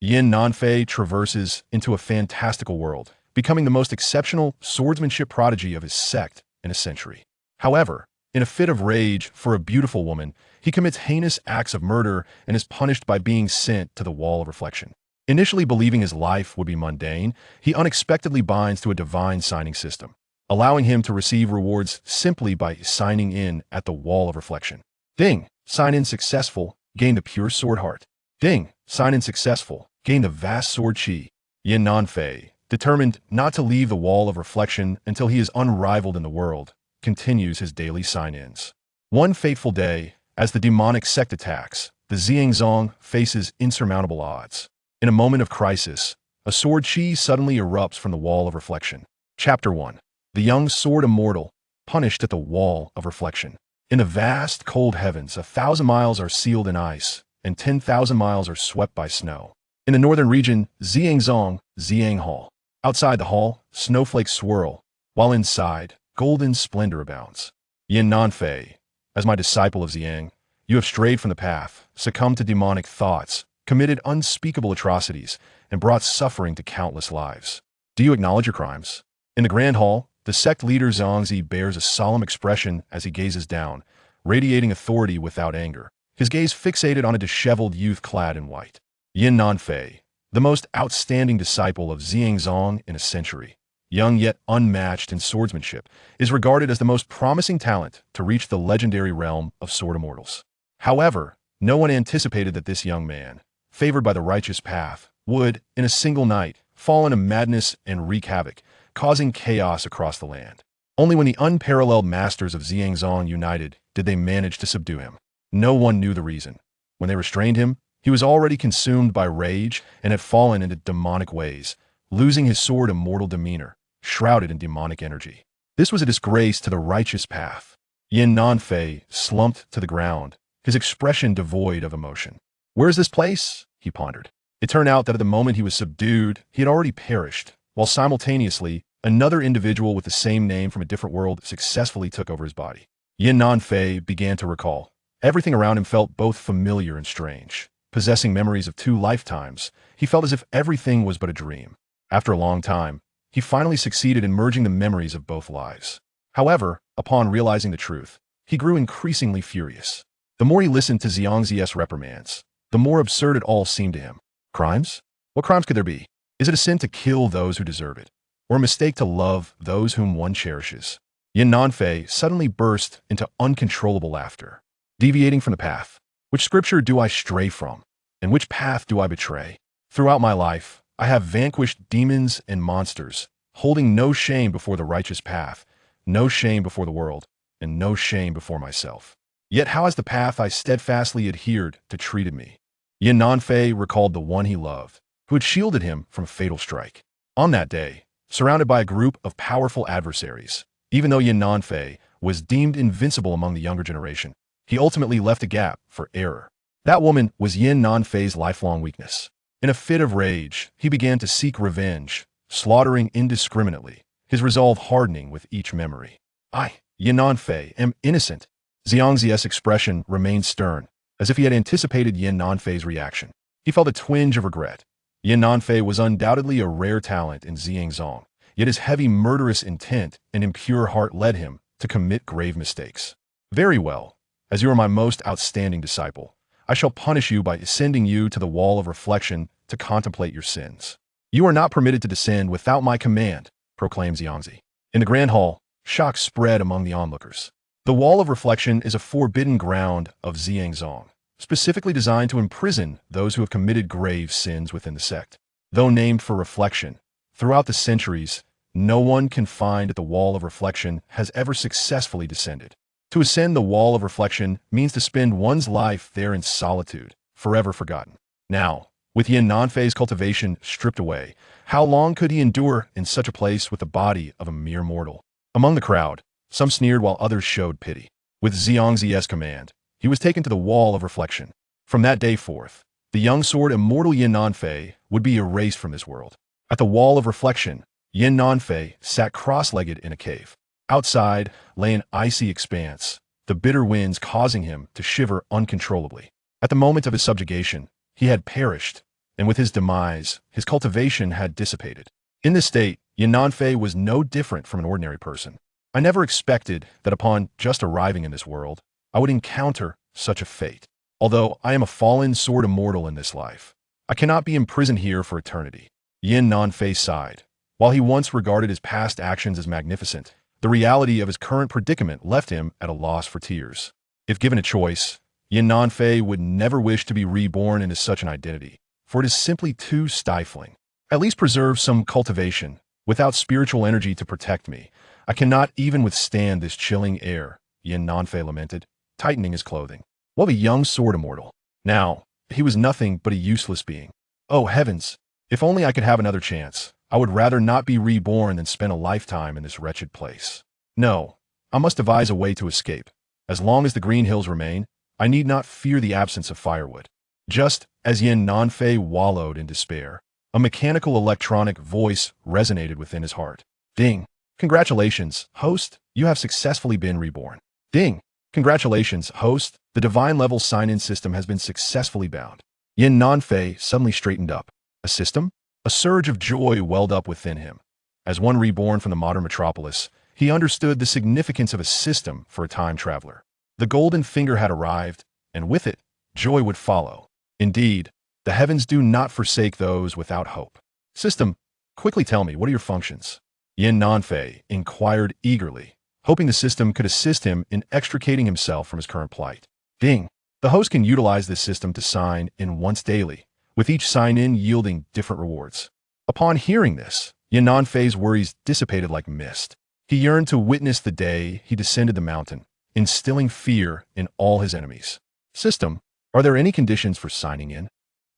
Yin Nanfei traverses into a fantastical world, becoming the most exceptional swordsmanship prodigy of his sect in a century. However, in a fit of rage for a beautiful woman, he commits heinous acts of murder and is punished by being sent to the Wall of Reflection. Initially believing his life would be mundane, he unexpectedly binds to a divine signing system, allowing him to receive rewards simply by signing in at the Wall of Reflection. Ding! Sign in successful, gain the pure sword heart. Ding! Sign in successful, gain the vast sword chi. Yin Nanfei, determined not to leave the Wall of Reflection until he is unrivaled in the world, continues his daily sign-ins. One fateful day, as the demonic sect attacks, the Zi Yang Sect faces insurmountable odds. In a moment of crisis, a sword chi suddenly erupts from the Wall of Reflection. Chapter 1. The young sword Immortal, punished at the Wall of Reflection. In the vast, cold heavens, 1,000 miles are sealed in ice, and 10,000 miles are swept by snow. In the northern region, Zi Yang Sect, Zi Yang Hall. Outside the hall, snowflakes swirl, while inside, golden splendor abounds. Yin Nanfei, as my disciple of Zi Yang, you have strayed from the path, succumbed to demonic thoughts, committed unspeakable atrocities, and brought suffering to countless lives. Do you acknowledge your crimes? In the grand hall, the sect leader Zhangzi bears a solemn expression as he gazes down, radiating authority without anger, his gaze fixated on a disheveled youth clad in white. Yin Nanfei, the most outstanding disciple of Zi Yang Sect in a century, young yet unmatched in swordsmanship, is regarded as the most promising talent to reach the legendary realm of sword immortals. However, no one anticipated that this young man, favored by the righteous path, would, in a single night, fall into madness and wreak havoc, causing chaos across the land. Only when the unparalleled masters of Zi Yang Sect united did they manage to subdue him. No one knew the reason. When they restrained him, he was already consumed by rage and had fallen into demonic ways, losing his sword immortal demeanor, shrouded in demonic energy. This was a disgrace to the righteous path. Yin Nanfei slumped to the ground, his expression devoid of emotion. Where is this place? He pondered. It turned out that at the moment he was subdued, he had already perished, while simultaneously, another individual with the same name from a different world successfully took over his body. Yin Nanfei began to recall. Everything around him felt both familiar and strange. Possessing memories of 2 lifetimes, he felt as if everything was but a dream. After a long time, he finally succeeded in merging the memories of both lives. However, upon realizing the truth, he grew increasingly furious. The more he listened to Zhangzi's reprimands, the more absurd it all seemed to him. Crimes? What crimes could there be? Is it a sin to kill those who deserve it, or a mistake to love those whom one cherishes? Yin Nanfei suddenly burst into uncontrollable laughter. Deviating from the path. Which scripture do I stray from? And which path do I betray? Throughout my life, I have vanquished demons and monsters, holding no shame before the righteous path, no shame before the world, and no shame before myself. Yet how has the path I steadfastly adhered to treated me? Yin Nanfei recalled the one he loved, who had shielded him from a fatal strike. On that day, surrounded by a group of powerful adversaries, even though Yin Nanfei was deemed invincible among the younger generation, he ultimately left a gap for error. That woman was Yin Nanfei's lifelong weakness. In a fit of rage, he began to seek revenge, slaughtering indiscriminately, his resolve hardening with each memory. I, Yin Nanfei, am innocent. Zhangzi's expression remained stern, as if he had anticipated Yin Nanfei's reaction. He felt a twinge of regret. Yin Nanfei was undoubtedly a rare talent in Zi Yang Sect, yet his heavy murderous intent and impure heart led him to commit grave mistakes. Very well. As you are my most outstanding disciple, I shall punish you by sending you to the Wall of Reflection to contemplate your sins. You are not permitted to descend without my command, proclaimed Zhangzi. In the grand hall, shock spread among the onlookers. The Wall of Reflection is a forbidden ground of Zi Yang Sect, specifically designed to imprison those who have committed grave sins within the sect. Though named for reflection, throughout the centuries, no one confined at the Wall of Reflection has ever successfully descended. To ascend the Wall of Reflection means to spend one's life there in solitude, forever forgotten. Now, with Yin Nanfei's cultivation stripped away, how long could he endure in such a place with the body of a mere mortal? Among the crowd, some sneered while others showed pity. With Zhangzi's command, he was taken to the Wall of Reflection. From that day forth, the young sword Immortal Yin Nanfei would be erased from this world. At the Wall of Reflection, Yin Nanfei sat cross-legged in a cave. Outside lay an icy expanse, the bitter winds causing him to shiver uncontrollably. At the moment of his subjugation, he had perished, and with his demise, his cultivation had dissipated. In this state, Nanfei was no different from an ordinary person. I never expected that upon just arriving in this world, I would encounter such a fate. Although I am a fallen sword immortal in this life, I cannot be imprisoned here for eternity. Nanfei sighed. While he once regarded his past actions as magnificent, the reality of his current predicament left him at a loss for tears. If given a choice, Nanfei would never wish to be reborn into such an identity, for it is simply too stifling. At least preserve some cultivation. Without spiritual energy to protect me, I cannot even withstand this chilling air, Nanfei lamented, tightening his clothing. What of a young sword immortal? Now, he was nothing but a useless being. Oh heavens, if only I could have another chance. I would rather not be reborn than spend a lifetime in this wretched place. No, I must devise a way to escape. As long as the green hills remain, I need not fear the absence of firewood. Just as Nanfei wallowed in despair, a mechanical electronic voice resonated within his heart. Ding! Congratulations, host, you have successfully been reborn. Ding! Congratulations, host, the divine level sign-in system has been successfully bound. Nanfei suddenly straightened up. A system? A surge of joy welled up within him. As one reborn from the modern metropolis, he understood the significance of a system for a time traveler. The golden finger had arrived, and with it, joy would follow. Indeed, the heavens do not forsake those without hope. System, quickly tell me, what are your functions? Nanfei inquired eagerly, hoping the system could assist him in extricating himself from his current plight. Ding! The host can utilize this system to sign in once daily, with each sign-in yielding different rewards. Upon hearing this, Nanfei's worries dissipated like mist. He yearned to witness the day he descended the mountain, instilling fear in all his enemies. System, are there any conditions for signing in?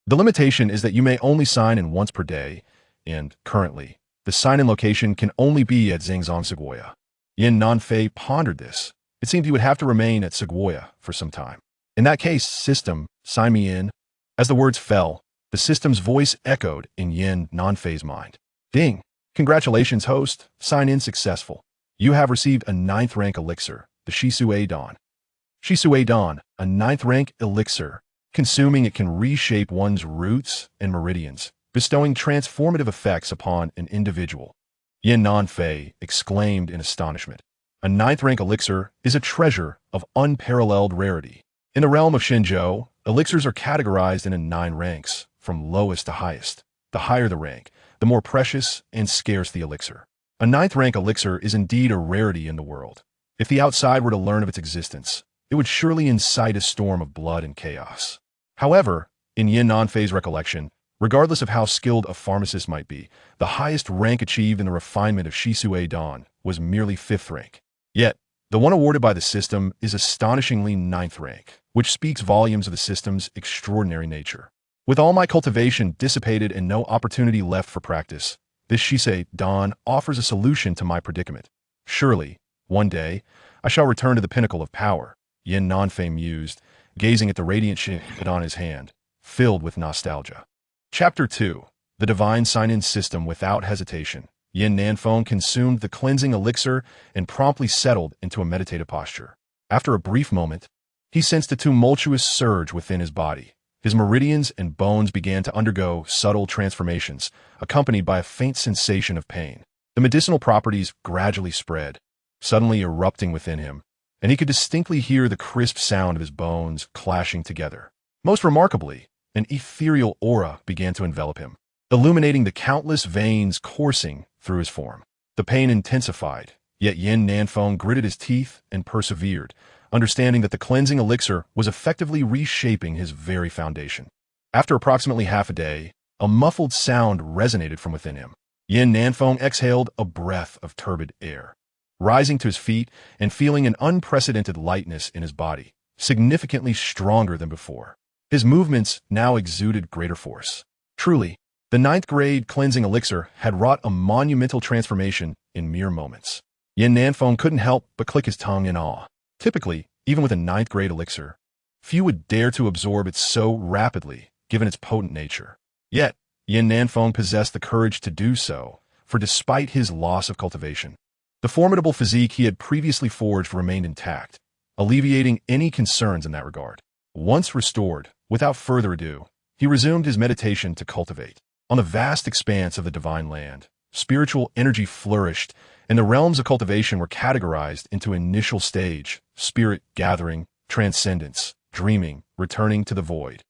The limitation is that you may only sign in once per day, and, currently, the sign-in location can only be at Xingzong Segoya. Nanfei pondered this. It seemed he would have to remain at Segoya for some time. In that case, system, sign me in. As the words fell, the system's voice echoed in Nanfei's mind. Ding! Congratulations, host. Sign-in successful. You have received a 9th rank elixir, the Shisui Dawn. Shisui Dawn, a 9th rank elixir. Consuming it can reshape one's roots and meridians, bestowing transformative effects upon an individual. Nanfei exclaimed in astonishment. A 9th rank elixir is a treasure of unparalleled rarity. In the realm of Shenzhou, elixirs are categorized into 9 ranks, from lowest to highest. The higher the rank, the more precious and scarce the elixir. A 9th rank elixir is indeed a rarity in the world. If the outside were to learn of its existence, it would surely incite a storm of blood and chaos. However, in Nanfei's recollection, regardless of how skilled a pharmacist might be, the highest rank achieved in the refinement of Shisui Dawn was merely 5th rank. Yet, the one awarded by the system is astonishingly 9th rank, which speaks volumes of the system's extraordinary nature. With all my cultivation dissipated and no opportunity left for practice, this Shisui Dawn offers a solution to my predicament. Surely, one day, I shall return to the pinnacle of power, Nanfei mused, gazing at the radiant shit on his hand, filled with nostalgia. Chapter 2. The Divine Sign-In System Without Hesitation. Nanfei consumed the cleansing elixir and promptly settled into a meditative posture. After a brief moment, he sensed a tumultuous surge within his body. His meridians and bones began to undergo subtle transformations, accompanied by a faint sensation of pain. The medicinal properties gradually spread, suddenly erupting within him, and he could distinctly hear the crisp sound of his bones clashing together. Most remarkably, an ethereal aura began to envelop him, illuminating the countless veins coursing through his form. The pain intensified, yet Nanfei gritted his teeth and persevered, understanding that the cleansing elixir was effectively reshaping his very foundation. After approximately half a day, a muffled sound resonated from within him. Nanfei exhaled a breath of turbid air. Rising to his feet and feeling an unprecedented lightness in his body, significantly stronger than before. His movements now exuded greater force. Truly, the 9th grade cleansing elixir had wrought a monumental transformation in mere moments. Nanfei couldn't help but click his tongue in awe. Typically, even with a 9th grade elixir, few would dare to absorb it so rapidly, given its potent nature. Yet, Nanfei possessed the courage to do so, for despite his loss of cultivation, the formidable physique he had previously forged remained intact, alleviating any concerns in that regard. Once restored, without further ado, he resumed his meditation to cultivate. On the vast expanse of the divine land, spiritual energy flourished, and the realms of cultivation were categorized into initial stage, spirit gathering, transcendence, dreaming, returning to the void,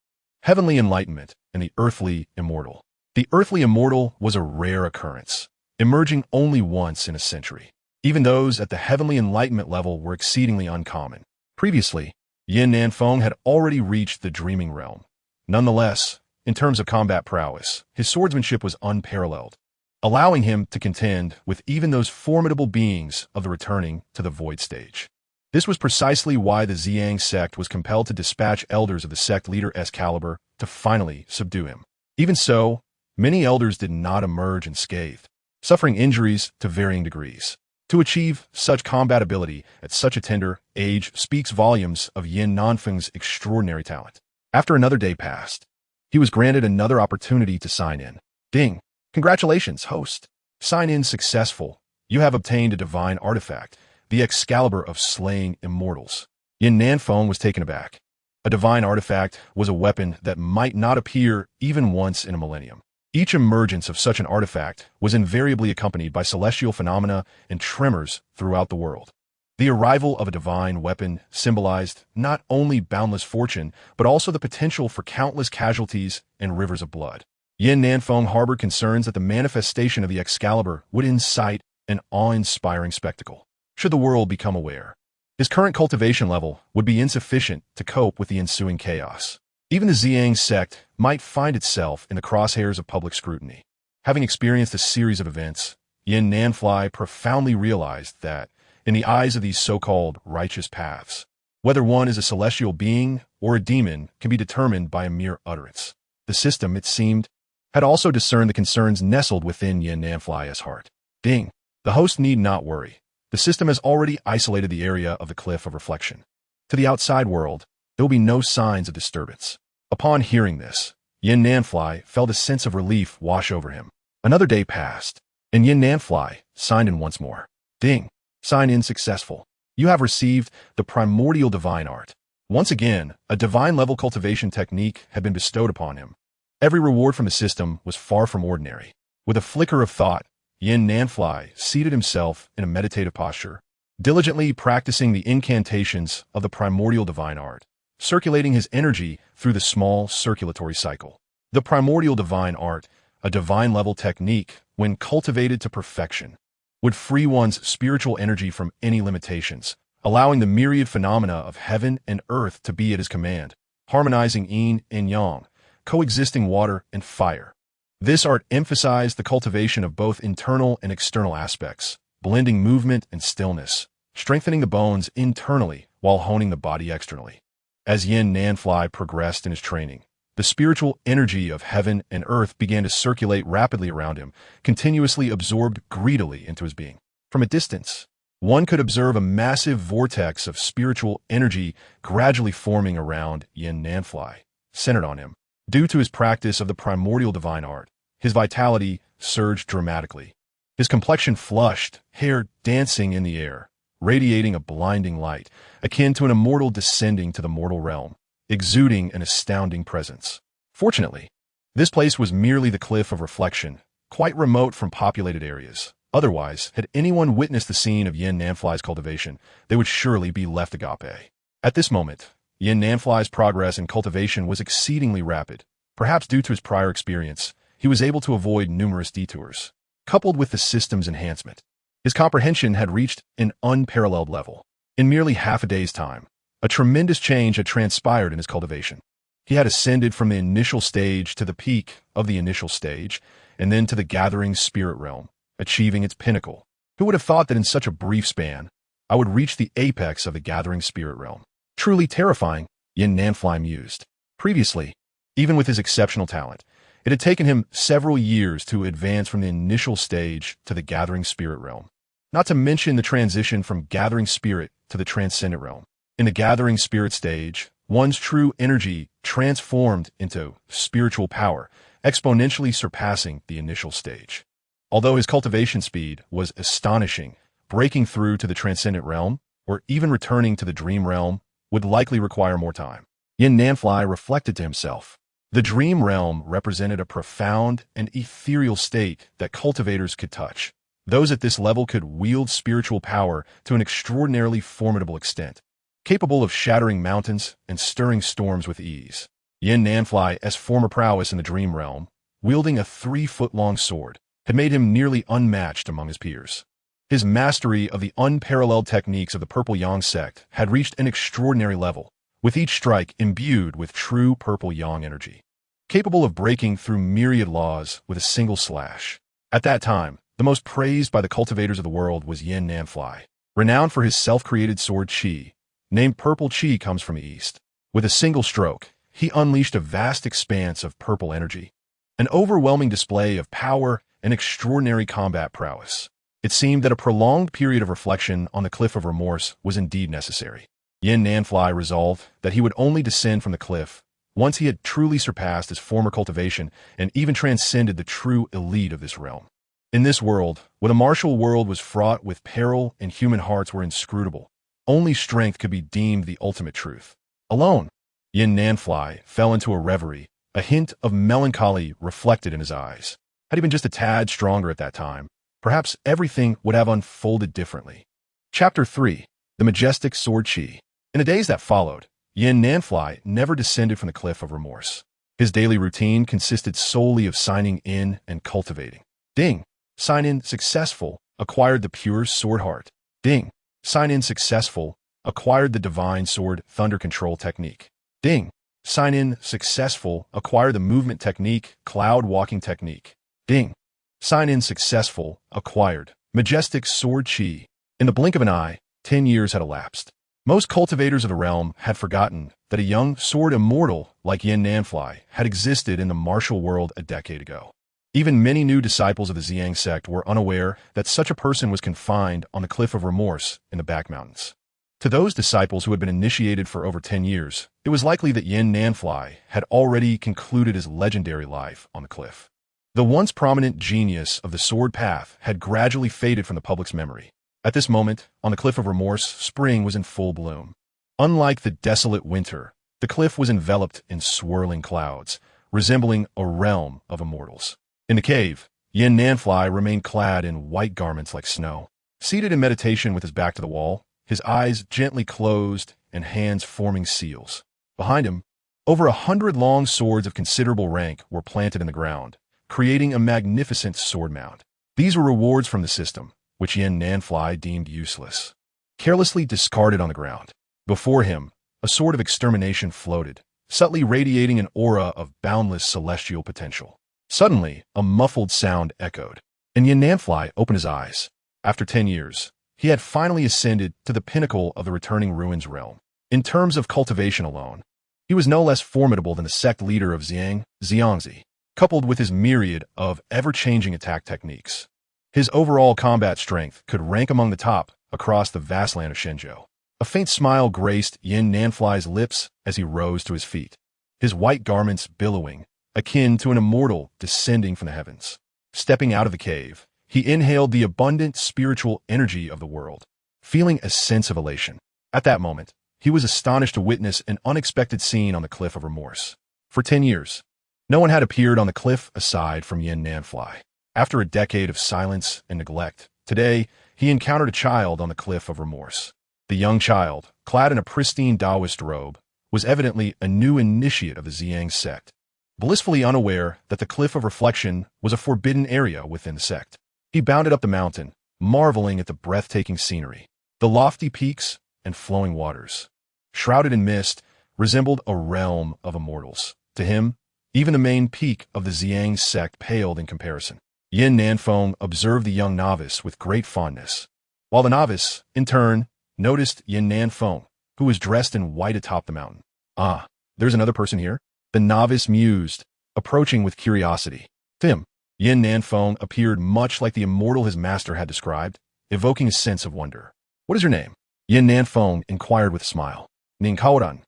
heavenly enlightenment, and the earthly immortal. The earthly immortal was a rare occurrence, emerging only once in a century. Even those at the heavenly enlightenment level were exceedingly uncommon. Previously, Yin Nanfei had already reached the dreaming realm. Nonetheless, in terms of combat prowess, his swordsmanship was unparalleled, allowing him to contend with even those formidable beings of the returning to the void stage. This was precisely why the Zi Yang Sect was compelled to dispatch elders of the sect leader Excalibur to finally subdue him. Even so, many elders did not emerge unscathed, suffering injuries to varying degrees. To achieve such combat ability at such a tender age speaks volumes of Yin Nanfei's extraordinary talent. After another day passed, he was granted another opportunity to sign in. Ding! Congratulations, host. Sign in successful. You have obtained a divine artifact, the Excalibur of slaying immortals. Yin Nanfei was taken aback. A divine artifact was a weapon that might not appear even once in a millennium. Each emergence of such an artifact was invariably accompanied by celestial phenomena and tremors throughout the world. The arrival of a divine weapon symbolized not only boundless fortune, but also the potential for countless casualties and rivers of blood. Yin Nanfei harbored concerns that the manifestation of the Excalibur would incite an awe-inspiring spectacle. Should the world become aware, his current cultivation level would be insufficient to cope with the ensuing chaos. Even the Zi Yang Sect might find itself in the crosshairs of public scrutiny. Having experienced a series of events, Yin Nanfei profoundly realized that, in the eyes of these so-called righteous paths, whether one is a celestial being or a demon can be determined by a mere utterance. The system, it seemed, had also discerned the concerns nestled within Yin Nanfei's heart. Ding! The host need not worry. The system has already isolated the area of the Cliff of Reflection. To the outside world, there will be no signs of disturbance. Upon hearing this, Yin Nanfei felt a sense of relief wash over him. Another day passed, and Yin Nanfei signed in once more. Ding! Sign in successful. You have received the primordial divine art. Once again, a divine-level cultivation technique had been bestowed upon him. Every reward from the system was far from ordinary. With a flicker of thought, Yin Nanfei seated himself in a meditative posture, diligently practicing the incantations of the primordial divine art, circulating his energy through the small circulatory cycle. The primordial divine art, a divine-level technique, when cultivated to perfection, would free one's spiritual energy from any limitations, allowing the myriad phenomena of heaven and earth to be at his command, harmonizing yin and yang, coexisting water and fire. This art emphasized the cultivation of both internal and external aspects, blending movement and stillness, strengthening the bones internally while honing the body externally. As Yin Nanfei progressed in his training, the spiritual energy of heaven and earth began to circulate rapidly around him, continuously absorbed greedily into his being. From a distance, one could observe a massive vortex of spiritual energy gradually forming around Yin Nanfei, centered on him. Due to his practice of the primordial divine art, his vitality surged dramatically. His complexion flushed, hair dancing in the air, radiating a blinding light, akin to an immortal descending to the mortal realm, exuding an astounding presence. Fortunately, this place was merely the Cliff of Reflection, quite remote from populated areas. Otherwise, had anyone witnessed the scene of Yin Nanfei's cultivation, they would surely be left agape. At this moment, Yin Nanfei's progress in cultivation was exceedingly rapid. Perhaps due to his prior experience, he was able to avoid numerous detours. Coupled with the system's enhancement, his comprehension had reached an unparalleled level. In merely half a day's time, a tremendous change had transpired in his cultivation. He had ascended from the initial stage to the peak of the initial stage, and then to the gathering spirit realm, achieving its pinnacle. Who would have thought that in such a brief span, I would reach the apex of the gathering spirit realm? Truly terrifying, Yin Nanfei mused. Previously, even with his exceptional talent, it had taken him several years to advance from the initial stage to the gathering spirit realm. Not to mention the transition from gathering spirit to the transcendent realm. In the gathering spirit stage, one's true energy transformed into spiritual power, exponentially surpassing the initial stage. Although his cultivation speed was astonishing, breaking through to the transcendent realm, or even returning to the dream realm, would likely require more time. Yin Nanfei reflected to himself. The dream realm represented a profound and ethereal state that cultivators could touch. Those at this level could wield spiritual power to an extraordinarily formidable extent, capable of shattering mountains and stirring storms with ease. Yin Nanfei's former prowess in the dream realm, wielding a 3-foot-long sword, had made him nearly unmatched among his peers. His mastery of the unparalleled techniques of the Purple Yang Sect had reached an extraordinary level, with each strike imbued with true Purple Yang energy, capable of breaking through myriad laws with a single slash. At that time, the most praised by the cultivators of the world was Yin Nanfei, renowned for his self-created sword Qi, named Purple Qi comes from East. With a single stroke, he unleashed a vast expanse of purple energy, an overwhelming display of power and extraordinary combat prowess. It seemed that a prolonged period of reflection on the cliff of remorse was indeed necessary. Yin Nanfei resolved that he would only descend from the cliff once he had truly surpassed his former cultivation and even transcended the true elite of this realm. In this world, where the martial world was fraught with peril and human hearts were inscrutable, only strength could be deemed the ultimate truth. Alone, Yin Nanfei fell into a reverie, a hint of melancholy reflected in his eyes. Had he been just a tad stronger at that time, perhaps everything would have unfolded differently. Chapter 3. The Majestic Sword Qi. In the days that followed, Yin Nanfei never descended from the cliff of remorse. His daily routine consisted solely of signing in and cultivating. Ding. Sign in successful, acquired the pure sword heart. Ding. Sign in successful, acquired the divine sword thunder control technique. Ding. Sign in successful, acquired the movement technique cloud walking technique. Ding. Sign in successful, acquired majestic sword Qi. In the blink of an eye, 10 years had elapsed. Most cultivators of the realm had forgotten that a young sword immortal like Yin Nanfei had existed in the martial world a decade ago. Even many new disciples of the Zi Yang Sect were unaware that such a person was confined on the cliff of remorse in the back mountains. To those disciples who had been initiated for over 10 years, it was likely that Yin Nanfei had already concluded his legendary life on the cliff. The once prominent genius of the sword path had gradually faded from the public's memory. At this moment, on the cliff of remorse, spring was in full bloom. Unlike the desolate winter, the cliff was enveloped in swirling clouds, resembling a realm of immortals. In the cave, Yin Nanfei remained clad in white garments like snow. Seated in meditation with his back to the wall, his eyes gently closed and hands forming seals. Behind him, over 100 long swords of considerable rank were planted in the ground, creating a magnificent sword mound. These were rewards from the system, which Yin Nanfei deemed useless, carelessly discarded on the ground. Before him, a sword of extermination floated, subtly radiating an aura of boundless celestial potential. Suddenly, a muffled sound echoed, and Yin Nanfei opened his eyes. After 10 years, he had finally ascended to the pinnacle of the returning ruins realm. In terms of cultivation alone, he was no less formidable than the sect leader of Zi Yang Sect, coupled with his myriad of ever-changing attack techniques. His overall combat strength could rank among the top across the vast land of Shenzhou. A faint smile graced Yin Nanfei's lips as he rose to his feet, his white garments billowing, akin to an immortal descending from the heavens. Stepping out of the cave, he inhaled the abundant spiritual energy of the world, feeling a sense of elation. At that moment, he was astonished to witness an unexpected scene on the cliff of remorse. For 10 years, no one had appeared on the cliff aside from Yin Nanfei. After a decade of silence and neglect, today he encountered a child on the cliff of remorse. The young child, clad in a pristine Taoist robe, was evidently a new initiate of the Zi Yang Sect, blissfully unaware that the cliff of reflection was a forbidden area within the sect. He bounded up the mountain, marveling at the breathtaking scenery. The lofty peaks and flowing waters, shrouded in mist, resembled a realm of immortals. To him, even the main peak of the Zi Yang Sect paled in comparison. Yin Nanfei observed the young novice with great fondness, while the novice, in turn, noticed Yin Nanfei, who was dressed in white atop the mountain. Ah, there's another person here? The novice mused, approaching with curiosity. To him, Yin Nanfei appeared much like the immortal his master had described, evoking a sense of wonder. What is your name? Yin Nanfei inquired with a smile. Ning Kaoran.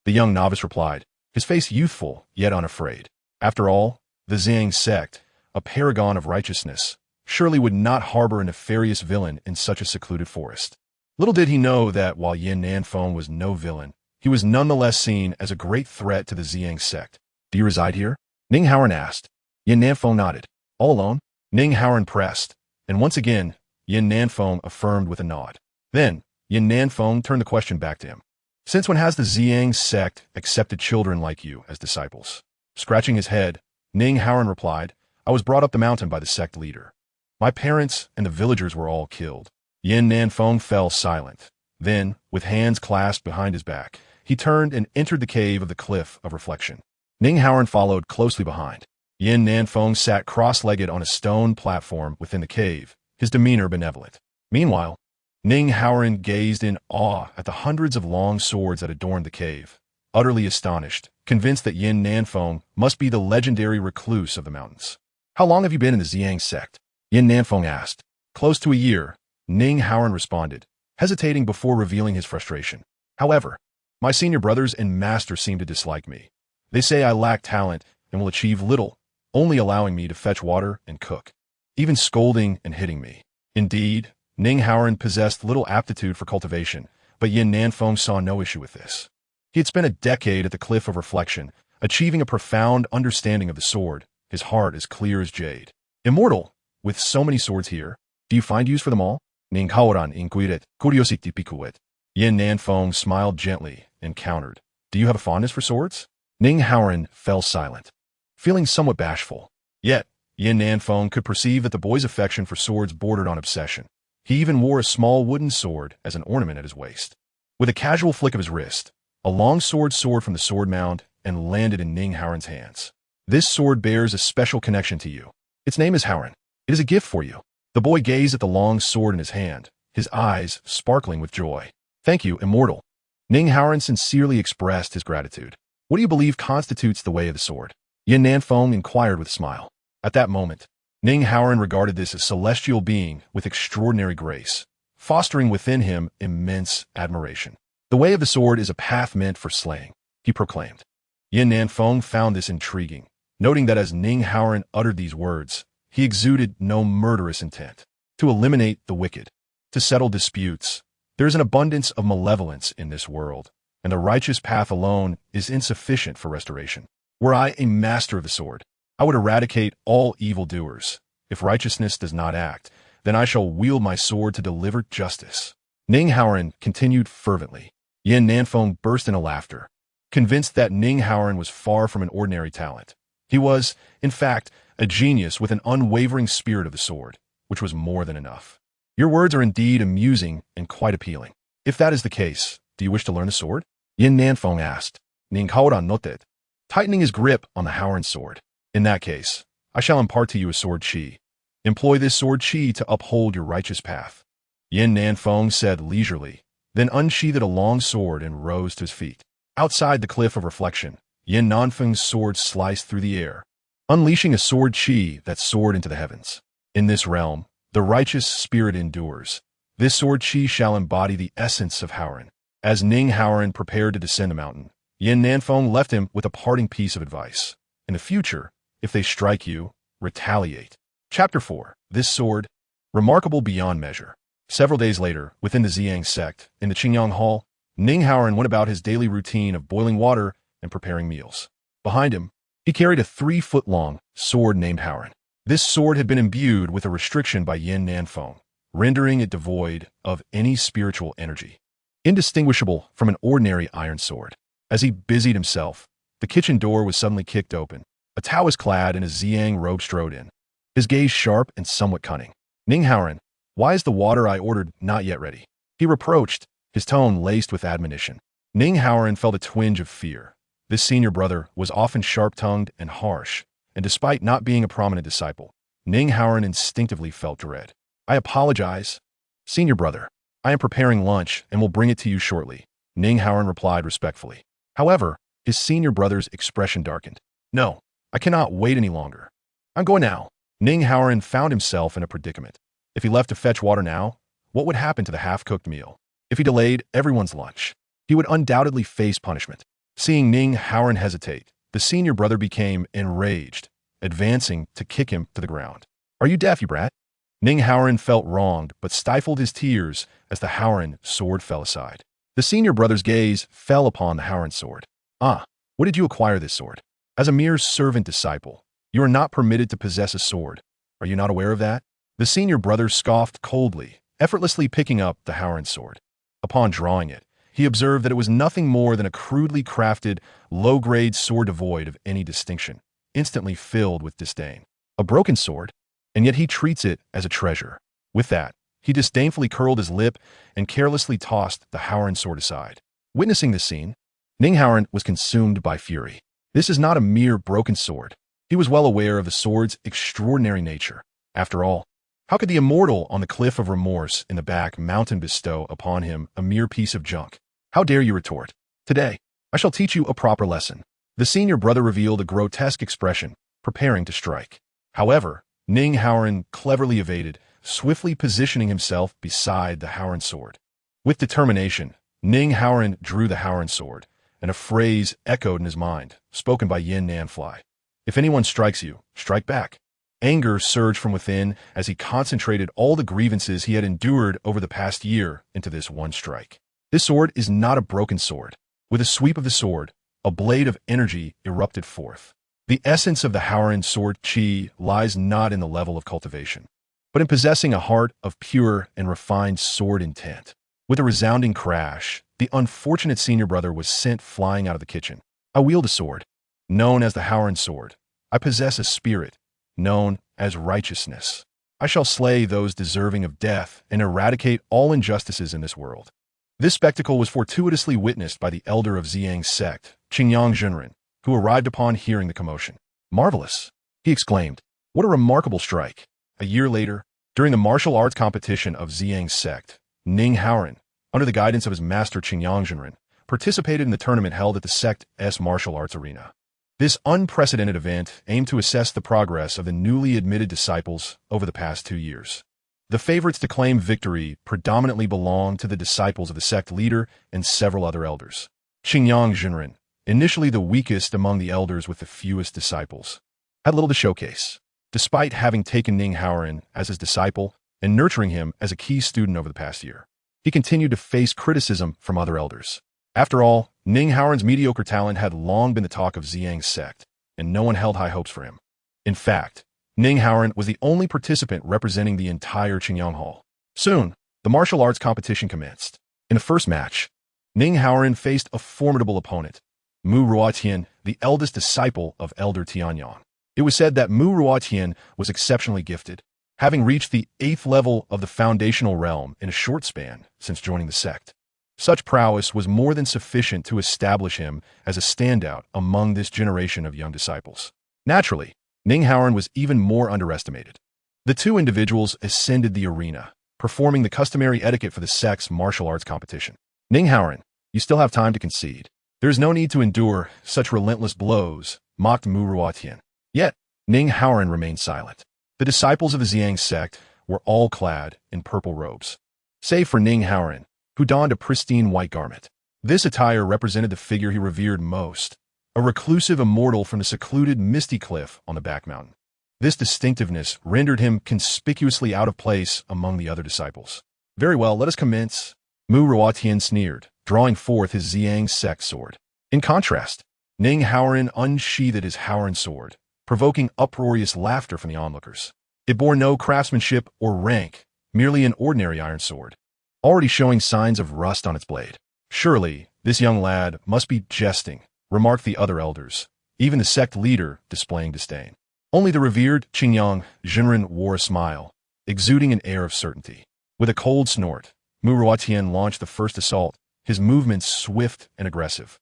The young novice replied, his face youthful yet unafraid. After all, the Zi Yang Sect, a paragon of righteousness, surely would not harbor a nefarious villain in such a secluded forest. Little did he know that while Yin Nanfei was no villain, he was nonetheless seen as a great threat to the Zi Yang Sect. Do you reside here? Ning Haoran asked. Yin Nanfeng nodded. All alone? Ning Haoran pressed, and once again, Yin Nanfeng affirmed with a nod. Then, Yin Nanfeng turned the question back to him. Since when has the Zi Yang Sect accepted children like you as disciples? Scratching his head, Ning Haoran replied, I was brought up the mountain by the sect leader. My parents and the villagers were all killed. Yin Nanfeng fell silent. Then, with hands clasped behind his back, he turned and entered the cave of the Cliff of Reflection. Ning Haoran followed closely behind. Yin Nanfeng sat cross-legged on a stone platform within the cave, his demeanor benevolent. Meanwhile, Ning Haoran gazed in awe at the hundreds of long swords that adorned the cave, utterly astonished, convinced that Yin Nanfeng must be the legendary recluse of the mountains. How long have you been in the Zi Yang Sect? Yin Nanfeng asked. Close to a year, Ning Haoran responded, hesitating before revealing his frustration. However, my senior brothers and master seem to dislike me. They say I lack talent and will achieve little, only allowing me to fetch water and cook, even scolding and hitting me. Indeed, Ning Haoran possessed little aptitude for cultivation, but Yin Nanfeng saw no issue with this. He had spent a decade at the Cliff of Reflection, achieving a profound understanding of the sword, his heart as clear as jade. Immortal, with so many swords here, do you find use for them all? Ning Haoran inquired, curiosity piquet. Yin Nanfeng smiled gently and countered, do you have a fondness for swords? Ning Haoran fell silent, feeling somewhat bashful. Yet, Yin Nanfeng could perceive that the boy's affection for swords bordered on obsession. He even wore a small wooden sword as an ornament at his waist. With a casual flick of his wrist, a long sword soared from the sword mound and landed in Ning Haoran's hands. This sword bears a special connection to you. Its name is Haoran. It is a gift for you. The boy gazed at the long sword in his hand, his eyes sparkling with joy. Thank you, Immortal. Ning Haoran sincerely expressed his gratitude. What do you believe constitutes the way of the sword? Yin Nanfeng inquired with a smile. At that moment, Ning Haoran regarded this as celestial being with extraordinary grace, fostering within him immense admiration. The way of the sword is a path meant for slaying, he proclaimed. Yin Nanfeng found this intriguing, noting that as Ning Haoran uttered these words, he exuded no murderous intent. To eliminate the wicked, to settle disputes, there is an abundance of malevolence in this world, and the righteous path alone is insufficient for restoration. Were I a master of the sword, I would eradicate all evildoers. If righteousness does not act, then I shall wield my sword to deliver justice. Ning Haoran continued fervently. Yin Nanfeng burst into laughter, convinced that Ning Haoran was far from an ordinary talent. He was, in fact, a genius with an unwavering spirit of the sword, which was more than enough. Your words are indeed amusing and quite appealing. If that is the case, do you wish to learn the sword? Yin Nanfeng asked. Ning Haoran nodded, tightening his grip on the Haoran sword. In that case, I shall impart to you a sword chi. Employ this sword chi to uphold your righteous path. Yin Nanfeng said leisurely, then unsheathed a long sword and rose to his feet. Outside the Cliff of Reflection, Yin Nanfeng's sword sliced through the air, unleashing a sword chi that soared into the heavens. In this realm, the righteous spirit endures. This sword chi shall embody the essence of Haoran. As Ning Haoran prepared to descend the mountain, Yin Nanfeng left him with a parting piece of advice. In the future, if they strike you, retaliate. Chapter 4. This sword, remarkable beyond measure. Several days later, within the Zi Yang Sect, in the Qingyang Hall, Ning Haoran went about his daily routine of boiling water and preparing meals. Behind him, he carried a 3-foot-long sword named Haoran. This sword had been imbued with a restriction by Yin Nanfeng, rendering it devoid of any spiritual energy, indistinguishable from an ordinary iron sword. As he busied himself, the kitchen door was suddenly kicked open. A Taoist clad in a Ziyang robe strode in, his gaze sharp and somewhat cunning. Ning Haoran, why is the water I ordered not yet ready? He reproached, his tone laced with admonition. Ning Haoran felt a twinge of fear. This senior brother was often sharp-tongued and harsh, and despite not being a prominent disciple, Ning Haoran instinctively felt dread. I apologize. Senior brother, I am preparing lunch and will bring it to you shortly, Ning Haoran replied respectfully. However, his senior brother's expression darkened. No, I cannot wait any longer. I'm going now. Ning Haoran found himself in a predicament. If he left to fetch water now, what would happen to the half-cooked meal? If he delayed everyone's lunch, he would undoubtedly face punishment. Seeing Ning Haoran hesitate, the senior brother became enraged, advancing to kick him to the ground. Are you deaf, you brat? Ning Haoran felt wronged, but stifled his tears as the Haoran sword fell aside. The senior brother's gaze fell upon the Haoran sword. Ah, what did you acquire this sword? As a mere servant disciple, you are not permitted to possess a sword. Are you not aware of that? The senior brother scoffed coldly, effortlessly picking up the Howren sword. Upon drawing it, he observed that it was nothing more than a crudely crafted, low-grade sword devoid of any distinction, instantly filled with disdain. A broken sword, and yet he treats it as a treasure. With that, he disdainfully curled his lip and carelessly tossed the Howren sword aside. Witnessing this scene, Ning Howren was consumed by fury. This is not a mere broken sword. He was well aware of the sword's extraordinary nature. After all, how could the Immortal on the cliff of remorse in the back mountain bestow upon him a mere piece of junk? How dare you retort? Today, I shall teach you a proper lesson. The senior brother revealed a grotesque expression, preparing to strike. However, Ning Howren cleverly evaded, swiftly positioning himself beside the Howren sword. With determination, Ning Howren drew the Howren sword, and a phrase echoed in his mind, spoken by Yin Nanfei. If anyone strikes you, strike back. Anger surged from within as he concentrated all the grievances he had endured over the past year into this one strike. This sword is not a broken sword. With a sweep of the sword, a blade of energy erupted forth. The essence of the Howren sword chi lies not in the level of cultivation, but in possessing a heart of pure and refined sword intent. With a resounding crash, the unfortunate senior brother was sent flying out of the kitchen. I wield a sword, known as the Howren sword. I possess a spirit, known as righteousness. I shall slay those deserving of death and eradicate all injustices in this world. This spectacle was fortuitously witnessed by the elder of Zi Yang Sect, Qingyang Zhenren, who arrived upon hearing the commotion. Marvelous! He exclaimed. What a remarkable strike! A year later, during the martial arts competition of Zi Yang Sect, Ning Howren, under the guidance of his master Qingyang Zhenren, participated in the tournament held at the Sect's martial arts arena. This unprecedented event aimed to assess the progress of the newly admitted disciples over the past 2 years. The favorites to claim victory predominantly belonged to the disciples of the sect leader and several other elders. Qingyang Zhenren, initially the weakest among the elders with the fewest disciples, had little to showcase. Despite having taken Ning Howren as his disciple and nurturing him as a key student over the past year, he continued to face criticism from other elders. After all, Ning Howren's mediocre talent had long been the talk of Zi Yang Sect, and no one held high hopes for him. In fact, Ning Howren was the only participant representing the entire Qingyang Hall. Soon, the martial arts competition commenced. In the first match, Ning Howren faced a formidable opponent, Mu Ruotian, the eldest disciple of Elder Tianyang. It was said that Mu Ruotian was exceptionally gifted, having reached the 8th level of the foundational realm in a short span since joining the sect. Such prowess was more than sufficient to establish him as a standout among this generation of young disciples. Naturally, Ning Howren was even more underestimated. The two individuals ascended the arena, performing the customary etiquette for the sect's martial arts competition. Ning Howren, you still have time to concede. There is no need to endure such relentless blows, mocked Mu Ruotian. Yet, Ning Howren remained silent. The disciples of the Zi Yang Sect were all clad in purple robes, save for Ning Howren, who donned a pristine white garment. This attire represented the figure he revered most, a reclusive immortal from the secluded misty cliff on the back mountain. This distinctiveness rendered him conspicuously out of place among the other disciples. Very well, let us commence. Mu Ruotian sneered, drawing forth his Zi Yang Sect sword. In contrast, Ning Howren unsheathed his Howren sword, provoking uproarious laughter from the onlookers. It bore no craftsmanship or rank, merely an ordinary iron sword, already showing signs of rust on its blade. Surely, this young lad must be jesting, remarked the other elders, even the sect leader displaying disdain. Only the revered Qingyang Zhenren wore a smile, exuding an air of certainty. With a cold snort, Mu Ruotian launched the first assault, his movements swift and aggressive.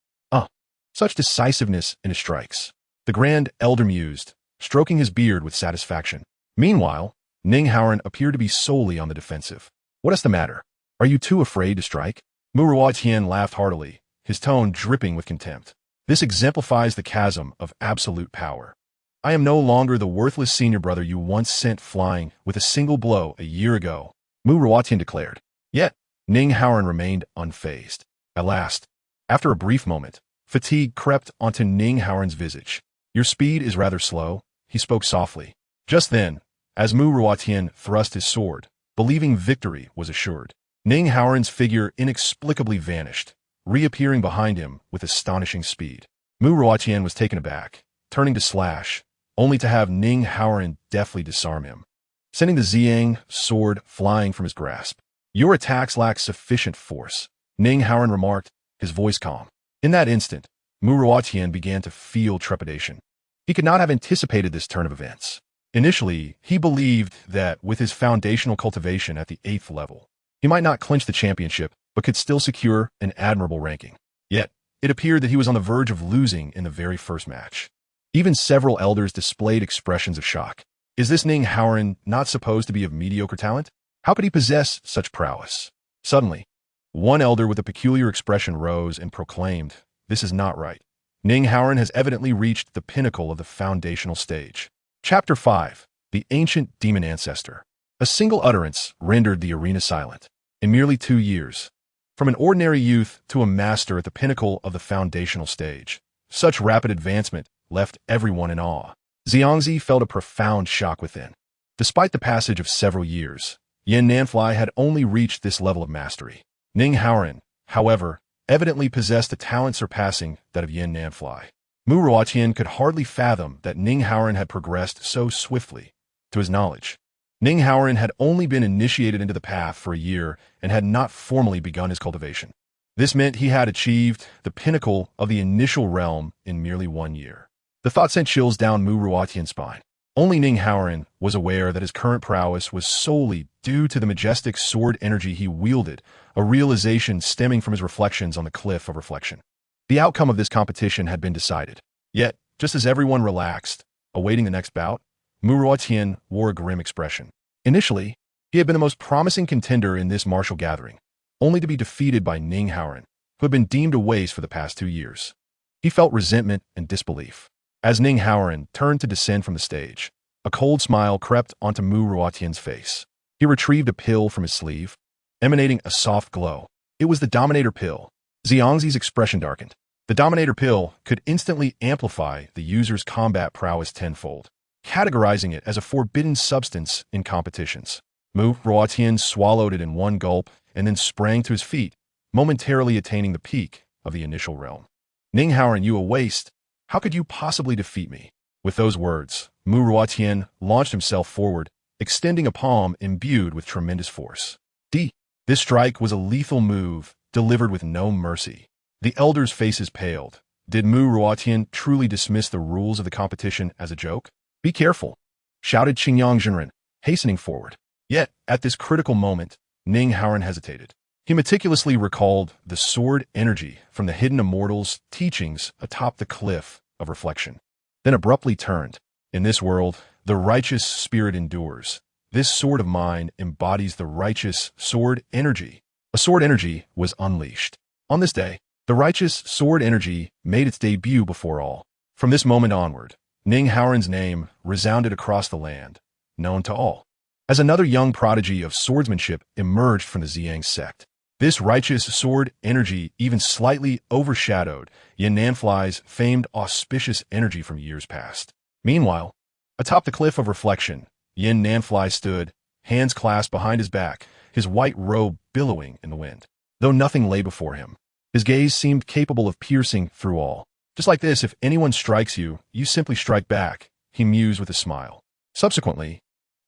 Such decisiveness in his strikes. The grand elder mused, stroking his beard with satisfaction. Meanwhile, Ning Howren appeared to be solely on the defensive. What is the matter? Are you too afraid to strike? Mu Ruotian laughed heartily, his tone dripping with contempt. This exemplifies the chasm of absolute power. I am no longer the worthless senior brother you once sent flying with a single blow a year ago, Mu Ruotian declared. Yet, Ning Howren remained unfazed. At last, after a brief moment, fatigue crept onto Ning Howren's visage. Your speed is rather slow, he spoke softly. Just then, as Mu Ruotian thrust his sword, believing victory was assured, Ning Howren's figure inexplicably vanished, reappearing behind him with astonishing speed. Mu Ruotian was taken aback, turning to slash, only to have Ning Haoran deftly disarm him, sending the Zi Yang sword flying from his grasp. "Your attacks lack sufficient force," Ning Haoran remarked, his voice calm. In that instant, Mu Ruotian began to feel trepidation. He could not have anticipated this turn of events. Initially, he believed that with his foundational cultivation at the 8th level, he might not clinch the championship, but could still secure an admirable ranking. Yet, it appeared that he was on the verge of losing in the very first match. Even several elders displayed expressions of shock. Is this Ning Haoran not supposed to be of mediocre talent? How could he possess such prowess? Suddenly, one elder with a peculiar expression rose and proclaimed, "This is not right. Ning Haoran has evidently reached the pinnacle of the foundational stage." Chapter 5. The Ancient Demon Ancestor. A single utterance rendered the arena silent. In merely 2 years, from an ordinary youth to a master at the pinnacle of the foundational stage, such rapid advancement left everyone in awe. Xiangzi felt a profound shock within. Despite the passage of several years, Nanfei had only reached this level of mastery. Ning Haoran, however, evidently possessed a talent surpassing that of Nanfei. Mu Ruotian could hardly fathom that Ning Haoran had progressed so swiftly. To his knowledge, Ning Haoran had only been initiated into the path for a year and had not formally begun his cultivation. This meant he had achieved the pinnacle of the initial realm in merely 1 year. The thought sent chills down Mu Ruotian's spine. Only Ning Haoran was aware that his current prowess was solely due to the majestic sword energy he wielded, a realization stemming from his reflections on the Cliff of Reflection. The outcome of this competition had been decided. Yet, just as everyone relaxed, awaiting the next bout, Mu Ruotian wore a grim expression. Initially, he had been the most promising contender in this martial gathering, only to be defeated by Ning Haoran, who had been deemed a waste for the past 2 years. He felt resentment and disbelief. As Ning Haoran turned to descend from the stage, a cold smile crept onto Mu Ruotian's face. He retrieved a pill from his sleeve, emanating a soft glow. It was the Dominator Pill. Xiangzi's expression darkened. The Dominator Pill could instantly amplify the user's combat prowess tenfold, categorizing it as a forbidden substance in competitions. Mu Ruotian swallowed it in one gulp and then sprang to his feet, momentarily attaining the peak of the initial realm. "Ning Haoran, you a waste! How could you possibly defeat me?" With those words, Mu Ruotian launched himself forward, extending a palm imbued with tremendous force. This strike was a lethal move, delivered with no mercy. The elders' faces paled. Did Mu Ruotian truly dismiss the rules of the competition as a joke? "Be careful," shouted Qingyang Zhenren, hastening forward. Yet, at this critical moment, Ning Haoran hesitated. He meticulously recalled the sword energy from the hidden Immortal's teachings atop the Cliff of Reflection, then abruptly turned. In this world, the righteous spirit endures. This sword of mine embodies the righteous sword energy. A sword energy was unleashed. On this day, the righteous sword energy made its debut before all. From this moment onward, Ning Haoran's name resounded across the land, known to all, as another young prodigy of swordsmanship emerged from the Zi Yang Sect. This righteous sword energy even slightly overshadowed Nanfei's famed auspicious energy from years past. Meanwhile, atop the Cliff of Reflection, Nanfei stood, hands clasped behind his back, his white robe billowing in the wind. Though nothing lay before him, his gaze seemed capable of piercing through all. "Just like this, if anyone strikes you, you simply strike back," he mused with a smile. Subsequently,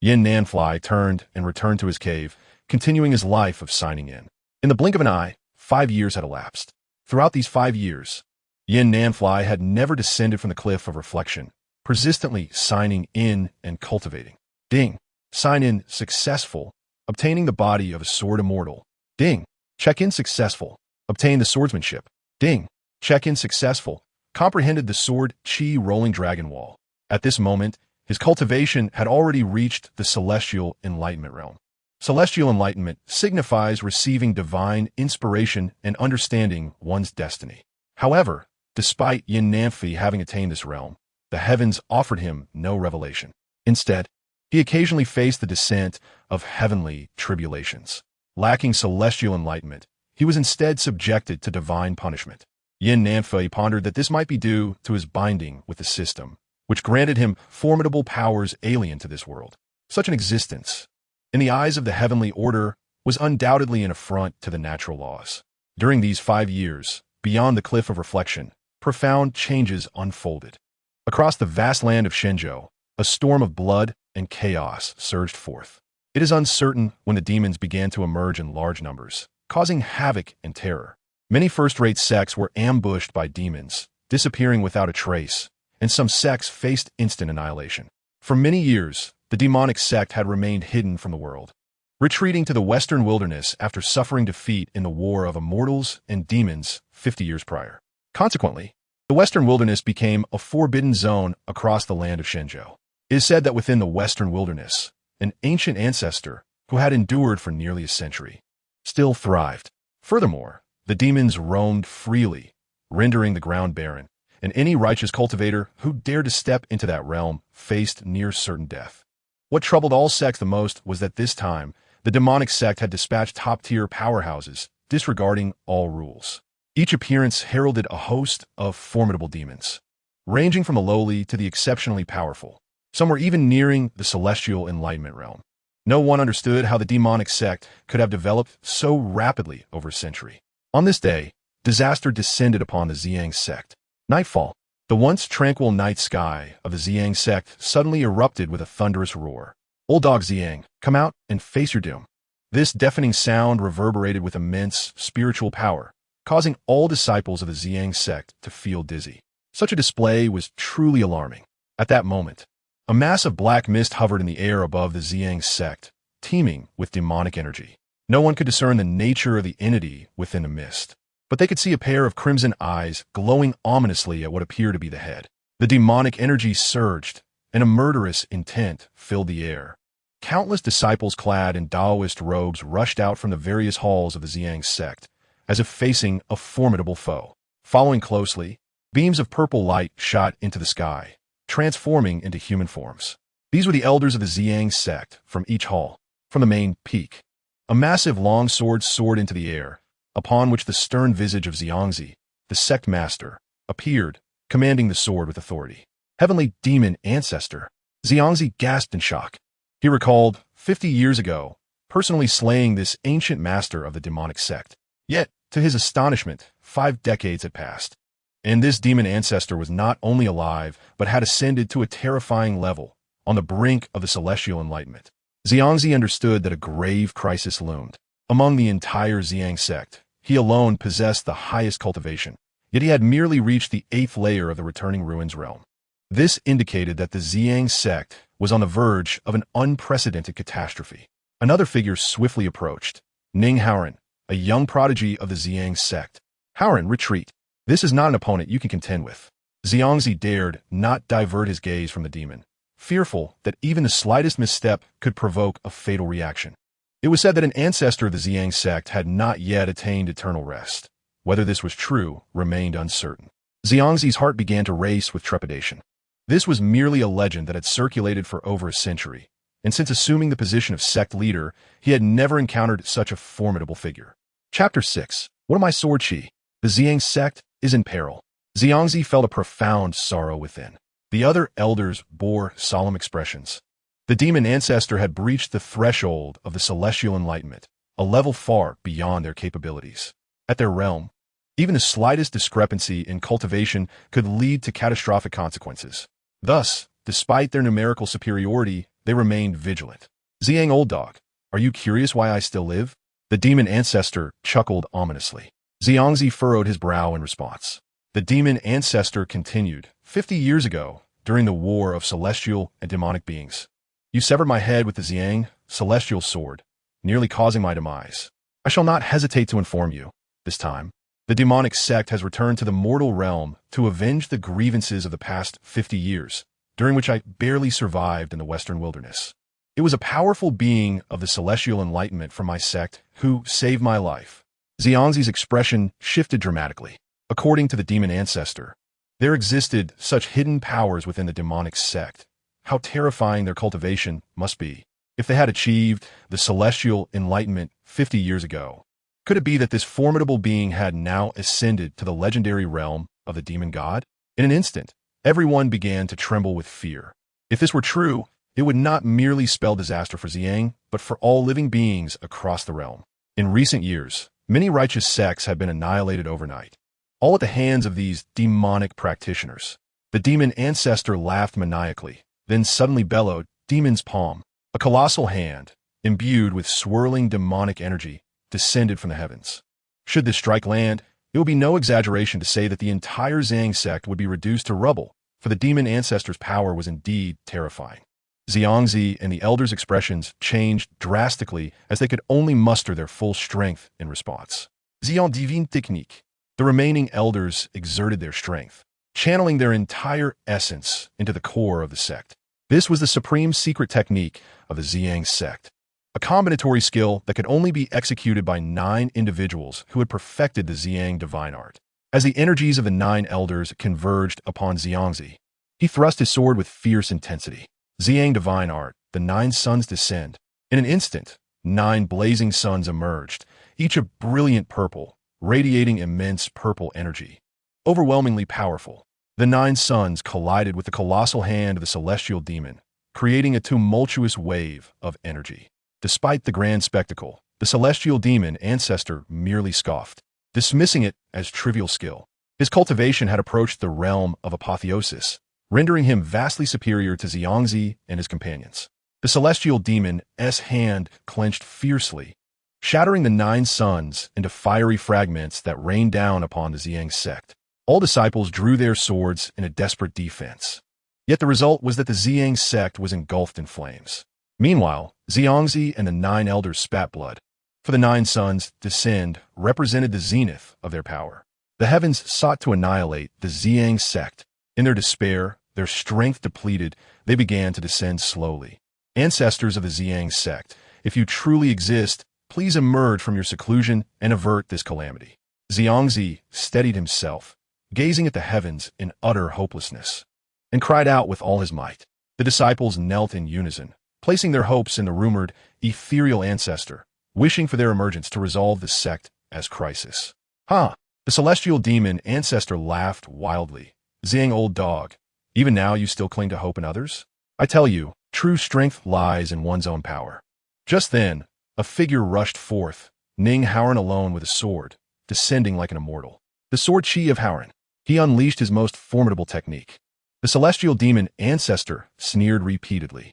Nanfei turned and returned to his cave, continuing his life of signing in. In the blink of an eye, 5 years had elapsed. Throughout these 5 years, Nanfei had never descended from the Cliff of Reflection, persistently signing in and cultivating. Ding. Sign in successful. Obtaining the body of a sword immortal. Ding. Check in successful. Obtain the swordsmanship. Ding. Check in successful. Comprehended the sword chi rolling dragon wall. At this moment, his cultivation had already reached the celestial enlightenment realm. Celestial enlightenment signifies receiving divine inspiration and understanding one's destiny. However, despite Nanfei having attained this realm, the heavens offered him no revelation. Instead, he occasionally faced the descent of heavenly tribulations. Lacking celestial enlightenment, he was instead subjected to divine punishment. Nanfei pondered that this might be due to his binding with the system, which granted him formidable powers alien to this world. Such an existence, in the eyes of the heavenly order, was undoubtedly an affront to the natural laws. During these 5 years, beyond the Cliff of Reflection, profound changes unfolded. Across the vast land of Shenzhou, a storm of blood and chaos surged forth. It is uncertain when the demons began to emerge in large numbers, causing havoc and terror. Many first-rate sects were ambushed by demons, disappearing without a trace, and some sects faced instant annihilation. For many years, the demonic sect had remained hidden from the world, retreating to the western wilderness after suffering defeat in the war of immortals and demons 50 years prior. Consequently, the western wilderness became a forbidden zone across the land of Shenzhou. It is said that within the western wilderness, an ancient ancestor who had endured for nearly a century still thrived. Furthermore, the demons roamed freely, rendering the ground barren, and any righteous cultivator who dared to step into that realm faced near certain death. What troubled all sects the most was that this time, the demonic sect had dispatched top-tier powerhouses, disregarding all rules. Each appearance heralded a host of formidable demons, ranging from the lowly to the exceptionally powerful. Some were even nearing the celestial enlightenment realm. No one understood how the demonic sect could have developed so rapidly over a century. On this day, disaster descended upon the Zi Yang Sect. Nightfall. The once tranquil night sky of the Zi Yang Sect suddenly erupted with a thunderous roar. "Old dog Zi Yang, come out and face your doom." This deafening sound reverberated with immense spiritual power, causing all disciples of the Zi Yang Sect to feel dizzy. Such a display was truly alarming. At that moment, a mass of black mist hovered in the air above the Zi Yang Sect, teeming with demonic energy. No one could discern the nature of the entity within the mist, but they could see a pair of crimson eyes glowing ominously at what appeared to be the head. The demonic energy surged, and a murderous intent filled the air. Countless disciples clad in Taoist robes rushed out from the various halls of the Zi Yang Sect, as if facing a formidable foe. Following closely, beams of purple light shot into the sky, transforming into human forms. These were the elders of the Zi Yang Sect from each hall. From the main peak, a massive long sword soared into the air, upon which the stern visage of Xiangzi, the sect master, appeared, commanding the sword with authority. Heavenly demon ancestor. Xiangzi gasped in shock. He recalled, 50 years ago, personally slaying this ancient master of the demonic sect. Yet, to his astonishment, 5 decades had passed. And this demon ancestor was not only alive, but had ascended to a terrifying level, on the brink of the celestial enlightenment. Xiangzi understood that a grave crisis loomed. Among the entire Zi Yang Sect, he alone possessed the highest cultivation, yet he had merely reached the 8th layer of the returning ruins realm. This indicated that the Zi Yang Sect was on the verge of an unprecedented catastrophe. Another figure swiftly approached, Ning Haoran, a young prodigy of the Zi Yang Sect. "Haoran, retreat. This is not an opponent you can contend with." Xiangzi dared not divert his gaze from the demon, fearful that even the slightest misstep could provoke a fatal reaction. It was said that an ancestor of the Zi Yang Sect had not yet attained eternal rest. Whether this was true remained uncertain. Xiangzi's heart began to race with trepidation. This was merely a legend that had circulated for over a century, and since assuming the position of sect leader, he had never encountered such a formidable figure. Chapter 6. What am I, Sword Chi? The Zi Yang Sect is in peril. Xiangzi felt a profound sorrow within. The other elders bore solemn expressions. The demon ancestor had breached the threshold of the celestial enlightenment, a level far beyond their capabilities. At their realm, even the slightest discrepancy in cultivation could lead to catastrophic consequences. Thus, despite their numerical superiority, they remained vigilant. "Zi Yang, old dog, are you curious why I still live?" The demon ancestor chuckled ominously. Xiangzi furrowed his brow in response. The demon ancestor continued, 50 years ago, during the war of celestial and demonic beings, you severed my head with the Zi Yang celestial sword, nearly causing my demise. I shall not hesitate to inform you, this time, the demonic sect has returned to the mortal realm to avenge the grievances of the past 50 years, during which I barely survived in the western wilderness. It was a powerful being of the celestial enlightenment from my sect who saved my life. Xiangzi's expression shifted dramatically. According to the demon ancestor, there existed such hidden powers within the demonic sect. How terrifying their cultivation must be. If they had achieved the celestial enlightenment 50 years ago, could it be that this formidable being had now ascended to the legendary realm of the demon god? In an instant, everyone began to tremble with fear. If this were true, it would not merely spell disaster for Zi Yang, but for all living beings across the realm. In recent years, many righteous sects had been annihilated overnight, all at the hands of these demonic practitioners. The demon ancestor laughed maniacally, then suddenly bellowed, "Demon's palm." A colossal hand, imbued with swirling demonic energy, descended from the heavens. Should this strike land, it would be no exaggeration to say that the entire Zi Yang Sect would be reduced to rubble, for the demon ancestor's power was indeed terrifying. Zi and the elders' expressions changed drastically as they could only muster their full strength in response. Zi Yang divine technique. The remaining elders exerted their strength, channeling their entire essence into the core of the sect. This was the supreme secret technique of the Zi Yang Sect, a combinatory skill that could only be executed by 9 individuals who had perfected the Zi Yang divine art. As the energies of the 9 elders converged upon Zi, he thrust his sword with fierce intensity. Zi Yang divine art, the 9 suns descend. In an instant, 9 blazing suns emerged, each a brilliant purple, radiating immense purple energy. Overwhelmingly powerful, the 9 suns collided with the colossal hand of the celestial demon, creating a tumultuous wave of energy. Despite the grand spectacle, the celestial demon ancestor merely scoffed, dismissing it as trivial skill. His cultivation had approached the realm of apotheosis, rendering him vastly superior to Zi and his companions. The celestial demon's hand clenched fiercely, shattering the 9 suns into fiery fragments that rained down upon the Zi Yang Sect. All disciples drew their swords in a desperate defense. Yet the result was that the Zi Yang Sect was engulfed in flames. Meanwhile, Zi and the 9 elders spat blood. For the 9 suns descend represented the zenith of their power. The heavens sought to annihilate the Zi Yang Sect. In their despair, their strength depleted, they began to descend slowly. Ancestors of the Zi Yang Sect, if you truly exist, please emerge from your seclusion and avert this calamity. Zi steadied himself, gazing at the heavens in utter hopelessness, and cried out with all his might. The disciples knelt in unison, placing their hopes in the rumored, ethereal ancestor, wishing for their emergence to resolve the sect as crisis. The celestial demon ancestor laughed wildly. "Zing, old dog, even now you still cling to hope in others? I tell you, true strength lies in one's own power." Just then, a figure rushed forth, Ning Haoran alone with a sword, descending like an immortal. The sword chi of Haoran. He unleashed his most formidable technique. The celestial demon ancestor sneered repeatedly.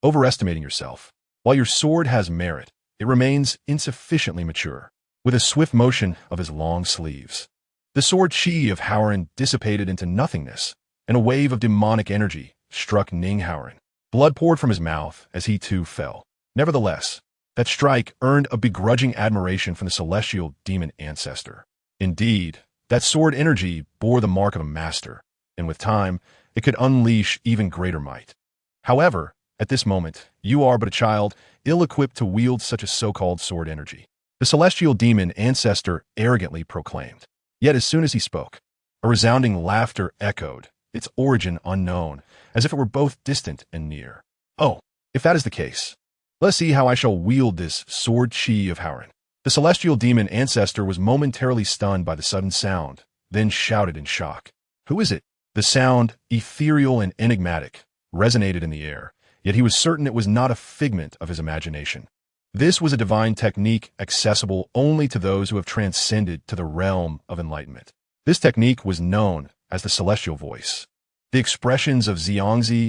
Overestimating yourself. While your sword has merit, it remains insufficiently mature. With a swift motion of his long sleeves, the sword chi of Haoran dissipated into nothingness, and a wave of demonic energy struck Ning Haoran. Blood poured from his mouth as he too fell. Nevertheless, that strike earned a begrudging admiration from the celestial demon ancestor. Indeed, that sword energy bore the mark of a master, and with time, it could unleash even greater might. However, at this moment, you are but a child, ill-equipped to wield such a so-called sword energy. The celestial demon ancestor arrogantly proclaimed. Yet as soon as he spoke, a resounding laughter echoed, its origin unknown, as if it were both distant and near. "Oh, if that is the case, let us see how I shall wield this sword chi of Haoran." The celestial demon ancestor was momentarily stunned by the sudden sound, then shouted in shock. "Who is it?" The sound, ethereal and enigmatic, resonated in the air, yet he was certain it was not a figment of his imagination. This was a divine technique accessible only to those who have transcended to the realm of enlightenment. This technique was known as the celestial voice. The expressions of Zi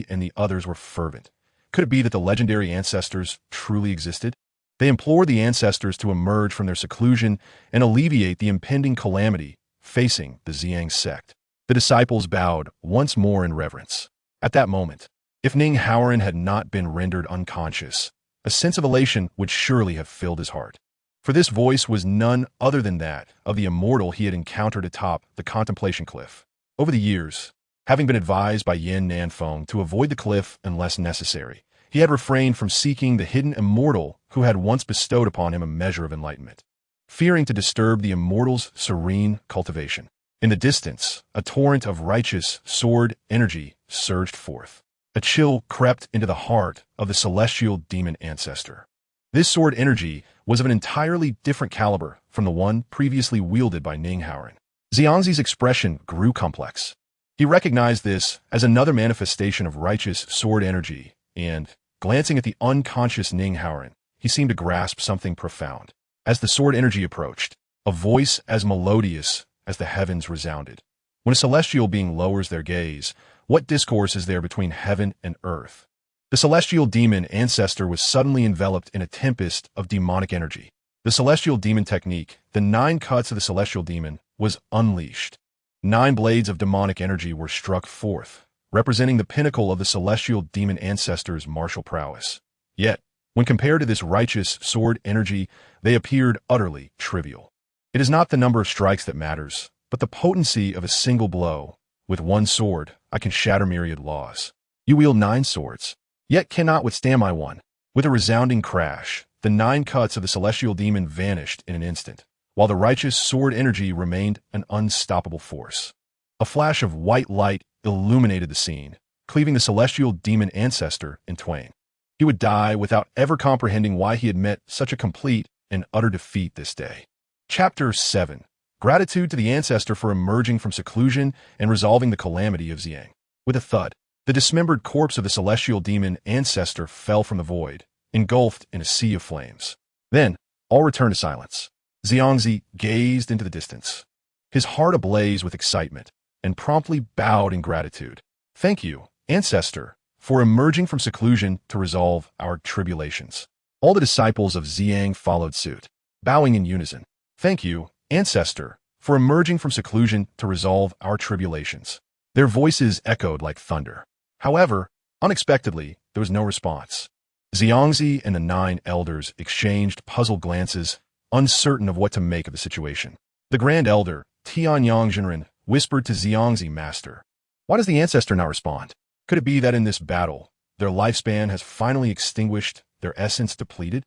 and the others were fervent. Could it be that the legendary ancestors truly existed? They implored the ancestors to emerge from their seclusion and alleviate the impending calamity facing the Zi Yang Sect. The disciples bowed once more in reverence. At that moment, if Ning Haoran had not been rendered unconscious, a sense of elation would surely have filled his heart. For this voice was none other than that of the immortal he had encountered atop the Contemplation Cliff. Over the years, having been advised by Yin Nanfei to avoid the cliff unless necessary, he had refrained from seeking the hidden immortal who had once bestowed upon him a measure of enlightenment, fearing to disturb the immortal's serene cultivation. In the distance, a torrent of righteous sword energy surged forth. A chill crept into the heart of the celestial demon ancestor. This sword energy was of an entirely different caliber from the one previously wielded by Ning Haoran. Xiangzi's expression grew complex. He recognized this as another manifestation of righteous sword energy, and, glancing at the unconscious Ning Haoran, he seemed to grasp something profound. As the sword energy approached, a voice as melodious as the heavens resounded. When a celestial being lowers their gaze, what discourse is there between heaven and earth? The celestial demon ancestor was suddenly enveloped in a tempest of demonic energy. The celestial demon technique, the 9 cuts of the celestial demon, was unleashed. 9 blades of demonic energy were struck forth, representing the pinnacle of the celestial demon ancestor's martial prowess. Yet, when compared to this righteous sword energy, they appeared utterly trivial. It is not the number of strikes that matters, but the potency of a single blow. With 1 sword, I can shatter myriad laws. You wield 9 swords, yet cannot withstand my one. With a resounding crash, the 9 cuts of the celestial demon vanished in an instant, while the righteous sword energy remained an unstoppable force. A flash of white light illuminated the scene, cleaving the celestial demon ancestor in twain. He would die without ever comprehending why he had met such a complete and utter defeat this day. Chapter 7. Gratitude to the ancestor for emerging from seclusion and resolving the calamity of Zi Yang. With a thud, the dismembered corpse of the celestial demon ancestor fell from the void, engulfed in a sea of flames. Then, all returned to silence. Zi gazed into the distance, his heart ablaze with excitement, and promptly bowed in gratitude. Thank you, ancestor, for emerging from seclusion to resolve our tribulations. All the disciples of Zi Yang followed suit, bowing in unison. Thank you, ancestor, for emerging from seclusion to resolve our tribulations. Their voices echoed like thunder. However, unexpectedly, there was no response. Zi Yang and the 9 elders exchanged puzzled glances, uncertain of what to make of the situation. The Grand Elder, Tianyang whispered to Zi Yang, Master, why does the ancestor not respond? Could it be that in this battle, their lifespan has finally extinguished, their essence depleted?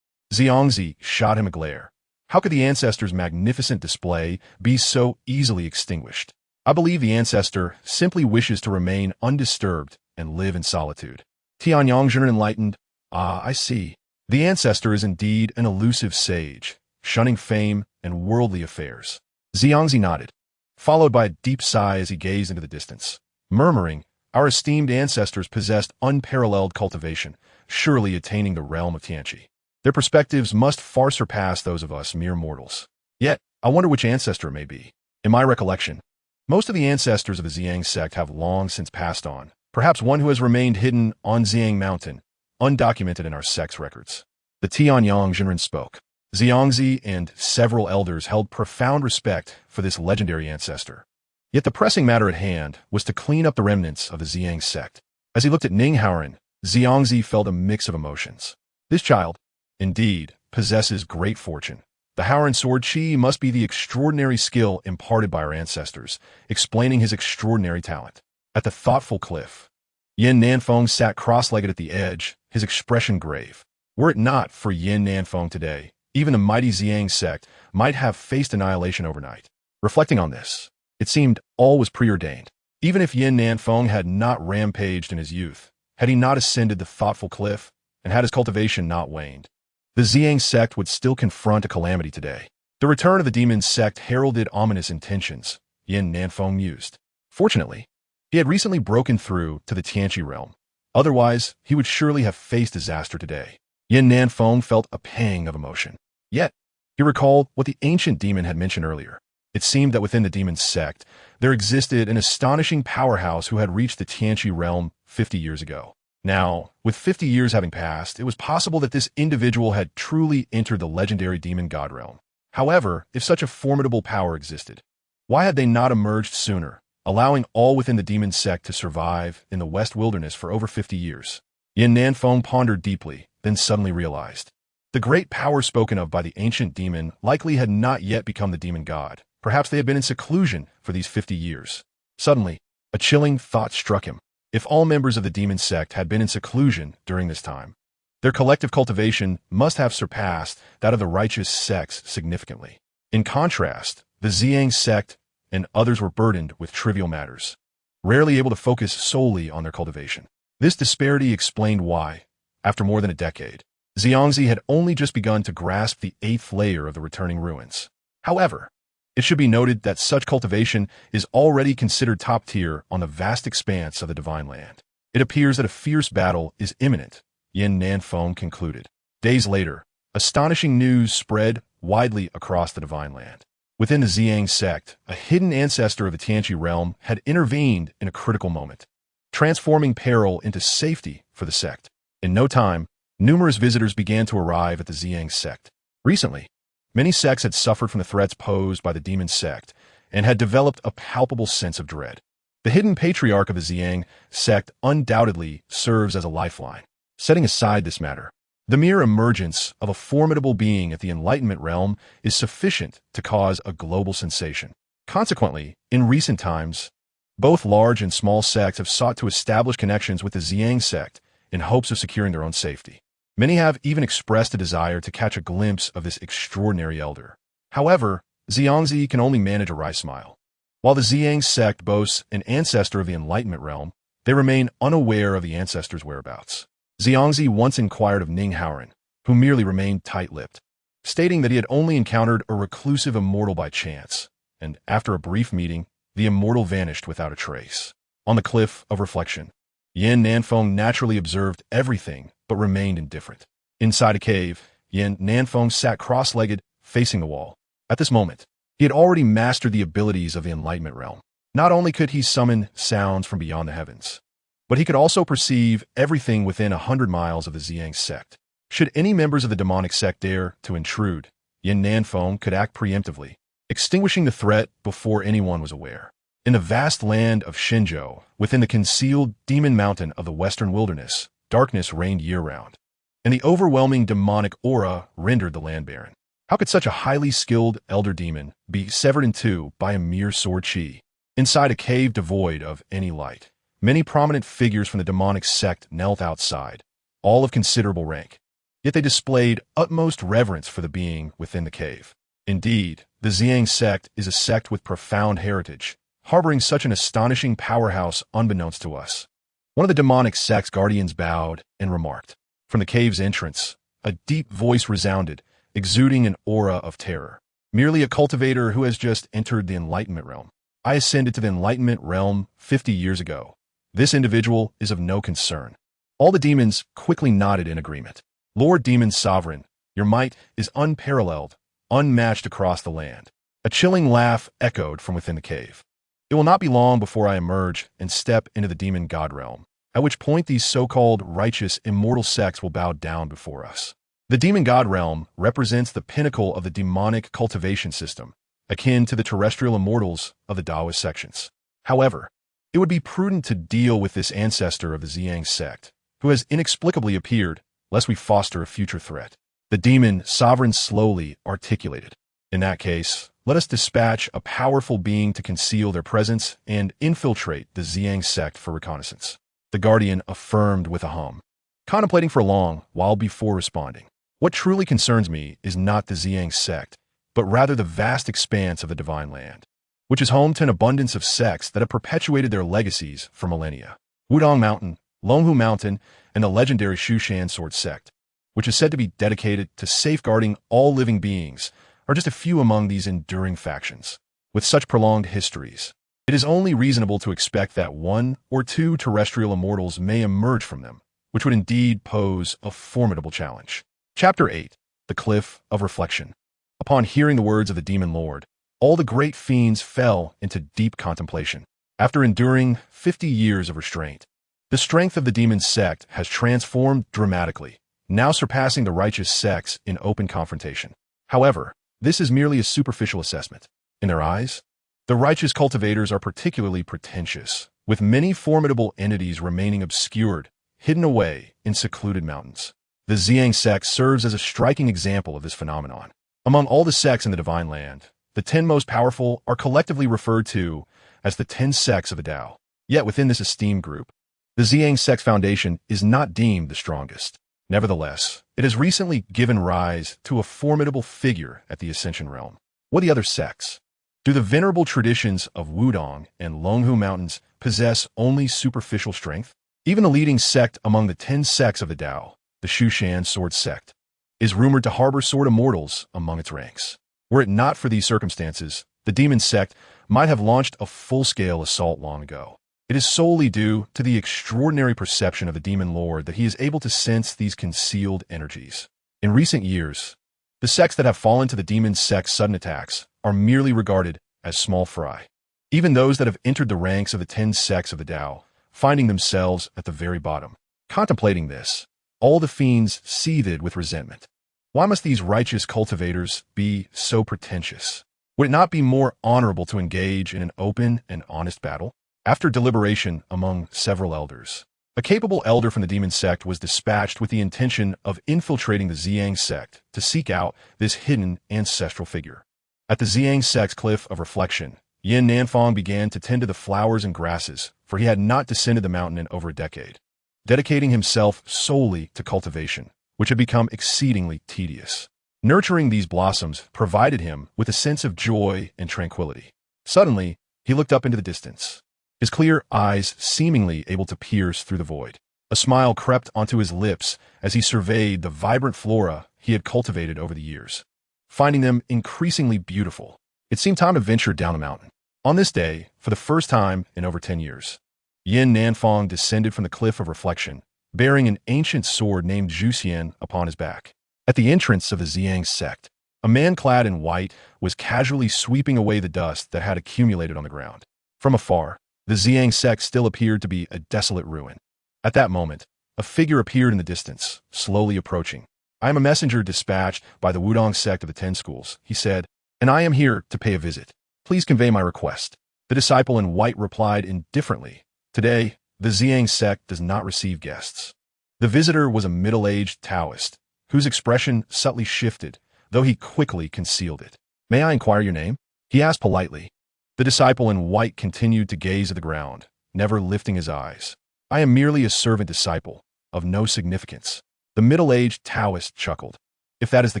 Zi Yang shot him a glare. How could the ancestor's magnificent display be so easily extinguished? I believe the ancestor simply wishes to remain undisturbed and live in solitude. Tianyang enlightened. Ah, I see. The ancestor is indeed an elusive sage, shunning fame and worldly affairs. Zi Yang nodded, followed by a deep sigh as he gazed into the distance, murmuring, our esteemed ancestors possessed unparalleled cultivation, surely attaining the realm of Tianqi. Their perspectives must far surpass those of us mere mortals. Yet, I wonder which ancestor it may be. In my recollection, most of the ancestors of the Zi Yang Sect have long since passed on, perhaps one who has remained hidden on Ziyang Mountain, undocumented in our sect's records. The Tianyang spoke. Zi Yang and several elders held profound respect for this legendary ancestor. Yet the pressing matter at hand was to clean up the remnants of the Zi Yang Sect. As he looked at Ninghaoren, Zi Yang felt a mix of emotions. This child, indeed, possesses great fortune. The Haoren sword chi must be the extraordinary skill imparted by our ancestors, explaining his extraordinary talent. At the thoughtful cliff, Yin Nanfeng sat cross-legged at the edge, his expression grave. Were it not for Yin Nanfeng today, even the mighty Zi Yang Sect might have faced annihilation overnight. Reflecting on this, it seemed all was preordained. Even if Yin Nanfeng had not rampaged in his youth, had he not ascended the thoughtful cliff, and had his cultivation not waned, the Zi Yang Sect would still confront a calamity today. The return of the Demon Sect heralded ominous intentions, Yin Nanfeng mused. Fortunately, he had recently broken through to the Tianqi realm. Otherwise, he would surely have faced disaster today. Yin Nanfeng felt a pang of emotion. Yet, he recalled what the ancient demon had mentioned earlier. It seemed that within the Demon Sect, there existed an astonishing powerhouse who had reached the Tianqi realm 50 years ago. Now, with 50 years having passed, it was possible that this individual had truly entered the legendary demon god realm. However, if such a formidable power existed, why had they not emerged sooner, allowing all within the Demon Sect to survive in the West Wilderness for over 50 years? Yin Nanfeng pondered deeply, then suddenly realized. The great power spoken of by the ancient demon likely had not yet become the demon god. Perhaps they had been in seclusion for these 50 years. Suddenly, a chilling thought struck him. If all members of the Demon Sect had been in seclusion during this time, their collective cultivation must have surpassed that of the righteous sects significantly. In contrast, the Zi Yang Sect and others were burdened with trivial matters, rarely able to focus solely on their cultivation. This disparity explained why, after more than a decade, Zi Yang had only just begun to grasp the 8th layer of the returning ruins. However, it should be noted that such cultivation is already considered top tier on the vast expanse of the Divine Land. It appears that a fierce battle is imminent, Yin Nanfeng concluded. Days later, astonishing news spread widely across the Divine Land. Within the Zi Yang Sect, a hidden ancestor of the Tianqi realm had intervened in a critical moment, transforming peril into safety for the sect. In no time, numerous visitors began to arrive at the Zi Yang Sect. Recently, many sects had suffered from the threats posed by the Demon Sect and had developed a palpable sense of dread. The hidden patriarch of the Zi Yang Sect undoubtedly serves as a lifeline. Setting aside this matter, the mere emergence of a formidable being at the Enlightenment realm is sufficient to cause a global sensation. Consequently, in recent times, both large and small sects have sought to establish connections with the Zi Yang Sect in hopes of securing their own safety. Many have even expressed a desire to catch a glimpse of this extraordinary elder. However, Xiangzi can only manage a wry smile. While the Zi Yang Sect boasts an ancestor of the Enlightenment realm, they remain unaware of the ancestor's whereabouts. Xiangzi once inquired of Ning Haoren, who merely remained tight-lipped, stating that he had only encountered a reclusive immortal by chance, and after a brief meeting, the immortal vanished without a trace. On the cliff of reflection, Yan Nanfeng naturally observed everything but remained indifferent. Inside a cave, Yan Nanfeng sat cross-legged, facing the wall. At this moment, he had already mastered the abilities of the Enlightenment realm. Not only could he summon sounds from beyond the heavens, but he could also perceive everything within 100 miles of the Zi Yang Sect. Should any members of the demonic sect dare to intrude, Yan Nanfeng could act preemptively, extinguishing the threat before anyone was aware. In the vast land of Shenzhou, within the concealed demon mountain of the western wilderness, darkness reigned year-round, and the overwhelming demonic aura rendered the land barren. How could such a highly skilled elder demon be severed in two by a mere sword chi? Inside a cave devoid of any light, many prominent figures from the demonic sect knelt outside, all of considerable rank. Yet they displayed utmost reverence for the being within the cave. Indeed, the Zi Yang Sect is a sect with profound heritage, harboring such an astonishing powerhouse unbeknownst to us. One of the demonic sect's guardians bowed and remarked. From the cave's entrance, a deep voice resounded, exuding an aura of terror. Merely a cultivator who has just entered the Enlightenment realm. I ascended to the Enlightenment realm 50 years ago. This individual is of no concern. All the demons quickly nodded in agreement. Lord Demon Sovereign, your might is unparalleled, unmatched across the land. A chilling laugh echoed from within the cave. It will not be long before I emerge and step into the demon god realm, at which point these so-called righteous, immortal sects will bow down before us. The demon god realm represents the pinnacle of the demonic cultivation system, akin to the terrestrial immortals of the Taoist sections. However, it would be prudent to deal with this ancestor of the Zi Yang Sect, who has inexplicably appeared, lest we foster a future threat. The demon sovereign slowly articulated. In that case, let us dispatch a powerful being to conceal their presence and infiltrate the Zi Yang Sect for reconnaissance. The guardian affirmed with a hum, contemplating for a long while before responding. What truly concerns me is not the Zi Yang Sect, but rather the vast expanse of the divine land, which is home to an abundance of sects that have perpetuated their legacies for millennia. Wudong Mountain, Longhu Mountain, and the legendary Shushan Sword Sect, which is said to be dedicated to safeguarding all living beings, are just a few among these enduring factions. With such prolonged histories, it is only reasonable to expect that one or two terrestrial immortals may emerge from them, which would indeed pose a formidable challenge. Chapter 8. The Cliff of Reflection. Upon hearing the words of the Demon Lord, all the great fiends fell into deep contemplation. After enduring 50 years of restraint, the strength of the Demon Sect has transformed dramatically, now surpassing the righteous sects in open confrontation. However, this is merely a superficial assessment. In their eyes, the righteous cultivators are particularly pretentious, with many formidable entities remaining obscured, hidden away in secluded mountains. The Zi Yang Sect serves as a striking example of this phenomenon. Among all the sects in the Divine Land, the 10 most powerful are collectively referred to as the 10 sects of the Tao. Yet within this esteemed group, the Zi Yang Sect's foundation is not deemed the strongest. Nevertheless, it has recently given rise to a formidable figure at the Ascension realm. What the other sects? Do the venerable traditions of Wudong and Longhu Mountains possess only superficial strength? Even the leading sect among the 10 sects of the Tao, the Shushan Sword Sect, is rumored to harbor sword immortals among its ranks. Were it not for these circumstances, the Demon Sect might have launched a full-scale assault long ago. It is solely due to the extraordinary perception of the Demon Lord that he is able to sense these concealed energies. In recent years, the sects that have fallen to the Demon Sect's sudden attacks are merely regarded as small fry. Even those that have entered the ranks of the 10 sects of the Tao, finding themselves at the very bottom. Contemplating this, all the fiends seethed with resentment. Why must these righteous cultivators be so pretentious? Would it not be more honorable to engage in an open and honest battle? After deliberation among several elders, a capable elder from the Demon Sect was dispatched with the intention of infiltrating the Zi Yang Sect to seek out this hidden ancestral figure. At the Zi Yang Sect's cliff of reflection, Yin Nanfei began to tend to the flowers and grasses, for he had not descended the mountain in over a decade, dedicating himself solely to cultivation, which had become exceedingly tedious. Nurturing these blossoms provided him with a sense of joy and tranquility. Suddenly, he looked up into the distance, his clear eyes seemingly able to pierce through the void. A smile crept onto his lips as he surveyed the vibrant flora he had cultivated over the years. Finding them increasingly beautiful, it seemed time to venture down the mountain. On this day, for the first time in over 10 years, Yin Nanfei descended from the cliff of reflection, bearing an ancient sword named Zhuxian upon his back. At the entrance of the Zi Yang Sect, a man clad in white was casually sweeping away the dust that had accumulated on the ground. From afar, the Zi Yang Sect still appeared to be a desolate ruin. At that moment, a figure appeared in the distance, slowly approaching. "I am a messenger dispatched by the Wudong sect of the 10 schools," he said, "and I am here to pay a visit. Please convey my request." The disciple in white replied indifferently, "Today, the Zi Yang Sect does not receive guests." The visitor was a middle-aged Taoist, whose expression subtly shifted, though he quickly concealed it. "May I inquire your name?" he asked politely. The disciple in white continued to gaze at the ground, never lifting his eyes. "I am merely a servant disciple, of no significance." The middle-aged Taoist chuckled. "If that is the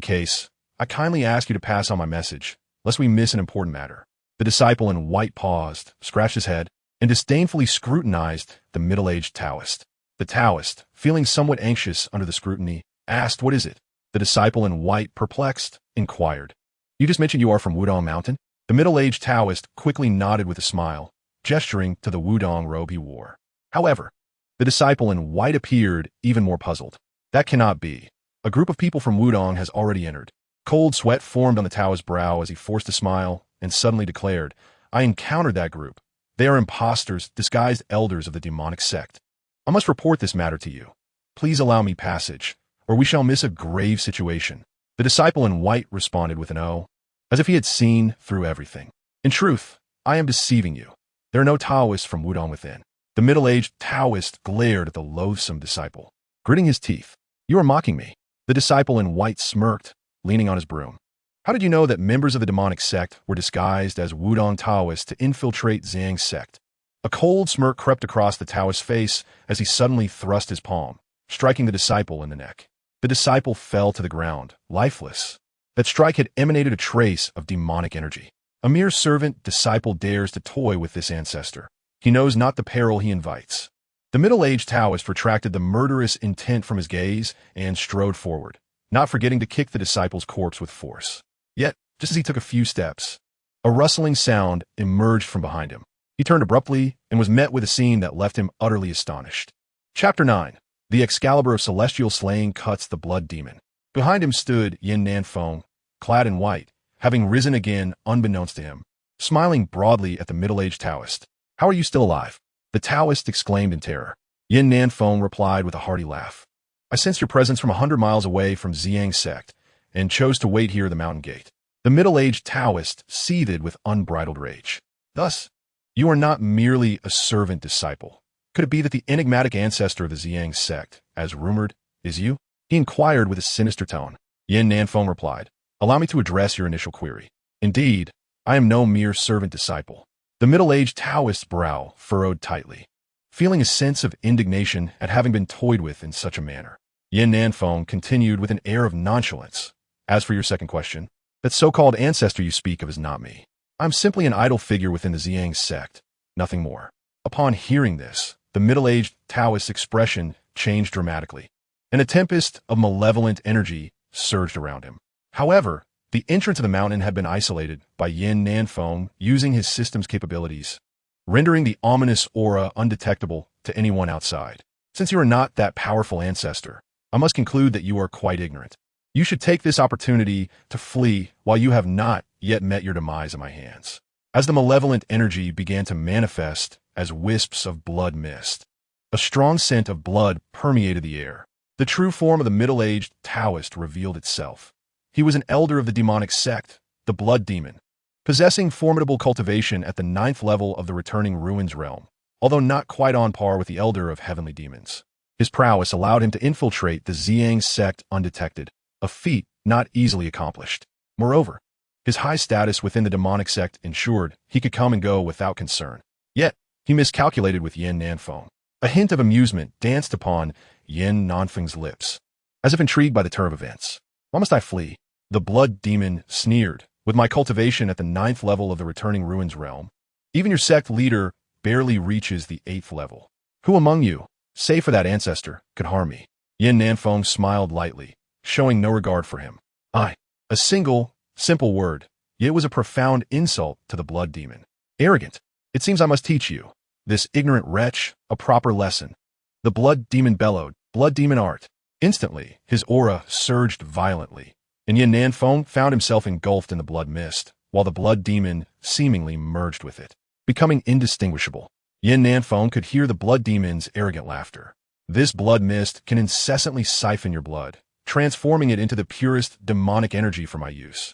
case, I kindly ask you to pass on my message, lest we miss an important matter." The disciple in white paused, scratched his head, and disdainfully scrutinized the middle-aged Taoist. The Taoist, feeling somewhat anxious under the scrutiny, asked, "What is it?" The disciple in white, perplexed, inquired, "You just mentioned you are from Wudong Mountain?" The middle-aged Taoist quickly nodded with a smile, gesturing to the Wudong robe he wore. However, the disciple in white appeared even more puzzled. "That cannot be. A group of people from Wudong has already entered." Cold sweat formed on the Taoist's brow as he forced a smile and suddenly declared, "I encountered that group. They are impostors, disguised elders of the demonic sect. I must report this matter to you. Please allow me passage, or we shall miss a grave situation." The disciple in white responded with an "oh," as if he had seen through everything. "In truth, I am deceiving you. There are no Taoists from Wudong within." The middle-aged Taoist glared at the loathsome disciple, gritting his teeth. "You are mocking me." The disciple in white smirked, leaning on his broom. "How did you know that members of the demonic sect were disguised as Wudong Taoists to infiltrate Zi Yang Sect?" A cold smirk crept across the Taoist's face as he suddenly thrust his palm, striking the disciple in the neck. The disciple fell to the ground, lifeless. That strike had emanated a trace of demonic energy. A mere servant disciple dares to toy with this ancestor. He knows not the peril he invites. The middle-aged Taoist retracted the murderous intent from his gaze and strode forward, not forgetting to kick the disciple's corpse with force. Yet, just as he took a few steps, a rustling sound emerged from behind him. He turned abruptly and was met with a scene that left him utterly astonished. Chapter 9. The Excalibur of Celestial Slaying Cuts the Blood Demon. Behind him stood Yin Nanfei, clad in white, having risen again unbeknownst to him, smiling broadly at the middle-aged Taoist. "How are you still alive?" the Taoist exclaimed in terror. Yin Nanfei replied with a hearty laugh. "I sensed your presence from 100 miles away from Zi Yang Sect, and chose to wait here at the mountain gate." The middle-aged Taoist seethed with unbridled rage. "Thus, you are not merely a servant disciple. Could it be that the enigmatic ancestor of the Zi Yang Sect, as rumored, is you?" he inquired with a sinister tone. Yin Nanfei replied, "Allow me to address your initial query. Indeed, I am no mere servant disciple." The middle-aged Taoist's brow furrowed tightly, feeling a sense of indignation at having been toyed with in such a manner. Yin Nanfei continued with an air of nonchalance. "As for your second question, that so-called ancestor you speak of is not me. I'm simply an idle figure within the Zi Yang Sect, nothing more." Upon hearing this, the middle-aged Taoist's expression changed dramatically, and a tempest of malevolent energy surged around him. However, the entrance of the mountain had been isolated by Yin Nanfei using his system's capabilities, rendering the ominous aura undetectable to anyone outside. "Since you are not that powerful ancestor, I must conclude that you are quite ignorant." You should take this opportunity to flee while you have not yet met your demise at my hands. As the malevolent energy began to manifest as wisps of blood mist, a strong scent of blood permeated the air. The true form of the middle-aged Taoist revealed itself. He was an elder of the demonic sect, the Blood Demon, possessing formidable cultivation at the 9th level of the returning ruins realm, although not quite on par with the elder of heavenly demons. His prowess allowed him to infiltrate the Zi Yang Sect undetected, a feat not easily accomplished. Moreover, his high status within the demonic sect ensured he could come and go without concern. Yet, he miscalculated with Yin Nanfei. A hint of amusement danced upon Yin Nanfei's lips, as if intrigued by the turn of events. Why must I flee? The Blood Demon sneered. With my cultivation at the 9th level of the returning ruins realm, even your sect leader barely reaches the 8th level. Who among you, save for that ancestor, could harm me? Yin Nanfei smiled lightly, showing no regard for him. A single, simple word, yet it was a profound insult to the Blood Demon. Arrogant. It seems I must teach you, this ignorant wretch, a proper lesson. The Blood Demon bellowed, Blood Demon art. Instantly, his aura surged violently, and Yin Nanfei found himself engulfed in the blood mist, while the Blood Demon seemingly merged with it, becoming indistinguishable. Yin Nanfei could hear the Blood Demon's arrogant laughter. This blood mist can incessantly siphon your blood, transforming it into the purest demonic energy for my use.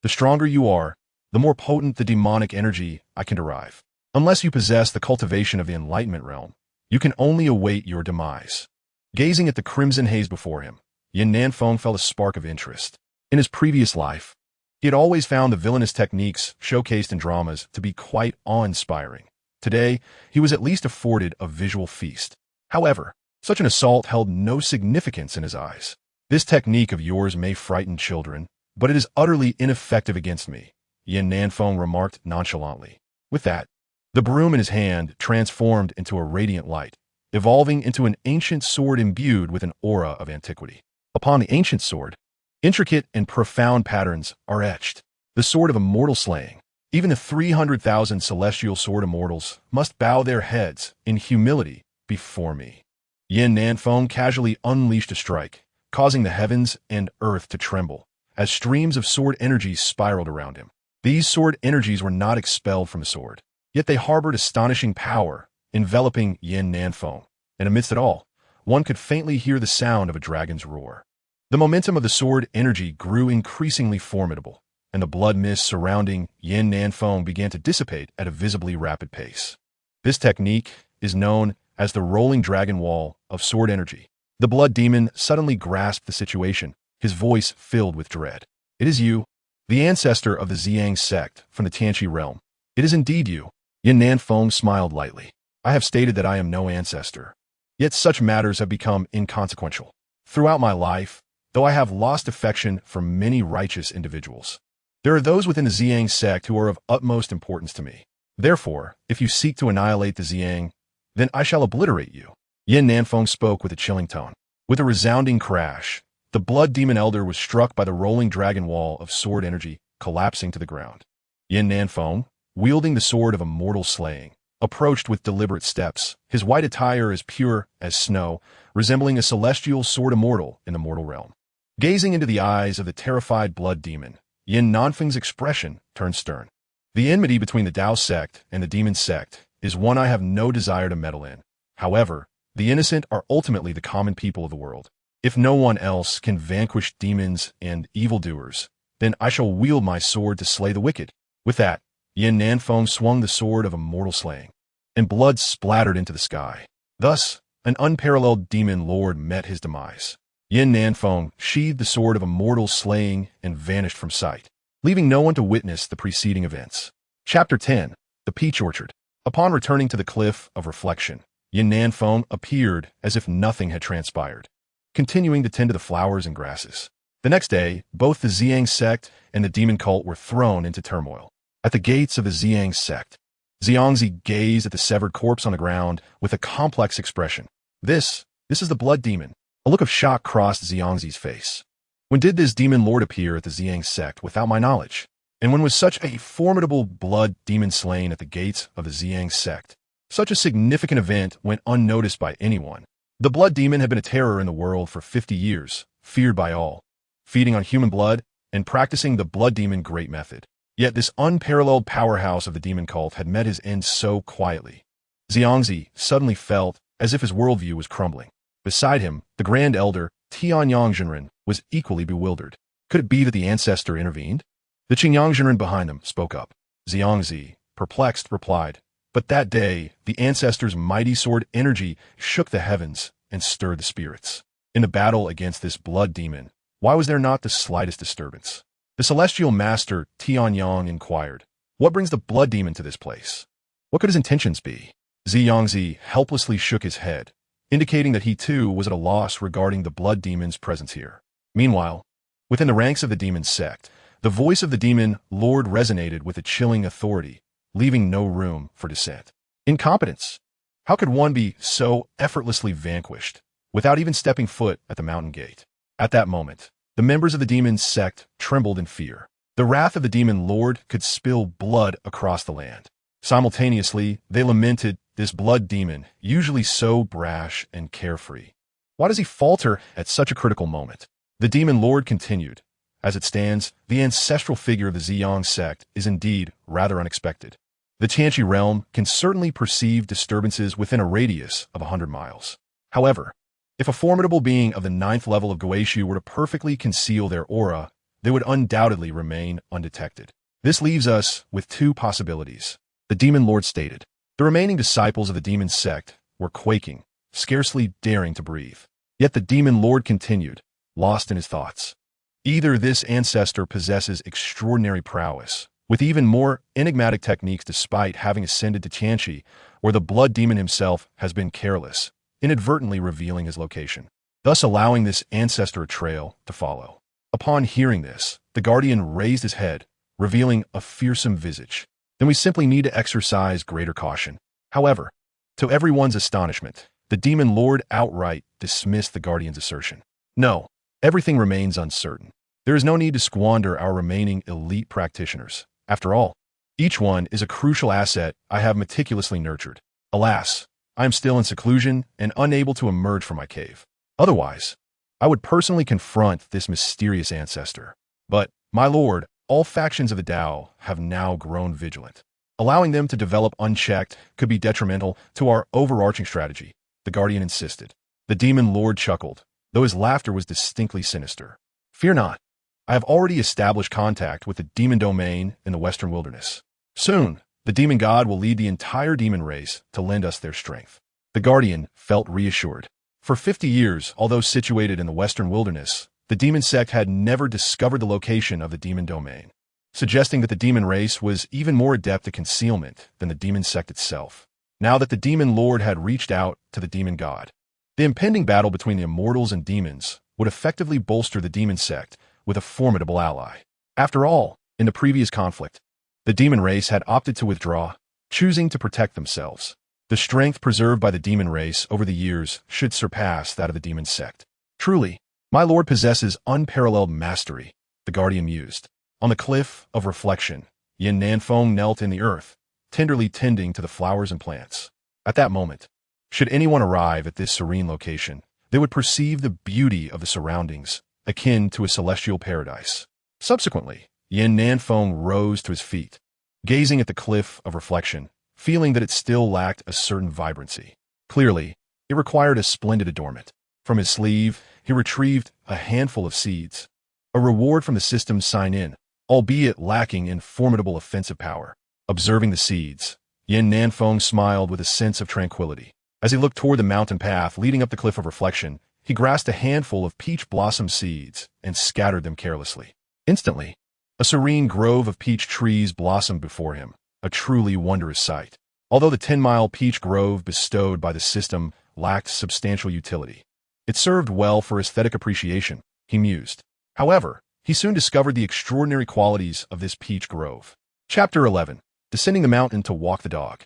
The stronger you are, the more potent the demonic energy I can derive. Unless you possess the cultivation of the Enlightenment realm, you can only await your demise. Gazing at the crimson haze before him, Yin Nanfei felt a spark of interest. In his previous life, he had always found the villainous techniques showcased in dramas to be quite awe-inspiring. Today, he was at least afforded a visual feast. However, such an assault held no significance in his eyes. This technique of yours may frighten children, but it is utterly ineffective against me, Yin Nanfei remarked nonchalantly. With that, the broom in his hand transformed into a radiant light, evolving into an ancient sword imbued with an aura of antiquity. Upon the ancient sword, intricate and profound patterns are etched. The sword of immortal slaying. Even the 300,000 celestial sword immortals must bow their heads in humility before me. Yin Nanfei casually unleashed a strike, causing the heavens and earth to tremble, as streams of sword energies spiraled around him. These sword energies were not expelled from the sword, yet they harbored astonishing power, enveloping Yin Nanfei, and amidst it all, one could faintly hear the sound of a dragon's roar. The momentum of the sword energy grew increasingly formidable, and the blood mist surrounding Yin Nanfei began to dissipate at a visibly rapid pace. This technique is known as the rolling dragon wall of sword energy. The Blood Demon suddenly grasped the situation, his voice filled with dread. It is you, the ancestor of the Zi Yang Sect from the Tianqi realm. It is indeed you. Yin Nanfei smiled lightly. I have stated that I am no ancestor. Yet such matters have become inconsequential. Throughout my life, though I have lost affection for many righteous individuals, there are those within the Zi Yang Sect who are of utmost importance to me. Therefore, if you seek to annihilate the Zi Yang, then I shall obliterate you. Yin Nanfei spoke with a chilling tone. With a resounding crash, the Blood Demon Elder was struck by the rolling dragon wall of sword energy, collapsing to the ground. Yin Nanfei, wielding the sword of immortal slaying, approached with deliberate steps, his white attire as pure as snow, resembling a celestial sword immortal in the mortal realm. Gazing into the eyes of the terrified Blood Demon, Yin Nanfei's expression turned stern. The enmity between the Tao sect and the Demon Sect is one I have no desire to meddle in. However, the innocent are ultimately the common people of the world. If no one else can vanquish demons and evildoers, then I shall wield my sword to slay the wicked. With that, Yin Nanfei swung the sword of immortal slaying, and blood splattered into the sky. Thus, an unparalleled demon lord met his demise. Yin Nanfei sheathed the sword of immortal slaying and vanished from sight, leaving no one to witness the preceding events. Chapter 10. The Peach Orchard. Upon returning to the Cliff of Reflection, Yin Nanfei appeared as if nothing had transpired, continuing to tend to the flowers and grasses. The next day, both the Zi Yang Sect and the demon cult were thrown into turmoil. At the gates of the Zi Yang Sect, Xiangzi gazed at the severed corpse on the ground with a complex expression. This is the Blood Demon. A look of shock crossed Xiangzi's face. When did this demon lord appear at the Zi Yang Sect without my knowledge? And when was such a formidable blood demon slain at the gates of the Zi Yang Sect? Such a significant event went unnoticed by anyone. The Blood Demon had been a terror in the world for 50 years, feared by all. feeding on human blood and practicing the blood demon great method. Yet this unparalleled powerhouse of the demon cult had met his end so quietly. Zi suddenly felt as if his worldview was crumbling. Beside him, the Grand Elder, Tianyang was equally bewildered. Could it be that the ancestor intervened? The Qingyang behind them spoke up. Zi, perplexed, replied, "But that day, the ancestor's mighty sword energy shook the heavens and stirred the spirits. In the battle against this blood demon, why was there not the slightest disturbance?" The celestial master, Tianyang, inquired, "What brings the blood demon to this place? What could his intentions be?" Zi helplessly shook his head, indicating that he too was at a loss regarding the blood demon's presence here. Meanwhile, within the ranks of the Demon Sect, the voice of the demon lord resonated with a chilling authority, leaving no room for dissent. Incompetence. How could one be so effortlessly vanquished without even stepping foot at the mountain gate? At that moment, the members of the Demon Sect trembled in fear. The wrath of the demon lord could spill blood across the land. Simultaneously, they lamented this blood demon, usually so brash and carefree. Why does he falter at such a critical moment? The demon lord continued, "As it stands, the ancestral figure of the Zi Yang Sect is indeed rather unexpected. The Tianqi realm can certainly perceive disturbances within a radius of 100 miles. However, if a formidable being of the 9th level of Guishu were to perfectly conceal their aura, they would undoubtedly remain undetected. This leaves us with two possibilities," the demon lord stated. The remaining disciples of the Demon Sect were quaking, scarcely daring to breathe. Yet the demon lord continued, lost in his thoughts. Either this ancestor possesses extraordinary prowess, with even more enigmatic techniques despite having ascended to Tianqi, or the blood demon himself has been careless, inadvertently revealing his location, thus allowing this ancestor a trail to follow. Upon hearing this, the guardian raised his head, revealing a fearsome visage. "Then we simply need to exercise greater caution." However, to everyone's astonishment, the demon lord outright dismissed the guardian's assertion. "No, everything remains uncertain. There is no need to squander our remaining elite practitioners. After all, each one is a crucial asset I have meticulously nurtured. Alas, I am still in seclusion and unable to emerge from my cave. Otherwise, I would personally confront this mysterious ancestor. But, my lord, all factions of the Tao have now grown vigilant. Allowing them to develop unchecked could be detrimental to our overarching strategy," the guardian insisted. The demon lord chuckled, though his laughter was distinctly sinister. "Fear not. I have already established contact with the demon domain in the western wilderness. Soon, the demon god will lead the entire demon race to lend us their strength." The guardian felt reassured. For 50 years, although situated in the western wilderness, the Demon Sect had never discovered the location of the demon domain, suggesting that the demon race was even more adept at concealment than the Demon Sect itself. Now that the demon lord had reached out to the demon god, the impending battle between the immortals and demons would effectively bolster the Demon Sect with a formidable ally. After all, in the previous conflict, the demon race had opted to withdraw, choosing to protect themselves. The strength preserved by the demon race over the years should surpass that of the Demon Sect. "Truly, my lord possesses unparalleled mastery," the guardian mused. On the cliff of reflection, Nanfei knelt in the earth, tenderly tending to the flowers and plants. At that moment, should anyone arrive at this serene location, they would perceive the beauty of the surroundings, akin to a celestial paradise. Subsequently, Nanfei rose to his feet, gazing at the cliff of reflection, feeling that it still lacked a certain vibrancy. Clearly, it required a splendid adornment. From his sleeve, he retrieved a handful of seeds, a reward from the system's sign-in, albeit lacking in formidable offensive power. Observing the seeds, Nanfei smiled with a sense of tranquility. As he looked toward the mountain path leading up the cliff of reflection, he grasped a handful of peach blossom seeds and scattered them carelessly. Instantly, a serene grove of peach trees blossomed before him, a truly wondrous sight. Although the 10-mile peach grove bestowed by the system lacked substantial utility, it served well for aesthetic appreciation, he mused. However, he soon discovered the extraordinary qualities of this peach grove. Chapter 11. Descending the mountain to walk the dog.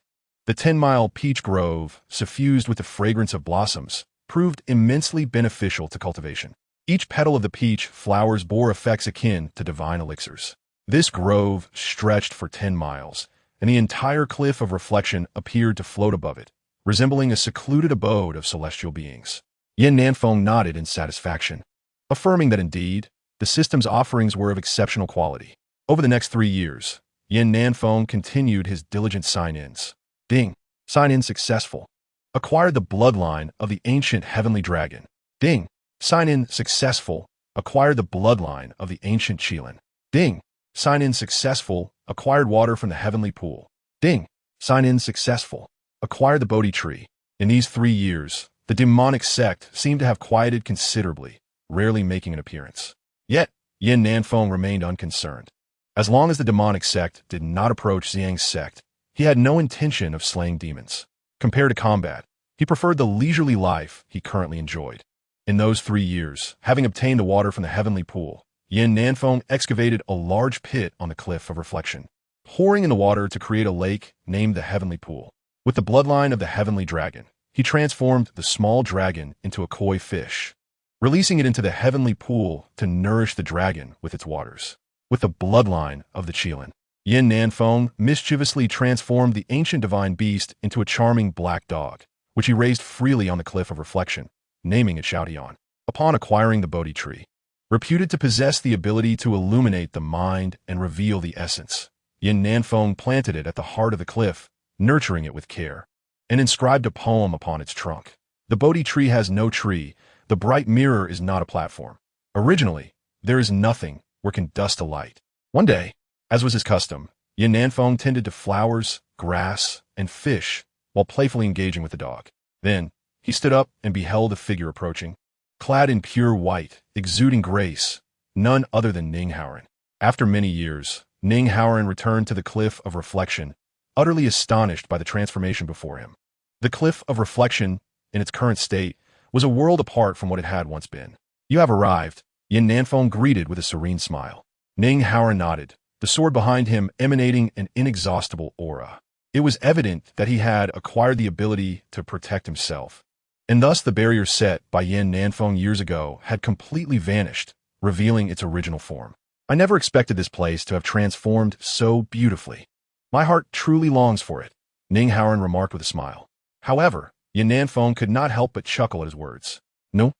The 10-mile peach grove, suffused with the fragrance of blossoms, proved immensely beneficial to cultivation. Each petal of the peach flowers bore effects akin to divine elixirs. This grove stretched for 10 miles, and the entire cliff of reflection appeared to float above it, resembling a secluded abode of celestial beings. Nanfei nodded in satisfaction, affirming that indeed, the system's offerings were of exceptional quality. Over the next 3 years, Yin Nanfeng continued his diligent sign-ins. Ding. Sign-in successful. Acquired the bloodline of the ancient heavenly dragon. Ding. Sign-in successful. Acquired the bloodline of the ancient Qilin. Ding. Sign-in successful. Acquired water from the heavenly pool. Ding. Sign-in successful. Acquired the Bodhi tree. In these 3 years, the demonic sect seemed to have quieted considerably, rarely making an appearance. Yet, Yin Nanfeng remained unconcerned. As long as the demonic sect did not approach Zi Yang Sect, he had no intention of slaying demons. Compared to combat, he preferred the leisurely life he currently enjoyed. In those 3 years, having obtained the water from the heavenly pool, Yin Nanfeng excavated a large pit on the Cliff of Reflection, pouring in the water to create a lake named the Heavenly Pool. With the bloodline of the heavenly dragon, he transformed the small dragon into a koi fish, releasing it into the heavenly pool to nourish the dragon with its waters. With the bloodline of the Qilin, Yin Nanfeng mischievously transformed the ancient divine beast into a charming black dog, which he raised freely on the Cliff of Reflection, naming it Xiaotian. Upon acquiring the Bodhi tree, reputed to possess the ability to illuminate the mind and reveal the essence, Yin Nanfeng planted it at the heart of the cliff, nurturing it with care, and inscribed a poem upon its trunk. The Bodhi tree has no tree, the bright mirror is not a platform. Originally, there is nothing where can dust a light. One day, as was his custom, Yin Nanfeng tended to flowers, grass, and fish while playfully engaging with the dog. Then, he stood up and beheld a figure approaching, clad in pure white, exuding grace, none other than Ning Haoran. After many years, Ning Haoran returned to the Cliff of Reflection, utterly astonished by the transformation before him. The Cliff of Reflection, in its current state, was a world apart from what it had once been. "You have arrived," Yin Nanfeng greeted with a serene smile. Ning Haoran nodded, the sword behind him emanating an inexhaustible aura. It was evident that he had acquired the ability to protect himself, and thus the barrier set by Yin Nanfeng years ago had completely vanished, revealing its original form. "I never expected this place to have transformed so beautifully. My heart truly longs for it," Ning Haoran remarked with a smile. However, Yin Nanfeng could not help but chuckle at his words. No.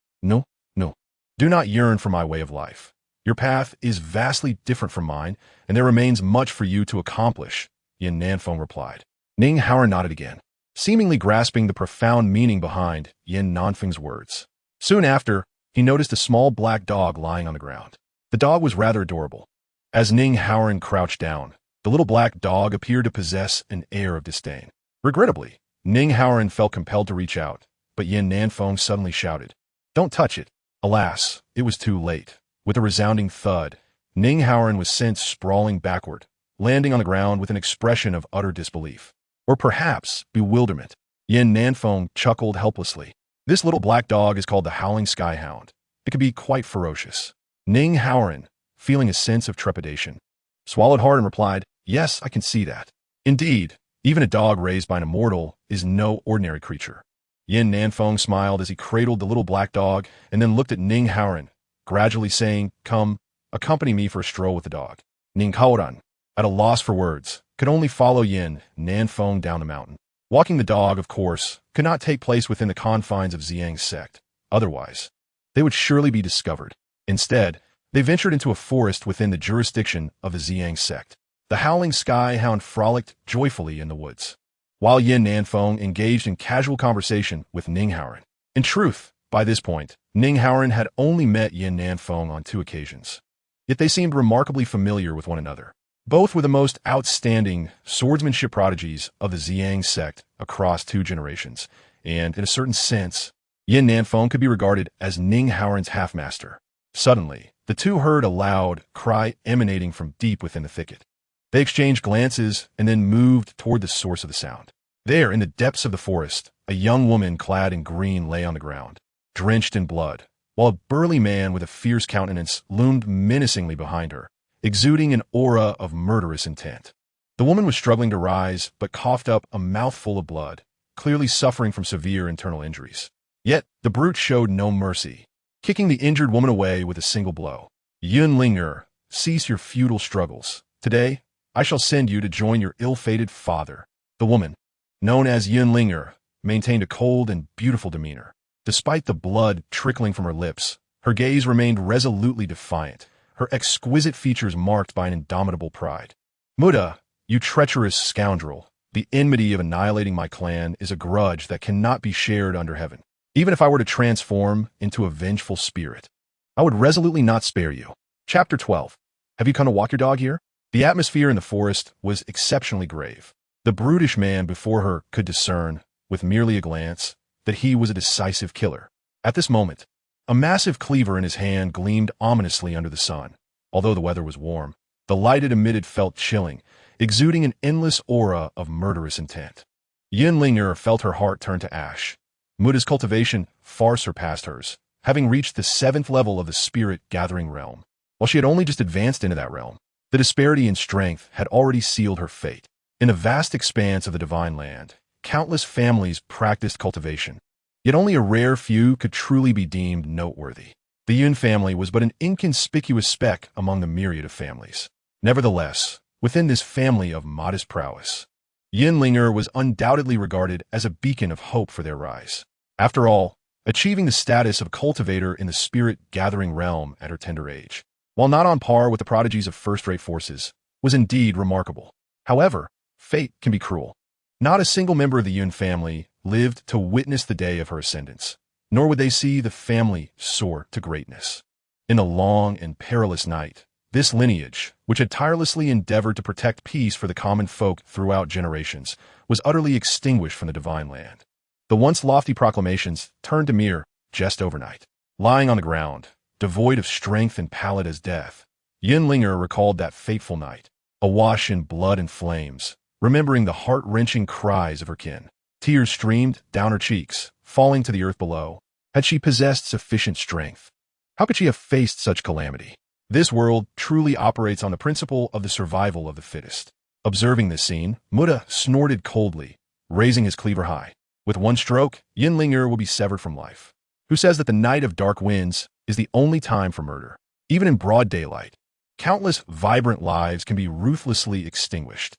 Do not yearn for my way of life. Your path is vastly different from mine, and there remains much for you to accomplish," Yin Nanfeng replied. Ning Haoran nodded again, seemingly grasping the profound meaning behind Yin Nanfeng's words. Soon after, he noticed a small black dog lying on the ground. The dog was rather adorable. As Ning Haoran crouched down, the little black dog appeared to possess an air of disdain. Regrettably, Ning Haoran felt compelled to reach out, but Yin Nanfeng suddenly shouted, "Don't touch it." Alas, it was too late. With a resounding thud, Ning Haoran was sent sprawling backward, landing on the ground with an expression of utter disbelief. Or perhaps bewilderment. Yin Nanfeng chuckled helplessly. "This little black dog is called the Howling Skyhound. It can be quite ferocious." Ning Haoran, feeling a sense of trepidation, swallowed hard and replied, "Yes, I can see that. Indeed, even a dog raised by an immortal is no ordinary creature." Yin Nanfeng smiled as he cradled the little black dog and then looked at Ning Haoran, gradually saying, "Come, accompany me for a stroll with the dog." Ning Haoran, at a loss for words, could only follow Yin Nanfeng down the mountain. Walking the dog, of course, could not take place within the confines of Zi Yang Sect. Otherwise, they would surely be discovered. Instead, they ventured into a forest within the jurisdiction of the Zi Yang Sect. The Howling Skyhound frolicked joyfully in the woods, while Yin Nanfeng engaged in casual conversation with Ning Haoran. In truth, by this point, Ning Haoran had only met Yin Nanfeng on 2 occasions. Yet they seemed remarkably familiar with one another. Both were the most outstanding swordsmanship prodigies of the Zi Yang Sect across 2 generations, and in a certain sense, Yin Nanfeng could be regarded as Ning Haoran's half-master. Suddenly, the two heard a loud cry emanating from deep within the thicket. They exchanged glances and then moved toward the source of the sound. There, in the depths of the forest, a young woman clad in green lay on the ground, drenched in blood, while a burly man with a fierce countenance loomed menacingly behind her, exuding an aura of murderous intent. The woman was struggling to rise, but coughed up a mouthful of blood, clearly suffering from severe internal injuries. Yet, the brute showed no mercy, kicking the injured woman away with a single blow. "Yun Linger, cease your futile struggles. Today, I shall send you to join your ill-fated father." The woman, known as Yun Linger, maintained a cold and beautiful demeanor. Despite the blood trickling from her lips, Her gaze remained resolutely defiant, her exquisite features marked by an indomitable pride. Muda, you treacherous scoundrel, the enmity of annihilating my clan is a grudge that cannot be shared under heaven. Even if I were to transform into a vengeful spirit, I would resolutely not spare you. Chapter 12. Have you come to walk your dog here? The atmosphere in the forest was exceptionally grave. The brutish man before her could discern, with merely a glance, that he was a decisive killer. At this moment, a massive cleaver in his hand gleamed ominously under the sun. Although the weather was warm, the light it emitted felt chilling, exuding an endless aura of murderous intent. Yin Linger felt her heart turn to ash. Muda's cultivation far surpassed hers, having reached the 7th level of the spirit-gathering realm. While she had only just advanced into that realm, the disparity in strength had already sealed her fate. In the vast expanse of the divine land, countless families practiced cultivation, yet only a rare few could truly be deemed noteworthy. The Yun family was but an inconspicuous speck among the myriad of families. Nevertheless, within this family of modest prowess, Yin Linger was undoubtedly regarded as a beacon of hope for their rise. After all, achieving the status of cultivator in the spirit-gathering realm at her tender age, while not on par with the prodigies of first-rate forces, was indeed remarkable. However, fate can be cruel. Not a single member of the Yun family lived to witness the day of her ascendance, nor would they see the family soar to greatness. In the long and perilous night, this lineage, which had tirelessly endeavored to protect peace for the common folk throughout generations, was utterly extinguished from the divine land. The once lofty proclamations turned to mere jest overnight. Lying on the ground, devoid of strength and pallid as death, Yin Linger recalled that fateful night, awash in blood and flames, remembering the heart-wrenching cries of her kin. Tears streamed down her cheeks, falling to the earth below. Had she possessed sufficient strength? How could she have faced such calamity? This world truly operates on the principle of the survival of the fittest. Observing this scene, Muda snorted coldly, raising his cleaver high. With one stroke, Yin Linger will be severed from life. Who says that the night of dark winds is the only time for murder? Even in broad daylight, countless vibrant lives can be ruthlessly extinguished.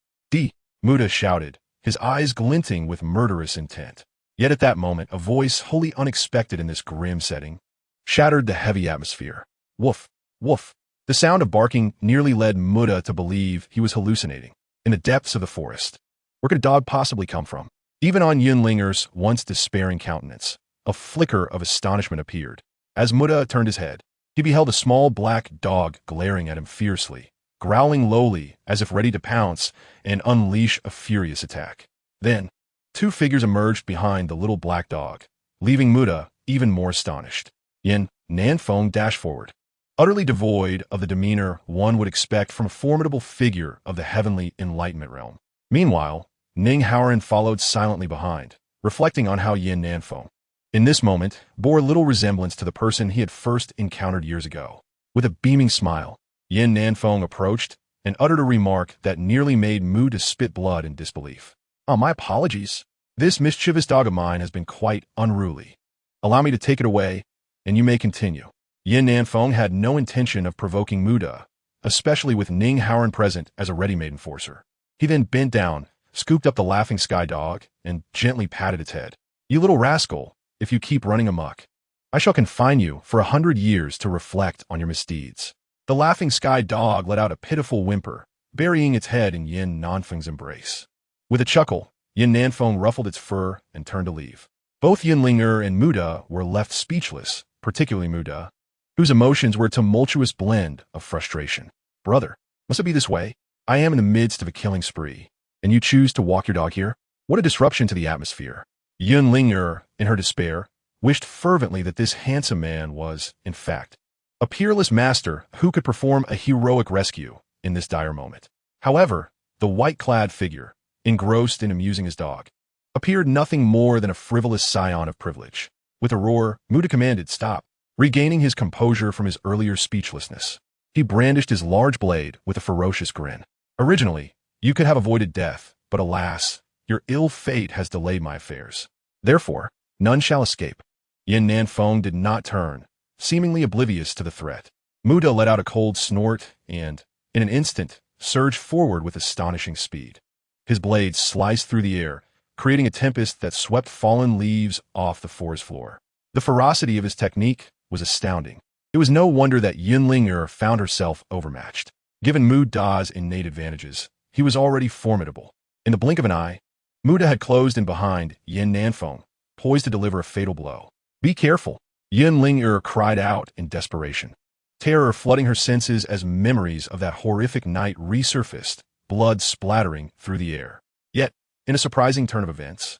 Muda shouted, his eyes glinting with murderous intent. Yet at that moment, a voice wholly unexpected in this grim setting shattered the heavy atmosphere. Woof, woof. The sound of barking nearly led Muda to believe he was hallucinating. In the depths of the forest, where could a dog possibly come from? Even on Yin Linger's once despairing countenance, a flicker of astonishment appeared. As Muda turned his head, he beheld a small black dog glaring at him fiercely, growling lowly as if ready to pounce and unleash a furious attack. Then, 2 figures emerged behind the little black dog, leaving Muda even more astonished. Yin Nanfei dashed forward, utterly devoid of the demeanor one would expect from a formidable figure of the heavenly enlightenment realm. Meanwhile, Ning Haoran followed silently behind, reflecting on how Yin Nanfei, in this moment, bore little resemblance to the person he had first encountered years ago. With a beaming smile, Yin Nanfei approached and uttered a remark that nearly made Muda spit blood in disbelief. "Oh, my apologies. This mischievous dog of mine has been quite unruly. Allow me to take it away, and you may continue." Yin Nanfei had no intention of provoking Muda, especially with Ning Haoran present as a ready-made enforcer. He then bent down, scooped up the laughing sky dog, and gently patted its head. "You little rascal, if you keep running amok, I shall confine you for 100 years to reflect on your misdeeds." The laughing sky dog let out a pitiful whimper, burying its head in Yin Nanfei's embrace. With a chuckle, Yin Nanfei ruffled its fur and turned to leave. Both Yin Linger and Muda were left speechless, particularly Muda, whose emotions were a tumultuous blend of frustration. "Brother, must it be this way? I am in the midst of a killing spree, and you choose to walk your dog here? What a disruption to the atmosphere." Yin Linger, in her despair, wished fervently that this handsome man was, in fact, a peerless master who could perform a heroic rescue in this dire moment. However, the white-clad figure, engrossed in amusing his dog, appeared nothing more than a frivolous scion of privilege. With a roar, Muda commanded, "Stop." Regaining his composure from his earlier speechlessness, he brandished his large blade with a ferocious grin. "Originally, you could have avoided death, but alas, your ill fate has delayed my affairs. Therefore, none shall escape." Yin Nanfei did not turn, seemingly oblivious to the threat. Muda let out a cold snort and, in an instant, surged forward with astonishing speed. His blade sliced through the air, creating a tempest that swept fallen leaves off the forest floor. The ferocity of his technique was astounding. It was no wonder that Yunling found herself overmatched. Given Mu Da's innate advantages, he was already formidable. In the blink of an eye, Mu Da had closed in behind Yin Nanfei, poised to deliver a fatal blow. "Be careful," Yunling cried out in desperation. Terror flooding her senses as memories of that horrific night resurfaced, blood splattering through the air. Yet, in a surprising turn of events,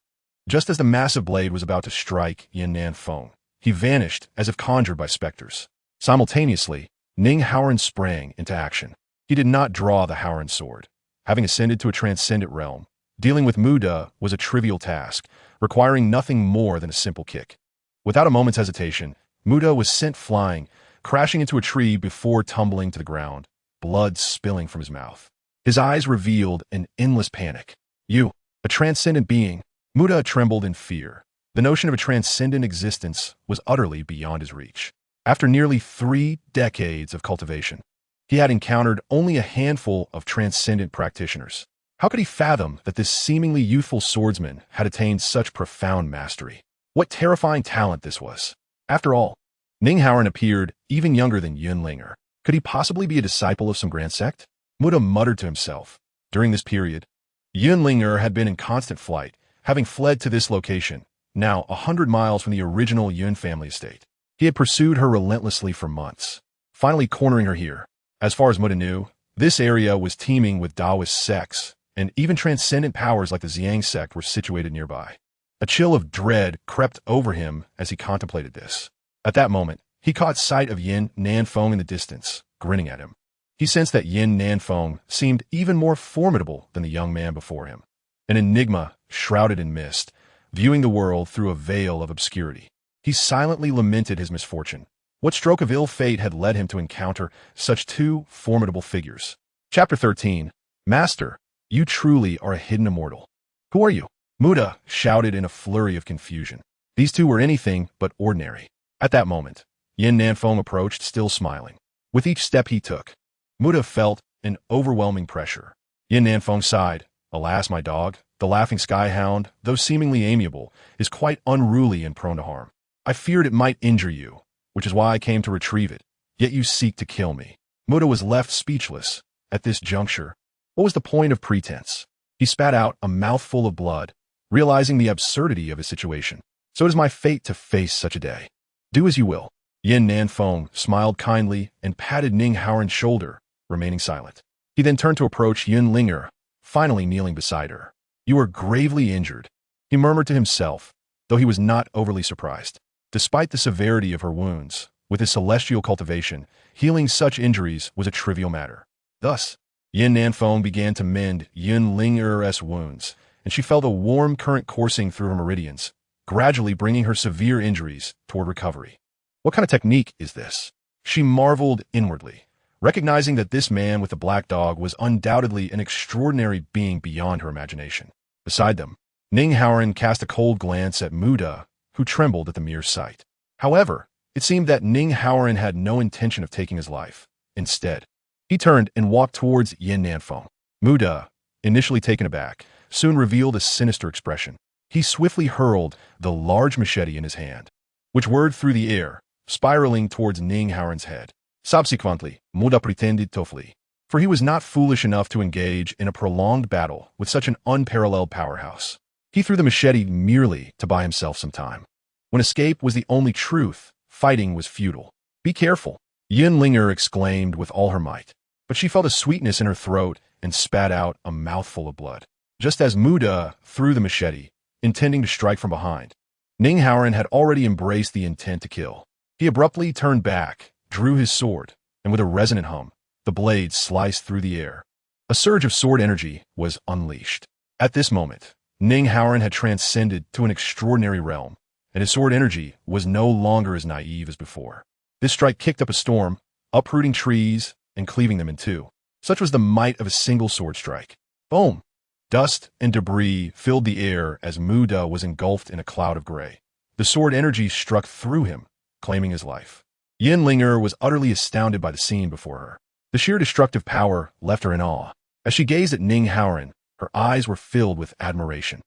just as the massive blade was about to strike Yin Nanfei, he vanished as if conjured by specters. Simultaneously, Ning Haoran sprang into action. He did not draw the Haoran sword. Having ascended to a transcendent realm, dealing with Mu Da was a trivial task, requiring nothing more than a simple kick. Without a moment's hesitation, Mu Da was sent flying, crashing into a tree before tumbling to the ground, blood spilling from his mouth. His eyes revealed an endless panic. "You, a transcendent being." Mu Da trembled in fear. The notion of a transcendent existence was utterly beyond his reach. After nearly 3 decades of cultivation, he had encountered only a handful of transcendent practitioners. How could he fathom that this seemingly youthful swordsman had attained such profound mastery? What terrifying talent this was. After all, Ning Haoran appeared even younger than Yunling. Could he possibly be a disciple of some grand sect? Mu Da muttered to himself. During this period, Yunling had been in constant flight, having fled to this location, now 100 miles from the original Yun family estate. He had pursued her relentlessly for months, finally cornering her here. As far as Mu Da knew, this area was teeming with Taoist sects, and even transcendent powers like the Zi Yang Sect were situated nearby. A chill of dread crept over him as he contemplated this. At that moment, he caught sight of Yin Nanfei in the distance, grinning at him. He sensed that Yin Nanfei seemed even more formidable than the young man before him, an enigma shrouded in mist, viewing the world through a veil of obscurity. He silently lamented his misfortune. What stroke of ill fate had led him to encounter such two formidable figures? Chapter 13. Master, you truly are a hidden immortal. Who are you? Mu Da shouted in a flurry of confusion. These two were anything but ordinary. At that moment, Yin Nanfei approached, still smiling. With each step he took, Mu Da felt an overwhelming pressure. Yin Nanfei sighed. "Alas, my dog, the laughing skyhound, though seemingly amiable, is quite unruly and prone to harm. I feared it might injure you, which is why I came to retrieve it. Yet you seek to kill me." Mu Da was left speechless. At this juncture, what was the point of pretense? He spat out a mouthful of blood, realizing the absurdity of his situation. "So it is my fate to face such a day. Do as you will." Yin Nanfei smiled kindly and patted Ning Haoran's shoulder, remaining silent. He then turned to approach Yunling, finally kneeling beside her. "You are gravely injured," he murmured to himself, though he was not overly surprised. Despite the severity of her wounds, with his celestial cultivation, healing such injuries was a trivial matter. Thus, Yin Nanfei began to mend Yunling's wounds, and she felt a warm current coursing through her meridians, gradually bringing her severe injuries toward recovery. What kind of technique is this? She marveled inwardly, recognizing that this man with the black dog was undoubtedly an extraordinary being beyond her imagination. Beside them, Ning Haoran cast a cold glance at Mu Da, who trembled at the mere sight. However, it seemed that Ning Haoran had no intention of taking his life. Instead, he turned and walked towards Yin Nanfei. Mu Da, initially taken aback, soon revealed a sinister expression. He swiftly hurled the large machete in his hand, which whirred through the air, spiraling towards Ning Haoran's head. Subsequently, Mu Da pretended to flee, for he was not foolish enough to engage in a prolonged battle with such an unparalleled powerhouse. He threw the machete merely to buy himself some time. When escape was the only truth, fighting was futile. "Be careful," Yunling exclaimed with all her might, but she felt a sweetness in her throat and spat out a mouthful of blood. Just as Mu Da threw the machete, intending to strike from behind, Ning Haoran had already embraced the intent to kill. He abruptly turned back, drew his sword, and with a resonant hum, the blade sliced through the air. A surge of sword energy was unleashed. At this moment, Ning Haoran had transcended to an extraordinary realm, and his sword energy was no longer as naive as before. This strike kicked up a storm, uprooting trees and cleaving them in two. Such was the might of a single sword strike. Boom! Dust and debris filled the air as Mu Da was engulfed in a cloud of gray. The sword energy struck through him, claiming his life. Yunling was utterly astounded by the scene before her. The sheer destructive power left her in awe. As she gazed at Ning Haoran, her eyes were filled with admiration.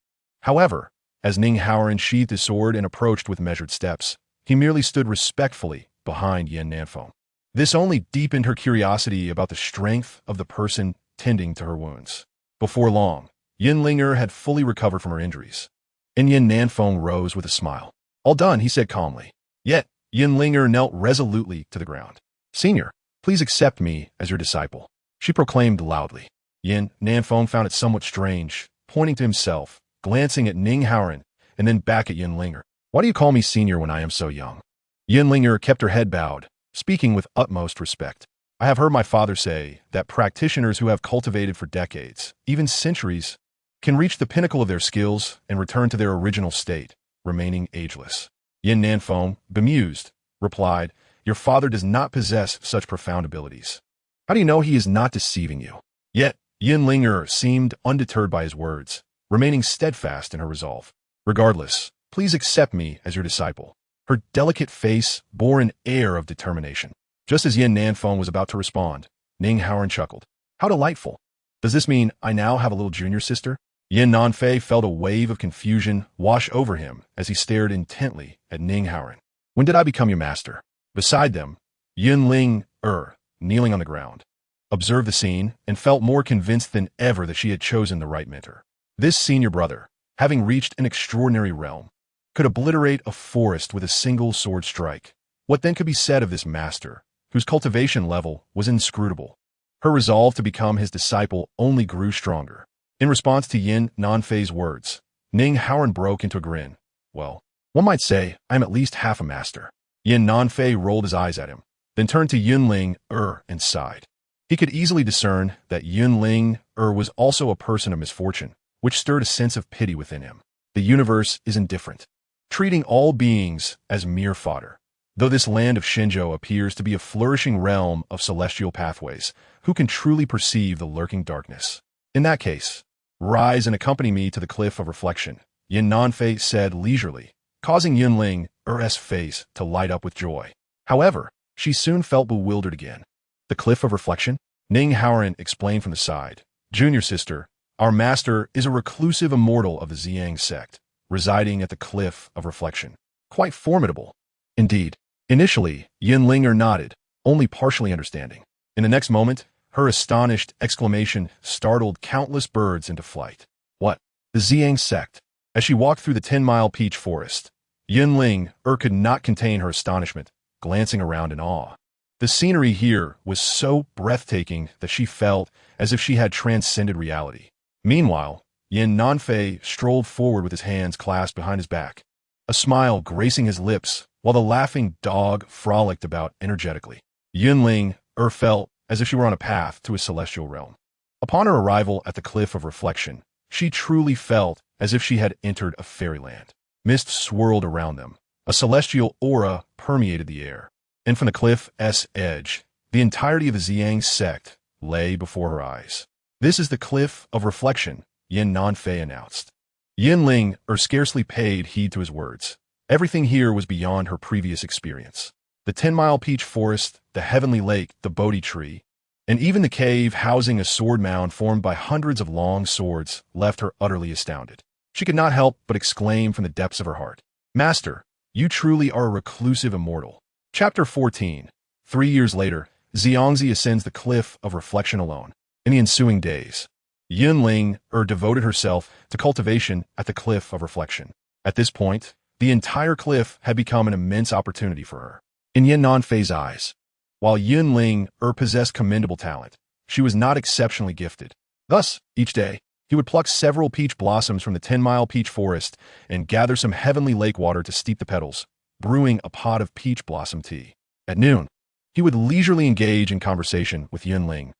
However, as Ning Haoran sheathed his sword and approached with measured steps, he merely stood respectfully, behind Yin Nanfei. This only deepened her curiosity about the strength of the person tending to her wounds. Before long, Yin Linger had fully recovered from her injuries, and Yin Nanfei rose with a smile. "All done," he said calmly. Yet, Yin Linger knelt resolutely to the ground. "Senior, please accept me as your disciple," she proclaimed loudly. Yin Nanfei found it somewhat strange, pointing to himself, glancing at Ning Haoran, and then back at Yin Linger. "Why do you call me senior when I am so young?" Yin Linger kept her head bowed, speaking with utmost respect. "I have heard my father say that practitioners who have cultivated for decades, even centuries, can reach the pinnacle of their skills and return to their original state, remaining ageless." Yin Nanfei, bemused, replied, "Your father does not possess such profound abilities. How do you know he is not deceiving you?" Yet, Yin Linger seemed undeterred by his words, remaining steadfast in her resolve. "Regardless, please accept me as your disciple." Her delicate face bore an air of determination. Just as Yin Nanfei was about to respond, Ning Haoran chuckled. "How delightful. Does this mean I now have a little junior sister?" Yin Nanfei felt a wave of confusion wash over him as he stared intently at Ning Haoran. "When did I become your master?" Beside them, Yin Linger, kneeling on the ground, observed the scene and felt more convinced than ever that she had chosen the right mentor. This senior brother, having reached an extraordinary realm, could obliterate a forest with a single sword strike. What then could be said of this master, whose cultivation level was inscrutable? Her resolve to become his disciple only grew stronger. In response to Yin Nanfei's words, Ning Haoran broke into a grin. "Well, one might say I am at least half a master." Yin Nanfei rolled his eyes at him, then turned to Yin Linger and sighed. He could easily discern that Yin Linger was also a person of misfortune, which stirred a sense of pity within him. The universe is indifferent, treating all beings as mere fodder. Though this land of Shenzhou appears to be a flourishing realm of celestial pathways, who can truly perceive the lurking darkness? In that case, rise and accompany me to the cliff of reflection, Yin Nanfei said leisurely, causing Yin Linger's face to light up with joy. However, she soon felt bewildered again. "The cliff of reflection?" Ning Haoran explained from the side. "Junior sister, our master is a reclusive immortal of the Zi Yang Sect, residing at the cliff of reflection. Quite formidable." Indeed. Initially, Yin Linger nodded, only partially understanding. In the next moment, her astonished exclamation startled countless birds into flight. "What? The Zi Yang Sect?" As she walked through the 10-mile peach forest, Yin Linger could not contain her astonishment, glancing around in awe. The scenery here was so breathtaking that she felt as if she had transcended reality. Meanwhile, Yin Nanfei strolled forward with his hands clasped behind his back, a smile gracing his lips while the laughing dog frolicked about energetically. Yin Linger felt as if she were on a path to a celestial realm. Upon her arrival at the cliff of reflection, she truly felt as if she had entered a fairyland. Mist swirled around them. A celestial aura permeated the air. And from the cliff's edge, the entirety of the Zi Yang Sect lay before her eyes. "This is the cliff of reflection," Yin Nanfei announced. Yin Linger scarcely paid heed to his words. Everything here was beyond her previous experience. The 10-mile peach forest, the heavenly lake, the Bodhi tree, and even the cave housing a sword mound formed by hundreds of long swords left her utterly astounded. She could not help but exclaim from the depths of her heart, "Master, you truly are a reclusive immortal." Chapter 14. 3 years later, Xiangzi ascends the cliff of reflection alone. In the ensuing days, Yin Linger devoted herself to cultivation at the cliff of reflection. At this point, the entire cliff had become an immense opportunity for her. In Yin Nanfei's eyes, while Yin Linger possessed commendable talent, she was not exceptionally gifted. Thus, each day, he would pluck several peach blossoms from the 10-mile peach forest and gather some heavenly lake water to steep the petals, brewing a pot of peach blossom tea. At noon, he would leisurely engage in conversation with Yin Linger.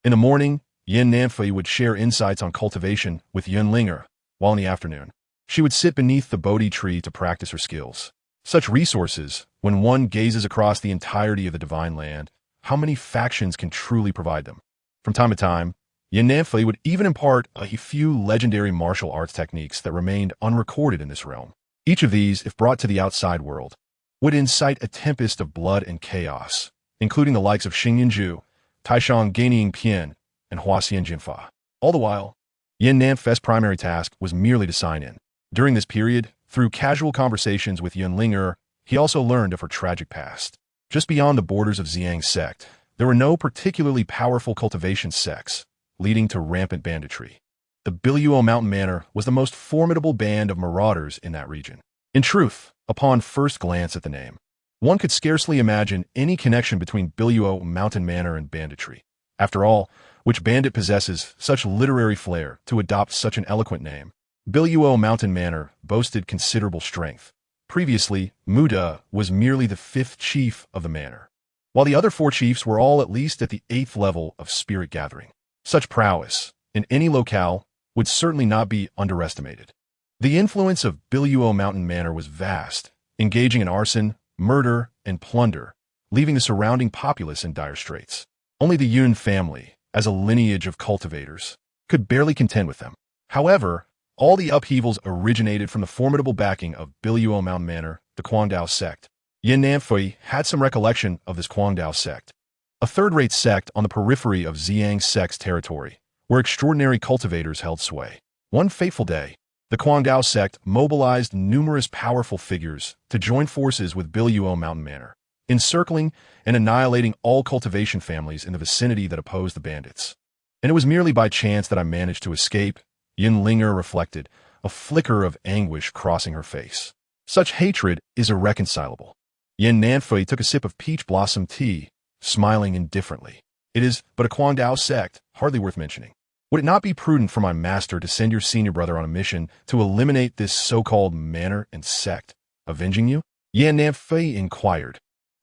In the morning, Yin Nanfei would share insights on cultivation with Yin Linger, while in the afternoon, she would sit beneath the Bodhi tree to practice her skills. Such resources, when one gazes across the entirety of the divine land, how many factions can truly provide them? From time to time, Yin Nanfei would even impart a few legendary martial arts techniques that remained unrecorded in this realm. Each of these, if brought to the outside world, would incite a tempest of blood and chaos, including the likes of Xing Yanju, Taishang Gaining Pian, and Huaxian Jinfa. All the while, Yin Nanfei's primary task was merely to sign in. During this period, through casual conversations with Yin Linger, he also learned of her tragic past. Just beyond the borders of Zi Yang Sect, there were no particularly powerful cultivation sects, leading to rampant banditry. The Biluo Mountain Manor was the most formidable band of marauders in that region. In truth, upon first glance at the name, one could scarcely imagine any connection between Biluo Mountain Manor and banditry. After all, which bandit possesses such literary flair to adopt such an eloquent name? Biluo Mountain Manor boasted considerable strength. Previously, Muda was merely the 5th chief of the manor, while the other 4 chiefs were all at least at the 8th level of spirit gathering. Such prowess, in any locale, would certainly not be underestimated. The influence of Biluo Mountain Manor was vast, engaging in arson, murder, and plunder, leaving the surrounding populace in dire straits. Only the Yun family, as a lineage of cultivators, could barely contend with them. However, all the upheavals originated from the formidable backing of Biluo Mountain Manor, the Guangdao sect. Nanfei had some recollection of this Guangdao sect, a third-rate sect on the periphery of Zi Yang Sect's territory, where extraordinary cultivators held sway. One fateful day, the Guangdao sect mobilized numerous powerful figures to join forces with Biluo Mountain Manor, encircling and annihilating all cultivation families in the vicinity that opposed the bandits. And it was merely by chance that I managed to escape, Yin Linger reflected, a flicker of anguish crossing her face. Such hatred is irreconcilable. Yin Nanfei took a sip of peach blossom tea, smiling indifferently. It is but a Guangdao sect, hardly worth mentioning. Would it not be prudent for my master to send your senior brother on a mission to eliminate this so-called manor and sect, avenging you? Yan Nanfei inquired,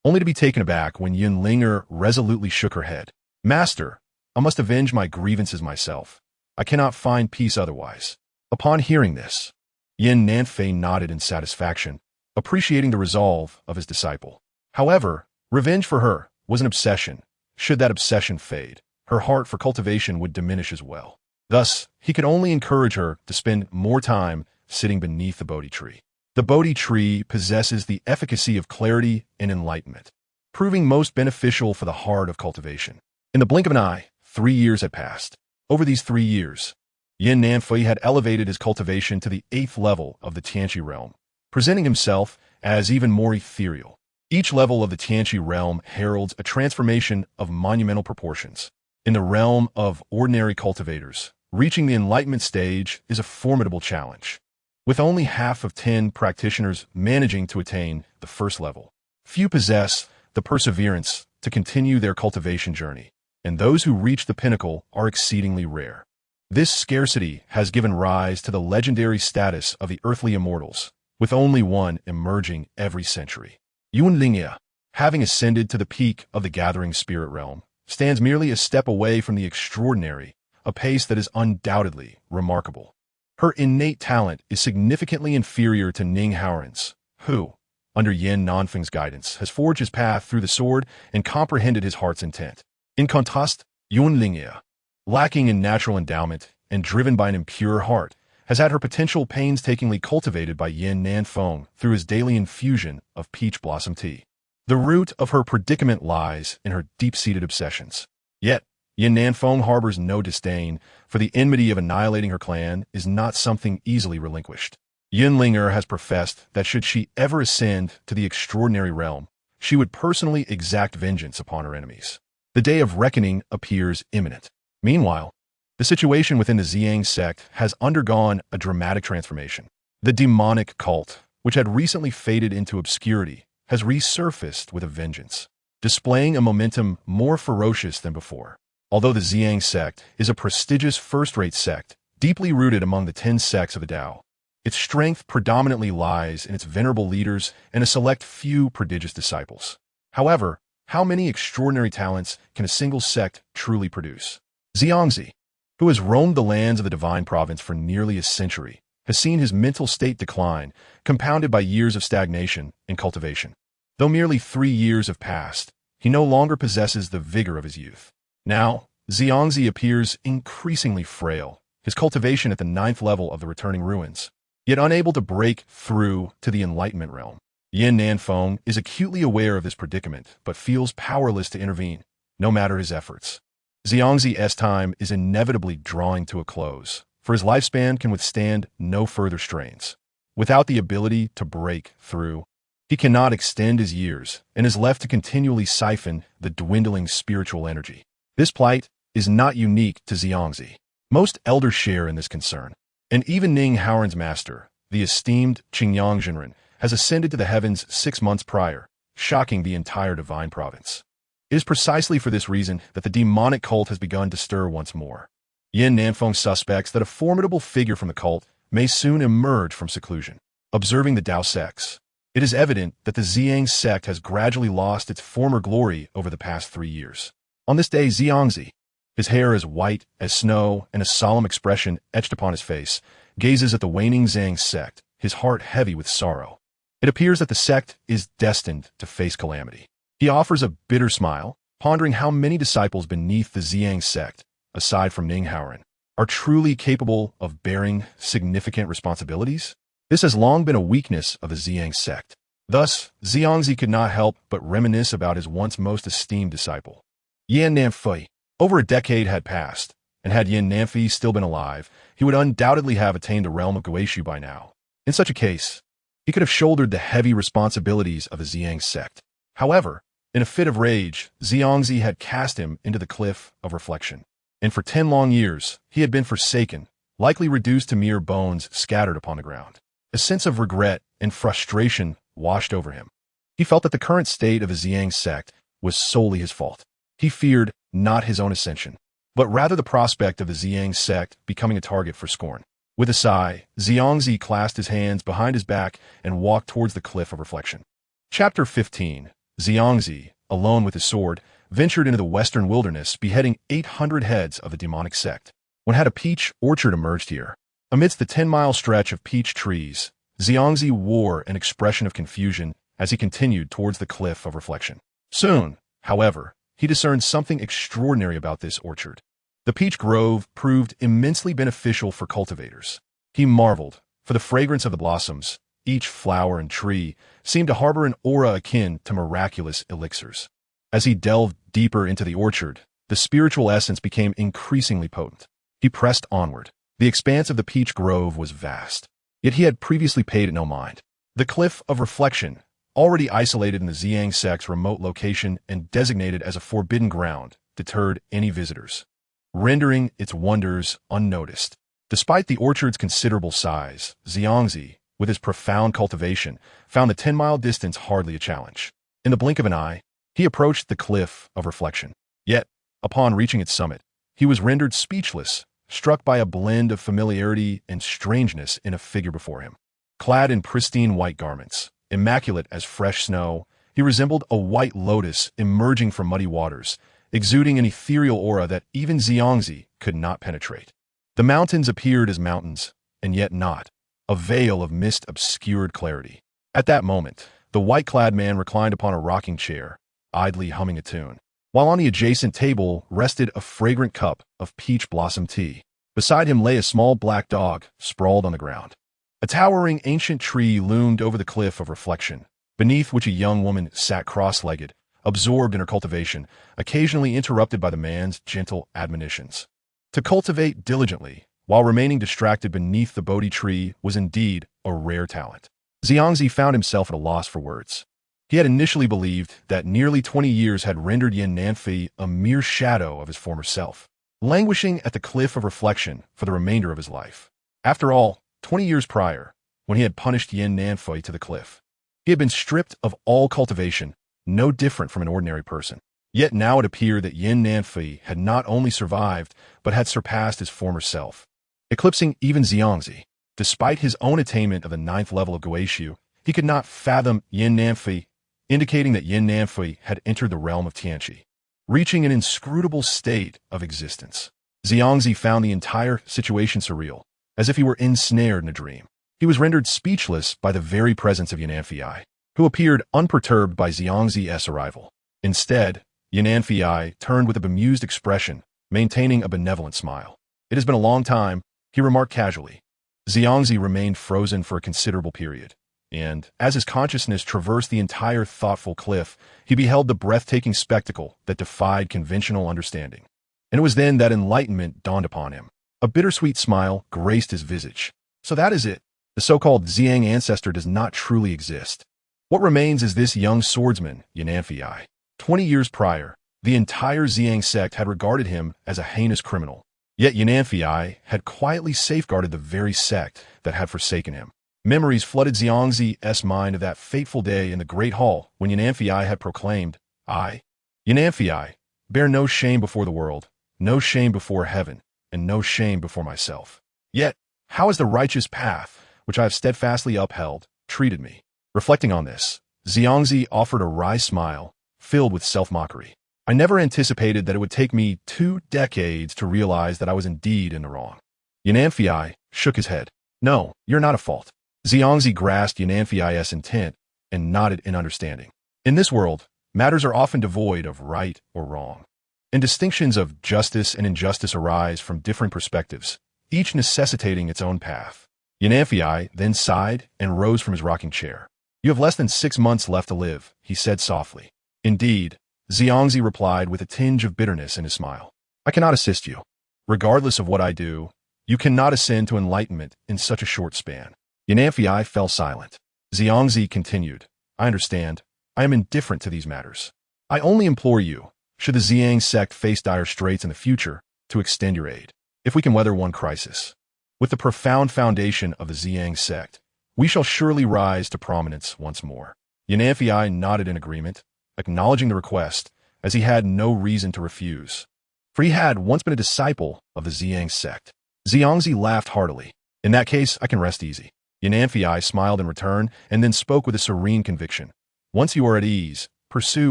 only to be taken aback when Yin Linger resolutely shook her head. Master, I must avenge my grievances myself. I cannot find peace otherwise. Upon hearing this, Yin Nanfei nodded in satisfaction, appreciating the resolve of his disciple. However, revenge for her was an obsession. Should that obsession fade, her heart for cultivation would diminish as well. Thus, he could only encourage her to spend more time sitting beneath the Bodhi tree. The Bodhi tree possesses the efficacy of clarity and enlightenment, proving most beneficial for the heart of cultivation. In the blink of an eye, 3 years had passed. Over these 3 years, Yin Nanfei had elevated his cultivation to the 8th level of the Tianqi realm, presenting himself as even more ethereal. Each level of the Tianqi realm heralds a transformation of monumental proportions. In the realm of ordinary cultivators, reaching the enlightenment stage is a formidable challenge, with only half of 10 practitioners managing to attain the 1st level. Few possess the perseverance to continue their cultivation journey, and those who reach the pinnacle are exceedingly rare. This scarcity has given rise to the legendary status of the earthly immortals, with only one emerging every century. Yunlingya, having ascended to the peak of the gathering spirit realm, stands merely a step away from the extraordinary, a pace that is undoubtedly remarkable. Her innate talent is significantly inferior to Ning Haoran's, who, under Yin Nanfeng's guidance, has forged his path through the sword and comprehended his heart's intent. In contrast, Yunlingya, lacking in natural endowment and driven by an impure heart, has had her potential painstakingly cultivated by Yin Nanfeng through his daily infusion of peach blossom tea. The root of her predicament lies in her deep-seated obsessions. Yet, Yin Nanfeng harbors no disdain, for the enmity of annihilating her clan is not something easily relinquished. Yin Linger has professed that should she ever ascend to the extraordinary realm, she would personally exact vengeance upon her enemies. The day of reckoning appears imminent. Meanwhile, the situation within the Zi Yang Sect has undergone a dramatic transformation. The demonic cult, which had recently faded into obscurity, has resurfaced with a vengeance, displaying a momentum more ferocious than before. Although the Zi Yang Sect is a prestigious first-rate sect, deeply rooted among the 10 sects of the Tao, its strength predominantly lies in its venerable leaders and a select few prodigious disciples. However, how many extraordinary talents can a single sect truly produce? Xiangzi, who has roamed the lands of the Divine Province for nearly a century, has seen his mental state decline, compounded by years of stagnation and cultivation. Though merely 3 years have passed, he no longer possesses the vigor of his youth. Now, Xiangzi appears increasingly frail, his cultivation at the 9th level of the returning ruins, yet unable to break through to the enlightenment realm. Yin Nanfeng is acutely aware of this predicament, but feels powerless to intervene, no matter his efforts. Xiangzi's time is inevitably drawing to a close, for his lifespan can withstand no further strains. Without the ability to break through, He cannot extend his years and is left to continually siphon the dwindling spiritual energy. This plight is not unique to Zi Yang Sect. Most elders share in this concern. And even Ning Haoran's master, the esteemed Qingyang Zhenren, has ascended to the heavens 6 months prior, shocking the entire divine province. It is precisely for this reason that the demonic cult has begun to stir once more. Yin Nanfeng suspects that a formidable figure from the cult may soon emerge from seclusion. Observing the Dao sects, it is evident that the Zi Yang Sect has gradually lost its former glory over the past 3 years. On this day, Zi Yang Sect, his hair as white as snow and a solemn expression etched upon his face, gazes at the waning Zi Yang Sect, his heart heavy with sorrow. It appears that the sect is destined to face calamity. He offers a bitter smile, pondering how many disciples beneath the Zi Yang Sect, aside from Ning Haoran, are truly capable of bearing significant responsibilities. This has long been a weakness of the Zi Yang Sect. Thus, Zi Yang Sect could not help but reminisce about his once most esteemed disciple, Yin Nanfei. Over a decade had passed, and had Yin Nanfei still been alive, he would undoubtedly have attained the realm of Guishu by now. In such a case, he could have shouldered the heavy responsibilities of the Zi Yang Sect. However, in a fit of rage, Zi Yang Sect had cast him into the cliff of reflection. And for 10 long years, he had been forsaken, likely reduced to mere bones scattered upon the ground. A sense of regret and frustration washed over him. He felt that the current state of the Zi Yang Sect was solely his fault. He feared not his own ascension, but rather the prospect of the Zi Yang Sect becoming a target for scorn. With a sigh, Zi Yang Sect clasped his hands behind his back and walked towards the cliff of reflection. Chapter 15. Zi Yang Sect, alone with his sword, ventured into the western wilderness, beheading 800 heads of the demonic sect. When had a peach orchard emerged here? Amidst the 10-mile stretch of peach trees, Zi Yang Sect wore an expression of confusion as he continued towards the cliff of reflection. Soon, however, he discerned something extraordinary about this orchard. The peach grove proved immensely beneficial for cultivators. He marveled, for the fragrance of the blossoms, each flower and tree, seemed to harbor an aura akin to miraculous elixirs. As he delved deeper into the orchard, the spiritual essence became increasingly potent. He pressed onward. The expanse of the peach grove was vast, yet he had previously paid it no mind. The cliff of reflection, already isolated in the Zi Yang Sect's remote location and designated as a forbidden ground, deterred any visitors, rendering its wonders unnoticed. Despite the orchard's considerable size, Zi Yang Sect, with his profound cultivation, found the 10-mile distance hardly a challenge. In the blink of an eye, he approached the cliff of reflection. Yet, upon reaching its summit, he was rendered speechless, struck by a blend of familiarity and strangeness in a figure before him. Clad in pristine white garments, immaculate as fresh snow, he resembled a white lotus emerging from muddy waters, exuding an ethereal aura that even Zi Yang Sect could not penetrate. The mountains appeared as mountains, and yet not. A veil of mist obscured clarity. At that moment, the white-clad man reclined upon a rocking chair, idly humming a tune, while on the adjacent table rested a fragrant cup of peach blossom tea. Beside him lay a small black dog, sprawled on the ground. A towering ancient tree loomed over the cliff of reflection, beneath which a young woman sat cross-legged, absorbed in her cultivation, occasionally interrupted by the man's gentle admonitions. To cultivate diligently, while remaining distracted beneath the Bodhi tree, was indeed a rare talent. Zi Yang Sect found himself at a loss for words. He had initially believed that nearly 20 years had rendered Yin Nanfei a mere shadow of his former self, languishing at the cliff of reflection for the remainder of his life. After all, 20 years prior, when he had punished Yin Nanfei to the cliff, he had been stripped of all cultivation, no different from an ordinary person. Yet now it appeared that Yin Nanfei had not only survived, but had surpassed his former self, eclipsing even Zi Yang Sect. Despite his own attainment of the 9th level of Guishu, he could not fathom Yin Nanfei, indicating that Yin Nanfei had entered the realm of Tianqi, reaching an inscrutable state of existence. Zi Yang Sect found the entire situation surreal, as if he were ensnared in a dream. He was rendered speechless by the very presence of Yin Nanfei, who appeared unperturbed by Zi Yang Sect's arrival. Instead, Yin Nanfei turned with a bemused expression, maintaining a benevolent smile. "It has been a long time," he remarked casually. Zi Yang Sect remained frozen for a considerable period, and, as his consciousness traversed the entire thoughtful cliff, he beheld the breathtaking spectacle that defied conventional understanding. And it was then that enlightenment dawned upon him. A bittersweet smile graced his visage. So that is it. The so-called Zi Yang ancestor does not truly exist. What remains is this young swordsman, Nanfei. 20 years prior, the entire Zi Yang Sect had regarded him as a heinous criminal. Yet Nanfei had quietly safeguarded the very sect that had forsaken him. Memories flooded Xiangzi's mind of that fateful day in the Great Hall when Nanfei had proclaimed, "I, Nanfei, bear no shame before the world, no shame before heaven, and no shame before myself. Yet, how has the righteous path, which I have steadfastly upheld, treated me?" Reflecting on this, Xiangzi offered a wry smile, filled with self-mockery. "I never anticipated that it would take me 2 decades to realize that I was indeed in the wrong." Nanfei shook his head. "No, you're not at fault." Xiangzi grasped Nanfei's intent and nodded in understanding. In this world, matters are often devoid of right or wrong, and distinctions of justice and injustice arise from different perspectives, each necessitating its own path. Nanfei then sighed and rose from his rocking chair. "You have less than 6 months left to live," he said softly. "Indeed," Xiangzi replied with a tinge of bitterness in his smile. "I cannot assist you. Regardless of what I do, you cannot ascend to enlightenment in such a short span." Nanfei fell silent. Xiangzi continued, "I understand. I am indifferent to these matters. I only implore you, should the Zi Yang Sect face dire straits in the future, to extend your aid. If we can weather one crisis, with the profound foundation of the Zi Yang Sect, we shall surely rise to prominence once more." Nanfei nodded in agreement, acknowledging the request, as he had no reason to refuse, for he had once been a disciple of the Zi Yang Sect. Xiangzi laughed heartily. "In that case, I can rest easy." Nanfei smiled in return and then spoke with a serene conviction. "Once you are at ease, pursue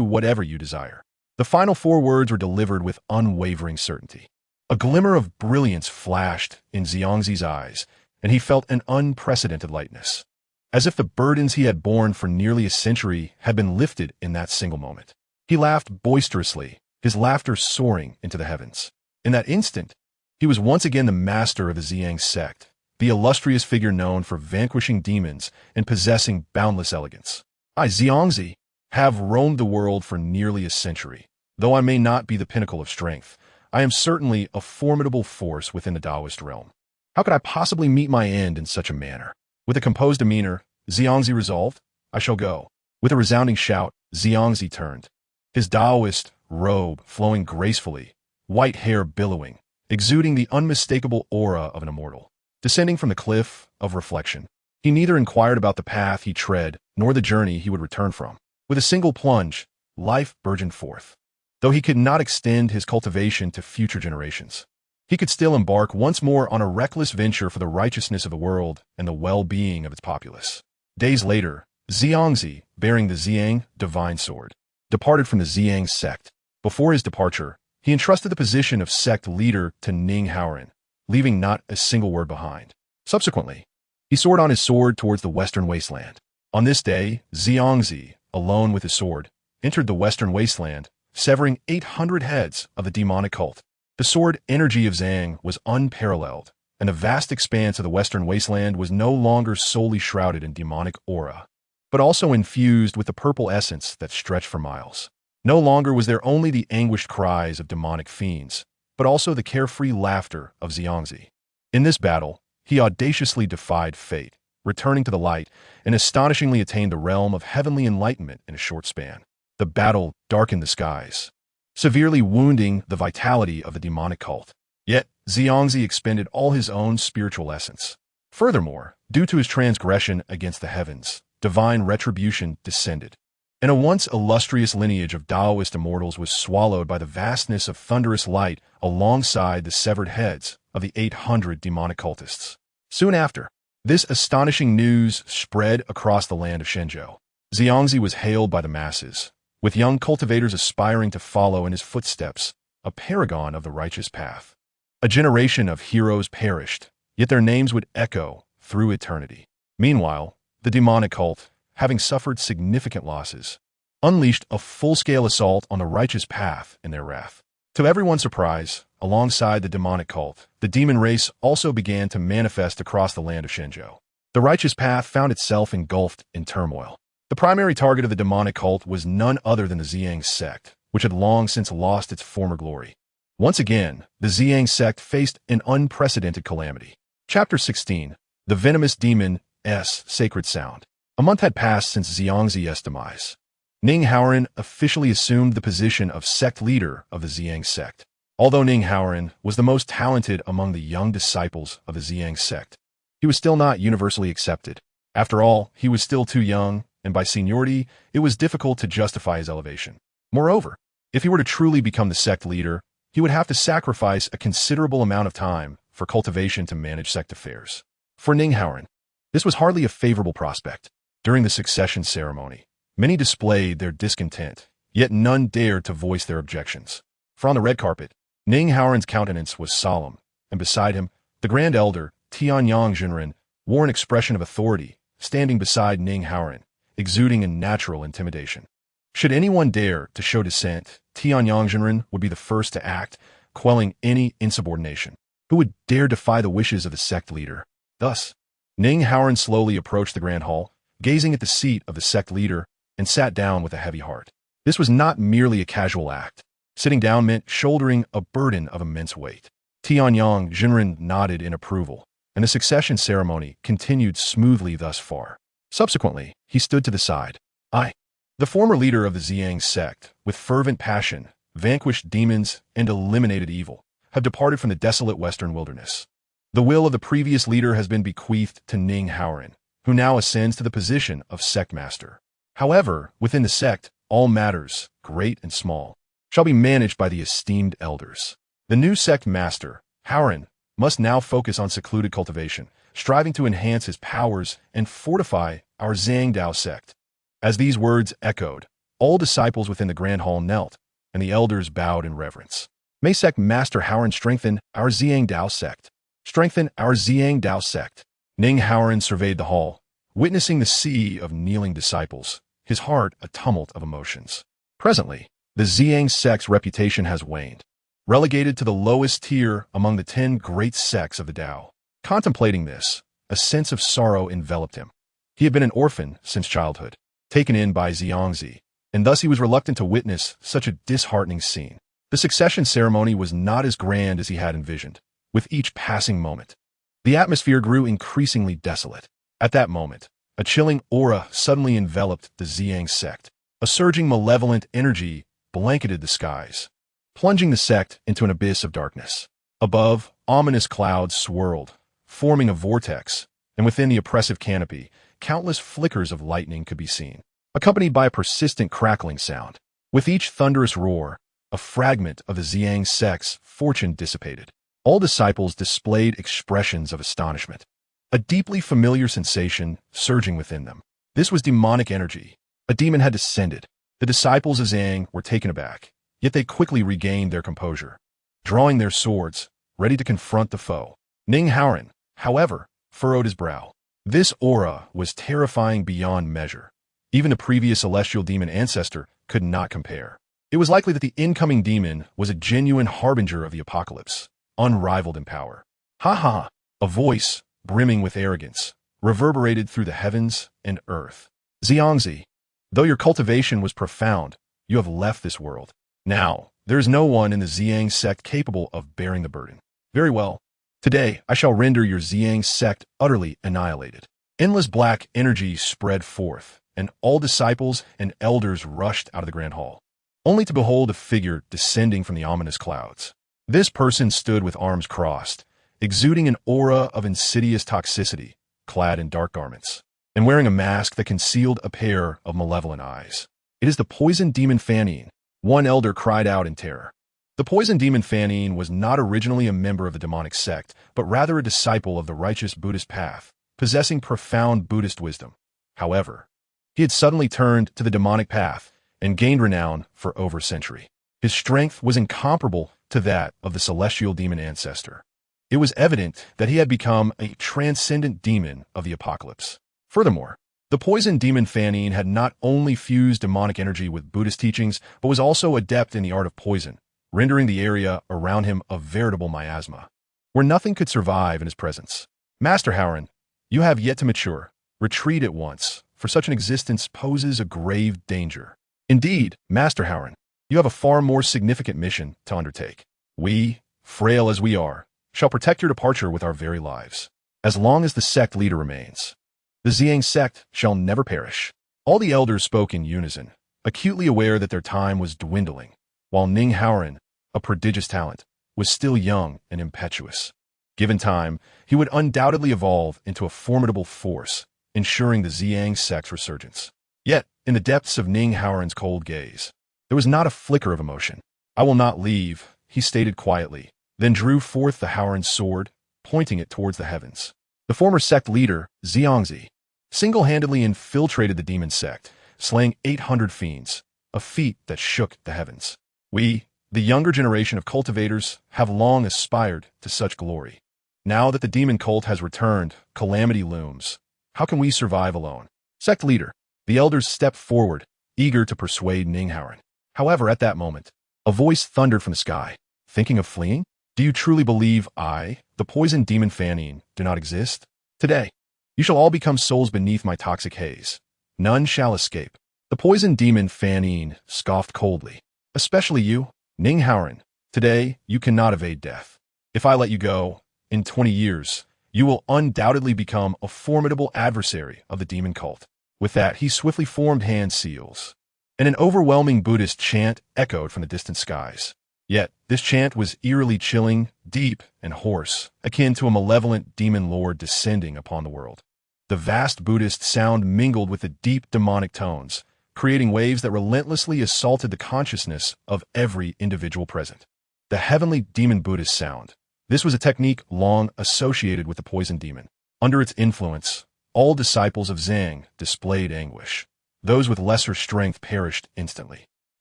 whatever you desire." The final 4 words were delivered with unwavering certainty. A glimmer of brilliance flashed in Xiangzi's eyes, and he felt an unprecedented lightness, as if the burdens he had borne for nearly a century had been lifted in that single moment. He laughed boisterously, his laughter soaring into the heavens. In that instant, he was once again the master of the Zi Yang Sect, the illustrious figure known for vanquishing demons and possessing boundless elegance. "I, Xiangzi, have roamed the world for nearly a century. Though I may not be the pinnacle of strength, I am certainly a formidable force within the Taoist realm. How could I possibly meet my end in such a manner?" With a composed demeanor, Xiangzi resolved, "I shall go." With a resounding shout, Xiangzi turned, his Taoist robe flowing gracefully, white hair billowing, exuding the unmistakable aura of an immortal. Descending from the cliff of reflection, he neither inquired about the path he tread nor the journey he would return from. With a single plunge, life burgeoned forth. Though he could not extend his cultivation to future generations, he could still embark once more on a reckless venture for the righteousness of the world and the well-being of its populace. Days later, Xiangzi, bearing the Zi Yang divine sword, departed from the Zi Yang Sect. Before his departure, he entrusted the position of sect leader to Ning Haoran, leaving not a single word behind. Subsequently, he soared on his sword towards the western wasteland. On this day, Xiangzi, alone with his sword, entered the western wasteland, severing 800 heads of the demonic cult. The sword energy of Zhang was unparalleled, and the vast expanse of the western wasteland was no longer solely shrouded in demonic aura, but also infused with the purple essence that stretched for miles. No longer was there only the anguished cries of demonic fiends, but also the carefree laughter of Xiangzi. In this battle, he audaciously defied fate, returning to the light, and astonishingly attained the realm of heavenly enlightenment in a short span. The battle darkened the skies, severely wounding the vitality of the demonic cult. Yet, Xiangzi expended all his own spiritual essence. Furthermore, due to his transgression against the heavens, divine retribution descended, and a once illustrious lineage of Taoist immortals was swallowed by the vastness of thunderous light alongside the severed heads of the 800 demonic cultists. Soon after, this astonishing news spread across the land of Shenzhou. Xiangzi was hailed by the masses, with young cultivators aspiring to follow in his footsteps, a paragon of the righteous path. A generation of heroes perished, yet their names would echo through eternity. Meanwhile, the demonic cult, having suffered significant losses, unleashed a full-scale assault on the righteous path in their wrath. To everyone's surprise, alongside the demonic cult, the demon race also began to manifest across the land of Shenzhou. The righteous path found itself engulfed in turmoil. The primary target of the demonic cult was none other than the Zi Yang Sect, which had long since lost its former glory. Once again, the Zi Yang Sect faced an unprecedented calamity. Chapter 16. The Venomous Demon's Sacred Sound. A month had passed since Xiangzi's demise. Ning Haoran officially assumed the position of sect leader of the Zi Yang Sect. Although Ning Haoran was the most talented among the young disciples of the Zi Yang Sect, he was still not universally accepted. After all, he was still too young, and by seniority, it was difficult to justify his elevation. Moreover, if he were to truly become the sect leader, he would have to sacrifice a considerable amount of time for cultivation to manage sect affairs. For Ning Haoran, this was hardly a favorable prospect. During the succession ceremony, many displayed their discontent, yet none dared to voice their objections. For on the red carpet, Ning Haoran's countenance was solemn, and beside him, the Grand Elder, Tianyang Jinren, wore an expression of authority, standing beside Ning Haoran, exuding a natural intimidation. Should anyone dare to show dissent, Tianyang Jinren would be the first to act, quelling any insubordination. Who would dare defy the wishes of the sect leader? Thus, Ning Haoran slowly approached the Grand Hall, gazing at the seat of the sect leader, and sat down with a heavy heart. This was not merely a casual act. Sitting down meant shouldering a burden of immense weight. Tianyang Jinren nodded in approval, and the succession ceremony continued smoothly thus far. Subsequently, he stood to the side. The former leader of the Zi Yang Sect, with fervent passion, vanquished demons and eliminated evil, have departed from the desolate western wilderness. The will of the previous leader has been bequeathed to Ning Haoran, who now ascends to the position of sect master. However, within the sect, all matters, great and small, shall be managed by the esteemed elders. The new sect master, Haoran, must now focus on secluded cultivation, striving to enhance his powers and fortify our Zhangdao sect. As these words echoed, all disciples within the Grand Hall knelt, and the elders bowed in reverence. May Sect Master Haoran strengthen our Zhangdao sect. Strengthen our Zhangdao sect. Ning Haoran surveyed the hall, witnessing the sea of kneeling disciples, his heart a tumult of emotions. Presently, the Zi Yang sect's reputation has waned, relegated to the lowest tier among the 10 great sects of the Tao. Contemplating this, a sense of sorrow enveloped him. He had been an orphan since childhood, taken in by Xiangzi, and thus he was reluctant to witness such a disheartening scene. The succession ceremony was not as grand as he had envisioned. With each passing moment, the atmosphere grew increasingly desolate. At that moment, a chilling aura suddenly enveloped the Zi Yang sect. A surging malevolent energy blanketed the skies, plunging the sect into an abyss of darkness. Above, ominous clouds swirled, forming a vortex, and within the oppressive canopy, countless flickers of lightning could be seen, accompanied by a persistent crackling sound. With each thunderous roar, a fragment of the Zi Yang sect's fortune dissipated. All disciples displayed expressions of astonishment, a deeply familiar sensation surging within them. This was demonic energy. A demon had descended. The disciples of Zhang were taken aback, yet they quickly regained their composure, drawing their swords, ready to confront the foe. Ning Haoran, however, furrowed his brow. This aura was terrifying beyond measure. Even the previous celestial demon ancestor could not compare. It was likely that the incoming demon was a genuine harbinger of the apocalypse, unrivaled in power. Ha ha! A voice, brimming with arrogance, reverberated through the heavens and earth. Xiangzi, though your cultivation was profound, you have left this world. Now, there is no one in the Zi Yang sect capable of bearing the burden. Very well. Today, I shall render your Zi Yang sect utterly annihilated. Endless black energy spread forth, and all disciples and elders rushed out of the Grand Hall, only to behold a figure descending from the ominous clouds. This person stood with arms crossed, exuding an aura of insidious toxicity, clad in dark garments, and wearing a mask that concealed a pair of malevolent eyes. It is the poison demon Fanine, one elder cried out in terror. The poison demon Fanine was not originally a member of the demonic sect, but rather a disciple of the righteous Buddhist path, possessing profound Buddhist wisdom. However, he had suddenly turned to the demonic path and gained renown for over a century. His strength was incomparable to that of the celestial demon ancestor. It was evident that he had become a transcendent demon of the apocalypse. Furthermore, the poison demon Fanine had not only fused demonic energy with Buddhist teachings, but was also adept in the art of poison, rendering the area around him a veritable miasma, where nothing could survive in his presence. Master Haoran, you have yet to mature. Retreat at once, for such an existence poses a grave danger. Indeed, Master Haoran, you have a far more significant mission to undertake. We, frail as we are, shall protect your departure with our very lives. As long as the sect leader remains, The Zi Yang Sect shall never perish. All the elders spoke in unison, acutely aware that their time was dwindling, while Ning Haoran, a prodigious talent, was still young and impetuous. Given time, he would undoubtedly evolve into a formidable force, ensuring the Zi Yang Sect's resurgence. Yet, in the depths of Ning Haoran's cold gaze, there was not a flicker of emotion. "I will not leave," he stated quietly, then drew forth the Haoran sword, pointing it towards the heavens. The former sect leader, Zi Yang, single-handedly infiltrated the Demon Sect, slaying 800 fiends, a feat that shook the heavens. We, the younger generation of cultivators, have long aspired to such glory. Now that the demon cult has returned, calamity looms. How can we survive alone? Sect leader, the elders stepped forward, eager to persuade Ning Haoran. However, at that moment, a voice thundered from the sky. Thinking of fleeing? Do you truly believe I, the poison demon Fanine, do not exist? Today, you shall all become souls beneath my toxic haze. None shall escape. The poison demon Fanine scoffed coldly. Especially you, Ning Haoran. Today, you cannot evade death. If I let you go, in 20 years, you will undoubtedly become a formidable adversary of the demon cult. With that, he swiftly formed hand seals, and an overwhelming Buddhist chant echoed from the distant skies. Yet, this chant was eerily chilling, deep, and hoarse, akin to a malevolent demon lord descending upon the world. The vast Buddhist sound mingled with the deep demonic tones, creating waves that relentlessly assaulted the consciousness of every individual present. The heavenly demon Buddhist sound. This was a technique long associated with the poison demon. Under its influence, all disciples of Zhang displayed anguish. Those with lesser strength perished instantly.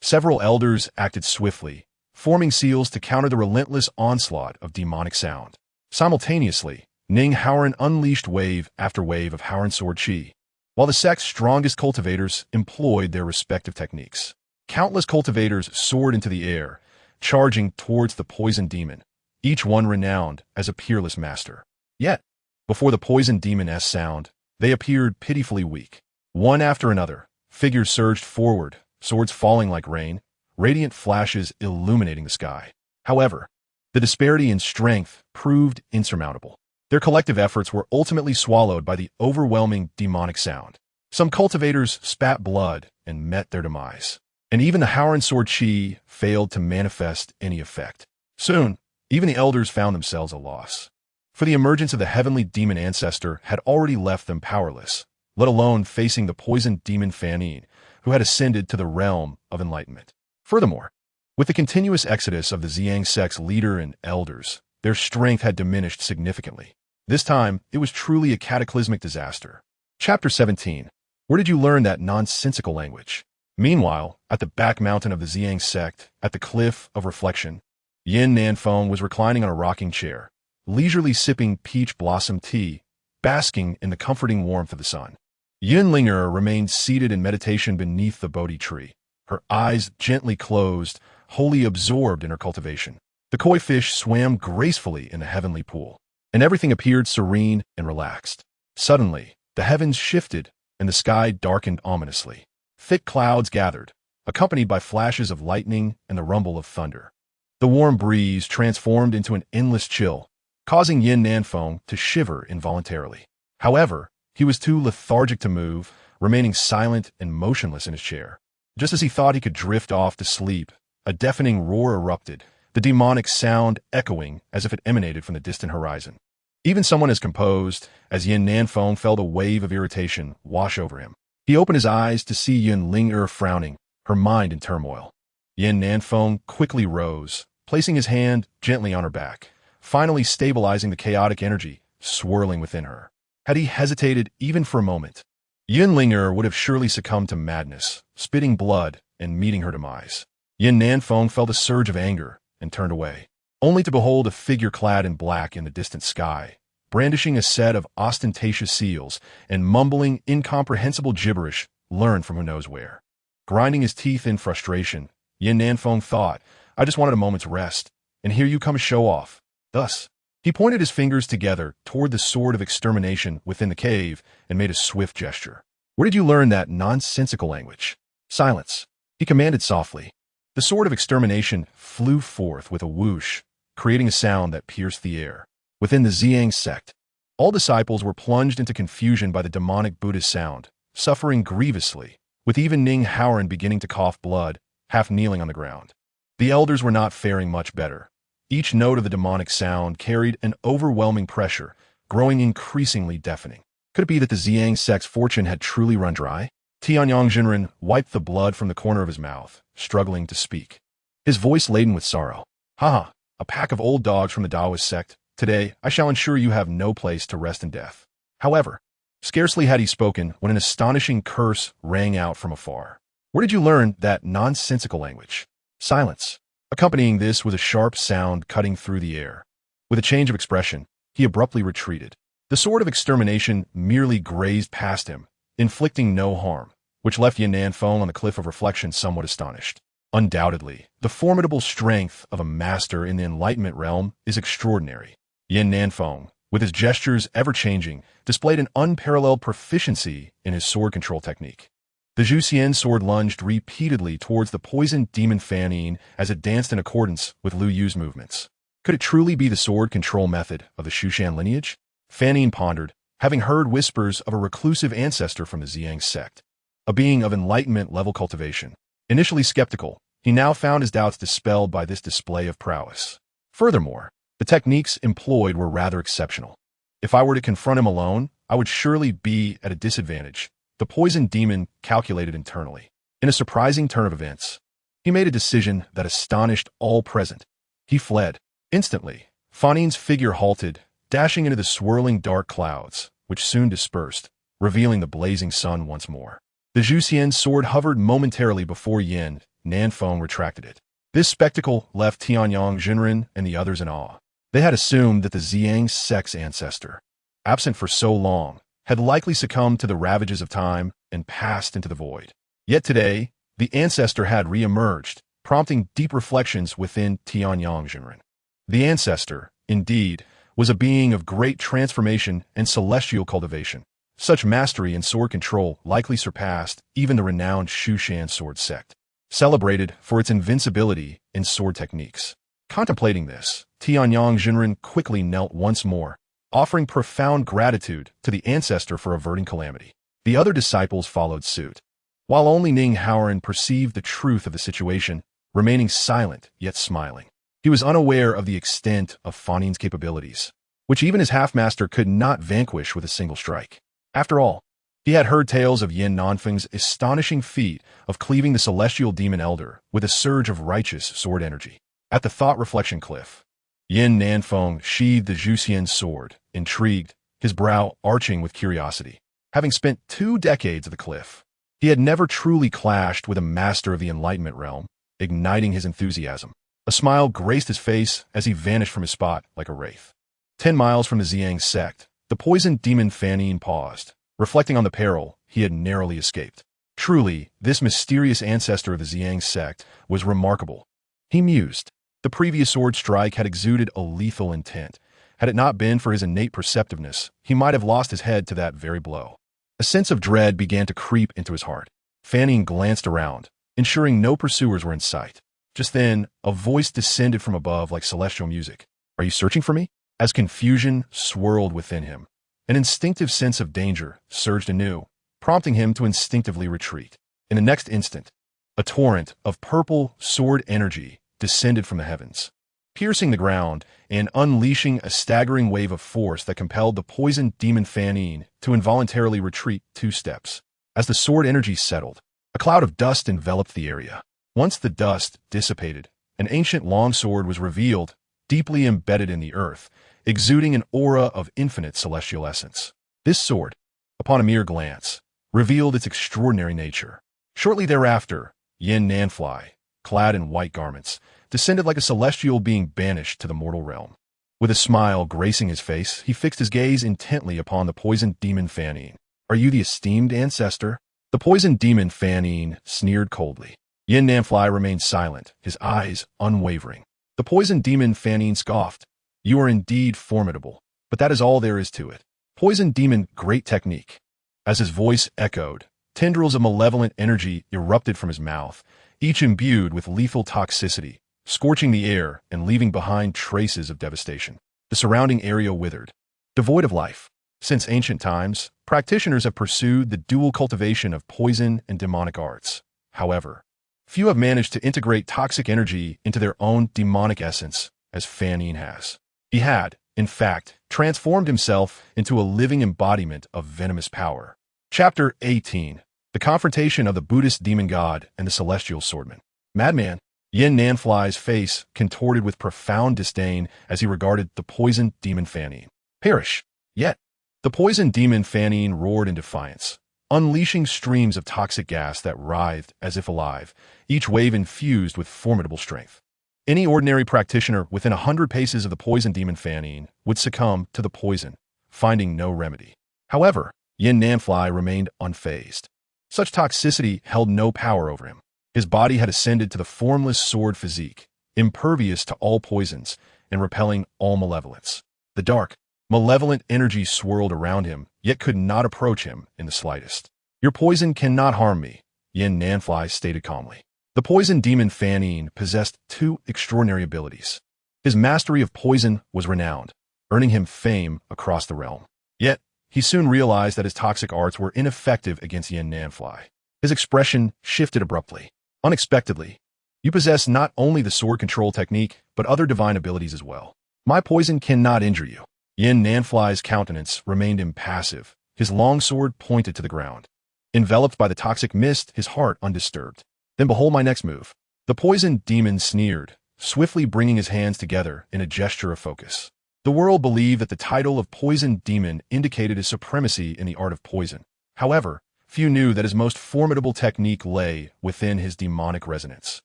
Several elders acted swiftly, forming seals to counter the relentless onslaught of demonic sound. Simultaneously, Ning Haoran unleashed wave after wave of Haoran sword chi, while the sect's strongest cultivators employed their respective techniques. Countless cultivators soared into the air, charging towards the poison demon, each one renowned as a peerless master. Yet, before the poison demon's sound, they appeared pitifully weak. One after another, figures surged forward, swords falling like rain, radiant flashes illuminating the sky. However, the disparity in strength proved insurmountable. Their collective efforts were ultimately swallowed by the overwhelming demonic sound. Some cultivators spat blood and met their demise, and even the Haoran sword chi failed to manifest any effect. Soon, even the elders found themselves a loss, for the emergence of the heavenly demon ancestor had already left them powerless, let alone facing the poisoned demon Fanine, who had ascended to the realm of enlightenment. Furthermore, with the continuous exodus of the Zi Yang Sect's leader and elders, their strength had diminished significantly. This time, it was truly a cataclysmic disaster. Chapter 17. Where did you learn that nonsensical language? Meanwhile, at the back mountain of the Zi Yang Sect, at the Cliff of Reflection, Yin Nanfei was reclining on a rocking chair, leisurely sipping peach blossom tea, basking in the comforting warmth of the sun. Yun Linger remained seated in meditation beneath the Bodhi tree, her eyes gently closed, wholly absorbed in her cultivation. The koi fish swam gracefully in the heavenly pool, and everything appeared serene and relaxed. Suddenly, the heavens shifted, and the sky darkened ominously. Thick clouds gathered, accompanied by flashes of lightning and the rumble of thunder. The warm breeze transformed into an endless chill, causing Yin Nanfei to shiver involuntarily. However, he was too lethargic to move, remaining silent and motionless in his chair. Just as he thought he could drift off to sleep, a deafening roar erupted, the demonic sound echoing as if it emanated from the distant horizon. Even someone as composed as Yin Nanfei felt a wave of irritation wash over him. He opened his eyes to see Yun Linger frowning, her mind in turmoil. Yin Nanfei quickly rose, placing his hand gently on her back, finally stabilizing the chaotic energy swirling within her. Had he hesitated even for a moment, Yun Linger would have surely succumbed to madness, spitting blood and meeting her demise. Yin Nanfei felt a surge of anger and turned away, only to behold a figure clad in black in the distant sky, brandishing a set of ostentatious seals and mumbling incomprehensible gibberish learned from who knows where. Grinding his teeth in frustration, Yin Nanfei thought, I just wanted a moment's rest, and here you come to show off. Thus, he pointed his fingers together toward the sword of extermination within the cave and made a swift gesture. Where did you learn that nonsensical language? Silence, he commanded softly. The sword of extermination flew forth with a whoosh, creating a sound that pierced the air. Within the Zi Yang Sect, All disciples were plunged into confusion by the demonic Buddhist sound, suffering grievously, with even Ning Haoran beginning to cough blood, half kneeling on the ground. The elders were not faring much better. Each note of the demonic sound carried an overwhelming pressure, growing increasingly deafening. Could it be that the Zi Yang Sect's fortune had truly run dry? Tianyang Jinren wiped the blood from the corner of his mouth, struggling to speak. His voice laden with sorrow. "Haha, a pack of old dogs from the Taoist sect. Today, I shall ensure you have no place to rest in death." However, scarcely had he spoken when an astonishing curse rang out from afar. "Where did you learn that nonsensical language?" Silence. Accompanying this was a sharp sound cutting through the air. With a change of expression, he abruptly retreated. The sword of extermination merely grazed past him, inflicting no harm, which left Yin Nanfei on the cliff of reflection somewhat astonished. Undoubtedly, the formidable strength of a master in the enlightenment realm is extraordinary. Yin Nanfei, with his gestures ever-changing, displayed an unparalleled proficiency in his sword control technique. The Zhuxian sword lunged repeatedly towards the poisoned demon Fanine as it danced in accordance with Lu Yu's movements. Could it truly be the sword control method of the Shushan lineage? Fanine pondered, having heard whispers of a reclusive ancestor from the Zi Yang Sect, a being of enlightenment-level cultivation. Initially skeptical, he now found his doubts dispelled by this display of prowess. Furthermore, the techniques employed were rather exceptional. If I were to confront him alone, I would surely be at a disadvantage, the poisoned demon calculated internally. In a surprising turn of events, he made a decision that astonished all present. He fled. Instantly, Fanine's figure halted, dashing into the swirling dark clouds, which soon dispersed, revealing the blazing sun once more. The Zhuxian sword hovered momentarily before Yin Nanfei retracted it. This spectacle left Tianyang Jinren and the others in awe. They had assumed that the Zi Yang Sect's ancestor, absent for so long, had likely succumbed to the ravages of time and passed into the void. Yet today, the ancestor had re-emerged, prompting deep reflections within Tianyang Jinren. The ancestor, indeed, was a being of great transformation and celestial cultivation. Such mastery in sword control likely surpassed even the renowned Shushan sword sect, celebrated for its invincibility in sword techniques. Contemplating this, Tianyang Jinren quickly knelt once more, offering profound gratitude to the ancestor for averting calamity. The other disciples followed suit, while only Ning Haoran perceived the truth of the situation, remaining silent yet smiling. He was unaware of the extent of Fanine's capabilities, which even his half-master could not vanquish with a single strike. After all, he had heard tales of Yin Nanfei's astonishing feat of cleaving the celestial demon elder with a surge of righteous sword energy. At the thought-reflection cliff, Yin Nanfei sheathed the Zhuxian sword, intrigued, his brow arching with curiosity. Having spent 2 decades at the cliff, he had never truly clashed with a master of the enlightenment realm, igniting his enthusiasm. A smile graced his face as he vanished from his spot like a wraith. 10 miles from the Zi Yang Sect, the poisoned demon Fanine paused, reflecting on the peril he had narrowly escaped. Truly, this mysterious ancestor of the Zi Yang Sect was remarkable. He mused. The previous sword strike had exuded a lethal intent. Had it not been for his innate perceptiveness, he might have lost his head to that very blow. A sense of dread began to creep into his heart. Fanine glanced around, ensuring no pursuers were in sight. Just then, a voice descended from above like celestial music. "Are you searching for me?" As confusion swirled within him, an instinctive sense of danger surged anew, prompting him to instinctively retreat. In the next instant, a torrent of purple sword energy descended from the heavens, piercing the ground and unleashing a staggering wave of force that compelled the poisoned demon Fanine to involuntarily retreat 2 steps. As the sword energy settled, a cloud of dust enveloped the area. Once the dust dissipated, an ancient longsword was revealed, deeply embedded in the earth, exuding an aura of infinite celestial essence. This sword, upon a mere glance, revealed its extraordinary nature. Shortly thereafter, Yin Nanfei, clad in white garments, descended like a celestial being banished to the mortal realm. With a smile gracing his face, he fixed his gaze intently upon the poisoned demon Fanine. "Are you the esteemed ancestor?" The poisoned demon Fanine sneered coldly. Yin Nanfei remained silent, his eyes unwavering. The poisoned demon Fanine scoffed. "You are indeed formidable, but that is all there is to it." Poisoned demon, great technique. As his voice echoed, tendrils of malevolent energy erupted from his mouth, each imbued with lethal toxicity, scorching the air and leaving behind traces of devastation. The surrounding area withered, devoid of life. Since ancient times, practitioners have pursued the dual cultivation of poison and demonic arts. However, few have managed to integrate toxic energy into their own demonic essence, as Fan Yin has. He had, in fact, transformed himself into a living embodiment of venomous power. Chapter 18. The Confrontation of the Buddhist Demon God and the Celestial Swordman. Madman. Yin Nanfei's face contorted with profound disdain as he regarded the poisoned demon Fan Yin. Perish. Yet, the poisoned demon Fan Yin roared in defiance, unleashing streams of toxic gas that writhed as if alive, each wave infused with formidable strength. Any ordinary practitioner within 100 paces of the poisoned demon Fan Yin would succumb to the poison, finding no remedy. However, Yin Nanfei remained unfazed. Such toxicity held no power over him. His body had ascended to the formless sword physique, impervious to all poisons and repelling all malevolence. The dark, malevolent energy swirled around him, yet could not approach him in the slightest. Your poison cannot harm me, Yin Nanfei stated calmly. The poison demon Fan Yin possessed two extraordinary abilities. His mastery of poison was renowned, earning him fame across the realm. Yet, he soon realized that his toxic arts were ineffective against Yin Nanfei. His expression shifted abruptly. Unexpectedly, you possess not only the sword control technique, but other divine abilities as well. My poison cannot injure you. Yin Nanfei's countenance remained impassive, his long sword pointed to the ground. Enveloped by the toxic mist, his heart undisturbed. Then behold my next move. The poisoned demon sneered, swiftly bringing his hands together in a gesture of focus. The world believed that the title of poisoned demon indicated his supremacy in the art of poison. However, few knew that his most formidable technique lay within his demonic resonance.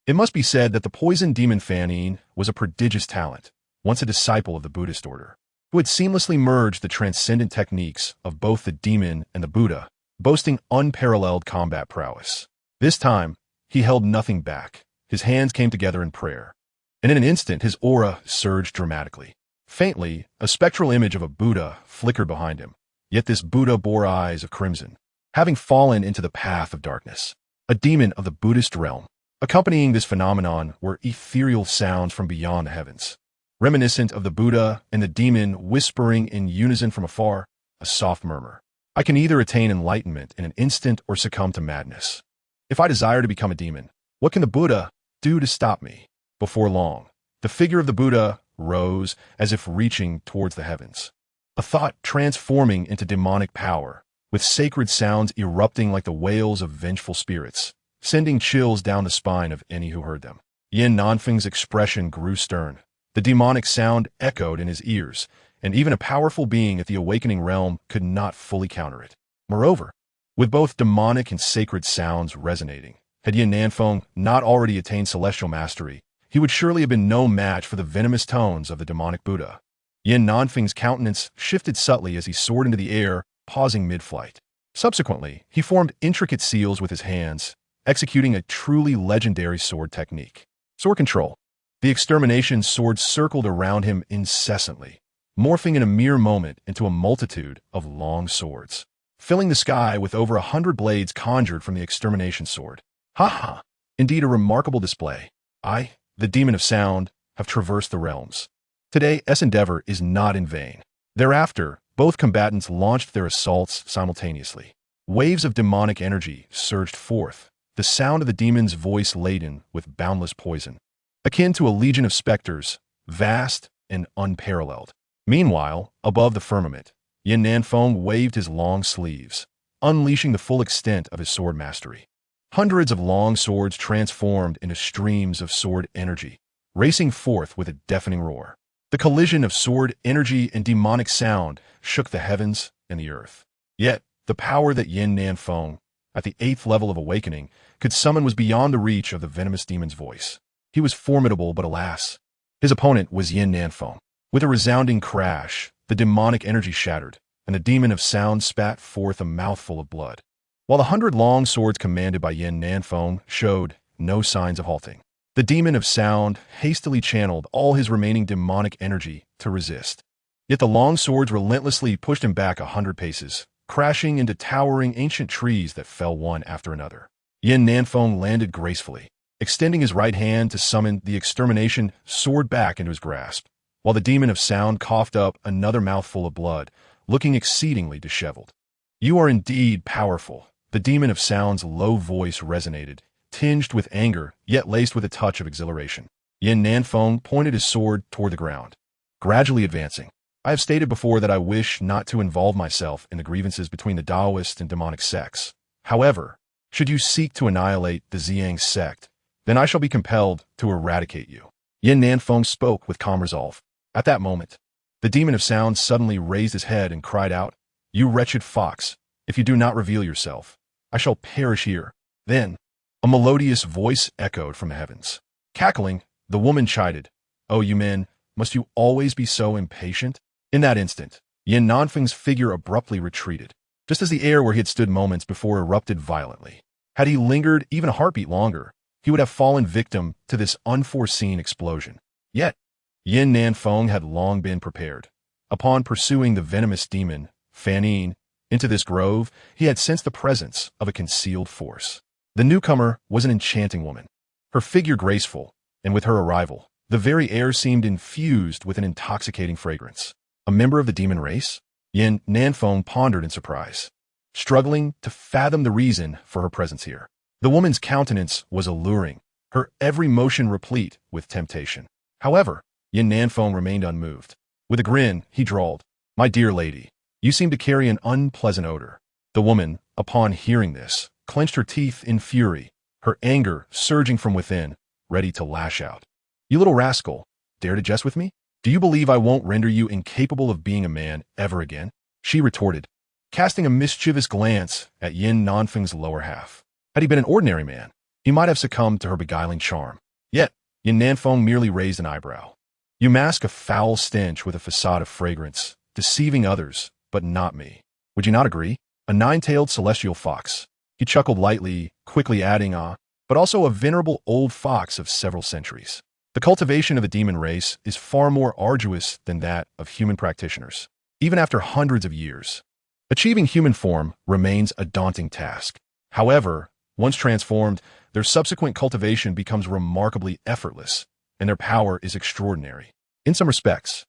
It must be said that the poisoned demon Fan Yin was a prodigious talent, once a disciple of the Buddhist order, who had seamlessly merged the transcendent techniques of both the demon and the Buddha, boasting unparalleled combat prowess. This time, he held nothing back. His hands came together in prayer, and in an instant his aura surged dramatically. Faintly, a spectral image of a Buddha flickered behind him, yet this Buddha bore eyes of crimson, having fallen into the path of darkness. A demon of the Buddhist realm. Accompanying this phenomenon were ethereal sounds from beyond the heavens, reminiscent of the Buddha and the demon whispering in unison from afar, a soft murmur. I can either attain enlightenment in an instant or succumb to madness. If I desire to become a demon, what can the Buddha do to stop me? Before long, the figure of the Buddha rose as if reaching towards the heavens, a thought transforming into demonic power, with sacred sounds erupting like the wails of vengeful spirits, sending chills down the spine of any who heard them. Yin Nanfei's expression grew stern. The demonic sound echoed in his ears, and even a powerful being at the awakening realm could not fully counter it. Moreover, with both demonic and sacred sounds resonating, had Yin Nanfei not already attained celestial mastery, he would surely have been no match for the venomous tones of the demonic Buddha. Yin Nanfei's countenance shifted subtly as he soared into the air, pausing mid-flight. Subsequently, he formed intricate seals with his hands, executing a truly legendary sword technique. Sword control. The extermination sword circled around him incessantly, morphing in a mere moment into a multitude of long swords, filling the sky with over 100 blades conjured from the extermination sword. Ha ha! Indeed a remarkable display. I, the demon of sound, have traversed the realms. Today's endeavor is not in vain. Thereafter, both combatants launched their assaults simultaneously. Waves of demonic energy surged forth, the sound of the demon's voice laden with boundless poison, akin to a legion of specters, vast and unparalleled. Meanwhile, above the firmament, Yin Nanfei waved his long sleeves, unleashing the full extent of his sword mastery. Hundreds of long swords transformed into streams of sword energy, racing forth with a deafening roar. The collision of sword energy and demonic sound shook the heavens and the earth. Yet, the power that Yin Nanfei, at the 8th level of awakening, could summon was beyond the reach of the venomous demon's voice. He was formidable, but alas, his opponent was Yin Nanfei. With a resounding crash, the demonic energy shattered, and the demon of sound spat forth a mouthful of blood, while the 100 long swords commanded by Yin Nanfei showed no signs of halting. The demon of sound hastily channeled all his remaining demonic energy to resist. Yet the long swords relentlessly pushed him back 100 paces, crashing into towering ancient trees that fell one after another. Yin Nanfei landed gracefully, extending his right hand to summon the extermination sword back into his grasp, while the demon of sound coughed up another mouthful of blood, looking exceedingly disheveled. "You are indeed powerful." The demon of sound's low voice resonated, tinged with anger, yet laced with a touch of exhilaration. Yin Nanfei pointed his sword toward the ground, gradually advancing. "I have stated before that I wish not to involve myself in the grievances between the Taoist and demonic sects. However, should you seek to annihilate the Zi Yang Sect, then I shall be compelled to eradicate you." Yin Nanfei spoke with calm resolve. At that moment, the demon of sound suddenly raised his head and cried out, "You wretched fox, if you do not reveal yourself, I shall perish here." Then, a melodious voice echoed from the heavens. Cackling, the woman chided, "Oh, you men, must you always be so impatient?" In that instant, Yin Nanfei's figure abruptly retreated, just as the air where he had stood moments before erupted violently. Had he lingered even a heartbeat longer, he would have fallen victim to this unforeseen explosion. Yet, Yin Nanfei had long been prepared. Upon pursuing the venomous demon, Fanine, into this grove, he had sensed the presence of a concealed force. The newcomer was an enchanting woman, her figure graceful, and with her arrival, the very air seemed infused with an intoxicating fragrance. A member of the demon race? Yin Nanfei pondered in surprise, struggling to fathom the reason for her presence here. The woman's countenance was alluring, her every motion replete with temptation. However, Yin Nanfei remained unmoved. With a grin, he drawled, "My dear lady, you seem to carry an unpleasant odor." The woman, upon hearing this, clenched her teeth in fury, her anger surging from within, ready to lash out. "You little rascal, dare to jest with me? Do you believe I won't render you incapable of being a man ever again?" she retorted, casting a mischievous glance at Yin Nanfei's lower half. Had he been an ordinary man, he might have succumbed to her beguiling charm. Yet, Yin Nanfei merely raised an eyebrow. "You mask a foul stench with a facade of fragrance, deceiving others, but not me. Would you not agree? A nine-tailed celestial fox." He chuckled lightly, quickly adding, "but also a venerable old fox of several centuries. The cultivation of the demon race is far more arduous than that of human practitioners. Even after hundreds of years, achieving human form remains a daunting task. However, once transformed, their subsequent cultivation becomes remarkably effortless, and their power is extraordinary. In some respects,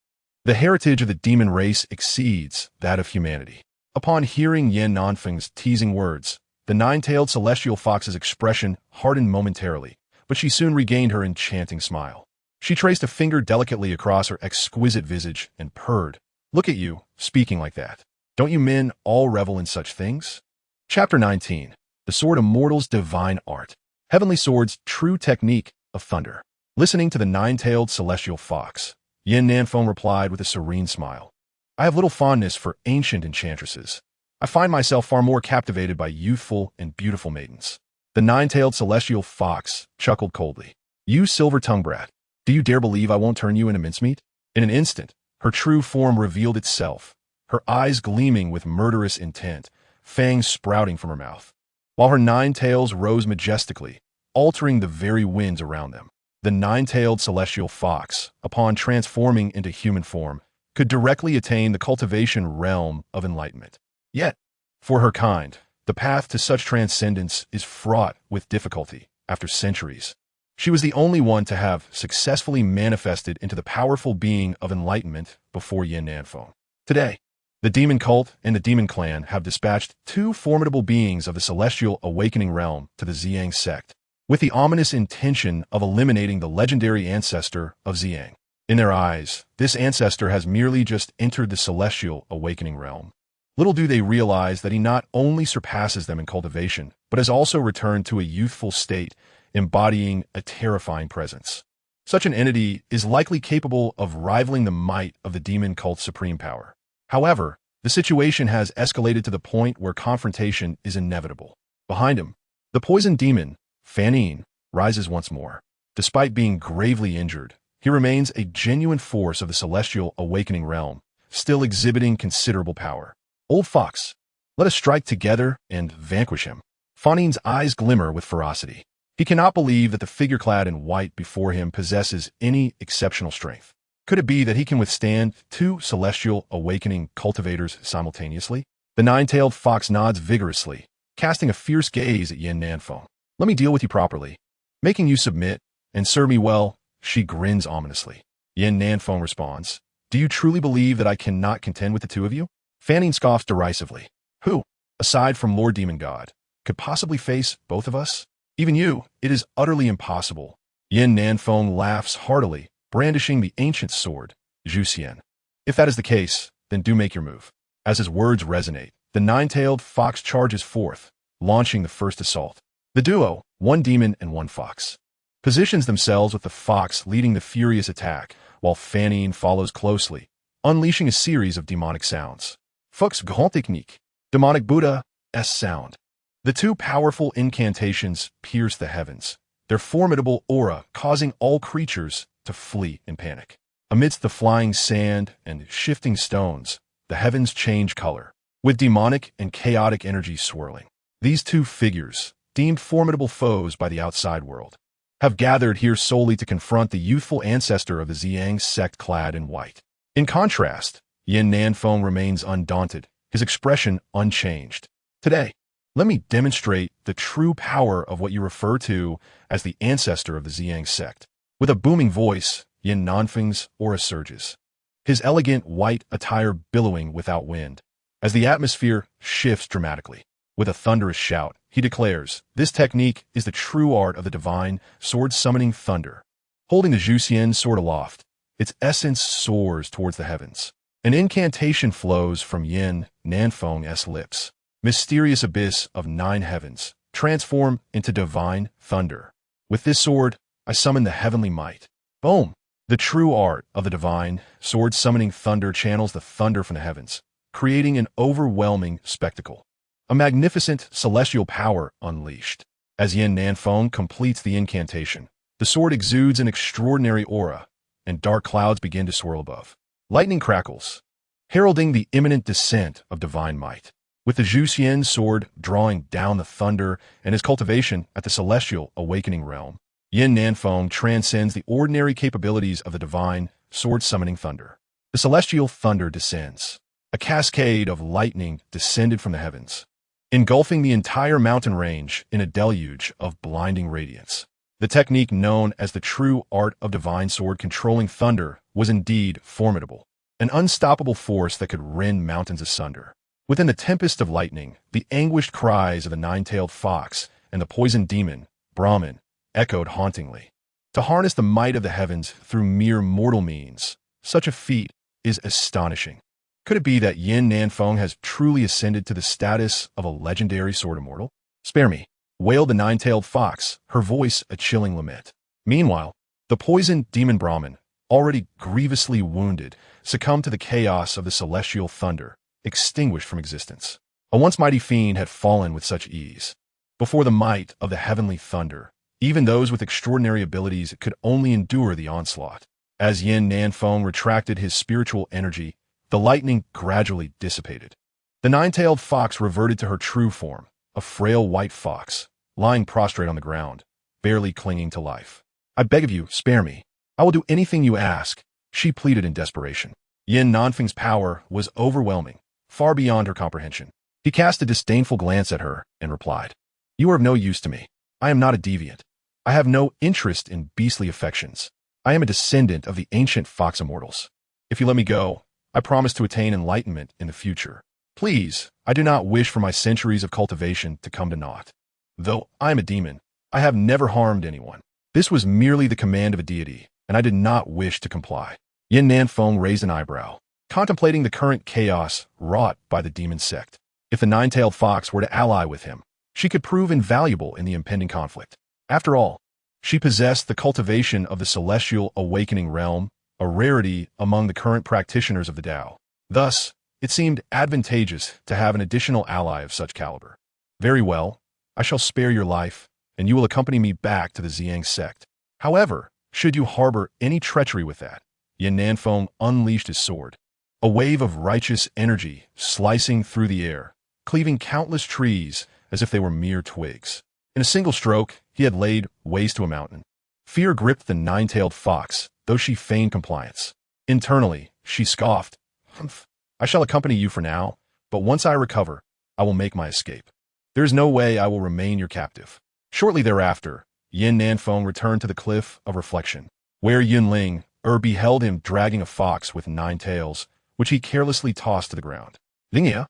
the heritage of the demon race exceeds that of humanity." Upon hearing Yin Nanfei's teasing words, the nine-tailed celestial fox's expression hardened momentarily, but she soon regained her enchanting smile. She traced a finger delicately across her exquisite visage and purred, "Look at you, speaking like that. Don't you men all revel in such things?" Chapter 19. The Sword Immortal's Divine Art. Heavenly Sword's True Technique of Thunder. Listening to the nine-tailed celestial fox, Yin Nanfei replied with a serene smile, "I have little fondness for ancient enchantresses. I find myself far more captivated by youthful and beautiful maidens." The nine-tailed celestial fox chuckled coldly. "You silver-tongued brat, do you dare believe I won't turn you into mincemeat?" In an instant, her true form revealed itself, her eyes gleaming with murderous intent, fangs sprouting from her mouth, while her nine tails rose majestically, altering the very winds around them. The nine-tailed celestial fox, upon transforming into human form, could directly attain the cultivation realm of enlightenment. Yet, for her kind, the path to such transcendence is fraught with difficulty after centuries. She was the only one to have successfully manifested into the powerful being of enlightenment before Yin Nanfei. Today, the demon cult and the demon clan have dispatched two formidable beings of the celestial awakening realm to the Zi Yang Sect, with the ominous intention of eliminating the legendary ancestor of Zi Yang. In their eyes, this ancestor has merely just entered the celestial awakening realm. Little do they realize that he not only surpasses them in cultivation, but has also returned to a youthful state, embodying a terrifying presence. Such an entity is likely capable of rivaling the might of the demon cult's supreme power. However, the situation has escalated to the point where confrontation is inevitable. Behind him, the poison demon, Fanine, rises once more. Despite being gravely injured, he remains a genuine force of the celestial awakening realm, still exhibiting considerable power. "Old fox, let us strike together and vanquish him." Fanine's eyes glimmer with ferocity. He cannot believe that the figure clad in white before him possesses any exceptional strength. Could it be that he can withstand two celestial awakening cultivators simultaneously? The nine-tailed fox nods vigorously, casting a fierce gaze at Yin Nanfei. "Let me deal with you properly. Making you submit and serve me well," she grins ominously. Yin Nanfei responds, "Do you truly believe that I cannot contend with the two of you?" Fanning scoffs derisively. Who, aside from Lord Demon God, could possibly face both of us? Even you, it is utterly impossible. Yin Nanfei laughs heartily, brandishing the ancient sword, Zhuxian. If that is the case, then do make your move. As his words resonate, the nine-tailed fox charges forth, launching the first assault. The duo, one demon and one fox, positions themselves with the fox leading the furious attack, while Fanning follows closely, unleashing a series of demonic sounds. Fox Grand Technique, demonic Buddha, S sound. The two powerful incantations pierce the heavens, their formidable aura causing all creatures to flee in panic. Amidst the flying sand and shifting stones, the heavens change color, with demonic and chaotic energy swirling. These two figures, deemed formidable foes by the outside world, have gathered here solely to confront the youthful ancestor of the Zi Yang Sect clad in white. In contrast, Yin Nanfei remains undaunted, his expression unchanged. Today, let me demonstrate the true power of what you refer to as the ancestor of the Zi Yang Sect. With a booming voice, Yin Nanfei's aura surges, his elegant white attire billowing without wind. As the atmosphere shifts dramatically, with a thunderous shout, he declares, this technique is the true art of the divine sword-summoning thunder. Holding the Zhuxian sword aloft, its essence soars towards the heavens. An incantation flows from Yin Nanfei's lips. Mysterious abyss of 9 heavens, transform into divine thunder. With this sword, I summon the heavenly might. Boom! The true art of the divine sword-summoning thunder channels the thunder from the heavens, creating an overwhelming spectacle. A magnificent celestial power unleashed. As Yin Nanfei completes the incantation, the sword exudes an extraordinary aura, and dark clouds begin to swirl above. Lightning crackles, heralding the imminent descent of divine might. With the Zhuxian sword drawing down the thunder and his cultivation at the celestial awakening realm, Yin Nanfei transcends the ordinary capabilities of the divine sword-summoning thunder. The celestial thunder descends. A cascade of lightning descended from the heavens, engulfing the entire mountain range in a deluge of blinding radiance. The technique known as the true art of divine sword controlling thunder was indeed formidable, an unstoppable force that could rend mountains asunder. Within the tempest of lightning, the anguished cries of the nine-tailed fox and the poisoned demon, Brahmin, echoed hauntingly. To harness the might of the heavens through mere mortal means, such a feat is astonishing. Could it be that Yin Nanfei has truly ascended to the status of a legendary sword immortal? Spare me, wailed the nine-tailed fox, her voice a chilling lament. Meanwhile, the poisoned demon Brahmin, already grievously wounded, succumbed to the chaos of the celestial thunder, extinguished from existence. A once mighty fiend had fallen with such ease. Before the might of the heavenly thunder, even those with extraordinary abilities could only endure the onslaught. As Yin Nanfei retracted his spiritual energy, the lightning gradually dissipated. The nine-tailed fox reverted to her true form, a frail white fox, lying prostrate on the ground, barely clinging to life. I beg of you, spare me. I will do anything you ask, she pleaded in desperation. Yin Nanfei's power was overwhelming, far beyond her comprehension. He cast a disdainful glance at her and replied, "You are of no use to me. I am not a deviant. I have no interest in beastly affections. I am a descendant of the ancient fox immortals. If you let me go, I promise to attain enlightenment in the future. Please, I do not wish for my centuries of cultivation to come to naught. Though I am a demon, I have never harmed anyone. This was merely the command of a deity, and I did not wish to comply." Yin Nanfei raised an eyebrow, contemplating the current chaos wrought by the Demon Sect. If the nine-tailed fox were to ally with him, she could prove invaluable in the impending conflict. After all, she possessed the cultivation of the celestial awakening realm, a rarity among the current practitioners of the Tao. Thus, it seemed advantageous to have an additional ally of such caliber. Very well, I shall spare your life, and you will accompany me back to the Zi Yang Sect. However, should you harbor any treachery with that, Yin Nanfei unleashed his sword, a wave of righteous energy slicing through the air, cleaving countless trees as if they were mere twigs. In a single stroke, he had laid waste to a mountain. Fear gripped the nine-tailed fox, though she feigned compliance. Internally, she scoffed, "Humph, I shall accompany you for now, but once I recover, I will make my escape. There is no way I will remain your captive." Shortly thereafter, Yin Nanfei returned to the Cliff of Reflection, where Yunling beheld him dragging a fox with 9 tails, which he carelessly tossed to the ground. Lingia,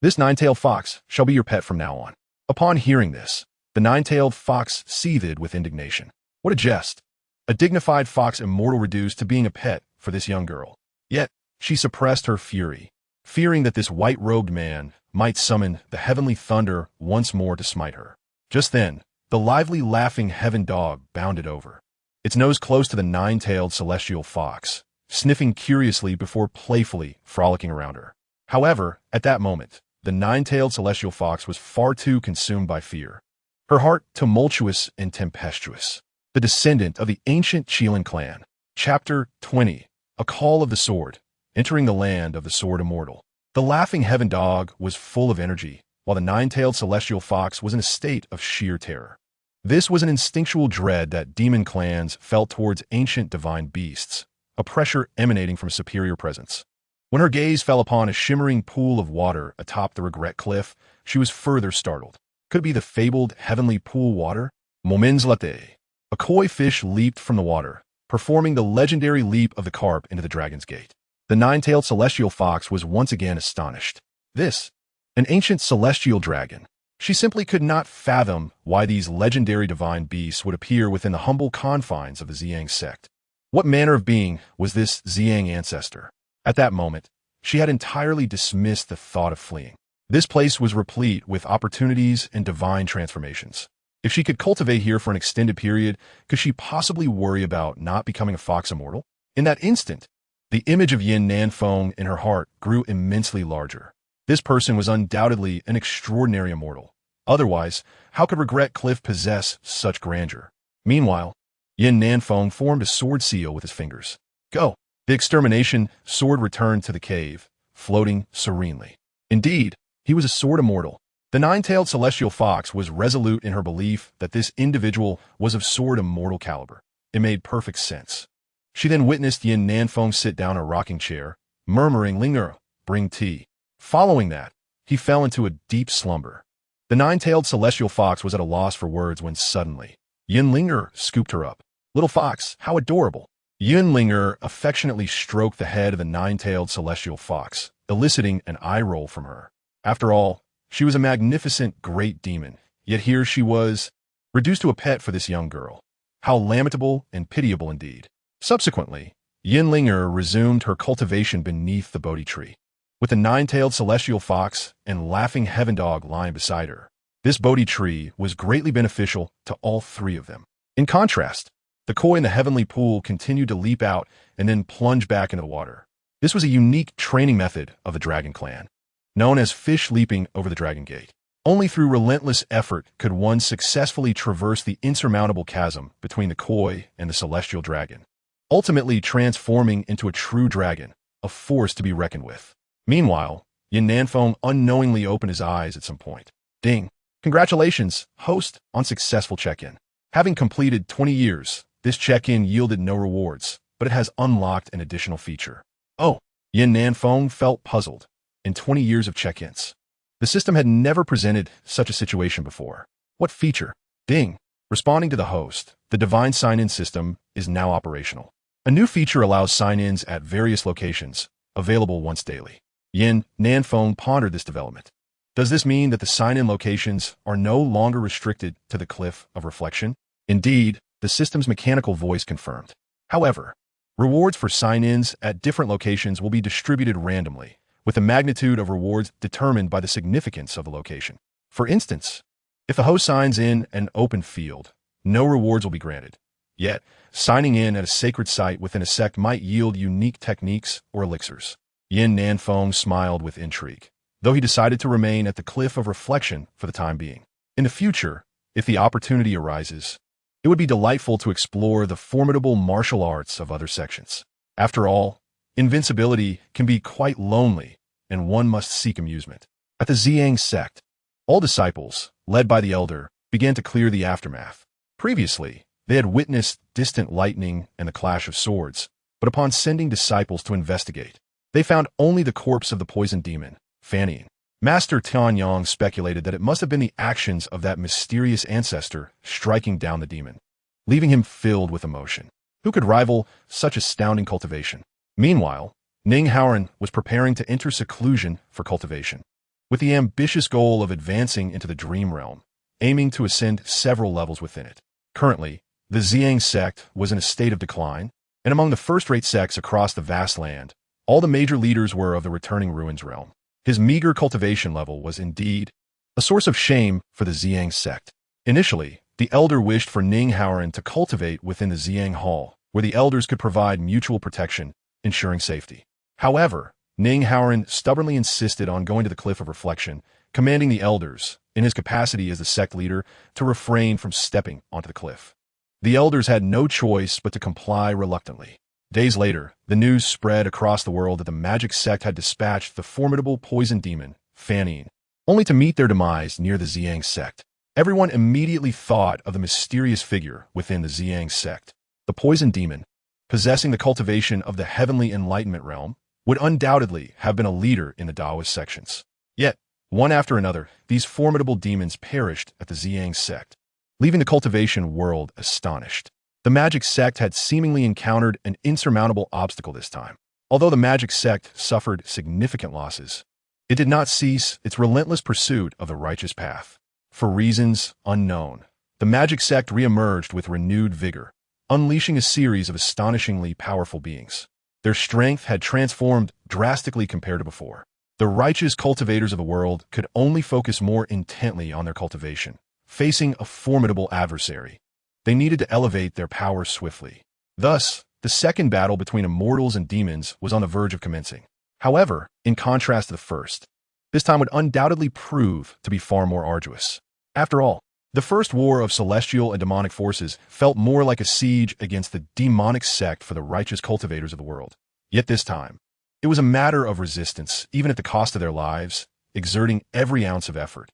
this nine-tailed fox shall be your pet from now on. Upon hearing this, the nine-tailed fox seethed with indignation. What a jest! A dignified fox immortal reduced to being a pet for this young girl. Yet, she suppressed her fury, fearing that this white-robed man might summon the heavenly thunder once more to smite her. Just then, the lively laughing heaven dog bounded over, its nose close to the nine-tailed celestial fox, sniffing curiously before playfully frolicking around her. However, at that moment, the nine-tailed celestial fox was far too consumed by fear, her heart tumultuous and tempestuous. The descendant of the ancient Qilin clan. Chapter 20. A Call of the Sword. Entering the land of the sword immortal. The laughing heaven dog was full of energy, while the nine-tailed celestial fox was in a state of sheer terror. This was an instinctual dread that demon clans felt towards ancient divine beasts, a pressure emanating from a superior presence. When her gaze fell upon a shimmering pool of water atop the Regret Cliff, she was further startled. Could it be the fabled heavenly pool water? Moments latte. A koi fish leaped from the water, performing the legendary leap of the carp into the dragon's gate. The nine-tailed celestial fox was once again astonished. This, an ancient celestial dragon. She simply could not fathom why these legendary divine beasts would appear within the humble confines of the Zi Yang Sect. What manner of being was this Zi Yang ancestor? At that moment, she had entirely dismissed the thought of fleeing. This place was replete with opportunities and divine transformations. If she could cultivate here for an extended period, could she possibly worry about not becoming a fox immortal? In that instant, the image of Yin Nanfei in her heart grew immensely larger. This person was undoubtedly an extraordinary immortal. Otherwise, how could Regret Cliff possess such grandeur? Meanwhile, Yin Nanfei formed a sword seal with his fingers. Go! The extermination sword returned to the cave, floating serenely. Indeed, he was a sword immortal. The nine-tailed celestial fox was resolute in her belief that this individual was of sword immortal caliber. It made perfect sense. She then witnessed Yin Nanfei sit down in a rocking chair, murmuring, "Linger, bring tea." Following that, he fell into a deep slumber. The nine-tailed celestial fox was at a loss for words when suddenly, Yin Linger scooped her up. "Little fox, how adorable." Yin Linger affectionately stroked the head of the nine-tailed celestial fox, eliciting an eye roll from her. After all, she was a magnificent great demon, yet here she was, reduced to a pet for this young girl. How lamentable and pitiable indeed. Subsequently, Yin Linger resumed her cultivation beneath the Bodhi tree, with the nine-tailed celestial fox and laughing heaven dog lying beside her. This Bodhi tree was greatly beneficial to all three of them. In contrast, the koi in the heavenly pool continued to leap out and then plunge back into the water. This was a unique training method of the Dragon Clan, known as fish leaping over the Dragon Gate. Only through relentless effort could one successfully traverse the insurmountable chasm between the koi and the celestial dragon, ultimately transforming into a true dragon, a force to be reckoned with. Meanwhile, Yin Nanfei unknowingly opened his eyes at some point. Ding! Congratulations, host, on successful check-in. Having completed 20 years, this check-in yielded no rewards, but it has unlocked an additional feature. Oh, Yin Nanfei felt puzzled. In 20 years of check-ins, the system had never presented such a situation before. What feature? Ding! Responding to the host, the divine sign-in system is now operational. A new feature allows sign-ins at various locations, available once daily. Yin Nanfei pondered this development. Does this mean that the sign-in locations are no longer restricted to the Cliff of Reflection? Indeed, the system's mechanical voice confirmed. However, rewards for sign-ins at different locations will be distributed randomly, with the magnitude of rewards determined by the significance of the location. For instance, if the host signs in an open field, no rewards will be granted. Yet, signing in at a sacred site within a sect might yield unique techniques or elixirs. Yin Nanfei smiled with intrigue, though he decided to remain at the Cliff of Reflection for the time being. In the future, if the opportunity arises, it would be delightful to explore the formidable martial arts of other sections. After all, invincibility can be quite lonely, and one must seek amusement. At the Zi Yang Sect, all disciples, led by the elder, began to clear the aftermath. Previously, they had witnessed distant lightning and the clash of swords, but upon sending disciples to investigate, they found only the corpse of the poisoned demon, Fanning. Master Tianyang speculated that it must have been the actions of that mysterious ancestor striking down the demon, leaving him filled with emotion. Who could rival such astounding cultivation? Meanwhile, Ning Haoran was preparing to enter seclusion for cultivation, with the ambitious goal of advancing into the dream realm, aiming to ascend several levels within it. Currently, the Zi Yang Sect was in a state of decline, and among the first-rate sects across the vast land, all the major leaders were of the returning ruins realm. His meager cultivation level was indeed a source of shame for the Zi Yang Sect. Initially, the elder wished for Ning Haoran to cultivate within the Zi Yang Hall, where the elders could provide mutual protection, ensuring safety. However, Ning Haoran stubbornly insisted on going to the Cliff of Reflection, commanding the elders, in his capacity as the sect leader, to refrain from stepping onto the cliff. The elders had no choice but to comply reluctantly. Days later, the news spread across the world that the magic sect had dispatched the formidable poison demon, Fanine, only to meet their demise near the Zi Yang Sect. Everyone immediately thought of the mysterious figure within the Zi Yang Sect. The poison demon, possessing the cultivation of the heavenly enlightenment realm, would undoubtedly have been a leader in the Taoist sections. Yet, one after another, these formidable demons perished at the Zi Yang Sect, leaving the cultivation world astonished. The magic sect had seemingly encountered an insurmountable obstacle this time. Although the magic sect suffered significant losses, it did not cease its relentless pursuit of the righteous path. For reasons unknown, the magic sect re-emerged with renewed vigor, unleashing a series of astonishingly powerful beings. Their strength had transformed drastically compared to before. The righteous cultivators of the world could only focus more intently on their cultivation, facing a formidable adversary. They needed to elevate their power swiftly. Thus, the second battle between immortals and demons was on the verge of commencing. However, in contrast to the first, this time would undoubtedly prove to be far more arduous. After all, the first war of celestial and demonic forces felt more like a siege against the demonic sect for the righteous cultivators of the world. Yet this time, it was a matter of resistance, even at the cost of their lives, exerting every ounce of effort.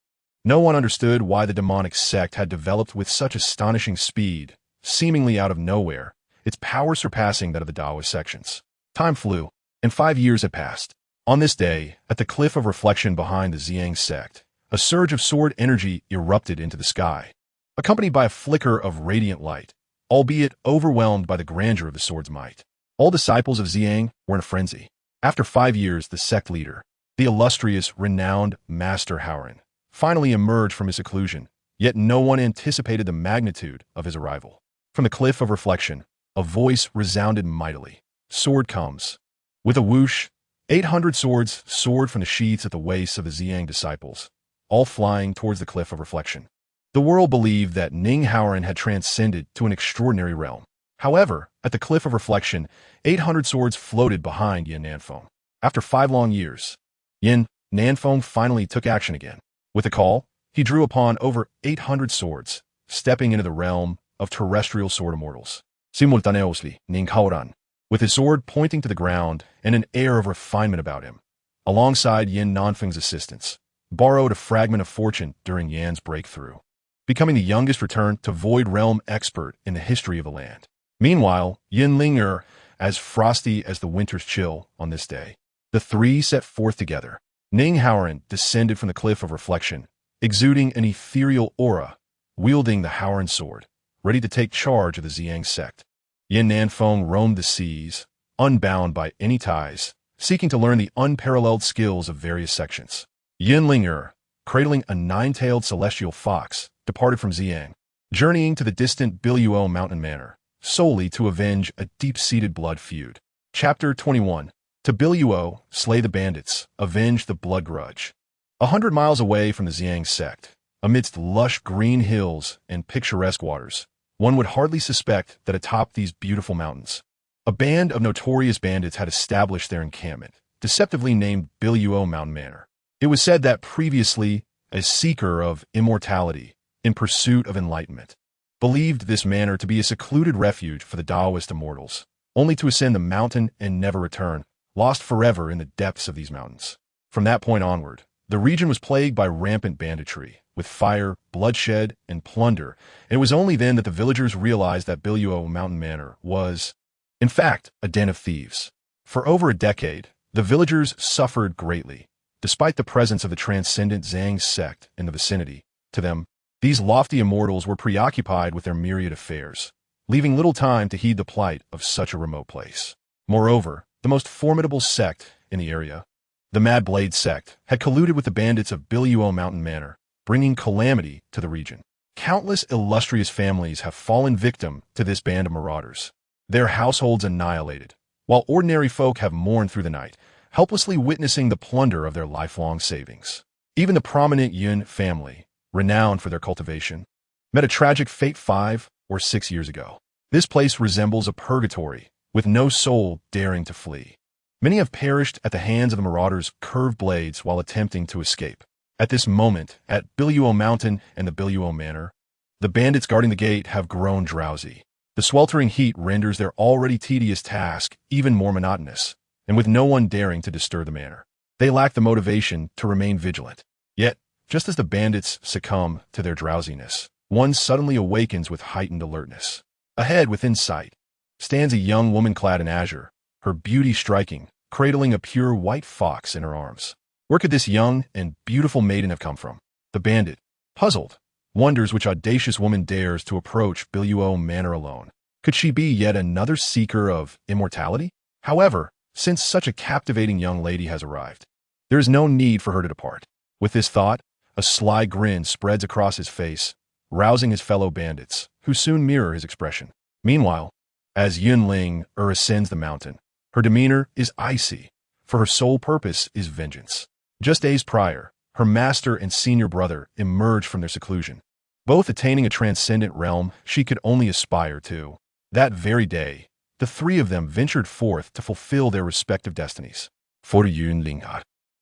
No one understood why the demonic sect had developed with such astonishing speed, seemingly out of nowhere, its power surpassing that of the Taoist sections. Time flew, and 5 years had passed. On this day, at the Cliff of Reflection behind the Zi Yang Sect, a surge of sword energy erupted into the sky, accompanied by a flicker of radiant light, albeit overwhelmed by the grandeur of the sword's might. All disciples of Zi Yang were in a frenzy. After 5 years, the sect leader, the illustrious, renowned Master Haoran, finally emerged from his seclusion, yet no one anticipated the magnitude of his arrival. From the Cliff of Reflection, a voice resounded mightily. Sword comes. With a whoosh, 800 swords soared from the sheaths at the waists of the Zi Yang disciples, all flying towards the Cliff of Reflection. The world believed that Ning Haoran had transcended to an extraordinary realm. However, at the Cliff of Reflection, 800 swords floated behind Yin Nanfei. After 5 long years, Yin Nanfei finally took action again. With a call, he drew upon over 800 swords, stepping into the realm of terrestrial sword immortals. Simultaneously, Ning Haoran, with his sword pointing to the ground and an air of refinement about him, alongside Yin Nanfei's assistance, borrowed a fragment of fortune during Yan's breakthrough, becoming the youngest returned to Void Realm expert in the history of the land. Meanwhile, Yin Linger, as frosty as the winter's chill on this day. The three set forth together. Ning Haoran descended from the Cliff of Reflection, exuding an ethereal aura, wielding the Haoran sword, ready to take charge of the Zi Yang Sect. Yin Nanfei roamed the seas, unbound by any ties, seeking to learn the unparalleled skills of various sections. Yin Linger, cradling a 9-tailed celestial fox, departed from Zi Yang, journeying to the distant Biluo mountain manor, solely to avenge a deep-seated blood feud. Chapter 21. To Biluo, slay the bandits, avenge the blood grudge. 100 miles away from the Zi Yang Sect, amidst lush green hills and picturesque waters, one would hardly suspect that atop these beautiful mountains, a band of notorious bandits had established their encampment, deceptively named Biluo Mountain Manor. It was said that previously, a seeker of immortality, in pursuit of enlightenment, believed this manor to be a secluded refuge for the Taoist immortals, only to ascend the mountain and never return, lost forever in the depths of these mountains. From that point onward, the region was plagued by rampant banditry, with fire, bloodshed, and plunder, and it was only then that the villagers realized that Biluo Mountain Manor was, in fact, a den of thieves. For over a decade, the villagers suffered greatly, despite the presence of the transcendent Zi Yang Sect in the vicinity. To them, these lofty immortals were preoccupied with their myriad affairs, leaving little time to heed the plight of such a remote place. Moreover, the most formidable sect in the area. The Mad Blade sect had colluded with the bandits of Biluo Mountain Manor, bringing calamity to the region. Countless illustrious families have fallen victim to this band of marauders, their households annihilated, while ordinary folk have mourned through the night, helplessly witnessing the plunder of their lifelong savings. Even the prominent Yun family, renowned for their cultivation, met a tragic fate 5 or 6 years ago. This place resembles a purgatory, with no soul daring to flee. Many have perished at the hands of the marauders' curved blades while attempting to escape. At this moment, at Biluo Mountain and the Biluo Manor, the bandits guarding the gate have grown drowsy. The sweltering heat renders their already tedious task even more monotonous, and with no one daring to disturb the manor, they lack the motivation to remain vigilant. Yet, just as the bandits succumb to their drowsiness, one suddenly awakens with heightened alertness. Ahead, within sight, stands a young woman clad in azure, her beauty striking, cradling a pure white fox in her arms. Where could this young and beautiful maiden have come from? The bandit, puzzled, wonders which audacious woman dares to approach Biluo Manor alone. Could she be yet another seeker of immortality? However, since such a captivating young lady has arrived, there is no need for her to depart. With this thought, a sly grin spreads across his face, rousing his fellow bandits, who soon mirror his expression. Meanwhile, as Yunling ascends the mountain, her demeanor is icy, for her sole purpose is vengeance. Just days prior, her master and senior brother emerged from their seclusion, both attaining a transcendent realm she could only aspire to. That very day, the three of them ventured forth to fulfill their respective destinies. For Yunling,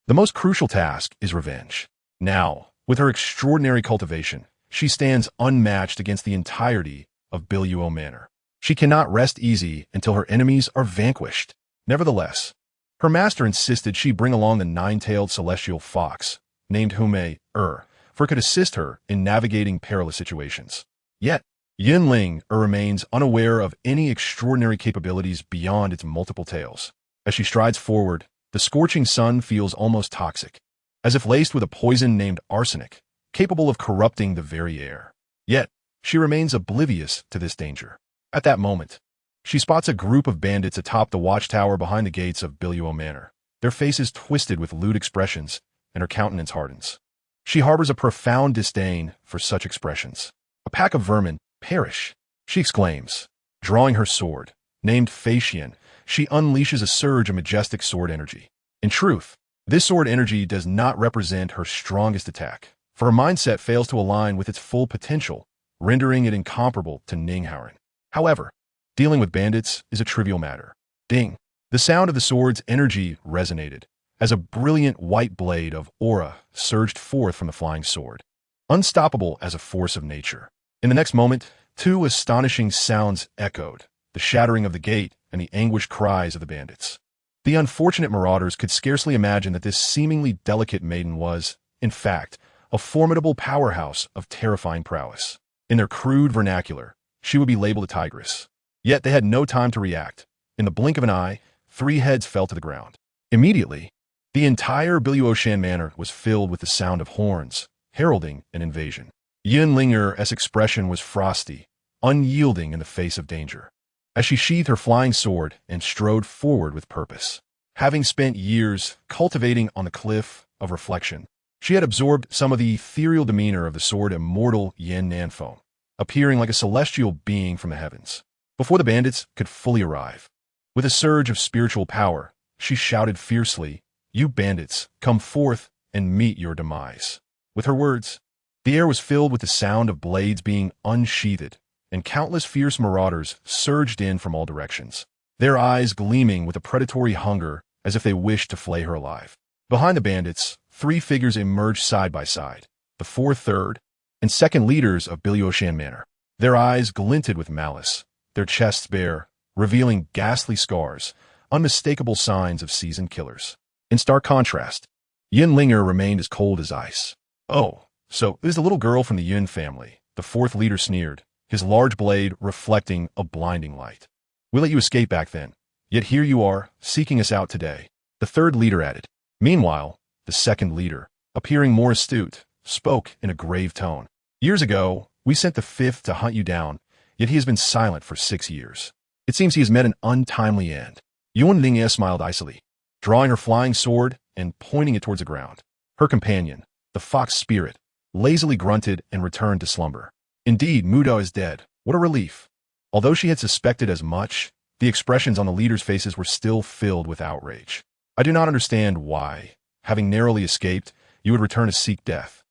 the most crucial task is revenge. Now, with her extraordinary cultivation, she stands unmatched against the entirety of Biluo Manor. She cannot rest easy until her enemies are vanquished. Nevertheless, her master insisted she bring along the nine-tailed celestial fox, named Hume, for it could assist her in navigating perilous situations. Yet, Yunling remains unaware of any extraordinary capabilities beyond its multiple tails. As she strides forward, the scorching sun feels almost toxic, as if laced with a poison named arsenic, capable of corrupting the very air. Yet, she remains oblivious to this danger. At that moment, she spots a group of bandits atop the watchtower behind the gates of Biluo Manor, their faces twisted with lewd expressions, and her countenance hardens. She harbors a profound disdain for such expressions. A pack of vermin, perish, she exclaims. Drawing her sword, named Facian, she unleashes a surge of majestic sword energy. In truth, this sword energy does not represent her strongest attack, for her mindset fails to align with its full potential, rendering it incomparable to Ninghausen. However, dealing with bandits is a trivial matter. Ding! The sound of the sword's energy resonated, as a brilliant white blade of aura surged forth from the flying sword, unstoppable as a force of nature. In the next moment, two astonishing sounds echoed, the shattering of the gate and the anguished cries of the bandits. The unfortunate marauders could scarcely imagine that this seemingly delicate maiden was, in fact, a formidable powerhouse of terrifying prowess. In their crude vernacular, she would be labeled a tigress. Yet they had no time to react. In the blink of an eye, 3 heads fell to the ground. Immediately, the entire Biluo Manor was filled with the sound of horns, heralding an invasion. Yunlinger's expression was frosty, unyielding in the face of danger, as she sheathed her flying sword and strode forward with purpose. Having spent years cultivating on the cliff of reflection, she had absorbed some of the ethereal demeanor of the sword Immortal Yin Nanfei, appearing like a celestial being from the heavens. Before the bandits could fully arrive, with a surge of spiritual power, she shouted fiercely, "You bandits, come forth and meet your demise." With her words, the air was filled with the sound of blades being unsheathed, and countless fierce marauders surged in from all directions, their eyes gleaming with a predatory hunger as if they wished to flay her alive. Behind the bandits, 3 figures emerged side by side, the 4 third and second leaders of Biluo Manor. Their eyes glinted with malice, their chests bare, revealing ghastly scars, unmistakable signs of seasoned killers. In stark contrast, Yunlinger remained as cold as ice. "Oh, so it is the little girl from the Yun family," the 4th leader sneered, his large blade reflecting a blinding light. "We let you escape back then, yet here you are, seeking us out today," the 3rd leader added. Meanwhile, the 2nd leader, appearing more astute, spoke in a grave tone. "Years ago, we sent the 5th to hunt you down, yet he has been silent for 6 years. It seems he has met an untimely end." Yuanling smiled icily, drawing her flying sword and pointing it towards the ground. Her companion, the fox spirit, lazily grunted and returned to slumber. Indeed, Mudo is dead. What a relief. Although she had suspected as much, the expressions on the leaders' faces were still filled with outrage. I do not understand why, having narrowly escaped, you would return to seek death.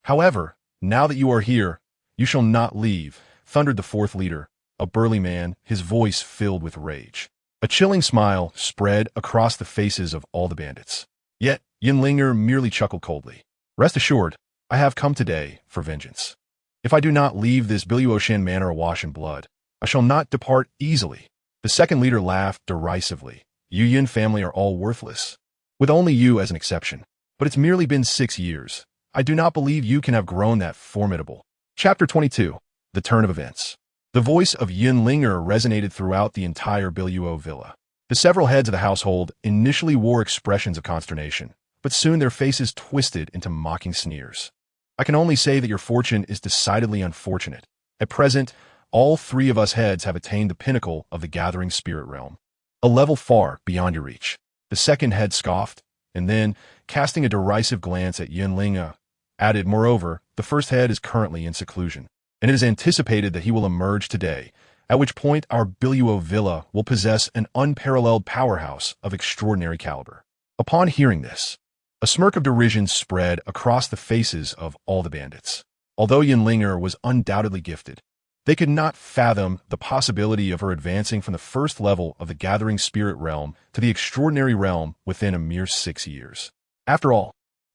However, now that you are here, you shall not leave, thundered the fourth leader, a burly man, his voice filled with rage. A chilling smile spread across the faces of all the bandits. Yet, Yinlinger merely chuckled coldly. Rest assured, I have come today for vengeance. If I do not leave this Biluoshan manor awash in blood, I shall not depart easily. The second leader laughed derisively. You Yin family are all worthless, with only you as an exception. But it's merely been 6 years. I do not believe you can have grown that formidable. Chapter 22. The Turn of Events. The voice of Yinlinger resonated throughout the entire Biluo villa. The several heads of the household initially wore expressions of consternation, but soon their faces twisted into mocking sneers. I can only say that your fortune is decidedly unfortunate. At present, all 3 of us heads have attained the pinnacle of the gathering spirit realm, a level far beyond your reach. The second head scoffed, and then, casting a derisive glance at Yinlinga, added, moreover, the first head is currently in seclusion, and it is anticipated that he will emerge today, at which point our Biluo villa will possess an unparalleled powerhouse of extraordinary caliber. Upon hearing this, a smirk of derision spread across the faces of all the bandits. Although Yinlinger was undoubtedly gifted, they could not fathom the possibility of her advancing from the first level of the gathering spirit realm to the extraordinary realm within a mere 6 years. After all,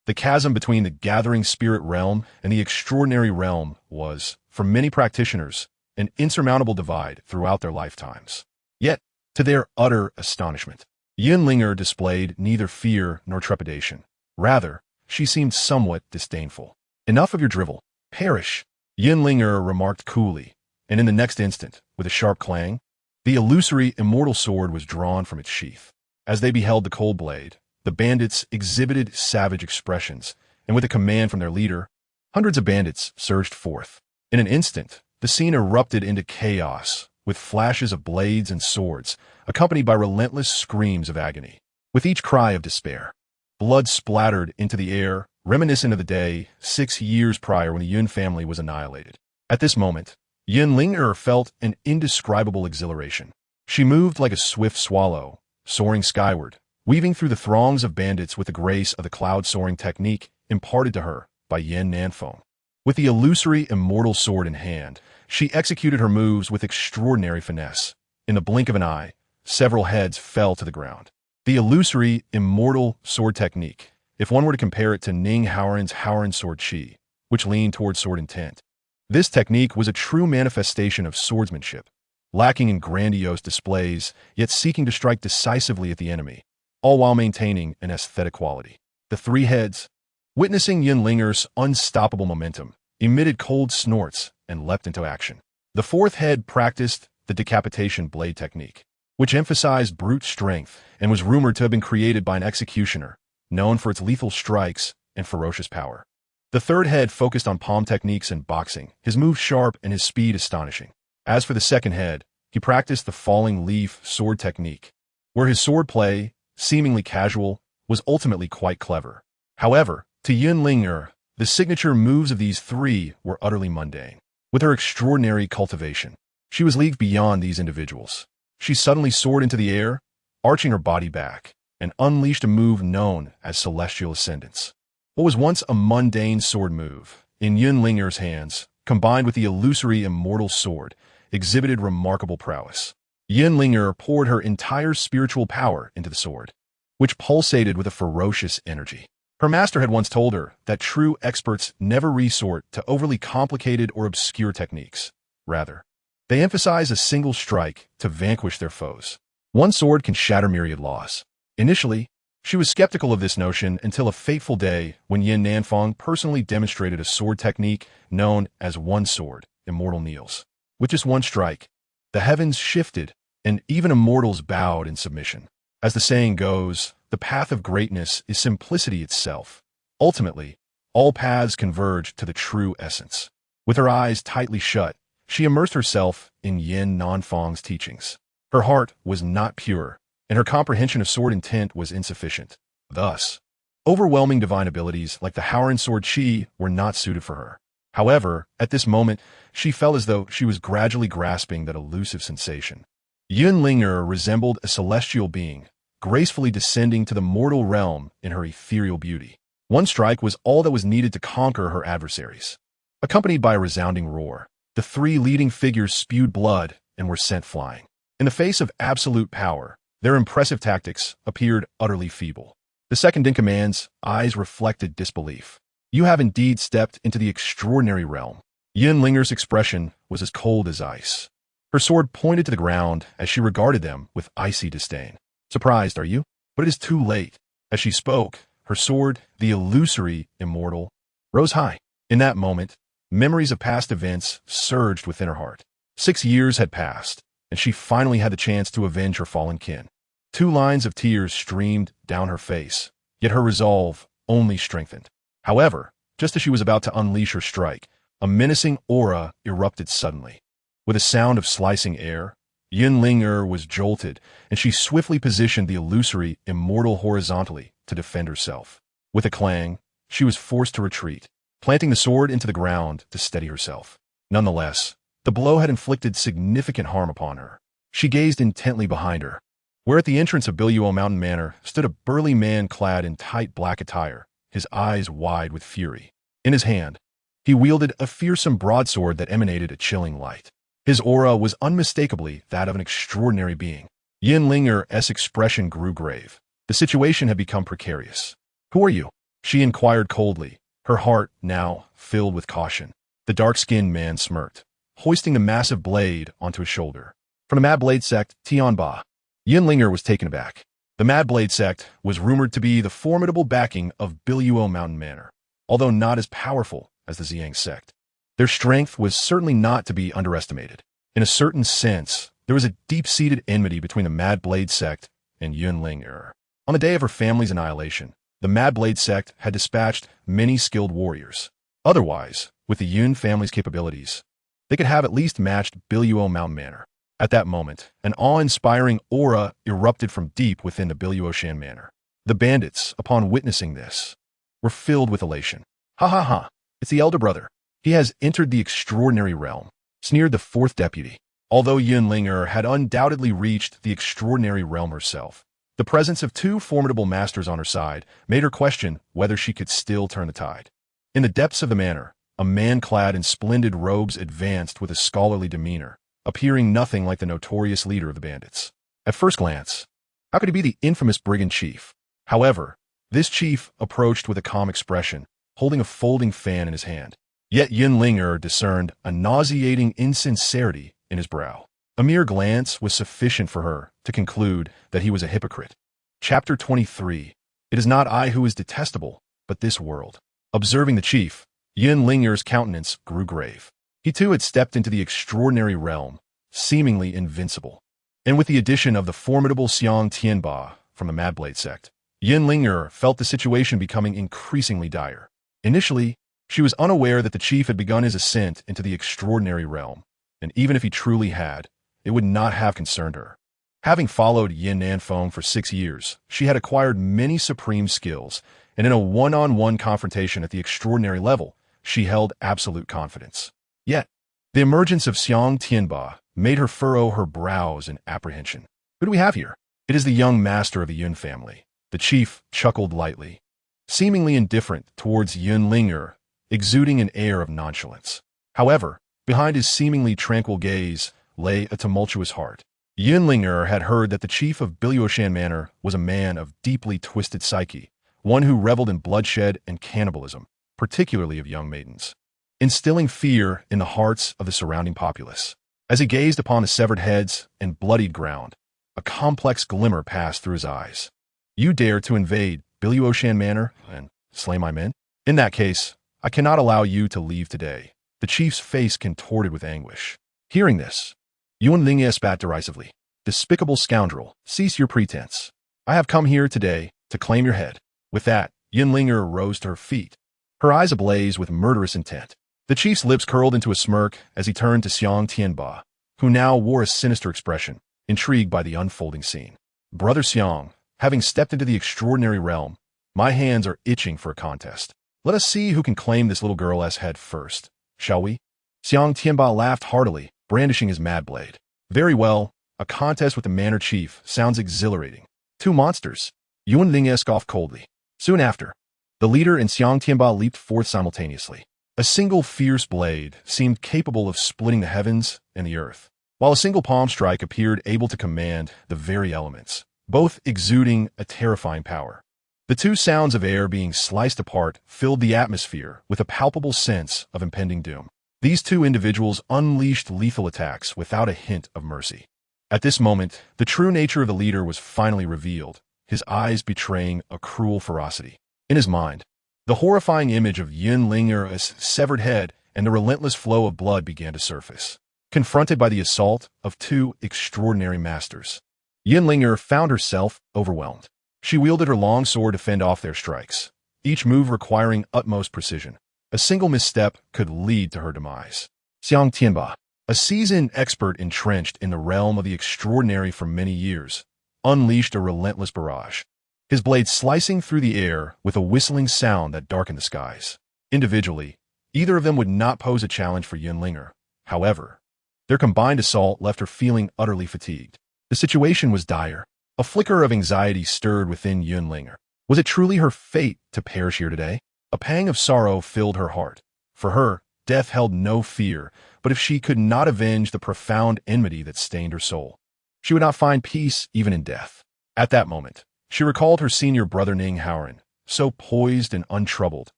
the chasm between the gathering spirit realm and the extraordinary realm was, for many practitioners, an insurmountable divide throughout their lifetimes. Yet, to their utter astonishment, Yinlinger displayed neither fear nor trepidation. Rather, she seemed somewhat disdainful. Enough of your drivel. Perish, Yinlinger remarked coolly, and in the next instant, with a sharp clang, the illusory immortal sword was drawn from its sheath. As they beheld the cold blade, the bandits exhibited savage expressions, and with a command from their leader, hundreds of bandits surged forth. In an instant, the scene erupted into chaos, with flashes of blades and swords, accompanied by relentless screams of agony. With each cry of despair, blood splattered into the air, reminiscent of the day 6 years prior when the Yun family was annihilated. At this moment, Yinlinger felt an indescribable exhilaration. She moved like a swift swallow, soaring skyward, weaving through the throngs of bandits with the grace of the cloud-soaring technique imparted to her by Yen Nanfei. With the illusory immortal sword in hand, she executed her moves with extraordinary finesse. In the blink of an eye, several heads fell to the ground. The illusory immortal sword technique, if one were to compare it to Ning Haoran's Haoran sword chi, which leaned towards sword intent. This technique was a true manifestation of swordsmanship, lacking in grandiose displays, yet seeking to strike decisively at the enemy, all while maintaining an aesthetic quality. The 3 heads, witnessing Yinlinger's unstoppable momentum, emitted cold snorts and leapt into action. The 4th head practiced the decapitation blade technique, which emphasized brute strength and was rumored to have been created by an executioner, known for its lethal strikes and ferocious power. The 3rd head focused on palm techniques and boxing, his moves sharp and his speed astonishing. As for the 2nd head, he practiced the falling leaf sword technique, where his sword play, seemingly casual, was ultimately quite clever. However, to Yinlinger, the signature moves of these 3 were utterly mundane. With her extraordinary cultivation, she was leagued beyond these individuals. She suddenly soared into the air, arching her body back, and unleashed a move known as celestial ascendance. What was once a mundane sword move, in Yinlinger's hands, combined with the illusory immortal sword, exhibited remarkable prowess. Yinlinger poured her entire spiritual power into the sword, which pulsated with a ferocious energy. Her master had once told her that true experts never resort to overly complicated or obscure techniques. Rather, they emphasize a single strike to vanquish their foes. One sword can shatter myriad laws. Initially, she was skeptical of this notion until a fateful day when Yin Nanfei personally demonstrated a sword technique known as one sword, immortal kneels. With just one strike, the heavens shifted, and even immortals bowed in submission. As the saying goes, the path of greatness is simplicity itself. Ultimately, all paths converge to the true essence. With her eyes tightly shut, she immersed herself in Yin Nanfei's teachings. Her heart was not pure, and her comprehension of sword intent was insufficient. Thus, overwhelming divine abilities like the Howren sword chi were not suited for her. However, at this moment, she felt as though she was gradually grasping that elusive sensation. Yunlinger resembled a celestial being, gracefully descending to the mortal realm in her ethereal beauty. One strike was all that was needed to conquer her adversaries. Accompanied by a resounding roar, the three leading figures spewed blood and were sent flying. In the face of absolute power, their impressive tactics appeared utterly feeble. The second-in-command's eyes reflected disbelief. You have indeed stepped into the extraordinary realm. Yunlinger's expression was as cold as ice. Her sword pointed to the ground as she regarded them with icy disdain. Surprised, are you? But it is too late. As she spoke, her sword, the illusory Immortal, rose high. In that moment, memories of past events surged within her heart. 6 years had passed, and she finally had the chance to avenge her fallen kin. 2 lines of tears streamed down her face, yet her resolve only strengthened. However, just as she was about to unleash her strike, a menacing aura erupted suddenly. With a sound of slicing air, Yunlinger was jolted, and she swiftly positioned the illusory Immortal horizontally to defend herself. With a clang, she was forced to retreat, planting the sword into the ground to steady herself. Nonetheless, the blow had inflicted significant harm upon her. She gazed intently behind her, where at the entrance of Biluo Mountain Manor stood a burly man clad in tight black attire, his eyes wide with fury. In his hand, he wielded a fearsome broadsword that emanated a chilling light. His aura was unmistakably that of an extraordinary being. Yunlinger's expression grew grave. The situation had become precarious. "Who are you?" she inquired coldly, her heart now filled with caution. The dark-skinned man smirked, hoisting the massive blade onto his shoulder. "From the Mad Blade Sect, Tianba." Yunlinger was taken aback. The Mad Blade Sect was rumored to be the formidable backing of Biluo Mountain Manor, although not as powerful as the Zi Yang Sect. Their strength was certainly not to be underestimated. In a certain sense, there was a deep-seated enmity between the Mad Blade Sect and Yunlinger. On the day of her family's annihilation, the Mad Blade Sect had dispatched many skilled warriors. Otherwise, with the Yun family's capabilities, they could have at least matched Biluo Mountain Manor. At that moment, an awe-inspiring aura erupted from deep within the Biluoshan Manor. The bandits, upon witnessing this, were filled with elation. "Ha ha ha, it's the elder brother. He has entered the extraordinary realm," sneered the 4th deputy. Although Yunlinger had undoubtedly reached the extraordinary realm herself, the presence of 2 formidable masters on her side made her question whether she could still turn the tide. In the depths of the manor, a man clad in splendid robes advanced with a scholarly demeanor, appearing nothing like the notorious leader of the bandits. At first glance, how could he be the infamous brigand chief? However, this chief approached with a calm expression, holding a folding fan in his hand. Yet Yunlinger discerned a nauseating insincerity in his brow. A mere glance was sufficient for her to conclude that he was a hypocrite. Chapter 23. It is not I who is detestable, but this world. Observing the chief, Yunlinger's countenance grew grave. He too had stepped into the extraordinary realm, seemingly invincible. And with the addition of the formidable Xiang Tianba from the Mad Blade Sect, Yunlinger felt the situation becoming increasingly dire. Initially, she was unaware that the chief had begun his ascent into the extraordinary realm, and even if he truly had, it would not have concerned her. Having followed Yin Nanfei for 6 years, she had acquired many supreme skills, and in a one-on-one confrontation at the extraordinary level, she held absolute confidence. Yet, the emergence of Xiang Tianba made her furrow her brows in apprehension. Who do we have here? It is the young master of the Yun family. The chief chuckled lightly, seemingly indifferent towards Yunlinger, exuding an air of nonchalance. However, behind his seemingly tranquil gaze lay a tumultuous heart. Yunlinger had heard that the chief of Biluoshan Manor was a man of deeply twisted psyche, one who reveled in bloodshed and cannibalism, particularly of young maidens, instilling fear in the hearts of the surrounding populace. As he gazed upon the severed heads and bloodied ground, a complex glimmer passed through his eyes. "You dare to invade Biluoshan Manor and slay my men? In that case, I cannot allow you to leave today." The chief's face contorted with anguish. Hearing this, Yunlinger spat derisively. "Despicable scoundrel, cease your pretense. I have come here today to claim your head." With that, Yunlinger rose to her feet, her eyes ablaze with murderous intent. The chief's lips curled into a smirk as he turned to Xiang Tianba, who now wore a sinister expression, intrigued by the unfolding scene. Brother Xiang, having stepped into the extraordinary realm, my hands are itching for a contest. Let us see who can claim this little girl as head first, shall we? Xiang Tianba laughed heartily, brandishing his mad blade. Very well, a contest with the Manor Chief sounds exhilarating. Two monsters. Yuan Ling scoffed coldly. Soon after, the leader and Xiang Tianba leaped forth simultaneously. A single fierce blade seemed capable of splitting the heavens and the earth, while a single palm strike appeared able to command the very elements, both exuding a terrifying power. The two sounds of air being sliced apart filled the atmosphere with a palpable sense of impending doom. These two individuals unleashed lethal attacks without a hint of mercy. At this moment, the true nature of the leader was finally revealed, his eyes betraying a cruel ferocity. In his mind, the horrifying image of Yin Linger's severed head and the relentless flow of blood began to surface. Confronted by the assault of two extraordinary masters, Yin Linger found herself overwhelmed. She wielded her long sword to fend off their strikes, each move requiring utmost precision. A single misstep could lead to her demise. Xiang Tianba, a seasoned expert entrenched in the realm of the extraordinary for many years, unleashed a relentless barrage, his blade slicing through the air with a whistling sound that darkened the skies. Individually, either of them would not pose a challenge for Yin Linger. However, their combined assault left her feeling utterly fatigued. The situation was dire. A flicker of anxiety stirred within Yin Linger. Was it truly her fate to perish here today? A pang of sorrow filled her heart. For her, death held no fear, but if she could not avenge the profound enmity that stained her soul, she would not find peace even in death. At that moment, she recalled her senior brother Ning Haoran, so poised and untroubled,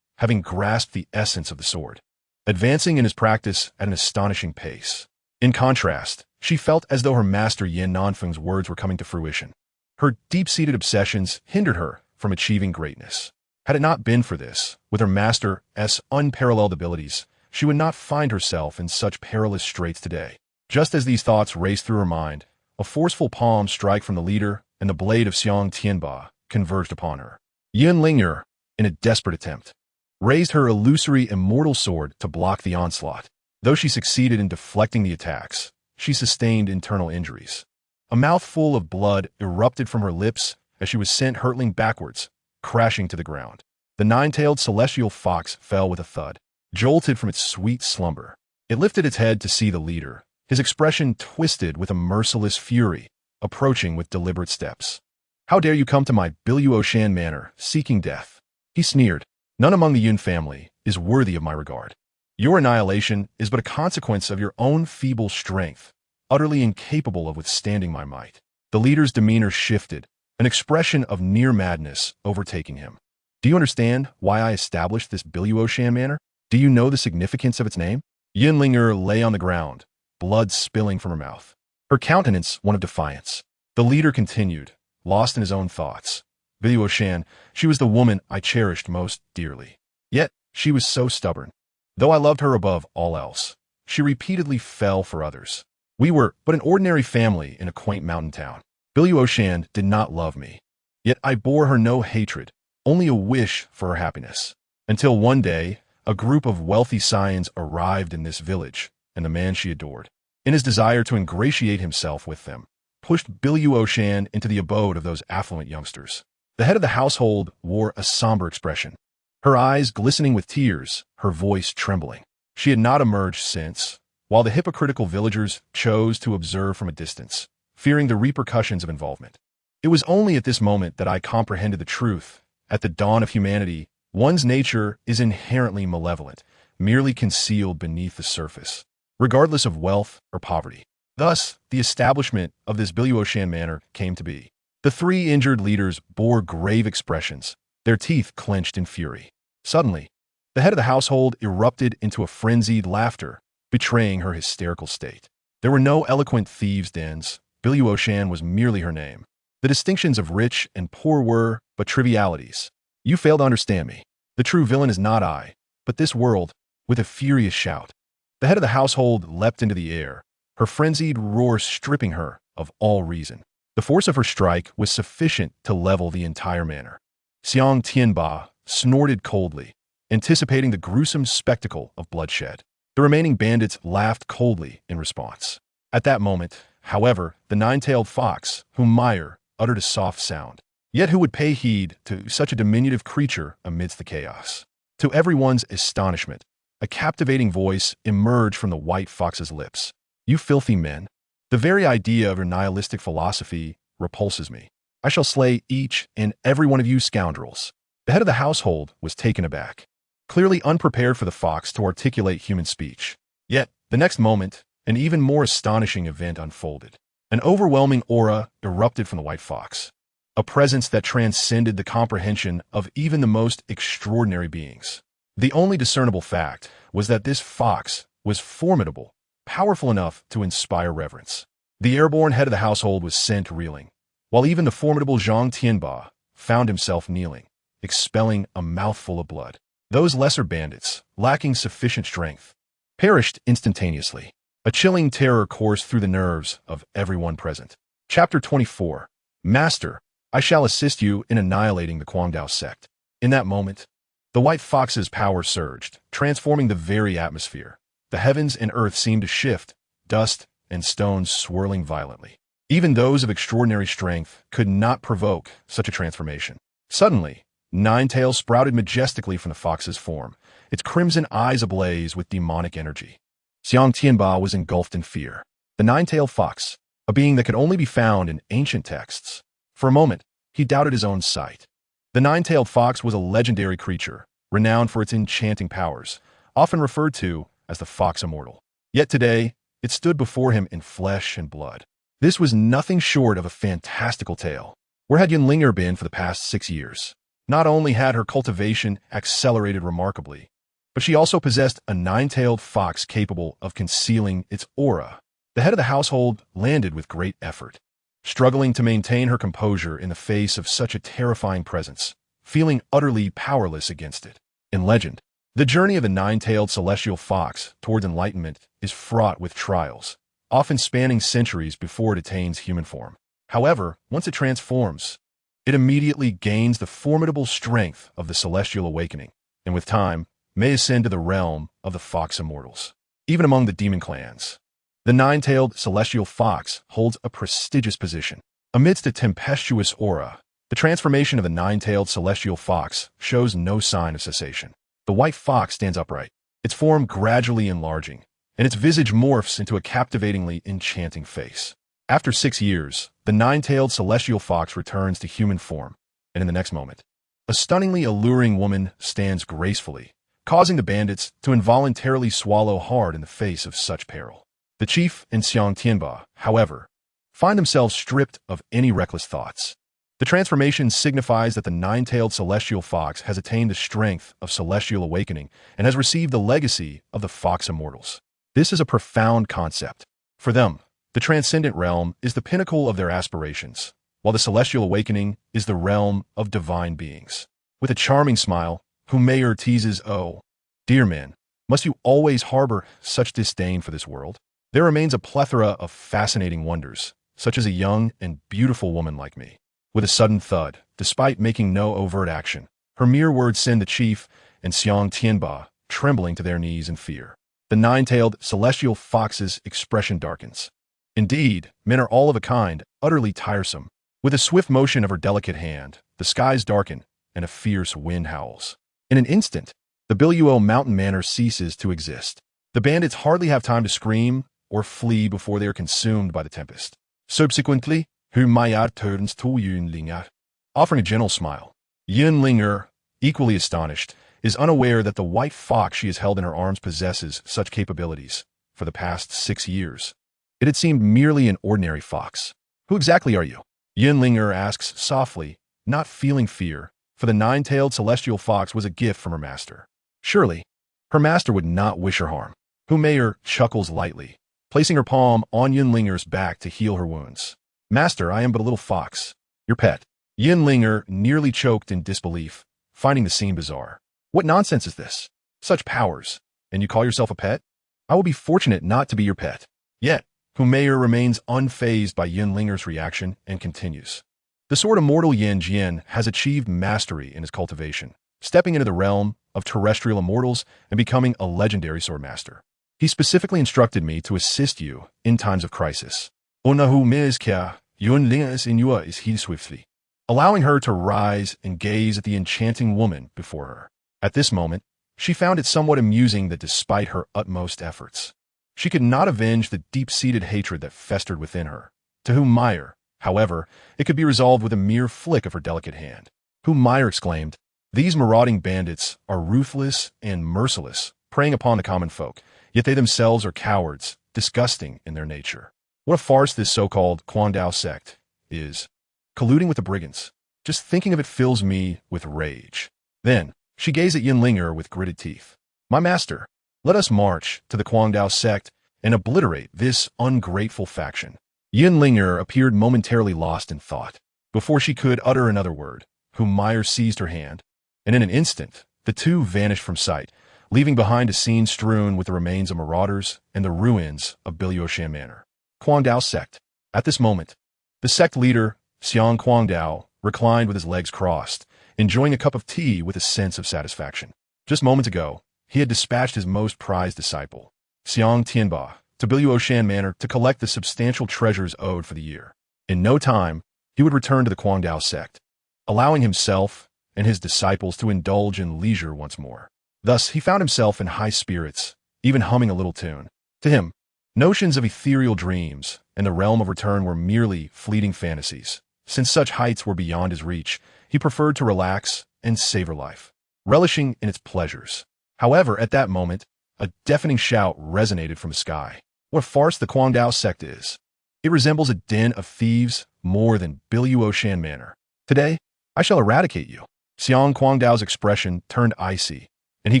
having grasped the essence of the sword, advancing in his practice at an astonishing pace. In contrast, she felt as though her master Yin Nanfeng's words were coming to fruition. Her deep-seated obsessions hindered her from achieving greatness. Had it not been for this, with her master's unparalleled abilities, she would not find herself in such perilous straits today. Just as these thoughts raced through her mind, a forceful palm strike from the leader and the blade of Xiang Tianba converged upon her. Yin Linger, in a desperate attempt, raised her illusory immortal sword to block the onslaught. Though she succeeded in deflecting the attacks, she sustained internal injuries. A mouthful of blood erupted from her lips as she was sent hurtling backwards, crashing to the ground. The nine-tailed celestial fox fell with a thud, jolted from its sweet slumber. It lifted its head to see the leader, his expression twisted with a merciless fury, approaching with deliberate steps. "How dare you come to my Biluoshan manor, seeking death?" he sneered. "None among the Yun family is worthy of my regard. Your annihilation is but a consequence of your own feeble strength, utterly incapable of withstanding my might." The leader's demeanor shifted, an expression of near madness overtaking him. "Do you understand why I established this Biluoshan manor? Do you know the significance of its name?" Yin Linger lay on the ground, blood spilling from her mouth, her countenance one of defiance. The leader continued, lost in his own thoughts. "Biluoshan, she was the woman I cherished most dearly. Yet, she was so stubborn. Though I loved her above all else, she repeatedly fell for others. We were but an ordinary family in a quaint mountain town. Biluoshan did not love me. Yet I bore her no hatred, only a wish for her happiness. Until one day, a group of wealthy scions arrived in this village, and the man she adored, in his desire to ingratiate himself with them, pushed Biluoshan into the abode of those affluent youngsters. The head of the household wore a somber expression, her eyes glistening with tears, her voice trembling. She had not emerged since, while the hypocritical villagers chose to observe from a distance, fearing the repercussions of involvement. It was only at this moment that I comprehended the truth. At the dawn of humanity, one's nature is inherently malevolent, merely concealed beneath the surface, regardless of wealth or poverty. Thus, the establishment of this Biluoshan manor came to be. The three injured leaders bore grave expressions, their teeth clenched in fury. Suddenly, the head of the household erupted into a frenzied laughter, betraying her hysterical state. There were no eloquent thieves' dens. Biluoshan was merely her name. The distinctions of rich and poor were but trivialities. "You fail to understand me. The true villain is not I, but this world." With a furious shout, the head of the household leapt into the air, her frenzied roar stripping her of all reason. The force of her strike was sufficient to level the entire manor. Xiang Tianba snorted coldly, anticipating the gruesome spectacle of bloodshed. The remaining bandits laughed coldly in response. At that moment, however, the nine-tailed fox, whom Meyer uttered a soft sound. Yet who would pay heed to such a diminutive creature amidst the chaos? To everyone's astonishment, a captivating voice emerged from the white fox's lips. "You filthy men! The very idea of your nihilistic philosophy repulses me. I shall slay each and every one of you scoundrels." The head of the household was taken aback, clearly unprepared for the fox to articulate human speech. Yet, the next moment, an even more astonishing event unfolded. An overwhelming aura erupted from the white fox, a presence that transcended the comprehension of even the most extraordinary beings. The only discernible fact was that this fox was formidable, powerful enough to inspire reverence. The airborne head of the household was sent reeling, while even the formidable Zhang Tianba found himself kneeling, expelling a mouthful of blood. Those lesser bandits, lacking sufficient strength, perished instantaneously. A chilling terror coursed through the nerves of everyone present. Chapter 24. Master, I shall assist you in annihilating the Guangdao sect. In that moment, the white fox's power surged, transforming the very atmosphere. The heavens and earth seemed to shift, dust and stones swirling violently. Even those of extraordinary strength could not provoke such a transformation. Suddenly, Ninetail sprouted majestically from the fox's form, its crimson eyes ablaze with demonic energy. Xiang Tianba was engulfed in fear. The nine-tailed fox, a being that could only be found in ancient texts. For a moment, he doubted his own sight. The nine-tailed fox was a legendary creature, renowned for its enchanting powers, often referred to as the fox immortal. Yet today, it stood before him in flesh and blood. This was nothing short of a fantastical tale. Where had Yunlinger been for the past 6 years? Not only had her cultivation accelerated remarkably, but she also possessed a nine-tailed fox capable of concealing its aura. The head of the household landed with great effort, struggling to maintain her composure in the face of such a terrifying presence, feeling utterly powerless against it. In legend, the journey of the nine-tailed celestial fox towards enlightenment is fraught with trials, often spanning centuries before it attains human form. However, once it transforms, it immediately gains the formidable strength of the celestial awakening, and with time, may ascend to the realm of the fox immortals. Even among the demon clans, the nine-tailed celestial fox holds a prestigious position. Amidst a tempestuous aura, the transformation of the nine-tailed celestial fox shows no sign of cessation. The white fox stands upright, its form gradually enlarging, and its visage morphs into a captivatingly enchanting face. After 6 years, the nine-tailed celestial fox returns to human form, and in the next moment, a stunningly alluring woman stands gracefully, causing the bandits to involuntarily swallow hard in the face of such peril. The chief and Xiang Tianba, however, find themselves stripped of any reckless thoughts. The transformation signifies that the nine-tailed celestial fox has attained the strength of celestial awakening and has received the legacy of the fox immortals. This is a profound concept. For them, the transcendent realm is the pinnacle of their aspirations, while the celestial awakening is the realm of divine beings. With a charming smile, Humayer teases, "Oh, dear man, must you always harbor such disdain for this world? There remains a plethora of fascinating wonders, such as a young and beautiful woman like me." With a sudden thud, despite making no overt action, her mere words send the chief and Xiang Tianba trembling to their knees in fear. The nine-tailed celestial fox's expression darkens. Indeed, men are all of a kind, utterly tiresome. With a swift motion of her delicate hand, the skies darken and a fierce wind howls. In an instant, the Biluo mountain manor ceases to exist. The bandits hardly have time to scream or flee before they are consumed by the tempest. Subsequently, Humayer turns to Yunlinger, offering a gentle smile. Yunlinger, equally astonished, is unaware that the white fox she has held in her arms possesses such capabilities. For the past 6 years, it had seemed merely an ordinary fox. "Who exactly are you?" Yunlinger asks softly, not feeling fear, for the nine-tailed celestial fox was a gift from her master. Surely, her master would not wish her harm. Humayer chuckles lightly, placing her palm on Yunlinger's back to heal her wounds. "Master, I am but a little fox, your pet." Yunlinger nearly choked in disbelief, finding the scene bizarre. "What nonsense is this? Such powers, and you call yourself a pet? I will be fortunate not to be your pet." Yet, Humayer remains unfazed by Yunlinger's reaction and continues. The sword immortal Yan Jian has achieved mastery in his cultivation, stepping into the realm of terrestrial immortals and becoming a legendary swordmaster. He specifically instructed me to assist you in times of crisis. Onahu Mizkya, Yunling's inua is he swiftly, allowing her to rise and gaze at the enchanting woman before her. At this moment, she found it somewhat amusing that despite her utmost efforts, she could not avenge the deep-seated hatred that festered within her. To whom Meyer, however, it could be resolved with a mere flick of her delicate hand. Whom Meyer exclaimed, "These marauding bandits are ruthless and merciless, preying upon the common folk, yet they themselves are cowards, disgusting in their nature. What a farce this so-called Quandao sect is, colluding with the brigands. Just thinking of it fills me with rage." Then, she gazed at Yunlinger with gritted teeth. "My master, let us march to the Quandao sect and obliterate this ungrateful faction." Yunlinger appeared momentarily lost in thought. Before she could utter another word, whom Meyer seized her hand, and in an instant, the two vanished from sight, leaving behind a scene strewn with the remains of marauders and the ruins of Biluoshan Manor. Quandao Sect. At this moment, the sect leader, Xiang Quangdao, reclined with his legs crossed, enjoying a cup of tea with a sense of satisfaction. Just moments ago, he had dispatched his most prized disciple, Xiang Tianba, to Biluoshan Manor to collect the substantial treasures owed for the year. In no time, he would return to the Quangdao sect, allowing himself and his disciples to indulge in leisure once more. Thus, he found himself in high spirits, even humming a little tune. To him, notions of ethereal dreams and the realm of return were merely fleeting fantasies. Since such heights were beyond his reach, he preferred to relax and savor life, relishing in its pleasures. However, at that moment, a deafening shout resonated from the sky. What a farce the Quangdao sect is. It resembles a den of thieves more than Biluoshan Manor. Today, I shall eradicate you. Xiang Quangdao's expression turned icy, and he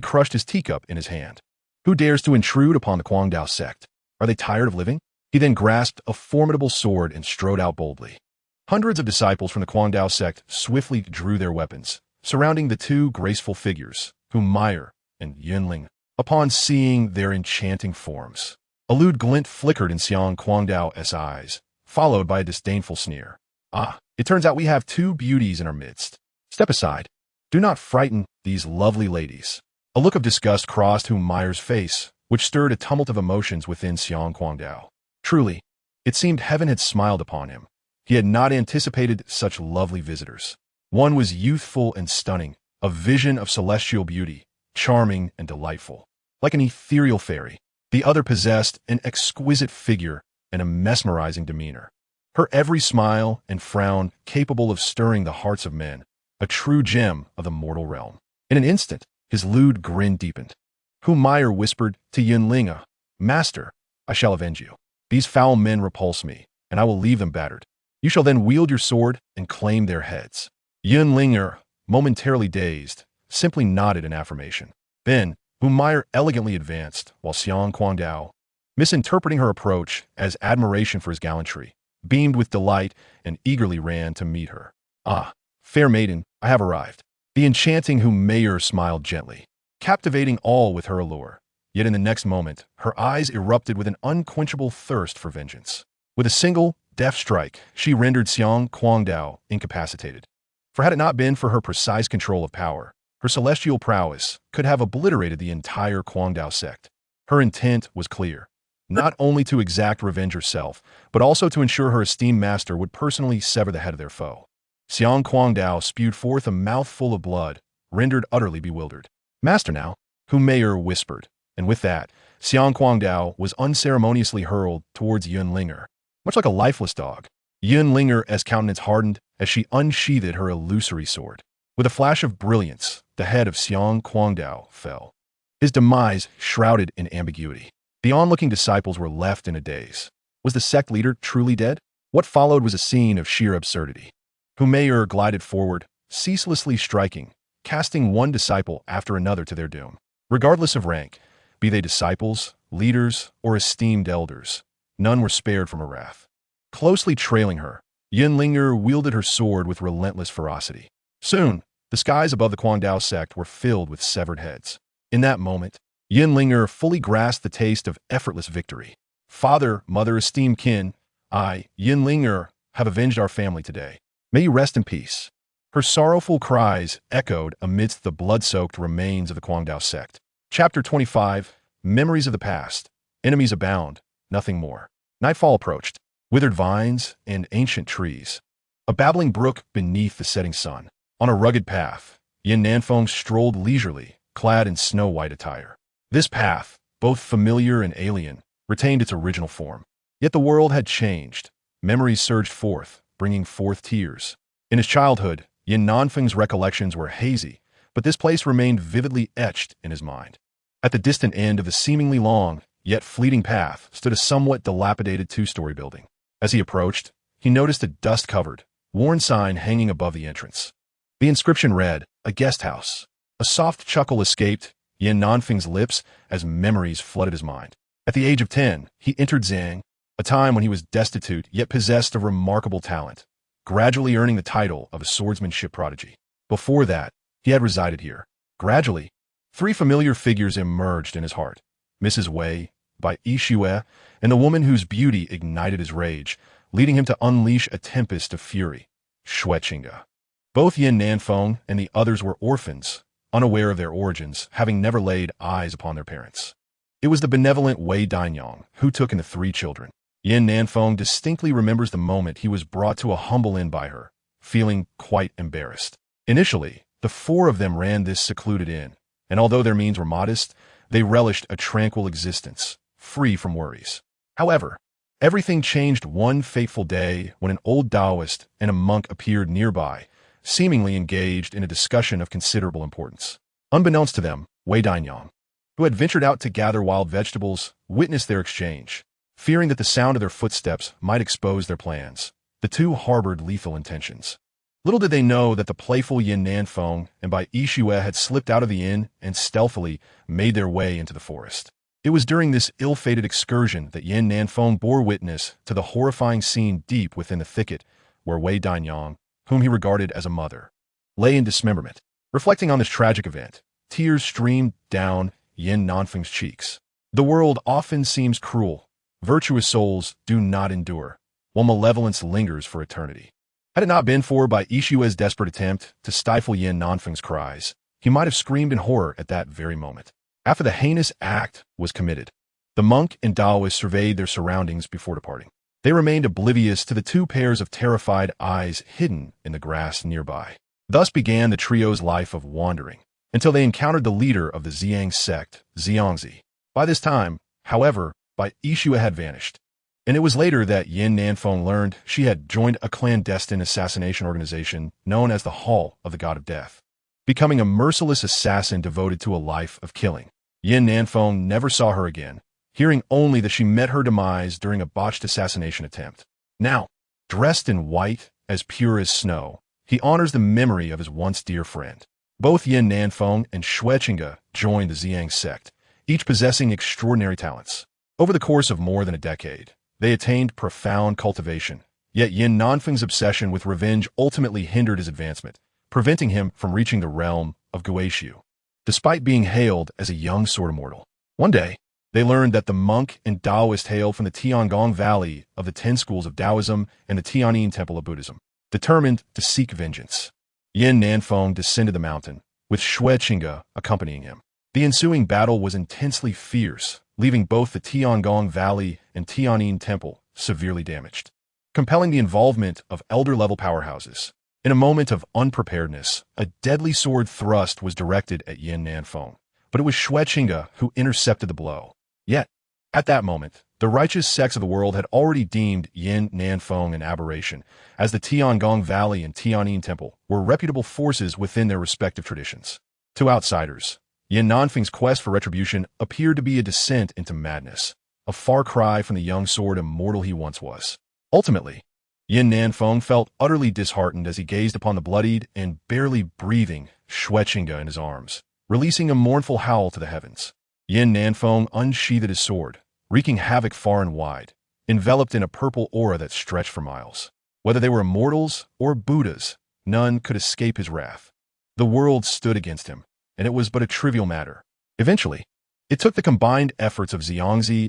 crushed his teacup in his hand. Who dares to intrude upon the Quangdao sect? Are they tired of living? He then grasped a formidable sword and strode out boldly. Hundreds of disciples from the Quangdao sect swiftly drew their weapons, surrounding the two graceful figures, whom Meyer and Yunling. Upon seeing their enchanting forms, a lewd glint flickered in Xiang Quangdao's eyes, followed by a disdainful sneer. "Ah, it turns out we have two beauties in our midst. Step aside. Do not frighten these lovely ladies." A look of disgust crossed Meyer's face, which stirred a tumult of emotions within Xiang Quangdao. Truly, it seemed heaven had smiled upon him. He had not anticipated such lovely visitors. One was youthful and stunning, a vision of celestial beauty, charming and delightful, like an ethereal fairy. The other possessed an exquisite figure and a mesmerizing demeanor. Her every smile and frown capable of stirring the hearts of men, a true gem of the mortal realm. In an instant, his lewd grin deepened. Meyer whispered to Yunlinga, "Master, I shall avenge you. These foul men repulse me, and I will leave them battered. You shall then wield your sword and claim their heads." Yunlinger, momentarily dazed, simply nodded in affirmation. Then, Meyer elegantly advanced, while Xiang Quangdao, misinterpreting her approach as admiration for his gallantry, beamed with delight and eagerly ran to meet her. "Ah, fair maiden, I have arrived." The enchanting Meyer smiled gently, captivating all with her allure. Yet in the next moment, her eyes erupted with an unquenchable thirst for vengeance. With a single, deft strike, she rendered Xiang Quangdao incapacitated. For had it not been for her precise control of power, her celestial prowess could have obliterated the entire Quangdao sect. Her intent was clear, not only to exact revenge herself, but also to ensure her esteemed master would personally sever the head of their foe. Xiang Quangdao spewed forth a mouthful of blood, rendered utterly bewildered. "Master now," Meyer whispered, and with that, Xiang Quangdao was unceremoniously hurled towards Yunlinger, much like a lifeless dog. Yunlinger's countenance hardened as she unsheathed her illusory sword. With a flash of brilliance, the head of Xiang Quangdao fell, his demise shrouded in ambiguity. The onlooking disciples were left in a daze. Was the sect leader truly dead? What followed was a scene of sheer absurdity. Meyer glided forward, ceaselessly striking, casting one disciple after another to their doom. Regardless of rank, be they disciples, leaders, or esteemed elders, none were spared from her wrath. Closely trailing her, Yunlinger wielded her sword with relentless ferocity. Soon, the skies above the Quangdao sect were filled with severed heads. In that moment, Yunlinger fully grasped the taste of effortless victory. "Father, mother, esteemed kin, I, Yunlinger, have avenged our family today. May you rest in peace." Her sorrowful cries echoed amidst the blood-soaked remains of the Quangdao sect. Chapter 25, Memories of the Past. Enemies abound, nothing more. Nightfall approached. withered vines, and ancient trees. A babbling brook beneath the setting sun. On a rugged path, Yin Nanfeng strolled leisurely, clad in snow-white attire. This path, both familiar and alien, retained its original form. Yet the world had changed. Memories surged forth, bringing forth tears. In his childhood, Yin Nanfeng's recollections were hazy, but this place remained vividly etched in his mind. At the distant end of the seemingly long, yet fleeting path stood a somewhat dilapidated two-story building. As he approached, he noticed a dust-covered, worn sign hanging above the entrance. The inscription read, "A guest house." A soft chuckle escaped Yin Nanfeng's lips as memories flooded his mind. At the age of 10, he entered Zhang, a time when he was destitute yet possessed of remarkable talent, gradually earning the title of a swordsmanship prodigy. Before that, he had resided here. Gradually, three familiar figures emerged in his heart: Mrs. Wei, by Yixue, and the woman whose beauty ignited his rage, leading him to unleash a tempest of fury, Shuechinga. Both Yin Nanfeng and the others were orphans, unaware of their origins, having never laid eyes upon their parents. It was the benevolent Wei Danyang who took in the three children. Yin Nanfeng distinctly remembers the moment he was brought to a humble inn by her, feeling quite embarrassed. Initially, the four of them ran this secluded inn, and although their means were modest, they relished a tranquil existence, free from worries. However, everything changed one fateful day when an old Taoist and a monk appeared nearby, seemingly engaged in a discussion of considerable importance. Unbeknownst to them, Wei Danyang, who had ventured out to gather wild vegetables, witnessed their exchange. Fearing that the sound of their footsteps might expose their plans, the two harbored lethal intentions. Little did they know that the playful Yin Nanfeng and Bai Yixue had slipped out of the inn and stealthily made their way into the forest. It was during this ill-fated excursion that Yin Nanfeng bore witness to the horrifying scene deep within the thicket where Wei Danyang, whom he regarded as a mother, lay in dismemberment. Reflecting on this tragic event, tears streamed down Yin Nanfeng's cheeks. The world often seems cruel. Virtuous souls do not endure, while malevolence lingers for eternity. Had it not been for Bai Yixue's desperate attempt to stifle Yin Nanfeng's cries, he might have screamed in horror at that very moment. After the heinous act was committed, the monk and Taoist surveyed their surroundings before departing. They remained oblivious to the two pairs of terrified eyes hidden in the grass nearby. Thus began the trio's life of wandering, until they encountered the leader of the Zi Yang Sect, Zi. By this time, however, Bai Yixue had vanished, and it was later that Yin Nanfeng learned she had joined a clandestine assassination organization known as the Hall of the God of Death, becoming a merciless assassin devoted to a life of killing. Yin Nanfeng never saw her again, hearing only that she met her demise during a botched assassination attempt. Now, dressed in white, as pure as snow, he honors the memory of his once dear friend. Both Yin Nanfeng and Shuechinga joined the Zi Yang Sect, each possessing extraordinary talents. Over the course of more than a decade, they attained profound cultivation, yet Yin Nanfeng's obsession with revenge ultimately hindered his advancement, preventing him from reaching the realm of Guishu. Despite being hailed as a young sword immortal, one day, they learned that the monk and Taoist hailed from the Tiangong Valley of the 10 schools of Taoism and the Tianyin Temple of Buddhism, determined to seek vengeance. Yin Nanfeng descended the mountain, with Shuechinga accompanying him. The ensuing battle was intensely fierce, leaving both the Tiangong Valley and Tianyin Temple severely damaged, compelling the involvement of elder-level powerhouses. In a moment of unpreparedness, a deadly sword thrust was directed at Yin Nanfeng, but it was Shuechinga who intercepted the blow. Yet, at that moment, the righteous sects of the world had already deemed Yin Nanfeng an aberration, as the Tiangong Valley and Tianyin Temple were reputable forces within their respective traditions. To outsiders, Yin Nanfeng's quest for retribution appeared to be a descent into madness, a far cry from the young sword immortal he once was. Ultimately, Yin Nanfeng felt utterly disheartened as he gazed upon the bloodied and barely breathing Shuechinga in his arms, releasing a mournful howl to the heavens. Yin Nanfeng unsheathed his sword, wreaking havoc far and wide, enveloped in a purple aura that stretched for miles. Whether they were immortals or Buddhas, none could escape his wrath. The world stood against him, and it was but a trivial matter. Eventually, it took the combined efforts of Zi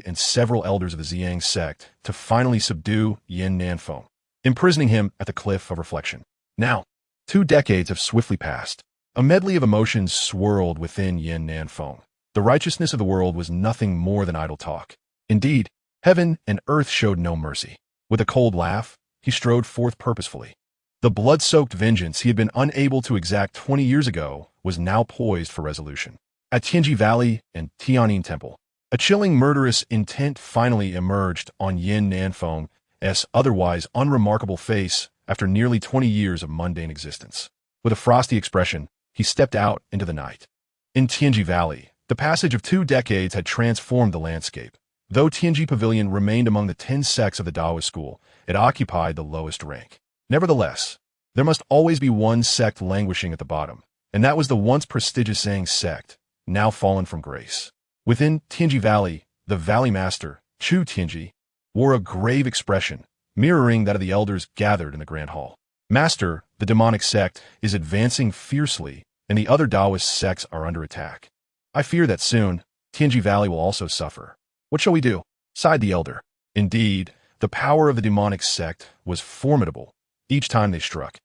and several elders of the Zi Yang Sect to finally subdue Yin Nanfeng, imprisoning him at the Cliff of Reflection. Now, 2 decades have swiftly passed. A medley of emotions swirled within Yin Nanfeng. The righteousness of the world was nothing more than idle talk. Indeed, heaven and earth showed no mercy. With a cold laugh, he strode forth purposefully. The blood-soaked vengeance he had been unable to exact 20 years ago was now poised for resolution. At Tianji Valley and Tianyin Temple, a chilling murderous intent finally emerged on Yin Nanfei's otherwise unremarkable face after nearly 20 years of mundane existence. With a frosty expression, he stepped out into the night. In Tianji Valley, the passage of 2 decades had transformed the landscape. Though Tianji Pavilion remained among the 10 sects of the Taoist school, it occupied the lowest rank. Nevertheless, there must always be one sect languishing at the bottom, and that was the once prestigious Zi Yang Sect, now fallen from grace. Within Tianji Valley, the Valley Master, Chu Tianji, wore a grave expression, mirroring that of the elders gathered in the Grand Hall. Master, the demonic sect, is advancing fiercely, and the other Taoist sects are under attack. I fear that soon, Tianji Valley will also suffer. What shall we do? Sighed the elder. Indeed, the power of the demonic sect was formidable each time they struck.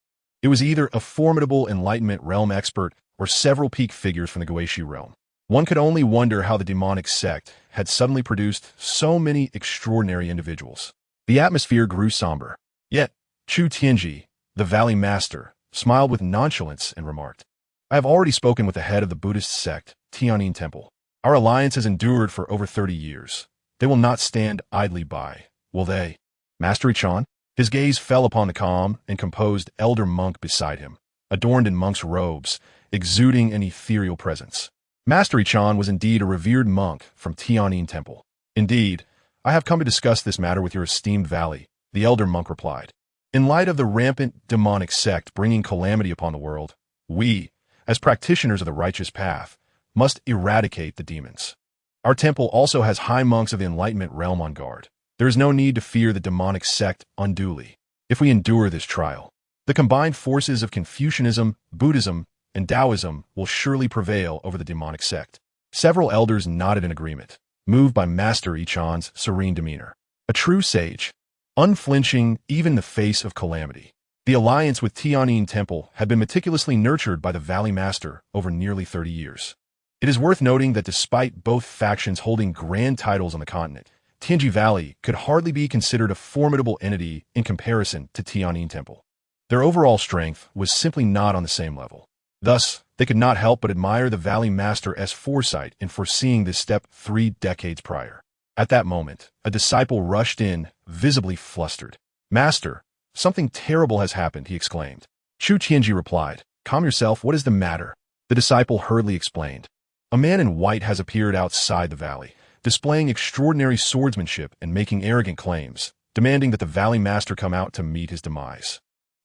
It was either a formidable Enlightenment realm expert or several peak figures from the Guishi realm. One could only wonder how the demonic sect had suddenly produced so many extraordinary individuals. The atmosphere grew somber. Yet, Chu Tianji, the Valley Master, smiled with nonchalance and remarked, I have already spoken with the head of the Buddhist sect, Tianyin Temple. Our alliance has endured for over 30 years. They will not stand idly by, will they? Master Ichan? His gaze fell upon the calm and composed elder monk beside him, adorned in monk's robes, exuding an ethereal presence. Master Ichan was indeed a revered monk from Tianyin Temple. Indeed, I have come to discuss this matter with your esteemed valley, the elder monk replied. In light of the rampant demonic sect bringing calamity upon the world, we, as practitioners of the righteous path, must eradicate the demons. Our temple also has high monks of the Enlightenment realm on guard. There is no need to fear the demonic sect unduly. If we endure this trial, the combined forces of Confucianism, Buddhism, and Taoism will surely prevail over the demonic sect. Several elders nodded in agreement, moved by Master Ichan's serene demeanor. A true sage, unflinching even in the face of calamity. The alliance with Tianyin Temple had been meticulously nurtured by the Valley Master over nearly 30 years. It is worth noting that despite both factions holding grand titles on the continent, Tianji Valley could hardly be considered a formidable entity in comparison to Tianyin Temple. Their overall strength was simply not on the same level. Thus, they could not help but admire the Valley Master's foresight in foreseeing this step 3 decades prior. At that moment, a disciple rushed in, visibly flustered. Master, something terrible has happened, he exclaimed. Chu Tianji replied, Calm yourself, what is the matter? The disciple hurriedly explained. A man in white has appeared outside the valley, displaying extraordinary swordsmanship and making arrogant claims, demanding that the Valley Master come out to meet his demise.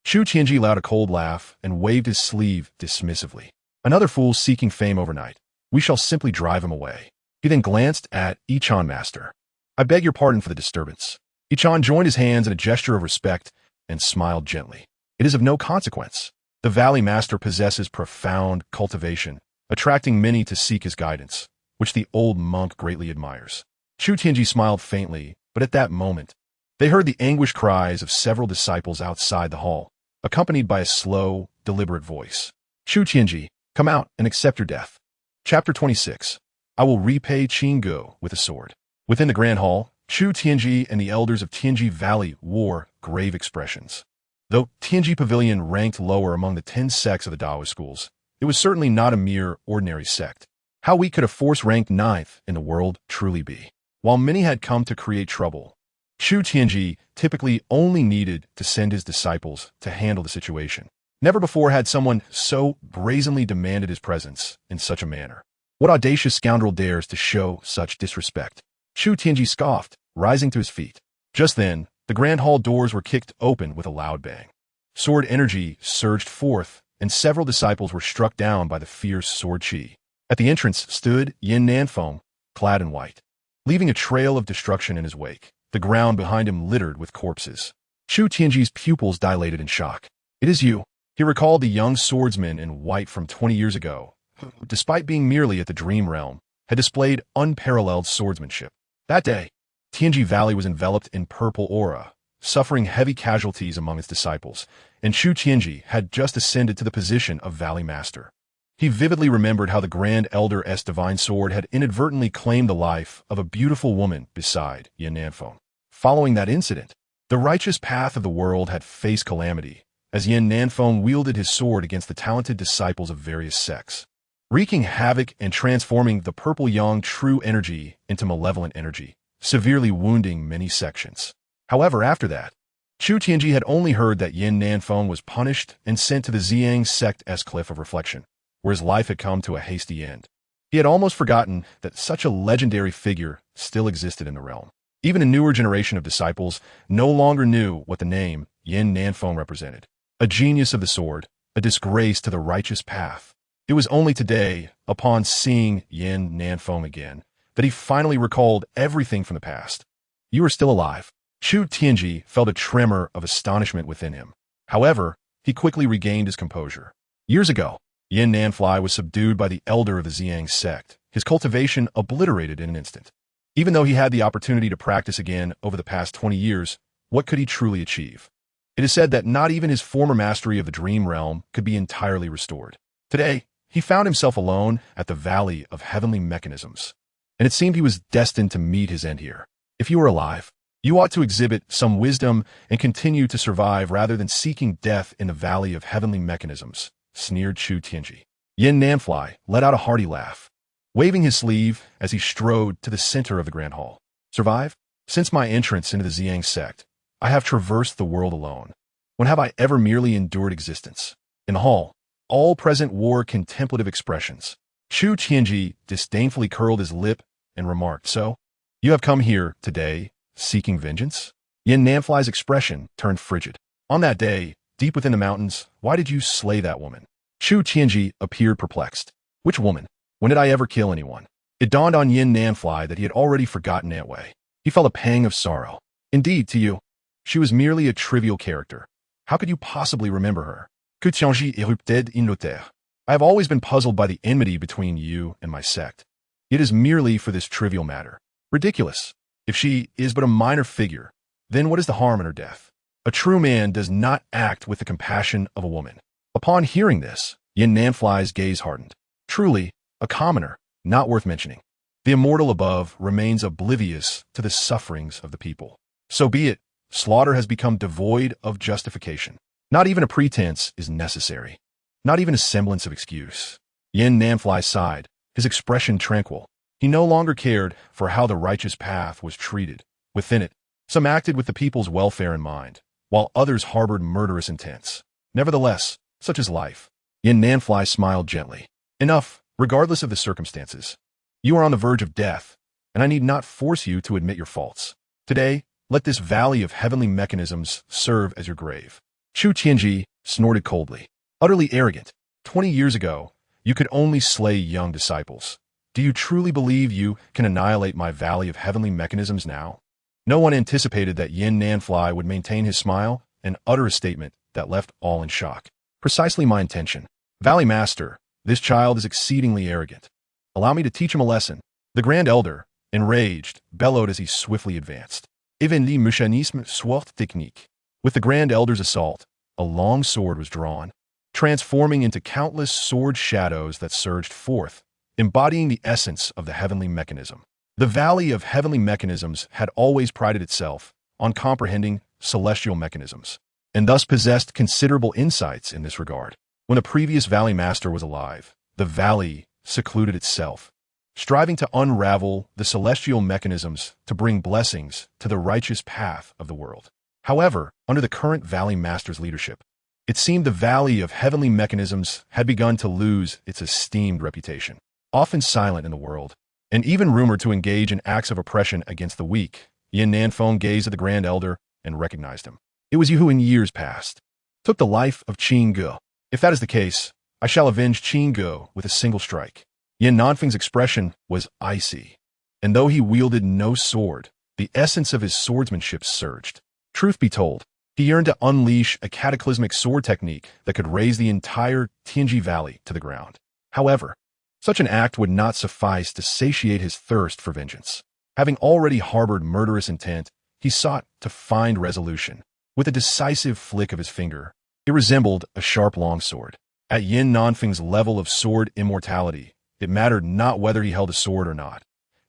Chu Tianji let out a cold laugh and waved his sleeve dismissively. Another fool seeking fame overnight. We shall simply drive him away. He then glanced at Ichan Master. I beg your pardon for the disturbance. Ichan joined his hands in a gesture of respect and smiled gently. It is of no consequence. The Valley Master possesses profound cultivation, attracting many to seek his guidance, which the old monk greatly admires. Chu Tianji smiled faintly, but at that moment, they heard the anguished cries of several disciples outside the hall, accompanied by a slow, deliberate voice. Chu Tianji, come out and accept your death. Chapter 26. I will repay Qinggu with a sword. Within the Grand Hall, Chu Tianji and the elders of Tianji Valley wore grave expressions. Though Tianji Pavilion ranked lower among the 10 sects of the Taoist schools, it was certainly not a mere ordinary sect. How weak could a force ranked 9th in the world truly be? While many had come to create trouble, Chu Tianji typically only needed to send his disciples to handle the situation. Never before had someone so brazenly demanded his presence in such a manner. What audacious scoundrel dares to show such disrespect? Chu Tianji scoffed, rising to his feet. Just then, the Grand Hall doors were kicked open with a loud bang. Sword energy surged forth, and several disciples were struck down by the fierce sword chi. At the entrance stood Yin Nanfei, clad in white, leaving a trail of destruction in his wake. The ground behind him littered with corpses. Chu Tianji's pupils dilated in shock. It is you. He recalled the young swordsman in white from 20 years ago, who, despite being merely at the Dream Realm, had displayed unparalleled swordsmanship. That day, Tianji Valley was enveloped in purple aura, suffering heavy casualties among its disciples, and Chu Tianji had just ascended to the position of Valley Master. He vividly remembered how the Grand Elder's divine sword had inadvertently claimed the life of a beautiful woman beside Yin Nanfei. Following that incident, The righteous path of the world had faced calamity, as Yin Nanfeng wielded his sword against the talented disciples of various sects, wreaking havoc and transforming the purple yang true energy into malevolent energy, severely wounding many sections. However, after that, Chu Tianji had only heard that Yin Nanfeng was punished and sent to the Zi Yang Sect Cliff of Reflection, where his life had come to a hasty end. He had almost forgotten that such a legendary figure still existed in the realm. Even a newer generation of disciples no longer knew what the name Yin Nanfeng represented. A genius of the sword, a disgrace to the righteous path. It was only today, upon seeing Yin Nanfeng again, that he finally recalled everything from the past. You are still alive. Chu Tianji felt a tremor of astonishment within him. However, he quickly regained his composure. Years ago, Yin Nanfei was subdued by the elder of the Zi Yang Sect, his cultivation obliterated in an instant. Even though he had the opportunity to practice again over the past 20 years, what could he truly achieve? It is said that not even his former mastery of the dream realm could be entirely restored. Today, he found himself alone at the Valley of Heavenly Mechanisms, and it seemed he was destined to meet his end here. If you are alive, you ought to exhibit some wisdom and continue to survive rather than seeking death in the Valley of Heavenly Mechanisms, sneered Chu Tianji. Yin Nanfei let out a hearty laugh, waving his sleeve as he strode to the center of the Grand Hall. Survive? Since my entrance into the Zi Yang Sect, I have traversed the world alone. When have I ever merely endured existence? In the hall, all present wore contemplative expressions. Chu Tianji disdainfully curled his lip and remarked, "So, you have come here today, seeking vengeance?" Yin Nanfei's expression turned frigid. On that day, deep within the mountains, why did you slay that woman? Chu Tianji appeared perplexed. Which woman? When did I ever kill anyone? It dawned on Yin Nanfei that he had already forgotten Nanwei. He felt a pang of sorrow. Indeed, to you, she was merely a trivial character. How could you possibly remember her? Que Tianji erupted in notaire. I have always been puzzled by the enmity between you and my sect. It is merely for this trivial matter. Ridiculous. If she is but a minor figure, then what is the harm in her death? A true man does not act with the compassion of a woman. Upon hearing this, Yin Nanfei's gaze hardened. Truly, a commoner, not worth mentioning. The immortal above remains oblivious to the sufferings of the people. So be it. Slaughter has become devoid of justification. Not even a pretense is necessary. Not even a semblance of excuse. Yin Nanfei sighed, his expression tranquil. He no longer cared for how the righteous path was treated. Within it, some acted with the people's welfare in mind, while others harbored murderous intents. Nevertheless, such is life. Yin Nanfei smiled gently. Enough, regardless of the circumstances. You are on the verge of death, and I need not force you to admit your faults. Today, let this Valley of Heavenly Mechanisms serve as your grave. Chu Tianji snorted coldly. Utterly arrogant. 20 years ago, you could only slay young disciples. Do you truly believe you can annihilate my Valley of Heavenly Mechanisms now? No one anticipated that Yin Nanfei would maintain his smile and utter a statement that left all in shock. Precisely my intention. Valley Master, this child is exceedingly arrogant. Allow me to teach him a lesson. The Grand Elder, enraged, bellowed as he swiftly advanced. Even le mécanisme soit technique. With the Grand Elder's assault, a long sword was drawn, transforming into countless sword shadows that surged forth, embodying the essence of the heavenly mechanism. The Valley of Heavenly Mechanisms had always prided itself on comprehending celestial mechanisms, and thus possessed considerable insights in this regard. When the previous Valley Master was alive, the Valley secluded itself, striving to unravel the celestial mechanisms to bring blessings to the righteous path of the world. However, under the current Valley Master's leadership, it seemed the Valley of Heavenly Mechanisms had begun to lose its esteemed reputation. Often silent in the world, and even rumored to engage in acts of oppression against the weak, Yin Nanfei gazed at the Grand Elder and recognized him. It was you who in years past took the life of Qin Ge. If that is the case, I shall avenge Qin Ge with a single strike. Yin Nanfei's expression was icy, and though he wielded no sword, the essence of his swordsmanship surged. Truth be told, he yearned to unleash a cataclysmic sword technique that could raise the entire Tianji Valley to the ground. However, such an act would not suffice to satiate his thirst for vengeance. Having already harbored murderous intent, he sought to find resolution. With a decisive flick of his finger, it resembled a sharp longsword. At Yin Nanfei's level of sword immortality, it mattered not whether he held a sword or not.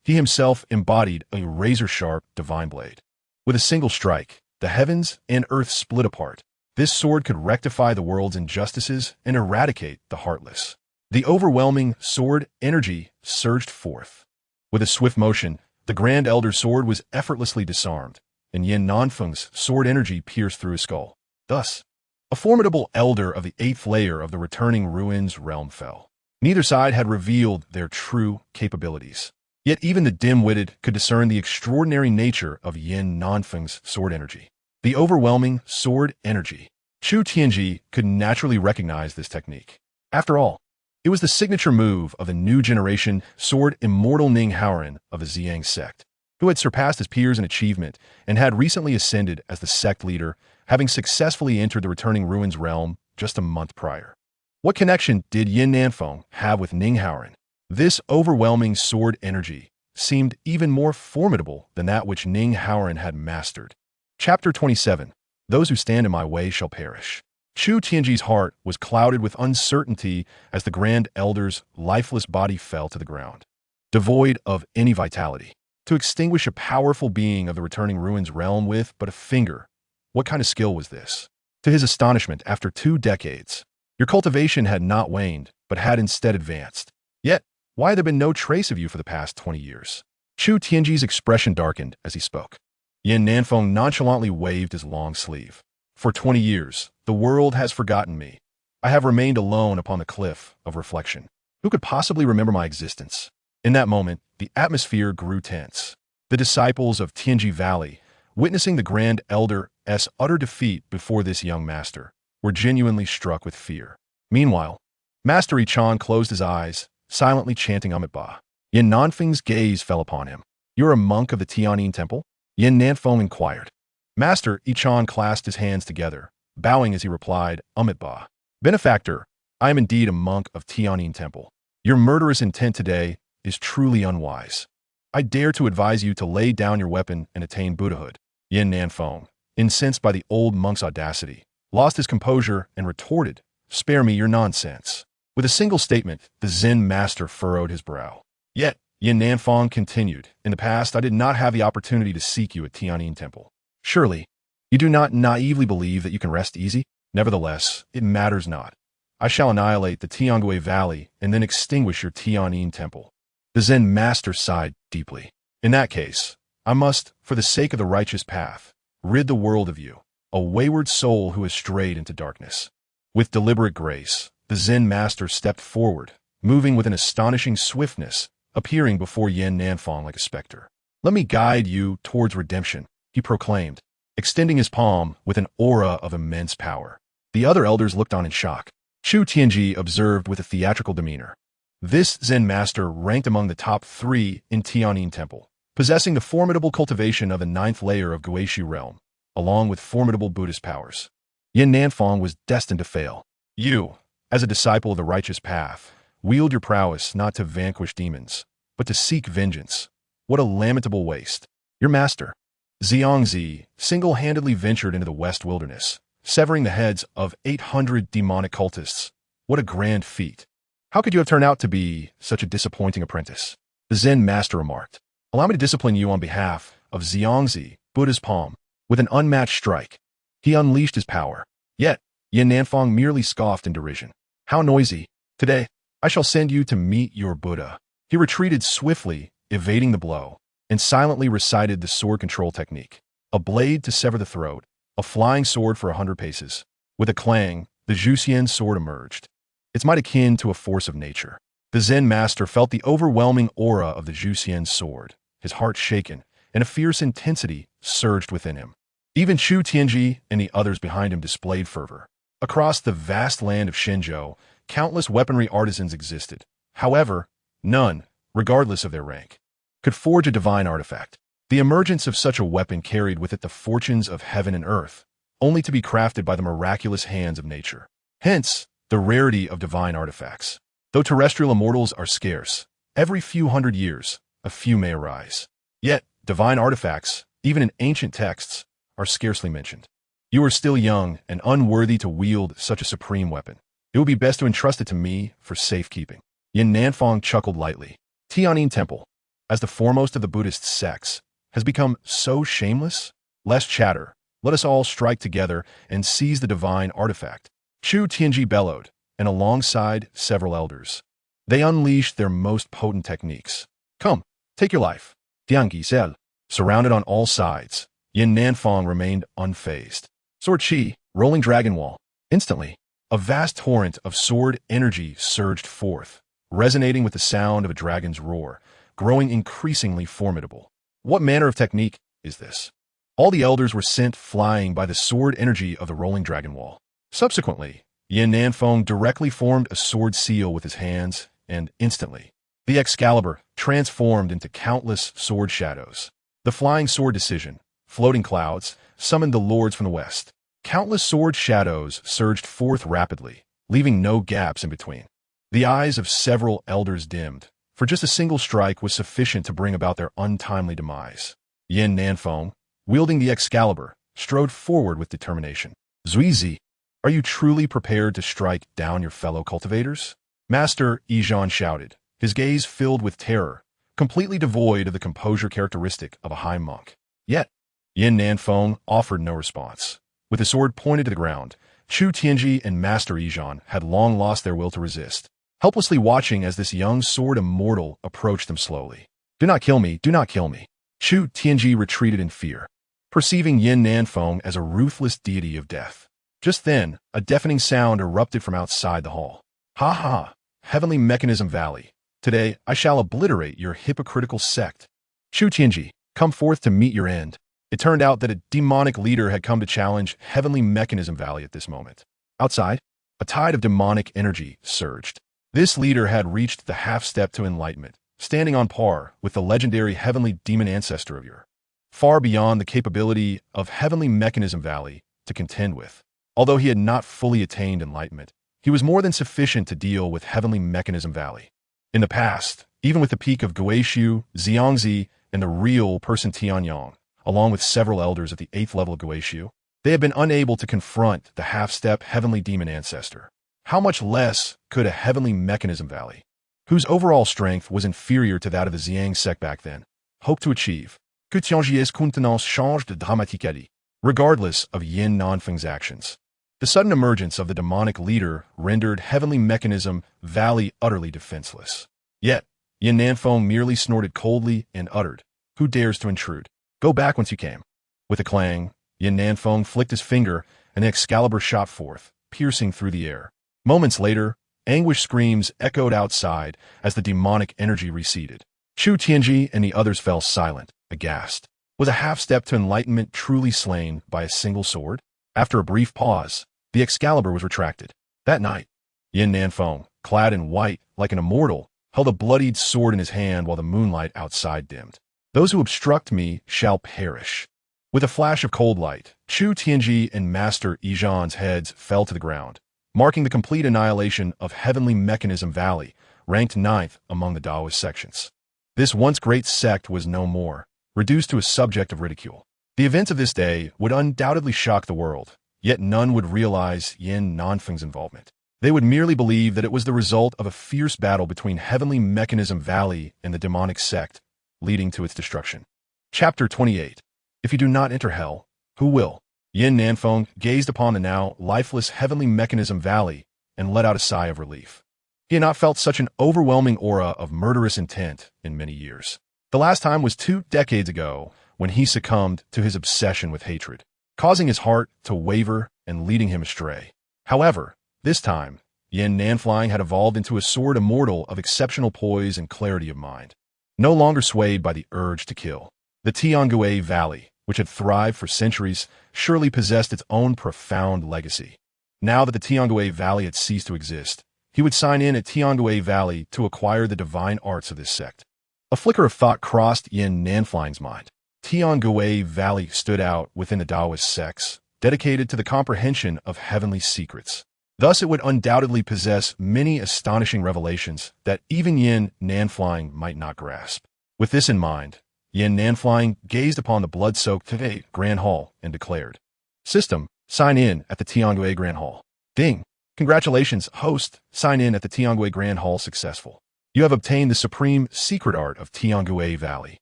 He himself embodied a razor-sharp divine blade. With a single strike, The heavens and earth split apart. This sword could rectify the world's injustices and eradicate the heartless. The overwhelming sword energy surged forth. With a swift motion, the Grand Elder's sword was effortlessly disarmed, and Yin Nanfeng's sword energy pierced through his skull. Thus, a formidable elder of the 8th layer of the returning ruins realm fell. Neither side had revealed their true capabilities. Yet even the dim-witted could discern the extraordinary nature of Yin Nanfeng's sword energy. The overwhelming sword energy. Chu Tianji could naturally recognize this technique. After all, it was the signature move of the new generation sword Immortal Ning Haoran of the Zi Yang Sect, who had surpassed his peers in achievement and had recently ascended as the sect leader, having successfully entered the returning ruins realm just a month prior. What connection did Yin Nanfeng have with Ning Haoran? This overwhelming sword energy seemed even more formidable than that which Ning Haoran had mastered. Chapter 27. Those who stand in my way shall perish. Chu Tianji's heart was clouded with uncertainty as the Grand Elder's lifeless body fell to the ground, devoid of any vitality. To extinguish a powerful being of the returning ruins realm with but a finger, what kind of skill was this? To his astonishment, after 2 decades, your cultivation had not waned, but had instead advanced. Yet, why had there been no trace of you for the past 20 years? Chu Tianji's expression darkened as he spoke. Yin Nanfeng nonchalantly waved his long sleeve. For 20 years, the world has forgotten me. I have remained alone upon the cliff of reflection. Who could possibly remember my existence? In that moment, the atmosphere grew tense. The disciples of Tianji Valley, witnessing the Grand Elder's utter defeat before this young master, were genuinely struck with fear. Meanwhile, Master Yichan closed his eyes, silently chanting Amitabha. Yin Nanfeng's gaze fell upon him. "You're a monk of the Tianyin Temple?" Yin Nanfeng inquired. Master Yichan clasped his hands together, bowing as he replied, Amitabha. "Benefactor, I am indeed a monk of Tianyin Temple. Your murderous intent today is truly unwise. I dare to advise you to lay down your weapon and attain Buddhahood." Yin Nanfeng, incensed by the old monk's audacity, lost his composure and retorted, "Spare me your nonsense." With a single statement, the Zen master furrowed his brow. Yet, Yin Nanfeng continued, "In the past, I did not have the opportunity to seek you at Tianyin Temple. Surely, you do not naively believe that you can rest easy? Nevertheless, it matters not. I shall annihilate the Tiangui Valley and then extinguish your Tianyin Temple." The Zen master sighed deeply. "In that case, I must, for the sake of the righteous path, rid the world of you, a wayward soul who has strayed into darkness." With deliberate grace, the Zen master stepped forward, moving with an astonishing swiftness, appearing before Yin Nanfeng like a specter. "Let me guide you towards redemption," he proclaimed, extending his palm with an aura of immense power. The other elders looked on in shock. Chu Tianji observed with a theatrical demeanor. This Zen master ranked among the top 3 in Tianyin Temple, possessing the formidable cultivation of the 9th layer of Guishu realm, along with formidable Buddhist powers. Yin Nanfeng was destined to fail. You, as a disciple of the righteous path, wield your prowess not to vanquish demons, but to seek vengeance. What a lamentable waste. Your master, Zi single-handedly ventured into the West Wilderness, severing the heads of 800 demonic cultists. What a grand feat. How could you have turned out to be such a disappointing apprentice? The Zen master remarked. "Allow me to discipline you on behalf of Zi, Buddha's palm." With an unmatched strike, he unleashed his power. Yet, Yin Nanfeng merely scoffed in derision. "How noisy. Today, I shall send you to meet your Buddha." He retreated swiftly, evading the blow, and silently recited the sword control technique. A blade to sever the throat, a flying sword for 100 paces. With a clang, the Zhuxian sword emerged. Its might akin to a force of nature. The Zen master felt the overwhelming aura of the Zhuxian sword, his heart shaken, and a fierce intensity surged within him. Even Chu Tianji and the others behind him displayed fervor. Across the vast land of Shenzhou, countless weaponry artisans existed. However, none, regardless of their rank, could forge a divine artifact. The emergence of such a weapon carried with it the fortunes of heaven and earth, only to be crafted by the miraculous hands of nature. Hence, the rarity of divine artifacts. Though terrestrial immortals are scarce, every few hundred years, a few may arise. Yet, divine artifacts, even in ancient texts, are scarcely mentioned. You are still young and unworthy to wield such a supreme weapon. It would be best to entrust it to me for safekeeping. Yin Nanfeng chuckled lightly. Tianyin Temple, as the foremost of the Buddhist sects, has become so shameless? Less chatter, Let us all strike together and seize the divine artifact. Chu Tianji bellowed, and alongside several elders, they unleashed their most potent techniques. Come, take your life. Tiangi said. Surrounded on all sides, Yin Nanfeng remained unfazed. Sword Chi, rolling dragon wall. Instantly, a vast torrent of sword energy surged forth, resonating with the sound of a dragon's roar, growing increasingly formidable. What manner of technique is this? All the elders were sent flying by the sword energy of the rolling dragon wall. Subsequently, Yin Nanfeng directly formed a sword seal with his hands, and instantly, the Excalibur transformed into countless sword shadows. The flying sword decision, floating clouds, summoned the lords from the west. Countless sword shadows surged forth rapidly, leaving no gaps in between. The eyes of several elders dimmed, for just a single strike was sufficient to bring about their untimely demise. Yin Nanfeng, wielding the Excalibur, strode forward with determination. Zi, are you truly prepared to strike down your fellow cultivators? Master Ijan shouted, his gaze filled with terror, completely devoid of the composure characteristic of a high monk. Yet, Yin Nanfeng offered no response. With his sword pointed to the ground, Chu Tianji and Master Ijan had long lost their will to resist, helplessly watching as this young sword immortal approached them slowly. Do not kill me, do not kill me. Chu Tianji retreated in fear, perceiving Yin Nanfeng as a ruthless deity of death. Just then, a deafening sound erupted from outside the hall. Ha ha, Heavenly Mechanism Valley. Today, I shall obliterate your hypocritical sect. Chu Tianji, come forth to meet your end. It turned out that a demonic leader had come to challenge Heavenly Mechanism Valley at this moment. Outside, a tide of demonic energy surged. This leader had reached the half-step to enlightenment, standing on par with the legendary Heavenly Demon Ancestor of yore, far beyond the capability of Heavenly Mechanism Valley to contend with. Although he had not fully attained enlightenment, he was more than sufficient to deal with Heavenly Mechanism Valley. In the past, even with the peak of Guishu, Xiangzi, and the real person Tianyang, along with several elders at the 8th level of Guishu, they had been unable to confront the half-step Heavenly Demon Ancestor. How much less could a Heavenly Mechanism Valley, whose overall strength was inferior to that of the Zi Yang Sect back then, hope to achieve? Que Tianji's contenance changed dramatically, regardless of Yin Nanfeng's actions. The sudden emergence of the demonic leader rendered Heavenly Mechanism Valley utterly defenseless. Yet, Yin Nanfeng merely snorted coldly and uttered, "Who dares to intrude? Go back whence you came." With a clang, Yin Nanfeng flicked his finger, and the Excalibur shot forth, piercing through the air. Moments later, anguished screams echoed outside as the demonic energy receded. Chu Tianji and the others fell silent, aghast. Was a half-step to enlightenment truly slain by a single sword? After a brief pause, the Excalibur was retracted. That night, Yin Nanfeng, clad in white like an immortal, held a bloodied sword in his hand while the moonlight outside dimmed. Those who obstruct me shall perish. With a flash of cold light, Chu Tianji and Master Ijan's heads fell to the ground, marking the complete annihilation of Heavenly Mechanism Valley, ranked 9th among the Taoist sections. This once great sect was no more, reduced to a subject of ridicule. The events of this day would undoubtedly shock the world, yet none would realize Yin Nanfeng's involvement. They would merely believe that it was the result of a fierce battle between Heavenly Mechanism Valley and the demonic sect, leading to its destruction. Chapter 28. If you do not enter hell, who will? Yin Nanfeng gazed upon the now lifeless Heavenly Mechanism Valley and let out a sigh of relief. He had not felt such an overwhelming aura of murderous intent in many years. The last time was 2 decades ago, when he succumbed to his obsession with hatred, causing his heart to waver and leading him astray. However, this time, Yin Nanfeng had evolved into a sword immortal of exceptional poise and clarity of mind, no longer swayed by the urge to kill. The Tiangui Valley, which had thrived for centuries, surely possessed its own profound legacy. Now that the Tiangui Valley had ceased to exist, he would sign in at Tiangui Valley to acquire the divine arts of this sect. A flicker of thought crossed Yin Nanfeng's mind. Tiangui Valley stood out within the Taoist sects, dedicated to the comprehension of heavenly secrets. Thus, it would undoubtedly possess many astonishing revelations that even Yin Nanfeng might not grasp. With this in mind, Yin Nanfeng gazed upon the blood-soaked Grand Hall and declared, "System, sign in at the Tiangui Grand Hall." Ding! Congratulations, host, sign in at the Tiangui Grand Hall successful. You have obtained the supreme secret art of Tiangui Valley,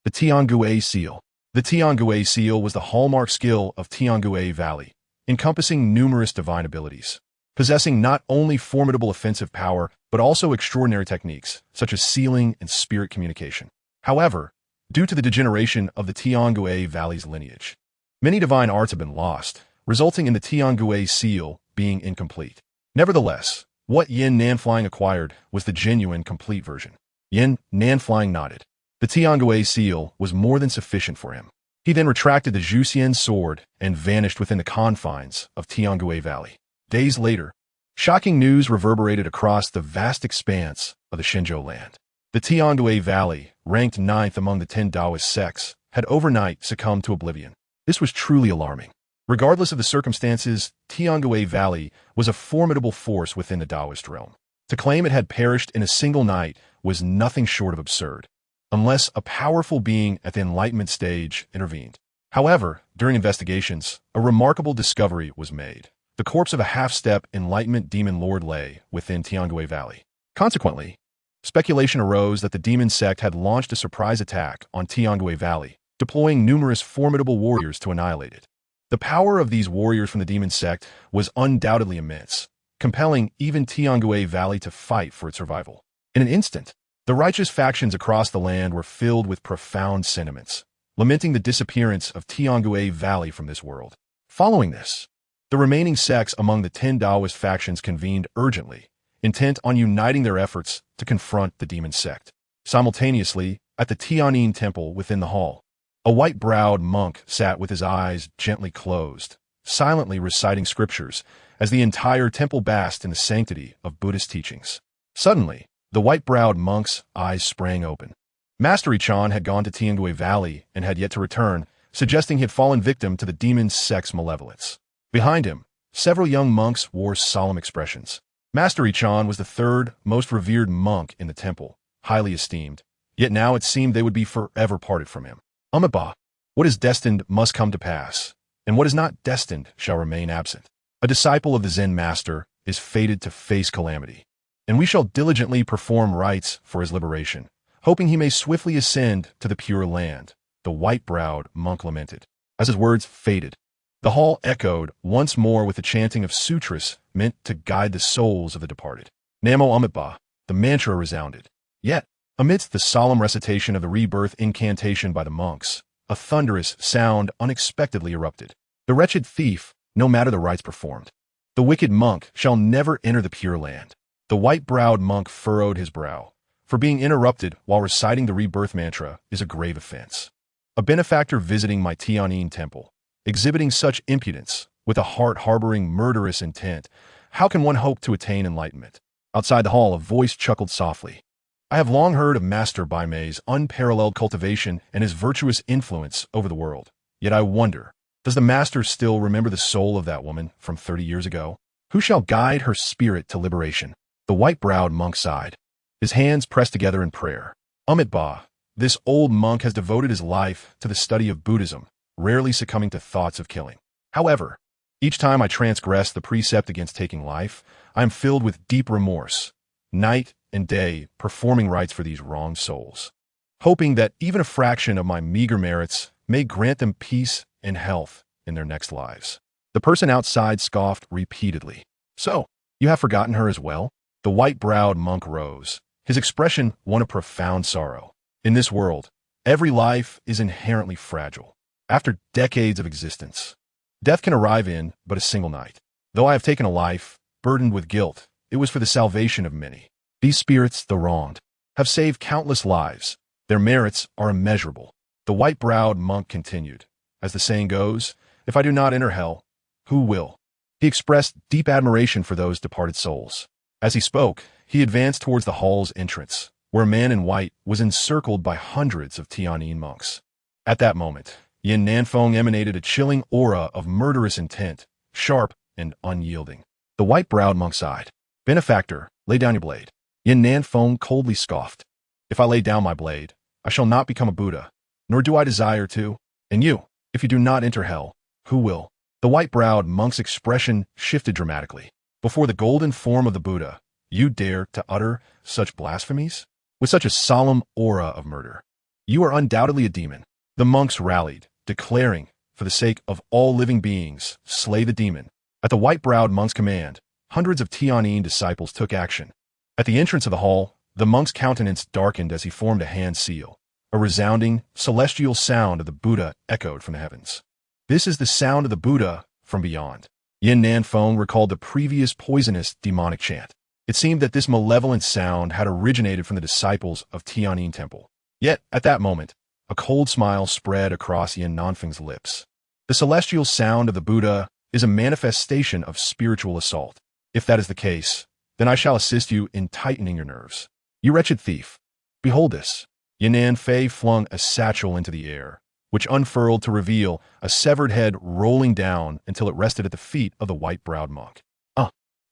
the Tiangui Seal. The Tiangue seal was the hallmark skill of Tiangue Valley, encompassing numerous divine abilities, possessing not only formidable offensive power, but also extraordinary techniques, such as sealing and spirit communication. However, due to the degeneration of the Tiangue Valley's lineage, many divine arts have been lost, resulting in the Tiangue seal being incomplete. Nevertheless, what Yin Nanfei acquired was the genuine, complete version. Yin Nanfei nodded. The Tiangue seal was more than sufficient for him. He then retracted the Zhuxian sword and vanished within the confines of Tiangue Valley. Days later, shocking news reverberated across the vast expanse of the Shenzhou land. The Tiangue Valley, ranked 9th among the 10 Taoist sects, had overnight succumbed to oblivion. This was truly alarming. Regardless of the circumstances, Tiangue Valley was a formidable force within the Taoist realm. To claim it had perished in a single night was nothing short of absurd, unless a powerful being at the Enlightenment stage intervened. However, during investigations, a remarkable discovery was made. The corpse of a half-step Enlightenment demon lord lay within Tiangue Valley. Consequently, speculation arose that the Demon Sect had launched a surprise attack on Tiangue Valley, deploying numerous formidable warriors to annihilate it. The power of these warriors from the Demon Sect was undoubtedly immense, compelling even Tiangue Valley to fight for its survival. In an instant, the righteous factions across the land were filled with profound sentiments, lamenting the disappearance of Tiangue Valley from this world. Following this, the remaining sects among the 10 Taoist factions convened urgently, intent on uniting their efforts to confront the Demon Sect. Simultaneously, at the Tianyin Temple within the hall, a white-browed monk sat with his eyes gently closed, silently reciting scriptures as the entire temple basked in the sanctity of Buddhist teachings. Suddenly, the white-browed monk's eyes sprang open. Master Chan had gone to Tiangue Valley and had yet to return, suggesting he had fallen victim to the Demon Sect's malevolence. Behind him, several young monks wore solemn expressions. Master Chan was the third most revered monk in the temple, highly esteemed, yet now it seemed they would be forever parted from him. Amitabha, what is destined must come to pass, and what is not destined shall remain absent. A disciple of the Zen master is fated to face calamity, and we shall diligently perform rites for his liberation, hoping he may swiftly ascend to the pure land, the white-browed monk lamented. As his words faded, the hall echoed once more with the chanting of sutras meant to guide the souls of the departed. Namo Amitabha, the mantra resounded. Yet, amidst the solemn recitation of the rebirth incantation by the monks, a thunderous sound unexpectedly erupted. The wretched thief, no matter the rites performed. The wicked monk shall never enter the pure land. The white-browed monk furrowed his brow, for being interrupted while reciting the rebirth mantra is a grave offense. A benefactor visiting my Tianyin temple, exhibiting such impudence, with a heart harboring murderous intent, how can one hope to attain enlightenment? Outside the hall, a voice chuckled softly. I have long heard of Master Baimei's unparalleled cultivation and his virtuous influence over the world. Yet I wonder, does the master still remember the soul of that woman from 30 years ago? Who shall guide her spirit to liberation? The white-browed monk sighed, his hands pressed together in prayer. Amitabha, this old monk has devoted his life to the study of Buddhism, rarely succumbing to thoughts of killing. However, each time I transgress the precept against taking life, I am filled with deep remorse, night and day performing rites for these wronged souls, hoping that even a fraction of my meager merits may grant them peace and health in their next lives. The person outside scoffed repeatedly. So, you have forgotten her as well? The white-browed monk rose, his expression one of profound sorrow. In this world, every life is inherently fragile. After decades of existence, death can arrive in but a single night. Though I have taken a life, burdened with guilt, it was for the salvation of many. These spirits, though wronged, have saved countless lives. Their merits are immeasurable. The white-browed monk continued. As the saying goes, if I do not enter hell, who will? He expressed deep admiration for those departed souls. As he spoke, he advanced towards the hall's entrance, where a man in white was encircled by hundreds of Tianyin monks. At that moment, Yin Nanfei emanated a chilling aura of murderous intent, sharp and unyielding. The white-browed monk sighed. Benefactor, lay down your blade. Yin Nanfei coldly scoffed. If I lay down my blade, I shall not become a Buddha, nor do I desire to. And you, if you do not enter hell, who will? The white-browed monk's expression shifted dramatically. Before the golden form of the Buddha, you dare to utter such blasphemies? With such a solemn aura of murder. You are undoubtedly a demon. The monks rallied, declaring, for the sake of all living beings, slay the demon. At the white-browed monk's command, hundreds of Tianyin disciples took action. At the entrance of the hall, the monk's countenance darkened as he formed a hand seal. A resounding, celestial sound of the Buddha echoed from the heavens. This is the sound of the Buddha from beyond. Yin Nanfei recalled the previous poisonous demonic chant. It seemed that this malevolent sound had originated from the disciples of Tianyin Temple. Yet, at that moment, a cold smile spread across Yin Nanfei's lips. The celestial sound of the Buddha is a manifestation of spiritual assault. If that is the case, then I shall assist you in tightening your nerves. You wretched thief, behold this. Yin Nanfei flung a satchel into the air, which unfurled to reveal a severed head rolling down until it rested at the feet of the white-browed monk.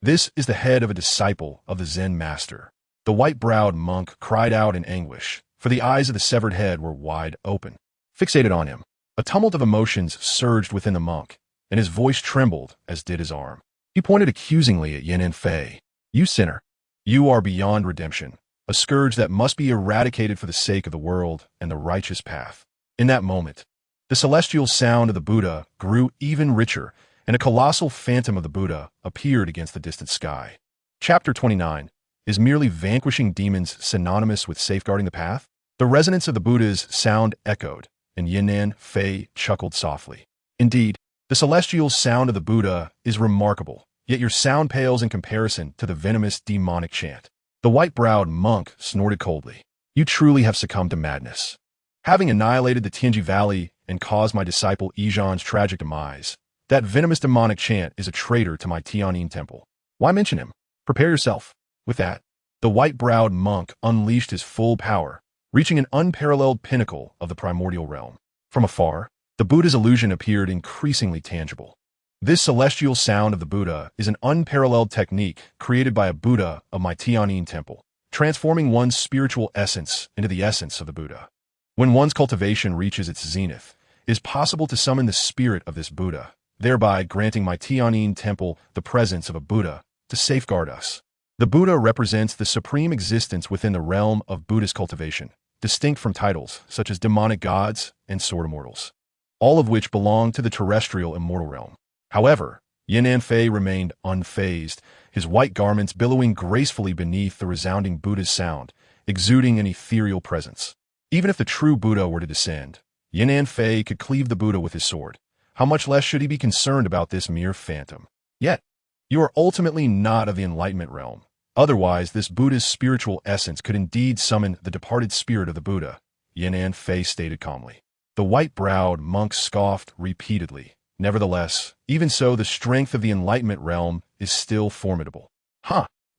This is the head of a disciple of the Zen master. The white-browed monk cried out in anguish, for the eyes of the severed head were wide open. Fixated on him, a tumult of emotions surged within the monk, and his voice trembled as did his arm. He pointed accusingly at Yin Nanfei. You sinner, you are beyond redemption, a scourge that must be eradicated for the sake of the world and the righteous path. In that moment, the celestial sound of the Buddha grew even richer, and a colossal phantom of the Buddha appeared against the distant sky. Chapter 29. Is merely vanquishing demons synonymous with safeguarding the path? The resonance of the Buddha's sound echoed, and Yin Nanfei chuckled softly. Indeed, the celestial sound of the Buddha is remarkable, yet your sound pales in comparison to the venomous demonic chant. The white-browed monk snorted coldly. You truly have succumbed to madness. Having annihilated the Tianji Valley and caused my disciple Yizhan's tragic demise, that venomous demonic chant is a traitor to my Tianyin temple. Why mention him? Prepare yourself. With that, the white-browed monk unleashed his full power, reaching an unparalleled pinnacle of the primordial realm. From afar, the Buddha's illusion appeared increasingly tangible. This celestial sound of the Buddha is an unparalleled technique created by a Buddha of my Tianyin temple, transforming one's spiritual essence into the essence of the Buddha. When one's cultivation reaches its zenith, it is possible to summon the spirit of this Buddha, thereby granting my Tianyin temple the presence of a Buddha to safeguard us. The Buddha represents the supreme existence within the realm of Buddhist cultivation, distinct from titles such as demonic gods and sword immortals, all of which belong to the terrestrial immortal realm. However, Yin Nanfei remained unfazed, his white garments billowing gracefully beneath the resounding Buddha's sound, exuding an ethereal presence. Even if the true Buddha were to descend, Yin Nanfei could cleave the Buddha with his sword. How much less should he be concerned about this mere phantom? Yet, you are ultimately not of the enlightenment realm. Otherwise, this Buddha's spiritual essence could indeed summon the departed spirit of the Buddha, Yin Nanfei stated calmly. The white-browed monk scoffed repeatedly. Nevertheless, even so, the strength of the enlightenment realm is still formidable.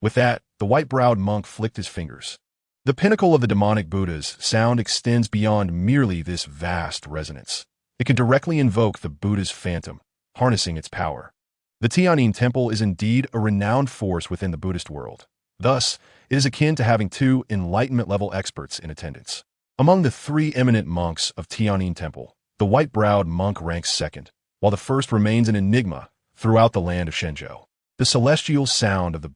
With that, the white-browed monk flicked his fingers. The pinnacle of the demonic Buddha's sound extends beyond merely this vast resonance. It can directly invoke the Buddha's phantom, harnessing its power. The Tianyin Temple is indeed a renowned force within the Buddhist world. Thus, it is akin to having two enlightenment-level experts in attendance. Among the three eminent monks of Tianyin Temple, the white-browed monk ranks second, while the first remains an enigma throughout the land of Shenzhou. The celestial sound of the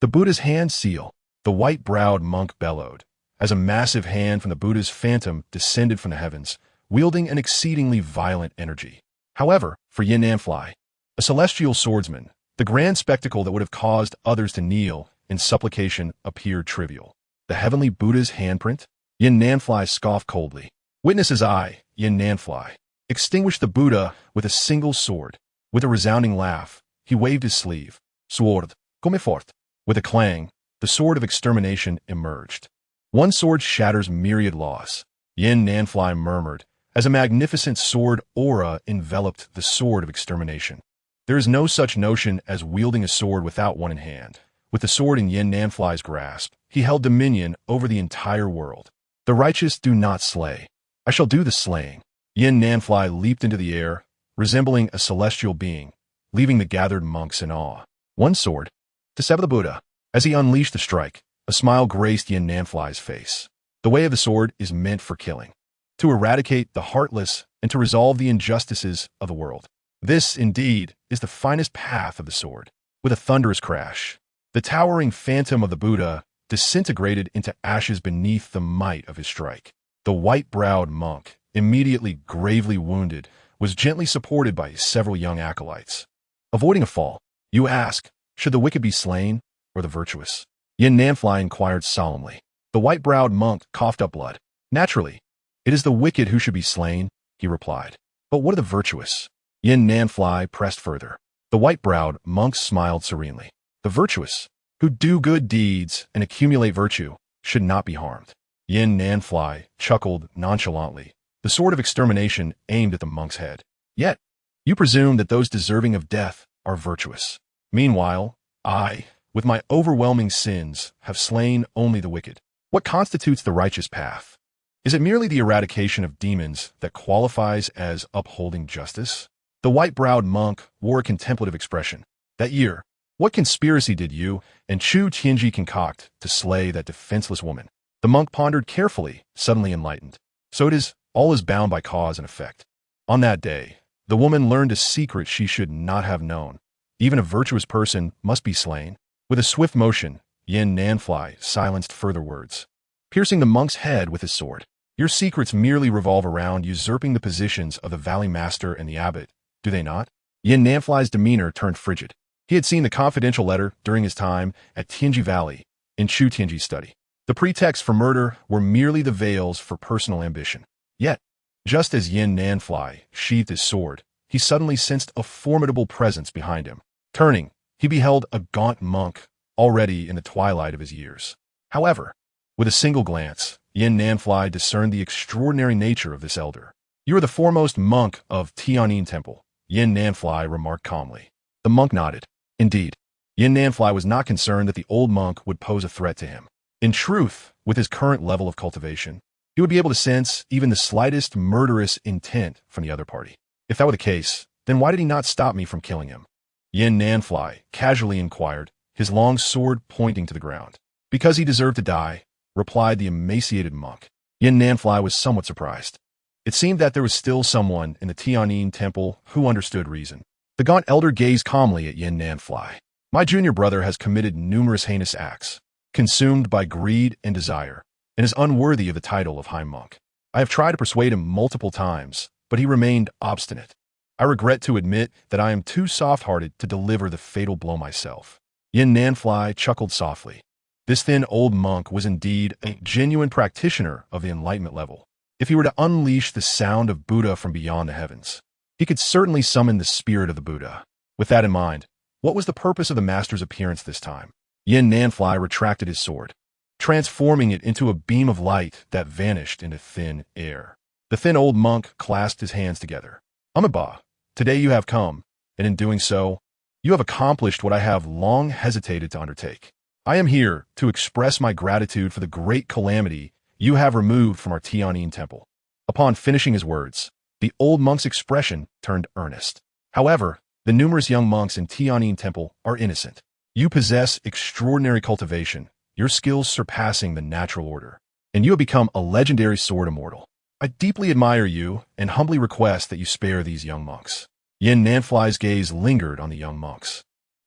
Buddha's hand seal, the white-browed monk bellowed, as a massive hand from the Buddha's phantom descended from the heavens, wielding an exceedingly violent energy. However, for Yin Nanfei, a celestial swordsman, the grand spectacle that would have caused others to kneel in supplication appeared trivial. The heavenly Buddha's handprint? Yin Nanfei scoffed coldly. Witness as I, Yin Nanfei, extinguished the Buddha with a single sword. With a resounding laugh, he waved his sleeve. Sword, come forth. With a clang, the sword of extermination emerged. One sword shatters myriad laws, Yin Nanfei murmured, as a magnificent sword aura enveloped the sword of extermination. There is no such notion as wielding a sword without one in hand. With the sword in Yin Nanfei's grasp, he held dominion over the entire world. The righteous do not slay. I shall do the slaying. Yin Nanfei leaped into the air, resembling a celestial being, leaving the gathered monks in awe. One sword, to sever the Buddha. As he unleashed the strike, a smile graced Yin Nanfei's face. The way of the sword is meant for killing, to eradicate the heartless and to resolve the injustices of the world. This, indeed, is the finest path of the sword. With a thunderous crash, the towering phantom of the Buddha disintegrated into ashes beneath the might of his strike. The white-browed monk, immediately gravely wounded, was gently supported by several young acolytes. Avoiding a fall, you ask, should the wicked be slain, or the virtuous? Nanfei inquired solemnly. The white-browed monk coughed up blood. Naturally, it is the wicked who should be slain, he replied. But what of the virtuous? Nanfei pressed further. The white-browed monk smiled serenely. The virtuous, who do good deeds and accumulate virtue, should not be harmed. Nanfei chuckled nonchalantly, the sword of extermination aimed at the monk's head. Yet, you presume that those deserving of death are virtuous. Meanwhile, I, with my overwhelming sins, have slain only the wicked. What constitutes the righteous path? Is it merely the eradication of demons that qualifies as upholding justice? The white-browed monk wore a contemplative expression. That year, what conspiracy did you and Chu Tianji concoct to slay that defenseless woman? The monk pondered carefully, suddenly enlightened. So it is, all is bound by cause and effect. On that day, the woman learned a secret she should not have known. Even a virtuous person must be slain. With a swift motion, Nanfei silenced further words, piercing the monk's head with his sword. Your secrets merely revolve around usurping the positions of the valley master and the abbot, do they not? Nanfei's demeanor turned frigid. He had seen the confidential letter during his time at Tianji Valley in Chu Tianji's study. The pretexts for murder were merely the veils for personal ambition. Yet, just as Nanfei sheathed his sword, he suddenly sensed a formidable presence behind him. Turning, he beheld a gaunt monk, already in the twilight of his years. However, with a single glance, Nanfei discerned the extraordinary nature of this elder. You are the foremost monk of Tianyin Temple, Nanfei remarked calmly. The monk nodded. Indeed, Nanfei was not concerned that the old monk would pose a threat to him. In truth, with his current level of cultivation, he would be able to sense even the slightest murderous intent from the other party. If that were the case, then why did he not stop me from killing him? Nanfei casually inquired, his long sword pointing to the ground. Because he deserved to die, replied the emaciated monk. Nanfei was somewhat surprised. It seemed that there was still someone in the Tianyin Temple who understood reason. The gaunt elder gazed calmly at Nanfei. My junior brother has committed numerous heinous acts, consumed by greed and desire, and is unworthy of the title of High Monk. I have tried to persuade him multiple times, but he remained obstinate. I regret to admit that I am too soft-hearted to deliver the fatal blow myself. Nanfei chuckled softly. This thin old monk was indeed a genuine practitioner of the enlightenment level. If he were to unleash the sound of Buddha from beyond the heavens, he could certainly summon the spirit of the Buddha. With that in mind, what was the purpose of the master's appearance this time? Nanfei retracted his sword, transforming it into a beam of light that vanished into thin air. The thin old monk clasped his hands together. Amiba, today you have come, and in doing so, you have accomplished what I have long hesitated to undertake. I am here to express my gratitude for the great calamity you have removed from our Tianyin Temple. Upon finishing his words, the old monk's expression turned earnest. However, the numerous young monks in Tianyin Temple are innocent. You possess extraordinary cultivation, your skills surpassing the natural order, and you have become a legendary sword immortal. I deeply admire you and humbly request that you spare these young monks. Nanfei's gaze lingered on the young monks,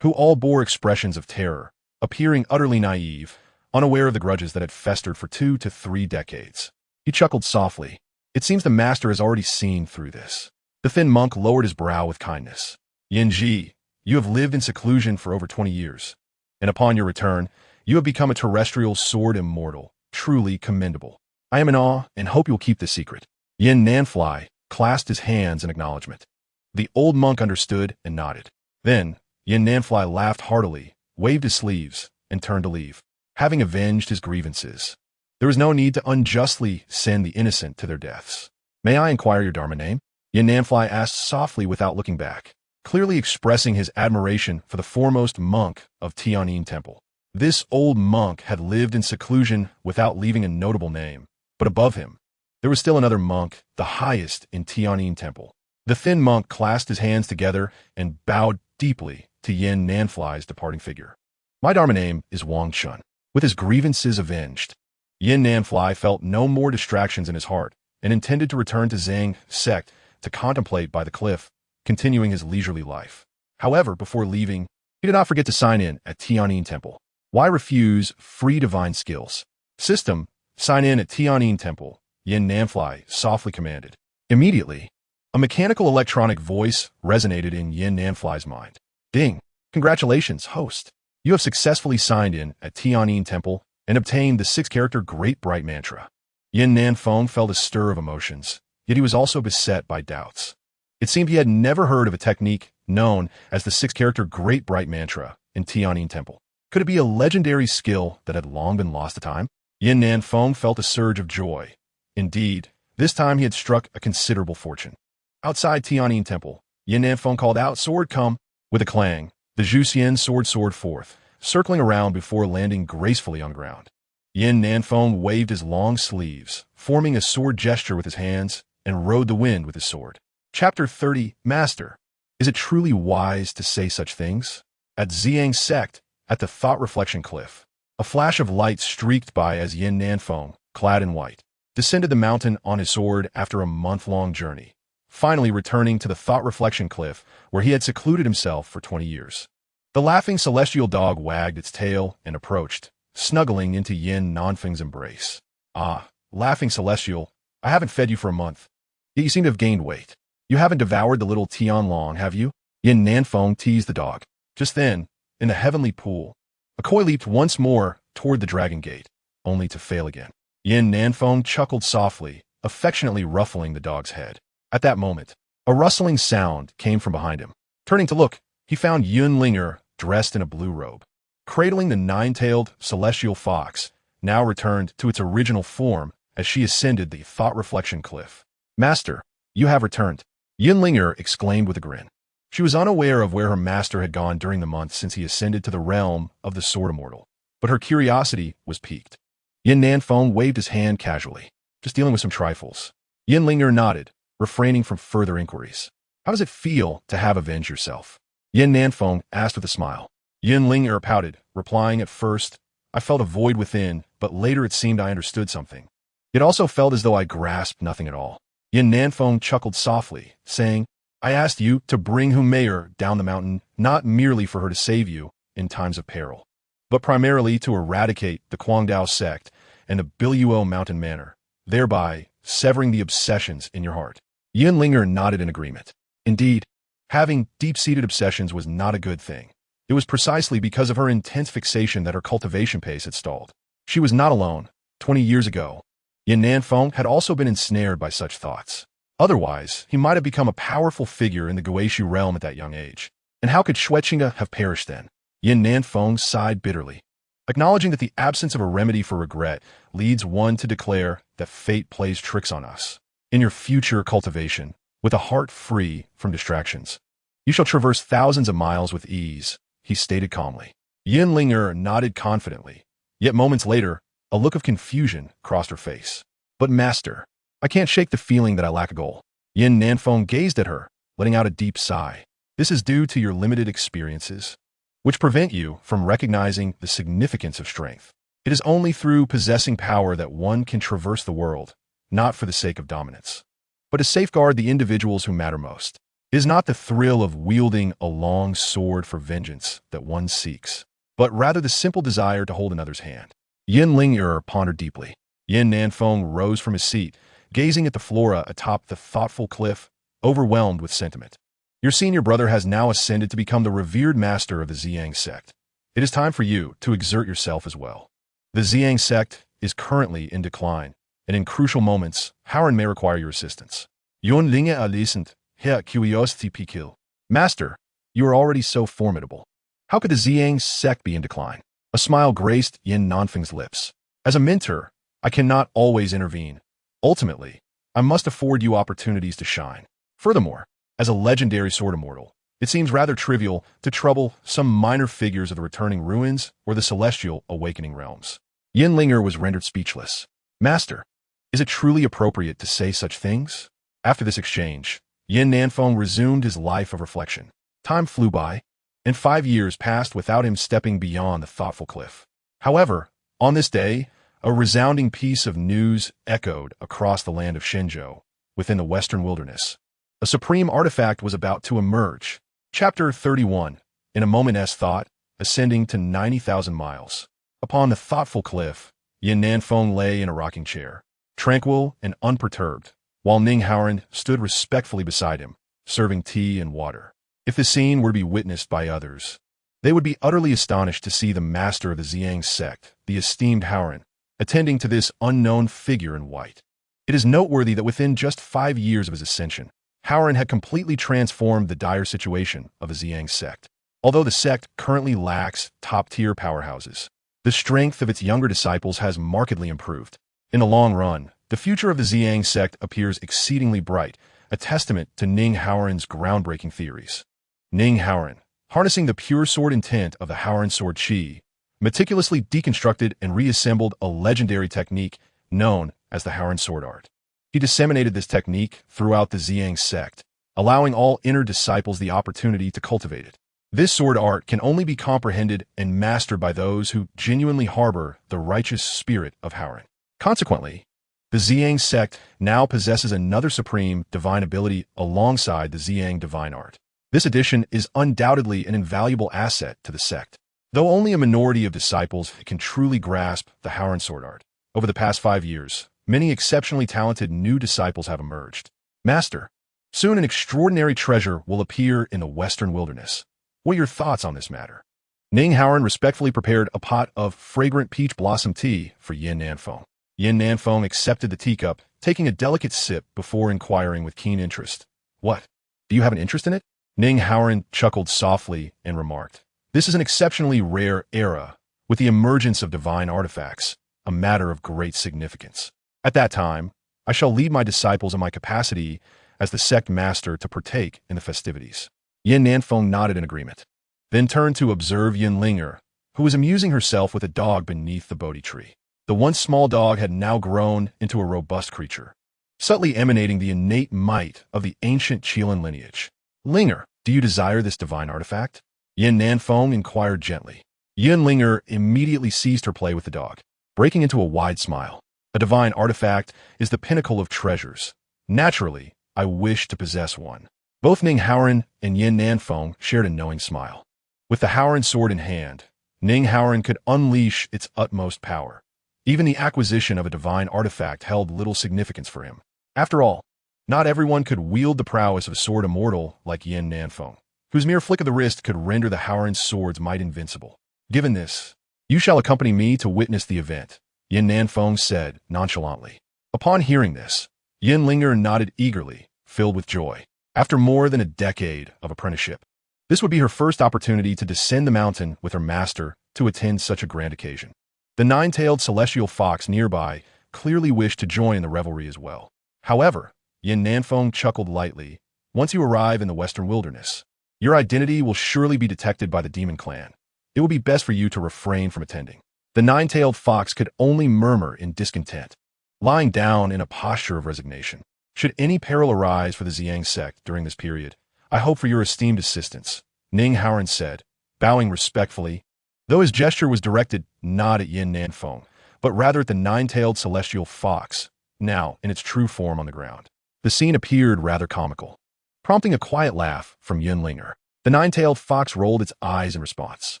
who all bore expressions of terror, appearing utterly naive, unaware of the grudges that had festered for 2 to 3 decades. He chuckled softly. It seems the master has already seen through this. The thin monk lowered his brow with kindness. Yanji, you have lived in seclusion for over 20 years, and upon your return, you have become a terrestrial sword immortal, truly commendable. I am in awe and hope you'll keep this secret. Nanfei clasped his hands in acknowledgement. The old monk understood and nodded. Then, Nanfei laughed heartily, waved his sleeves, and turned to leave. Having avenged his grievances, there was no need to unjustly send the innocent to their deaths. May I inquire your Dharma name? Nanfei asked softly without looking back, clearly expressing his admiration for the foremost monk of Tianyin Temple. This old monk had lived in seclusion without leaving a notable name, but above him, there was still another monk, the highest in Tianyin Temple. The thin monk clasped his hands together and bowed deeply to Nanfei's departing figure. My Dharma name is Wang Chun. With his grievances avenged, Nanfei felt no more distractions in his heart and intended to return to Zi Yang Sect to contemplate by the cliff, continuing his leisurely life. However, before leaving, he did not forget to sign in at Tianyin Temple. Why refuse free divine skills? System, sign in at Tianyin Temple. Yin Nanfei softly commanded. Immediately, a mechanical electronic voice resonated in Yin Nanfei's mind. Ding! Congratulations, host. You have successfully signed in at Tianyin Temple and obtained the 6-character Great Bright Mantra. Yin Nanfei felt a stir of emotions, yet he was also beset by doubts. It seemed he had never heard of a technique known as the 6-character Great Bright Mantra in Tianyin Temple. Could it be a legendary skill that had long been lost to time? Yin Nanfei felt a surge of joy. Indeed, this time he had struck a considerable fortune. Outside Tianyin Temple, Yin Nanfei called out, "Sword, come!" With a clang, the Zhuxian sword soared forth, circling around before landing gracefully on the ground. Yin Nanfei waved his long sleeves, forming a sword gesture with his hands, and rode the wind with his sword. Chapter 30, Master. Is it truly wise to say such things? At Zi Yang Sect, at the Thought Reflection Cliff, a flash of light streaked by as Yin Nanfei, clad in white, descended the mountain on his sword after a month-long journey, finally returning to the Thought Reflection Cliff where he had secluded himself for 20 years. The laughing celestial dog wagged its tail and approached, snuggling into Yin Nanfei's embrace. "Ah, laughing celestial, I haven't fed you for a month, yet you seem to have gained weight. You haven't devoured the little Tianlong, have you?" Yin Nanfei teased the dog. Just then, in the heavenly pool, a koi leaped once more toward the dragon gate, only to fail again. Yin Nanfei chuckled softly, affectionately ruffling the dog's head. At that moment, a rustling sound came from behind him. Turning to look, he found Yun Linger dressed in a blue robe. Cradling the 9-tailed celestial fox, now returned to its original form as she ascended the Thought Reflection Cliff. "Master, you have returned," Yun Linger exclaimed with a grin. She was unaware of where her master had gone during the month since he ascended to the realm of the Sword Immortal, but her curiosity was piqued. Yin Nanfei waved his hand casually. "Just dealing with some trifles." Yin Linger nodded, refraining from further inquiries. "How does it feel to have avenged yourself?" Yin Nanfei asked with a smile. Yin Linger pouted, replying, "At first, I felt a void within, but later it seemed I understood something. It also felt as though I grasped nothing at all." Yin Nanfei chuckled softly, saying, "I asked you to bring Humayer down the mountain not merely for her to save you in times of peril, but primarily to eradicate the Guangdao sect and the Biluo mountain manor, thereby severing the obsessions in your heart." Yin Linger nodded in agreement. Indeed, having deep-seated obsessions was not a good thing. It was precisely because of her intense fixation that her cultivation pace had stalled. She was not alone. 20 years ago, Yin Nanfei had also been ensnared by such thoughts. Otherwise, he might have become a powerful figure in the Guishu realm at that young age. And how could Xueqinga have perished then? Yin Nanfei sighed bitterly, acknowledging that the absence of a remedy for regret leads one to declare that fate plays tricks on us. In your future cultivation, with a heart free from distractions, you shall traverse thousands of miles with ease, he stated calmly. Yin Linger nodded confidently, yet moments later, a look of confusion crossed her face. "But master, I can't shake the feeling that I lack a goal." Yin Nanfei gazed at her, letting out a deep sigh. "This is due to your limited experiences, which prevent you from recognizing the significance of strength. It is only through possessing power that one can traverse the world, not for the sake of dominance, but to safeguard the individuals who matter most. It is not the thrill of wielding a long sword for vengeance that one seeks, but rather the simple desire to hold another's hand." Yin Linger pondered deeply. Yin Nanfei rose from his seat, gazing at the flora atop the thoughtful cliff, overwhelmed with sentiment. "Your senior brother has now ascended to become the revered master of the Zi Yang Sect. It is time for you to exert yourself as well. The Zi Yang Sect is currently in decline, and in crucial moments, Howard may require your assistance. Yun Linge Alicent, He Curiosity Pikil. Master, you are already so formidable. How could the Zi Yang Sect be in decline?" A smile graced Yin Nanfei's lips. "As a mentor, I cannot always intervene. Ultimately, I must afford you opportunities to shine. Furthermore, as a legendary sword immortal, it seems rather trivial to trouble some minor figures of the returning ruins or the celestial awakening realms." Yin Linger was rendered speechless. "Master, is it truly appropriate to say such things?" After this exchange, Yin Nanfei resumed his life of reflection. Time flew by, and 5 years passed without him stepping beyond the thoughtful cliff. However, on this day, a resounding piece of news echoed across the land of Shenzhou, within the western wilderness. A supreme artifact was about to emerge. Chapter 31. In a moment's thought, ascending to 90,000 miles. Upon the thoughtful cliff, Yin Nanfei lay in a rocking chair, tranquil and unperturbed, while Ning Haoran stood respectfully beside him, serving tea and water. If the scene were to be witnessed by others, they would be utterly astonished to see the master of the Zi Yang Sect, the esteemed Haoran, attending to this unknown figure in white. It is noteworthy that within just 5 years of his ascension, Haoran had completely transformed the dire situation of the Zi Yang Sect. Although the sect currently lacks top-tier powerhouses, the strength of its younger disciples has markedly improved. In the long run, the future of the Zi Yang Sect appears exceedingly bright, a testament to Ning Haoran's groundbreaking theories. Ning Haoran, harnessing the pure sword intent of the Haoran sword chi, meticulously deconstructed and reassembled a legendary technique known as the Haoran sword art. He disseminated this technique throughout the Zi Yang Sect, allowing all inner disciples the opportunity to cultivate it. This sword art can only be comprehended and mastered by those who genuinely harbor the righteous spirit of Haoran. Consequently, the Zi Yang Sect now possesses another supreme divine ability alongside the Zi Yang divine art. This addition is undoubtedly an invaluable asset to the sect. Though only a minority of disciples can truly grasp the Haoran sword art, over the past 5 years, many exceptionally talented new disciples have emerged. Master, soon an extraordinary treasure will appear in the Western wilderness. What are your thoughts on this matter? Ning Haoran respectfully prepared a pot of fragrant peach blossom tea for Yin Nanfei. Yin Nanfei accepted the teacup, taking a delicate sip before inquiring with keen interest. What? Do you have an interest in it? Ning Haoran chuckled softly and remarked, "This is an exceptionally rare era, with the emergence of divine artifacts, a matter of great significance. At that time, I shall lead my disciples in my capacity as the sect master to partake in the festivities." Yin Nanfei nodded in agreement, then turned to observe Yin Linger, who was amusing herself with a dog beneath the Bodhi tree. The once small dog had now grown into a robust creature, subtly emanating the innate might of the ancient Qilin lineage. "Linger, do you desire this divine artifact?" Yin Nanfei inquired gently. Yin Linger immediately ceased her play with the dog, breaking into a wide smile. "A divine artifact is the pinnacle of treasures. Naturally, I wish to possess one." Both Ning Haoran and Yin Nanfei shared a knowing smile. With the Haoran sword in hand, Ning Haoran could unleash its utmost power. Even the acquisition of a divine artifact held little significance for him. After all, not everyone could wield the prowess of a sword immortal like Yin Nanfei, whose mere flick of the wrist could render the Haoran sword's might invincible. "Given this, you shall accompany me to witness the event," Yin Nanfei said nonchalantly. Upon hearing this, Yin Linger nodded eagerly, filled with joy. After more than a decade of apprenticeship, this would be her first opportunity to descend the mountain with her master to attend such a grand occasion. The nine-tailed celestial fox nearby clearly wished to join in the revelry as well. However, Yin Nanfei chuckled lightly. "Once you arrive in the Western wilderness, your identity will surely be detected by the demon clan. It will be best for you to refrain from attending." The nine-tailed fox could only murmur in discontent, lying down in a posture of resignation. "Should any peril arise for the Zi Yang Sect during this period, I hope for your esteemed assistance," Ning Haoran said, bowing respectfully, though his gesture was directed not at Yin Nanfei, but rather at the nine-tailed celestial fox, now in its true form on the ground. The scene appeared rather comical, prompting a quiet laugh from Yin Linger. The nine-tailed fox rolled its eyes in response.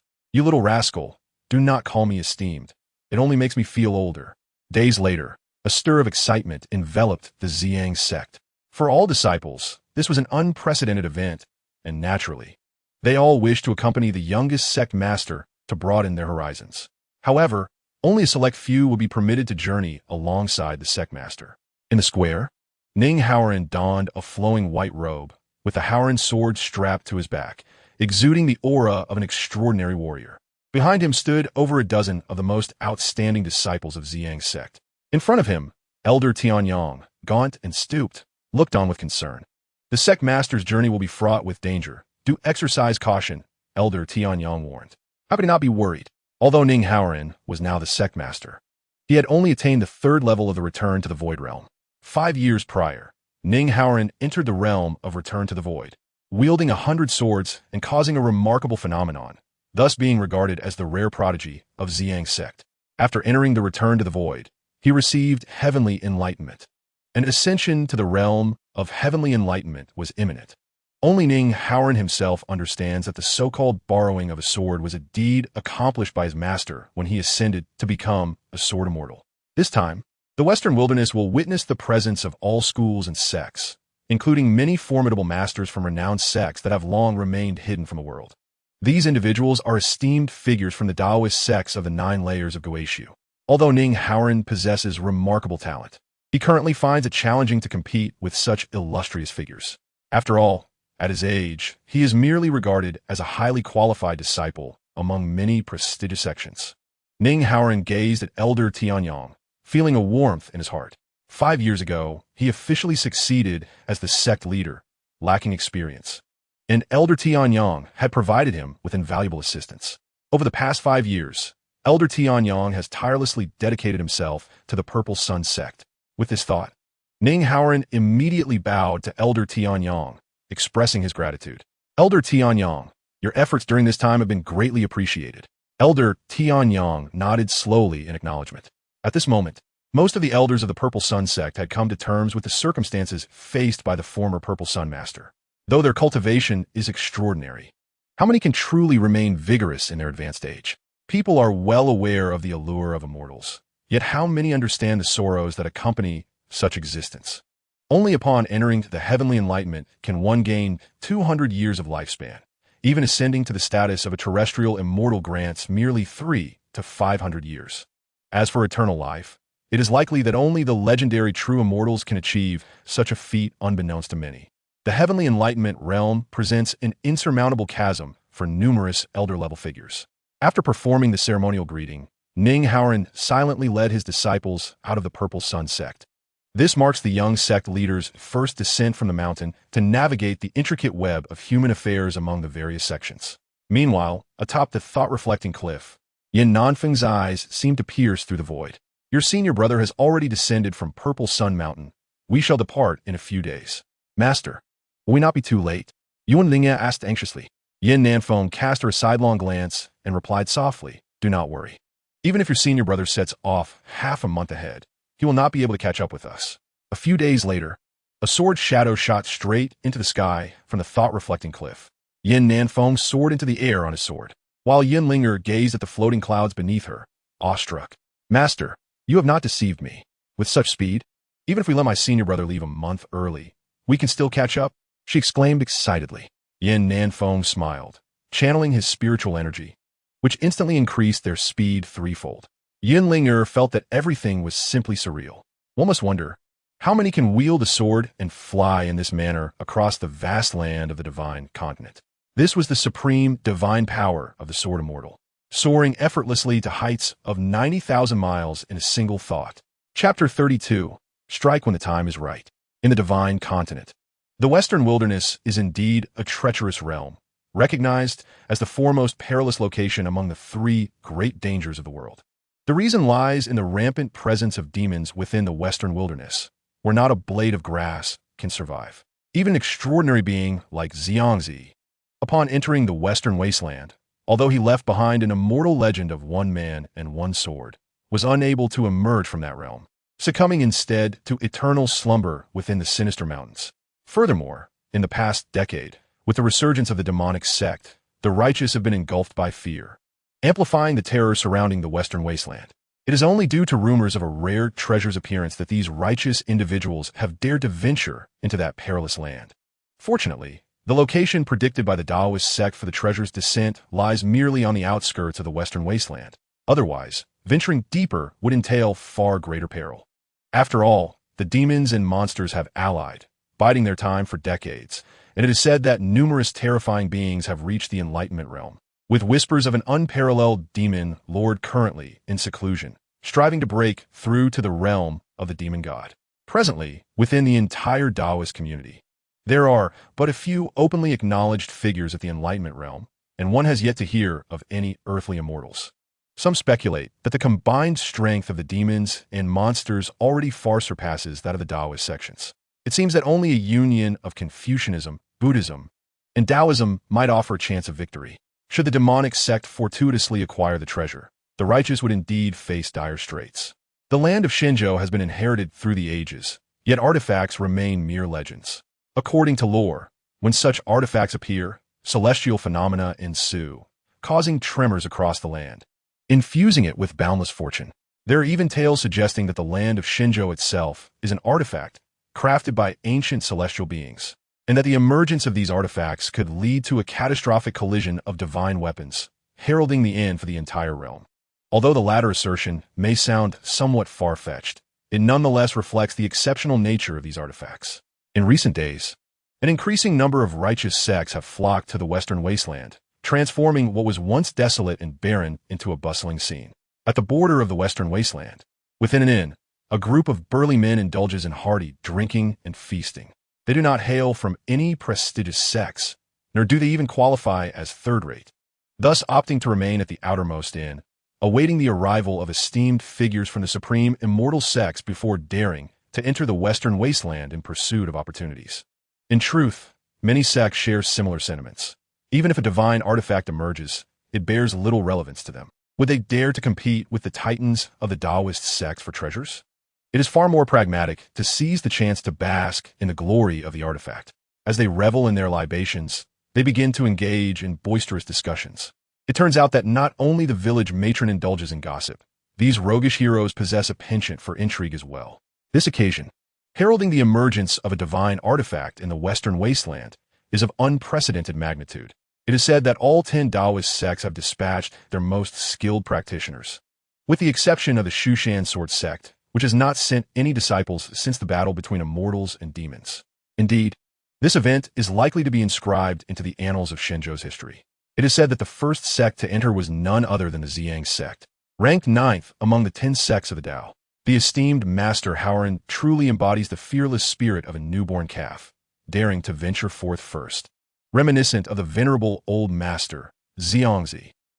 "You little rascal, do not call me esteemed. It only makes me feel older." Days later, a stir of excitement enveloped the Zi Yang Sect. For all disciples, this was an unprecedented event, and naturally, they all wished to accompany the youngest sect master to broaden their horizons. However, only a select few would be permitted to journey alongside the sect master. In the square, Ning Haoran donned a flowing white robe, with the Haoran sword strapped to his back, exuding the aura of an extraordinary warrior. Behind him stood over a dozen of the most outstanding disciples of Zi Yang Sect. In front of him, Elder Tianyang, gaunt and stooped, looked on with concern. "The sect master's journey will be fraught with danger. Do exercise caution," Elder Tianyang warned. Happy to not be worried. Although Ning Haoran was now the sect master, he had only attained the 3rd level of the Return to the Void realm. 5 years prior, Ning Haoran entered the realm of Return to the Void, wielding 100 swords and causing a remarkable phenomenon, thus being regarded as the rare prodigy of Zi Yang Sect. After entering the Return to the Void, he received heavenly enlightenment. An ascension to the realm of heavenly enlightenment was imminent. Only Ning Haoran himself understands that the so-called borrowing of a sword was a deed accomplished by his master when he ascended to become a sword immortal. This time, The Western wilderness will witness the presence of all schools and sects, including many formidable masters from renowned sects that have long remained hidden from the world. These individuals are esteemed figures from the Taoist sects of the 9 layers of Guishu. Although Ning Haoran possesses remarkable talent, he currently finds it challenging to compete with such illustrious figures. After all, at his age, he is merely regarded as a highly qualified disciple among many prestigious sections. Ning Haoran gazed at Elder Tianyang, feeling a warmth in his heart. 5 years ago, he officially succeeded as the sect leader, lacking experience. And Elder Tianyang had provided him with invaluable assistance. Over the past 5 years, Elder Tianyang has tirelessly dedicated himself to the Purple Sun sect. With this thought, Ning Haoran immediately bowed to Elder Tianyang, expressing his gratitude. Elder Tianyang, your efforts during this time have been greatly appreciated. Elder Tianyang nodded slowly in acknowledgement. At this moment, most of the elders of the Purple Sun sect had come to terms with the circumstances faced by the former Purple Sun master. Though their cultivation is extraordinary, how many can truly remain vigorous in their advanced age? People are well aware of the allure of immortals, yet how many understand the sorrows that accompany such existence? Only upon entering the heavenly enlightenment can one gain 200 years of lifespan. Even ascending to the status of a terrestrial immortal grants merely 300 to 500 years. As for eternal life, it is likely that only the legendary true immortals can achieve such a feat unbeknownst to many. The heavenly enlightenment realm presents an insurmountable chasm for numerous elder-level figures. After performing the ceremonial greeting, Ning Haoran silently led his disciples out of the Purple Sun sect. This marks the young sect leader's first descent from the mountain to navigate the intricate web of human affairs among the various sections. Meanwhile, atop the thought-reflecting cliff, Nanfei's eyes seemed to pierce through the void. Your senior brother has already descended from Purple Sun Mountain. We shall depart in a few days. Master, will we not be too late? Yuan Lingya asked anxiously. Yin Nanfei cast her a sidelong glance and replied softly, do not worry. Even if your senior brother sets off half a month ahead, he will not be able to catch up with us. A few days later, a sword shadow shot straight into the sky from the thought-reflecting cliff. Yin Nanfei soared into the air on his sword, while Yin Linger gazed at the floating clouds beneath her, awestruck. Master, you have not deceived me. With such speed, even if we let my senior brother leave a month early, we can still catch up, she exclaimed excitedly. Yin Nanfei smiled, channeling his spiritual energy, which instantly increased their speed threefold. Yin Linger felt that everything was simply surreal. One must wonder, how many can wield a sword and fly in this manner across the vast land of the divine continent? This was the supreme divine power of the sword immortal, soaring effortlessly to heights of 90,000 miles in a single thought. Chapter 32. Strike when the time is right. In the divine continent. The Western wilderness is indeed a treacherous realm, recognized as the foremost perilous location among the 3 great dangers of the world. The reason lies in the rampant presence of demons within the Western wilderness, where not a blade of grass can survive. Even an extraordinary being like Zi Yang Sect, upon entering the Western wasteland, although he left behind an immortal legend of 1 man and 1 sword, was unable to emerge from that realm, succumbing instead to eternal slumber within the sinister mountains. Furthermore, in the past decade, with the resurgence of the demonic sect, the righteous have been engulfed by fear, amplifying the terror surrounding the Western wasteland. It is only due to rumors of a rare treasure's appearance that these righteous individuals have dared to venture into that perilous land. Fortunately, the location predicted by the Taoist sect for the treasure's descent lies merely on the outskirts of the Western wasteland. Otherwise, venturing deeper would entail far greater peril. After all, the demons and monsters have allied, biding their time for decades, and it is said that numerous terrifying beings have reached the Enlightenment realm, with whispers of an unparalleled demon lord currently in seclusion, striving to break through to the realm of the demon god. Presently, within the entire Taoist community, there are but a few openly acknowledged figures of the Enlightenment realm, and one has yet to hear of any earthly immortals. Some speculate that the combined strength of the demons and monsters already far surpasses that of the Taoist sections. It seems that only a union of Confucianism, Buddhism, and Taoism might offer a chance of victory. Should the demonic sect fortuitously acquire the treasure, the righteous would indeed face dire straits. The land of Shenzhou has been inherited through the ages, yet artifacts remain mere legends. According to lore, when such artifacts appear, celestial phenomena ensue, causing tremors across the land, infusing it with boundless fortune. There are even tales suggesting that the land of Shenzhou itself is an artifact crafted by ancient celestial beings, and that the emergence of these artifacts could lead to a catastrophic collision of divine weapons, heralding the end for the entire realm. Although the latter assertion may sound somewhat far-fetched, it nonetheless reflects the exceptional nature of these artifacts. In recent days, an increasing number of righteous sects have flocked to the Western wasteland, transforming what was once desolate and barren into a bustling scene. At the border of the Western wasteland, within an inn, a group of burly men indulges in hearty drinking and feasting. They do not hail from any prestigious sects, nor do they even qualify as third-rate, thus opting to remain at the outermost inn, awaiting the arrival of esteemed figures from the supreme Immortal sects before daring to enter the Western wasteland in pursuit of opportunities. In truth, many sects share similar sentiments. Even if a divine artifact emerges, it bears little relevance to them. Would they dare to compete with the titans of the Taoist sects for treasures? It is far more pragmatic to seize the chance to bask in the glory of the artifact. As they revel in their libations, they begin to engage in boisterous discussions. It turns out that not only the village matron indulges in gossip, these roguish heroes possess a penchant for intrigue as well. This occasion, heralding the emergence of a divine artifact in the Western wasteland, is of unprecedented magnitude. It is said that all 10 Taoist sects have dispatched their most skilled practitioners, with the exception of the Shushan Sword sect, which has not sent any disciples since the battle between immortals and demons. Indeed, this event is likely to be inscribed into the annals of Shenzhou's history. It is said that the first sect to enter was none other than the Zi Yang Sect. Ranked 9th among the 10 sects of the Tao, the esteemed Master Howren truly embodies the fearless spirit of a newborn calf, daring to venture forth first. Reminiscent of the venerable old master, Zi.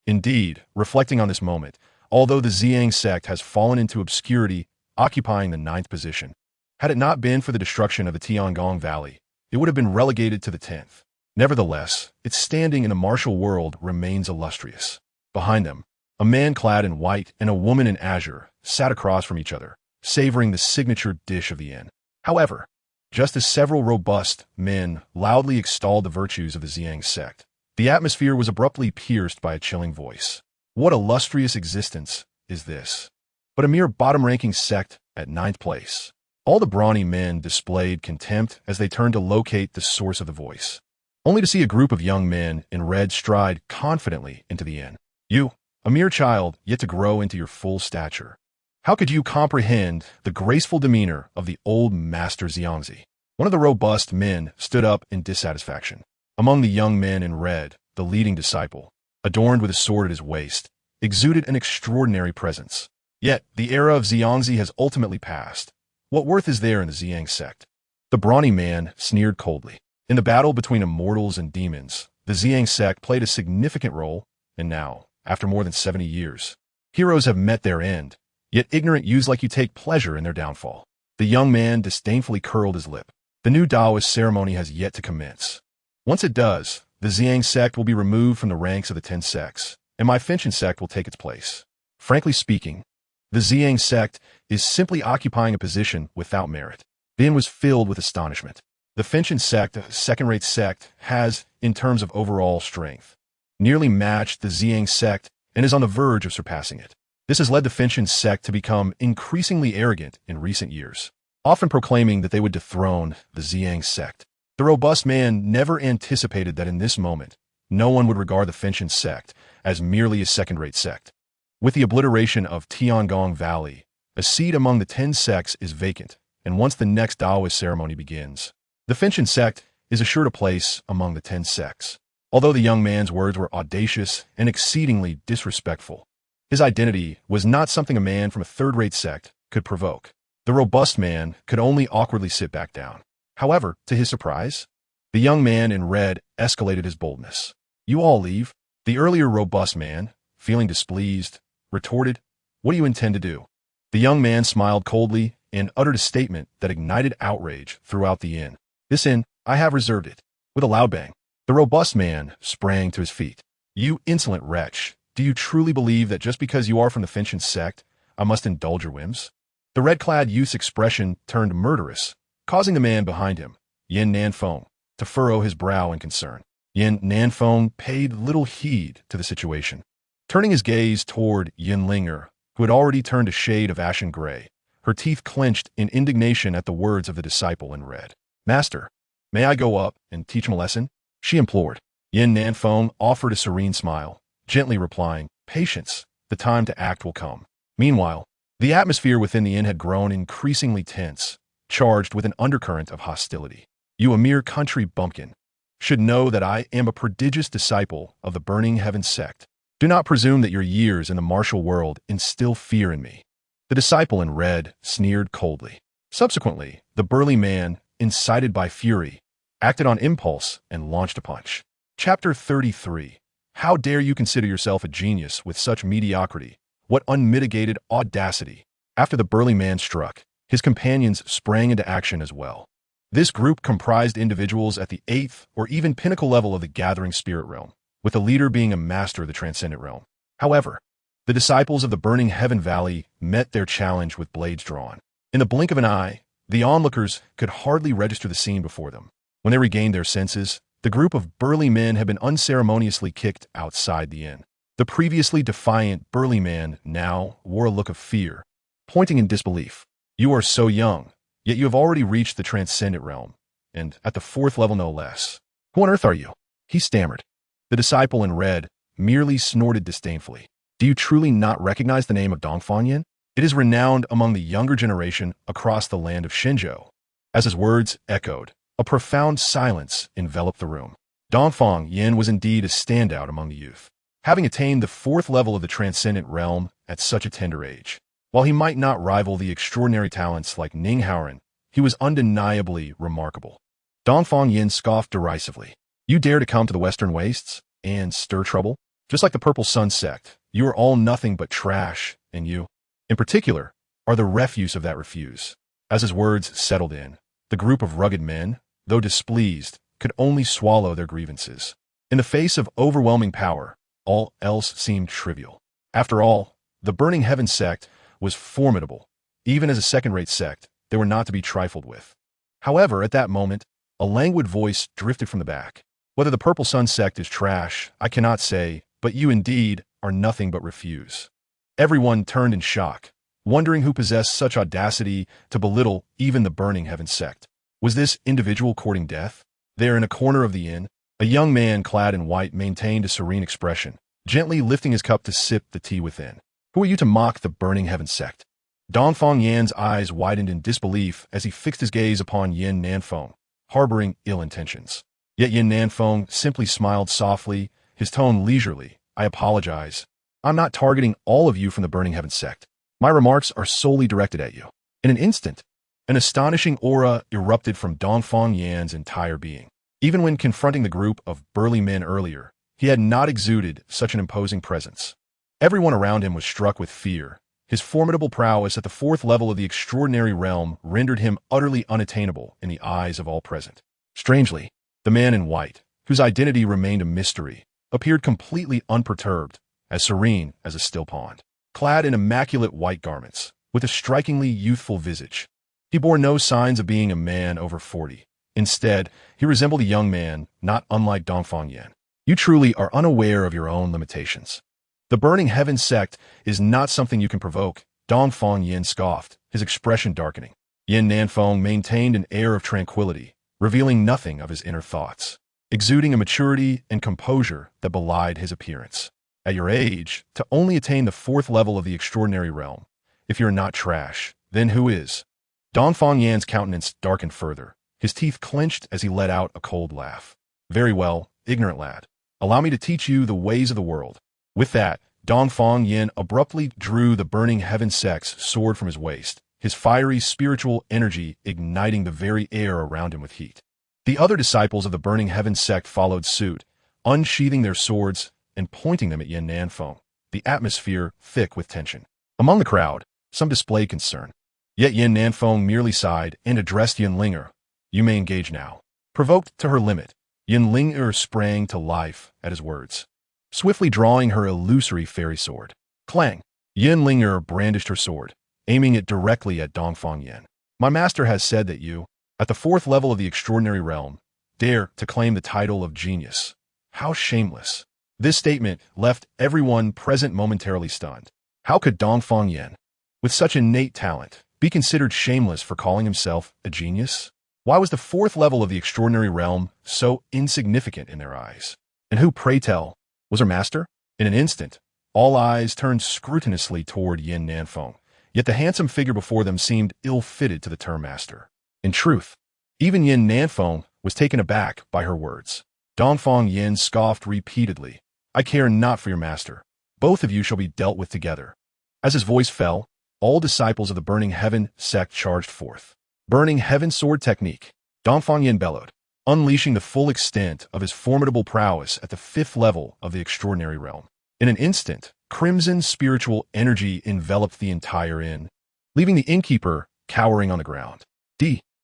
Indeed, reflecting on this moment, although the Zi Yang Sect has fallen into obscurity, occupying the 9th position, had it not been for the destruction of the Tiangong Valley, it would have been relegated to the 10th. Nevertheless, its standing in the martial world remains illustrious. Behind them, a man clad in white and a woman in azure sat across from each other, savoring the signature dish of the inn. However, just as several robust men loudly extolled the virtues of the Zi Yang Sect, the atmosphere was abruptly pierced by a chilling voice. What illustrious existence is this? But a mere bottom-ranking sect at 9th place. All the brawny men displayed contempt as they turned to locate the source of the voice, only to see a group of young men in red stride confidently into the inn. You, a mere child, yet to grow into your full stature. How could you comprehend the graceful demeanor of the old Master Zi? One of the robust men stood up in dissatisfaction. Among the young men in red, the leading disciple, adorned with a sword at his waist, exuded an extraordinary presence. Yet, the era of Zi has ultimately passed. What worth is there in the Zi Yang Sect? The brawny man sneered coldly. In the battle between immortals and demons, the Zi Yang Sect played a significant role, and now, after more than 70 years, heroes have met their end, yet ignorant youths like you take pleasure in their downfall. The young man disdainfully curled his lip. The new Taoist ceremony has yet to commence. Once it does, the Zi Yang Sect will be removed from the ranks of the 10 sects, and my Finchen sect will take its place. Frankly speaking, the Zi Yang Sect is simply occupying a position without merit. The inn was filled with astonishment. The Finchen sect, a second-rate sect, has, in terms of overall strength, nearly matched the Zi Yang Sect and is on the verge of surpassing it. This has led the Finchen sect to become increasingly arrogant in recent years, often proclaiming that they would dethrone the Zi Yang Sect. The robust man never anticipated that in this moment, no one would regard the Finchen sect as merely a second-rate sect. With the obliteration of Tiangong Valley, a seat among the 10 sects is vacant, and once the next Taoist ceremony begins, the Finchen sect is assured a place among the 10 sects. Although the young man's words were audacious and exceedingly disrespectful, his identity was not something a man from a third-rate sect could provoke. The robust man could only awkwardly sit back down. However, to his surprise, the young man in red escalated his boldness. You all leave? The earlier robust man, feeling displeased, retorted, What do you intend to do? The young man smiled coldly and uttered a statement that ignited outrage throughout the inn. This inn, I have reserved it. With a loud bang, the robust man sprang to his feet. You insolent wretch, do you truly believe that just because you are from the Finchen sect, I must indulge your whims? The red-clad youth's expression turned murderous, causing the man behind him, Yin Nanfei, to furrow his brow in concern. Yin Nanfei paid little heed to the situation. Turning his gaze toward Yin Linger, who had already turned a shade of ashen gray, her teeth clenched in indignation at the words of the disciple in red. "Master, may I go up and teach him a lesson?" she implored. Yin Nanfei offered a serene smile, gently replying, "Patience, the time to act will come." Meanwhile, the atmosphere within the inn had grown increasingly tense, charged with an undercurrent of hostility. "You, a mere country bumpkin, should know that I am a prodigious disciple of the Burning Heaven Sect. Do not presume that your years in the martial world instill fear in me." The disciple in red sneered coldly. Subsequently, the burly man, incited by fury, acted on impulse and launched a punch. Chapter 33. How dare you consider yourself a genius with such mediocrity? What unmitigated audacity! After the burly man struck, his companions sprang into action as well. This group comprised individuals at the 8th or even pinnacle level of the gathering spirit realm, with the leader being a master of the transcendent realm. However, the disciples of the Burning Heaven Valley met their challenge with blades drawn. In the blink of an eye, the onlookers could hardly register the scene before them. When they regained their senses, the group of burly men had been unceremoniously kicked outside the inn. The previously defiant burly man now wore a look of fear, pointing in disbelief. "You are so young, yet you have already reached the transcendent realm, and at the 4th level no less. Who on earth are you?" he stammered. The disciple in red merely snorted disdainfully. "Do you truly not recognize the name of Dongfang Yin? It is renowned among the younger generation across the land of Shenzhou." As his words echoed, a profound silence enveloped the room. Dongfang Yin was indeed a standout among the youth, having attained the 4th level of the transcendent realm at such a tender age. While he might not rival the extraordinary talents like Ning Haoren, he was undeniably remarkable. Dongfang Yin scoffed derisively. "You dare to come to the Western Wastes and stir trouble? Just like the Purple Sun Sect, you are all nothing but trash, and you, in particular, are the refuse of that refuse." As his words settled in, the group of rugged men, though displeased, could only swallow their grievances. In the face of overwhelming power, all else seemed trivial. After all, the Burning Heaven Sect was formidable. Even as a second-rate sect, they were not to be trifled with. However, at that moment, a languid voice drifted from the back. "Whether the Purple Sun Sect is trash, I cannot say, but you indeed are nothing but refuse." Everyone turned in shock, wondering who possessed such audacity to belittle even the Burning Heaven Sect. Was this individual courting death? There in a corner of the inn, a young man clad in white maintained a serene expression, gently lifting his cup to sip the tea within. "Who are you to mock the Burning Heaven Sect?" Dongfang Yan's eyes widened in disbelief as he fixed his gaze upon Yin Nanfei, harboring ill intentions. Yet Yin Nanfei simply smiled softly, his tone leisurely. "I apologize. I'm not targeting all of you from the Burning Heaven Sect. My remarks are solely directed at you." In an instant, an astonishing aura erupted from Dongfang Yan's entire being. Even when confronting the group of burly men earlier, he had not exuded such an imposing presence. Everyone around him was struck with fear. His formidable prowess at the 4th level of the extraordinary realm rendered him utterly unattainable in the eyes of all present. Strangely, the man in white, whose identity remained a mystery, appeared completely unperturbed, as serene as a still pond. Clad in immaculate white garments, with a strikingly youthful visage, he bore no signs of being a man over 40. Instead, he resembled a young man, not unlike Dongfang Yan. "You truly are unaware of your own limitations. The Burning Heaven Sect is not something you can provoke," Dongfang Yin scoffed, his expression darkening. Yin Nanfei maintained an air of tranquility, revealing nothing of his inner thoughts, exuding a maturity and composure that belied his appearance. "At your age, to only attain the 4th level of the extraordinary realm, if you're not trash, then who is?" Dongfang Yan's countenance darkened further, his teeth clenched as he let out a cold laugh. "Very well, ignorant lad. Allow me to teach you the ways of the world." With that, Dongfang Yin abruptly drew the Burning Heaven Sect's sword from his waist, his fiery spiritual energy igniting the very air around him with heat. The other disciples of the Burning Heaven Sect followed suit, unsheathing their swords and pointing them at Yin Nanfei, the atmosphere thick with tension. Among the crowd, some displayed concern. Yet Yin Nanfei merely sighed and addressed Yin Linger. "You may engage now." Provoked to her limit, Yin Linger sprang to life at his words, swiftly drawing her illusory fairy sword. Clang! Yin Linger brandished her sword, aiming it directly at Dongfang Yin. "My master has said that you, at the 4th level of the extraordinary realm, dare to claim the title of genius. How shameless." This statement left everyone present momentarily stunned. How could Dongfang Yin, with such innate talent, be considered shameless for calling himself a genius? Why was the fourth level of the extraordinary realm so insignificant in their eyes? And who, pray tell, was her master? In an instant, all eyes turned scrupulously toward Yin Nanfei, yet the handsome figure before them seemed ill-fitted to the term master. In truth, even Yin Nanfei was taken aback by her words. Dongfang Yin scoffed repeatedly. I care not for your master. Both of you shall be dealt with together. As his voice fell, all disciples of the Burning Heaven Sect charged forth. Burning Heaven Sword Technique. Dongfang Yin bellowed, unleashing the full extent of his formidable prowess at the fifth level of the extraordinary realm. In an instant, crimson spiritual energy enveloped the entire inn, leaving the innkeeper cowering on the ground.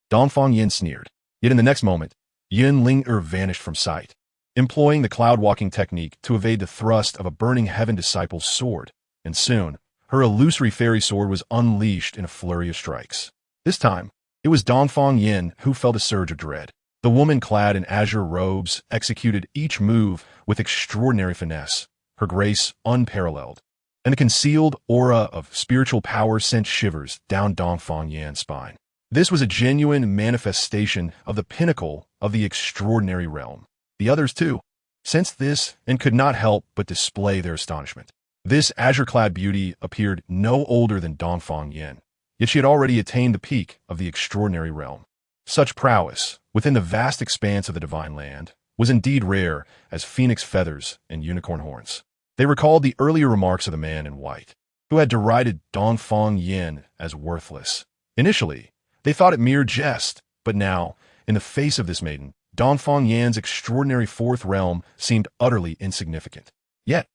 Dongfang Yin sneered. Yet in the next moment, Yin Ling vanished from sight, employing the cloud-walking technique to evade the thrust of a Burning Heaven disciple's sword, and soon, her illusory fairy sword was unleashed in a flurry of strikes. This time, it was Dongfang Yin who felt a surge of dread. The woman clad in azure robes executed each move with extraordinary finesse, her grace unparalleled, and the concealed aura of spiritual power sent shivers down Dongfang Yin's spine. This was a genuine manifestation of the pinnacle of the extraordinary realm. The others, too, sensed this and could not help but display their astonishment. This azure-clad beauty appeared no older than Dongfang Yin, yet she had already attained the peak of the extraordinary realm. Such prowess, within the vast expanse of the divine land, was indeed rare as phoenix feathers and unicorn horns. They recalled the earlier remarks of the man in white, who had derided Dongfang Yin as worthless. Initially, they thought it mere jest, but now, in the face of this maiden, Dongfang Yin's extraordinary fourth realm seemed utterly insignificant. Yet,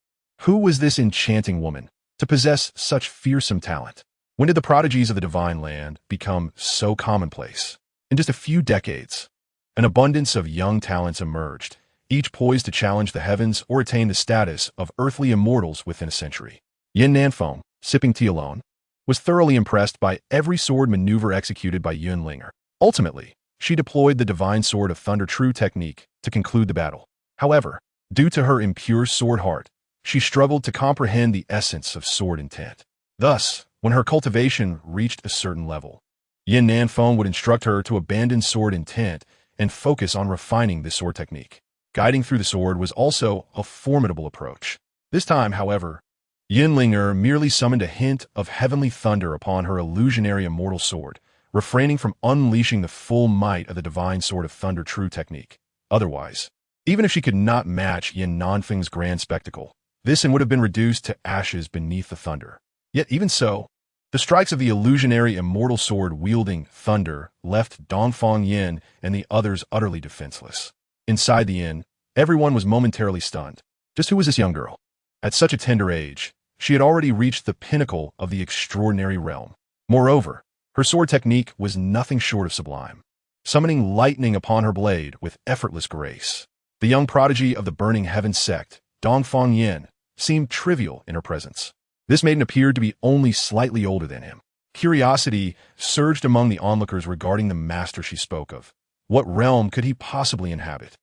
who was this enchanting woman to possess such fearsome talent? When did the prodigies of the divine land become so commonplace? In just a few decades, an abundance of young talents emerged, each poised to challenge the heavens or attain the status of earthly immortals within a century. Yin Nanfei, sipping tea alone, was thoroughly impressed by every sword maneuver executed by Yun Linger. Ultimately, she deployed the Divine Sword of Thunder True technique to conclude the battle. However, due to her impure sword heart, she struggled to comprehend the essence of sword intent. Thus, when her cultivation reached a certain level, Yin Nanfei would instruct her to abandon sword intent and focus on refining this sword technique. Guiding through the sword was also a formidable approach. This time, however, Yin Linger merely summoned a hint of heavenly thunder upon her illusionary immortal sword, refraining from unleashing the full might of the Divine Sword of Thunder True technique. Otherwise, even if she could not match Yin Nanfei's grand spectacle, this would have been reduced to ashes beneath the thunder. Yet even so, the strikes of the illusionary immortal sword-wielding thunder left Dongfang Yin and the others utterly defenseless. Inside the inn, everyone was momentarily stunned. Just who was this young girl? At such a tender age, she had already reached the pinnacle of the extraordinary realm. Moreover, her sword technique was nothing short of sublime, summoning lightning upon her blade with effortless grace. The young prodigy of the Burning Heaven Sect, Dongfang Yin, seemed trivial in her presence. This maiden appeared to be only slightly older than him. Curiosity surged among the onlookers regarding the master she spoke of. What realm could he possibly inhabit?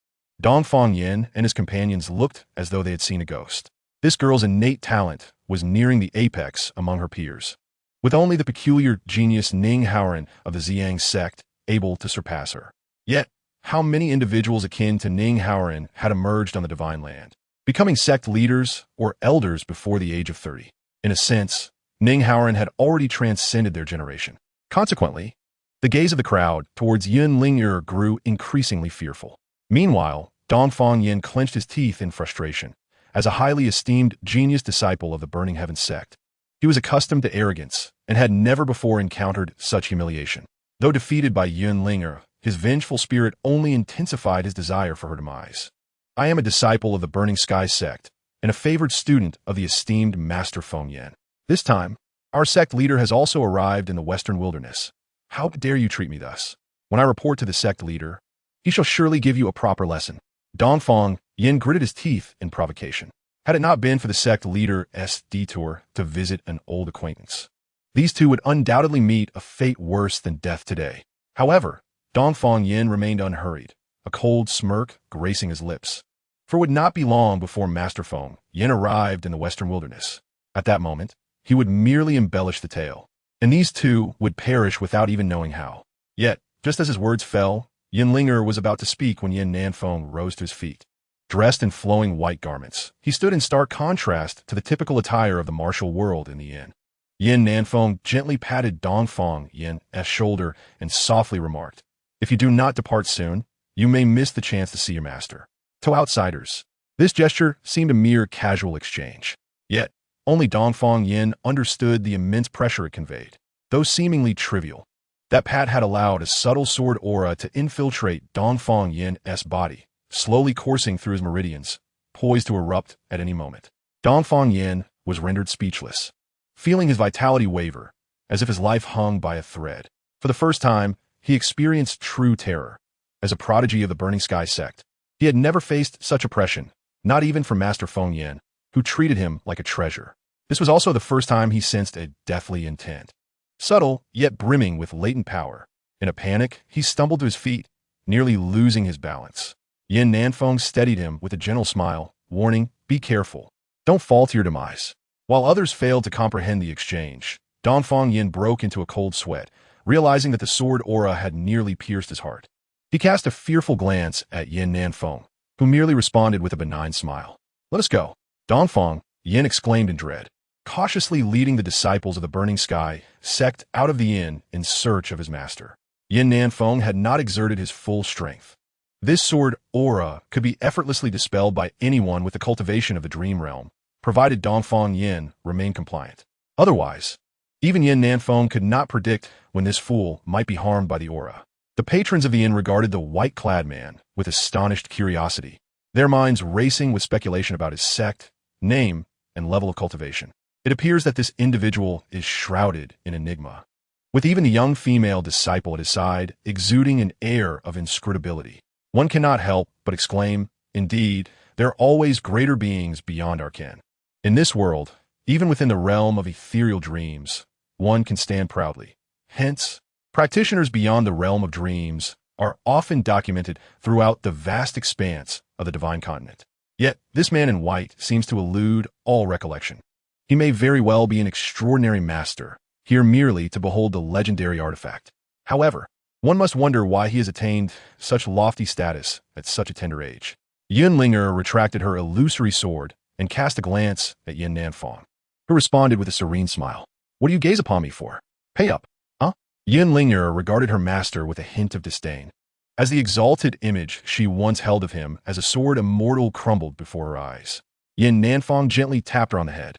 Dongfang Yin and his companions looked as though they had seen a ghost. This girl's innate talent was nearing the apex among her peers, with only the peculiar genius Ning Haoran of the Zi Yang Sect able to surpass her. Yet, how many individuals akin to Ning Haoran had emerged on the divine land, becoming sect leaders or elders before the age of 30? In a sense, Ning Haoran had already transcended their generation. Consequently, the gaze of the crowd towards Yun Linger grew increasingly fearful. Meanwhile, Dongfang Yin clenched his teeth in frustration. As a highly esteemed genius disciple of the Burning Heaven Sect, he was accustomed to arrogance and had never before encountered such humiliation. Though defeated by Yun Linger, his vengeful spirit only intensified his desire for her demise. I am a disciple of the Burning Sky Sect and a favored student of the esteemed Master Feng Yin. This time, our sect leader has also arrived in the western wilderness. How dare you treat me thus? When I report to the sect leader, he shall surely give you a proper lesson. Dongfang Yin gritted his teeth in provocation. Had it not been for the sect leader's detour to visit an old acquaintance, these two would undoubtedly meet a fate worse than death today. However, Dongfang Yin remained unhurried, a cold smirk gracing his lips. For it would not be long before Master Feng Yin arrived in the western wilderness. At that moment, he would merely embellish the tale, and these two would perish without even knowing how. Yet, just as his words fell, Yin Linger was about to speak when Yin Nanfeng rose to his feet. Dressed in flowing white garments, he stood in stark contrast to the typical attire of the martial world in the inn. Yin Nanfeng gently patted Dongfang Yin's shoulder and softly remarked, "If you do not depart soon, you may miss the chance to see your master." To outsiders, this gesture seemed a mere casual exchange. Yet, only Dongfang Yin understood the immense pressure it conveyed. Though seemingly trivial, that pat had allowed a subtle sword aura to infiltrate Dongfang Yin's body, slowly coursing through his meridians, poised to erupt at any moment. Dongfang Yin was rendered speechless, feeling his vitality waver, as if his life hung by a thread. For the first time, he experienced true terror. As a prodigy of the Burning Sky sect, he had never faced such oppression, not even from Master Feng Yin, who treated him like a treasure. This was also the first time he sensed a deathly intent. Subtle, yet brimming with latent power. In a panic, he stumbled to his feet, nearly losing his balance. Yin Nanfeng steadied him with a gentle smile, warning, "Be careful. Don't fall to your demise." While others failed to comprehend the exchange, Dongfang Yin broke into a cold sweat, realizing that the sword aura had nearly pierced his heart. He cast a fearful glance at Yin Nanfeng, who merely responded with a benign smile. "Let us go." Dongfang Yin exclaimed in dread, cautiously leading the disciples of the Burning Sky sect out of the inn in search of his master. Yin Nanfeng had not exerted his full strength. This sword aura could be effortlessly dispelled by anyone with the cultivation of the dream realm, provided Dongfang Yin remained compliant. Otherwise, even Yin Nanfeng could not predict when this fool might be harmed by the aura. The patrons of the inn regarded the white-clad man with astonished curiosity, their minds racing with speculation about his sect, name, and level of cultivation. It appears that this individual is shrouded in enigma, with even the young female disciple at his side exuding an air of inscrutability. One cannot help but exclaim, "Indeed, there are always greater beings beyond our ken." In this world, even within the realm of ethereal dreams, one can stand proudly. Hence, practitioners beyond the realm of dreams are often documented throughout the vast expanse of the divine continent. Yet, this man in white seems to elude all recollection. He may very well be an extraordinary master, here merely to behold the legendary artifact. However, one must wonder why he has attained such lofty status at such a tender age. Yin Linger retracted her illusory sword and cast a glance at Yin Nanfeng, who responded with a serene smile. "What do you gaze upon me for? Pay up, huh?" Yin Linger regarded her master with a hint of disdain, as the exalted image she once held of him as a sword immortal crumbled before her eyes. Yin Nanfeng gently tapped her on the head.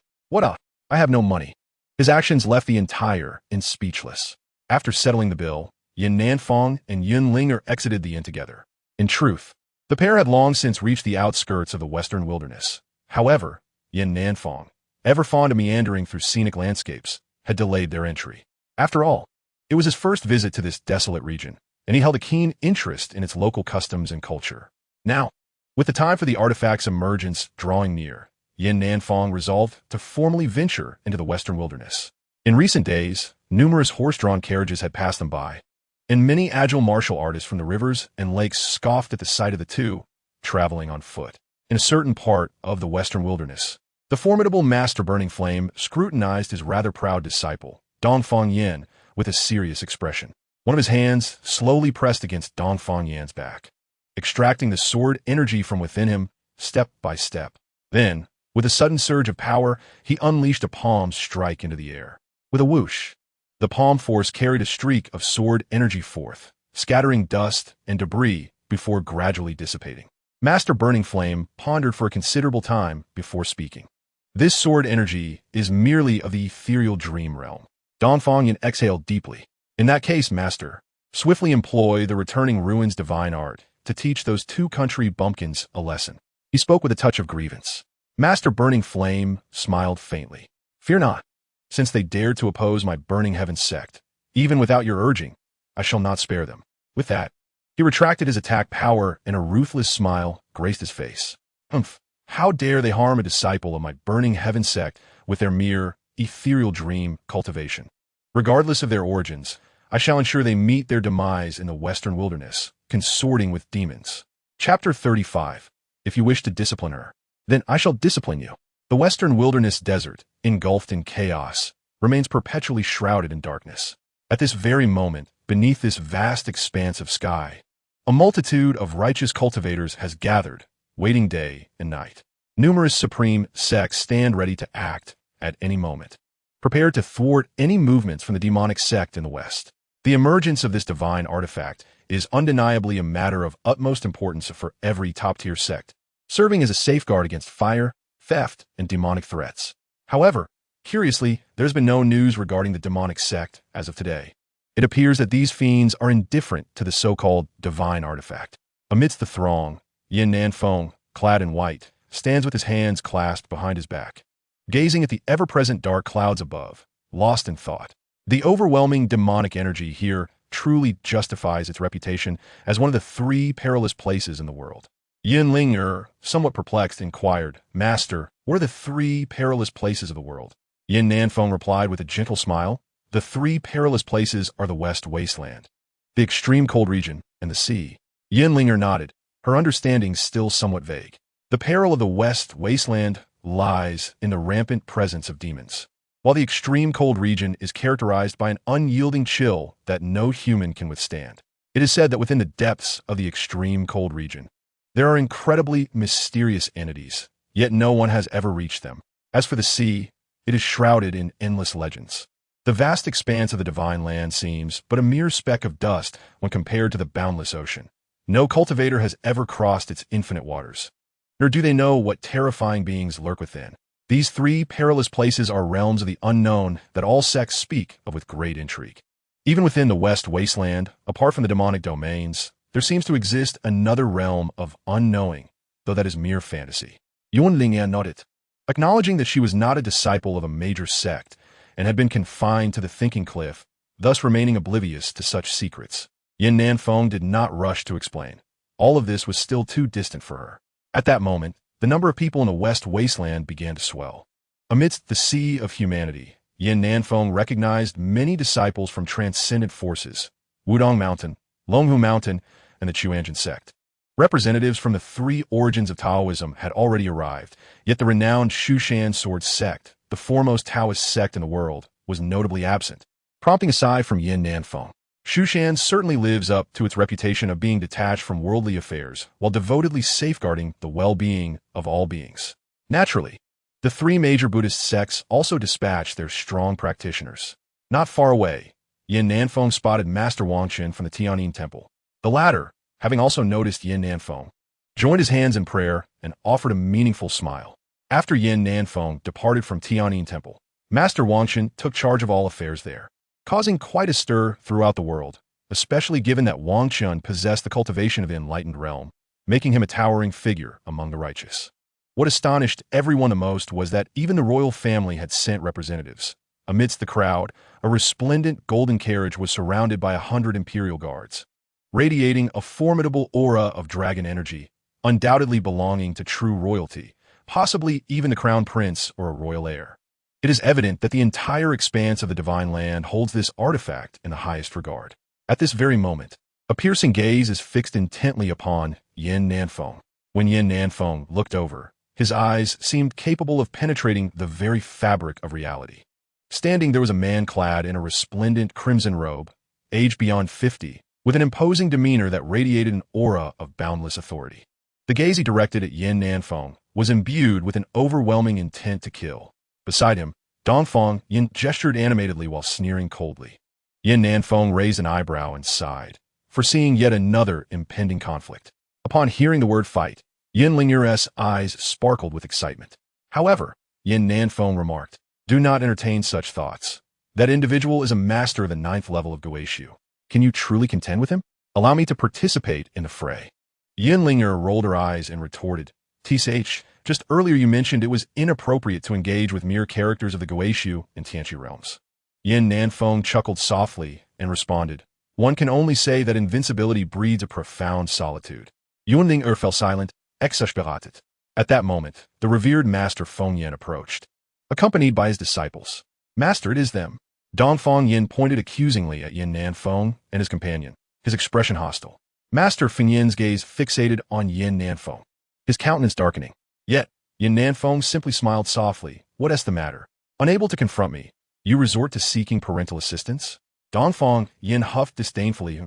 I have no money." His actions left the entire inn speechless. After settling the bill, Yin Nanfeng and Yin Linger exited the inn together. In truth, the pair had long since reached the outskirts of the western wilderness. However, Yin Nanfeng, ever fond of meandering through scenic landscapes, had delayed their entry. After all, it was his first visit to this desolate region, and he held a keen interest in its local customs and culture. Now, with the time for the artifact's emergence drawing near, Yin Nanfeng resolved to formally venture into the western wilderness. In recent days, numerous horse-drawn carriages had passed them by, and many agile martial artists from the rivers and lakes scoffed at the sight of the two, traveling on foot. In a certain part of the western wilderness, the formidable Master Burning Flame scrutinized his rather proud disciple, Dongfang Yin, with a serious expression. One of his hands slowly pressed against Dongfang Yin's back, extracting the sword energy from within him step by step. Then, with a sudden surge of power, he unleashed a palm strike into the air. With a whoosh, the palm force carried a streak of sword energy forth, scattering dust and debris before gradually dissipating. Master Burning Flame pondered for a considerable time before speaking. "This sword energy is merely of the ethereal dream realm." Dongfang Yin exhaled deeply. "In that case, Master, swiftly employ the returning ruins divine art to teach those two country bumpkins a lesson." He spoke with a touch of grievance. Master Burning Flame smiled faintly. "Fear not. Since they dared to oppose my Burning Heaven sect, even without your urging, I shall not spare them." With that, he retracted his attack power and a ruthless smile graced his face. "Humph, how dare they harm a disciple of my Burning Heaven sect with their mere ethereal dream cultivation? Regardless of their origins, I shall ensure they meet their demise in the western wilderness, consorting with demons." Chapter 35. If you wish to discipline her, then I shall discipline you. The western wilderness desert, engulfed in chaos, remains perpetually shrouded in darkness. At this very moment, beneath this vast expanse of sky, a multitude of righteous cultivators has gathered, waiting day and night. Numerous supreme sects stand ready to act at any moment, prepared to thwart any movements from the demonic sect in the west. The emergence of this divine artifact is undeniably a matter of utmost importance for every top-tier sect, serving as a safeguard against fire, theft, and demonic threats. However, curiously, there's been no news regarding the demonic sect as of today. It appears that these fiends are indifferent to the so-called divine artifact. Amidst the throng, Yin Nanfei, clad in white, stands with his hands clasped behind his back, gazing at the ever-present dark clouds above, lost in thought. The overwhelming demonic energy here truly justifies its reputation as one of the 3 perilous places in the world. Yin Linger, somewhat perplexed, inquired, "Master, what are the 3 perilous places of the world?" Yin Nanfei replied with a gentle smile, "The 3 perilous places are the West Wasteland, the extreme cold region, and the sea." Yin Linger nodded, her understanding still somewhat vague. The peril of the West Wasteland lies in the rampant presence of demons, while the extreme cold region is characterized by an unyielding chill that no human can withstand. It is said that within the depths of the extreme cold region, there are incredibly mysterious entities, yet no one has ever reached them. As for the sea, it is shrouded in endless legends. The vast expanse of the divine land seems but a mere speck of dust when compared to the boundless ocean. No cultivator has ever crossed its infinite waters, nor do they know what terrifying beings lurk within. These 3 perilous places are realms of the unknown that all sects speak of with great intrigue. Even within the West Wasteland, apart from the demonic domains, there seems to exist another realm of unknowing, though that is mere fantasy. Yuan Lingyan nodded, acknowledging that she was not a disciple of a major sect and had been confined to the thinking cliff, thus remaining oblivious to such secrets. Yin Nanfei did not rush to explain. All of this was still too distant for her. At that moment, the number of people in the West Wasteland began to swell. Amidst the sea of humanity, Yin Nanfei recognized many disciples from transcendent forces, Wudong Mountain, Longhu Mountain, and the Chuanjin Sect. Representatives from the 3 origins of Taoism had already arrived, yet the renowned Shushan Sword Sect, the foremost Taoist sect in the world, was notably absent, prompting a sigh from Yin Nanfei. Shushan certainly lives up to its reputation of being detached from worldly affairs while devotedly safeguarding the well-being of all beings. Naturally, the 3 major Buddhist sects also dispatched their strong practitioners. Not far away, Yin Nanfei spotted Master Wangchen from the Tianyin Temple. The latter, having also noticed Yin Nanfei, joined his hands in prayer and offered a meaningful smile. After Yin Nanfei departed from Tianyin Temple, Master Wangchen took charge of all affairs there, causing quite a stir throughout the world, especially given that Wangchen possessed the cultivation of the enlightened realm, making him a towering figure among the righteous. What astonished everyone the most was that even the royal family had sent representatives. Amidst the crowd, a resplendent golden carriage was surrounded by 100 imperial guards, radiating a formidable aura of dragon energy, undoubtedly belonging to true royalty, possibly even the crown prince or a royal heir. It is evident that the entire expanse of the divine land holds this artifact in the highest regard. At this very moment, a piercing gaze is fixed intently upon Yin Nanfei. When Yin Nanfei looked over, his eyes seemed capable of penetrating the very fabric of reality. Standing there was a man clad in a resplendent crimson robe, aged beyond 50, with an imposing demeanor that radiated an aura of boundless authority. The gaze he directed at Yin Nanfei was imbued with an overwhelming intent to kill. Beside him, Dongfang Yin gestured animatedly while sneering coldly. Yin Nanfei raised an eyebrow and sighed, foreseeing yet another impending conflict. Upon hearing the word fight, Yin Linger's eyes sparkled with excitement. However, Yin Nanfei remarked, "Do not entertain such thoughts. That individual is a master of the 9th level of Goeishu. Can you truly contend with him? Allow me to participate in the fray." Yin Linger rolled her eyes and retorted, "Tsh, just earlier you mentioned it was inappropriate to engage with mere characters of the Goeishu and Tianqi realms." Yin Nanfei chuckled softly and responded, "One can only say that invincibility breeds a profound solitude." Yuan Linger fell silent, exasperated. At that moment, the revered Master Feng Yin approached, accompanied by his disciples. "Master, it is them." Dongfang Yin pointed accusingly at Yin Nanfei and his companion, his expression hostile. Master Feng Yin's gaze fixated on Yin Nanfei, his countenance darkening. Yet, Yin Nanfeng simply smiled softly. What is the matter? Unable to confront me, you resort to seeking parental assistance? Dongfeng, Yin huffed disdainfully.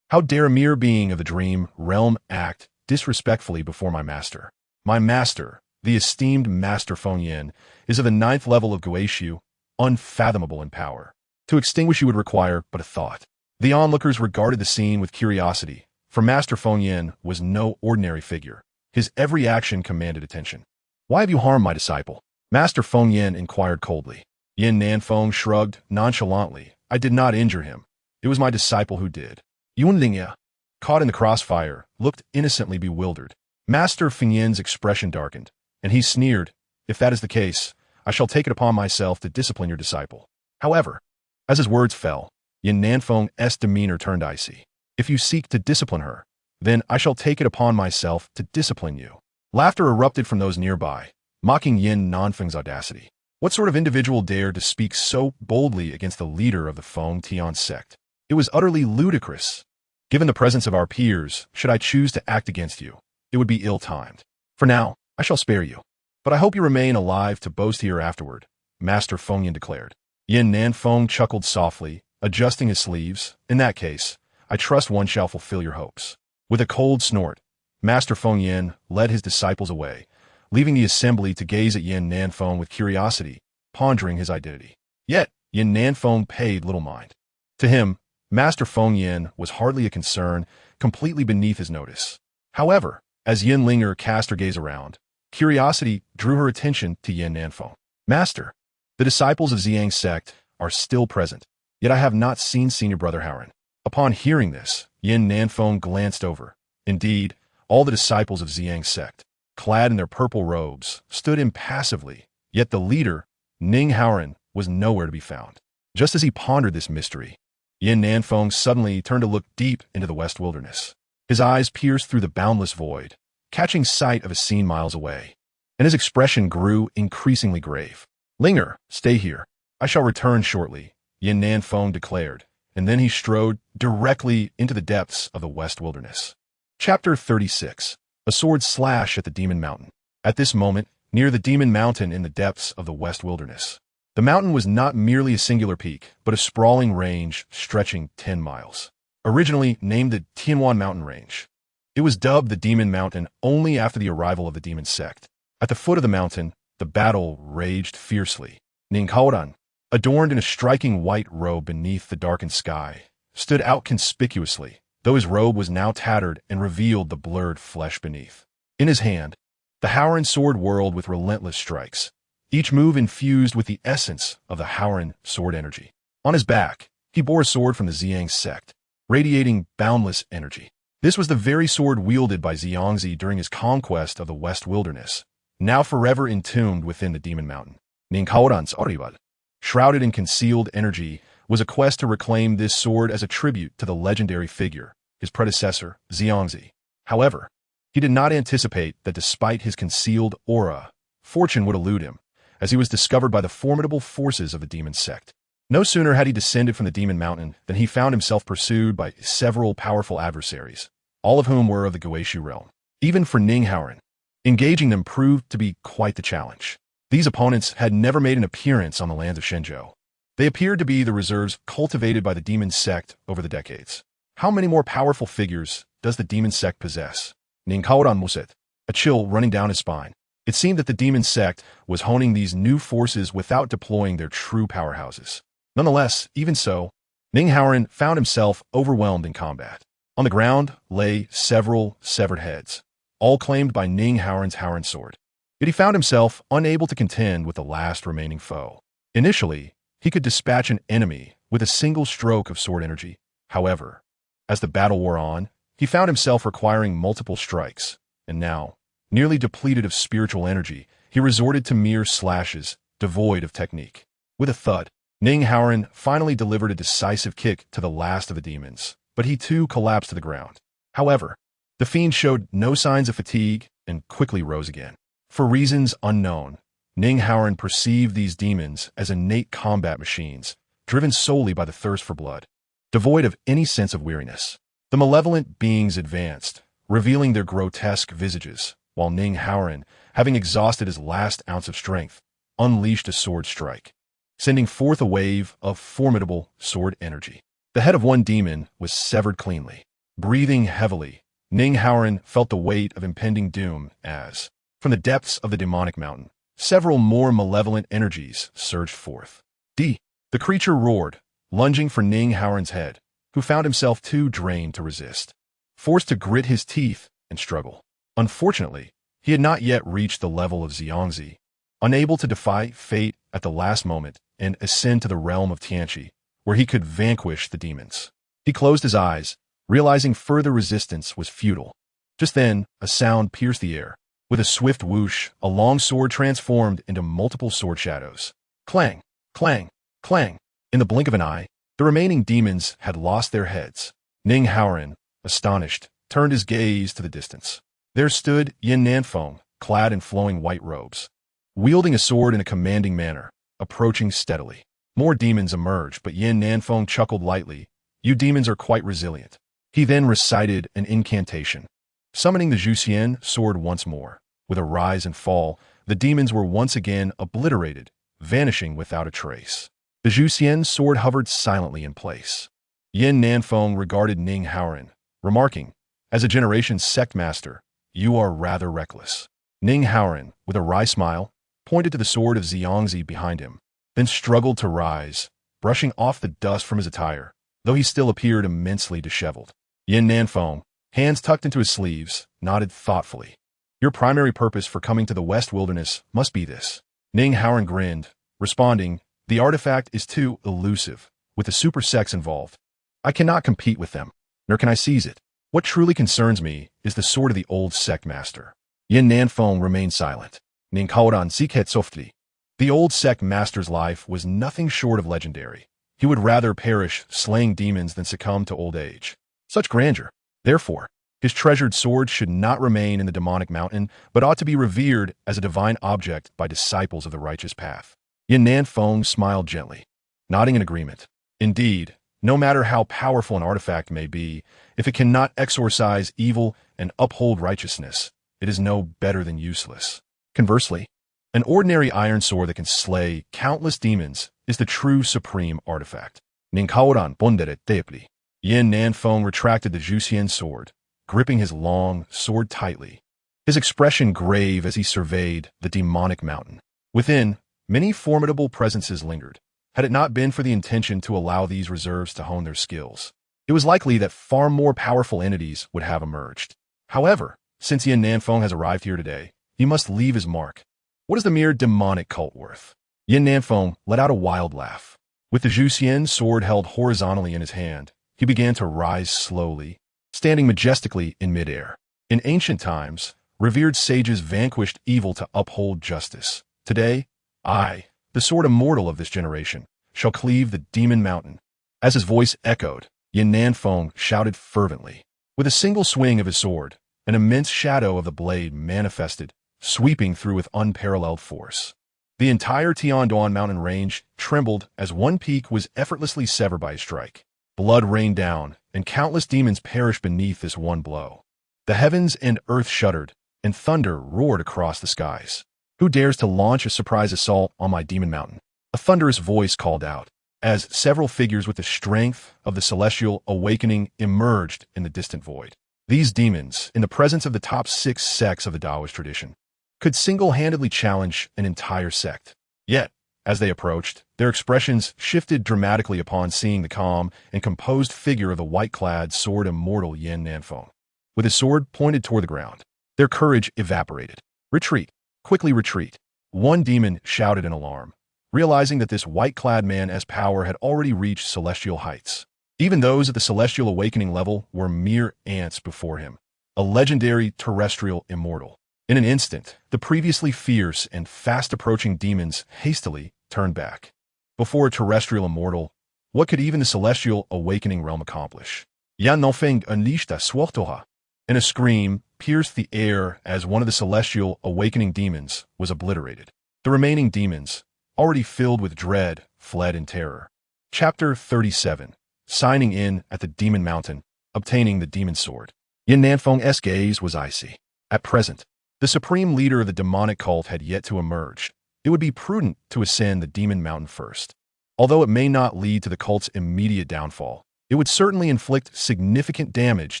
How dare a mere being of the dream realm act disrespectfully before my master? My master, the esteemed Master Feng Yin, is of the 9th level of Guishu, unfathomable in power. To extinguish you would require but a thought. The onlookers regarded the scene with curiosity, for Master Feng Yin was no ordinary figure. His every action commanded attention. Why have you harmed my disciple? Master Feng Yin inquired coldly. Yin Nanfeng shrugged nonchalantly. I did not injure him. It was my disciple who did. Yun Lingya, caught in the crossfire, looked innocently bewildered. Master Feng Yin's expression darkened, and he sneered, if that is the case, I shall take it upon myself to discipline your disciple. However, as his words fell, Yin Nanfeng's demeanor turned icy. If you seek to discipline her, then I shall take it upon myself to discipline you. Laughter erupted from those nearby, mocking Yin Nanfeng's audacity. What sort of individual dared to speak so boldly against the leader of the Feng Tian sect? It was utterly ludicrous. Given the presence of our peers, should I choose to act against you, it would be ill-timed. For now, I shall spare you. But I hope you remain alive to boast here afterward, Master Feng Yin declared. Yin Nanfeng chuckled softly, adjusting his sleeves. In that case, I trust one shall fulfill your hopes. With a cold snort, Master Feng Yin led his disciples away, leaving the assembly to gaze at Yin Nanfeng with curiosity, pondering his identity. Yet, Yin Nanfeng paid little mind. To him, Master Feng Yin was hardly a concern, completely beneath his notice. However, as Yin Linger cast her gaze around, curiosity drew her attention to Yin Nanfeng. Master, the disciples of Zi Yang Sect are still present, yet I have not seen Senior Brother Howren. Upon hearing this, Yin Nanfeng glanced over. Indeed, all the disciples of Zi Yang Sect, clad in their purple robes, stood impassively, yet the leader, Ning Howren, was nowhere to be found. Just as he pondered this mystery, Yin Nanfeng suddenly turned to look deep into the West Wilderness. His eyes pierced through the boundless void, catching sight of a scene miles away, and his expression grew increasingly grave. Linger, stay here. I shall return shortly, Yin Nanfeng declared, and then he strode directly into the depths of the West Wilderness. Chapter 36. A sword slash at the Demon Mountain. At this moment, near the Demon Mountain in the depths of the West Wilderness, the mountain was not merely a singular peak, but a sprawling range stretching 10 miles. Originally named the Tianwan Mountain Range, it was dubbed the Demon Mountain only after the arrival of the Demon Sect. At the foot of the mountain, the battle raged fiercely. Ning Haoran, adorned in a striking white robe beneath the darkened sky, stood out conspicuously, though his robe was now tattered and revealed the blurred flesh beneath. In his hand, the Howren sword whirled with relentless strikes, each move infused with the essence of the Howren sword energy. On his back, he bore a sword from the Zi Yang Sect, radiating boundless energy. This was the very sword wielded by Xiangzi during his conquest of the West Wilderness, now forever entombed within the Demon Mountain. Ninkaoran's Unrivaled, shrouded in concealed energy, was a quest to reclaim this sword as a tribute to the legendary figure, his predecessor, Xiangzi. However, he did not anticipate that despite his concealed aura, fortune would elude him, as he was discovered by the formidable forces of the Demon Sect. No sooner had he descended from the Demon Mountain than he found himself pursued by several powerful adversaries, all of whom were of the Guishu realm. Even for Ning Howren, engaging them proved to be quite the challenge. These opponents had never made an appearance on the lands of Shenzhou. They appeared to be the reserves cultivated by the Demon Sect over the decades. How many more powerful figures does the Demon Sect possess? Ning Haoran Muset, a chill running down his spine. It seemed that the Demon Sect was honing these new forces without deploying their true powerhouses. Nonetheless, even so, Ning Howren found himself overwhelmed in combat. On the ground lay several severed heads, all claimed by Ning Howren's Howren sword. Yet he found himself unable to contend with the last remaining foe. Initially, he could dispatch an enemy with a single stroke of sword energy. However, as the battle wore on, he found himself requiring multiple strikes, and now, nearly depleted of spiritual energy, he resorted to mere slashes, devoid of technique. With a thud, Ning Howren finally delivered a decisive kick to the last of the demons, but he too collapsed to the ground. However, the fiend showed no signs of fatigue and quickly rose again. For reasons unknown, Ning Howren perceived these demons as innate combat machines, driven solely by the thirst for blood, devoid of any sense of weariness. The malevolent beings advanced, revealing their grotesque visages, while Ning Haoran, having exhausted his last ounce of strength, unleashed a sword strike, sending forth a wave of formidable sword energy. The head of one demon was severed cleanly. Breathing heavily, Ning Haoran felt the weight of impending doom as, from the depths of the demonic mountain, several more malevolent energies surged forth. The creature roared, lunging for Ning Haoran's head, who found himself too drained to resist, forced to grit his teeth and struggle. Unfortunately, he had not yet reached the level of Zi, unable to defy fate at the last moment and ascend to the realm of Tianqi, where he could vanquish the demons. He closed his eyes, realizing further resistance was futile. Just then, a sound pierced the air. With a swift whoosh, a long sword transformed into multiple sword shadows. Clang, clang, clang. In the blink of an eye, the remaining demons had lost their heads. Ning Haoran, astonished, turned his gaze to the distance. There stood Yin Nanfei, clad in flowing white robes, wielding a sword in a commanding manner, approaching steadily. More demons emerged, but Yin Nanfei chuckled lightly. You demons are quite resilient. He then recited an incantation, summoning the Zhuxian sword once more. With a rise and fall, the demons were once again obliterated, vanishing without a trace. The Zhuxian sword hovered silently in place. Yin Nanfei regarded Ning Haoran, remarking, as a generation sect master, you are rather reckless. Ning Haoran, with a wry smile, pointed to the sword of Zi Yang behind him, then struggled to rise, brushing off the dust from his attire, though he still appeared immensely disheveled. Yin Nanfei, hands tucked into his sleeves, nodded thoughtfully. Your primary purpose for coming to the West Wilderness must be this. Ning Haoran grinned, responding, the artifact is too elusive, with the super sects involved. I cannot compete with them, nor can I seize it. What truly concerns me is the sword of the old sect master. Yin Nanfei remained silent. Ning Haoran siket softly. The old sect master's life was nothing short of legendary. He would rather perish slaying demons than succumb to old age. Such grandeur. Therefore, his treasured sword should not remain in the demonic mountain, but ought to be revered as a divine object by disciples of the righteous path. Yin Nanfei smiled gently, nodding in agreement. Indeed, no matter how powerful an artifact may be, if it cannot exorcise evil and uphold righteousness, it is no better than useless. Conversely, an ordinary iron sword that can slay countless demons is the true supreme artifact. Ning Haoran bonderet deeply. Yin Nanfei retracted the Zhuxian sword, gripping his long sword tightly, his expression grave as he surveyed the demonic mountain. Within, many formidable presences lingered. Had it not been for the intention to allow these reserves to hone their skills, it was likely that far more powerful entities would have emerged. However, since Yin Nanfei has arrived here today, he must leave his mark. What is the mere demonic cult worth? Yin Nanfei let out a wild laugh. With the Zhuxian sword held horizontally in his hand, he began to rise slowly, standing majestically in midair. In ancient times, revered sages vanquished evil to uphold justice. Today, I, the sword immortal of this generation, shall cleave the demon mountain. As his voice echoed, Yin Nanfei shouted fervently. With a single swing of his sword, an immense shadow of the blade manifested, sweeping through with unparalleled force. The entire Tianduan mountain range trembled as one peak was effortlessly severed by a strike. Blood rained down, and countless demons perished beneath this one blow. The heavens and earth shuddered, and thunder roared across the skies. Who dares to launch a surprise assault on my demon mountain? A thunderous voice called out, as several figures with the strength of the celestial awakening emerged in the distant void. These demons, in the presence of the top 6 sects of the Taoist tradition, could single-handedly challenge an entire sect. Yet, as they approached, their expressions shifted dramatically upon seeing the calm and composed figure of the white-clad sword immortal Yin Nanfei. With his sword pointed toward the ground, their courage evaporated. Retreat! Quickly retreat! One demon shouted in alarm, realizing that this white-clad man's power had already reached celestial heights. Even those at the celestial awakening level were mere ants before him, a legendary terrestrial immortal. In an instant, the previously fierce and fast-approaching demons hastily turned back. Before a terrestrial immortal, what could even the celestial awakening realm accomplish? Yan Nanfei unleashed a swordtoha, and a scream pierced the air as one of the celestial awakening demons was obliterated. The remaining demons, already filled with dread, fled in terror. Chapter 37. Signing in at the Demon Mountain, obtaining the Demon Sword. Yin Nanfei's gaze was icy. At present, The supreme leader of the demonic cult had yet to emerge. It would be prudent to ascend the demon mountain first. Although it may not lead to the cult's immediate downfall, it would certainly inflict significant damage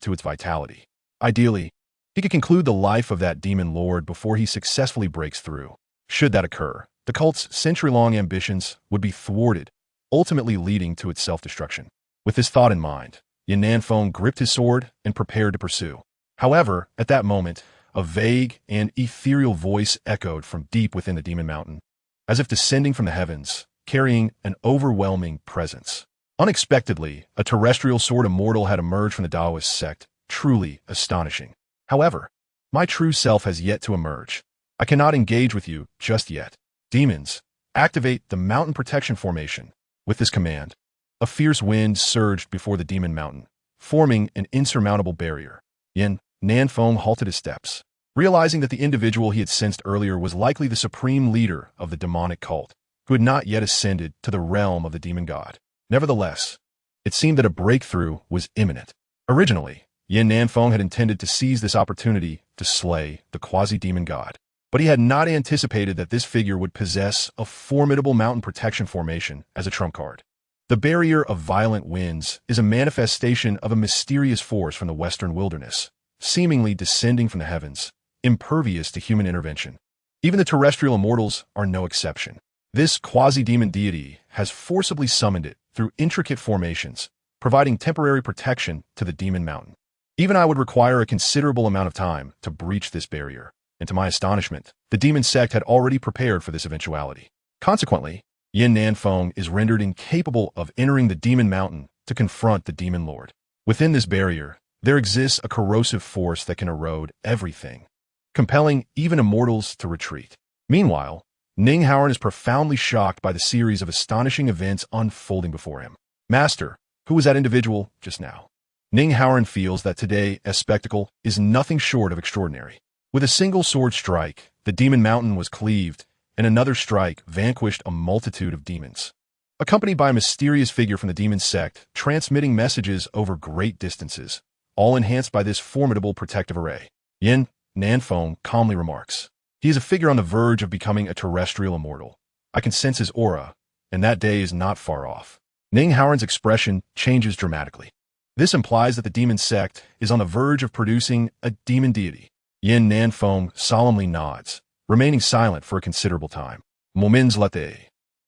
to its vitality. Ideally, he could conclude the life of that demon lord before he successfully breaks through. Should that occur, the cult's century-long ambitions would be thwarted, ultimately leading to its self-destruction. With this thought in mind, Nanfei gripped his sword and prepared to pursue. However, at that moment, a vague and ethereal voice echoed from deep within the demon mountain, as if descending from the heavens, carrying an overwhelming presence. Unexpectedly, a terrestrial sword immortal had emerged from the Taoist sect, truly astonishing. However, my true self has yet to emerge. I cannot engage with you just yet. Demons, activate the mountain protection formation. With this command, a fierce wind surged before the demon mountain, forming an insurmountable barrier. Nanfei halted his steps, realizing that the individual he had sensed earlier was likely the supreme leader of the demonic cult, who had not yet ascended to the realm of the demon god. Nevertheless, it seemed that a breakthrough was imminent. Originally, Nanfei had intended to seize this opportunity to slay the quasi-demon god, but he had not anticipated that this figure would possess a formidable mountain protection formation as a trump card. The barrier of violent winds is a manifestation of a mysterious force from the western wilderness, seemingly descending from the heavens, impervious to human intervention. Even the terrestrial immortals are no exception. This quasi-demon deity has forcibly summoned it through intricate formations, providing temporary protection to the demon mountain. Even I would require a considerable amount of time to breach this barrier, and to my astonishment, the Demon Sect had already prepared for this eventuality. Consequently, Nanfei is rendered incapable of entering the demon mountain to confront the demon lord. Within this barrier, there exists a corrosive force that can erode everything, compelling even immortals to retreat. Meanwhile, Nanfei is profoundly shocked by the series of astonishing events unfolding before him. Master, who was that individual just now? Nanfei feels that today's spectacle is nothing short of extraordinary. With a single sword strike, the demon mountain was cleaved, and another strike vanquished a multitude of demons. Accompanied by a mysterious figure from the Demon Sect, transmitting messages over great distances, all enhanced by this formidable protective array. Nanfei calmly remarks. He is a figure on the verge of becoming a terrestrial immortal. I can sense his aura, and that day is not far off. Nanfei's expression changes dramatically. This implies that the Demon Sect is on the verge of producing a demon deity. Nanfei solemnly nods, remaining silent for a considerable time. Moments later,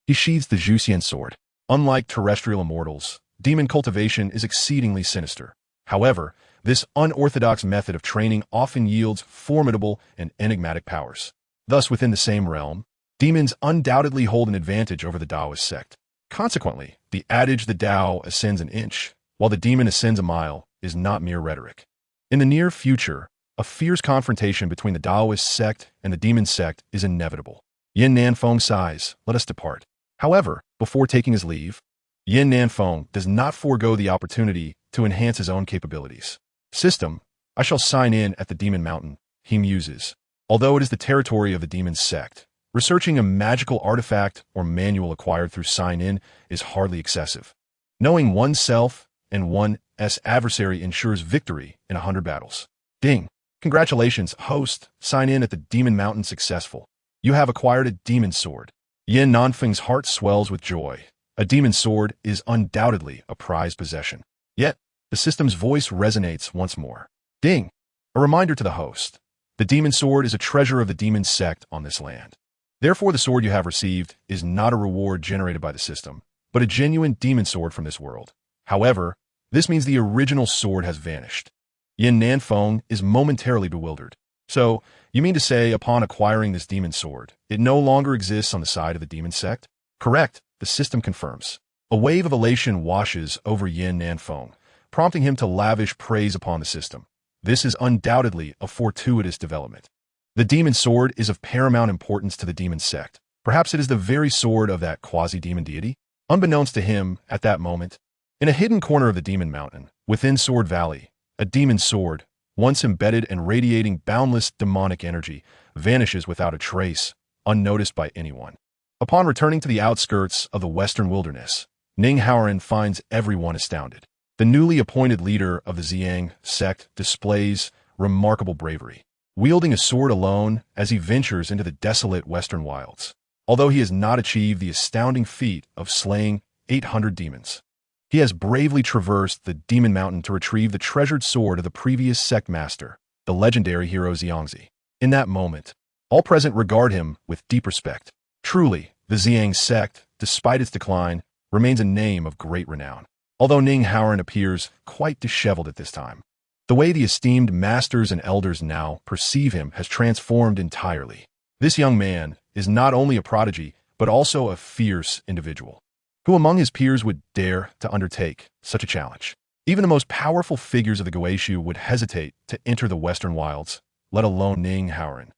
he sheathes the Zi Yang sword. Unlike terrestrial immortals, demon cultivation is exceedingly sinister. However, this unorthodox method of training often yields formidable and enigmatic powers. Thus, within the same realm, demons undoubtedly hold an advantage over the Taoist sect. Consequently, the adage "the Tao ascends an inch, while the demon ascends a mile" is not mere rhetoric. In the near future, a fierce confrontation between the Taoist sect and the Demon Sect is inevitable. Nanfei sighs, "Let us depart." However, before taking his leave, Nanfei does not forego the opportunity to enhance his own capabilities. System, I shall sign in at the Demon Mountain, he muses. Although it is the territory of the Demon Sect, researching a magical artifact or manual acquired through sign-in is hardly excessive. Knowing oneself and one's adversary ensures victory in 100 battles. Ding! Congratulations, host. Sign in at the Demon Mountain successful. You have acquired a demon sword. Nanfei's heart swells with joy. A demon sword is undoubtedly a prized possession. Yet, the system's voice resonates once more. Ding! A reminder to the host. The demon sword is a treasure of the Demon Sect on this land. Therefore, the sword you have received is not a reward generated by the system, but a genuine demon sword from this world. However, this means the original sword has vanished. Nanfei is momentarily bewildered. So, you mean to say, upon acquiring this demon sword, it no longer exists on the side of the Demon Sect? Correct, the system confirms. A wave of elation washes over Nanfei, prompting him to lavish praise upon the system. This is undoubtedly a fortuitous development. The demon sword is of paramount importance to the Demon Sect. Perhaps it is the very sword of that quasi-demon deity? Unbeknownst to him, at that moment, in a hidden corner of the Demon Mountain, within Sword Valley, a demon sword, once embedded and radiating boundless demonic energy, vanishes without a trace, unnoticed by anyone. Upon returning to the outskirts of the western wilderness, Nanfei finds everyone astounded. The newly appointed leader of the Zi Yang Sect displays remarkable bravery. wielding a sword alone as he ventures into the desolate western wilds. Although he has not achieved the astounding feat of slaying 800 demons, he has bravely traversed the Demon Mountain to retrieve the treasured sword of the previous sect master, the legendary hero Zi Yang Sect. In that moment, all present regard him with deep respect. Truly, the Zi Yang Sect, despite its decline, remains a name of great renown. Although Ning Haoren appears quite disheveled at this time, the way the esteemed masters and elders now perceive him has transformed entirely. This young man is not only a prodigy, but also a fierce individual. Who among his peers would dare to undertake such a challenge? Even the most powerful figures of the Goeishu would hesitate to enter the western wilds, let alone Ning Haoren,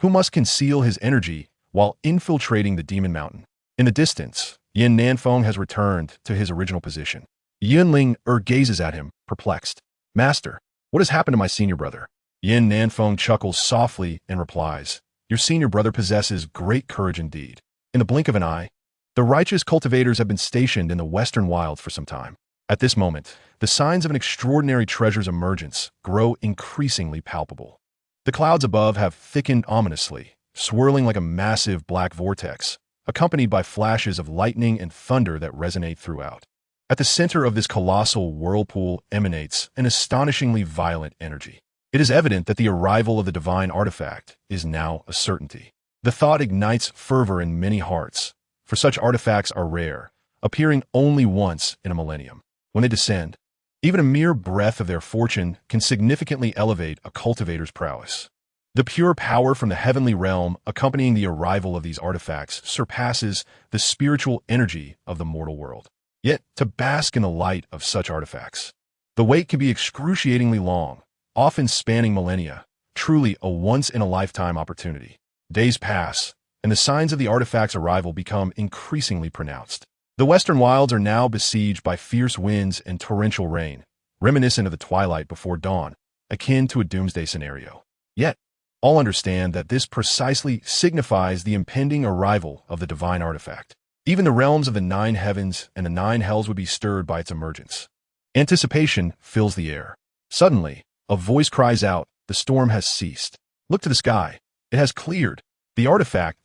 who must conceal his energy while infiltrating the Demon Mountain. In the distance, Yin Nanfeng has returned to his original position. Yunling gazes at him, perplexed. Master, what has happened to my senior brother? Yin Nanfeng chuckles softly and replies, Your senior brother possesses great courage indeed. In the blink of an eye, the righteous cultivators have been stationed in the western wilds for some time. At this moment, the signs of an extraordinary treasure's emergence grow increasingly palpable. The clouds above have thickened ominously, swirling like a massive black vortex, accompanied by flashes of lightning and thunder that resonate throughout. At the center of this colossal whirlpool emanates an astonishingly violent energy. It is evident that the arrival of the divine artifact is now a certainty. The thought ignites fervor in many hearts, for such artifacts are rare, appearing only once in a millennium. When they descend, even a mere breath of their fortune can significantly elevate a cultivator's prowess. The pure power from the heavenly realm accompanying the arrival of these artifacts surpasses the spiritual energy of the mortal world. Yet, to bask in the light of such artifacts, the wait can be excruciatingly long, often spanning millennia, truly a once-in-a-lifetime opportunity. Days pass, and the signs of the artifact's arrival become increasingly pronounced. The western wilds are now besieged by fierce winds and torrential rain, reminiscent of the twilight before dawn, akin to a doomsday scenario. Yet, all understand that this precisely signifies the impending arrival of the divine artifact. Even the realms of the 9 heavens and the 9 hells would be stirred by its emergence. Anticipation fills the air. Suddenly, a voice cries out, the storm has ceased. Look to the sky. It has cleared. The artifact,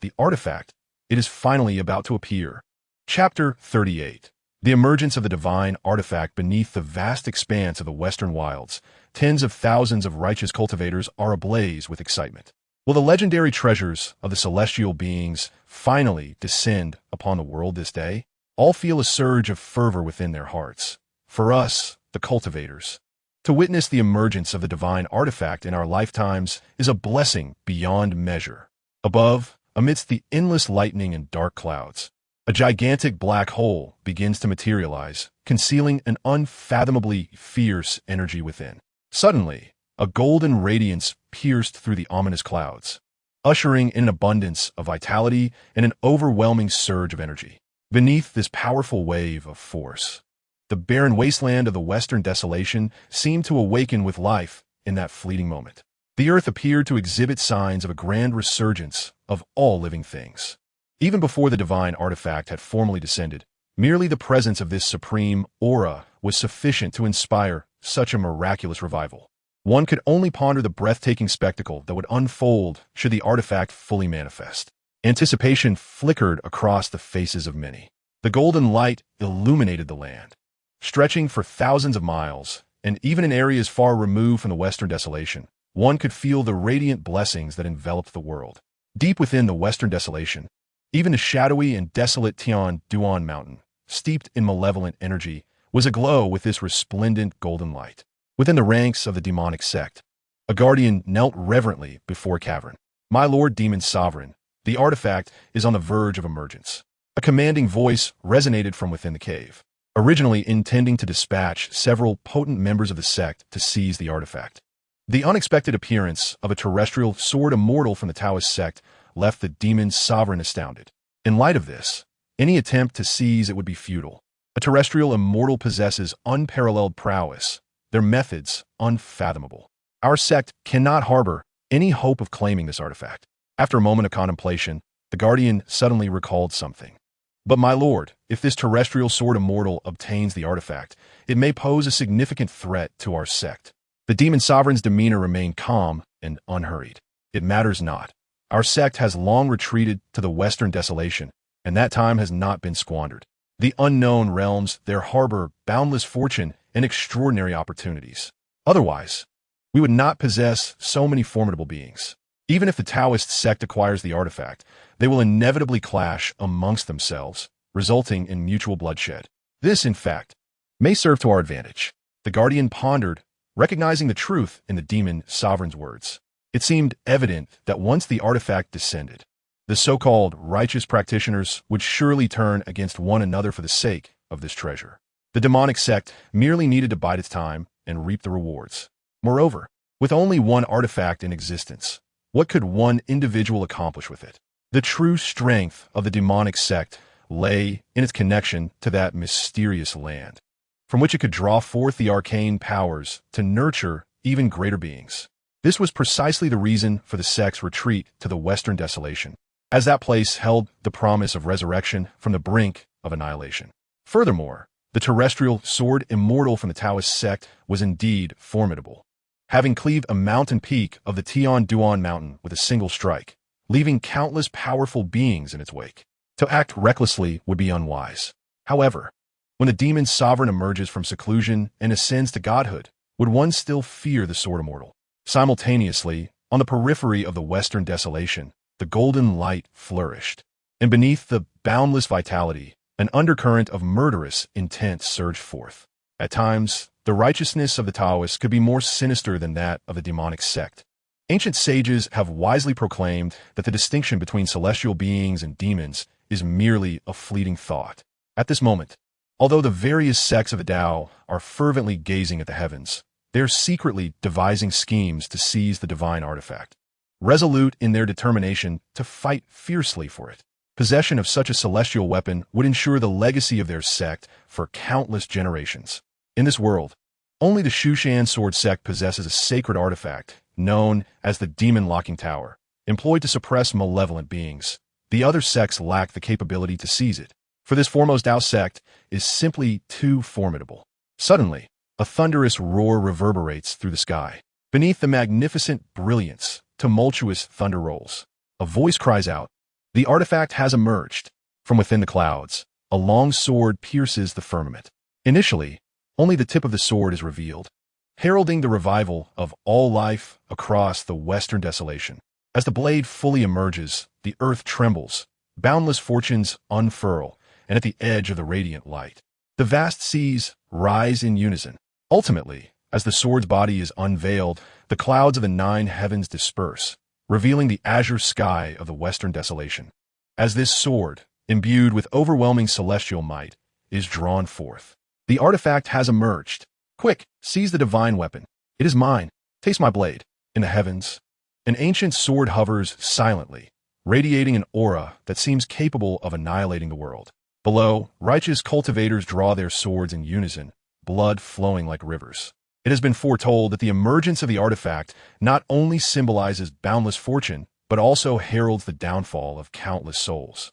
it is finally about to appear. Chapter 38. The emergence of the divine artifact beneath the vast expanse of the western wilds. Tens of thousands of righteous cultivators are ablaze with excitement. Will the legendary treasures of the celestial beings finally descend upon the world this day? All feel a surge of fervor within their hearts. For us, the cultivators, to witness the emergence of the divine artifact in our lifetimes is a blessing beyond measure. Above, amidst the endless lightning and dark clouds, a gigantic black hole begins to materialize, concealing an unfathomably fierce energy within. Suddenly, a golden radiance pierced through the ominous clouds, ushering in an abundance of vitality and an overwhelming surge of energy. Beneath this powerful wave of force, the barren wasteland of the western desolation seemed to awaken with life in that fleeting moment. The earth appeared to exhibit signs of a grand resurgence of all living things. Even before the divine artifact had formally descended, merely the presence of this supreme aura was sufficient to inspire such a miraculous revival. One could only ponder the breathtaking spectacle that would unfold should the artifact fully manifest. Anticipation flickered across the faces of many. The golden light illuminated the land, stretching for thousands of miles, and even in areas far removed from the western desolation, one could feel the radiant blessings that enveloped the world. Deep within the western desolation, even the shadowy and desolate Tian Duan Mountain, steeped in malevolent energy, was aglow with this resplendent golden light. Within the ranks of the demonic sect, a guardian knelt reverently before a cavern. My lord demon sovereign, the artifact is on the verge of emergence. A commanding voice resonated from within the cave, originally intending to dispatch several potent members of the sect to seize the artifact. The unexpected appearance of a terrestrial sword immortal from the Taoist sect left the demon sovereign astounded. In light of this, any attempt to seize it would be futile. A terrestrial immortal possesses unparalleled prowess, their methods unfathomable. Our sect cannot harbor any hope of claiming this artifact. After a moment of contemplation, the guardian suddenly recalled something. But my lord, if this terrestrial sword immortal obtains the artifact, it may pose a significant threat to our sect. The demon sovereign's demeanor remained calm and unhurried. It matters not. Our sect has long retreated to the western desolation, and that time has not been squandered. The unknown realms there harbor boundless fortune and extraordinary opportunities. Otherwise, we would not possess so many formidable beings. Even if the Taoist sect acquires the artifact, they will inevitably clash amongst themselves, resulting in mutual bloodshed. This, in fact, may serve to our advantage. The Guardian pondered, recognizing the truth in the demon sovereign's words. It seemed evident that once the artifact descended, the so-called righteous practitioners would surely turn against one another for the sake of this treasure. The demonic sect merely needed to bide its time and reap the rewards. Moreover, with only one artifact in existence, what could one individual accomplish with it? The true strength of the demonic sect lay in its connection to that mysterious land, from which it could draw forth the arcane powers to nurture even greater beings. This was precisely the reason for the sect's retreat to the western desolation, as that place held the promise of resurrection from the brink of annihilation. Furthermore, the terrestrial sword Immortal from the Taoist sect was indeed formidable, having cleaved a mountain peak of the Tian Duan mountain with a single strike, leaving countless powerful beings in its wake. To act recklessly would be unwise. However, when the demon sovereign emerges from seclusion and ascends to godhood, would one still fear the sword Immortal? Simultaneously, on the periphery of the western desolation, the golden light flourished, and beneath the boundless vitality, an undercurrent of murderous intent surged forth. At times, the righteousness of the Taoists could be more sinister than that of the demonic sect. Ancient sages have wisely proclaimed that the distinction between celestial beings and demons is merely a fleeting thought. At this moment, although the various sects of the Tao are fervently gazing at the heavens, they are secretly devising schemes to seize the divine artifact, resolute in their determination to fight fiercely for it. Possession of such a celestial weapon would ensure the legacy of their sect for countless generations. In this world, only the Shushan Sword Sect possesses a sacred artifact known as the Demon Locking Tower, employed to suppress malevolent beings. The other sects lack the capability to seize it, for this foremost Tao sect is simply too formidable. Suddenly, a thunderous roar reverberates through the sky. Beneath the magnificent brilliance, tumultuous thunder rolls. A voice cries out, "The artifact has emerged." From within the clouds, a long sword pierces the firmament. Initially, only the tip of the sword is revealed, heralding the revival of all life across the western desolation. As the blade fully emerges, the earth trembles, boundless fortunes unfurl, and at the edge of the radiant light, the vast seas rise in unison. Ultimately, as the sword's body is unveiled, the clouds of the nine heavens disperse, revealing the azure sky of the western desolation. As this sword, imbued with overwhelming celestial might, is drawn forth, the artifact has emerged. Quick, seize the divine weapon. It is mine. Taste my blade. In the heavens, an ancient sword hovers silently, radiating an aura that seems capable of annihilating the world. Below, righteous cultivators draw their swords in unison, blood flowing like rivers. It has been foretold that the emergence of the artifact not only symbolizes boundless fortune, but also heralds the downfall of countless souls,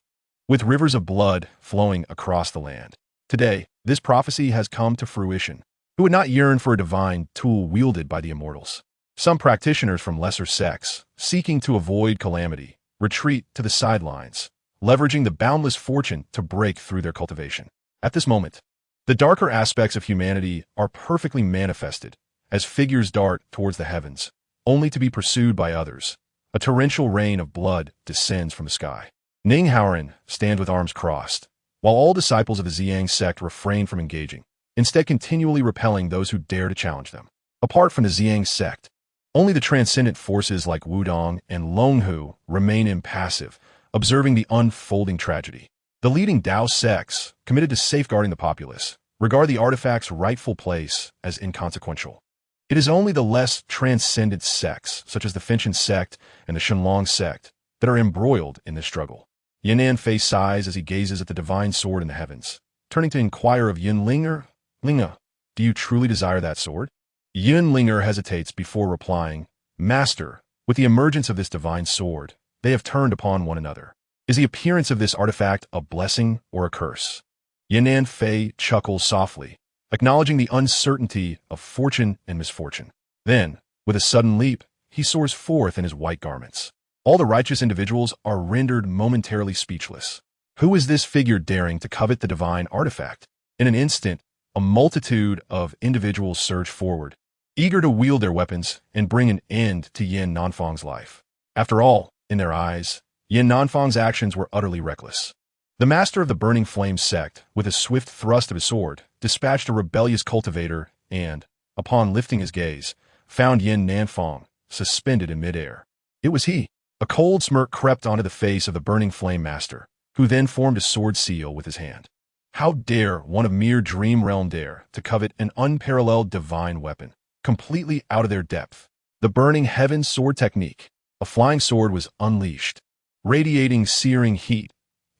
with rivers of blood flowing across the land. Today, this prophecy has come to fruition. Who would not yearn for a divine tool wielded by the immortals? Some practitioners from lesser sects, seeking to avoid calamity, retreat to the sidelines, leveraging the boundless fortune to break through their cultivation. At this moment, the darker aspects of humanity are perfectly manifested as figures dart towards the heavens, only to be pursued by others. A torrential rain of blood descends from the sky. Ninghaoren stand with arms crossed, while all disciples of the Zi Yang Sect refrain from engaging, instead continually repelling those who dare to challenge them. Apart from the Zi Yang Sect, only the transcendent forces like Wudong and Longhu remain impassive, observing the unfolding tragedy. The leading Tao sects, committed to safeguarding the populace, regard the artifact's rightful place as inconsequential. It is only the less transcendent sects, such as the Fenchan Sect and the Shenlong Sect, that are embroiled in this struggle. Nanfei sighs as he gazes at the divine sword in the heavens, turning to inquire of Yunlinger, "Linga, do you truly desire that sword?" Yunlinger hesitates before replying, "Master, with the emergence of this divine sword, they have turned upon one another. Is the appearance of this artifact a blessing or a curse?" Nanfei chuckles softly, acknowledging the uncertainty of fortune and misfortune. Then, with a sudden leap, he soars forth in his white garments. All the righteous individuals are rendered momentarily speechless. Who is this figure daring to covet the divine artifact? In an instant, a multitude of individuals surge forward, eager to wield their weapons and bring an end to Yin Nanfang's life. After all, in their eyes, Yin Nanfang's actions were utterly reckless. The master of the Burning Flame sect, with a swift thrust of his sword, dispatched a rebellious cultivator and, upon lifting his gaze, found Yin Nanfang suspended in midair. It was he. A cold smirk crept onto the face of the Burning Flame master, who then formed a sword seal with his hand. How dare one of mere dream realm dare to covet an unparalleled divine weapon, completely out of their depth? The Burning Heaven sword technique. A flying sword was unleashed, radiating searing heat,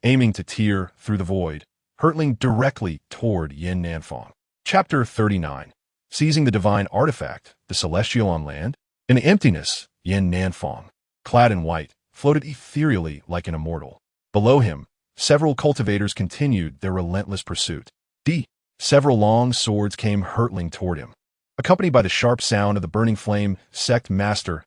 aiming to tear through the void, hurtling directly toward Yin Nanfang. Chapter 39. Seizing the divine artifact, the celestial on land. In the emptiness, Yin Nanfang, clad in white, floated ethereally like an immortal. Below him, several cultivators continued their relentless pursuit. Several long swords came hurtling toward him, accompanied by the sharp sound of the Burning Flame sect master's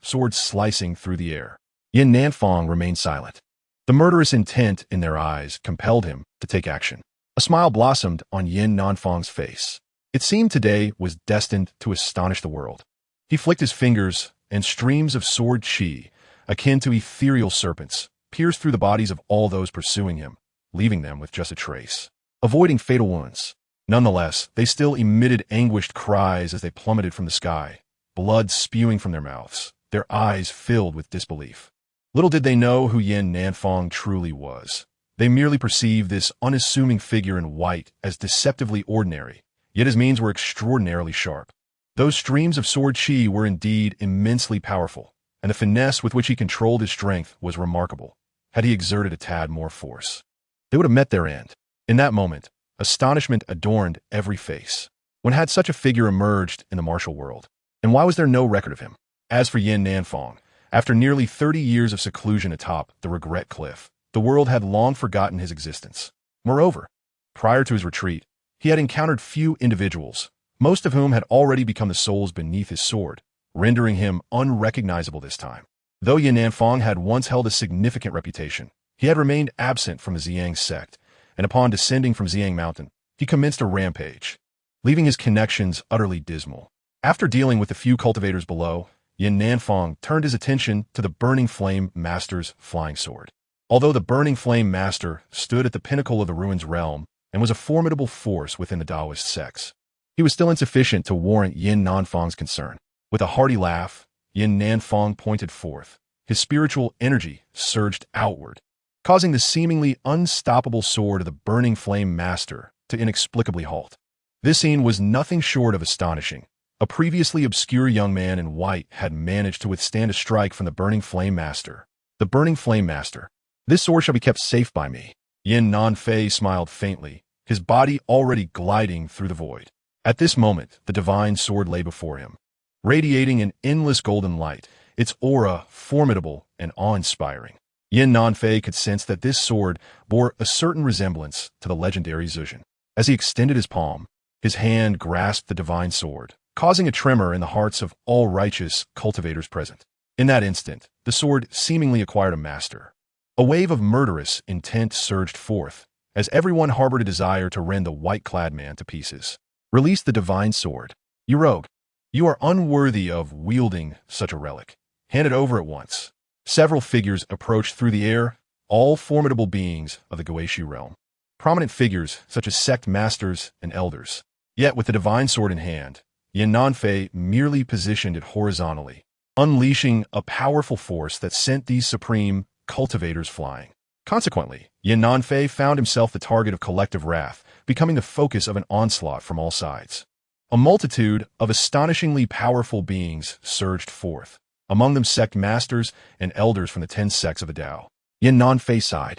sword slicing through the air. Yin Nanfang remained silent. The murderous intent in their eyes compelled him to take action. A smile blossomed on Yin Nanfang's face. It seemed today was destined to astonish the world. He flicked his fingers, and streams of sword chi, akin to ethereal serpents, pierced through the bodies of all those pursuing him, leaving them with just a trace, avoiding fatal wounds. Nonetheless, they still emitted anguished cries as they plummeted from the sky, blood spewing from their mouths, their eyes filled with disbelief. Little did they know who Yin Nanfang truly was. They merely perceived this unassuming figure in white as deceptively ordinary, yet his means were extraordinarily sharp. Those streams of sword chi were indeed immensely powerful, and the finesse with which he controlled his strength was remarkable. Had he exerted a tad more force, they would have met their end. In that moment, astonishment adorned every face. When had such a figure emerged in the martial world? And why was there no record of him? As for Yin Nanfang, after nearly 30 years of seclusion atop the Regret Cliff, the world had long forgotten his existence. Moreover, prior to his retreat, he had encountered few individuals, most of whom had already become the souls beneath his sword, rendering him unrecognizable this time. Though Yin Nanfang had once held a significant reputation, he had remained absent from the Zi Yang Sect, and upon descending from Zi Yang Mountain, he commenced a rampage, leaving his connections utterly dismal. After dealing with the few cultivators below, Yin Nanfang turned his attention to the Burning Flame Master's flying sword. Although the Burning Flame Master stood at the pinnacle of the Ruins realm and was a formidable force within the Taoist sects, he was still insufficient to warrant Yin Nanfang's concern. With a hearty laugh, Yin Nanfang pointed forth. His spiritual energy surged outward, causing the seemingly unstoppable sword of the Burning Flame Master to inexplicably halt. This scene was nothing short of astonishing. A previously obscure young man in white had managed to withstand a strike from the Burning Flame Master. The Burning Flame Master. This sword shall be kept safe by me. Yin Nanfei smiled faintly, his body already gliding through the void. At this moment, the divine sword lay before him, radiating an endless golden light, its aura formidable and awe-inspiring. Yin Nanfei could sense that this sword bore a certain resemblance to the legendary Zhuzhen. As he extended his palm, his hand grasped the divine sword, causing a tremor in the hearts of all righteous cultivators present. In that instant, the sword seemingly acquired a master. A wave of murderous intent surged forth, as everyone harbored a desire to rend the white-clad man to pieces. Release the divine sword. You rogue. You are unworthy of wielding such a relic. Hand it over at once. Several figures approached through the air, all formidable beings of the Guishi realm. Prominent figures such as sect masters and elders. Yet with the divine sword in hand, Yin Nanfei merely positioned it horizontally, unleashing a powerful force that sent these supreme cultivators flying. Consequently, Yin Nanfei found himself the target of collective wrath, becoming the focus of an onslaught from all sides. A multitude of astonishingly powerful beings surged forth, among them sect masters and elders from the 10 sects of the Tao. Yin Nanfei sighed,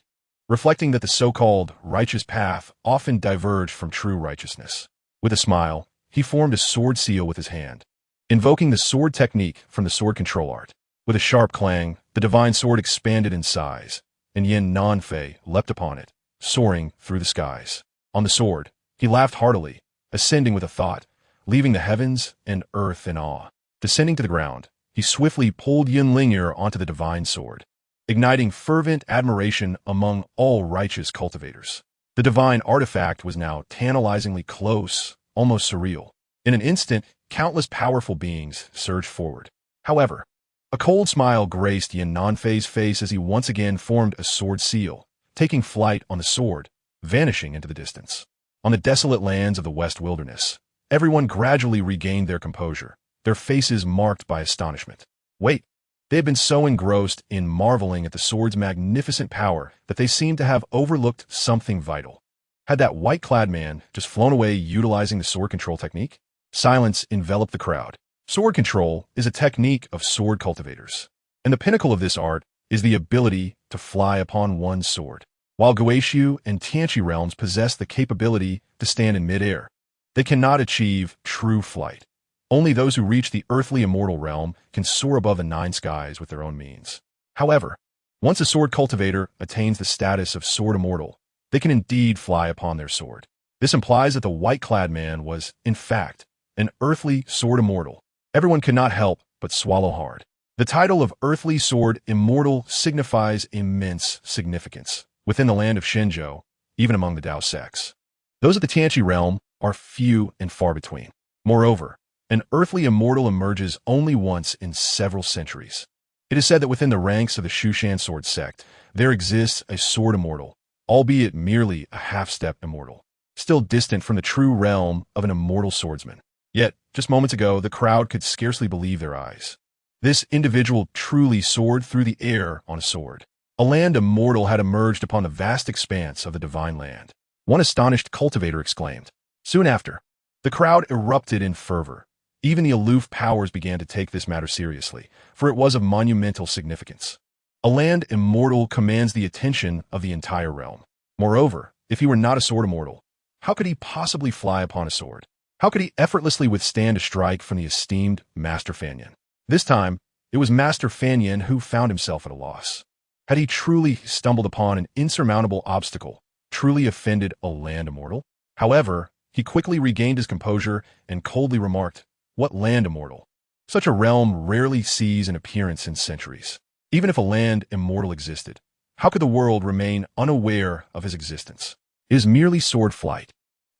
reflecting that the so-called righteous path often diverged from true righteousness. With a smile, he formed a sword seal with his hand, invoking the sword technique from the sword control art. With a sharp clang, the divine sword expanded in size, and Yin Nanfei leapt upon it, soaring through the skies. On the sword, he laughed heartily, ascending with a thought, leaving the heavens and earth in awe. Descending to the ground, he swiftly pulled Yunling'er onto the divine sword, igniting fervent admiration among all righteous cultivators. The divine artifact was now tantalizingly close, almost surreal. In an instant, countless powerful beings surged forward. However, a cold smile graced Nanfei's face as he once again formed a sword seal, taking flight on the sword, vanishing into the distance. On the desolate lands of the West Wilderness, everyone gradually regained their composure, their faces marked by astonishment. Wait, they had been so engrossed in marveling at the sword's magnificent power that they seemed to have overlooked something vital. Had that white-clad man just flown away utilizing the sword control technique? Silence enveloped the crowd. Sword control is a technique of sword cultivators, and the pinnacle of this art is the ability to fly upon one's sword. While Guishu and Tianqi realms possess the capability to stand in midair, they cannot achieve true flight. Only those who reach the earthly immortal realm can soar above the nine skies with their own means. However, once a sword cultivator attains the status of sword immortal, they can indeed fly upon their sword. This implies that the white-clad man was, in fact, an earthly sword immortal. Everyone could not help but swallow hard. The title of earthly sword immortal signifies immense significance within the land of Shenzhou, even among the Dao sects. Those of the Tianqi realm are few and far between. Moreover, an earthly immortal emerges only once in several centuries. It is said that within the ranks of the Shushan sword sect, there exists a sword immortal, albeit merely a half-step immortal, still distant from the true realm of an immortal swordsman. Yet, just moments ago, the crowd could scarcely believe their eyes. This individual truly soared through the air on a sword. A land immortal had emerged upon the vast expanse of the divine land. One astonished cultivator exclaimed. Soon after, the crowd erupted in fervor. Even the aloof powers began to take this matter seriously, for it was of monumental significance. A land immortal commands the attention of the entire realm. Moreover, if he were not a sword immortal, how could he possibly fly upon a sword? How could he effortlessly withstand a strike from the esteemed Master Fanyan? This time, it was Master Fanyan who found himself at a loss. Had he truly stumbled upon an insurmountable obstacle, truly offended a land immortal? However, he quickly regained his composure and coldly remarked, What land immortal? Such a realm rarely sees an appearance in centuries. Even if a land immortal existed, how could the world remain unaware of his existence? It is merely sword flight.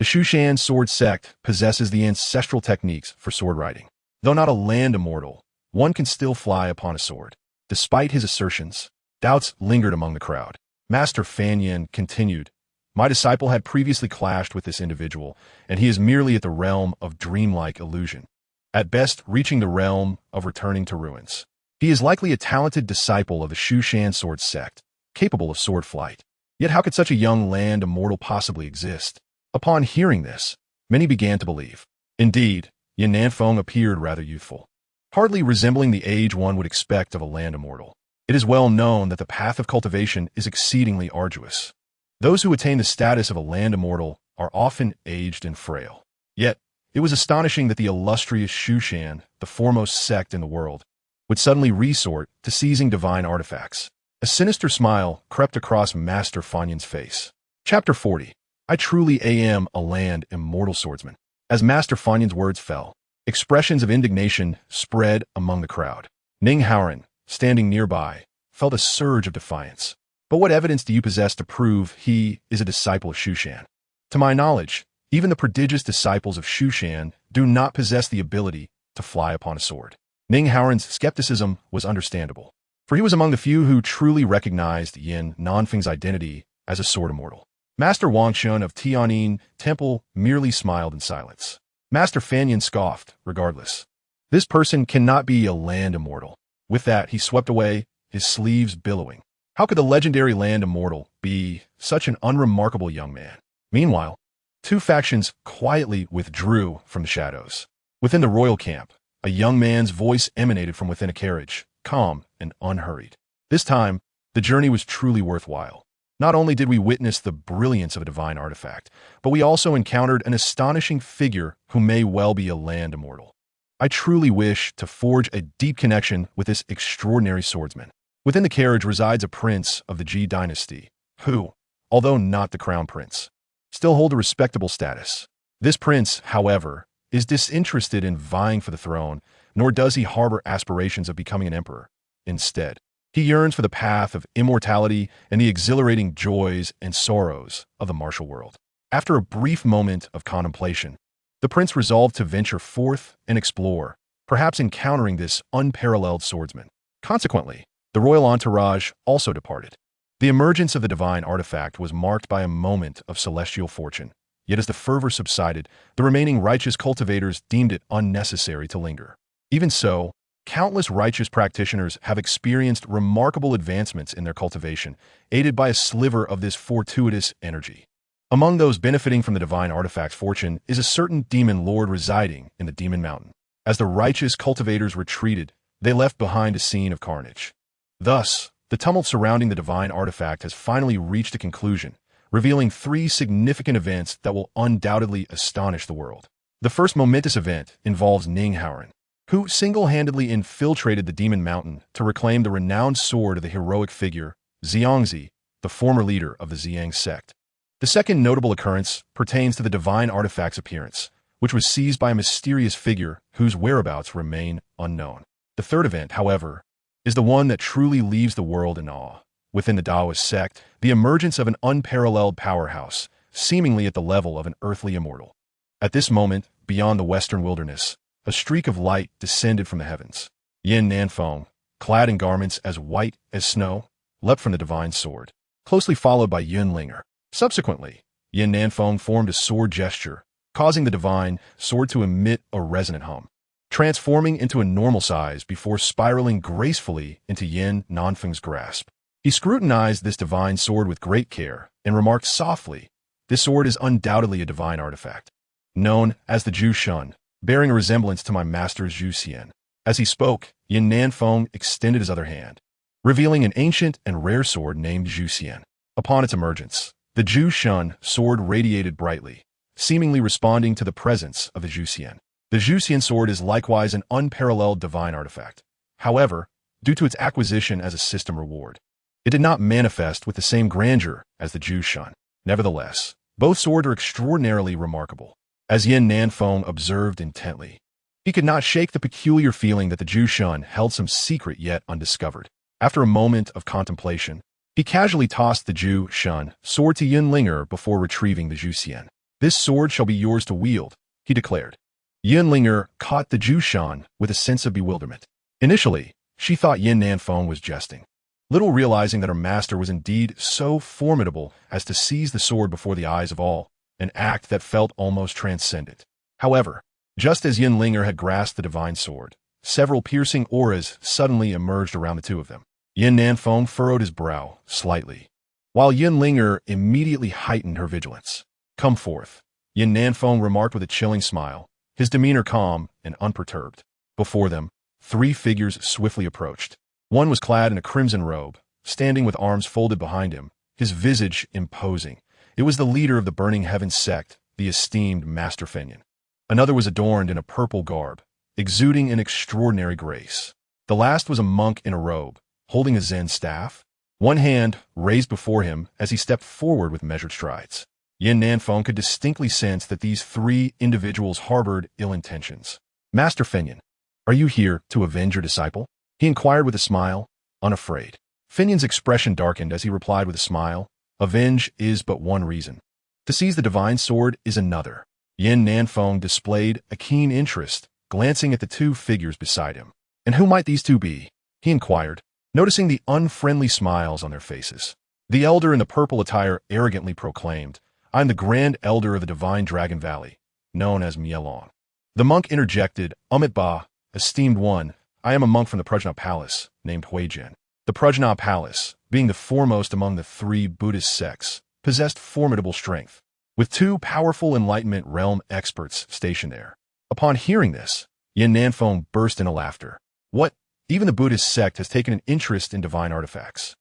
The Shushan sword sect possesses the ancestral techniques for sword riding. Though not a land immortal, one can still fly upon a sword. Despite his assertions, doubts lingered among the crowd. Master Fanyan continued, My disciple had previously clashed with this individual, and he is merely at the realm of dreamlike illusion, at best reaching the realm of returning to ruins. He is likely a talented disciple of the Shushan sword sect, capable of sword flight. Yet how could such a young land immortal possibly exist? Upon hearing this, many began to believe. Indeed, Yan Nanfeng appeared rather youthful, hardly resembling the age one would expect of a land immortal. It is well known that the path of cultivation is exceedingly arduous. Those who attain the status of a land immortal are often aged and frail. Yet, it was astonishing that the illustrious Shushan, the foremost sect in the world, would suddenly resort to seizing divine artifacts. A sinister smile crept across Master Fanyan's face. Chapter 40. I truly am a land immortal swordsman. As Master Fanyan's words fell, expressions of indignation spread among the crowd. Ning Haoran, standing nearby, felt a surge of defiance. But what evidence do you possess to prove he is a disciple of Shushan? To my knowledge, even the prodigious disciples of Shushan do not possess the ability to fly upon a sword. Ning Haoran's skepticism was understandable, for he was among the few who truly recognized Yin Nanfeng's identity as a sword immortal. Master Wangshun of Tianyin Temple merely smiled in silence. Master Fanyan scoffed, regardless. This person cannot be a land immortal. With that, he swept away, his sleeves billowing. How could the legendary land immortal be such an unremarkable young man? Meanwhile, two factions quietly withdrew from the shadows. Within the royal camp, a young man's voice emanated from within a carriage, calm and unhurried. This time, the journey was truly worthwhile. Not only did we witness the brilliance of a divine artifact, but we also encountered an astonishing figure who may well be a land immortal. I truly wish to forge a deep connection with this extraordinary swordsman. Within the carriage resides a prince of the Ji dynasty, who, although not the crown prince, still hold a respectable status. This prince, however, is disinterested in vying for the throne nor does he harbor aspirations of becoming an emperor. Instead, he yearns for the path of immortality and the exhilarating joys and sorrows of the martial world. After a brief moment of contemplation, the prince resolved to venture forth and explore, perhaps encountering this unparalleled swordsman. Consequently, the royal entourage also departed. The emergence of the divine artifact was marked by a moment of celestial fortune. Yet as the fervor subsided, the remaining righteous cultivators deemed it unnecessary to linger. Even so, countless righteous practitioners have experienced remarkable advancements in their cultivation, aided by a sliver of this fortuitous energy. Among those benefiting from the divine artifact's fortune is a certain demon lord residing in the Demon Mountain. As the righteous cultivators retreated, they left behind a scene of carnage. Thus, the tumult surrounding the divine artifact has finally reached a conclusion, revealing 3 significant events that will undoubtedly astonish the world. The first momentous event involves Ninghausen, who single-handedly infiltrated the Demon Mountain to reclaim the renowned sword of the heroic figure Zi Yang Sect, the former leader of the Zi Yang Sect. The second notable occurrence pertains to the divine artifact's appearance, which was seized by a mysterious figure whose whereabouts remain unknown. The third event, however, is the one that truly leaves the world in awe. Within the Taoist sect, the emergence of an unparalleled powerhouse, seemingly at the level of an earthly immortal. At this moment, beyond the western wilderness, a streak of light descended from the heavens. Yin Nanfei, clad in garments as white as snow, leapt from the divine sword, closely followed by Yun Linger. Subsequently, Yin Nanfei formed a sword gesture, causing the divine sword to emit a resonant hum, transforming into a normal size before spiraling gracefully into Yin Nanfei's grasp. He scrutinized this divine sword with great care and remarked softly, "This sword is undoubtedly a divine artifact, known as the Zhu Shun, bearing a resemblance to my master's Zhu Xian." As he spoke, Yin Nanfei extended his other hand, revealing an ancient and rare sword named Zhu Xian. Upon its emergence, the Zhu Shun sword radiated brightly, seemingly responding to the presence of the Zhu Xian. The Zhu Xian sword is likewise an unparalleled divine artifact. However, due to its acquisition as a system reward, it did not manifest with the same grandeur as the Zhu Shun. Nevertheless, both swords are extraordinarily remarkable. As Yin Nanfei observed intently, he could not shake the peculiar feeling that the Zhu Shun held some secret yet undiscovered. After a moment of contemplation, he casually tossed the Zhu Shun sword to Yin Linger before retrieving the Zhu Xian. "This sword shall be yours to wield," he declared. Yin Linger caught the Zhu Shun with a sense of bewilderment. Initially, she thought Yin Nanfei was jesting, little realizing that her master was indeed so formidable as to seize the sword before the eyes of all, an act that felt almost transcendent. However, just as Yin Linger had grasped the divine sword, several piercing auras suddenly emerged around the two of them. Yin Nanfei furrowed his brow slightly, while Yin Linger immediately heightened her vigilance. "Come forth," Yin Nanfei remarked with a chilling smile, his demeanor calm and unperturbed. Before them, 3 figures swiftly approached. One was clad in a crimson robe, standing with arms folded behind him, his visage imposing. It was the leader of the Burning Heavens sect, the esteemed Master Fenyan. Another was adorned in a purple garb, exuding an extraordinary grace. The last was a monk in a robe, holding a Zen staff, one hand raised before him as he stepped forward with measured strides. Yin Nanfei could distinctly sense that these 3 individuals harbored ill intentions. "Master Fenyan, are you here to avenge your disciple?" he inquired with a smile, unafraid. Fenyan's expression darkened as he replied with a smile, "Avenge is but one reason. To seize the divine sword is another." Yin Nanfei displayed a keen interest, glancing at the 2 figures beside him. "And who might these 2 be?" he inquired, noticing the unfriendly smiles on their faces. The elder in the purple attire arrogantly proclaimed, "I am the Grand Elder of the Divine Dragon Valley, known as Mielong." The monk interjected, "Ba, esteemed one, I am a monk from the Prajna Palace, named Huijian." The Prajna Palace, being the foremost among the 3 Buddhist sects, possessed formidable strength, with 2 powerful Enlightenment realm experts stationed there. Upon hearing this, Yin Nanfei burst into laughter. "What? Even the Buddhist sect has taken an interest in divine artifacts?"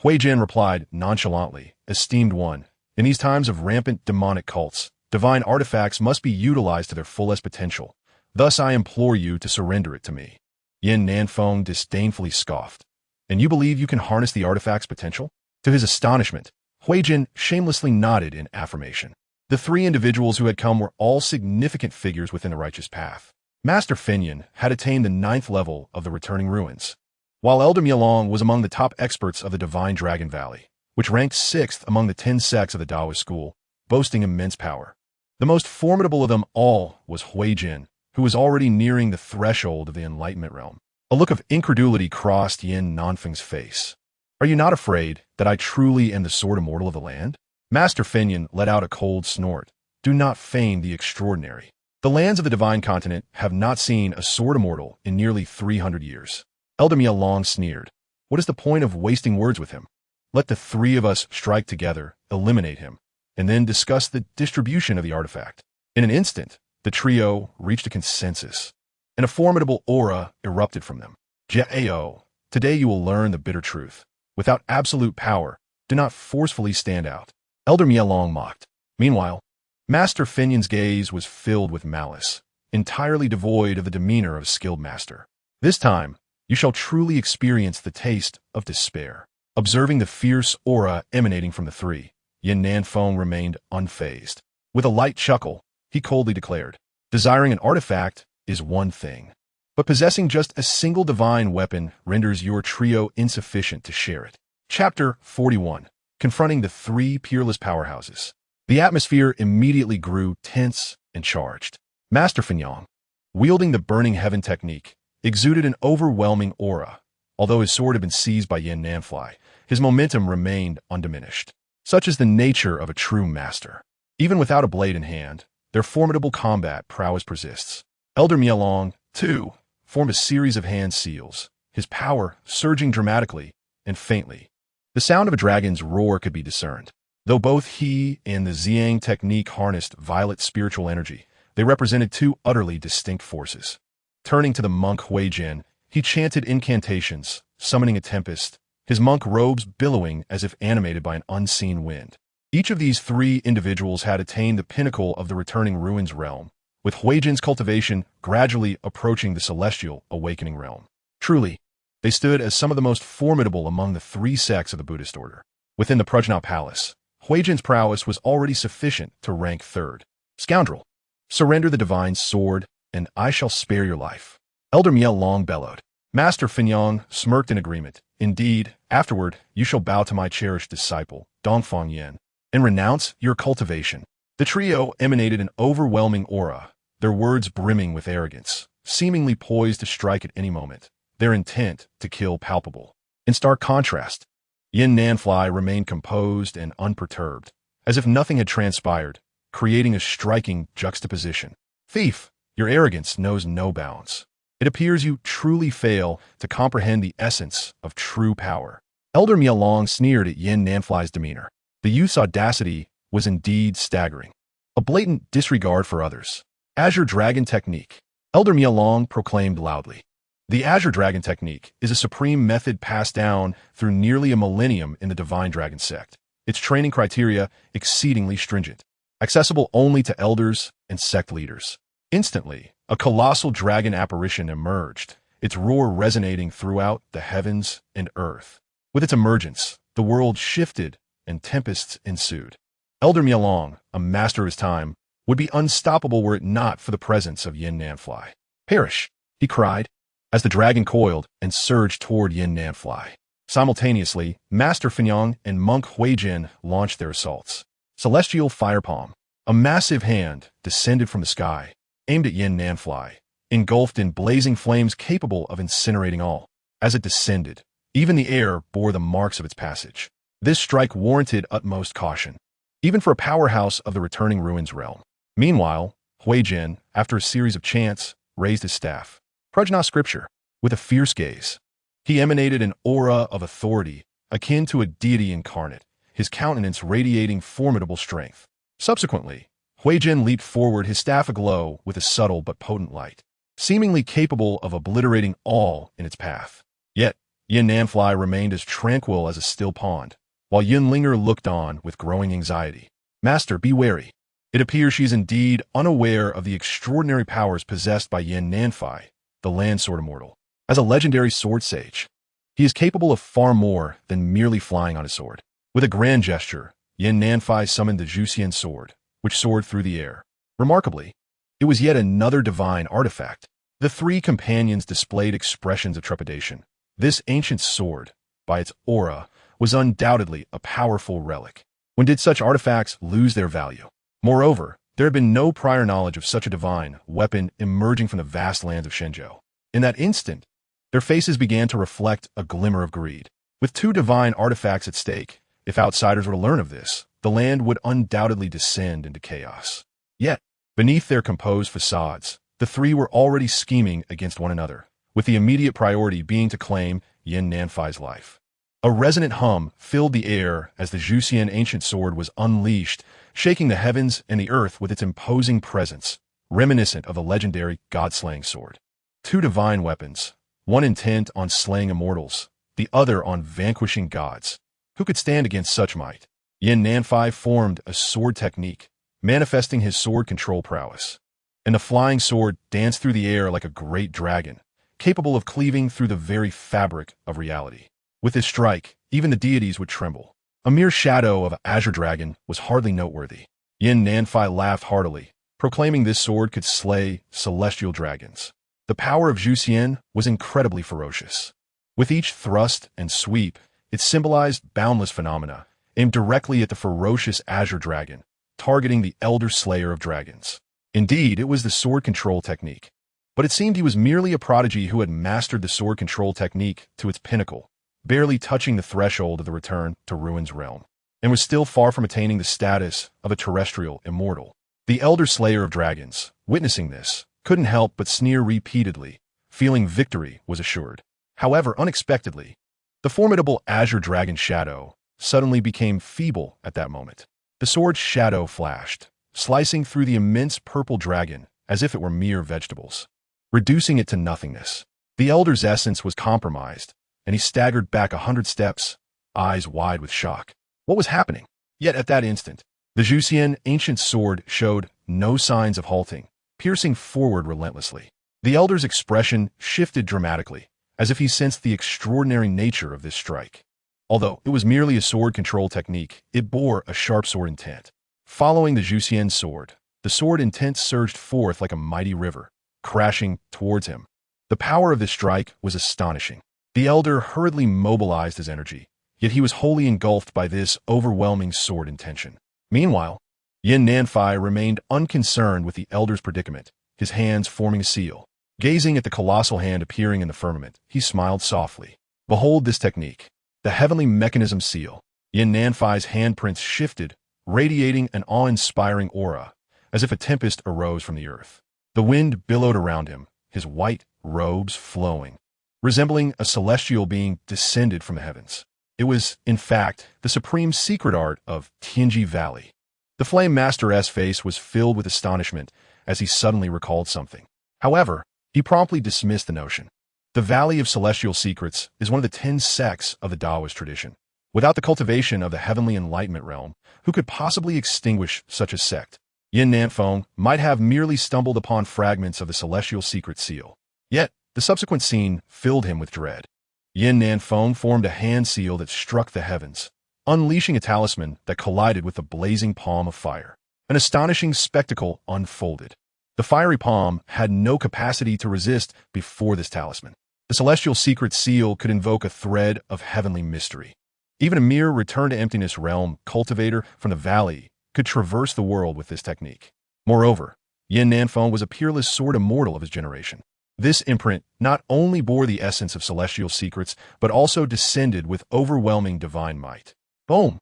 Huijian replied nonchalantly, "Esteemed one, in these times of rampant demonic cults, divine artifacts must be utilized to their fullest potential. Thus I implore you to surrender it to me." Yin Nanfei disdainfully scoffed. "And you believe you can harness the artifact's potential?" To his astonishment, Huijian shamelessly nodded in affirmation. The 3 individuals who had come were all significant figures within the righteous path, Master Finian had attained the 9th level of the Returning Ruins, while Elder Mialong was among the top experts of the Divine Dragon Valley, which ranked 6th among the 10 sects of the Taoist school, boasting immense power. The most formidable of them all was Huijin, who was already nearing the threshold of the Enlightenment realm. A look of incredulity crossed Yin Nanfei's face. "Are you not afraid that I truly am the sword immortal of the land?" Master Finian let out a cold snort. "Do not feign the extraordinary. The lands of the Divine Continent have not seen a sword immortal in nearly 300 years. Elder Mialong sneered. "What is the point of wasting words with him? Let the 3 of us strike together, eliminate him, and then discuss the distribution of the artifact." In an instant, the trio reached a consensus, and a formidable aura erupted from them. "Jao, today you will learn the bitter truth. Without absolute power, do not forcefully stand out." Elder Mialong mocked. Meanwhile, Master Finian's gaze was filled with malice, entirely devoid of the demeanor of a skilled master. "This time, you shall truly experience the taste of despair." Observing the fierce aura emanating from the 3, Yin Nanfei remained unfazed. With a light chuckle, he coldly declared, "Desiring an artifact is one thing, but possessing just a single divine weapon renders your trio insufficient to share it." Chapter 41. Confronting the 3 Peerless powerhouses. The atmosphere immediately grew tense and charged. Master Finian, wielding the Burning Heaven technique, exuded an overwhelming aura. Although his sword had been seized by Yin Nanfei, his momentum remained undiminished. Such is the nature of a true master. Even without a blade in hand, their formidable combat prowess persists. Elder Mialong, too, formed a series of hand seals, his power surging dramatically and faintly. The sound of a dragon's roar could be discerned. Though both he and the Zi Yang technique harnessed violet spiritual energy, they represented 2 utterly distinct forces. Turning to the monk Huijin, he chanted incantations, summoning a tempest, his monk robes billowing as if animated by an unseen wind. Each of these 3 individuals had attained the pinnacle of the Returning Ruins realm, with Huijin's cultivation gradually approaching the celestial awakening realm. Truly, they stood as some of the most formidable among the 3 sects of the Buddhist order. Within the Prajna Palace, Huijin's prowess was already sufficient to rank 3rd. "Scoundrel, surrender the divine sword, and I shall spare your life." Elder Mialong bellowed. Master Finian smirked in agreement. "Indeed, afterward you shall bow to my cherished disciple, Dongfang Yin, and renounce your cultivation." The trio emanated an overwhelming aura, their words brimming with arrogance, seemingly poised to strike at any moment, their intent to kill palpable. In stark contrast, Yin Nanfei remained composed and unperturbed, as if nothing had transpired, creating a striking juxtaposition. "Thief, your arrogance knows no bounds. It appears you truly fail to comprehend the essence of true power." Elder Mialong sneered at Yin Nanfei's demeanor. The youth's audacity was indeed staggering. A blatant disregard for others. "Azure Dragon Technique," Elder Mialong proclaimed loudly. The Azure Dragon Technique is a supreme method passed down through nearly a millennium in the Divine Dragon Sect, its training criteria exceedingly stringent, accessible only to elders and sect leaders. Instantly, a colossal dragon apparition emerged, its roar resonating throughout the heavens and earth. With its emergence, the world shifted and tempests ensued. Elder Mialong, a master of his time, would be unstoppable were it not for the presence of Yin Nanfei. "Perish!" he cried, as the dragon coiled and surged toward Yin Nanfei. Simultaneously, Master Finian and Monk Huijin launched their assaults. Celestial Fire Palm, a massive hand, descended from the sky, aimed at Yin Nanfei, engulfed in blazing flames capable of incinerating all. As it descended, even the air bore the marks of its passage. This strike warranted utmost caution, even for a powerhouse of the Returning Ruins realm. Meanwhile, Huijin, after a series of chants, raised his staff. Prajna scripture, with a fierce gaze. He emanated an aura of authority, akin to a deity incarnate, his countenance radiating formidable strength. Subsequently, Huijin leaped forward, his staff aglow with a subtle but potent light, seemingly capable of obliterating all in its path. Yet, Yin Nanfei remained as tranquil as a still pond, while Yunlinger looked on with growing anxiety. "Master, be wary. It appears she is indeed unaware of the extraordinary powers possessed by Yin Nanfei, the land sword immortal. As a legendary sword sage, he is capable of far more than merely flying on his sword." With a grand gesture, Yin Nanfei summoned the Juxian sword, which soared through the air. Remarkably, it was yet another divine artifact, The three companions displayed expressions of trepidation. This ancient sword, by its aura, was undoubtedly a powerful relic. When did such artifacts lose their value? Moreover, there had been no prior knowledge of such a divine weapon emerging from the vast lands of Shenzhou. In that instant, their faces began to reflect a glimmer of greed. With two divine artifacts at stake, if outsiders were to learn of this, the land would undoubtedly descend into chaos. Yet, beneath their composed facades, the three were already scheming against one another, with the immediate priority being to claim Yin Nanfei's life. A resonant hum filled the air as the Zhuxian ancient sword was unleashed, shaking the heavens and the earth with its imposing presence, reminiscent of the legendary god-slaying sword. Two divine weapons, one intent on slaying immortals, the other on vanquishing gods. Who could stand against such might? Yin Nanfei formed a sword technique, manifesting his sword control prowess. And the flying sword danced through the air like a great dragon, capable of cleaving through the very fabric of reality. With his strike, even the deities would tremble. A mere shadow of an azure dragon was hardly noteworthy. Yin Nanfei laughed heartily, proclaiming this sword could slay celestial dragons. The power of Zhuxian was incredibly ferocious. With each thrust and sweep, it symbolized boundless phenomena, aimed directly at the ferocious azure dragon, targeting the elder slayer of dragons. Indeed, it was the sword control technique. But it seemed he was merely a prodigy who had mastered the sword control technique to its pinnacle, barely touching the threshold of the return to Ruin's realm, and was still far from attaining the status of a terrestrial immortal. The elder slayer of dragons, witnessing this, couldn't help but sneer repeatedly, feeling victory was assured. However, unexpectedly, the formidable azure dragon shadow suddenly became feeble at that moment. The sword's shadow flashed, slicing through the immense purple dragon as if it were mere vegetables, reducing it to nothingness. The elder's essence was compromised, and he staggered back 100 steps, eyes wide with shock. What was happening? Yet at that instant, the Zhuxian ancient sword showed no signs of halting, piercing forward relentlessly. The elder's expression shifted dramatically, as if he sensed the extraordinary nature of this strike. Although it was merely a sword control technique, it bore a sharp sword intent. Following the Zhuxian sword, the sword intent surged forth like a mighty river, crashing towards him. The power of this strike was astonishing. The elder hurriedly mobilized his energy, yet he was wholly engulfed by this overwhelming sword intention. Meanwhile, Yin Nanfei remained unconcerned with the elder's predicament, his hands forming a seal. Gazing at the colossal hand appearing in the firmament, he smiled softly. Behold this technique, the heavenly mechanism seal. Yin Nanfei's handprints shifted, radiating an awe-inspiring aura, as if a tempest arose from the earth. The wind billowed around him, his white robes flowing, resembling a celestial being descended from the heavens. It was, in fact, the supreme secret art of Tianji Valley. The Flame Master's face was filled with astonishment as he suddenly recalled something. However, he promptly dismissed the notion. The Valley of Celestial Secrets is one of the 10 sects of the Taoist tradition. Without the cultivation of the heavenly enlightenment realm, who could possibly extinguish such a sect? Yin Nanfei might have merely stumbled upon fragments of the celestial secret seal. Yet, the subsequent scene filled him with dread. Yin Nanfei formed a hand seal that struck the heavens, unleashing a talisman that collided with the blazing palm of fire. An astonishing spectacle unfolded. The fiery palm had no capacity to resist before this talisman. The celestial secret seal could invoke a thread of heavenly mystery. Even a mere return-to-emptiness realm cultivator from the valley could traverse the world with this technique. Moreover, Yin Nanfei was a peerless sword immortal of his generation. This imprint not only bore the essence of celestial secrets, but also descended with overwhelming divine might. Boom!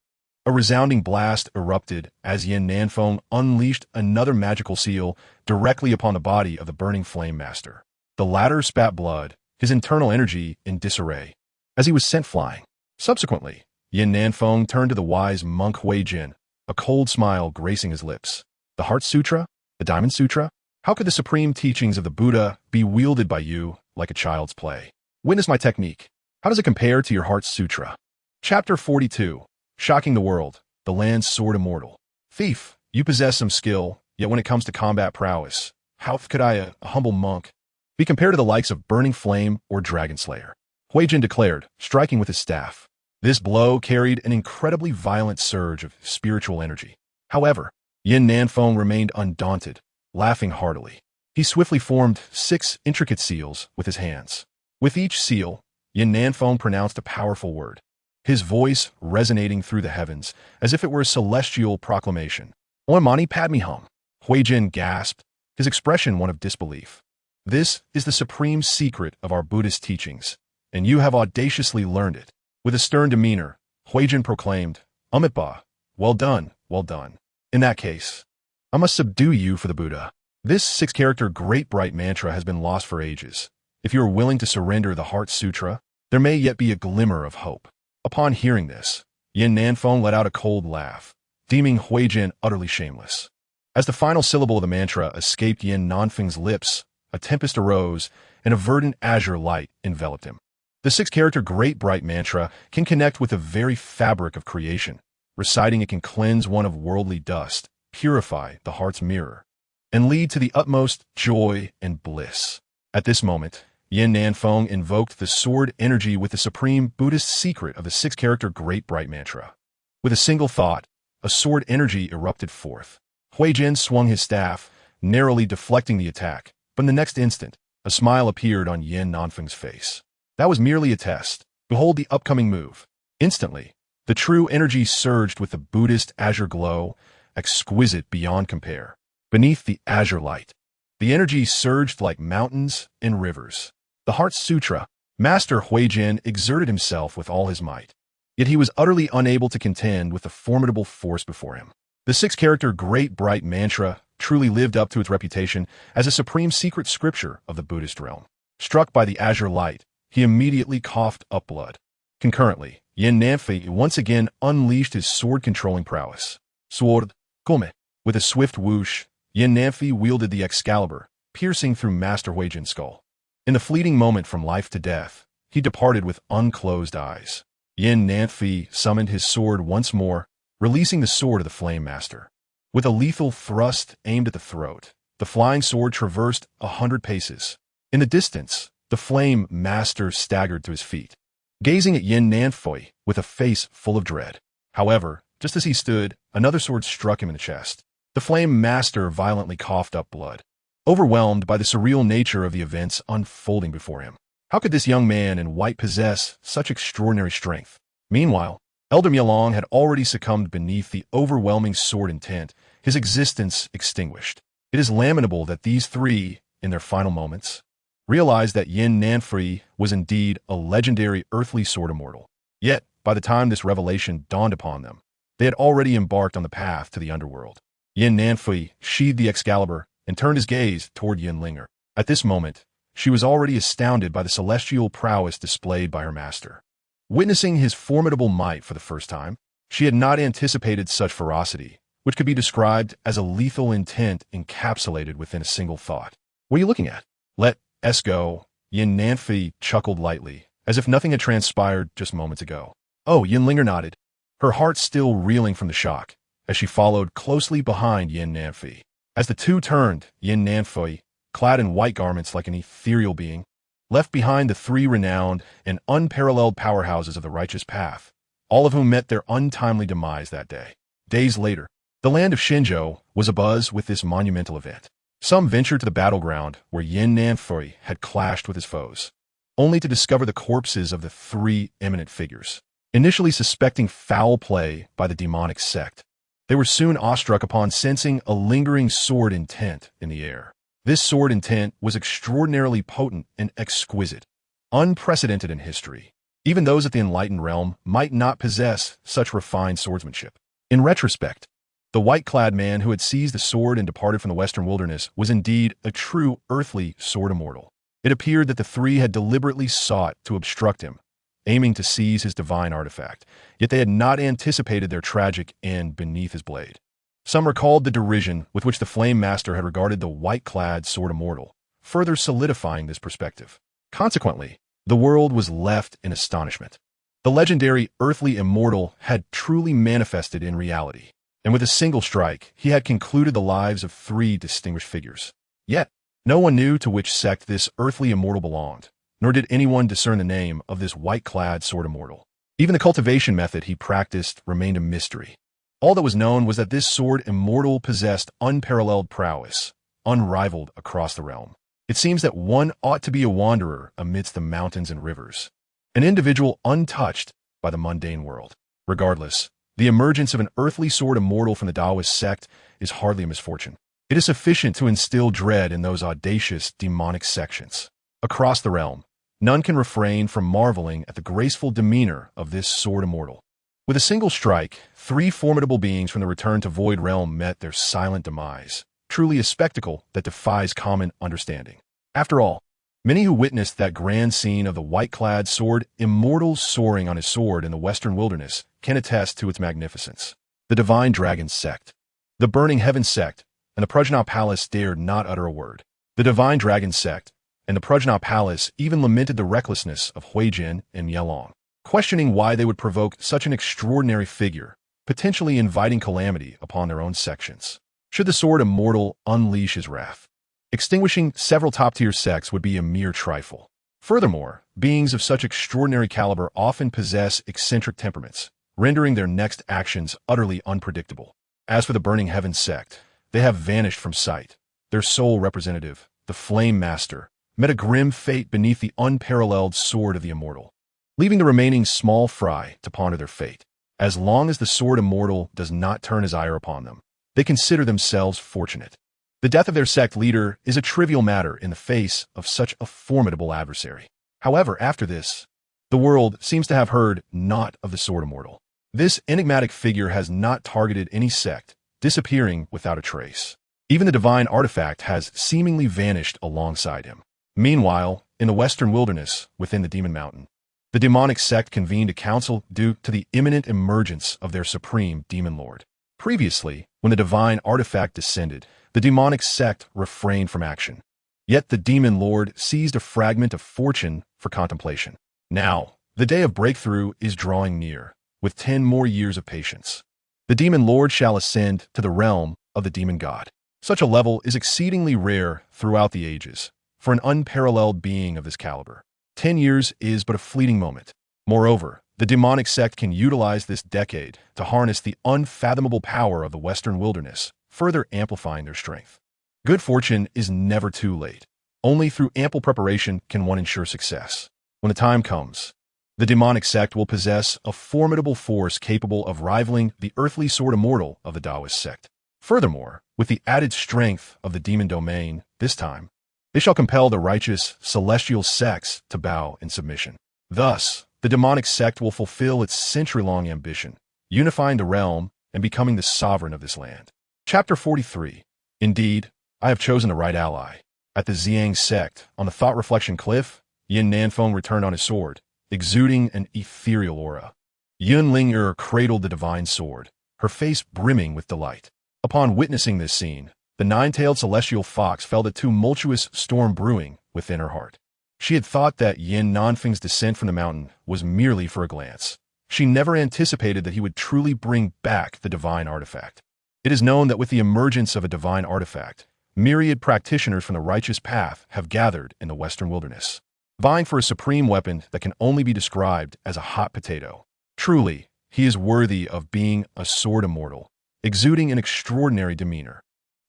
A resounding blast erupted as Yin Nanfei unleashed another magical seal directly upon the body of the burning flame master. The latter spat blood, his internal energy in disarray, as he was sent flying. Subsequently, Yin Nanfei turned to the wise monk Huijin, a cold smile gracing his lips. The Heart Sutra? The Diamond Sutra? How could the supreme teachings of the Buddha be wielded by you like a child's play? Witness my technique. How does it compare to your Heart Sutra? Chapter 42. Shocking the world, the land's sword immortal. Thief, you possess some skill, yet when it comes to combat prowess, how could I, a humble monk, be compared to the likes of Burning Flame or Dragon Slayer? Huijin declared, striking with his staff. This blow carried an incredibly violent surge of spiritual energy. However, Yin Nanfei remained undaunted, laughing heartily. He swiftly formed 6 intricate seals with his hands. With each seal, Nanfei pronounced a powerful word, his voice resonating through the heavens as if it were a celestial proclamation. "Oi mani padme hum," Huijin gasped, his expression one of disbelief. "This is the supreme secret of our Buddhist teachings, and you have audaciously learned it." With a stern demeanor, Huijin proclaimed, "Umitba, well done, well done. In that case, I must subdue you for the Buddha." This 6-character great bright mantra has been lost for ages. If you are willing to surrender the Heart Sutra, there may yet be a glimmer of hope. Upon hearing this, Nanfei let out a cold laugh, deeming Huijin utterly shameless. As the final syllable of the mantra escaped Nanfei's lips, a tempest arose, and a verdant azure light enveloped him. The 6-character great bright mantra can connect with the very fabric of creation. Reciting it can cleanse one of worldly dust, purify the heart's mirror, and lead to the utmost joy and bliss. At this moment, Nanfei invoked the sword energy with the supreme Buddhist secret of the 6-character great bright mantra. With a single thought, a sword energy erupted forth. Huijin swung his staff, narrowly deflecting the attack, but in the next instant, a smile appeared on Nanfei's face. That was merely a test. Behold the upcoming move. Instantly, the true energy surged with the Buddhist azure glow, exquisite beyond compare. Beneath the azure light, the energy surged like mountains and rivers. The Heart Sutra, Master Huijin exerted himself with all his might. Yet he was utterly unable to contend with the formidable force before him. The 6-character great bright mantra truly lived up to its reputation as a supreme secret scripture of the Buddhist realm. Struck by the azure light, he immediately coughed up blood. Concurrently, Nanfei once again unleashed his sword-controlling prowess. Sword, come. With a swift whoosh, Nanfei wielded the Excalibur, piercing through Master Huijin's skull. In the fleeting moment from life to death, he departed with unclosed eyes. Nanfei summoned his sword once more, releasing the sword of the Flame Master. With a lethal thrust aimed at the throat, the flying sword traversed 100 paces. In the distance, the Flame Master staggered to his feet, gazing at Nanfei with a face full of dread. However, just as he stood, another sword struck him in the chest. The Flame Master violently coughed up blood, overwhelmed by the surreal nature of the events unfolding before him. How could this young man in white possess such extraordinary strength? Meanwhile, Elder Mialong had already succumbed beneath the overwhelming sword intent, his existence extinguished. It is lamentable that these three, in their final moments, realized that Nanfei was indeed a legendary earthly sword immortal. Yet, by the time this revelation dawned upon them, they had already embarked on the path to the underworld. Nanfei sheathed the Excalibur and turned his gaze toward Linger. At this moment, she was already astounded by the celestial prowess displayed by her master. Witnessing his formidable might for the first time, she had not anticipated such ferocity, which could be described as a lethal intent encapsulated within a single thought. "What are you looking at?" "Let us go." Nanfei chuckled lightly, as if nothing had transpired just moments ago. "Oh," Linger nodded, her heart still reeling from the shock, as she followed closely behind Nanfei. As the two turned, Nanfei, clad in white garments like an ethereal being, left behind the three renowned and unparalleled powerhouses of the righteous path, all of whom met their untimely demise that day. Days later, the land of Shinjo was abuzz with this monumental event. Some ventured to the battleground where Nanfei had clashed with his foes, only to discover the corpses of the three eminent figures. Initially suspecting foul play by the demonic sect, they were soon awestruck upon sensing a lingering sword intent in the air. This sword intent was extraordinarily potent and exquisite, unprecedented in history. Even those of the enlightened realm might not possess such refined swordsmanship. In retrospect, the white-clad man who had seized the sword and departed from the western wilderness was indeed a true earthly sword immortal. It appeared that the three had deliberately sought to obstruct him, aiming to seize his divine artifact, yet they had not anticipated their tragic end beneath his blade. Some recalled the derision with which the Flame Master had regarded the white-clad sword immortal, further solidifying this perspective. Consequently, the world was left in astonishment. The legendary earthly immortal had truly manifested in reality, and with a single strike, he had concluded the lives of three distinguished figures. Yet, no one knew to which sect this earthly immortal belonged, nor did anyone discern the name of this white-clad sword immortal. Even the cultivation method he practiced remained a mystery. All that was known was that this sword immortal possessed unparalleled prowess, unrivaled across the realm. It seems that one ought to be a wanderer amidst the mountains and rivers, an individual untouched by the mundane world. Regardless, the emergence of an earthly sword immortal from the Taoist sect is hardly a misfortune. It is sufficient to instill dread in those audacious demonic sections. Across the realm, none can refrain from marveling at the graceful demeanor of this sword immortal. With a single strike, 3 formidable beings from the Return to Void realm met their silent demise, truly a spectacle that defies common understanding. After all, many who witnessed that grand scene of the white-clad sword Immortal soaring on his sword in the western wilderness can attest to its magnificence. The Divine Dragon Sect, the Burning Heaven Sect, and the Prajna Palace dared not utter a word. The Divine Dragon Sect and the Prajna Palace even lamented the recklessness of Huijin and Yelong, questioning why they would provoke such an extraordinary figure, potentially inviting calamity upon their own sections. Should the sword Immortal unleash his wrath, extinguishing several top-tier sects would be a mere trifle. Furthermore, beings of such extraordinary caliber often possess eccentric temperaments, rendering their next actions utterly unpredictable. As for the Burning Heaven Sect, they have vanished from sight. Their sole representative, the Flame Master, met a grim fate beneath the unparalleled sword of the Immortal, leaving the remaining small fry to ponder their fate. As long as the sword Immortal does not turn his ire upon them, they consider themselves fortunate. The death of their sect leader is a trivial matter in the face of such a formidable adversary. However, after this, the world seems to have heard naught of the sword Immortal. This enigmatic figure has not targeted any sect, disappearing without a trace. Even the divine artifact has seemingly vanished alongside him. Meanwhile, in the western wilderness, within the Demon Mountain, the demonic sect convened a council due to the imminent emergence of their supreme demon lord. Previously, when the divine artifact descended, the demonic sect refrained from action. Yet the demon lord seized a fragment of fortune for contemplation. Now, the day of breakthrough is drawing near, with 10 more years of patience. The demon lord shall ascend to the realm of the demon god. Such a level is exceedingly rare throughout the ages for an unparalleled being of this caliber. 10 years is but a fleeting moment. Moreover, the demonic sect can utilize this decade to harness the unfathomable power of the western wilderness, further amplifying their strength. Good fortune is never too late. Only through ample preparation can one ensure success. When the time comes, the demonic sect will possess a formidable force capable of rivaling the earthly sword Immortal of the Taoist sect. Furthermore, with the added strength of the demon domain, this time, they shall compel the righteous celestial sects to bow in submission. Thus, the demonic sect will fulfill its century-long ambition, unifying the realm and becoming the sovereign of this land. Chapter 43. Indeed, I have chosen the right ally. At the Zi Yang Sect, on the Thought-Reflection Cliff, Yin Nanfei returned on his sword, exuding an ethereal aura. Yun Ling'er cradled the divine sword, her face brimming with delight. Upon witnessing this scene, the nine-tailed celestial fox felt a tumultuous storm brewing within her heart. She had thought that Yin Nanfei's descent from the mountain was merely for a glance. She never anticipated that he would truly bring back the divine artifact. It is known that with the emergence of a divine artifact, myriad practitioners from the righteous path have gathered in the western wilderness, vying for a supreme weapon that can only be described as a hot potato. Truly, he is worthy of being a sword immortal, exuding an extraordinary demeanor.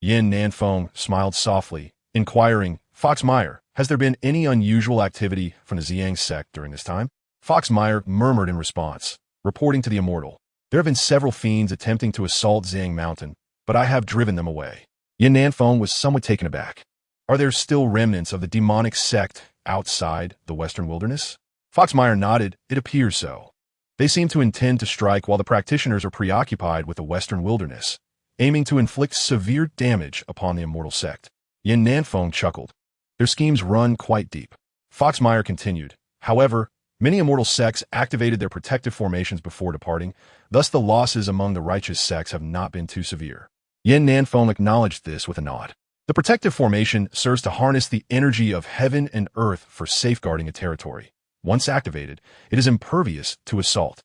Yin Nanfei smiled softly, inquiring, Fox Meyer, has there been any unusual activity from the Zi Yang Sect during this time? Fox Meyer murmured in response, reporting to the Immortal. There have been several fiends attempting to assault Ziyang Mountain, but I have driven them away. Yin Nanfei was somewhat taken aback. Are there still remnants of the demonic sect outside the western wilderness? Fox Meyer nodded. It appears so. They seem to intend to strike while the practitioners are preoccupied with the western wilderness, aiming to inflict severe damage upon the Immortal sect. Yin Nanfei chuckled. Their schemes run quite deep. Fox Meyer continued. However, many Immortal sects activated their protective formations before departing, thus the losses among the righteous sects have not been too severe. Yin Nanfei acknowledged this with a nod. The protective formation serves to harness the energy of heaven and earth for safeguarding a territory. Once activated, it is impervious to assault.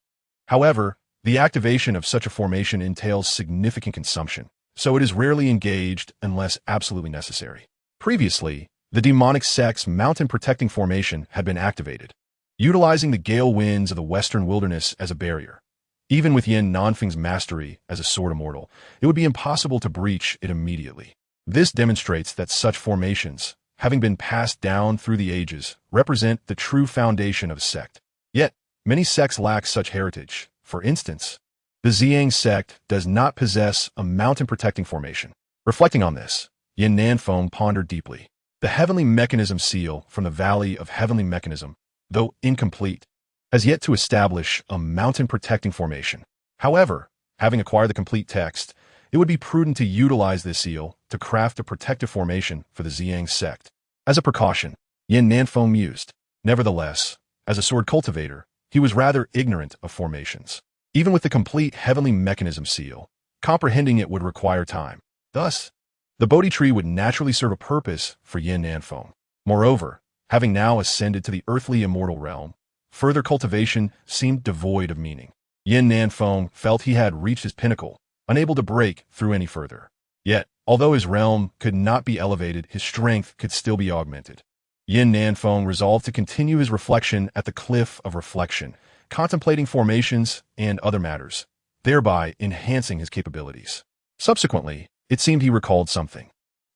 However, the activation of such a formation entails significant consumption, so it is rarely engaged unless absolutely necessary. Previously, the demonic sect's mountain protecting formation had been activated, utilizing the gale winds of the western wilderness as a barrier. Even with Yin Nanfei's mastery as a sword immortal, it would be impossible to breach it immediately. This demonstrates that such formations, having been passed down through the ages, represent the true foundation of a sect. Yet, many sects lack such heritage. For instance, the Zi Yang Sect does not possess a mountain-protecting formation. Reflecting on this, Nanfei pondered deeply. The Heavenly Mechanism seal from the Valley of Heavenly Mechanism, though incomplete, has yet to establish a mountain-protecting formation. However, having acquired the complete text, it would be prudent to utilize this seal to craft a protective formation for the Zi Yang Sect. As a precaution, Nanfei mused. Nevertheless, as a sword cultivator, he was rather ignorant of formations. Even with the complete Heavenly Mechanism seal, comprehending it would require time. Thus, the Bodhi tree would naturally serve a purpose for Nanfei. Moreover, having now ascended to the earthly immortal realm, further cultivation seemed devoid of meaning. Nanfei felt he had reached his pinnacle, unable to break through any further. Yet, although his realm could not be elevated, his strength could still be augmented. Nanfei resolved to continue his reflection at the cliff of reflection, contemplating formations and other matters, thereby enhancing his capabilities. Subsequently, it seemed he recalled something.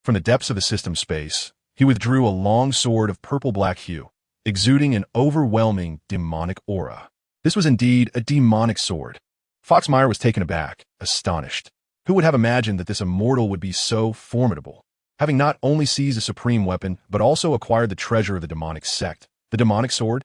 From the depths of the system space, he withdrew a long sword of purple-black hue, exuding an overwhelming demonic aura. This was indeed a demonic sword. Foxmeyer was taken aback, astonished. Who would have imagined that this immortal would be so formidable? Having not only seized a supreme weapon, but also acquired the treasure of the demonic sect, the demonic sword?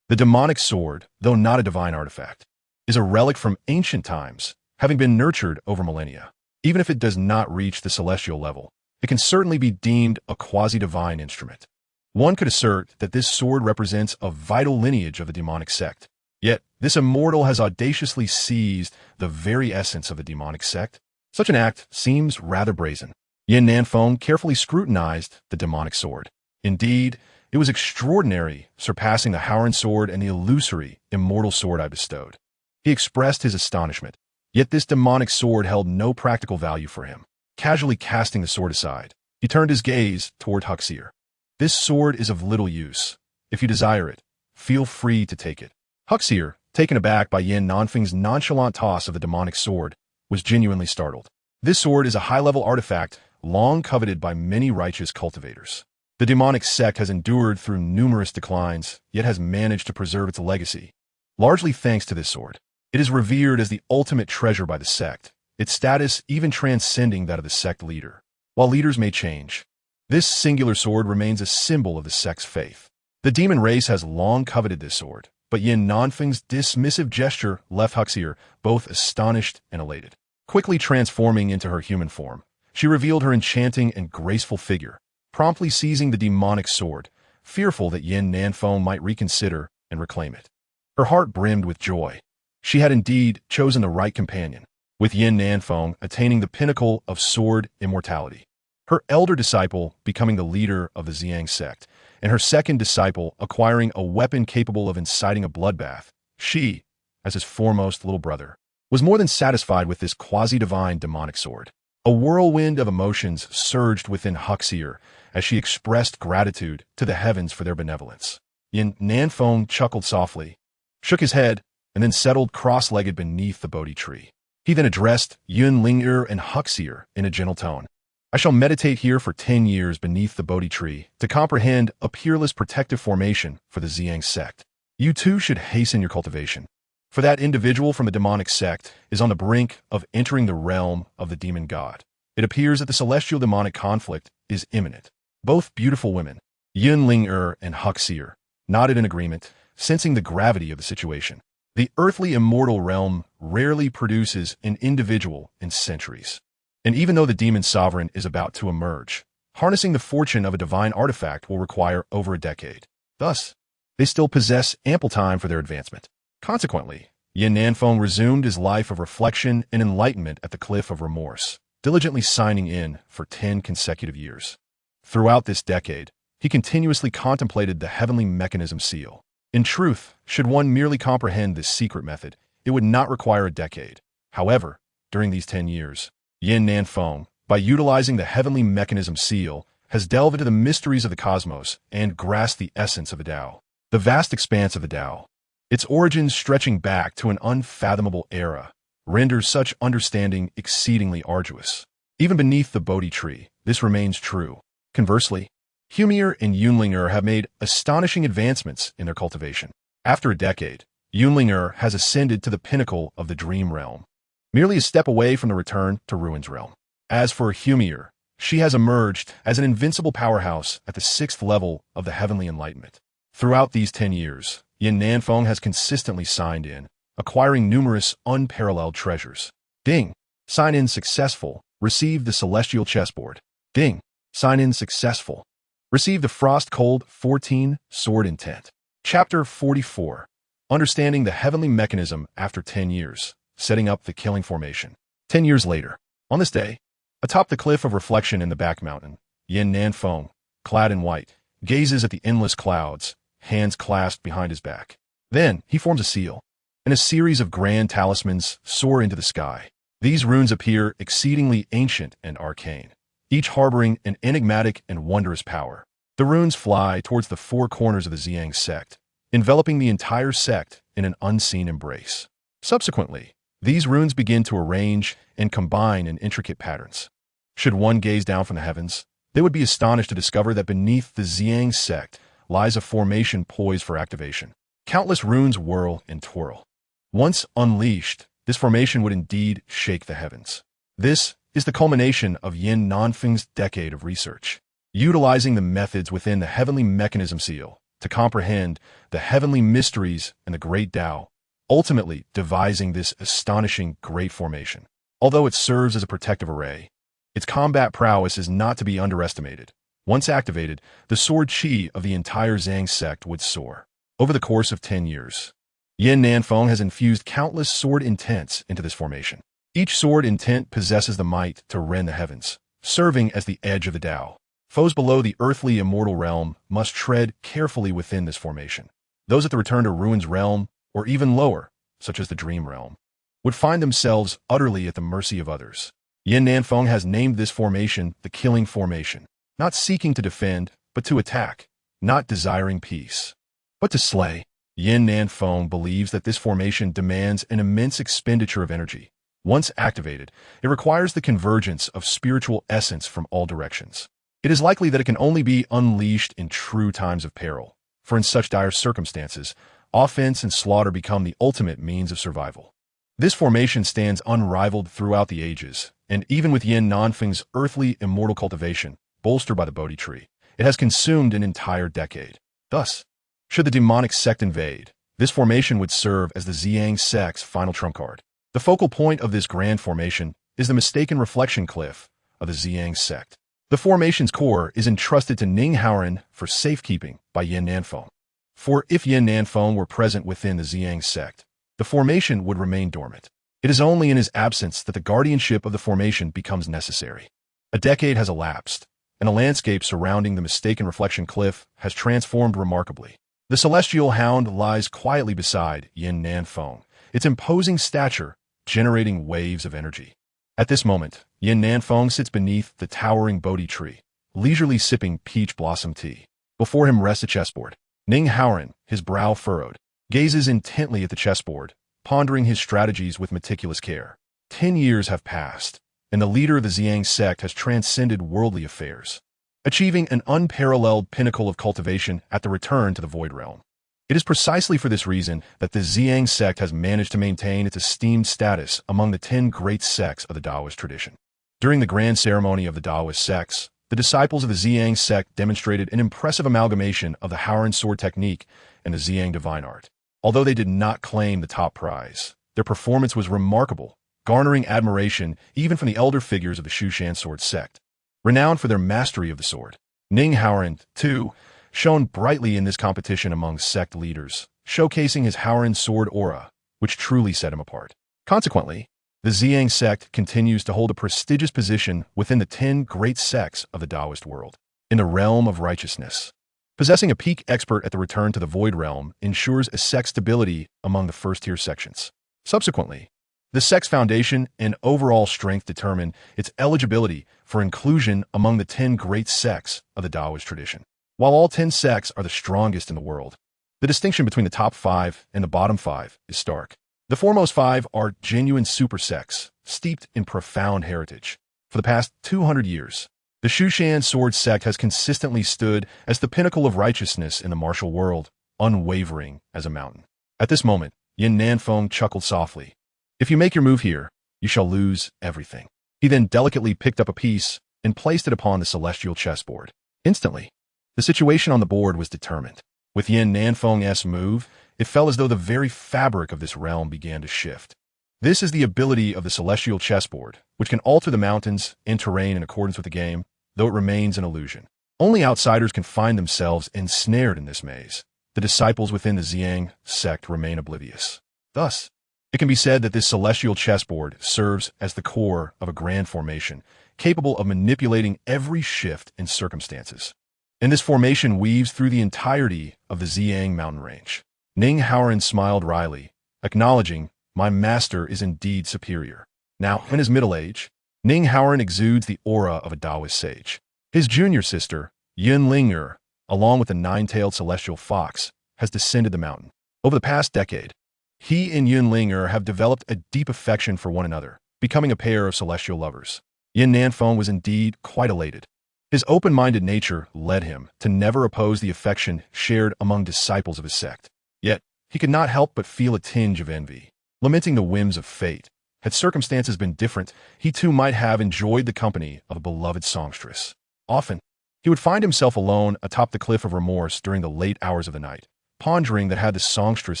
The demonic sword, though not a divine artifact, is a relic from ancient times, having been nurtured over millennia. Even if it does not reach the celestial level, it can certainly be deemed a quasi-divine instrument. One could assert that this sword represents a vital lineage of the demonic sect. Yet, this immortal has audaciously seized the very essence of the demonic sect. Such an act seems rather brazen. Nanfei carefully scrutinized the demonic sword. Indeed, it was extraordinary, surpassing the Howren sword and the illusory, immortal sword I bestowed. He expressed his astonishment. Yet this demonic sword held no practical value for him. Casually casting the sword aside, he turned his gaze toward Huxier. This sword is of little use. If you desire it, feel free to take it. Huxier, taken aback by Nanfei's nonchalant toss of the demonic sword, was genuinely startled. This sword is a high-level artifact long coveted by many righteous cultivators. The demonic sect has endured through numerous declines, yet has managed to preserve its legacy, largely thanks to this sword. It is revered as the ultimate treasure by the sect, its status even transcending that of the sect leader. While leaders may change, this singular sword remains a symbol of the sect's faith. The demon race has long coveted this sword, but Nanfei's dismissive gesture left Huxier both astonished and elated. Quickly transforming into her human form, she revealed her enchanting and graceful figure, promptly seizing the demonic sword, fearful that Nanfei might reconsider and reclaim it. Her heart brimmed with joy. She had indeed chosen the right companion, with Nanfei attaining the pinnacle of sword immortality. Her elder disciple becoming the leader of the Zi Yang Sect, and her second disciple acquiring a weapon capable of inciting a bloodbath. She, as his foremost little brother, was more than satisfied with this quasi-divine demonic sword. A whirlwind of emotions surged within Huxier as she expressed gratitude to the heavens for their benevolence. Nanfei chuckled softly, shook his head, and then settled cross-legged beneath the Bodhi tree. He then addressed Yunling'er and Huxier in a gentle tone. I shall meditate here for 10 years beneath the Bodhi tree to comprehend a peerless protective formation for the Zi Yang Sect. You too should hasten your cultivation, for that individual from the demonic sect is on the brink of entering the realm of the demon god. It appears that the celestial demonic conflict is imminent. Both beautiful women, Yunling'er and Huxier, nodded in agreement, sensing the gravity of the situation. The earthly immortal realm rarely produces an individual in centuries. And even though the demon sovereign is about to emerge, harnessing the fortune of a divine artifact will require over a decade. Thus, they still possess ample time for their advancement. Consequently, Nanfei resumed his life of reflection and enlightenment at the Cliff of Remorse, diligently signing in for 10 consecutive years. Throughout this decade, he continuously contemplated the Heavenly Mechanism seal. In truth, should one merely comprehend this secret method, it would not require a decade. However, during these 10 years, Nanfei, by utilizing the Heavenly Mechanism seal, has delved into the mysteries of the cosmos and grasped the essence of the Tao, the vast expanse of the Tao. Its origins stretching back to an unfathomable era renders such understanding exceedingly arduous. Even beneath the Bodhi tree, this remains true. Conversely, Humier and Yunlinger have made astonishing advancements in their cultivation. After a decade, Yunlinger has ascended to the pinnacle of the dream realm, merely a step away from the return to Ruin's realm. As for Humier, she has emerged as an invincible powerhouse at the 6th level of the heavenly enlightenment. Throughout these 10 years, Yin Nanfeng has consistently signed in, acquiring numerous unparalleled treasures. Ding! Sign-in successful. Receive the celestial chessboard. Ding! Sign-in successful. Receive the Frost-Cold 14 Sword Intent. Chapter 44. Understanding the Heavenly Mechanism After 10 Years. Setting up the Killing Formation. 10 years later, on this day, atop the cliff of reflection in the back mountain, Yin Nanfeng, clad in white, gazes at the endless clouds, hands clasped behind his back. Then, he forms a seal, and a series of grand talismans soar into the sky. These runes appear exceedingly ancient and arcane, each harboring an enigmatic and wondrous power. The runes fly towards the 4 corners of the Zi Yang Sect, enveloping the entire sect in an unseen embrace. Subsequently, these runes begin to arrange and combine in intricate patterns. Should one gaze down from the heavens, they would be astonished to discover that beneath the Zi Yang Sect lies a formation poised for activation. Countless runes whirl and twirl. Once unleashed, this formation would indeed shake the heavens. This is the culmination of Yin Nanfeng's decade of research, utilizing the methods within the Heavenly Mechanism Seal to comprehend the heavenly mysteries and the Great Tao, ultimately devising this astonishing great formation. Although it serves as a protective array, its combat prowess is not to be underestimated. Once activated, the sword chi of the entire Zi Yang Sect would soar. Over the course of 10 years, Yin Nanfeng has infused countless sword intents into this formation. Each sword intent possesses the might to rend the heavens, serving as the edge of the Tao. Foes below the earthly immortal realm must tread carefully within this formation. Those at the return to Ruin's realm, or even lower, such as the dream realm, would find themselves utterly at the mercy of others. Yin Nanfeng has named this formation the Killing Formation, not seeking to defend, but to attack, not desiring peace, but to slay. Yin Nanfeng believes that this formation demands an immense expenditure of energy. Once activated, it requires the convergence of spiritual essence from all directions. It is likely that it can only be unleashed in true times of peril, for in such dire circumstances, offense and slaughter become the ultimate means of survival. This formation stands unrivaled throughout the ages, and even with Yin Nanfeng's earthly immortal cultivation, bolstered by the Bodhi tree, it has consumed an entire decade. Thus, should the demonic sect invade, this formation would serve as the Zi Yang Sect's final trump card. The focal point of this grand formation is the mistaken reflection cliff of the Zi Yang Sect. The formation's core is entrusted to Ning Haoran for safekeeping by Yin Nanfeng. For if Yin Nanfeng were present within the Zi Yang Sect, the formation would remain dormant. It is only in his absence that the guardianship of the formation becomes necessary. A decade has elapsed, and the landscape surrounding the mistaken reflection cliff has transformed remarkably. The celestial hound lies quietly beside Yin Nanfeng, its imposing stature generating waves of energy. At this moment, Yin Nanfeng sits beneath the towering Bodhi tree, leisurely sipping peach blossom tea. Before him rests a chessboard. Ning Haoran, his brow furrowed, gazes intently at the chessboard, pondering his strategies with meticulous care. 10 years have passed, and the leader of the Zi Yang Sect has transcended worldly affairs, achieving an unparalleled pinnacle of cultivation at the return to the Void Realm. It is precisely for this reason that the Zi Yang Sect has managed to maintain its esteemed status among the 10 great sects of the Taoist tradition. During the grand ceremony of the Taoist sects, the disciples of the Zi Yang Sect demonstrated an impressive amalgamation of the Haoran sword technique and the Zi Yang divine art. Although they did not claim the top prize, their performance was remarkable, garnering admiration even from the elder figures of the Shushan sword sect. Renowned for their mastery of the sword, Ning Haoran, too, shone brightly in this competition among sect leaders, showcasing his Haoran sword aura, which truly set him apart. Consequently, the Zi Yang Sect continues to hold a prestigious position within the 10 great sects of the Taoist world. In the realm of righteousness, possessing a peak expert at the return to the Void Realm ensures a sect's stability among the first-tier sections. Subsequently, the sect's foundation and overall strength determine its eligibility for inclusion among the 10 great sects of the Taoist tradition. While all 10 sects are the strongest in the world, the distinction between the top 5 and the bottom 5 is stark. The foremost 5 are genuine super sects, steeped in profound heritage. For the past 200 years, The Shushan Sword Sect has consistently stood as the pinnacle of righteousness in the martial world, unwavering as a mountain. At this moment, Yin Nanfei chuckled softly. If you make your move here, you shall lose everything. He then delicately picked up a piece and placed it upon the celestial chessboard. Instantly, the situation on the board was determined. With Yin Nanfei's move, it felt as though the very fabric of this realm began to shift. This is the ability of the celestial chessboard, which can alter the mountains and terrain in accordance with the game, though it remains an illusion. Only outsiders can find themselves ensnared in this maze. The disciples within the Zi Yang Sect remain oblivious. Thus, it can be said that this celestial chessboard serves as the core of a grand formation, capable of manipulating every shift in circumstances. And this formation weaves through the entirety of the Zi Yang mountain range. Ning Haoran smiled wryly, acknowledging, "My master is indeed superior." Now, in his middle age, Ning Haoran exudes the aura of a Taoist sage. His junior sister, Yun Ling'er, along with the nine-tailed celestial fox, has descended the mountain. Over the past decade, he and Yun Ling'er have developed a deep affection for one another, becoming a pair of celestial lovers. Yin Nanfei was indeed quite elated. His open-minded nature led him to never oppose the affection shared among disciples of his sect. Yet, he could not help but feel a tinge of envy. Lamenting the whims of fate, had circumstances been different, he too might have enjoyed the company of a beloved songstress. Often, he would find himself alone atop the cliff of remorse during the late hours of the night, pondering that had the songstress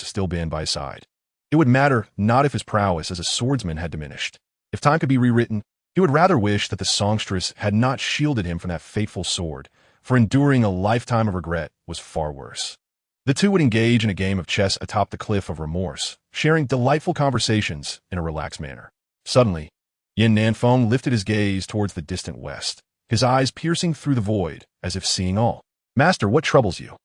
still been by his side, it would matter not if his prowess as a swordsman had diminished. If time could be rewritten, he would rather wish that the songstress had not shielded him from that fateful sword, for enduring a lifetime of regret was far worse. The two would engage in a game of chess atop the cliff of remorse, sharing delightful conversations in a relaxed manner. Suddenly, Yin Nanfei lifted his gaze towards the distant west, his eyes piercing through the void as if seeing all. "Master, what troubles you?"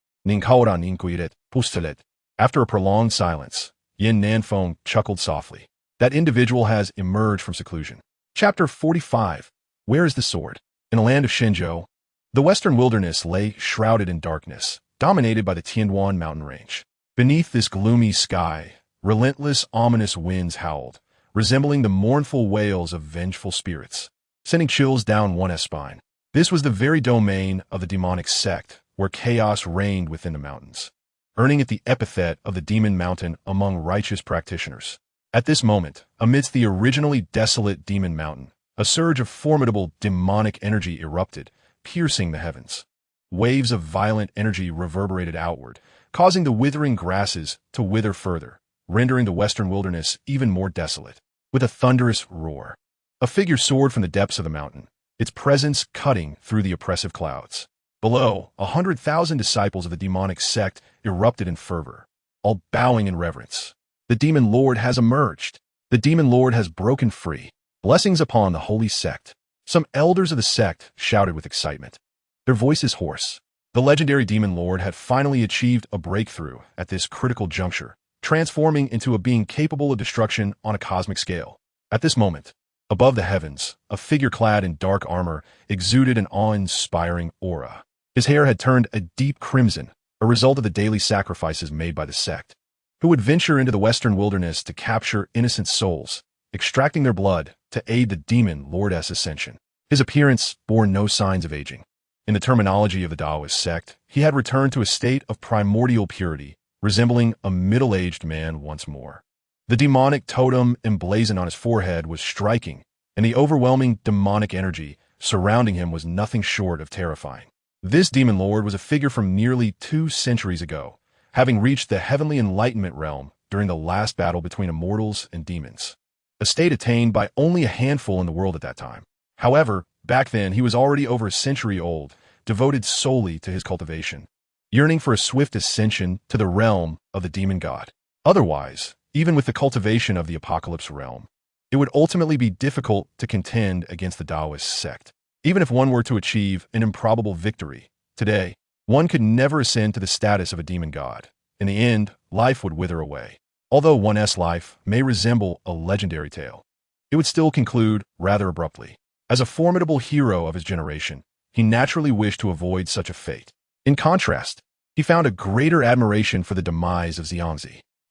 After a prolonged silence, Yin Nanfei chuckled softly. That individual has emerged from seclusion. Chapter 45. Where is the sword? In the land of Shenzhou, the western wilderness lay shrouded in darkness, dominated by the Tianduan mountain range. Beneath this gloomy sky, relentless, ominous winds howled, resembling the mournful wails of vengeful spirits, sending chills down one's spine. This was the very domain of the demonic sect, where chaos reigned within the mountains, earning it the epithet of the Demon Mountain among righteous practitioners. At this moment, amidst the originally desolate Demon Mountain, a surge of formidable demonic energy erupted, piercing the heavens. Waves of violent energy reverberated outward, causing the withering grasses to wither further, rendering the western wilderness even more desolate. With a thunderous roar, a figure soared from the depths of the mountain, its presence cutting through the oppressive clouds. Below, 100,000 disciples of the demonic sect erupted in fervor, all bowing in reverence. The Demon Lord has emerged. The Demon Lord has broken free. Blessings upon the holy sect. Some elders of the sect shouted with excitement, their voices hoarse. The legendary Demon Lord had finally achieved a breakthrough at this critical juncture, transforming into a being capable of destruction on a cosmic scale. At this moment, above the heavens, a figure clad in dark armor exuded an awe-inspiring aura. His hair had turned a deep crimson, a result of the daily sacrifices made by the sect, who would venture into the western wilderness to capture innocent souls, extracting their blood to aid the Demon Lord's ascension. His appearance bore no signs of aging. In the terminology of the Taoist sect, he had returned to a state of primordial purity, resembling a middle-aged man once more. The demonic totem emblazoned on his forehead was striking, and the overwhelming demonic energy surrounding him was nothing short of terrifying. This Demon Lord was a figure from nearly 2 centuries ago, having reached the heavenly enlightenment realm during the last battle between immortals and demons, a state attained by only a handful in the world at that time. However, back then he was already over a century old, devoted solely to his cultivation, yearning for a swift ascension to the realm of the demon god. Otherwise, even with the cultivation of the apocalypse realm, it would ultimately be difficult to contend against the Taoist sect. Even if one were to achieve an improbable victory, today, one could never ascend to the status of a demon god. In the end, life would wither away. Although one's life may resemble a legendary tale, it would still conclude rather abruptly. As a formidable hero of his generation, he naturally wished to avoid such a fate. In contrast, he found a greater admiration for the demise of Zi.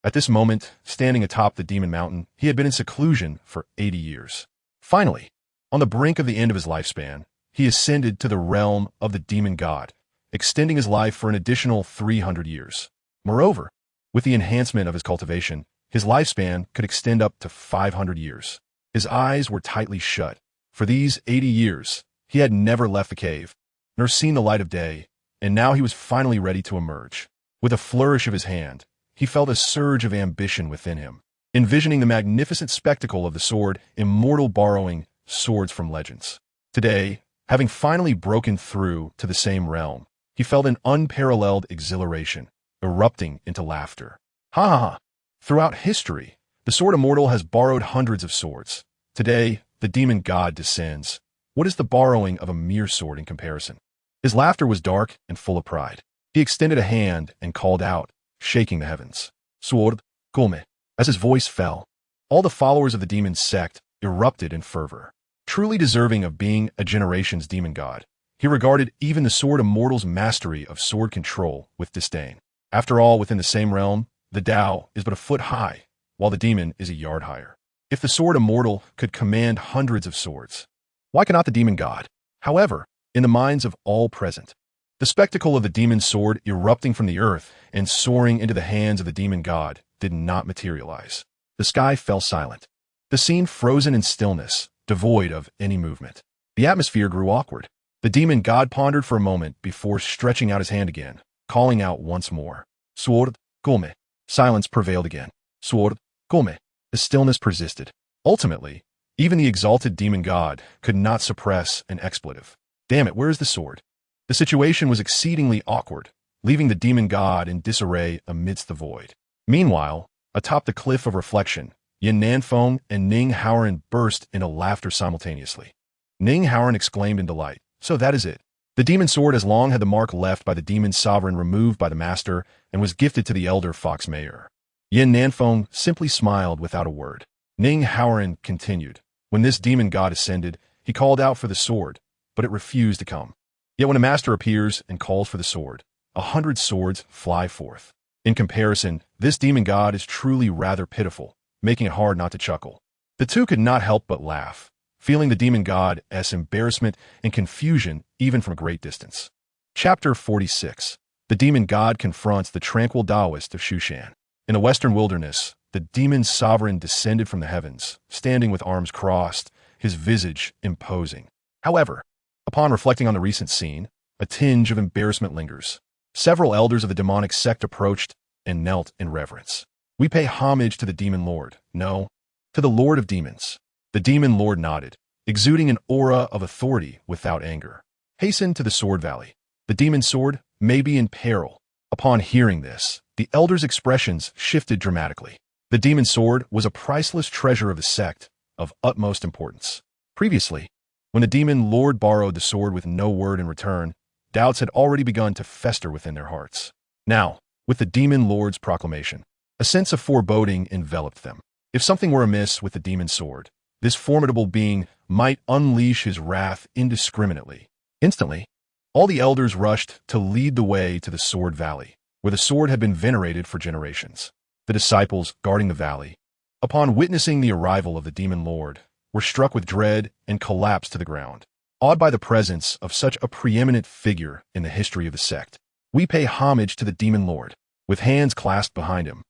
At this moment, standing atop the Demon Mountain, he had been in seclusion for 80 years. Finally, on the brink of the end of his lifespan, he ascended to the realm of the demon god, extending his life for an additional 300 years. Moreover, with the enhancement of his cultivation, his lifespan could extend up to 500 years. His eyes were tightly shut. For these 80 years, he had never left the cave, nor seen the light of day, and now he was finally ready to emerge. With a flourish of his hand, he felt a surge of ambition within him, envisioning the magnificent spectacle of the sword Immortal borrowing swords from legends. Today, having finally broken through to the same realm, he felt an unparalleled exhilaration, erupting into laughter. Ha ha ha! Throughout history, the sword Immortal has borrowed hundreds of swords. Today, the demon god descends. What is the borrowing of a mere sword in comparison? His laughter was dark and full of pride. He extended a hand and called out, shaking the heavens. Sword, come. As his voice fell, all the followers of the Demon Sect erupted in fervor. Truly deserving of being a generation's demon god, he regarded even the sword Immortal's mastery of sword control with disdain. After all, within the same realm, the Tao is but a foot high, while the demon is a yard higher. If the sword Immortal could command hundreds of swords, why cannot the demon god? However, in the minds of all present, the spectacle of the demon sword erupting from the earth and soaring into the hands of the demon god did not materialize. The sky fell silent. The scene frozen in stillness, devoid of any movement. The atmosphere grew awkward. The demon god pondered for a moment before stretching out his hand again, calling out once more. Sword, come. Silence prevailed again. Sword, come. The stillness persisted. Ultimately, even the exalted demon god could not suppress an expletive. Damn it, where is the sword? The situation was exceedingly awkward, leaving the demon god in disarray amidst the void. Meanwhile, atop the cliff of reflection, Yin Nanfei and Ning Haoran burst into laughter simultaneously. Ning Haoran exclaimed in delight, so that is it. The demon sword has long had the mark left by the demon sovereign removed by the master and was gifted to the elder Fox Mayor. Yin Nanfei simply smiled without a word. Ning Haoran continued, when this demon god ascended, he called out for the sword, but it refused to come. Yet when a master appears and calls for the sword, 100 swords fly forth. In comparison, this demon god is truly rather pitiful, making it hard not to chuckle. The two could not help but laugh, feeling the demon god's embarrassment and confusion even from a great distance. Chapter 46. The demon god confronts the tranquil Taoist of Shushan. In the western wilderness, the demon sovereign descended from the heavens, standing with arms crossed, his visage imposing. However, upon reflecting on the recent scene, a tinge of embarrassment lingers. Several elders of the demonic sect approached and knelt in reverence. We pay homage to the demon lord, no, to the lord of demons. The demon lord nodded, exuding an aura of authority without anger. Hasten to the sword valley. The demon sword may be in peril. Upon hearing this, the elders' expressions shifted dramatically. The demon sword was a priceless treasure of the sect, of utmost importance. Previously, when the demon lord borrowed the sword with no word in return, doubts had already begun to fester within their hearts. Now, with the demon lord's proclamation, a sense of foreboding enveloped them. If something were amiss with the demon sword, this formidable being might unleash his wrath indiscriminately. Instantly, all the elders rushed to lead the way to the sword valley, where the sword had been venerated for generations. The disciples guarding the valley, upon witnessing the arrival of the demon lord, were struck with dread and collapsed to the ground, awed by the presence of such a preeminent figure in the history of the sect. We pay homage to the demon lord. With hands clasped behind him,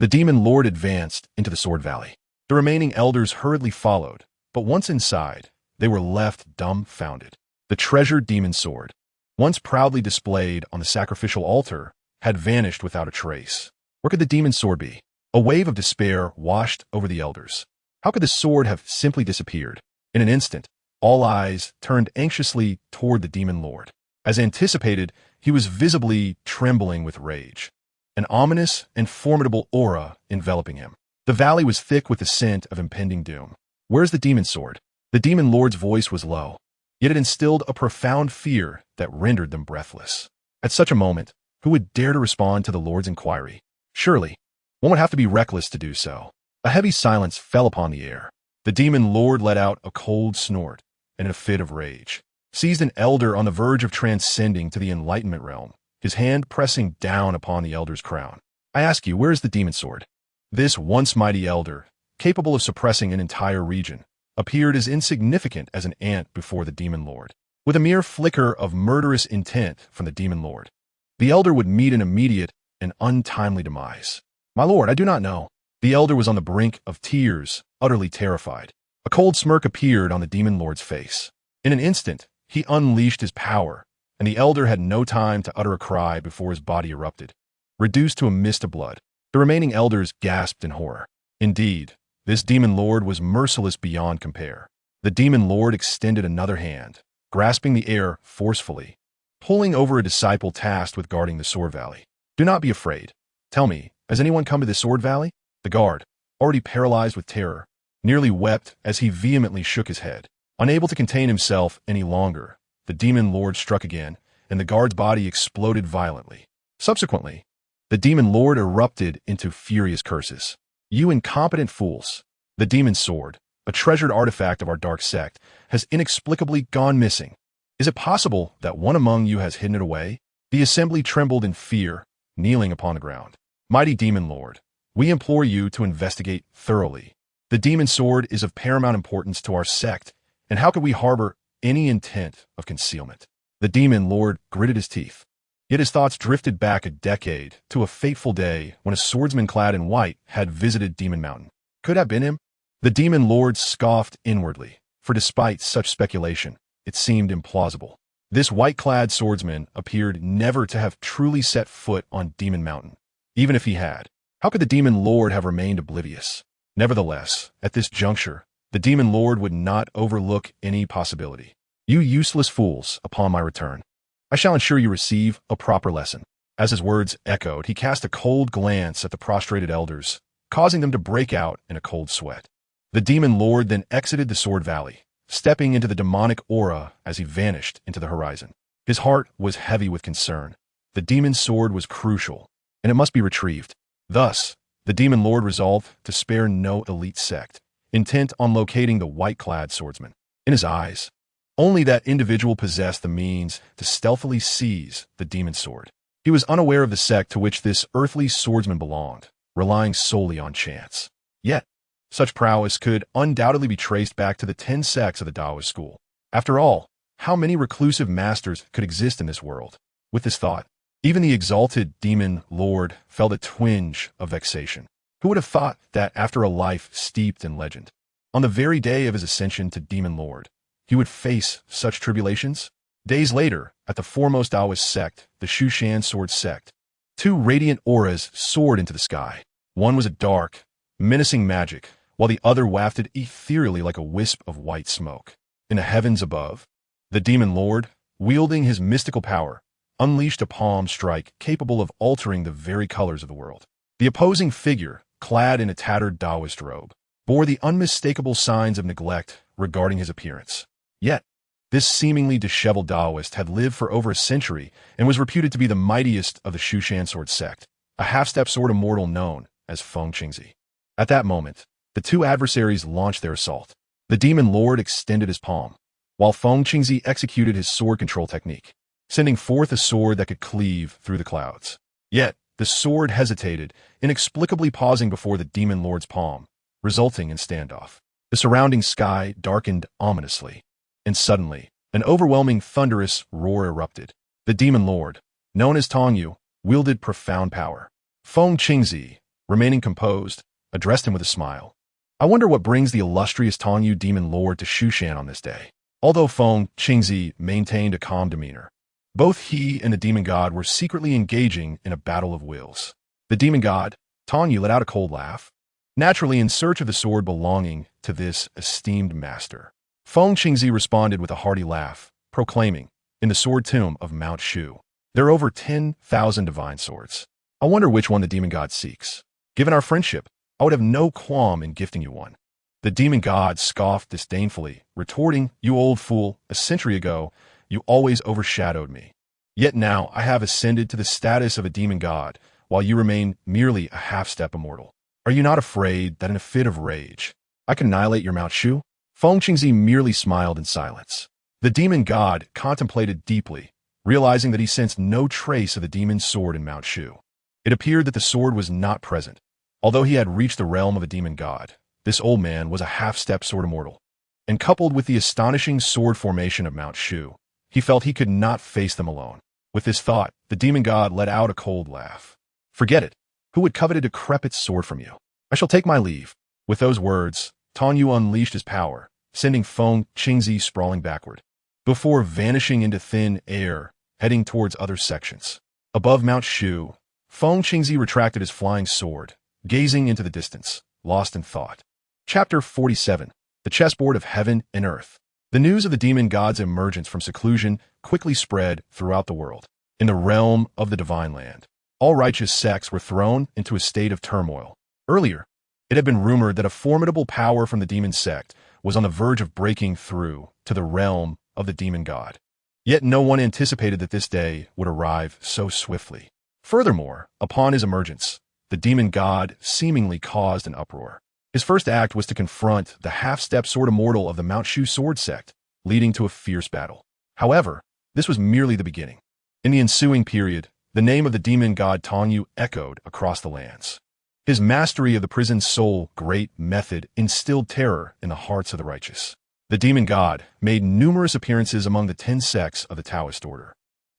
the demon lord advanced into the sword valley. The remaining elders hurriedly followed, but once inside, they were left dumbfounded. The treasured demon sword, once proudly displayed on the sacrificial altar, had vanished without a trace. Where could the demon sword be? A wave of despair washed over the elders. How could the sword have simply disappeared? In an instant, all eyes turned anxiously toward the demon lord. As anticipated, he was visibly trembling with rage, an ominous and formidable aura enveloping him. The valley was thick with the scent of impending doom. Where's the demon sword? The demon lord's voice was low, yet it instilled a profound fear that rendered them breathless. At such a moment, who would dare to respond to the lord's inquiry? Surely, one would have to be reckless to do so. A heavy silence fell upon the air. The demon lord let out a cold snort, and in a fit of rage, seized an elder on the verge of transcending to the enlightenment realm, his hand pressing down upon the elder's crown. I ask you, where is the demon sword? This once mighty elder, capable of suppressing an entire region, appeared as insignificant as an ant before the demon lord. with a mere flicker of murderous intent from the demon lord. The elder would meet an immediate and untimely demise. "My lord, I do not know." The elder was on the brink of tears, utterly terrified. A cold smirk appeared on the demon lord's face. In an instant, he unleashed his power, and the elder had no time to utter a cry before his body erupted, reduced to a mist of blood. The remaining elders gasped in horror. Indeed, this demon lord was merciless beyond compare. The demon lord extended another hand, grasping the air forcefully, pulling over a disciple tasked with guarding the Sword Valley. "Do not be afraid. Tell me, has anyone come to the Sword Valley?" The guard, already paralyzed with terror, nearly wept as he vehemently shook his head. Unable to contain himself any longer, the demon lord struck again, and the guard's body exploded violently. Subsequently, the demon lord erupted into furious curses. "You incompetent fools! The demon sword, a treasured artifact of our dark sect, has inexplicably gone missing. Is it possible that one among you has hidden it away?" The assembly trembled in fear, kneeling upon the ground. "Mighty demon lord, we implore you to investigate thoroughly. The demon sword is of paramount importance to our sect, and how could we harbor any intent of concealment?" The demon lord gritted his teeth. Yet his thoughts drifted back a decade to a fateful day when a swordsman clad in white had visited Demon Mountain. Could have been him? The demon lord scoffed inwardly, for despite such speculation, it seemed implausible. This white-clad swordsman appeared never to have truly set foot on Demon Mountain. Even if he had, how could the demon lord have remained oblivious? Nevertheless, at this juncture, the demon lord would not overlook any possibility. "You useless fools, upon my return, I shall ensure you receive a proper lesson." As his words echoed, he cast a cold glance at the prostrated elders, causing them to break out in a cold sweat. The demon lord then exited the Sword Valley, stepping into the demonic aura as he vanished into the horizon. His heart was heavy with concern. The demon sword was crucial, and it must be retrieved. Thus, the demon lord resolved to spare no elite sect, intent on locating the white-clad swordsman. In his eyes, only that individual possessed the means to stealthily seize the demon sword. He was unaware of the sect to which this earthly swordsman belonged, relying solely on chance. Yet, such prowess could undoubtedly be traced back to the 10 sects of the Taoist school. After all, how many reclusive masters could exist in this world? With this thought, even the exalted demon lord felt a twinge of vexation. Who would have thought that after a life steeped in legend, on the very day of his ascension to demon lord, he would face such tribulations? Days later, at the foremost Taoist sect, the Shushan Sword Sect, two radiant auras soared into the sky. One was a dark, menacing magic, while the other wafted ethereally like a wisp of white smoke. In the heavens above, the demon lord, wielding his mystical power, unleashed a palm strike capable of altering the very colors of the world. The opposing figure, clad in a tattered Taoist robe, bore the unmistakable signs of neglect regarding his appearance. Yet, this seemingly disheveled Taoist had lived for over a century and was reputed to be the mightiest of the Shushan Sword Sect, a half-step sword immortal known as Feng Qingzi. At that moment, the two adversaries launched their assault. The demon lord extended his palm, while Feng Qingzi executed his sword control technique, sending forth a sword that could cleave through the clouds. Yet, the sword hesitated, inexplicably pausing before the demon lord's palm, resulting in standoff. The surrounding sky darkened ominously, and suddenly, an overwhelming thunderous roar erupted. The demon lord, known as Tongyu, wielded profound power. Feng Qingzi, remaining composed, addressed him with a smile. "I wonder what brings the illustrious Tongyu demon lord to Shushan on this day." Although Feng Qingzi maintained a calm demeanor, both he and the demon god were secretly engaging in a battle of wills. The demon god, Tongyu, let out a cold laugh, naturally in search of the sword belonging to this esteemed master. Feng Qingzi responded with a hearty laugh, proclaiming, in the sword tomb of Mount Shu, "There are over 10,000 divine swords. I wonder which one the demon god seeks. Given our friendship, I would have no qualm in gifting you one." The demon god scoffed disdainfully, retorting, "You old fool, a century ago, you always overshadowed me. Yet now I have ascended to the status of a demon god, while you remain merely a half-step immortal. Are you not afraid that in a fit of rage, I can annihilate your Mount Shu?" Feng Qingzi merely smiled in silence. The demon god contemplated deeply, realizing that he sensed no trace of the demon's sword in Mount Shu. It appeared that the sword was not present. Although he had reached the realm of a demon god, this old man was a half-step sword immortal. And coupled with the astonishing sword formation of Mount Shu, He felt he could not face them alone. With this thought, the demon god let out a cold laugh. Forget it. Who would covet a decrepit sword from you? I shall take my leave. With those words, Tan Yu unleashed his power, sending Feng Qingzi sprawling backward, before vanishing into thin air, heading towards other sections. Above Mount Shu, Feng Qingzi retracted his flying sword, gazing into the distance, lost in thought. Chapter 47. The Chessboard of Heaven and Earth. The news of the demon god's emergence from seclusion quickly spread throughout the world. In the realm of the Divine Land, all righteous sects were thrown into a state of turmoil. Earlier, it had been rumored that a formidable power from the Demon Sect was on the verge of breaking through to the realm of the demon god. Yet no one anticipated that this day would arrive so swiftly. Furthermore, upon his emergence, the demon god seemingly caused an uproar. His first act was to confront the half-step sword immortal of the Mount Shu sword sect, leading to a fierce battle. However, this was merely the beginning. In the ensuing period, the name of the demon god Tan Yu echoed across the lands. His mastery of the prison soul great method instilled terror in the hearts of the righteous. The demon god made numerous appearances among the 10 sects of the Taoist order,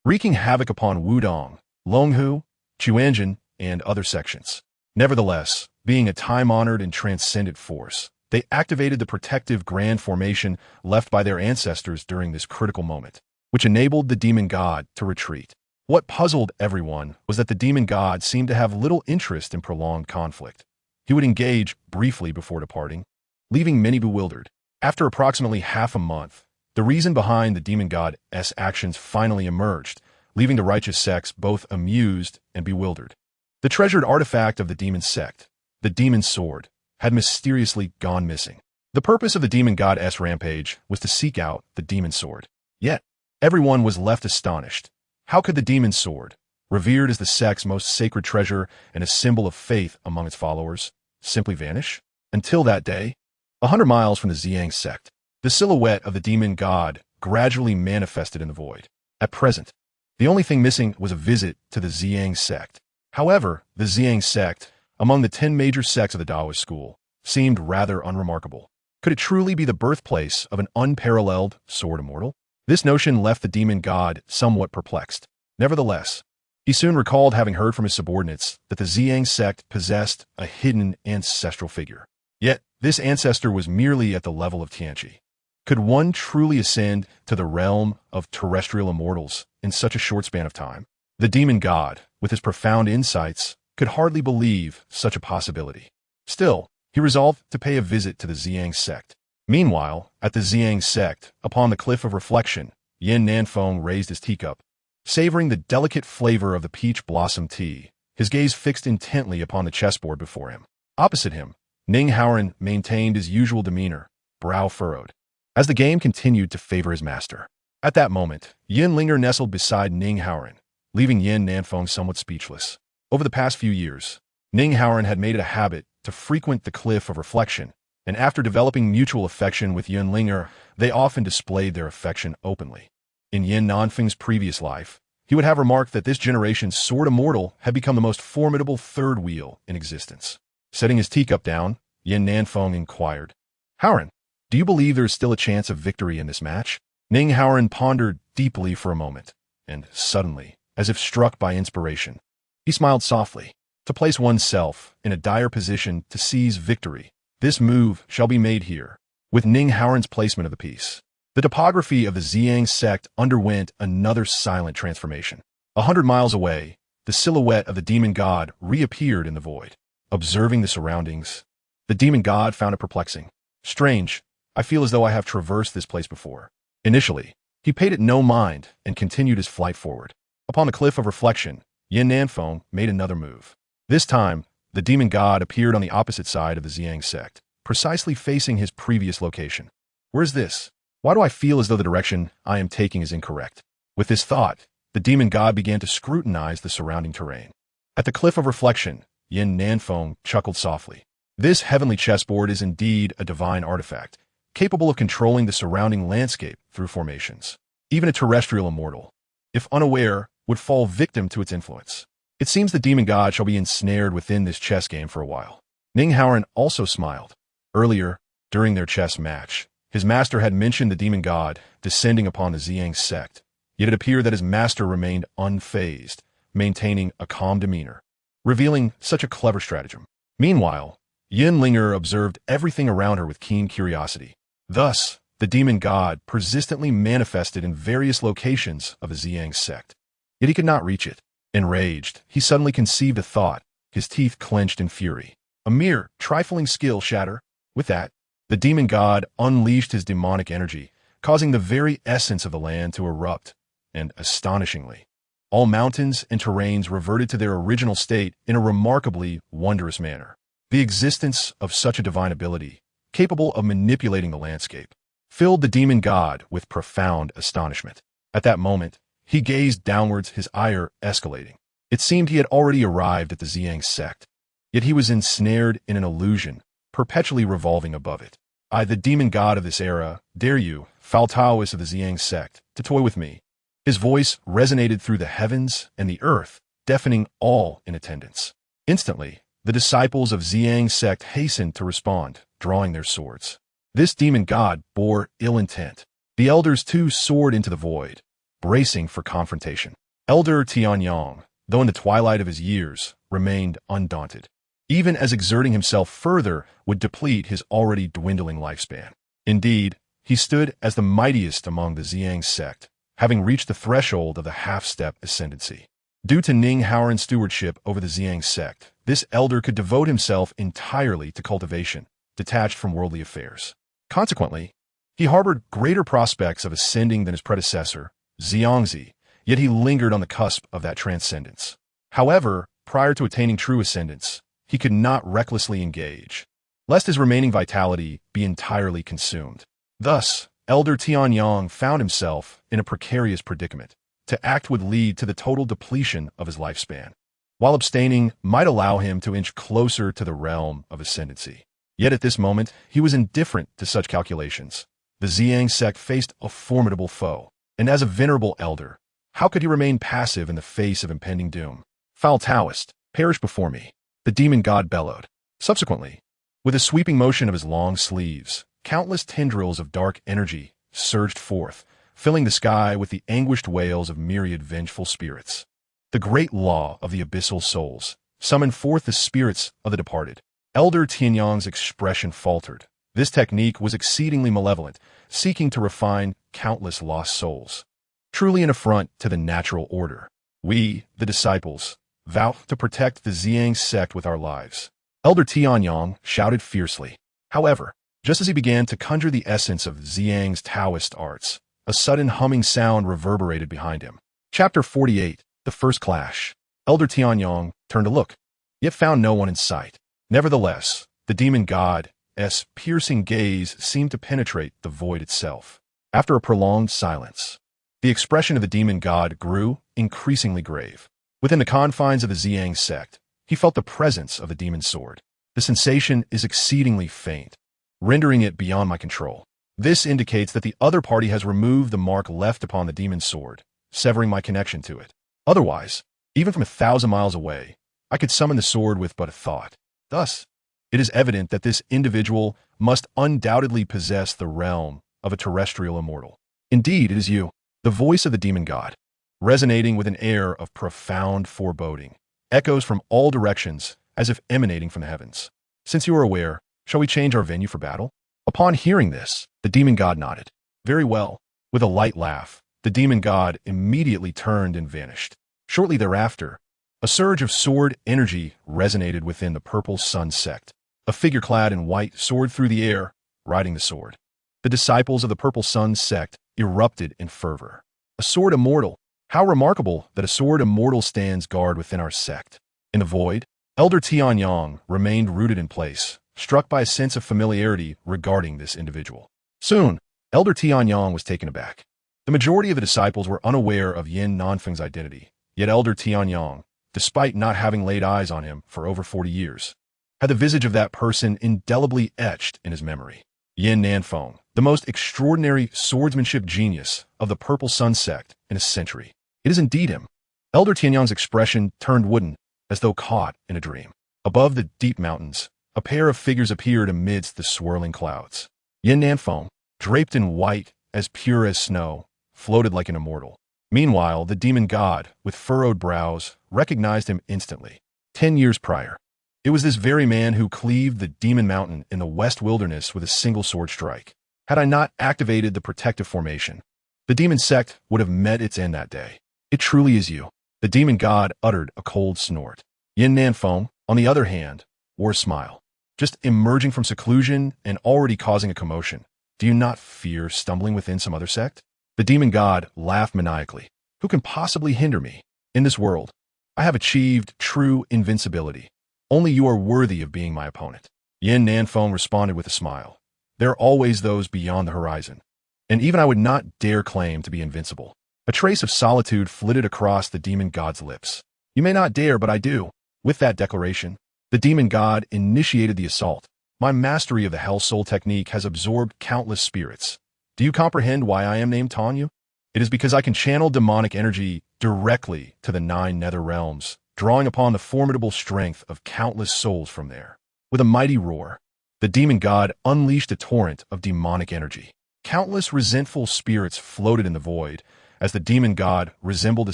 wreaking havoc upon Wudong, Longhu, Chuanjin, and other sections. Nevertheless, being a time-honored and transcendent force, they activated the protective grand formation left by their ancestors during this critical moment, which enabled the demon god to retreat. What puzzled everyone was that the demon god seemed to have little interest in prolonged conflict. He would engage briefly before departing, leaving many bewildered. After approximately half a month, the reason behind the demon god's actions finally emerged, leaving the righteous sects both amused and bewildered. The treasured artifact of the Demon Sect, the demon sword, had mysteriously gone missing. The purpose of the demon god's rampage was to seek out the demon sword. Yet, everyone was left astonished. How could the demon sword, revered as the sect's most sacred treasure and a symbol of faith among its followers, simply vanish? Until that day, 100 miles from the Zi Yang Sect, the silhouette of the demon god gradually manifested in the void. At present, the only thing missing was a visit to the Zi Yang Sect. However, the Zi Yang Sect, among the 10 major sects of the Taoist school, seemed rather unremarkable. Could it truly be the birthplace of an unparalleled sword immortal? This notion left the demon god somewhat perplexed. Nevertheless, he soon recalled having heard from his subordinates that the Zi Yang Sect possessed a hidden ancestral figure. Yet, this ancestor was merely at the level of Tianqi. Could one truly ascend to the realm of terrestrial immortals in such a short span of time? The demon god, with his profound insights, could hardly believe such a possibility. Still, he resolved to pay a visit to the Zi Yang Sect. Meanwhile, at the Zi Yang Sect, upon the Cliff of Reflection, Yin Nanfei raised his teacup. Savoring the delicate flavor of the peach blossom tea, his gaze fixed intently upon the chessboard before him. Opposite him, Ning Haoren maintained his usual demeanor, brow furrowed, as the game continued to favor his master. At that moment, Yin Linger nestled beside Ning Haoren, leaving Yin Nanfei somewhat speechless. Over the past few years, Ning Haoren had made it a habit to frequent the Cliff of Reflection, and after developing mutual affection with Yin Linger, they often displayed their affection openly. In Yin Nanfei's previous life, he would have remarked that this generation's sword immortal had become the most formidable third wheel in existence. Setting his teacup down, Yin Nanfei inquired, "Haoren, do you believe there is still a chance of victory in this match?" Ning Haoren pondered deeply for a moment, and suddenly, as if struck by inspiration, he smiled softly. To place oneself in a dire position to seize victory, this move shall be made here, with Ning Haoren's placement of the piece. The topography of the Zi Yang Sect underwent another silent transformation. 100 miles away, the silhouette of the demon god reappeared in the void. Observing the surroundings, the demon god found it perplexing. Strange, I feel as though I have traversed this place before. Initially, he paid it no mind and continued his flight forward. Upon the Cliff of Reflection, Yin Nanfei made another move. This time, the demon god appeared on the opposite side of the Zi Yang Sect, precisely facing his previous location. Where's this? Why do I feel as though the direction I am taking is incorrect? With this thought, the demon god began to scrutinize the surrounding terrain. At the Cliff of Reflection, Yin Nanfei chuckled softly. This heavenly chessboard is indeed a divine artifact, capable of controlling the surrounding landscape through formations. Even a terrestrial immortal, if unaware, would fall victim to its influence. It seems the demon god shall be ensnared within this chess game for a while. Ning Haoren also smiled. Earlier, during their chess match, his master had mentioned the demon god descending upon the Zi Yang Sect Yet it appeared that his master remained unfazed, maintaining a calm demeanor, revealing such a clever stratagem. Meanwhile, Yin Linger observed everything around her with keen curiosity. Thus, the demon god persistently manifested in various locations of the Zi Yang Sect. Yet he could not reach it. Enraged, he suddenly conceived a thought, his teeth clenched in fury. A mere, trifling skill shatter. With that, the demon god unleashed his demonic energy, causing the very essence of the land to erupt, and astonishingly, all mountains and terrains reverted to their original state in a remarkably wondrous manner. The existence of such a divine ability, capable of manipulating the landscape, filled the demon god with profound astonishment. At that moment, he gazed downwards, his ire escalating. It seemed he had already arrived at the Zi Yang Sect, yet he was ensnared in an illusion, perpetually revolving above it. I, the demon god of this era, dare you, foul Taoists of the Zi Yang Sect, to toy with me. His voice resonated through the heavens and the earth, deafening all in attendance. Instantly, the disciples of Zi Yang Sect hastened to respond, drawing their swords. This demon god bore ill intent. The elders too soared into the void, bracing for confrontation. Elder Tianyang, though in the twilight of his years, remained undaunted, even as exerting himself further would deplete his already dwindling lifespan. Indeed, he stood as the mightiest among the Zi Yang Sect, having reached the threshold of the half-step ascendancy. Due to Ning Haoran's stewardship over the Zi Yang Sect, this elder could devote himself entirely to cultivation, detached from worldly affairs. Consequently, he harbored greater prospects of ascending than his predecessor, Xiangzi, yet he lingered on the cusp of that transcendence. However, prior to attaining true ascendance, he could not recklessly engage, lest his remaining vitality be entirely consumed. Thus, Elder Tianyang found himself in a precarious predicament. To act would lead to the total depletion of his lifespan, while abstaining might allow him to inch closer to the realm of ascendancy. Yet at this moment, he was indifferent to such calculations. The Zi Yang Sect faced a formidable foe, and as a venerable elder, how could he remain passive in the face of impending doom? Foul Taoist, perish before me, the demon god bellowed. Subsequently, with a sweeping motion of his long sleeves, countless tendrils of dark energy surged forth, filling the sky with the anguished wails of myriad vengeful spirits. The great law of the abyssal souls summoned forth the spirits of the departed. Elder Tianyang's expression faltered. This technique was exceedingly malevolent, seeking to refine countless lost souls. Truly an affront to the natural order. We, the disciples, vow to protect the Zi Yang Sect with our lives. Elder Tianyang shouted fiercely. However, just as he began to conjure the essence of Zi Yang's Taoist arts, a sudden humming sound reverberated behind him. Chapter 48, The First Clash. Elder Tianyang turned to look, yet found no one in sight. Nevertheless, the demon god's piercing gaze seemed to penetrate the void itself. After a prolonged silence, the expression of the demon god grew increasingly grave. Within the confines of the Zi Yang Sect, he felt the presence of the demon sword. The sensation is exceedingly faint, rendering it beyond my control. This indicates that the other party has removed the mark left upon the demon sword, severing my connection to it. Otherwise, even from 1,000 miles away, I could summon the sword with but a thought. Thus, it is evident that this individual must undoubtedly possess the realm of a terrestrial immortal. Indeed, it is you, the voice of the demon god, resonating with an air of profound foreboding, echoes from all directions as if emanating from the heavens. Since you are aware, shall we change our venue for battle? Upon hearing this, the demon god nodded. Very well. With a light laugh, the demon god immediately turned and vanished. Shortly thereafter, a surge of sword energy resonated within the Purple Sun Sect. A figure clad in white soared through the air, riding the sword. The disciples of the Purple Sun Sect erupted in fervor. A sword immortal. How remarkable that a sword immortal stands guard within our sect. In the void, Elder Tianyang remained rooted in place, struck by a sense of familiarity regarding this individual. Soon, Elder Tianyang was taken aback. The majority of the disciples were unaware of Yin Nanfeng's identity, yet Elder Tianyang, despite not having laid eyes on him for over 40 years, had the visage of that person indelibly etched in his memory. Yin Nanfeng, the most extraordinary swordsmanship genius of the Purple Sun Sect in a century. It is indeed him. Elder Tianyang's expression turned wooden, as though caught in a dream. Above the deep mountains, a pair of figures appeared amidst the swirling clouds. Yin Nanfeng, draped in white as pure as snow, floated like an immortal. Meanwhile, the demon god, with furrowed brows, recognized him instantly. 10 years prior, it was this very man who cleaved the demon mountain in the West Wilderness with a single sword strike. Had I not activated the protective formation, the Demon Sect would have met its end that day. It truly is you. The demon god uttered a cold snort. Yin Nanfei, on the other hand, wore a smile. Just emerging from seclusion and already causing a commotion. Do you not fear stumbling within some other sect? The demon god laughed maniacally. Who can possibly hinder me? In this world, I have achieved true invincibility. Only you are worthy of being my opponent. Yin Nanfei responded with a smile. There are always those beyond the horizon. And even I would not dare claim to be invincible. A trace of solitude flitted across the demon god's lips. You may not dare, but I do. With that declaration, the demon god initiated the assault. My mastery of the Hell Soul technique has absorbed countless spirits. Do you comprehend why I am named Tanyu? It is because I can channel demonic energy directly to the 9 nether realms, drawing upon the formidable strength of countless souls from there. With a mighty roar, the demon god unleashed a torrent of demonic energy. Countless resentful spirits floated in the void, as the demon god resembled a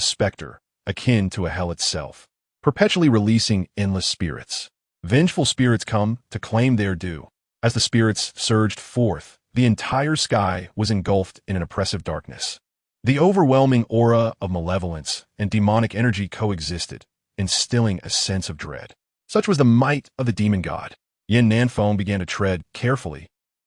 specter, akin to a hell itself, perpetually releasing endless spirits. Vengeful spirits come to claim their due. As the spirits surged forth, the entire sky was engulfed in an oppressive darkness. The overwhelming aura of malevolence and demonic energy coexisted, instilling a sense of dread. Such was the might of the demon god. Yin Nanfei began to tread carefully,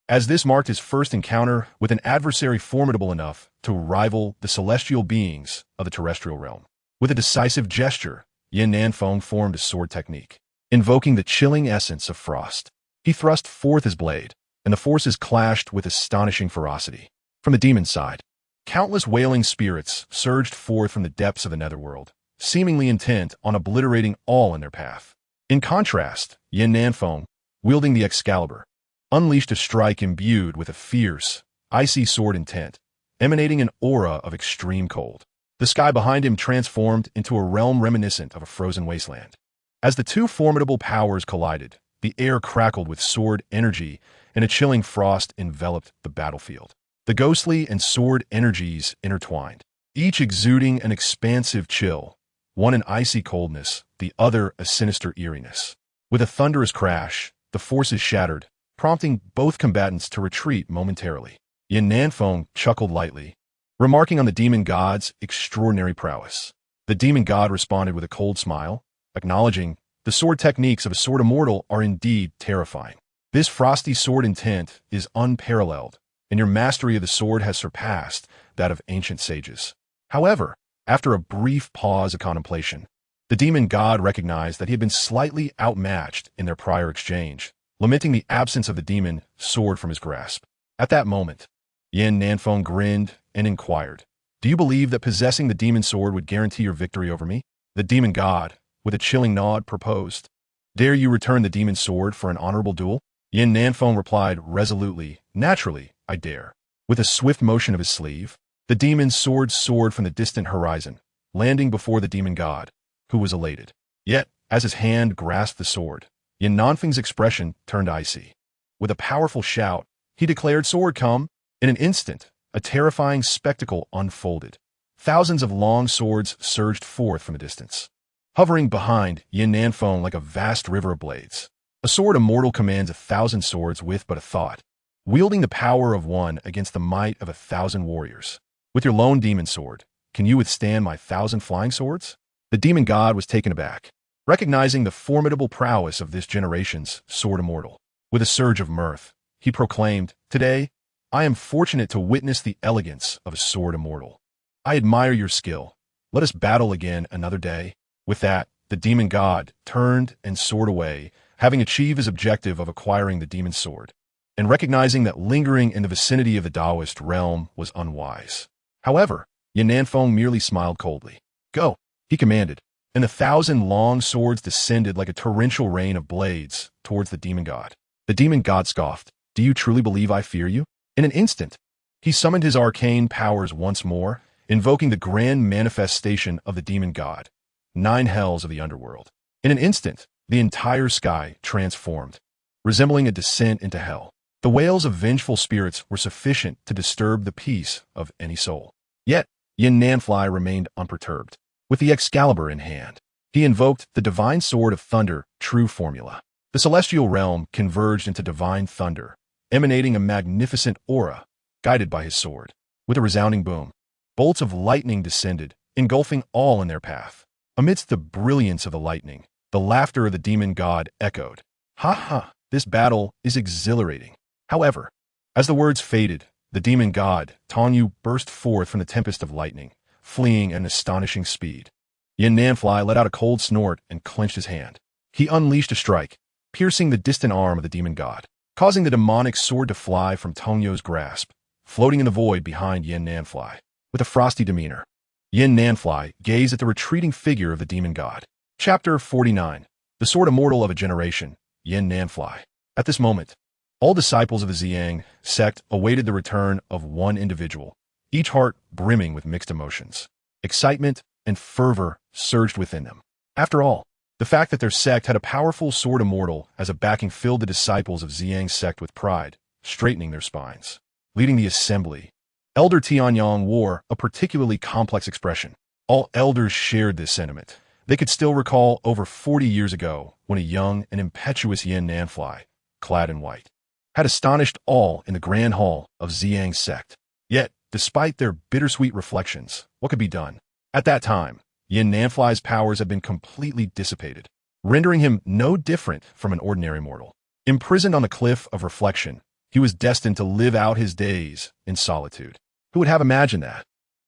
as this marked his first encounter with an adversary formidable enough to rival the celestial beings of the terrestrial realm. With a decisive gesture, Yin Nanfei formed a sword technique, invoking the chilling essence of frost. He thrust forth his blade, and the forces clashed with astonishing ferocity. From the demon side, countless wailing spirits surged forth from the depths of the netherworld, seemingly intent on obliterating all in their path. In contrast, Yin Nanfei, wielding the Excalibur, unleashed a strike imbued with a fierce, icy sword intent, emanating an aura of extreme cold. The sky behind him transformed into a realm reminiscent of a frozen wasteland. As the two formidable powers collided, the air crackled with sword energy, and a chilling frost enveloped the battlefield. The ghostly and sword energies intertwined, each exuding an expansive chill, one an icy coldness, the other a sinister eeriness. With a thunderous crash, the forces shattered, prompting both combatants to retreat momentarily. Yin Nanfei chuckled lightly, remarking on the demon god's extraordinary prowess. The demon god responded with a cold smile, acknowledging, the sword techniques of a sword immortal are indeed terrifying. This frosty sword intent is unparalleled, and your mastery of the sword has surpassed that of ancient sages. However, after a brief pause of contemplation, the demon god recognized that he had been slightly outmatched in their prior exchange, lamenting the absence of the demon sword from his grasp. At that moment, Yin Nanfei grinned and inquired, do you believe that possessing the demon sword would guarantee your victory over me? The demon god, with a chilling nod, proposed, dare you return the demon sword for an honorable duel? Yin Nanfei replied resolutely, naturally, I dare. With a swift motion of his sleeve, the demon's sword soared from the distant horizon, landing before the demon god, who was elated. Yet, as his hand grasped the sword, Yin Nanfei's expression turned icy. With a powerful shout, he declared, sword come! In an instant, a terrifying spectacle unfolded. Thousands of long swords surged forth from a distance, hovering behind Yin Nanfei like a vast river of blades. A sword immortal commands 1,000 swords with but a thought, wielding the power of one against the might of 1,000 warriors. With your lone demon sword, can you withstand my 1,000 flying swords? The demon god was taken aback, recognizing the formidable prowess of this generation's sword immortal. With a surge of mirth, he proclaimed, today, I am fortunate to witness the elegance of a sword immortal. I admire your skill. Let us battle again another day. With that, the demon god turned and soared away, having achieved his objective of acquiring the demon sword, and recognizing that lingering in the vicinity of the Taoist realm was unwise. However, Yin Nanfei merely smiled coldly. Go, he commanded, and the 1,000 long swords descended like a torrential rain of blades towards the demon god. The demon god scoffed, do you truly believe I fear you? In an instant, he summoned his arcane powers once more, invoking the grand manifestation of the demon god, 9 hells of the underworld. In an instant, the entire sky transformed, resembling a descent into hell. The wails of vengeful spirits were sufficient to disturb the peace of any soul. Yet, Yin Nanfei remained unperturbed. With the Excalibur in hand, he invoked the Divine Sword of Thunder, true formula. The celestial realm converged into divine thunder, emanating a magnificent aura, guided by his sword. With a resounding boom, bolts of lightning descended, engulfing all in their path. Amidst the brilliance of the lightning, the laughter of the demon god echoed. Ha ha, this battle is exhilarating. However, as the words faded, the demon god, Tanyu, burst forth from the tempest of lightning, fleeing at an astonishing speed. Yin Nanfei let out a cold snort and clenched his hand. He unleashed a strike, piercing the distant arm of the demon god, causing the demonic sword to fly from Tanyu's grasp, floating in the void behind Yin Nanfei. With a frosty demeanor, Yin Nanfei gazed at the retreating figure of the demon god. Chapter 49. The Sword Immortal of a Generation, Yin Nanfei. At this moment, all disciples of the Zi Yang Sect awaited the return of one individual, each heart brimming with mixed emotions. Excitement and fervor surged within them. After all, the fact that their sect had a powerful sword immortal as a backing filled the disciples of Zi Yang Sect with pride, straightening their spines. Leading the assembly, Elder Tianyang wore a particularly complex expression. All elders shared this sentiment. They could still recall over 40 years ago when a young and impetuous Yin Nanfei, clad in white, had astonished all in the grand hall of Zi Yang Sect. Yet, despite their bittersweet reflections, what could be done? At that time, Yin Nanfei's powers had been completely dissipated, rendering him no different from an ordinary mortal. Imprisoned on the cliff of reflection, he was destined to live out his days in solitude. Who would have imagined that?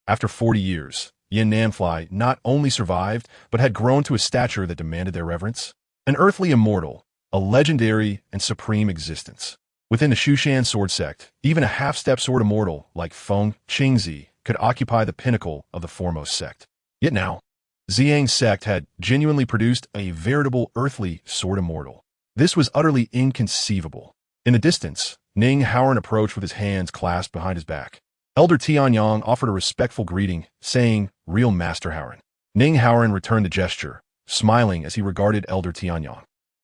After 40 years, Yin Nanfei not only survived, but had grown to a stature that demanded their reverence. An earthly immortal, a legendary and supreme existence. Within the Shushan sword sect, even a half-step sword immortal like Feng Qingzi could occupy the pinnacle of the foremost sect. Yet now, Zi Yang Sect had genuinely produced a veritable earthly sword immortal. This was utterly inconceivable. In the distance, Ning Haoran approached with his hands clasped behind his back. Elder Tianyang offered a respectful greeting, saying, "Real Master Haoran." Ning Haoran returned the gesture, smiling as he regarded Elder Tianyang.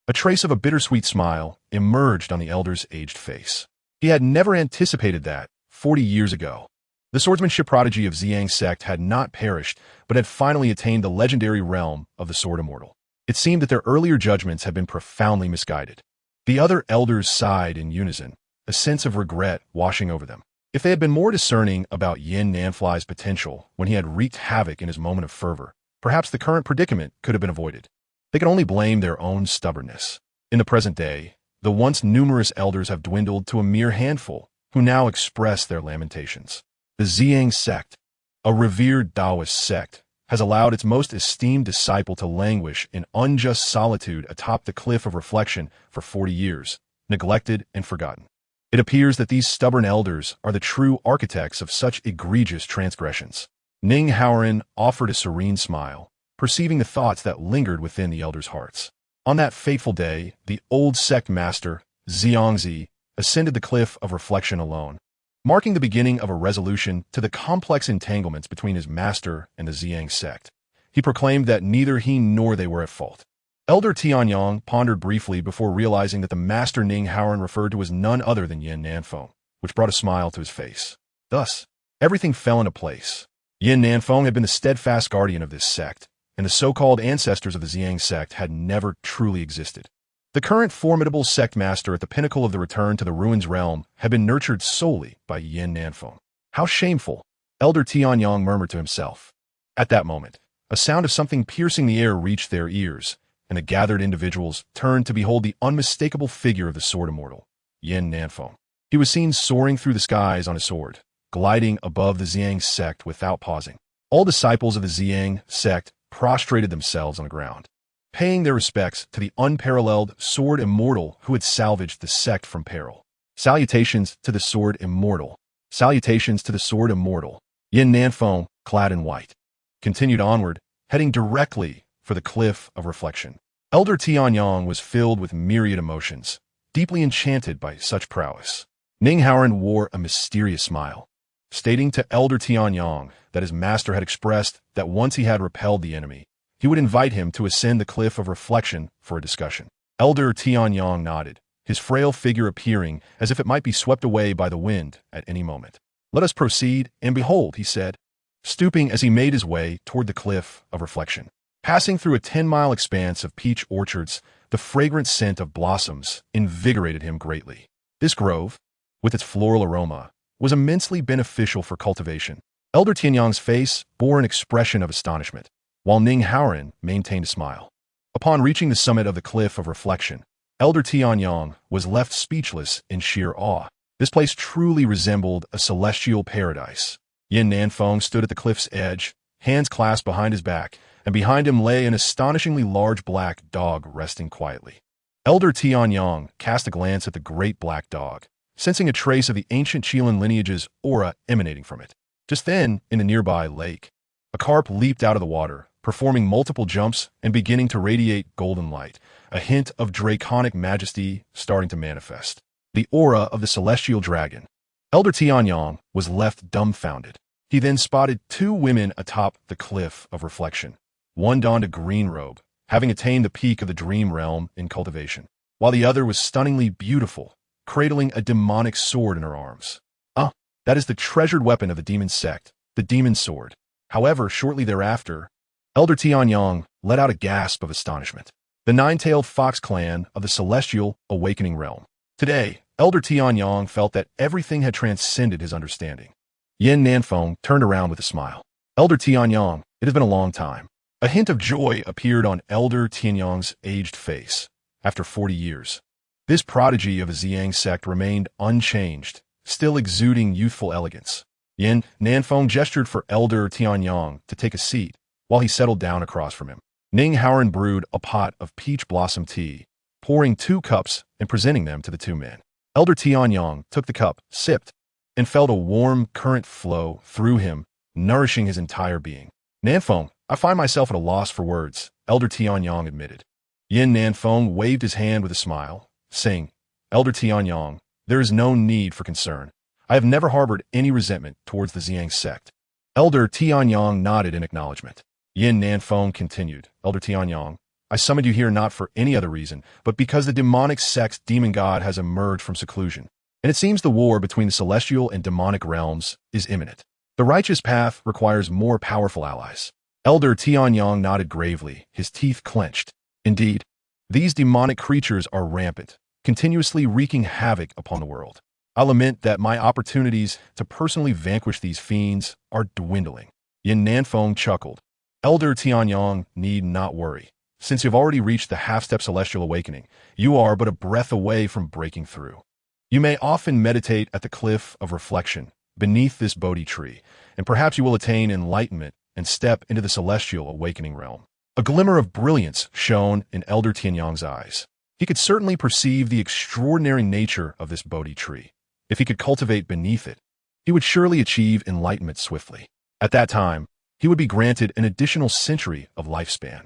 A trace of a bittersweet smile emerged on the elder's aged face. He had never anticipated that, 40 years ago. The swordsmanship prodigy of Zi Yang Sect had not perished, but had finally attained the legendary realm of the Sword Immortal. It seemed that their earlier judgments had been profoundly misguided. The other elders sighed in unison, a sense of regret washing over them. If they had been more discerning about Yin Nanfei's potential when he had wreaked havoc in his moment of fervor, perhaps the current predicament could have been avoided. They could only blame their own stubbornness. In the present day, the once numerous elders have dwindled to a mere handful, who now express their lamentations. The Zi Yang Sect, a revered Taoist sect, has allowed its most esteemed disciple to languish in unjust solitude atop the cliff of reflection for 40 years, neglected and forgotten. It appears that these stubborn elders are the true architects of such egregious transgressions. Ning Haoran offered a serene smile, perceiving the thoughts that lingered within the elders' hearts. On that fateful day, the old sect master, Xiangzi, ascended the cliff of reflection alone, marking the beginning of a resolution to the complex entanglements between his master and the Zi Yang Sect. He proclaimed that neither he nor they were at fault. Elder Tianyang pondered briefly before realizing that the master Ning Haoran referred to was none other than Yin Nanfei, which brought a smile to his face. Thus, everything fell into place. Yin Nanfei had been the steadfast guardian of this sect, and the so-called ancestors of the Zi Yang Sect had never truly existed. The current formidable sect master at the pinnacle of the return to the ruins realm had been nurtured solely by Yin Nanfei. How shameful, Elder Tianyang murmured to himself. At that moment, a sound of something piercing the air reached their ears, and the gathered individuals turned to behold the unmistakable figure of the sword immortal, Yin Nanfei. He was seen soaring through the skies on a sword, gliding above the Zi Yang Sect without pausing. All disciples of the Zi Yang Sect prostrated themselves on the ground, paying their respects to the unparalleled sword immortal who had salvaged the sect from peril. Salutations to the sword immortal. Salutations to the sword immortal. Yin Nanfei, clad in white, continued onward, heading directly for the cliff of reflection. Elder Tianyang was filled with myriad emotions, deeply enchanted by such prowess. Ning Haoran wore a mysterious smile, stating to Elder Tianyang that his master had expressed that once he had repelled the enemy, he would invite him to ascend the cliff of reflection for a discussion. Elder Tianyang nodded, his frail figure appearing as if it might be swept away by the wind at any moment. "Let us proceed and behold," he said. stooping as he made his way toward the cliff of reflection. Passing through a 10-mile expanse of peach orchards, the fragrant scent of blossoms invigorated him greatly. This grove, with its floral aroma, was immensely beneficial for cultivation. Elder Tianyang's face bore an expression of astonishment, while Ning Haoran maintained a smile. Upon reaching the summit of the cliff of reflection, Elder Tianyang was left speechless in sheer awe. This place truly resembled a celestial paradise. Yin Nanfeng stood at the cliff's edge, hands clasped behind his back, and behind him lay an astonishingly large black dog resting quietly. Elder Tianyang cast a glance at the great black dog, sensing a trace of the ancient Qilin lineage's aura emanating from it. Just then, in the nearby lake, a carp leaped out of the water, performing multiple jumps and beginning to radiate golden light, a hint of draconic majesty starting to manifest. The aura of the celestial dragon. Elder Tianyang was left dumbfounded. He then spotted two women atop the cliff of reflection. One donned a green robe, having attained the peak of the dream realm in cultivation, while the other was stunningly beautiful, cradling a demonic sword in her arms. That is the treasured weapon of the Demon Sect, the Demon Sword. However, shortly thereafter, Elder Tianyang let out a gasp of astonishment. The nine-tailed fox clan of the celestial awakening realm. Today, Elder Tianyang felt that everything had transcended his understanding. Yin Nanfeng turned around with a smile. Elder Tianyang, it has been a long time. A hint of joy appeared on Elder Tianyang's aged face. After 40 years, this prodigy of the Zi Yang Sect remained unchanged, still exuding youthful elegance. Yin Nanfeng gestured for Elder Tianyang to take a seat while he settled down across from him. Ning Haoran brewed a pot of peach blossom tea, pouring 2 cups and presenting them to the two men. Elder Tianyang took the cup, sipped, and felt a warm current flow through him, nourishing his entire being. Nanfeng, I find myself at a loss for words, Elder Tianyang admitted. Yin Nanfeng waved his hand with a smile, saying, Elder Tianyang, there is no need for concern. I have never harbored any resentment towards the Zi Yang Sect. Elder Tianyang nodded in acknowledgement. Yin Nanfeng continued, Elder Tianyang, I summoned you here not for any other reason, but because the demonic sect's demon god has emerged from seclusion, and it seems the war between the celestial and demonic realms is imminent. The righteous path requires more powerful allies. Elder Tianyang nodded gravely, his teeth clenched. Indeed, these demonic creatures are rampant, continuously wreaking havoc upon the world. I lament that my opportunities to personally vanquish these fiends are dwindling. Yin Nanfeng chuckled. Elder Tianyang need not worry. Since you've already reached the half-step celestial awakening, you are but a breath away from breaking through. You may often meditate at the cliff of reflection, beneath this Bodhi tree, and perhaps you will attain enlightenment and step into the celestial awakening realm. A glimmer of brilliance shone in Elder Tianyang's eyes. He could certainly perceive the extraordinary nature of this Bodhi tree. If he could cultivate beneath it, he would surely achieve enlightenment swiftly. At that time, he would be granted an additional century of lifespan,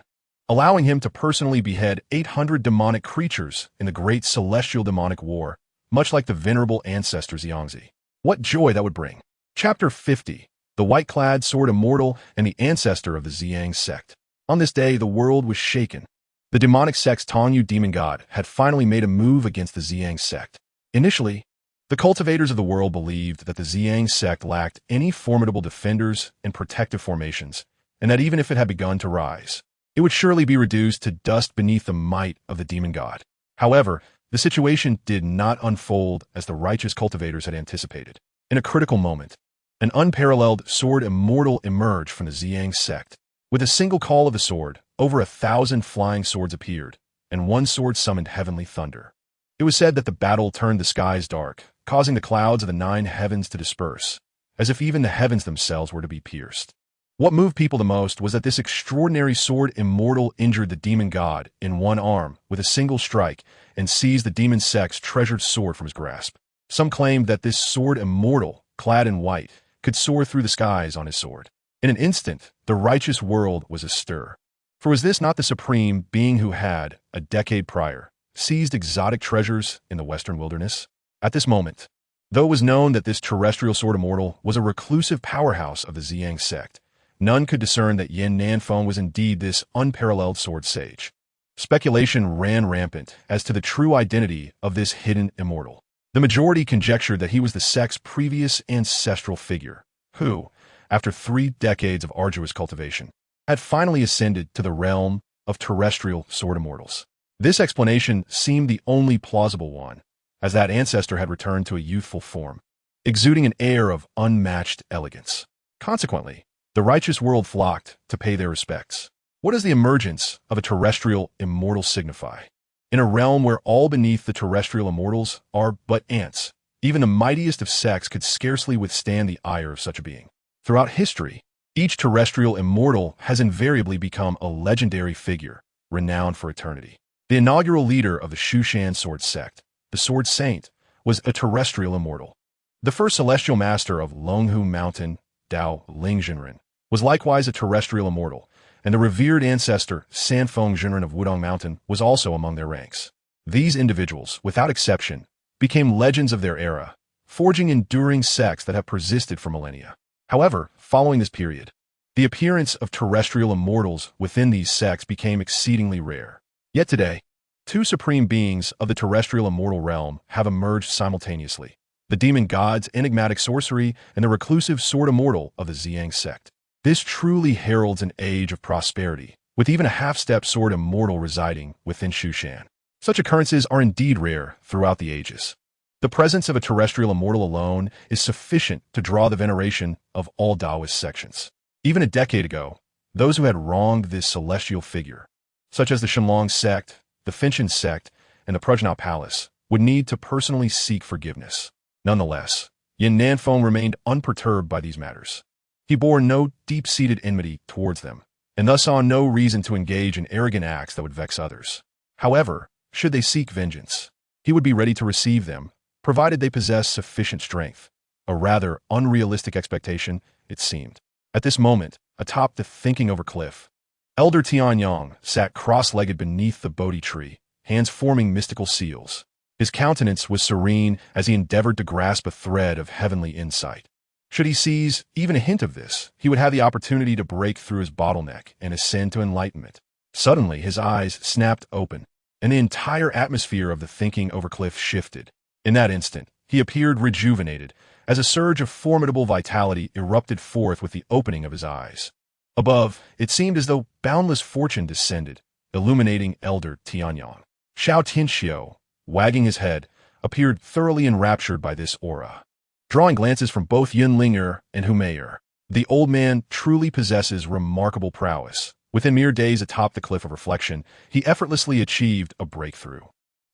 allowing him to personally behead 800 demonic creatures in the great celestial demonic war, much like the venerable ancestor Xiangzi. What joy that would bring! Chapter 50. The white-clad sword Immortal and the ancestor of the Zi Yang Sect. On this day, the world was shaken. The demonic sect's Tongyu demon god had finally made a move against the Zi Yang Sect. Initially, the cultivators of the world believed that the Zi Yang Sect lacked any formidable defenders and protective formations, and that even if it had begun to rise, it would surely be reduced to dust beneath the might of the demon god. However, the situation did not unfold as the righteous cultivators had anticipated. In a critical moment, an unparalleled sword Immortal emerged from the Zi Yang Sect. With a single call of the sword, over 1,000 flying swords appeared, and one sword summoned heavenly thunder. It was said that the battle turned the skies dark, causing the clouds of the 9 heavens to disperse, as if even the heavens themselves were to be pierced. What moved people the most was that this extraordinary sword Immortal injured the demon god in one arm with a single strike and seized the demon sect's treasured sword from his grasp. Some claimed that this sword Immortal, clad in white, could soar through the skies on his sword. In an instant, the righteous world was astir. For was this not the supreme being who had, a decade prior, seized exotic treasures in the western wilderness? At this moment, though it was known that this terrestrial sword Immortal was a reclusive powerhouse of the Zi Yang Sect, none could discern that Yin Nanfeng was indeed this unparalleled sword sage. Speculation ran rampant as to the true identity of this hidden Immortal. The majority conjectured that he was the sect's previous ancestral figure, who, after 3 decades of arduous cultivation, had finally ascended to the realm of terrestrial sword immortals. This explanation seemed the only plausible one, as that ancestor had returned to a youthful form, exuding an air of unmatched elegance. Consequently, the righteous world flocked to pay their respects. What does the emergence of a terrestrial immortal signify? In a realm where all beneath the terrestrial immortals are but ants, even the mightiest of sects could scarcely withstand the ire of such a being. Throughout history, each terrestrial immortal has invariably become a legendary figure, renowned for eternity. The inaugural leader of the Shushan Sword Sect, the Sword Saint, was a terrestrial immortal. The first celestial master of Longhu Mountain, Dao Lingjinren, was likewise a terrestrial immortal, and the revered ancestor Sanfeng Jinren of Wudong Mountain was also among their ranks. These individuals, without exception, became legends of their era, forging enduring sects that have persisted for millennia. However, following this period, the appearance of terrestrial immortals within these sects became exceedingly rare. Yet today, 2 supreme beings of the terrestrial immortal realm have emerged simultaneously: the demon god's enigmatic sorcery and the reclusive sword immortal of the Zi Yang Sect. This truly heralds an age of prosperity, with even a half-step sword immortal residing within Shushan. Such occurrences are indeed rare throughout the ages. The presence of a terrestrial immortal alone is sufficient to draw the veneration of all Taoist sections. Even a decade ago, those who had wronged this celestial figure, such as the Shenlong Sect, the Finchen Sect, and the Prodigy Palace, would need to personally seek forgiveness. Nonetheless, Yin Nanfei remained unperturbed by these matters. He bore no deep-seated enmity towards them, and thus saw no reason to engage in arrogant acts that would vex others. However, should they seek vengeance, he would be ready to receive them, provided they possessed sufficient strength. A rather unrealistic expectation, it seemed. At this moment, atop the Thinking Over Cliff, Elder Tianyang sat cross-legged beneath the Bodhi tree, hands forming mystical seals. His countenance was serene as he endeavored to grasp a thread of heavenly insight. Should he seize even a hint of this, he would have the opportunity to break through his bottleneck and ascend to enlightenment. Suddenly, his eyes snapped open, and the entire atmosphere of the Thinking Over Cliff shifted. In that instant, he appeared rejuvenated, as a surge of formidable vitality erupted forth with the opening of his eyes. Above, it seemed as though boundless fortune descended, illuminating Elder Tianyang. Xiao Tianxiu, wagging his head, appeared thoroughly enraptured by this aura. Drawing glances from both Yunlinger and Humeyer, the old man truly possesses remarkable prowess. Within mere days atop the cliff of reflection, he effortlessly achieved a breakthrough.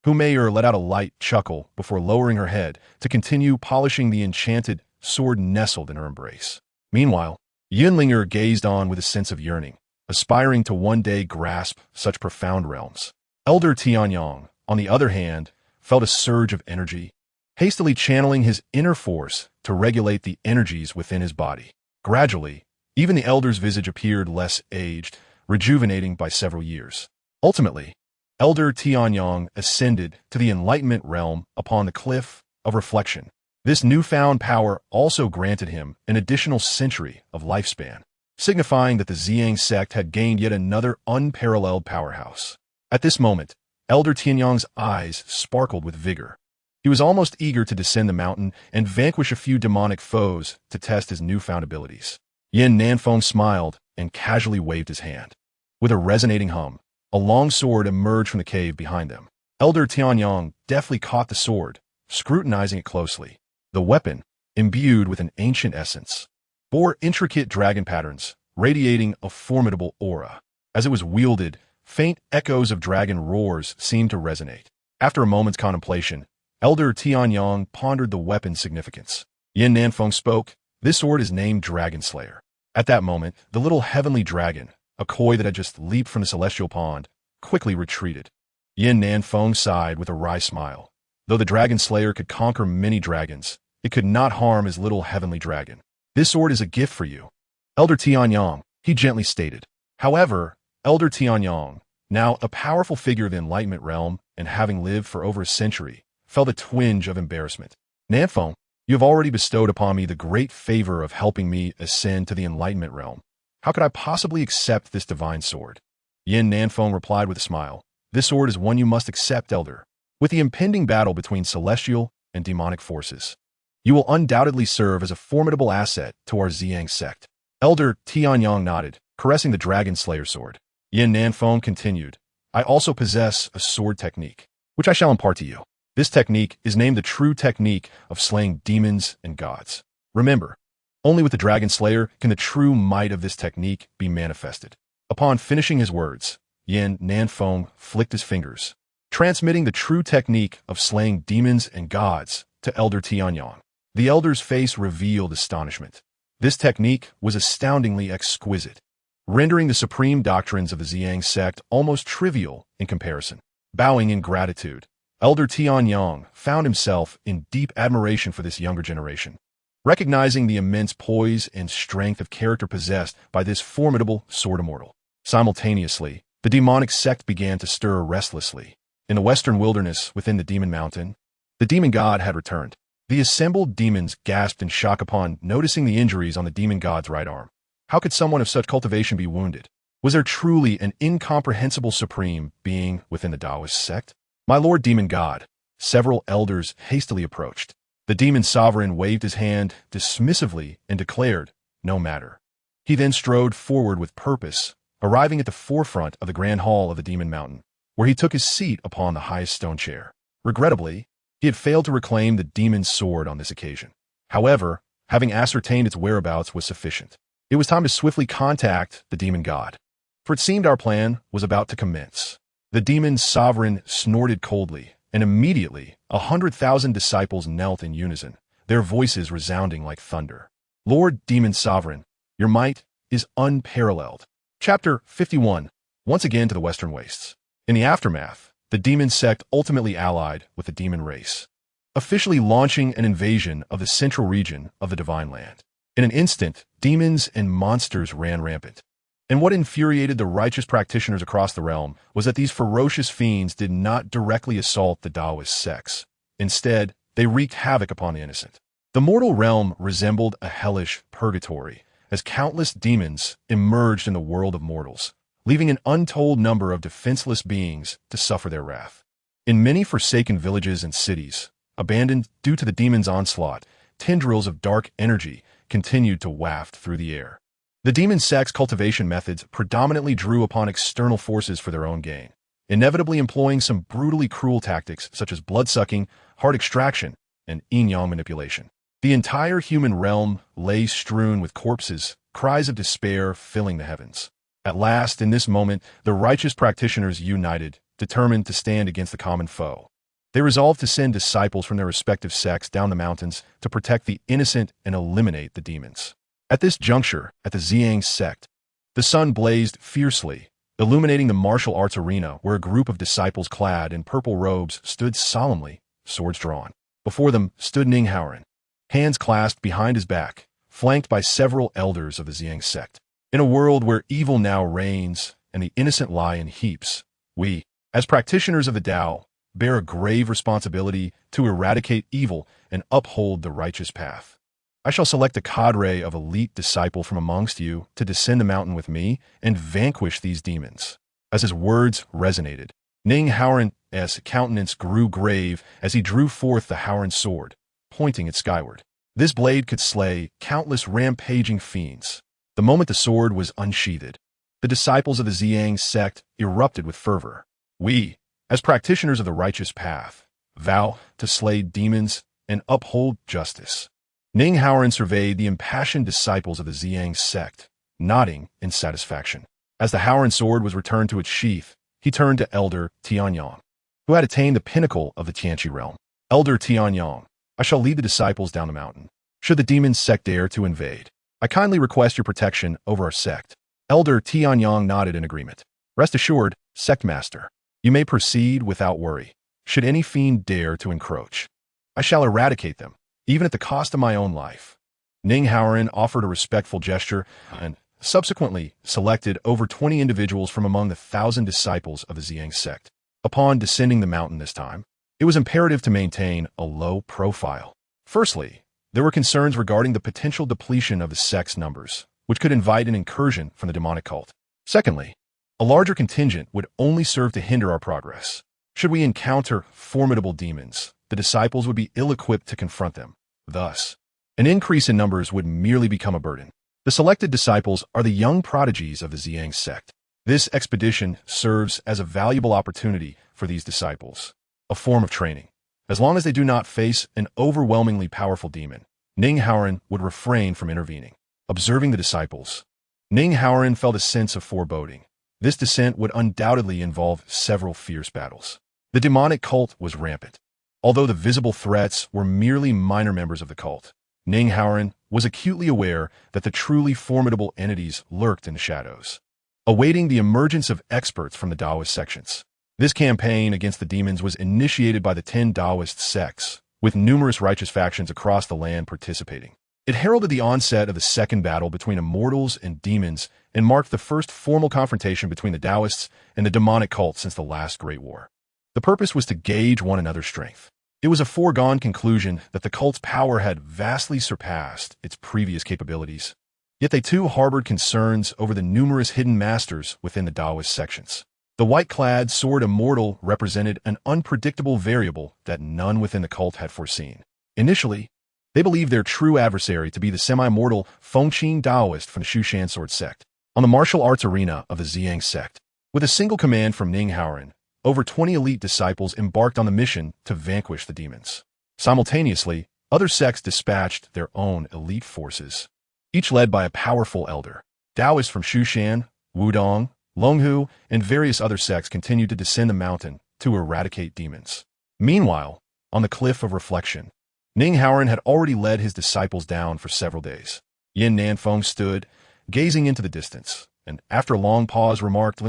Humeyer let out a light chuckle before lowering her head to continue polishing the enchanted sword nestled in her embrace. Meanwhile, Yunlinger gazed on with a sense of yearning, aspiring to one day grasp such profound realms. Elder Tianyang, on the other hand, felt a surge of energy, hastily channeling his inner force to regulate the energies within his body. Gradually, even the elder's visage appeared less aged, rejuvenating by several years. Ultimately, Elder Tianyang ascended to the enlightenment realm upon the cliff of reflection. This newfound power also granted him an additional century of lifespan, signifying that the Zi Yang Sect had gained yet another unparalleled powerhouse. At this moment, Elder Tianyang's eyes sparkled with vigor. He was almost eager to descend the mountain and vanquish a few demonic foes to test his newfound abilities. Yin Nanfei smiled and casually waved his hand. With a resonating hum, a long sword emerged from the cave behind them. Elder Tianyang deftly caught the sword, scrutinizing it closely. The weapon, imbued with an ancient essence, bore intricate dragon patterns, radiating a formidable aura. As it was wielded, faint echoes of dragon roars seemed to resonate. After a moment's contemplation, Elder Tianyang pondered the weapon's significance. Yin Nanfei spoke, "This sword is named Dragon Slayer." At that moment, the little heavenly dragon, a koi that had just leaped from the celestial pond, quickly retreated. Yin Nanfei sighed with a wry smile. Though the Dragon Slayer could conquer many dragons, it could not harm his little heavenly dragon. "This sword is a gift for you, Elder Tianyang," he gently stated. However, Elder Tianyang, now a powerful figure of the enlightenment realm and having lived for over a century, felt a twinge of embarrassment. "Nanfei, you have already bestowed upon me the great favor of helping me ascend to the enlightenment realm. How could I possibly accept this divine sword?" Yin Nanfei replied with a smile. "This sword is one you must accept, Elder. With the impending battle between celestial and demonic forces, You will undoubtedly serve as a formidable asset to our Zi Yang Sect. Elder Tianyang nodded, caressing the dragon slayer sword. Yin Nanfei continued, I also possess a sword technique, which I shall impart to you. This technique is named the true technique of slaying demons and gods. Remember, only with the dragon slayer can the true might of this technique be manifested. Upon finishing his words, Yin Nanfei flicked his fingers, transmitting the true technique of slaying demons and gods to Elder Tianyang. The elder's face revealed astonishment. This technique was astoundingly exquisite, rendering the supreme doctrines of the Zi Yang Sect almost trivial in comparison. Bowing in gratitude, Elder Tianyang found himself in deep admiration for this younger generation. Recognizing the immense poise and strength of character possessed by this formidable sword immortal. Simultaneously, the demonic sect began to stir restlessly. In the western wilderness within the demon mountain, the demon god had returned. The assembled demons gasped in shock upon noticing the injuries on the demon god's right arm. How could someone of such cultivation be wounded? Was there truly an incomprehensible supreme being within the Taoist sect? My lord demon god, several elders hastily approached. The demon sovereign waved his hand dismissively and declared, no matter. He then strode forward with purpose, arriving at the forefront of the grand hall of the demon mountain, where he took his seat upon the highest stone chair. Regrettably, he had failed to reclaim the demon's sword on this occasion. However, having ascertained its whereabouts was sufficient. It was time to swiftly contact the demon god, for it seemed our plan was about to commence. The demon sovereign snorted coldly, and immediately 100,000 disciples knelt in unison, their voices resounding like thunder. Lord Demon Sovereign, your might is unparalleled. Chapter 51. Once again to the Western Wastes. In the aftermath, the Demon Sect ultimately allied with the demon race, officially launching an invasion of the central region of the Divine Land. In an instant, demons and monsters ran rampant. And what infuriated the righteous practitioners across the realm was that these ferocious fiends did not directly assault the Taoist sects. Instead, they wreaked havoc upon the innocent. The mortal realm resembled a hellish purgatory, as countless demons emerged in the world of mortals, leaving an untold number of defenseless beings to suffer their wrath. In many forsaken villages and cities, abandoned due to the demons' onslaught, tendrils of dark energy continued to waft through the air. The demon sect's cultivation methods predominantly drew upon external forces for their own gain, inevitably employing some brutally cruel tactics such as blood-sucking, heart extraction, and yin-yang manipulation. The entire human realm lay strewn with corpses, cries of despair filling the heavens. At last, in this moment, the righteous practitioners united, determined to stand against the common foe. They resolved to send disciples from their respective sects down the mountains to protect the innocent and eliminate the demons. At this juncture, at the Zi Yang Sect, the sun blazed fiercely, illuminating the martial arts arena where a group of disciples clad in purple robes stood solemnly, swords drawn. Before them stood Ning Haoran, hands clasped behind his back, flanked by several elders of the Zi Yang Sect. In a world where evil now reigns and the innocent lie in heaps, we, as practitioners of the Tao, bear a grave responsibility to eradicate evil and uphold the righteous path. I shall select a cadre of elite disciples from amongst you to descend the mountain with me and vanquish these demons. As his words resonated, Ning Haoran's countenance grew grave as he drew forth the Haoran sword, pointing it skyward. This blade could slay countless rampaging fiends. The moment the sword was unsheathed, the disciples of the Zi Yang Sect erupted with fervor. We, as practitioners of the righteous path, vow to slay demons and uphold justice. Ning Haoran surveyed the impassioned disciples of the Zi Yang Sect, nodding in satisfaction. As the Haoran sword was returned to its sheath, he turned to Elder Tianyang, who had attained the pinnacle of the Tianqi realm. Elder Tianyang, I shall lead the disciples down the mountain. Should the Demon Sect dare to invade, I kindly request your protection over our sect. Elder Tianyang nodded in agreement. Rest assured, Sect Master, you may proceed without worry. Should any fiend dare to encroach, I shall eradicate them, even at the cost of my own life. Ning Haoran offered a respectful gesture and subsequently selected over 20 individuals from among the 1,000 disciples of the Zi Yang Sect. Upon descending the mountain this time, it was imperative to maintain a low profile. Firstly, there were concerns regarding the potential depletion of the sect's numbers, which could invite an incursion from the demonic cult. Secondly, a larger contingent would only serve to hinder our progress. Should we encounter formidable demons, the disciples would be ill-equipped to confront them. Thus, an increase in numbers would merely become a burden. The selected disciples are the young prodigies of the Zi Yang Sect. This expedition serves as a valuable opportunity for these disciples, a form of training. As long as they do not face an overwhelmingly powerful demon, Ning Haoran would refrain from intervening. Observing the disciples, Ning Haoran felt a sense of foreboding. This descent would undoubtedly involve several fierce battles. The demonic cult was rampant. Although the visible threats were merely minor members of the cult, Ning Haoran was acutely aware that the truly formidable entities lurked in the shadows, awaiting the emergence of experts from the Taoist sections. This campaign against the demons was initiated by the 10 Taoist sects, with numerous righteous factions across the land participating. It heralded the onset of the second battle between immortals and demons and marked the first formal confrontation between the Taoists and the demonic cult since the last Great War. The purpose was to gauge one another's strength. It was a foregone conclusion that the cult's power had vastly surpassed its previous capabilities, yet they too harbored concerns over the numerous hidden masters within the Taoist sections. The white-clad sword Immortal represented an unpredictable variable that none within the cult had foreseen. Initially, they believed their true adversary to be the semi-mortal Fengqin Taoist from the Shushan Sword Sect. On the martial arts arena of the Zi Yang Sect, with a single command from Ning Haoran, over 20 elite disciples embarked on the mission to vanquish the demons. Simultaneously, other sects dispatched their own elite forces, each led by a powerful elder. Taoists from Shushan, Wudong, Longhu, and various other sects continued to descend the mountain to eradicate demons. Meanwhile, on the Cliff of Reflection, Ning Haoran had already led his disciples down for several days. Yin Nanfei stood, gazing into the distance, and after a long pause remarked,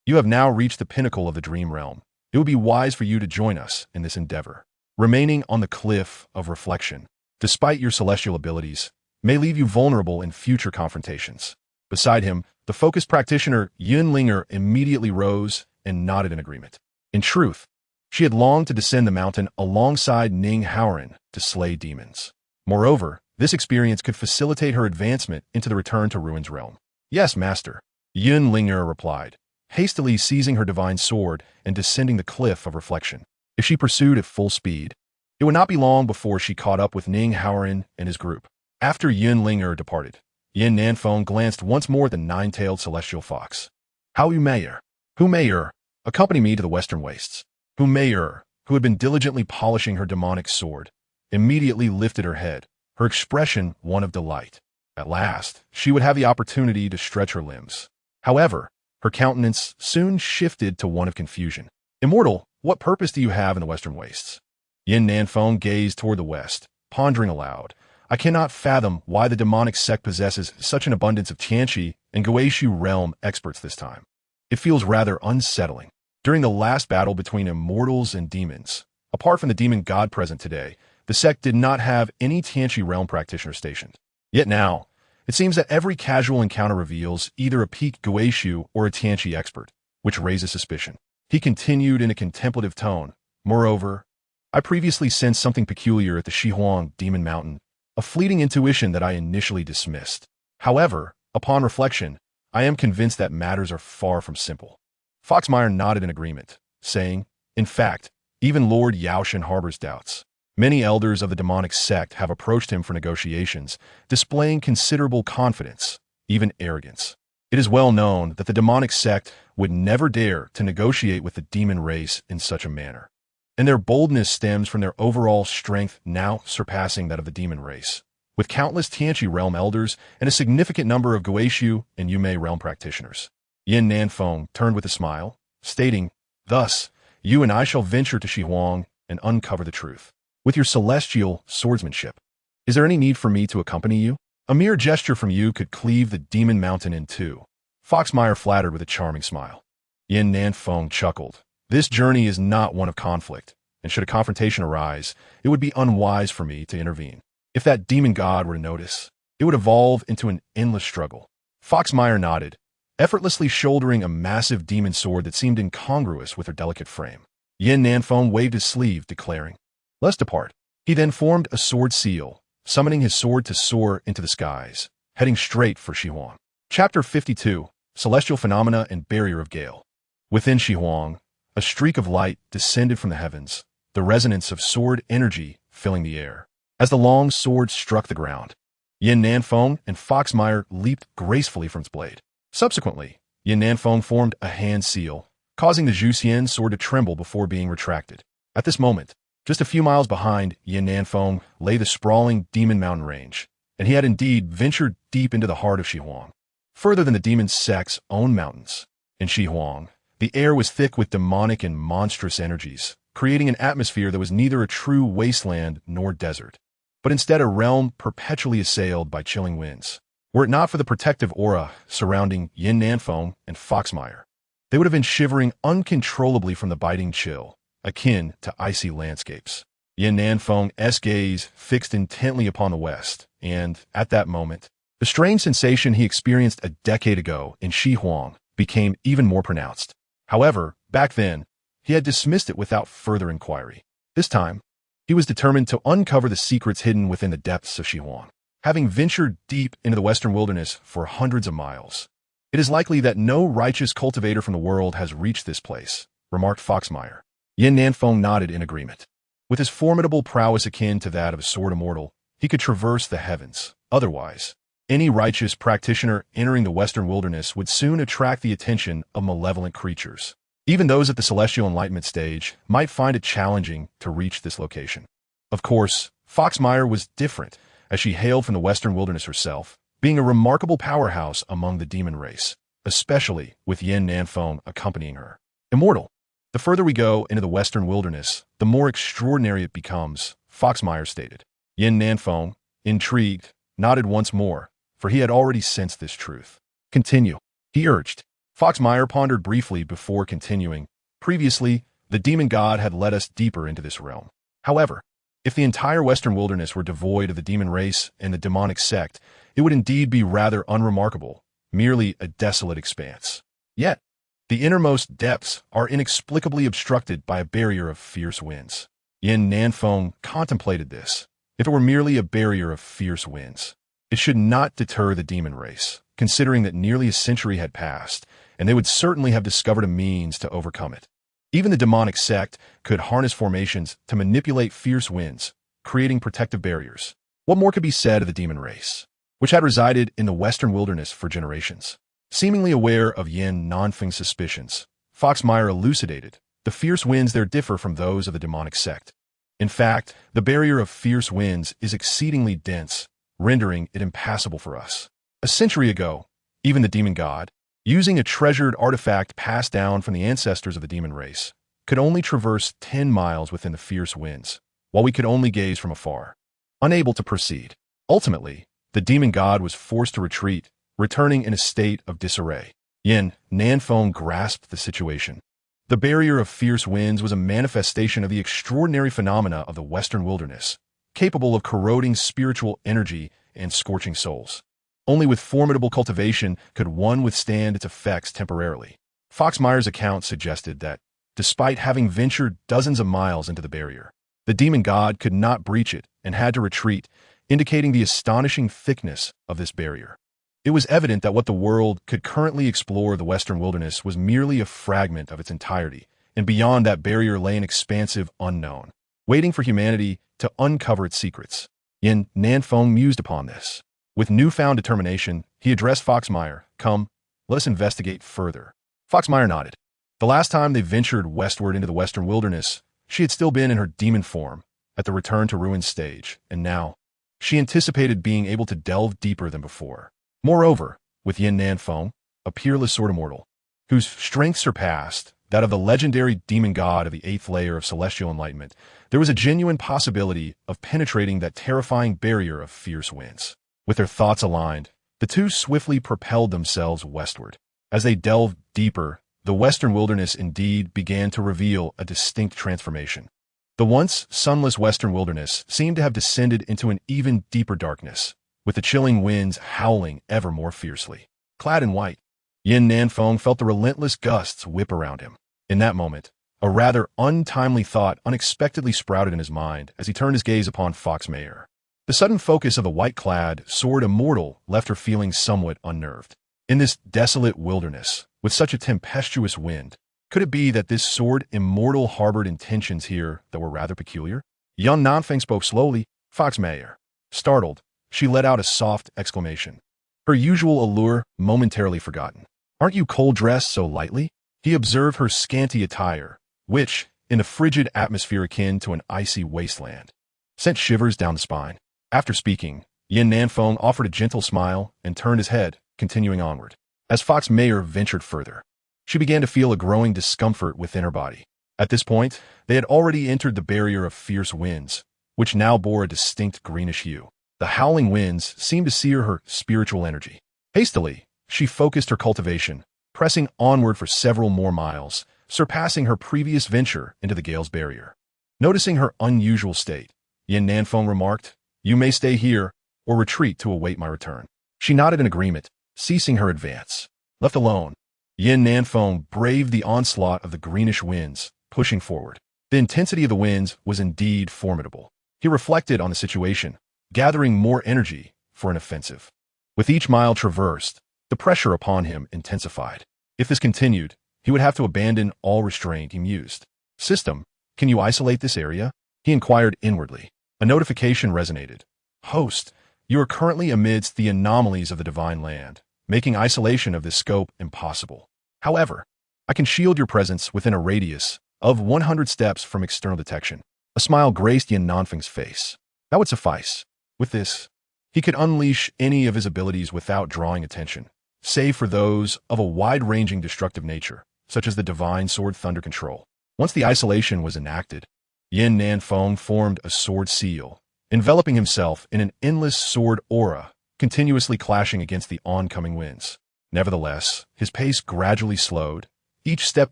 "You have now reached the pinnacle of the dream realm. It would be wise for you to join us in this endeavor. Remaining on the Cliff of Reflection, despite your celestial abilities, may leave you vulnerable in future confrontations." Beside him, the focused practitioner Yun Linger immediately rose and nodded in agreement. In truth, she had longed to descend the mountain alongside Ning Haoran to slay demons. Moreover, this experience could facilitate her advancement into the Return to Ruins realm. "Yes, Master," Yun Linger replied, hastily seizing her divine sword and descending the Cliff of Reflection. If she pursued at full speed, it would not be long before she caught up with Ning Haoran and his group. After Yun Linger departed, Yin Nanfei glanced once more at the nine-tailed celestial fox. "How Hu Meier, accompany me to the western wastes." Hu Meier, who had been diligently polishing her demonic sword, immediately lifted her head, her expression one of delight. At last, she would have the opportunity to stretch her limbs. However, her countenance soon shifted to one of confusion. "Immortal, what purpose do you have in the western wastes?" Yin Nanfei gazed toward the west, pondering aloud. "I cannot fathom why the demonic sect possesses such an abundance of Tianqi and Guishu realm experts this time. It feels rather unsettling. During the last battle between immortals and demons, apart from the demon god present today, the sect did not have any Tianqi realm practitioner stationed. Yet now, it seems that every casual encounter reveals either a peak Guishu or a Tianqi expert, which raises suspicion." He continued in a contemplative tone. "Moreover, I previously sensed something peculiar at the Shihuang Demon Mountain, a fleeting intuition that I initially dismissed. However, upon reflection, I am convinced that matters are far from simple." Foxmeyer nodded in agreement, saying, "In fact, even Lord Yaoshan harbors doubts. Many elders of the demonic sect have approached him for negotiations, displaying considerable confidence, even arrogance. It is well known that the demonic sect would never dare to negotiate with the demon race in such a manner, and their boldness stems from their overall strength now surpassing that of the demon race, with countless Tianqi realm elders and a significant number of Guishu and Yumei realm practitioners." Yin Nanfei turned with a smile, stating, "Thus, you and I shall venture to Shihuang and uncover the truth. With your celestial swordsmanship, is there any need for me to accompany you? A mere gesture from you could cleave the demon mountain in two." Foxmeyer flattered with a charming smile. Yin Nanfei chuckled. "This journey is not one of conflict, and should a confrontation arise, it would be unwise for me to intervene. If that demon god were to notice, it would evolve into an endless struggle." Foxmeyer nodded, effortlessly shouldering a massive demon sword that seemed incongruous with her delicate frame. Yin Nanfei waved his sleeve, declaring, "Let's depart." He then formed a sword seal, summoning his sword to soar into the skies, heading straight for Shihuang. Chapter 52, Celestial Phenomena and Barrier of Gale. Within Shihuang, a streak of light descended from the heavens, the resonance of sword energy filling the air. As the long sword struck the ground, Yin Nanfeng and Foxmire leaped gracefully from its blade. Subsequently, Yin Nanfeng formed a hand seal, causing the Zhuxian sword to tremble before being retracted. At this moment, just a few miles behind Yin Nanfeng lay the sprawling Demon Mountain Range, and he had indeed ventured deep into the heart of Shihuang, further than the Demon Sect's own mountains. In Shihuang, the air was thick with demonic and monstrous energies, creating an atmosphere that was neither a true wasteland nor desert, but instead a realm perpetually assailed by chilling winds. Were it not for the protective aura surrounding Yin Nanfeng and Foxmire, they would have been shivering uncontrollably from the biting chill, akin to icy landscapes. Yin Nanfeng's gaze fixed intently upon the west, and, at that moment, the strange sensation he experienced a decade ago in Shihuang became even more pronounced. However, back then, he had dismissed it without further inquiry. This time, he was determined to uncover the secrets hidden within the depths of Shihuang. Having ventured deep into the western wilderness for hundreds of miles, it is likely that no righteous cultivator from the world has reached this place, remarked Foxmire. Yin Nanfeng nodded in agreement. With his formidable prowess akin to that of a sword immortal, he could traverse the heavens. Otherwise, any righteous practitioner entering the western wilderness would soon attract the attention of malevolent creatures. Even those at the celestial enlightenment stage might find it challenging to reach this location. Of course, Foxmire was different, as she hailed from the western wilderness herself, being a remarkable powerhouse among the demon race, especially with Yin Nanfeng accompanying her. Immortal. The further we go into the western wilderness, the more extraordinary it becomes, Foxmire stated. Yin Nanfeng, intrigued, nodded once more, for he had already sensed this truth. Continue, he urged. Foxmire pondered briefly before continuing. Previously, the demon god had led us deeper into this realm. However, if the entire western wilderness were devoid of the demon race and the demonic sect, it would indeed be rather unremarkable, merely a desolate expanse. Yet, the innermost depths are inexplicably obstructed by a barrier of fierce winds. Yin Nanfeng contemplated this. If it were merely a barrier of fierce winds, it should not deter the demon race, considering that nearly a century had passed, and they would certainly have discovered a means to overcome it. Even the demonic sect could harness formations to manipulate fierce winds, creating protective barriers. What more could be said of the demon race, which had resided in the western wilderness for generations? Seemingly aware of Yin Nanfeng's suspicions, Foxmire elucidated, the fierce winds there differ from those of the demonic sect. In fact, the barrier of fierce winds is exceedingly dense, rendering it impassable for us. A century ago, even the demon god, using a treasured artifact passed down from the ancestors of the demon race, could only traverse 10 miles within the fierce winds, while we could only gaze from afar, unable to proceed. Ultimately, the demon god was forced to retreat, returning in a state of disarray. Yin Nanfeng grasped the situation. The barrier of fierce winds was a manifestation of the extraordinary phenomena of the western wilderness, capable of corroding spiritual energy and scorching souls. Only with formidable cultivation could one withstand its effects temporarily. Foxmire's account suggested that, despite having ventured dozens of miles into the barrier, the demon god could not breach it and had to retreat, indicating the astonishing thickness of this barrier. It was evident that what the world could currently explore the western wilderness was merely a fragment of its entirety, and beyond that barrier lay an expansive unknown, waiting for humanity to uncover its secrets. Yin Nanfeng mused upon this. With newfound determination, he addressed Foxmire. Come, let us investigate further. Foxmire nodded. The last time they ventured westward into the western wilderness, she had still been in her demon form, at the return to ruin stage, and now, she anticipated being able to delve deeper than before. Moreover, with Yin Nanfeng, a peerless sword immortal, whose strength surpassed that of the legendary demon god of the 8th layer of celestial enlightenment, there was a genuine possibility of penetrating that terrifying barrier of fierce winds. With their thoughts aligned, the two swiftly propelled themselves westward. As they delved deeper, the western wilderness indeed began to reveal a distinct transformation. The once sunless western wilderness seemed to have descended into an even deeper darkness, with the chilling winds howling ever more fiercely. Clad in white, Yin Nanfeng felt the relentless gusts whip around him. In that moment, a rather untimely thought unexpectedly sprouted in his mind as he turned his gaze upon Foxmire. The sudden focus of the white-clad sword immortal left her feeling somewhat unnerved. In this desolate wilderness, with such a tempestuous wind, could it be that this sword immortal harbored intentions here that were rather peculiar? Young Nanfeng spoke slowly. Fox Mayer. Startled, she let out a soft exclamation. Her usual allure momentarily forgotten. Aren't you cold-dressed so lightly? He observed her scanty attire, which, in a frigid atmosphere akin to an icy wasteland, sent shivers down the spine. After speaking, Yin Nanfeng offered a gentle smile and turned his head, continuing onward. As Fox Mayer ventured further, she began to feel a growing discomfort within her body. At this point, they had already entered the barrier of fierce winds, which now bore a distinct greenish hue. The howling winds seemed to sear her spiritual energy. Hastily, she focused her cultivation, pressing onward for several more miles, surpassing her previous venture into the gale's barrier. Noticing her unusual state, Yin Nanfeng remarked, "You may stay here, or retreat to await my return." She nodded in agreement, ceasing her advance. Left alone, Yin Nanfeng braved the onslaught of the greenish winds, pushing forward. The intensity of the winds was indeed formidable. He reflected on the situation, gathering more energy for an offensive. With each mile traversed, the pressure upon him intensified. If this continued, he would have to abandon all restraint. He mused. "System, can you isolate this area?" He inquired inwardly. A notification resonated. "Host, you are currently amidst the anomalies of the divine land, making isolation of this scope impossible. However, I can shield your presence within a radius of 100 steps from external detection." A smile graced Yin Nanfeng's face. That would suffice. With this, he could unleash any of his abilities without drawing attention, save for those of a wide-ranging destructive nature, such as the divine sword thunder control. Once the isolation was enacted, Yin Nanfeng formed a sword seal, enveloping himself in an endless sword aura, continuously clashing against the oncoming winds. Nevertheless, his pace gradually slowed, each step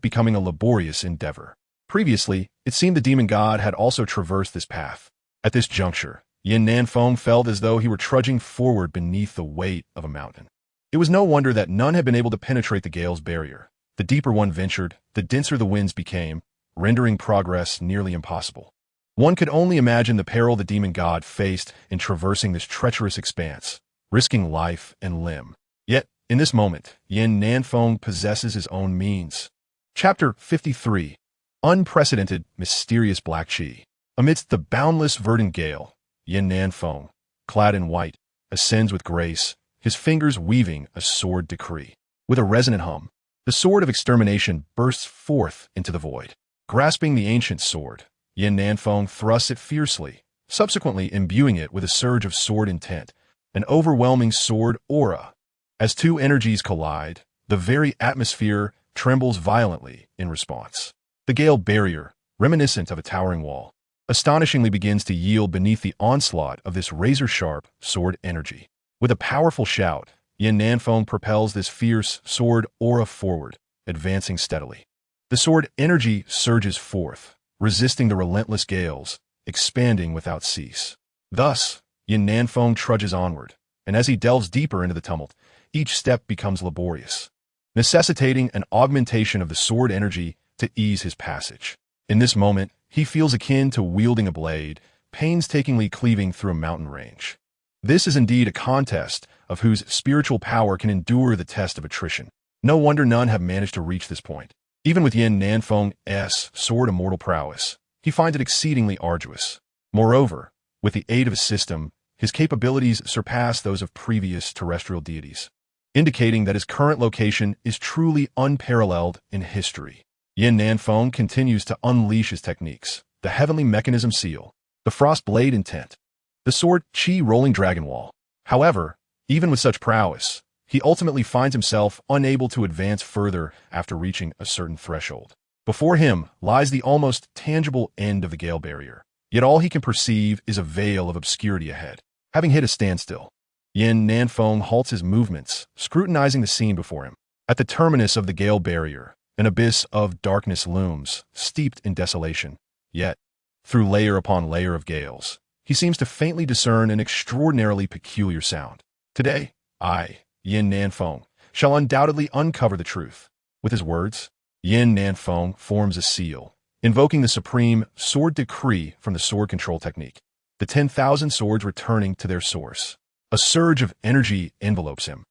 becoming a laborious endeavor. Previously, it seemed the demon god had also traversed this path. At this juncture, Yin Nanfeng felt as though he were trudging forward beneath the weight of a mountain. It was no wonder that none had been able to penetrate the gale's barrier. The deeper one ventured, the denser the winds became, rendering progress nearly impossible. One could only imagine the peril the demon god faced in traversing this treacherous expanse, risking life and limb. Yet, in this moment, Yin Nanfeng possesses his own means. Chapter 53. Unprecedented, mysterious black chi. Amidst the boundless verdant gale, Yin Nanfeng, clad in white, ascends with grace, his fingers weaving a sword decree. With a resonant hum, the sword of extermination bursts forth into the void. Grasping the ancient sword, Yin Nanfeng thrusts it fiercely, subsequently imbuing it with a surge of sword intent, an overwhelming sword aura. As two energies collide, the very atmosphere trembles violently in response. The gale barrier, reminiscent of a towering wall, astonishingly begins to yield beneath the onslaught of this razor-sharp sword energy. With a powerful shout, Yin Nanfeng propels this fierce sword aura forward, advancing steadily. The sword energy surges forth, resisting the relentless gales, expanding without cease. Thus, Yin Nanfeng trudges onward, and as he delves deeper into the tumult, each step becomes laborious, necessitating an augmentation of the sword energy to ease his passage. In this moment, he feels akin to wielding a blade, painstakingly cleaving through a mountain range. This is indeed a contest of whose spiritual power can endure the test of attrition. No wonder none have managed to reach this point. Even with Yin Nanfeng's sword immortal prowess, he finds it exceedingly arduous. Moreover, with the aid of his system, his capabilities surpass those of previous terrestrial deities, indicating that his current location is truly unparalleled in history. Yin Nanfeng continues to unleash his techniques, the heavenly mechanism seal, the frost blade intent, the sword chi rolling dragon wall. However, even with such prowess, he ultimately finds himself unable to advance further after reaching a certain threshold. Before him lies the almost tangible end of the gale barrier, yet all he can perceive is a veil of obscurity ahead. Having hit a standstill, Yin Nanfeng halts his movements, scrutinizing the scene before him. At the terminus of the gale barrier, an abyss of darkness looms, steeped in desolation. Yet, through layer upon layer of gales, he seems to faintly discern an extraordinarily peculiar sound. Today, I, Yin Nanfeng, shall undoubtedly uncover the truth. With his words, Yin Nanfeng forms a seal, invoking the supreme sword decree from the sword control technique, the 10,000 swords returning to their source. A surge of energy envelopes him,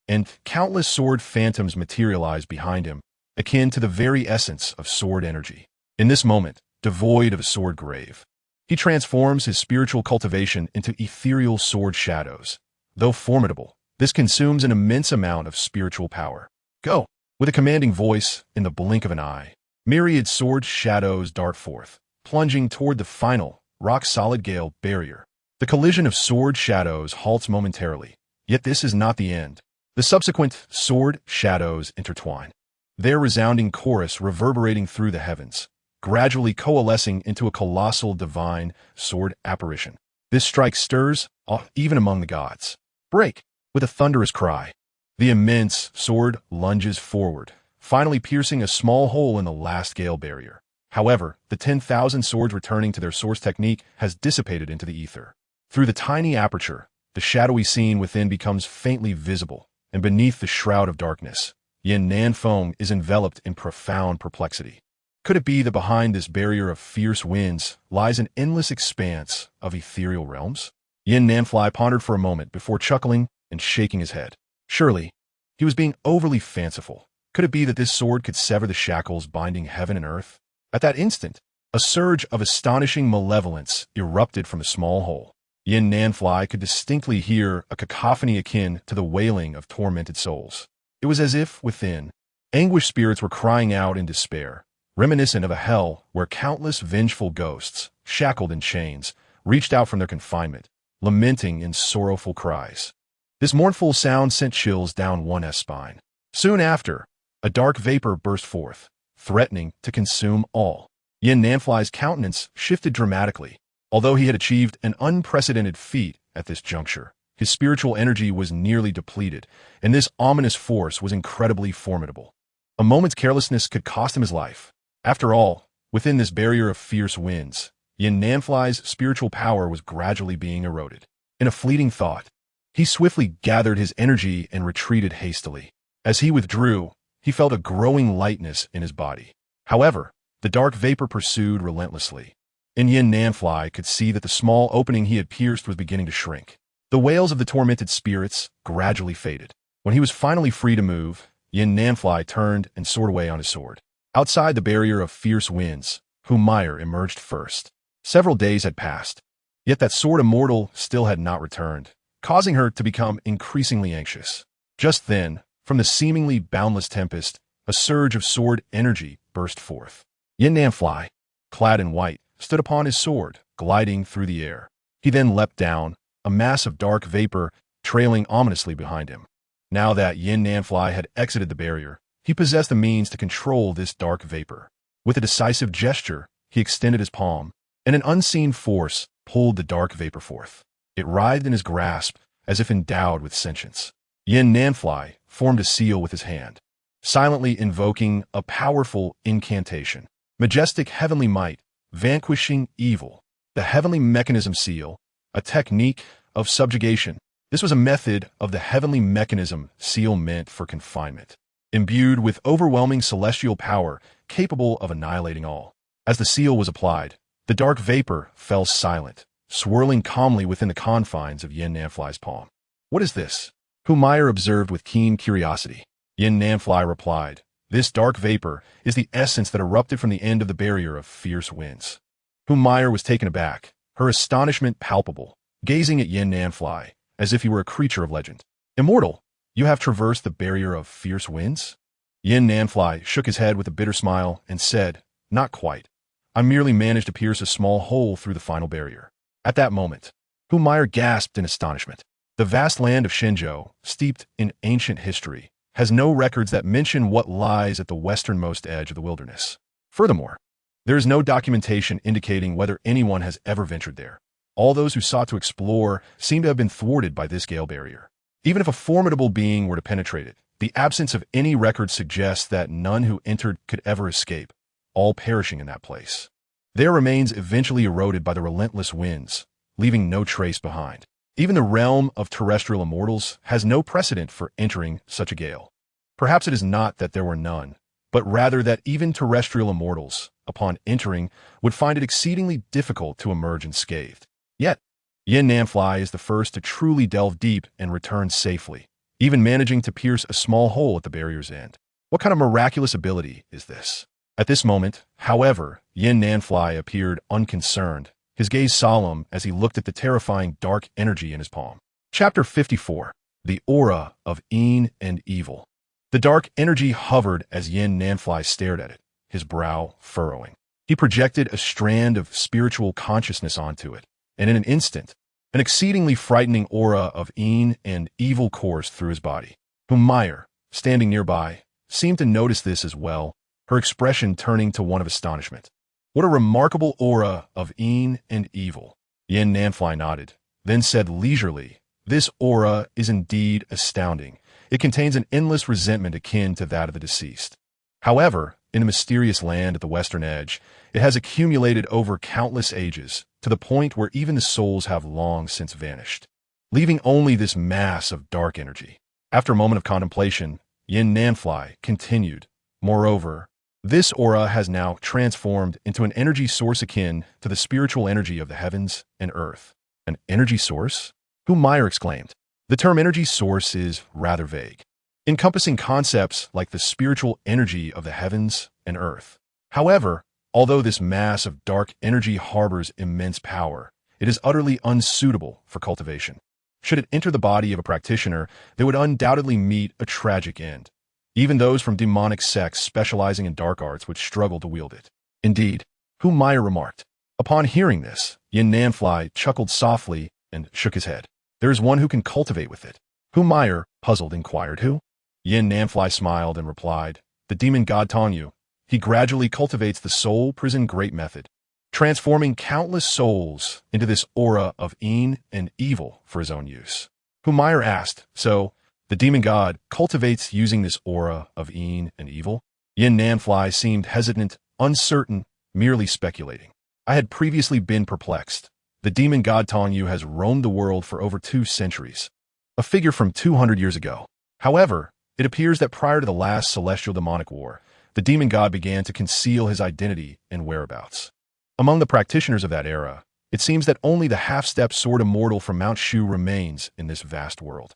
and countless sword phantoms materialize behind him, akin to the very essence of sword energy. In this moment, devoid of a sword grave, He transforms his spiritual cultivation into ethereal sword shadows. Though formidable, this consumes an immense amount of spiritual power. Go! With a commanding voice, in the blink of an eye, myriad sword shadows dart forth, plunging toward the final, rock-solid gale barrier. The collision of sword shadows halts momentarily, yet this is not the end. The subsequent sword shadows intertwine, their resounding chorus reverberating through the heavens, gradually coalescing into a colossal divine sword apparition. This strike stirs awe even among the gods. Break! With a thunderous cry, the immense sword lunges forward, finally piercing a small hole in the last gale barrier. However, the 10,000 swords returning to their source technique has dissipated into the ether. Through the tiny aperture, the shadowy scene within becomes faintly visible, and beneath the shroud of darkness, Nanfei is enveloped in profound perplexity. Could it be that behind this barrier of fierce winds lies an endless expanse of ethereal realms? Nanfei pondered for a moment before chuckling and shaking his head. Surely, he was being overly fanciful. Could it be that this sword could sever the shackles binding heaven and earth? At that instant, a surge of astonishing malevolence erupted from the small hole. Nanfei could distinctly hear a cacophony akin to the wailing of tormented souls. It was as if, within, anguished spirits were crying out in despair, reminiscent of a hell where countless vengeful ghosts, shackled in chains, reached out from their confinement, lamenting in sorrowful cries. This mournful sound sent chills down one's spine. Soon after, a dark vapor burst forth, threatening to consume all. Nanfei's countenance shifted dramatically. Although he had achieved an unprecedented feat at this juncture, his spiritual energy was nearly depleted, and this ominous force was incredibly formidable. A moment's carelessness could cost him his life. After all, within this barrier of fierce winds, Nanfei's spiritual power was gradually being eroded. In a fleeting thought, he swiftly gathered his energy and retreated hastily. As he withdrew, he felt a growing lightness in his body. However, the dark vapor pursued relentlessly. And Nanfei could see that the small opening he had pierced was beginning to shrink. The wails of the tormented spirits gradually faded. When he was finally free to move, Nanfei turned and soared away on his sword. Outside the barrier of fierce winds, Meyer emerged first. Several days had passed, yet that sword Immortal still had not returned, causing her to become increasingly anxious. Just then, from the seemingly boundless tempest, a surge of sword energy burst forth. Nanfei, clad in white, stood upon his sword, gliding through the air. He then leapt down, a mass of dark vapor trailing ominously behind him. Now that Nanfei had exited the barrier, he possessed the means to control this dark vapor. With a decisive gesture, he extended his palm, and an unseen force pulled the dark vapor forth. It writhed in his grasp as if endowed with sentience. Nanfei formed a seal with his hand, silently invoking a powerful incantation. Majestic heavenly might, vanquishing evil. The heavenly mechanism seal, a technique of subjugation. This was a method of the heavenly mechanism seal meant for confinement, imbued with overwhelming celestial power capable of annihilating all. As the seal was applied, the dark vapor fell silent, swirling calmly within the confines of Nanfei's palm. What is this? Meyer observed with keen curiosity. Nanfei replied, this dark vapor is the essence that erupted from the end of the barrier of fierce winds. Meyer was taken aback, her astonishment palpable, gazing at Nanfei as if he were a creature of legend. Immortal, you have traversed the barrier of fierce winds? Nanfei shook his head with a bitter smile and said, not quite. I merely managed to pierce a small hole through the final barrier. At that moment, Meyer gasped in astonishment. The vast land of Shenzhou, steeped in ancient history, has no records that mention what lies at the westernmost edge of the wilderness. Furthermore, there is no documentation indicating whether anyone has ever ventured there. All those who sought to explore seem to have been thwarted by this gale barrier. Even if a formidable being were to penetrate it, the absence of any record suggests that none who entered could ever escape, all perishing in that place. Their remains eventually eroded by the relentless winds, leaving no trace behind. Even the realm of terrestrial immortals has no precedent for entering such a gale. Perhaps it is not that there were none, but rather that even terrestrial immortals, upon entering, would find it exceedingly difficult to emerge unscathed. Yet, Nanfei is the first to truly delve deep and return safely, even managing to pierce a small hole at the barrier's end. What kind of miraculous ability is this? At this moment, however, Nanfei appeared unconcerned his gaze solemn as he looked at the terrifying dark energy in his palm. Chapter 54. The Aura of Yin and Evil. The dark energy hovered as Yin Nanfei stared at it, his brow furrowing. He projected a strand of spiritual consciousness onto it, and in an instant, an exceedingly frightening aura of Yin and Evil coursed through his body. Meyer, standing nearby, seemed to notice this as well, her expression turning to one of astonishment. What a remarkable aura of Yin and Evil. Yin Nanfei nodded, then said leisurely, "This aura is indeed astounding. It contains an endless resentment akin to that of the deceased. However, in a mysterious land at the western edge, it has accumulated over countless ages, to the point where even the souls have long since vanished, leaving only this mass of dark energy." After a moment of contemplation, Yin Nanfei continued, "Moreover, this aura has now transformed into an energy source akin to the spiritual energy of the heavens and earth." An energy source? Meyer exclaimed. The term energy source is rather vague, encompassing concepts like the spiritual energy of the heavens and earth. However, although this mass of dark energy harbors immense power, it is utterly unsuitable for cultivation. Should it enter the body of a practitioner, they would undoubtedly meet a tragic end. Even those from demonic sects specializing in dark arts would struggle to wield it. Indeed, Meyer remarked. Upon hearing this, Yin Nanfei chuckled softly and shook his head. "There is one who can cultivate with it." Meyer, puzzled, inquired, "Who?" Yin Nanfei smiled and replied, "The demon god Tongyu. He gradually cultivates the soul prison great method, transforming countless souls into this aura of Yin and Evil for his own use." Meyer asked, "So, the demon god cultivates using this aura of Yin and Evil?" Yin Nanfei seemed hesitant, uncertain, merely speculating. "I had previously been perplexed. The demon god Tongyu has roamed the world for over 2 centuries, a figure from 200 years ago. However, it appears that prior to the last celestial demonic war, the demon god began to conceal his identity and whereabouts. Among the practitioners of that era, it seems that only the half-step sword immortal from Mount Shu remains in this vast world."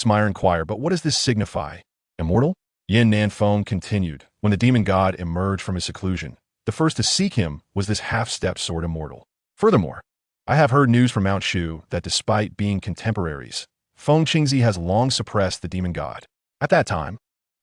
Meyer inquired, "But what does this signify? Immortal?" Yin Nanfei continued, "When the demon god emerged from his seclusion, the first to seek him was this half-step sword immortal. Furthermore, I have heard news from Mount Shu that despite being contemporaries, Feng Qingzi has long suppressed the demon god. At that time,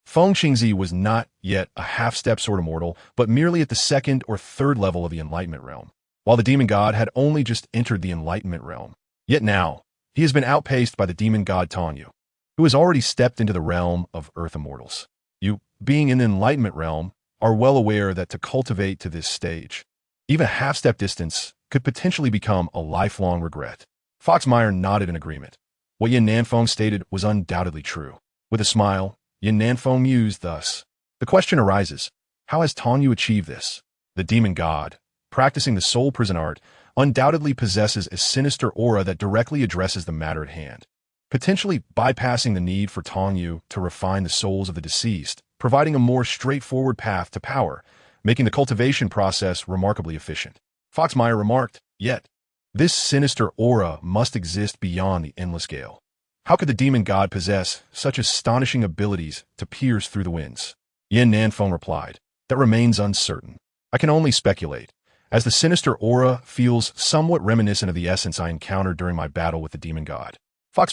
Feng Qingzi was not yet a half-step sword immortal, but merely at the 2nd or 3rd level of the enlightenment realm, while the demon god had only just entered the enlightenment realm. Yet now, he has been outpaced by the demon god Tongyu, who has already stepped into the realm of earth immortals. You, being in the enlightenment realm, are well aware that to cultivate to this stage, even a half-step distance could potentially become a lifelong regret." Meyer nodded in agreement. What Yin Nanfei stated was undoubtedly true. With a smile, Yin Nanfei mused thus. The question arises, how has Tongyu achieved this? The demon god, practicing the soul prison art, undoubtedly possesses a sinister aura that directly addresses the matter at hand, potentially bypassing the need for Tongyu to refine the souls of the deceased, providing a more straightforward path to power, making the cultivation process remarkably efficient. Meyer remarked, "Yet, this sinister aura must exist beyond the endless gale. How could the demon god possess such astonishing abilities to pierce through the winds?" Yin Nanfei replied, "That remains uncertain. I can only speculate, as the sinister aura feels somewhat reminiscent of the essence I encountered during my battle with the demon god."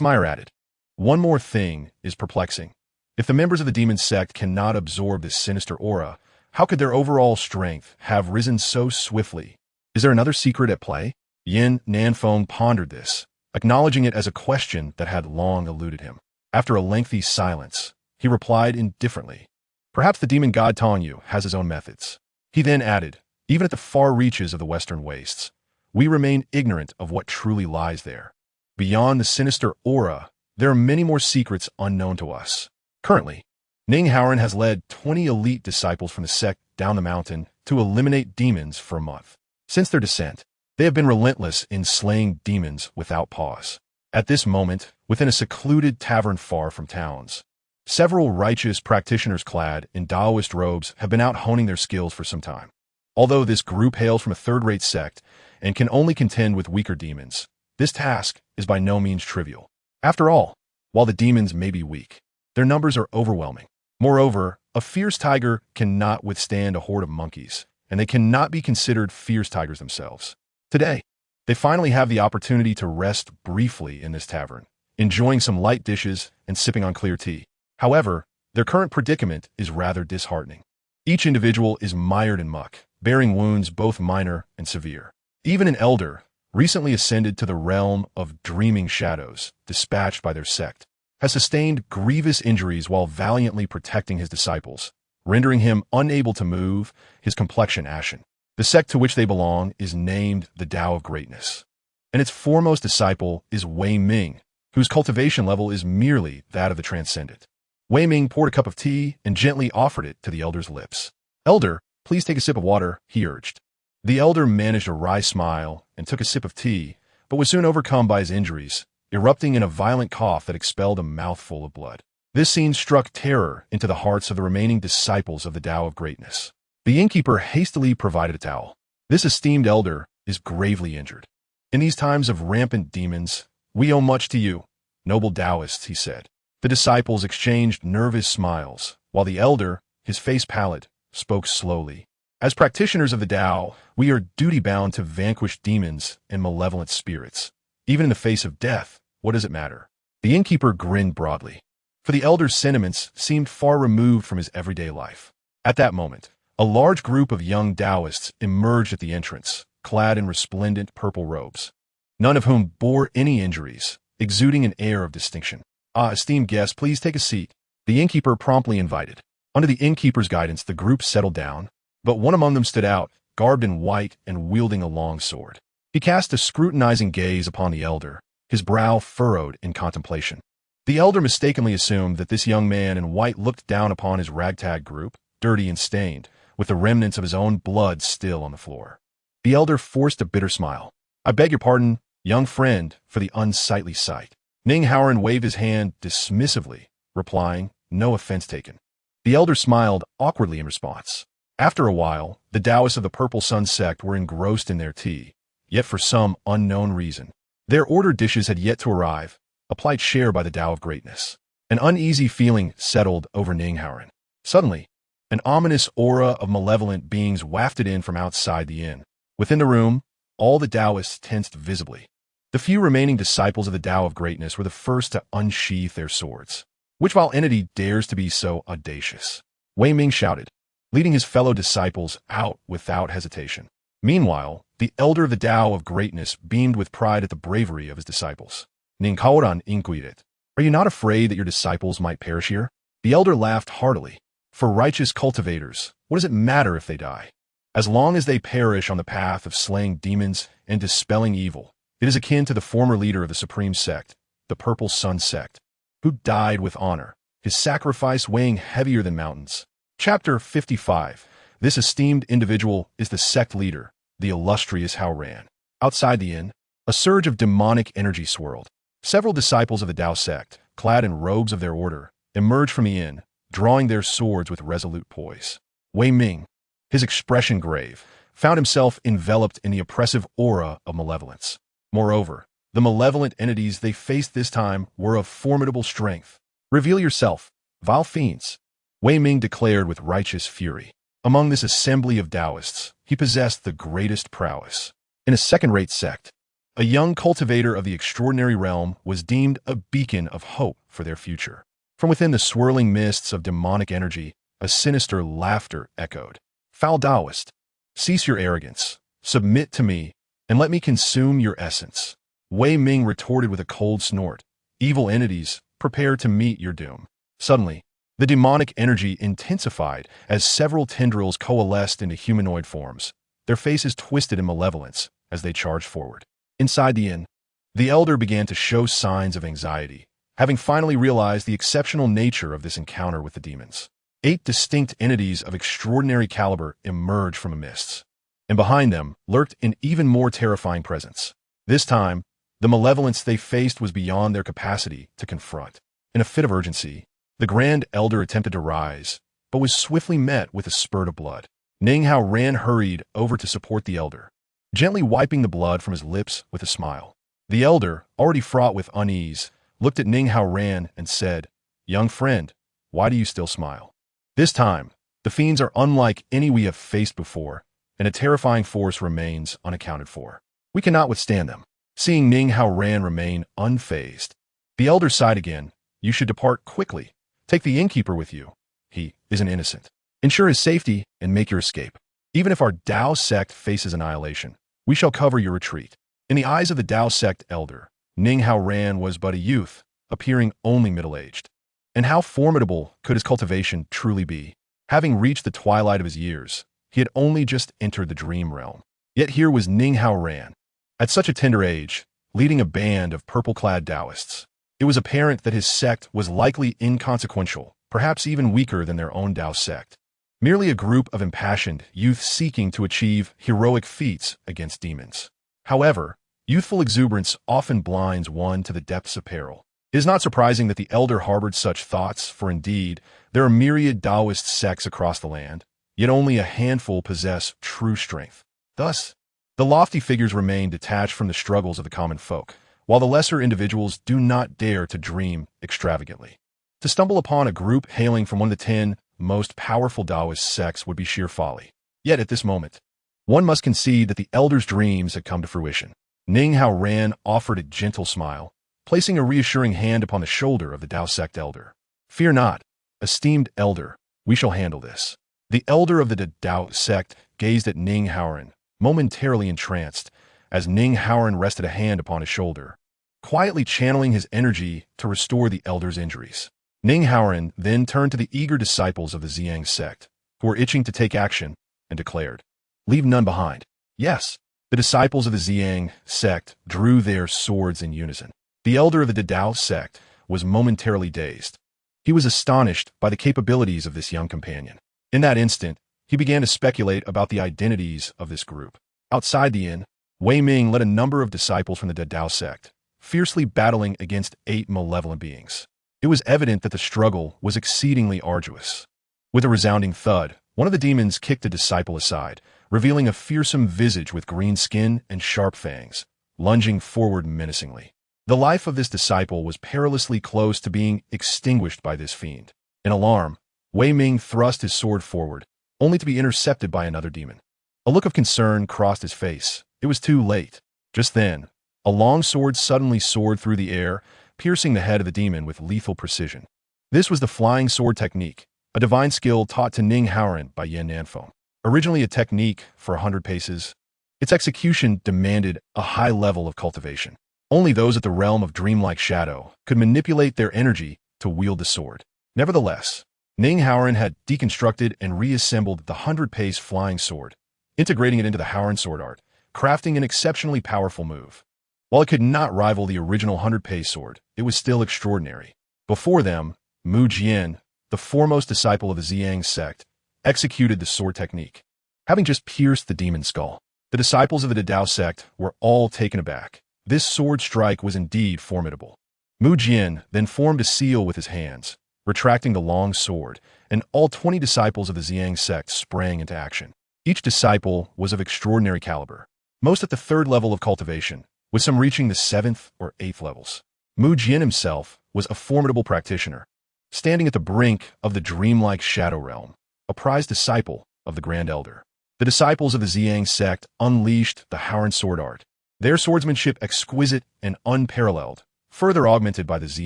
Meyer added, "One more thing is perplexing. If the members of the Demon Sect cannot absorb this sinister aura, how could their overall strength have risen so swiftly? Is there another secret at play?" Yin Nanfei pondered this, acknowledging it as a question that had long eluded him. After a lengthy silence, he replied indifferently, "Perhaps the demon god Tongyu has his own methods." He then added, "Even at the far reaches of the western wastes, we remain ignorant of what truly lies there. Beyond the sinister aura, there are many more secrets unknown to us. Currently, Ning Haoran has led 20 elite disciples from the sect down the mountain to eliminate demons for a month. Since their descent, they have been relentless in slaying demons without pause. At this moment, within a secluded tavern far from towns, several righteous practitioners clad in Taoist robes have been out honing their skills for some time. Although this group hails from a third-rate sect and can only contend with weaker demons, this task is by no means trivial. After all, while the demons may be weak, their numbers are overwhelming. Moreover, a fierce tiger cannot withstand a horde of monkeys, and they cannot be considered fierce tigers themselves. Today, They finally have the opportunity to rest briefly in this tavern, enjoying some light dishes and sipping on clear tea. However, their current predicament is rather disheartening. Each individual is mired in muck, bearing wounds both minor and severe. Even an elder, recently ascended to the realm of dreaming shadows, dispatched by their sect, has sustained grievous injuries while valiantly protecting his disciples, rendering him unable to move, his complexion ashen. The sect to which they belong is named the Tao of Greatness, and its foremost disciple is Wei Ming, whose cultivation level is merely that of the transcendent. Wei Ming poured a cup of tea and gently offered it to the elder's lips. "Elder, please take a sip of water," he urged. The elder managed a wry smile and took a sip of tea, but was soon overcome by his injuries, erupting in a violent cough that expelled a mouthful of blood. This scene struck terror into the hearts of the remaining disciples of the Tao of Greatness. The innkeeper hastily provided a towel. This esteemed elder is gravely injured. "In these times of rampant demons, we owe much to you, noble Taoists," he said. The disciples exchanged nervous smiles, while the elder, his face pallid, spoke slowly. "As practitioners of the Tao, we are duty-bound to vanquish demons and malevolent spirits. Even in the face of death, what does it matter?" The innkeeper grinned broadly, for the elder's sentiments seemed far removed from his everyday life. At that moment, a large group of young Taoists emerged at the entrance, clad in resplendent purple robes, none of whom bore any injuries, exuding an air of distinction. Esteemed guests, please take a seat," the innkeeper promptly invited. Under the innkeeper's guidance, the group settled down, but one among them stood out, garbed in white and wielding a long sword. He cast a scrutinizing gaze upon the elder, his brow furrowed in contemplation. The elder mistakenly assumed that this young man in white looked down upon his ragtag group, dirty and stained, with the remnants of his own blood still on the floor. The elder forced a bitter smile. "I beg your pardon, young friend, for the unsightly sight." Ning Haoran waved his hand dismissively, replying, "No offense taken." The elder smiled awkwardly in response. After a while, the Taoists of the Purple Sun sect were engrossed in their tea, yet for some unknown reason, their ordered dishes had yet to arrive, a plight shared by the Tao of Greatness. An uneasy feeling settled over Ning Haoran. Suddenly, an ominous aura of malevolent beings wafted in from outside the inn. Within the room, all the Taoists tensed visibly. The few remaining disciples of the Tao of Greatness were the first to unsheath their swords. "Which vile entity dares to be so audacious?" Wei Ming shouted, leading his fellow disciples out without hesitation. Meanwhile, the elder of the Tao of Greatness beamed with pride at the bravery of his disciples. "Ning Kaoran inquired, are you not afraid that your disciples might perish here?" The elder laughed heartily. "For righteous cultivators, what does it matter if they die? As long as they perish on the path of slaying demons and dispelling evil, it is akin to the former leader of the Supreme Sect, the Purple Sun Sect, who died with honor, his sacrifice weighing heavier than mountains." Chapter 55. This esteemed individual is the sect leader, the illustrious Haoran. Outside the inn, a surge of demonic energy swirled. Several disciples of the Tao sect, clad in robes of their order, emerged from the inn, drawing their swords with resolute poise. Wei Ming, his expression grave, found himself enveloped in the oppressive aura of malevolence. Moreover, the malevolent entities they faced this time were of formidable strength. "Reveal yourself, vile fiends," Wei Ming declared with righteous fury. Among this assembly of Taoists, he possessed the greatest prowess. In a second-rate sect, a young cultivator of the extraordinary realm was deemed a beacon of hope for their future. From within the swirling mists of demonic energy, a sinister laughter echoed. "Foul Taoist, cease your arrogance, submit to me, and let me consume your essence." Wei Ming retorted with a cold snort. "Evil entities, prepare to meet your doom." Suddenly, the demonic energy intensified as several tendrils coalesced into humanoid forms, their faces twisted in malevolence as they charged forward. Inside the inn, the elder began to show signs of anxiety, having finally realized the exceptional nature of this encounter with the demons. 8 distinct entities of extraordinary caliber emerged from the mists, and behind them lurked an even more terrifying presence. This time, the malevolence they faced was beyond their capacity to confront. In a fit of urgency, the Grand Elder attempted to rise, but was swiftly met with a spurt of blood. Ning Haoran hurried over to support the elder, gently wiping the blood from his lips with a smile. The elder, already fraught with unease, looked at Ning Haoran and said, "Young friend, why do you still smile? This time, the fiends are unlike any we have faced before, and a terrifying force remains unaccounted for." We cannot withstand them. Seeing Ning Haoran remain unfazed, the elder sighed again. You should depart quickly. Take the innkeeper with you. He is an innocent. Ensure his safety and make your escape. Even if our Dao sect faces annihilation, we shall cover your retreat. In the eyes of the Dao sect elder, Ning Haoran was but a youth, appearing only middle-aged. And how formidable could his cultivation truly be? Having reached the twilight of his years, he had only just entered the dream realm. Yet here was Ning Haoran, at such a tender age, leading a band of purple-clad Taoists. It was apparent that his sect was likely inconsequential, perhaps even weaker than their own Dao sect. Merely a group of impassioned youth seeking to achieve heroic feats against demons. However, youthful exuberance often blinds one to the depths of peril. It is not surprising that the elder harbored such thoughts, for indeed, there are myriad Taoist sects across the land, yet only a handful possess true strength. Thus, the lofty figures remain detached from the struggles of the common folk, while the lesser individuals do not dare to dream extravagantly. To stumble upon a group hailing from one of the 10 most powerful Taoist sects would be sheer folly. Yet at this moment, one must concede that the elder's dreams had come to fruition. Ning Haoran offered a gentle smile, placing a reassuring hand upon the shoulder of the Dao sect elder. Fear not, esteemed elder, we shall handle this. The elder of the Dao sect gazed at Ning Haoran, momentarily entranced, as Ning Haoran rested a hand upon his shoulder, quietly channeling his energy to restore the elder's injuries. Ning Haoran then turned to the eager disciples of the Zi Yang Sect, who were itching to take action, and declared, "Leave none behind." Yes, the disciples of the Zi Yang Sect drew their swords in unison. The elder of the Dao Sect was momentarily dazed. He was astonished by the capabilities of this young companion. In that instant, he began to speculate about the identities of this group. Outside the inn, Wei Ming led a number of disciples from the Dao Sect, fiercely battling against 8 malevolent beings. It was evident that the struggle was exceedingly arduous. With a resounding thud, one of the demons kicked a disciple aside, revealing a fearsome visage with green skin and sharp fangs, lunging forward menacingly. The life of this disciple was perilously close to being extinguished by this fiend. In alarm, Wei Ming thrust his sword forward, only to be intercepted by another demon. A look of concern crossed his face. It was too late. Just then, a long sword suddenly soared through the air, piercing the head of the demon with lethal precision. This was the flying sword technique, a divine skill taught to Ning Haoran by Yan Nanfei. Originally a technique for 100 paces, its execution demanded a high level of cultivation. Only those at the realm of dreamlike shadow could manipulate their energy to wield the sword. Nevertheless, Ning Haoran had deconstructed and reassembled the 100-pace flying sword, integrating it into the Haoran sword art, crafting an exceptionally powerful move. While it could not rival the original 100-pace sword, it was still extraordinary. Before them, Mu Jian, the foremost disciple of the Zi Yang Sect, executed the sword technique. Having just pierced the demon's skull, the disciples of the Dao Sect were all taken aback. This sword strike was indeed formidable. Mu Jian then formed a seal with his hands, retracting the long sword, and all 20 disciples of the Zi Yang Sect sprang into action. Each disciple was of extraordinary caliber, most at the 3rd level of cultivation, with some reaching the 7th or 8th levels. Mu Jian himself was a formidable practitioner, standing at the brink of the dreamlike shadow realm, a prized disciple of the Grand Elder. The disciples of the Zi Yang Sect unleashed the Haoran sword art, their swordsmanship exquisite and unparalleled, further augmented by the Zi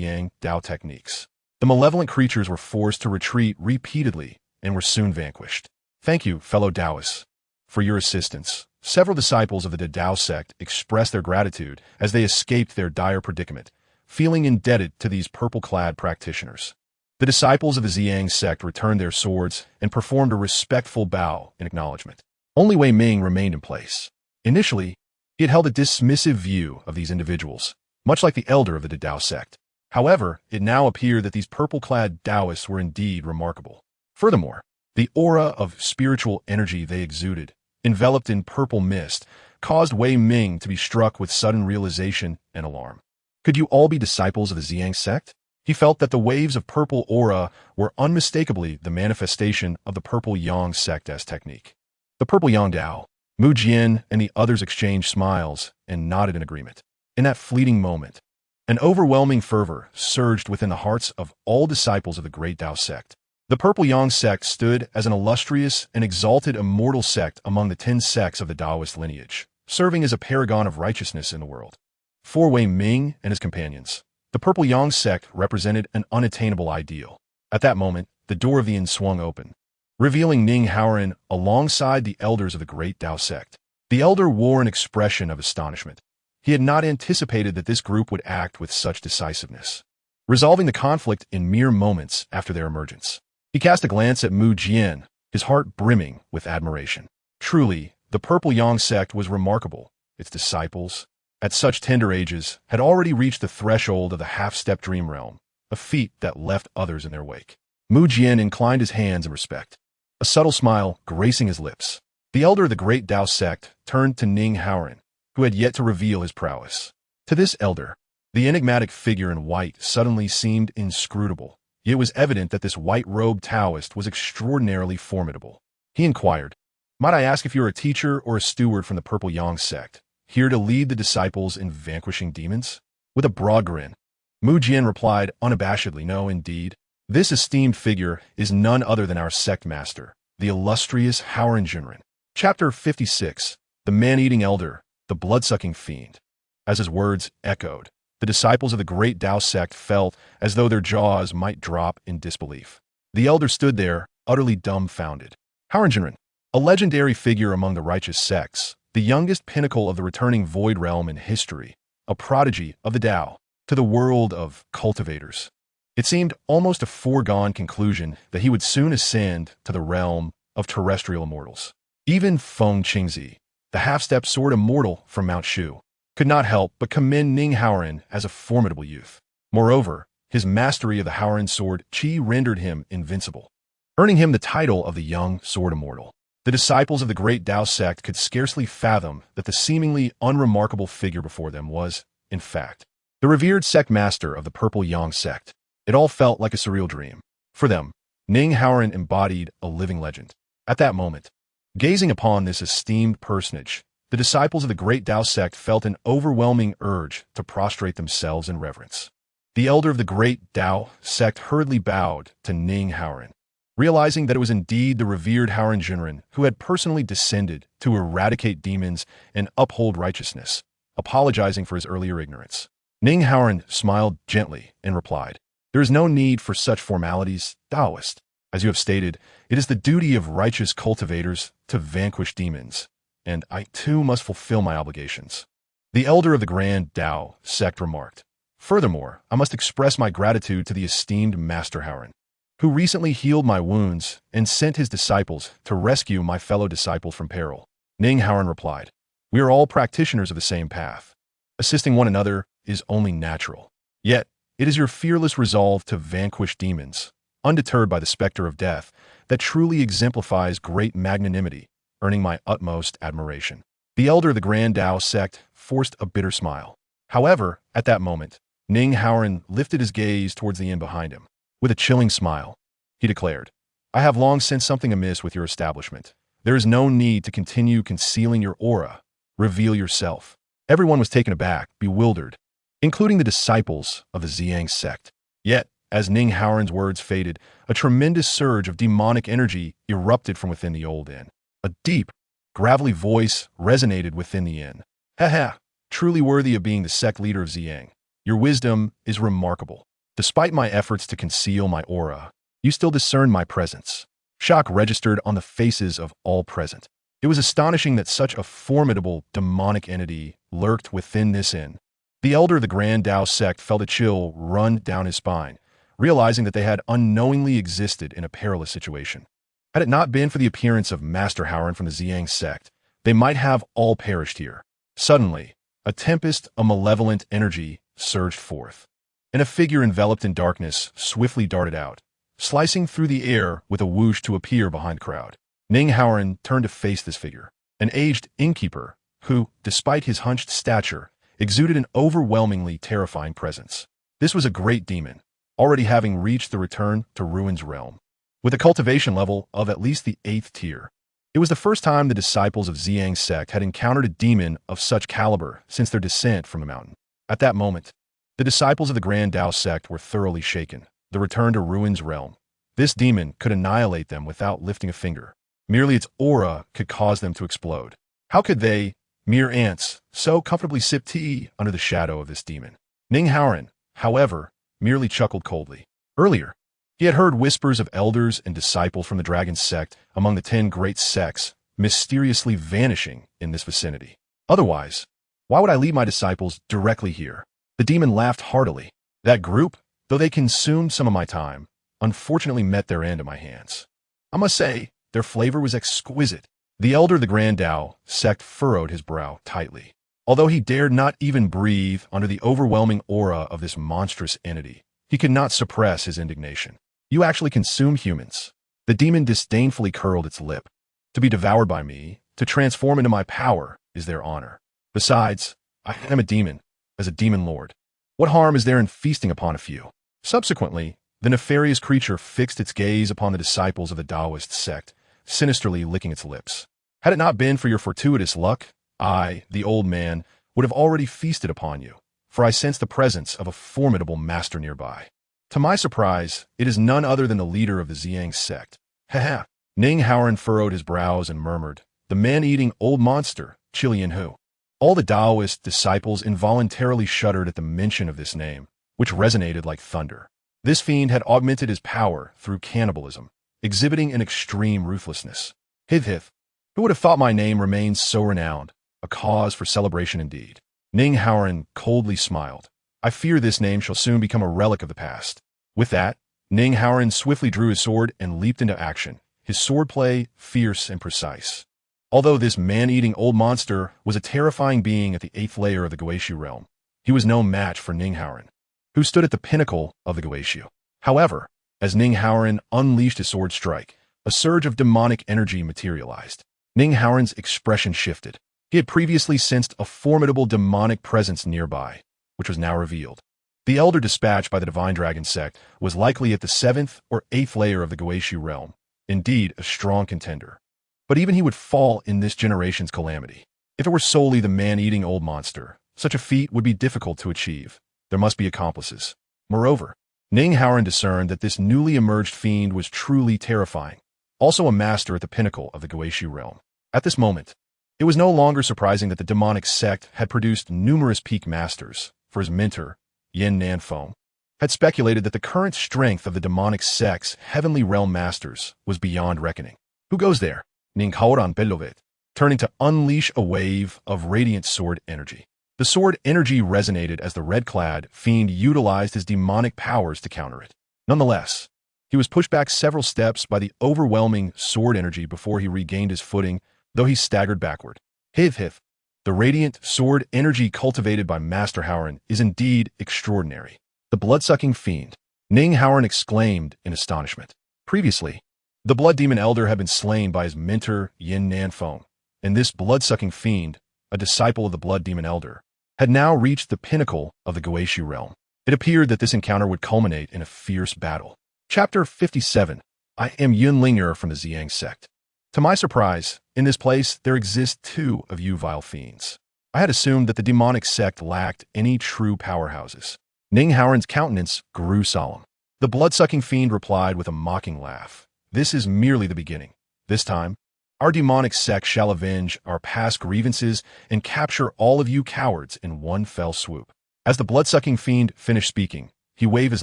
Yang Dao techniques. The malevolent creatures were forced to retreat repeatedly and were soon vanquished. Thank you, fellow Taoists, for your assistance. Several disciples of the Dao Sect expressed their gratitude as they escaped their dire predicament, feeling indebted to these purple-clad practitioners. The disciples of the Zi Yang Sect returned their swords and performed a respectful bow in acknowledgement. Only Wei Ming remained in place. Initially, he had held a dismissive view of these individuals, much like the elder of the Dao Sect. However, it now appeared that these purple-clad Taoists were indeed remarkable. Furthermore, the aura of spiritual energy they exuded, enveloped in purple mist, caused Wei Ming to be struck with sudden realization and alarm. Could you all be disciples of the Zi Yang Sect? He felt that the waves of purple aura were unmistakably the manifestation of the Purple Yang Sect as technique. The Purple Yang Dao, Mu Jian and the others exchanged smiles and nodded in agreement. In that fleeting moment, an overwhelming fervor surged within the hearts of all disciples of the great Dao Sect. The Purple Yang Sect stood as an illustrious and exalted immortal sect among the 10 sects of the Taoist lineage, serving as a paragon of righteousness in the world. Four-way Ming and his companions. The Purple Yang Sect represented an unattainable ideal. At that moment, the door of the inn swung open, revealing Ning Haoran alongside the elders of the Great Tao Sect. The elder wore an expression of astonishment. He had not anticipated that this group would act with such decisiveness, resolving the conflict in mere moments after their emergence. He cast a glance at Mu Jian, his heart brimming with admiration. Truly, the Purple Yang Sect was remarkable. Its disciples, at such tender ages, had already reached the threshold of the half-step dream realm, a feat that left others in their wake. Mu Jian inclined his hands in respect, a subtle smile gracing his lips. The elder of the Great Tao Sect turned to Ning Haoran, who had yet to reveal his prowess. To this elder, the enigmatic figure in white suddenly seemed inscrutable. It was evident that this white-robed Taoist was extraordinarily formidable. He inquired, "Might I ask if you are a teacher or a steward from the Purple Yang Sect, here to lead the disciples in vanquishing demons?" With a broad grin, Mu Jian replied unabashedly, "No, indeed. This esteemed figure is none other than our sect master, the illustrious Haoran Jinren." Chapter 56. The Man-Eating Elder, the Blood-Sucking Fiend. As his words echoed, the disciples of the Great Tao Sect felt as though their jaws might drop in disbelief. The elder stood there, utterly dumbfounded. Haoran Jinren, a legendary figure among the righteous sects, the youngest pinnacle of the returning void realm in history, a prodigy of the Tao, to the world of cultivators. It seemed almost a foregone conclusion that he would soon ascend to the realm of terrestrial immortals. Even Feng Qingzi, the half-step sword immortal from Mount Shu, could not help but commend Ning Haoran as a formidable youth. Moreover, his mastery of the Haoran sword Qi rendered him invincible, earning him the title of the Young Sword Immortal. The disciples of the Great Tao Sect could scarcely fathom that the seemingly unremarkable figure before them was, in fact, the revered sect master of the Purple Yang Sect. It all felt like a surreal dream. For them, Ning Haoran embodied a living legend. At that moment, gazing upon this esteemed personage, the disciples of the Great Tao Sect felt an overwhelming urge to prostrate themselves in reverence. The elder of the Great Tao Sect hurriedly bowed to Ning Haoran, realizing that it was indeed the revered Haoran Jinren who had personally descended to eradicate demons and uphold righteousness, apologizing for his earlier ignorance. Ning Haoran smiled gently and replied, "There is no need for such formalities, Taoist. As you have stated, it is the duty of righteous cultivators to vanquish demons, and I too must fulfill my obligations." The elder of the Grand Tao Sect remarked, "Furthermore, I must express my gratitude to the esteemed Master Haoran, who recently healed my wounds and sent his disciples to rescue my fellow disciples from peril." Ning Haoran replied, "We are all practitioners of the same path. Assisting one another is only natural. Yet, it is your fearless resolve to vanquish demons, undeterred by the specter of death, that truly exemplifies great magnanimity, earning my utmost admiration." The elder of the Grand Tao Sect forced a bitter smile. However, at that moment, Ning Haoran lifted his gaze towards the inn behind him. With a chilling smile, he declared, "I have long sensed something amiss with your establishment. There is no need to continue concealing your aura. Reveal yourself." Everyone was taken aback, bewildered, including the disciples of the Zi Yang Sect. Yet, as Ning Haoran's words faded, a tremendous surge of demonic energy erupted from within the old inn. A deep, gravelly voice resonated within the inn. "Ha ha, truly worthy of being the sect leader of Zi Yang. Your wisdom is remarkable. Despite my efforts to conceal my aura, you still discern my presence." Shock registered on the faces of all present. It was astonishing that such a formidable demonic entity lurked within this inn. The elder of the Grand Tao Sect felt a chill run down his spine, realizing that they had unknowingly existed in a perilous situation. Had it not been for the appearance of Master Haoran from the Zi Yang Sect, they might have all perished here. Suddenly, a tempest of malevolent energy surged forth, and a figure enveloped in darkness swiftly darted out, slicing through the air with a whoosh to appear behind the crowd. Ning Haoran turned to face this figure, an aged innkeeper who, despite his hunched stature, exuded an overwhelmingly terrifying presence. This was a great demon, already having reached the return to Ruin's realm, with a cultivation level of at least the 8th tier. It was the first time the disciples of Zi Yang Sect had encountered a demon of such caliber since their descent from the mountain. At that moment, the disciples of the Grand Tao Sect were thoroughly shaken. The return to Ruin's realm. This demon could annihilate them without lifting a finger. Merely its aura could cause them to explode. How could they, Mere ants, so comfortably sip tea under the shadow of this demon. Ning Haoran, however, merely chuckled coldly. Earlier, he had heard whispers of elders and disciples from the Dragon Sect among the 10 great sects mysteriously vanishing in this vicinity. Otherwise, why would I lead my disciples directly here? The demon laughed heartily. That group, though they consumed some of my time, unfortunately met their end at my hands. I must say, their flavor was exquisite. The elder of the Grand Tao Sect furrowed his brow tightly. Although he dared not even breathe under the overwhelming aura of this monstrous entity, he could not suppress his indignation. You actually consume humans. The demon disdainfully curled its lip. To be devoured by me, to transform into my power, is their honor. Besides, I am a demon, as a demon lord. What harm is there in feasting upon a few? Subsequently, the nefarious creature fixed its gaze upon the disciples of the Taoist sect, sinisterly licking its lips. Had it not been for your fortuitous luck, I, the old man, would have already feasted upon you, for I sense the presence of a formidable master nearby. To my surprise, it is none other than the leader of the Zi Yang Sect. Ha. Ning Haoran furrowed his brows and murmured, the man-eating old monster, Chilian Hu. All the Taoist disciples involuntarily shuddered at the mention of this name, which resonated like thunder. This fiend had augmented his power through cannibalism, exhibiting an extreme ruthlessness. Hith. Who would have thought my name remained so renowned? A cause for celebration indeed. Ning Haoran coldly smiled. I fear this name shall soon become a relic of the past. With that, Ning Haoran swiftly drew his sword and leaped into action, his swordplay fierce and precise. Although this man-eating old monster was a terrifying being at the 8th layer of the Guishu realm, he was no match for Ning Haoran, who stood at the pinnacle of the Guishu. However, as Ning Haoran unleashed his sword strike, a surge of demonic energy materialized. Ning Haoran's expression shifted. He had previously sensed a formidable demonic presence nearby, which was now revealed. The elder dispatched by the Divine Dragon Sect was likely at the 7th or 8th layer of the Guishu realm, indeed a strong contender. But even he would fall in this generation's calamity. If it were solely the man-eating old monster, such a feat would be difficult to achieve. There must be accomplices. Moreover, Ning Haoran discerned that this newly emerged fiend was truly terrifying, also a master at the pinnacle of the Guishu realm. At this moment, it was no longer surprising that the demonic sect had produced numerous peak masters, for his mentor, Yin Nanfei, had speculated that the current strength of the demonic sect's heavenly realm masters was beyond reckoning. Who goes there? Ning Haoran Belovet, turning to unleash a wave of radiant sword energy. The sword energy resonated as the red-clad fiend utilized his demonic powers to counter it. Nonetheless, he was pushed back several steps by the overwhelming sword energy before he regained his footing, though he staggered backward. Hith. The radiant sword energy cultivated by Master Haoran is indeed extraordinary. The blood-sucking fiend, Ning Haoran exclaimed in astonishment. Previously, the blood demon elder had been slain by his mentor Yin Nanfei, and this blood-sucking fiend, a disciple of the blood demon elder, had now reached the pinnacle of the Guishu realm. It appeared that this encounter would culminate in a fierce battle. Chapter 57. I am Yunlinger from the Zi Yang Sect. To my surprise, in this place there exist 2 of you vile fiends. I had assumed that the demonic sect lacked any true powerhouses. Ning Haoran's countenance grew solemn. The blood-sucking fiend replied with a mocking laugh. This is merely the beginning. This time, our demonic sect shall avenge our past grievances and capture all of you cowards in one fell swoop. As the blood-sucking fiend finished speaking, he waved his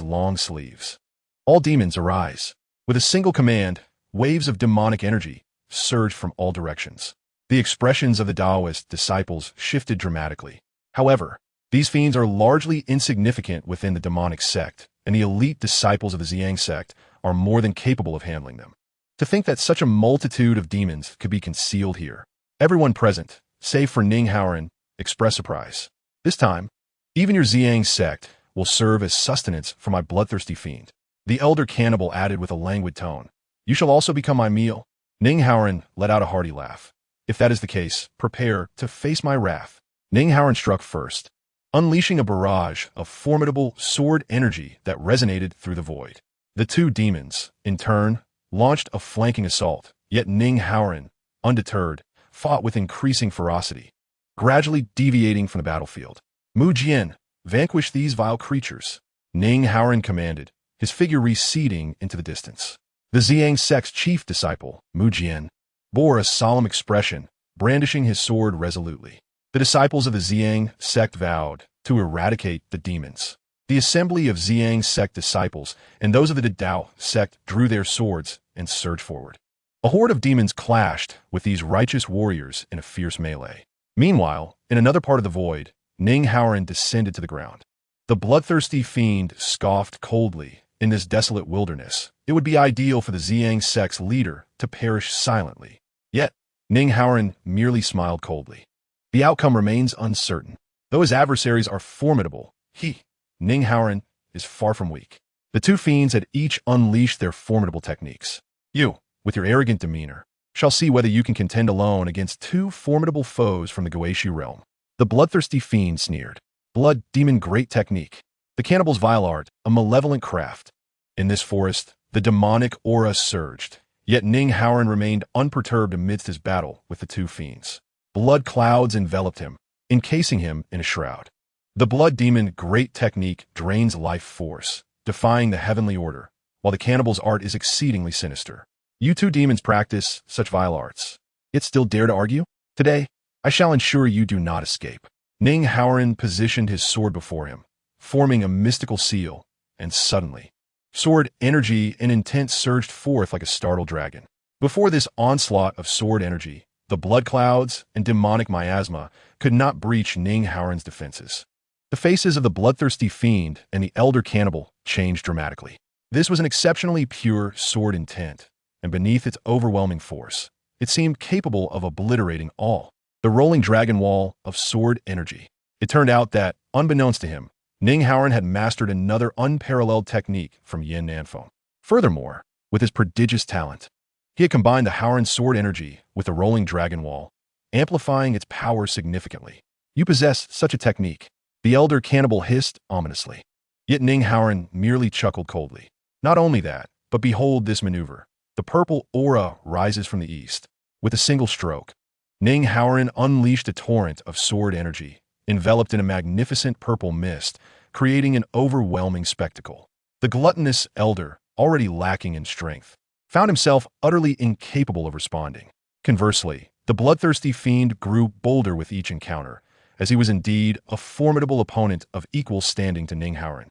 long sleeves. All demons arise. With a single command, waves of demonic energy surged from all directions. The expressions of the Taoist disciples shifted dramatically. However, these fiends are largely insignificant within the demonic sect, and the elite disciples of the Zi Yang Sect are more than capable of handling them. To think that such a multitude of demons could be concealed here. Everyone present, save for Ning Haoran, expressed surprise. This time, even your Zi Yang Sect will serve as sustenance for my bloodthirsty fiend. The elder cannibal added with a languid tone, You shall also become my meal. Ning Haoran let out a hearty laugh. If that is the case, prepare to face my wrath. Ning Haoran struck first, unleashing a barrage of formidable sword energy that resonated through the void. The 2 demons, in turn, launched a flanking assault, yet Ning Haoran, undeterred, fought with increasing ferocity, gradually deviating from the battlefield. Mu Jian, vanquish these vile creatures, Ning Haoran commanded, his figure receding into the distance. The Zi Yang Sect's chief disciple, Mu Jian, bore a solemn expression, brandishing his sword resolutely. The disciples of the Zi Yang Sect vowed to eradicate the demons. The assembly of Zi Yang Sect disciples and those of the Dao Sect drew their swords and surged forward. A horde of demons clashed with these righteous warriors in a fierce melee. Meanwhile, in another part of the void, Ning Haoran descended to the ground. The bloodthirsty fiend scoffed coldly. In this desolate wilderness, it would be ideal for the Zi Yang Sect's leader to perish silently. Yet, Ning Haoran merely smiled coldly. The outcome remains uncertain. Though his adversaries are formidable, Ning Haoran, is far from weak. The two fiends had each unleashed their formidable techniques. You, with your arrogant demeanor, shall see whether you can contend alone against two formidable foes from the Goetia realm. The bloodthirsty fiend sneered. Blood demon great technique. The cannibal's vile art, a malevolent craft. In this forest, the demonic aura surged, yet Ning Haoran remained unperturbed amidst his battle with the two fiends. Blood clouds enveloped him, encasing him in a shroud. The blood demon great technique drains life force, defying the heavenly order, while the cannibal's art is exceedingly sinister. You two demons practice such vile arts, yet still dare to argue? Today, I shall ensure you do not escape. Ning Haoran positioned his sword before him, forming a mystical seal, and suddenly, sword energy and intent surged forth like a startled dragon. Before this onslaught of sword energy, the blood clouds and demonic miasma could not breach Ning Haoran's defenses. The faces of the bloodthirsty fiend and the elder cannibal changed dramatically. This was an exceptionally pure sword intent, and beneath its overwhelming force, it seemed capable of obliterating all. The rolling dragon wall of sword energy. It turned out that, unbeknownst to him, Ning Haoran had mastered another unparalleled technique from Yin Nanfei. Furthermore, with his prodigious talent, he had combined the Haoran sword energy with the rolling dragon wall, amplifying its power significantly. You possess such a technique, the elder cannibal hissed ominously. Yet Ning Haoran merely chuckled coldly. Not only that, but behold this maneuver. The purple aura rises from the east. With a single stroke, Ning Haoran unleashed a torrent of sword energy, enveloped in a magnificent purple mist, creating an overwhelming spectacle. The gluttonous elder, already lacking in strength, found himself utterly incapable of responding. Conversely, the bloodthirsty fiend grew bolder with each encounter, as he was indeed a formidable opponent of equal standing to Ning Haoran.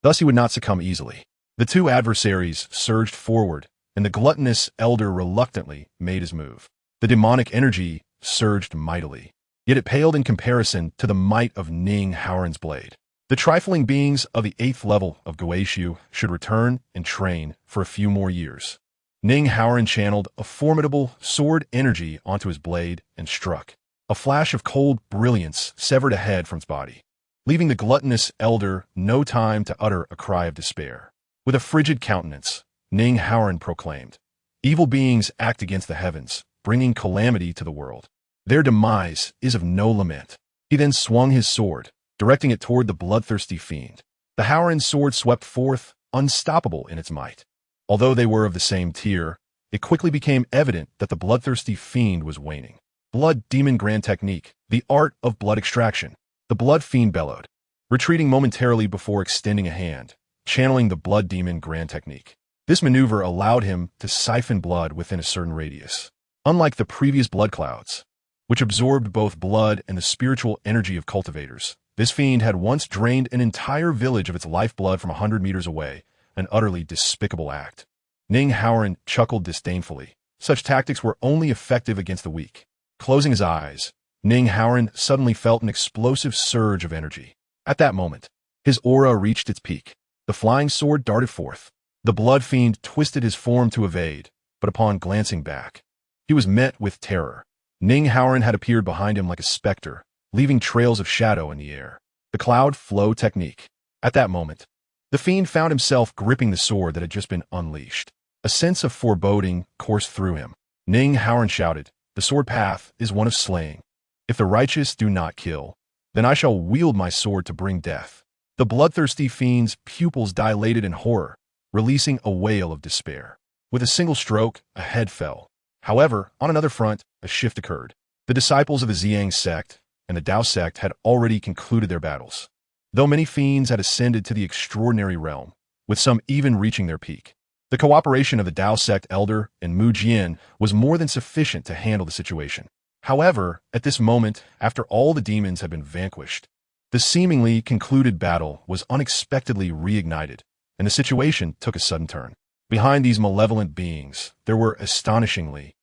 Thus he would not succumb easily. The two adversaries surged forward, and the gluttonous elder reluctantly made his move. The demonic energy surged mightily, yet it paled in comparison to the might of Ning Haoran's blade. The trifling beings of the 8th level of Goetia should return and train for a few more years. Ning Haoran channeled a formidable sword energy onto his blade and struck. A flash of cold brilliance severed a head from its body, leaving the gluttonous elder no time to utter a cry of despair. With a frigid countenance, Ning Haoran proclaimed, "Evil beings act against the heavens, bringing calamity to the world. Their demise is of no lament." He then swung his sword, directing it toward the bloodthirsty fiend. The Haoran's sword swept forth, unstoppable in its might. Although they were of the same tier, it quickly became evident that the bloodthirsty fiend was waning. Blood demon grand technique, the art of blood extraction. The blood fiend bellowed, retreating momentarily before extending a hand, channeling the blood demon grand technique. This maneuver allowed him to siphon blood within a certain radius. Unlike the previous blood clouds, which absorbed both blood and the spiritual energy of cultivators, this fiend had once drained an entire village of its lifeblood from 100 meters away, an utterly despicable act. Ning Haoran chuckled disdainfully. Such tactics were only effective against the weak. Closing his eyes, Ning Haoran suddenly felt an explosive surge of energy. At that moment, his aura reached its peak. The flying sword darted forth. The blood fiend twisted his form to evade, but upon glancing back, he was met with terror. Ning Haoran had appeared behind him like a specter, leaving trails of shadow in the air. The cloud flow technique. At that moment, the fiend found himself gripping the sword that had just been unleashed. A sense of foreboding coursed through him. Ning Haoran shouted, "The sword path is one of slaying. If the righteous do not kill, then I shall wield my sword to bring death." The bloodthirsty fiend's pupils dilated in horror, releasing a wail of despair. With a single stroke, a head fell. However, on another front, a shift occurred. The disciples of the Zi Yang Sect and the Dao Sect had already concluded their battles. Though many fiends had ascended to the extraordinary realm, with some even reaching their peak, the cooperation of the Dao Sect elder and Mu Jian was more than sufficient to handle the situation. However, at this moment, after all the demons had been vanquished, the seemingly concluded battle was unexpectedly reignited, and the situation took a sudden turn. Behind these malevolent beings, there were astonishingly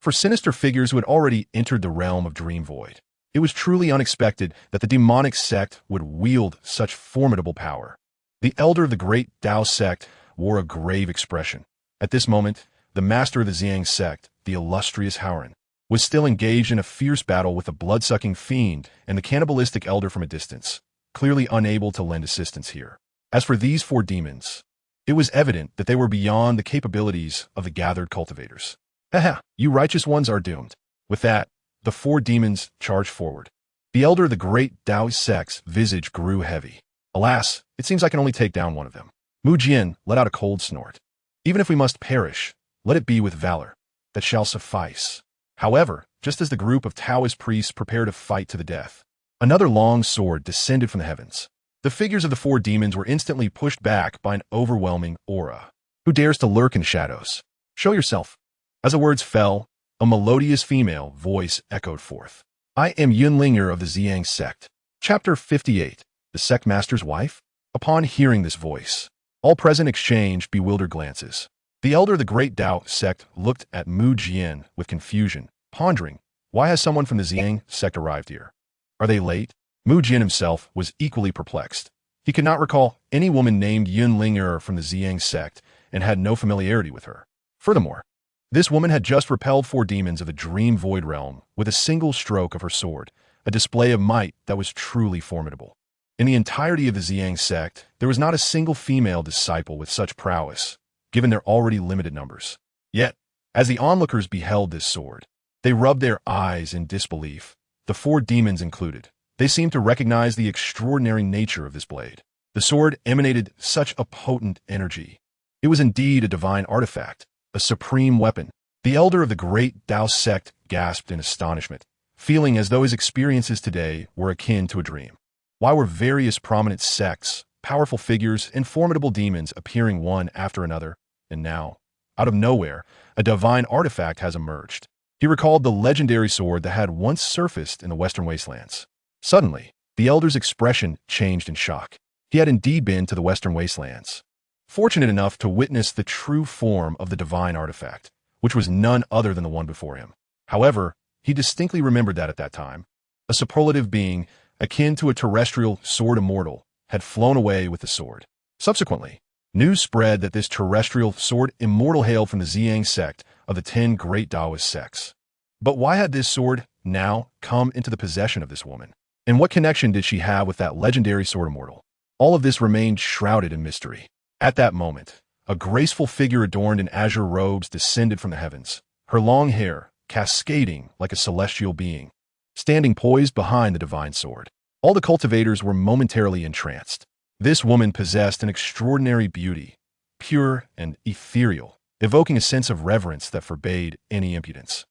sinister figures who had already entered the realm of Dream Void. It was truly unexpected that the demonic sect would wield such formidable power. The elder of the great Tao sect wore a grave expression. At this moment, the master of the Zi Yang Sect, the illustrious Howren, was still engaged in a fierce battle with the blood-sucking fiend and the cannibalistic elder from a distance, clearly unable to lend assistance here. As for these 4 demons, it was evident that they were beyond the capabilities of the gathered cultivators. Haha, you righteous ones are doomed. With that, the 4 demons charged forward. The elder of the great Tao sect's visage grew heavy. Alas, it seems I can only take down one of them. Mu Jian let out a cold snort. Even if we must perish, let it be with valor. That shall suffice. However, just as the group of Taoist priests prepared to fight to the death, another long sword descended from the heavens. The figures of the 4 demons were instantly pushed back by an overwhelming aura. Who dares to lurk in shadows? Show yourself. As the words fell, a melodious female voice echoed forth. I am Yunlinger of the Zi Yang Sect. Chapter 58. The Sect Master's Wife? Upon hearing this voice, all present exchanged bewildered glances. The elder of the great Tao sect looked at Mu Jian with confusion, pondering, why has someone from the Zi Yang Sect arrived here? Are they late? Mu Jian himself was equally perplexed. He could not recall any woman named Yunlinger from the Zi Yang Sect and had no familiarity with her. Furthermore, this woman had just repelled 4 demons of the Dream Void realm with a single stroke of her sword, a display of might that was truly formidable. In the entirety of the Zi Yang Sect, there was not a single female disciple with such prowess, given their already limited numbers. Yet, as the onlookers beheld this sword, they rubbed their eyes in disbelief, the 4 demons included. They seemed to recognize the extraordinary nature of this blade. The sword emanated such a potent energy. It was indeed a divine artifact, a supreme weapon. The elder of the great Tao sect gasped in astonishment, feeling as though his experiences today were akin to a dream. Why were various prominent sects, powerful figures, and formidable demons appearing one after another? And now, out of nowhere, a divine artifact has emerged. He recalled the legendary sword that had once surfaced in the Western Wastelands. Suddenly, the elder's expression changed in shock. He had indeed been to the Western Wastelands, fortunate enough to witness the true form of the divine artifact, which was none other than the one before him. However, he distinctly remembered that at that time, a superlative being, akin to a terrestrial sword immortal, had flown away with the sword. Subsequently, news spread that this terrestrial sword immortal hailed from the Zi Yang Sect of the 10 great Taoist sects. But why had this sword now come into the possession of this woman? And what connection did she have with that legendary sword immortal? All of this remained shrouded in mystery. At that moment, a graceful figure adorned in azure robes descended from the heavens, her long hair cascading like a celestial being, standing poised behind the divine sword. All the cultivators were momentarily entranced. This woman possessed an extraordinary beauty, pure and ethereal, evoking a sense of reverence that forbade any impudence.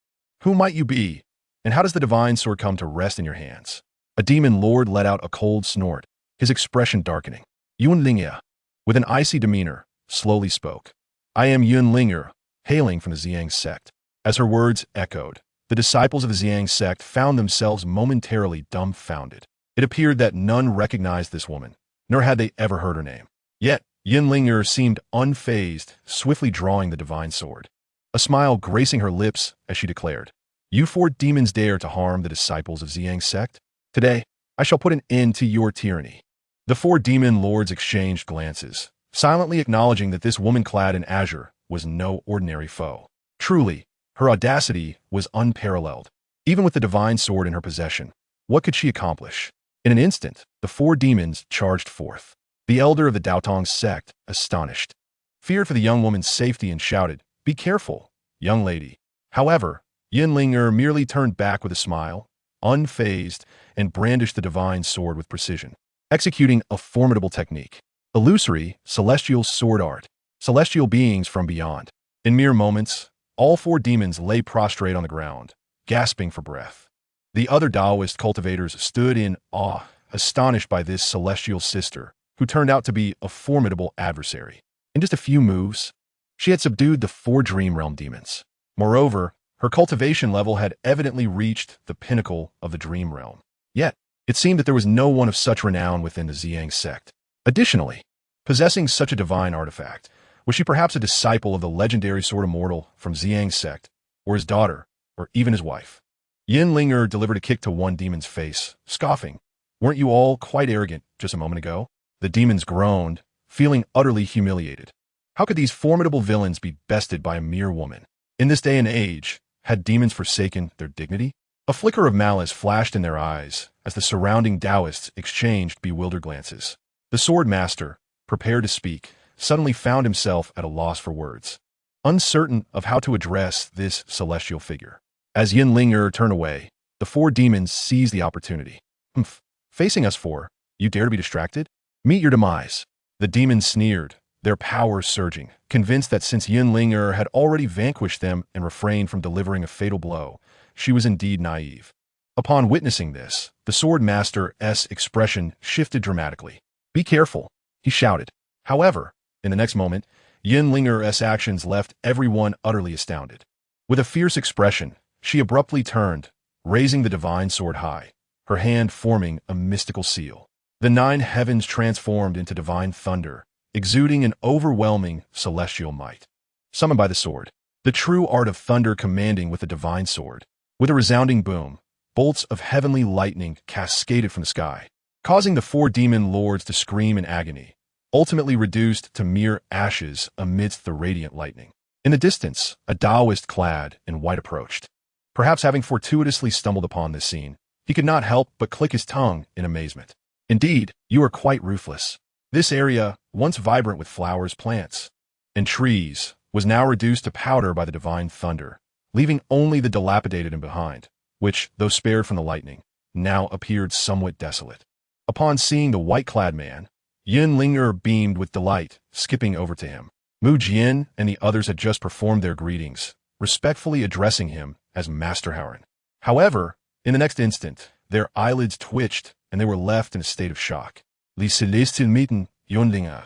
Who might you be, and how does the divine sword come to rest in your hands? A demon lord let out a cold snort, his expression darkening. Yunlinger, with an icy demeanor, slowly spoke. I am Yunlinger, hailing from the Zi Yang Sect. As her words echoed, the disciples of the Zi Yang Sect found themselves momentarily dumbfounded. It appeared that none recognized this woman, nor had they ever heard her name. Yet, Yunlinger seemed unfazed, swiftly drawing the divine sword, a smile gracing her lips as she declared, You 4 demons dare to harm the disciples of Zi Yang Sect? Today, I shall put an end to your tyranny. The 4 demon lords exchanged glances, silently acknowledging that this woman clad in azure was no ordinary foe. Truly, her audacity was unparalleled. Even with the divine sword in her possession, what could she accomplish? In an instant, the 4 demons charged forth. The elder of the Daotong sect, astonished, feared for the young woman's safety and shouted, Be careful, young lady. However, Yunlinger merely turned back with a smile, unfazed, and brandished the divine sword with precision, executing a formidable technique. Illusory, celestial sword art, celestial beings from beyond. In mere moments, all 4 demons lay prostrate on the ground, gasping for breath. The other Taoist cultivators stood in awe, astonished by this celestial sister, who turned out to be a formidable adversary. In just a few moves, she had subdued the 4 Dream Realm demons. Moreover, Her cultivation level had evidently reached the pinnacle of the dream realm. Yet, it seemed that there was no one of such renown within the Zi Yang Sect. Additionally, possessing such a divine artifact, was she perhaps a disciple of the legendary sword Immortal from Zi Yang Sect, or his daughter, or even his wife? Yin Linger delivered a kick to one demon's face, scoffing. "Weren't you all quite arrogant just a moment ago?" The demons groaned, feeling utterly humiliated. How could these formidable villains be bested by a mere woman? In this day and age, had demons forsaken their dignity? A flicker of malice flashed in their eyes as the surrounding Taoists exchanged bewildered glances. The sword master, prepared to speak, suddenly found himself at a loss for words, uncertain of how to address this celestial figure. As Yin Linger turned away, the four demons seized the opportunity. "Humph, facing us four, you dare to be distracted? Meet your demise." The demons sneered, their power surging, convinced that since Yin Linger had already vanquished them and refrained from delivering a fatal blow, she was indeed naive. Upon witnessing this, the sword master's expression shifted dramatically. "Be careful," he shouted. However, in the next moment, Yin Linger's actions left everyone utterly astounded. With a fierce expression, she abruptly turned, raising the divine sword high, her hand forming a mystical seal. The 9 heavens transformed into divine thunder, exuding an overwhelming celestial might. Summoned by the sword, the true art of thunder commanding with the divine sword. With a resounding boom, bolts of heavenly lightning cascaded from the sky, causing the 4 demon lords to scream in agony, ultimately reduced to mere ashes amidst the radiant lightning. In the distance, a Taoist clad in white approached. Perhaps having fortuitously stumbled upon this scene, he could not help but click his tongue in amazement. "Indeed, you are quite ruthless. This area, once vibrant with flowers, plants, and trees, was now reduced to powder by the divine thunder, leaving only the dilapidated in behind, which, though spared from the lightning, now appeared somewhat desolate." Upon seeing the white-clad man, Yin Linger beamed with delight, skipping over to him. Mu Jian and the others had just performed their greetings, respectfully addressing him as Master Howren. However, in the next instant, their eyelids twitched and they were left in a state of shock. Li Celestin Mieten Yunlinger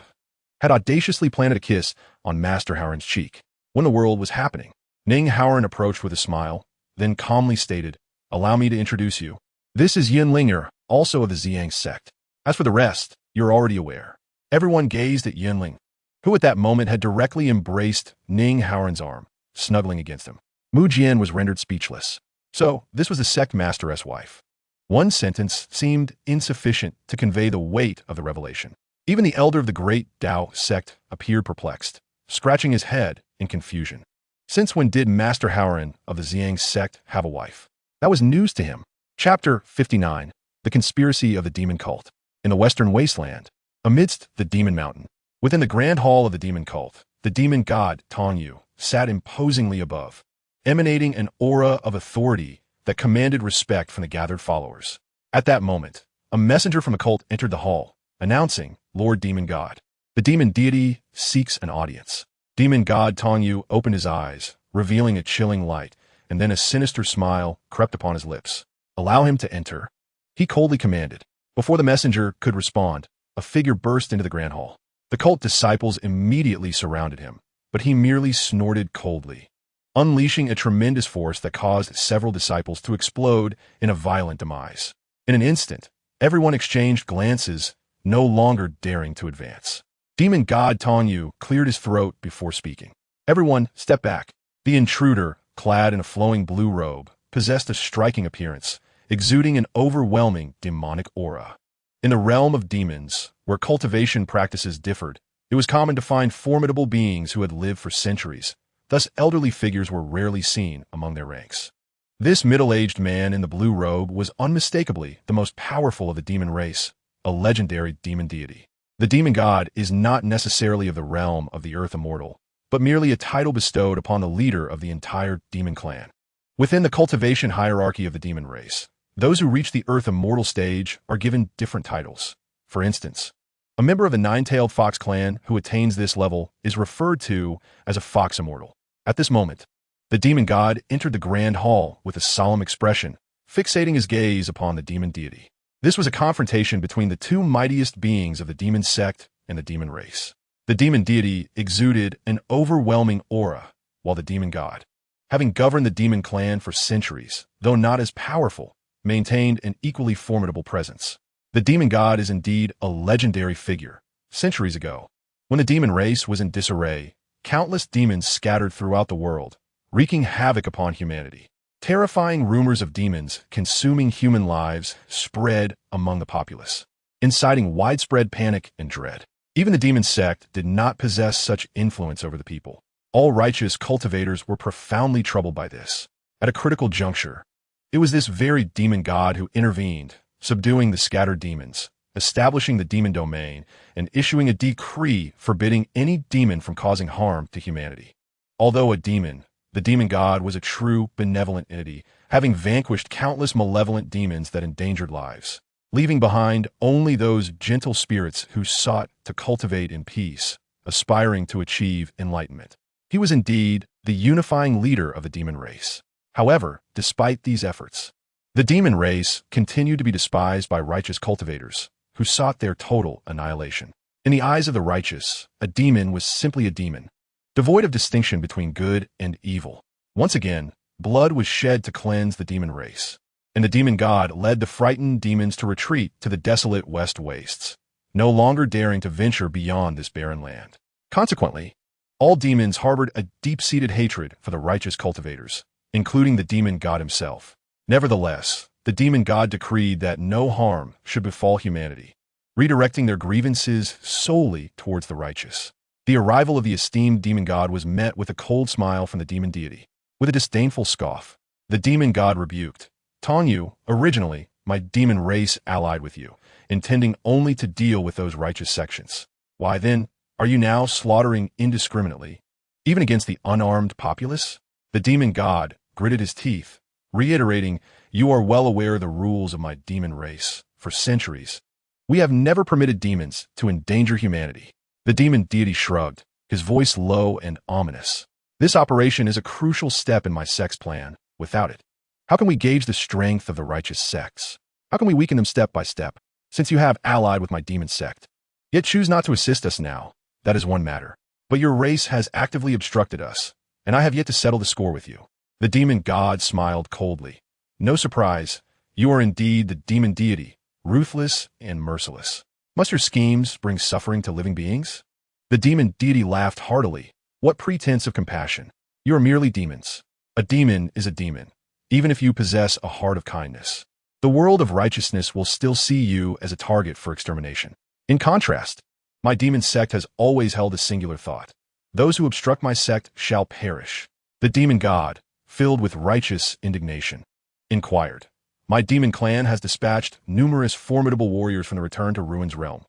had audaciously planted a kiss on Master Howren's cheek. When the world was happening, Ning Howren approached with a smile, then calmly stated, "Allow me to introduce you. This is Yin Linger, also of the Zi Yang Sect. As for the rest, you're already aware." Everyone gazed at Yin Ling, who at that moment had directly embraced Ning Howren's arm, snuggling against him. Mu Jian was rendered speechless. So, this was the sect master's wife. One sentence seemed insufficient to convey the weight of the revelation. Even the elder of the great Tao sect appeared perplexed, scratching his head in confusion. Since when did Master Howren of the Zi Yang Sect have a wife? That was news to him. Chapter 59, The Conspiracy of the Demon Cult. In the western wasteland, amidst the Demon Mountain, within the grand hall of the demon cult, the demon god Tongyu sat imposingly above, emanating an aura of authority that commanded respect from the gathered followers. At that moment, a messenger from the cult entered the hall, announcing, "Lord Demon God, the demon deity seeks an audience." Demon god Tongyu opened his eyes, revealing a chilling light, and then a sinister smile crept upon his lips. "Allow him to enter," he coldly commanded. Before the messenger could respond, a figure burst into the grand hall. The cult disciples immediately surrounded him, but he merely snorted coldly, unleashing a tremendous force that caused several disciples to explode in a violent demise. In an instant, everyone exchanged glances, no longer daring to advance. Demon god Tongyu cleared his throat before speaking. "Everyone, step back." The intruder, clad in a flowing blue robe, possessed a striking appearance, exuding an overwhelming demonic aura. In the realm of demons, where cultivation practices differed, it was common to find formidable beings who had lived for centuries. Thus, elderly figures were rarely seen among their ranks. This middle-aged man in the blue robe was unmistakably the most powerful of the demon race, a legendary demon deity. The demon god is not necessarily of the realm of the earth immortal, but merely a title bestowed upon the leader of the entire demon clan. Within the cultivation hierarchy of the demon race, those who reach the earth immortal stage are given different titles. For instance, a member of the nine-tailed fox clan who attains this level is referred to as a fox immortal. At this moment, the demon god entered the grand hall with a solemn expression, fixating his gaze upon the demon deity. This was a confrontation between the two mightiest beings of the demon sect and the demon race. The demon deity exuded an overwhelming aura, while the demon god, having governed the demon clan for centuries, though not as powerful, maintained an equally formidable presence. The demon god is indeed a legendary figure. Centuries ago, when the demon race was in disarray, countless demons scattered throughout the world, wreaking havoc upon humanity. Terrifying rumors of demons consuming human lives spread among the populace, inciting widespread panic and dread. Even the Demon Sect did not possess such influence over the people. All righteous cultivators were profoundly troubled by this. At a critical juncture, it was this very demon god who intervened, subduing the scattered demons, establishing the demon domain, and issuing a decree forbidding any demon from causing harm to humanity. Although a demon, the demon god was a true, benevolent entity, having vanquished countless malevolent demons that endangered lives, leaving behind only those gentle spirits who sought to cultivate in peace, aspiring to achieve enlightenment. He was indeed the unifying leader of the demon race. However, despite these efforts, the demon race continued to be despised by righteous cultivators, who sought their total annihilation. In the eyes of the righteous, a demon was simply a demon, devoid of distinction between good and evil. Once again, blood was shed to cleanse the demon race, and the demon god led the frightened demons to retreat to the desolate west wastes, no longer daring to venture beyond this barren land. Consequently, all demons harbored a deep-seated hatred for the righteous cultivators, including the demon god himself. Nevertheless, the demon god decreed that no harm should befall humanity, redirecting their grievances solely towards the righteous. The arrival of the esteemed demon god was met with a cold smile from the demon deity. With a disdainful scoff, the demon god rebuked, "Tanyu, originally, my demon race allied with you, intending only to deal with those righteous sections. Why then, are you now slaughtering indiscriminately, even against the unarmed populace?" The demon god gritted his teeth, reiterating, "You are well aware of the rules of my demon race. For centuries, we have never permitted demons to endanger humanity." The demon deity shrugged, his voice low and ominous. "This operation is a crucial step in my sect's plan. Without it, how can we gauge the strength of the righteous sects? How can we weaken them step by step, since you have allied with my demon sect? Yet choose not to assist us now. That is one matter. But your race has actively obstructed us, and I have yet to settle the score with you." The demon god smiled coldly. "No surprise, you are indeed the demon deity, ruthless and merciless. Must your schemes bring suffering to living beings?" The demon deity laughed heartily. "What pretense of compassion? You are merely demons. A demon is a demon, even if you possess a heart of kindness. The world of righteousness will still see you as a target for extermination. In contrast, my demon sect has always held a singular thought. Those who obstruct my sect shall perish." The demon god, filled with righteous indignation, inquired, "My demon clan has dispatched numerous formidable warriors from the Return to Ruins realm.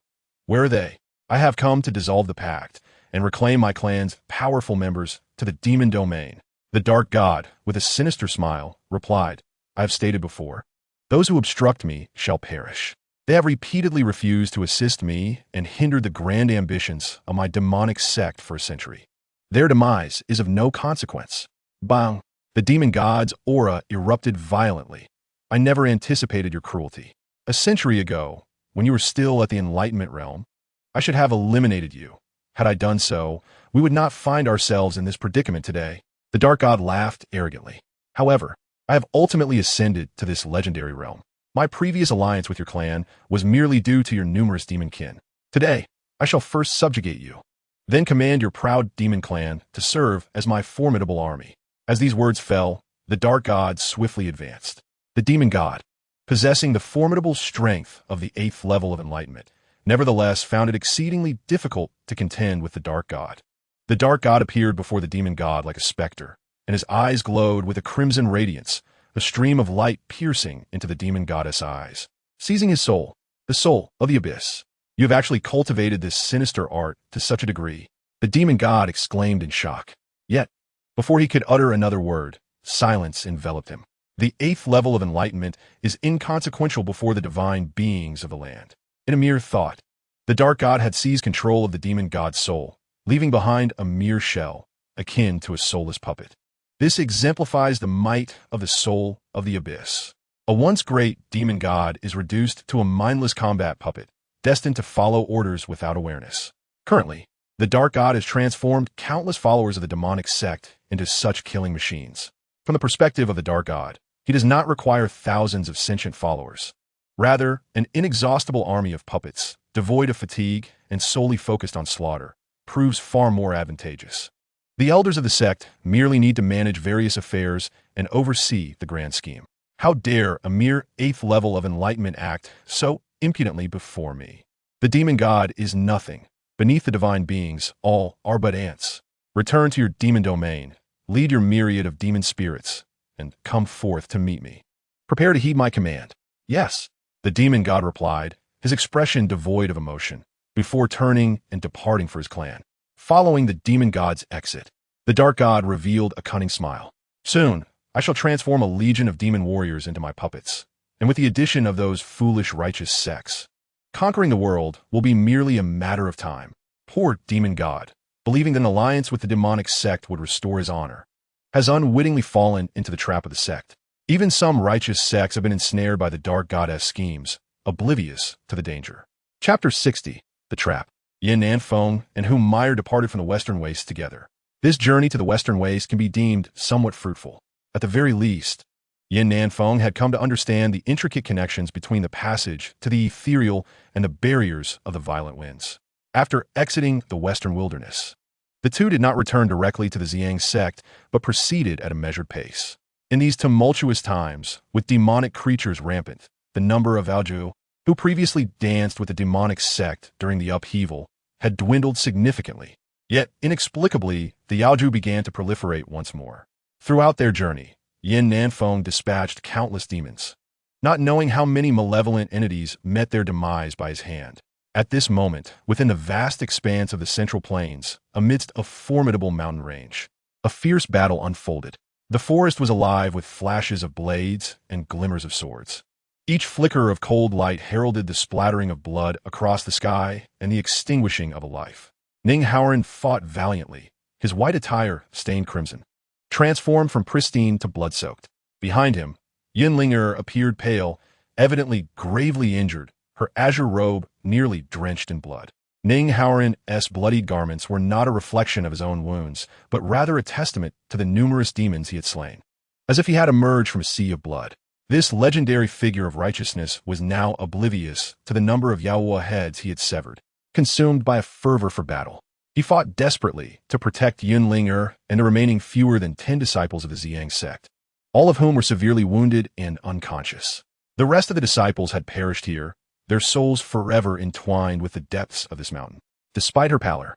Where are they? I have come to dissolve the pact and reclaim my clan's powerful members to the demon domain." The dark god, with a sinister smile, replied, "I have stated before, those who obstruct me shall perish. They have repeatedly refused to assist me and hindered the grand ambitions of my demonic sect for a century. Their demise is of no consequence." Bang! The demon god's aura erupted violently. "I never anticipated your cruelty. A century ago, when you were still at the Enlightenment realm, I should have eliminated you. Had I done so, we would not find ourselves in this predicament today." The dark god laughed arrogantly. "However, I have ultimately ascended to this legendary realm. My previous alliance with your clan was merely due to your numerous demon kin. Today, I shall first subjugate you, then command your proud demon clan to serve as my formidable army." As these words fell, the dark god swiftly advanced. The demon god, possessing the formidable strength of the 8th level of enlightenment, nevertheless found it exceedingly difficult to contend with the dark god. The dark god appeared before the demon god like a specter, and his eyes glowed with a crimson radiance, a stream of light piercing into the demon goddess' eyes. Seizing his soul, the soul of the abyss, "You have actually cultivated this sinister art to such a degree," the demon god exclaimed in shock. Yet, before he could utter another word, silence enveloped him. The 8th level of enlightenment is inconsequential before the divine beings of the land. In a mere thought, the dark god had seized control of the demon god's soul, leaving behind a mere shell, akin to a soulless puppet. This exemplifies the might of the soul of the abyss. A once great demon god is reduced to a mindless combat puppet, destined to follow orders without awareness. Currently, the dark god has transformed countless followers of the demonic sect into such killing machines. From the perspective of the Dark God, he does not require thousands of sentient followers. Rather, an inexhaustible army of puppets, devoid of fatigue and solely focused on slaughter, proves far more advantageous. The elders of the sect merely need to manage various affairs and oversee the grand scheme. How dare a mere 8th level of enlightenment act so impudently before me? The demon god is nothing. Beneath the divine beings, all are but ants. Return to your demon domain, lead your myriad of demon spirits, and come forth to meet me. Prepare to heed my command. Yes, the demon god replied, his expression devoid of emotion, before turning and departing for his clan. Following the demon god's exit, the dark god revealed a cunning smile. Soon, I shall transform a legion of demon warriors into my puppets, and with the addition of those foolish righteous sects, conquering the world will be merely a matter of time. Poor demon god, believing that an alliance with the demonic sect would restore his honor, has unwittingly fallen into the trap of the sect. Even some righteous sects have been ensnared by the dark goddess schemes, oblivious to the danger. Chapter 60. The Trap. Yin Nanfei and whom Meyer departed from the Western Wastes together. This journey to the Western Wastes can be deemed somewhat fruitful. At the very least, Yin Nanfei had come to understand the intricate connections between the passage to the ethereal and the barriers of the violent winds. After exiting the Western wilderness, the two did not return directly to the Zi Yang Sect, but proceeded at a measured pace. In these tumultuous times, with demonic creatures rampant, the number of Yaoju, who previously danced with the demonic sect during the upheaval, had dwindled significantly. Yet, inexplicably, the Yaoju began to proliferate once more. Throughout their journey, Yin Nanfei dispatched countless demons, not knowing how many malevolent entities met their demise by his hand. At this moment, within the vast expanse of the Central Plains, amidst a formidable mountain range, a fierce battle unfolded. The forest was alive with flashes of blades and glimmers of swords. Each flicker of cold light heralded the splattering of blood across the sky and the extinguishing of a life. Ning Haoran fought valiantly, his white attire stained crimson, transformed from pristine to blood-soaked. Behind him, Yunlinger appeared pale, evidently gravely injured, her azure robe nearly drenched in blood. Ning Haoran's bloodied garments were not a reflection of his own wounds, but rather a testament to the numerous demons he had slain. As if he had emerged from a sea of blood, this legendary figure of righteousness was now oblivious to the number of Yaowa heads he had severed. Consumed by a fervor for battle, he fought desperately to protect Yunlinger and the remaining fewer than 10 disciples of the Zi Yang Sect, all of whom were severely wounded and unconscious. The rest of the disciples had perished here, their souls forever entwined with the depths of this mountain. Despite her pallor,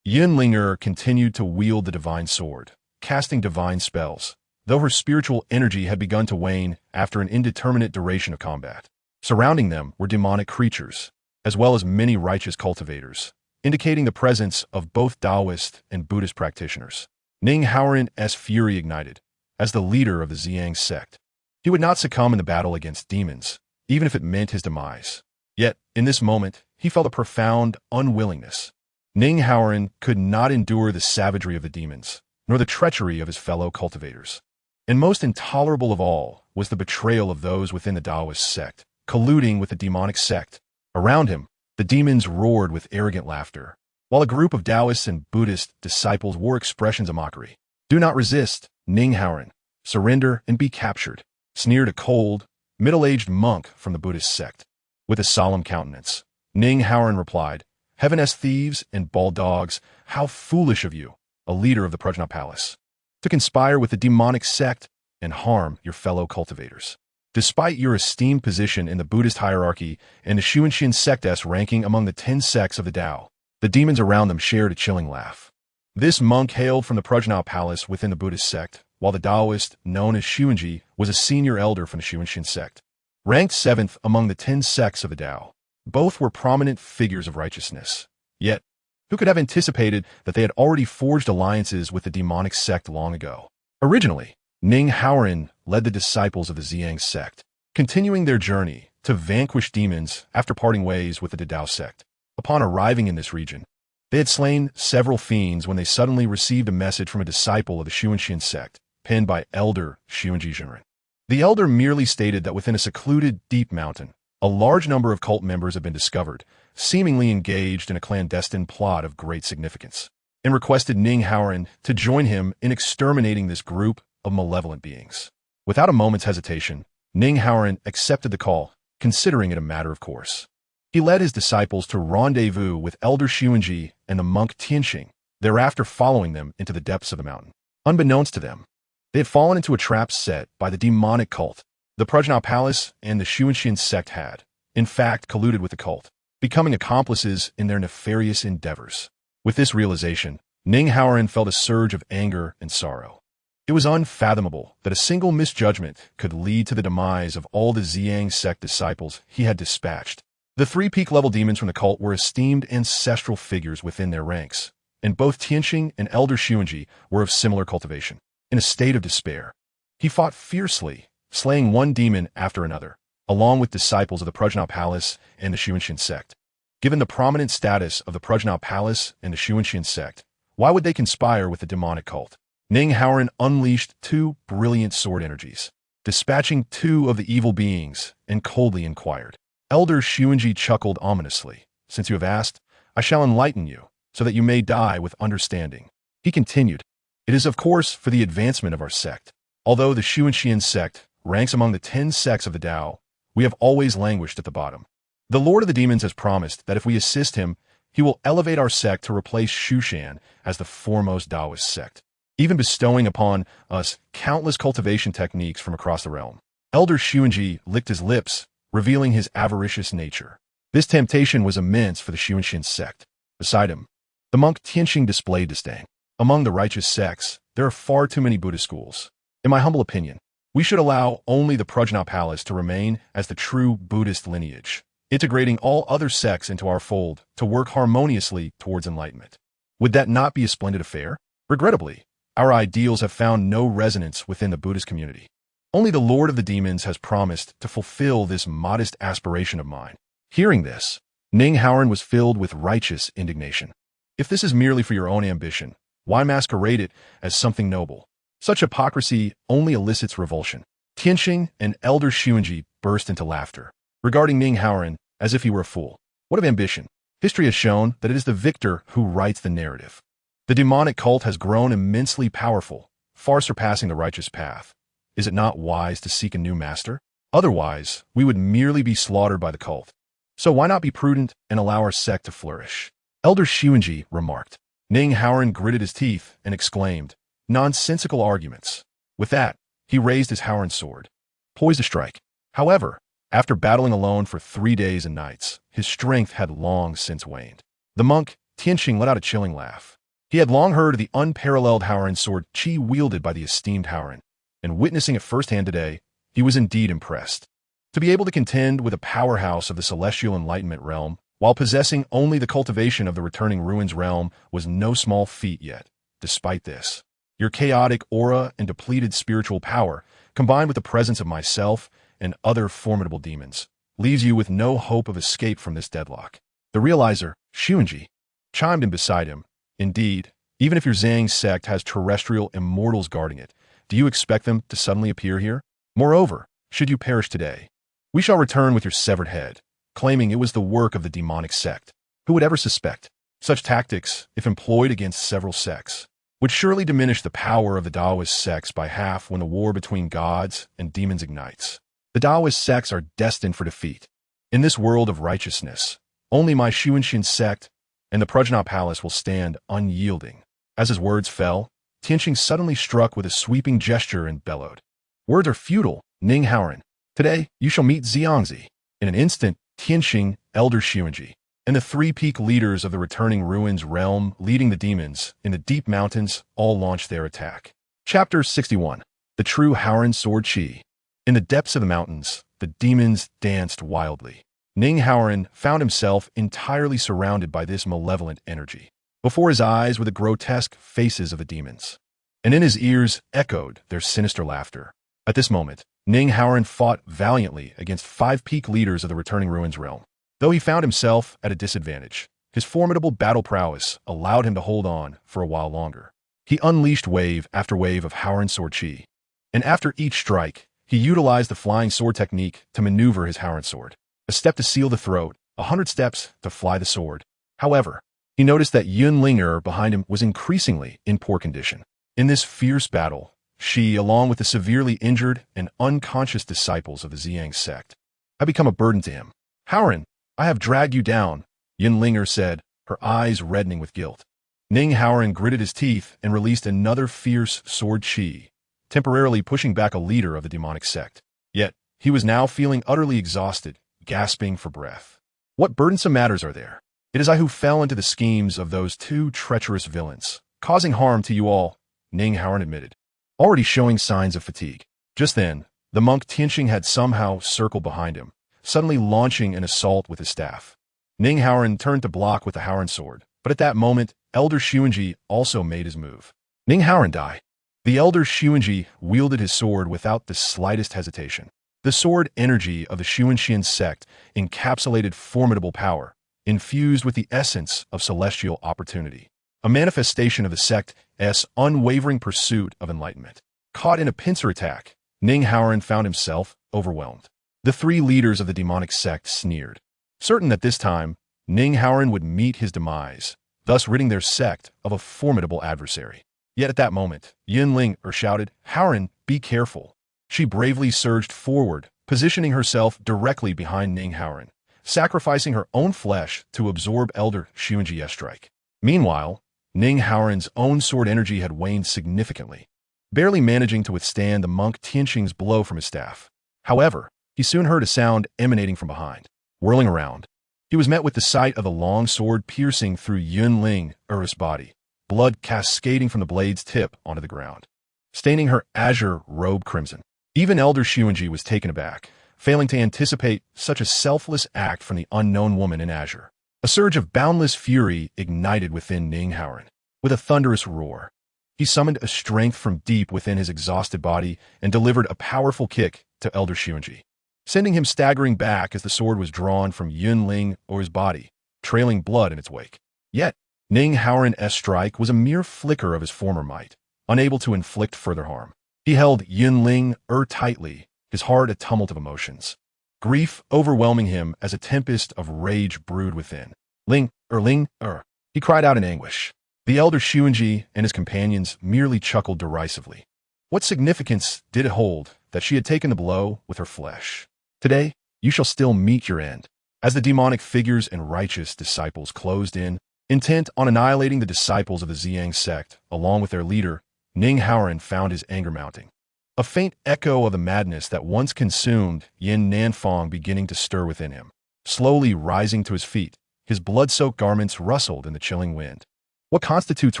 Yunlinger continued to wield the divine sword, casting divine spells, though her spiritual energy had begun to wane after an indeterminate duration of combat. Surrounding them were demonic creatures, as well as many righteous cultivators, indicating the presence of both Taoist and Buddhist practitioners. Ning Haoran's fury ignited. As the leader of the Zi Yang Sect, he would not succumb in the battle against demons, even if it meant his demise. Yet, in this moment, he felt a profound unwillingness. Ning Haoran could not endure the savagery of the demons, nor the treachery of his fellow cultivators. And most intolerable of all was the betrayal of those within the Taoist sect, colluding with the demonic sect. Around him, the demons roared with arrogant laughter, while a group of Taoist and Buddhist disciples wore expressions of mockery. Do not resist, Ning Haoran. Surrender and be captured, sneered a cold, middle-aged monk from the Buddhist sect. With a solemn countenance, Ning Haoran replied, Heaven-s thieves and bald dogs, how foolish of you, a leader of the Prajna Palace, to conspire with the demonic sect and harm your fellow cultivators. Despite your esteemed position in the Buddhist hierarchy and the Xuanxin sect's ranking among the 10 sects of the Tao, the demons around them shared a chilling laugh. This monk hailed from the Prajna Palace within the Buddhist sect, while the Taoist, known as Xuanji, was a senior elder from the Xuanxin sect. Ranked 7th among the 10 sects of the Tao, both were prominent figures of righteousness. Yet, who could have anticipated that they had already forged alliances with the demonic sect long ago? Originally, Ning Haoran led the disciples of the Zi Yang Sect, continuing their journey to vanquish demons after parting ways with the Dao sect. Upon arriving in this region, they had slain several fiends when they suddenly received a message from a disciple of the Xuanxin sect, penned by Elder Xuanji Zhenren. The elder merely stated that within a secluded, deep mountain, a large number of cult members had been discovered, seemingly engaged in a clandestine plot of great significance. and requested Ning Haoran to join him in exterminating this group of malevolent beings. Without a moment's hesitation, Ning Haoran accepted the call, considering it a matter of course. He led his disciples to rendezvous with Elder Xuanji and the monk Tianxing, thereafter following them into the depths of the mountain. Unbeknownst to them, they had fallen into a trap set by the demonic cult. The Prodigy Palace and the Xuanxian sect had, in fact, colluded with the cult, becoming accomplices in their nefarious endeavors. With this realization, Ning Haoran felt a surge of anger and sorrow. It was unfathomable that a single misjudgment could lead to the demise of all the Zi Yang Sect disciples he had dispatched. The 3 peak-level demons from the cult were esteemed ancestral figures within their ranks, and both Tianxing and Elder Xuanji were of similar cultivation. In a state of despair, he fought fiercely, slaying one demon after another, along with disciples of the Prodigy Palace and the Xuanxian sect. Given the prominent status of the Prodigy Palace and the Xuanxian sect, why would they conspire with the demonic cult? Ning Haoran unleashed 2 brilliant sword energies, dispatching 2 of the evil beings, and coldly inquired. Elder Xuanji chuckled ominously. Since you have asked, I shall enlighten you, so that you may die with understanding. He continued, it is of course for the advancement of our sect. Although the Xuanxian sect ranks among the 10 sects of the Tao, we have always languished at the bottom. The Lord of the Demons has promised that if we assist him, he will elevate our sect to replace Shushan as the foremost Taoist sect, even bestowing upon us countless cultivation techniques from across the realm. Elder Xuanji licked his lips, revealing his avaricious nature. This temptation was immense for the Xuanxian sect. Beside him, the monk Tianxing displayed disdain. Among the righteous sects, there are far too many Buddhist schools. In my humble opinion, we should allow only the Prajna Palace to remain as the true Buddhist lineage, integrating all other sects into our fold to work harmoniously towards enlightenment. Would that not be a splendid affair? Regrettably, our ideals have found no resonance within the Buddhist community. Only the Lord of the Demons has promised to fulfill this modest aspiration of mine. Hearing this, Ning Haoran was filled with righteous indignation. If this is merely for your own ambition, why masquerade it as something noble? Such hypocrisy only elicits revulsion. Tianxing and Elder Xuanji burst into laughter, regarding Ning Haoran as if he were a fool. What of ambition? History has shown that it is the victor who writes the narrative. The demonic cult has grown immensely powerful, far surpassing the righteous path. Is it not wise to seek a new master? Otherwise, we would merely be slaughtered by the cult. So why not be prudent and allow our sect to flourish? Elder Xuanji remarked. Ning Haoran gritted his teeth and exclaimed, nonsensical arguments. With that, he raised his Haoran sword, poised to strike. However, after battling alone for 3 days and nights, his strength had long since waned. The monk, Tianxing, let out a chilling laugh. He had long heard of the unparalleled Haoran sword Qi wielded by the esteemed Haoran, and witnessing it firsthand today, he was indeed impressed. To be able to contend with a powerhouse of the celestial enlightenment realm, while possessing only the cultivation of the returning ruins realm, was no small feat yet. Despite this, your chaotic aura and depleted spiritual power, combined with the presence of myself and other formidable demons, leaves you with no hope of escape from this deadlock. The realizer, Xuanji, chimed in beside him. Indeed, even if your Zi Yang Sect has terrestrial immortals guarding it, do you expect them to suddenly appear here? Moreover, should you perish today, we shall return with your severed head, claiming it was the work of the demonic sect. Who would ever suspect? Such tactics, if employed against several sects, would surely diminish the power of the Taoist sects by half when the war between gods and demons ignites. The Taoist sects are destined for defeat. In this world of righteousness, only my Xuanxian sect and the Prajna Palace will stand unyielding. As his words fell, Tianxing suddenly struck with a sweeping gesture and bellowed. Words are futile, Ning Haoran. Today, you shall meet Xiangzi. In an instant, Tianxing, Elder Xuanji, and the 3 peak leaders of the returning ruins realm leading the demons in the deep mountains all launched their attack. Chapter 61. The True Haoran Sword Qi. In the depths of the mountains, the demons danced wildly. Ning Haoran found himself entirely surrounded by this malevolent energy. Before his eyes were the grotesque faces of the demons, and in his ears echoed their sinister laughter. At this moment, Ning Haoran fought valiantly against 5 peak leaders of the returning ruins realm. Though he found himself at a disadvantage, his formidable battle prowess allowed him to hold on for a while longer. He unleashed wave after wave of Haoran sword Qi, and after each strike, he utilized the flying sword technique to maneuver his Haoran sword. A step to seal the throat, 100 steps to fly the sword. However, he He noticed that Yunlinger behind him was increasingly in poor condition. In this fierce battle, she, along with the severely injured and unconscious disciples of the Zi Yang Sect, had become a burden to him. "Howren, I have dragged you down," Yunlinger said, her eyes reddening with guilt. Ning Howren gritted his teeth and released another fierce sword chi, temporarily pushing back a leader of the demonic sect. Yet, he was now feeling utterly exhausted, gasping for breath. "What burdensome matters are there? It is I who fell into the schemes of those two treacherous villains, causing harm to you all," Ning Howren admitted, already showing signs of fatigue. Just then, the monk Tianxing had somehow circled behind him, suddenly launching an assault with his staff. Ning Howren turned to block with the Howren sword, but at that moment, Elder Xuanji also made his move. Ning Howren die. The Elder Xuanji wielded his sword without the slightest hesitation. The sword energy of the Xuanxian sect encapsulated formidable power, infused with the essence of celestial opportunity, a manifestation of the sect's unwavering pursuit of enlightenment. Caught in a pincer attack, Ning Howren found himself overwhelmed. The three leaders of the demonic sect sneered, certain that this time, Ning Howren would meet his demise, thus ridding their sect of a formidable adversary. Yet at that moment, Yunlinger shouted, "Howren, be careful." She bravely surged forward, positioning herself directly behind Ning Howren, sacrificing her own flesh to absorb Elder Xuanji's strike. Meanwhile, Ning Howren's own sword energy had waned significantly, barely managing to withstand the monk Tianxing's blow from his staff. However, he soon heard a sound emanating from behind. Whirling around, he was met with the sight of the long sword piercing through Yunlinger's body, blood cascading from the blade's tip onto the ground, staining her azure robe crimson. Even Elder Xuanji was taken aback, failing to anticipate such a selfless act from the unknown woman in azure. A surge of boundless fury ignited within Ning Howren. With a thunderous roar, he summoned a strength from deep within his exhausted body and delivered a powerful kick to Elder Xuanji, sending him staggering back as the sword was drawn from Yunlinger's body, trailing blood in its wake. Yet, Ning Howren's strike was a mere flicker of his former might, unable to inflict further harm. He held Yunlinger tightly, his heart a tumult of emotions, grief overwhelming him as a tempest of rage brewed within. Linger, he cried out in anguish. The Elder Xuanji and his companions merely chuckled derisively. What significance did it hold that she had taken the blow with her flesh? Today, you shall still meet your end. As the demonic figures and righteous disciples closed in, intent on annihilating the disciples of the Zi Yang Sect, along with their leader, Ning Howren found his anger mounting. A faint echo of the madness that once consumed Yin Nanfei beginning to stir within him. Slowly rising to his feet, his blood-soaked garments rustled in the chilling wind. What constitutes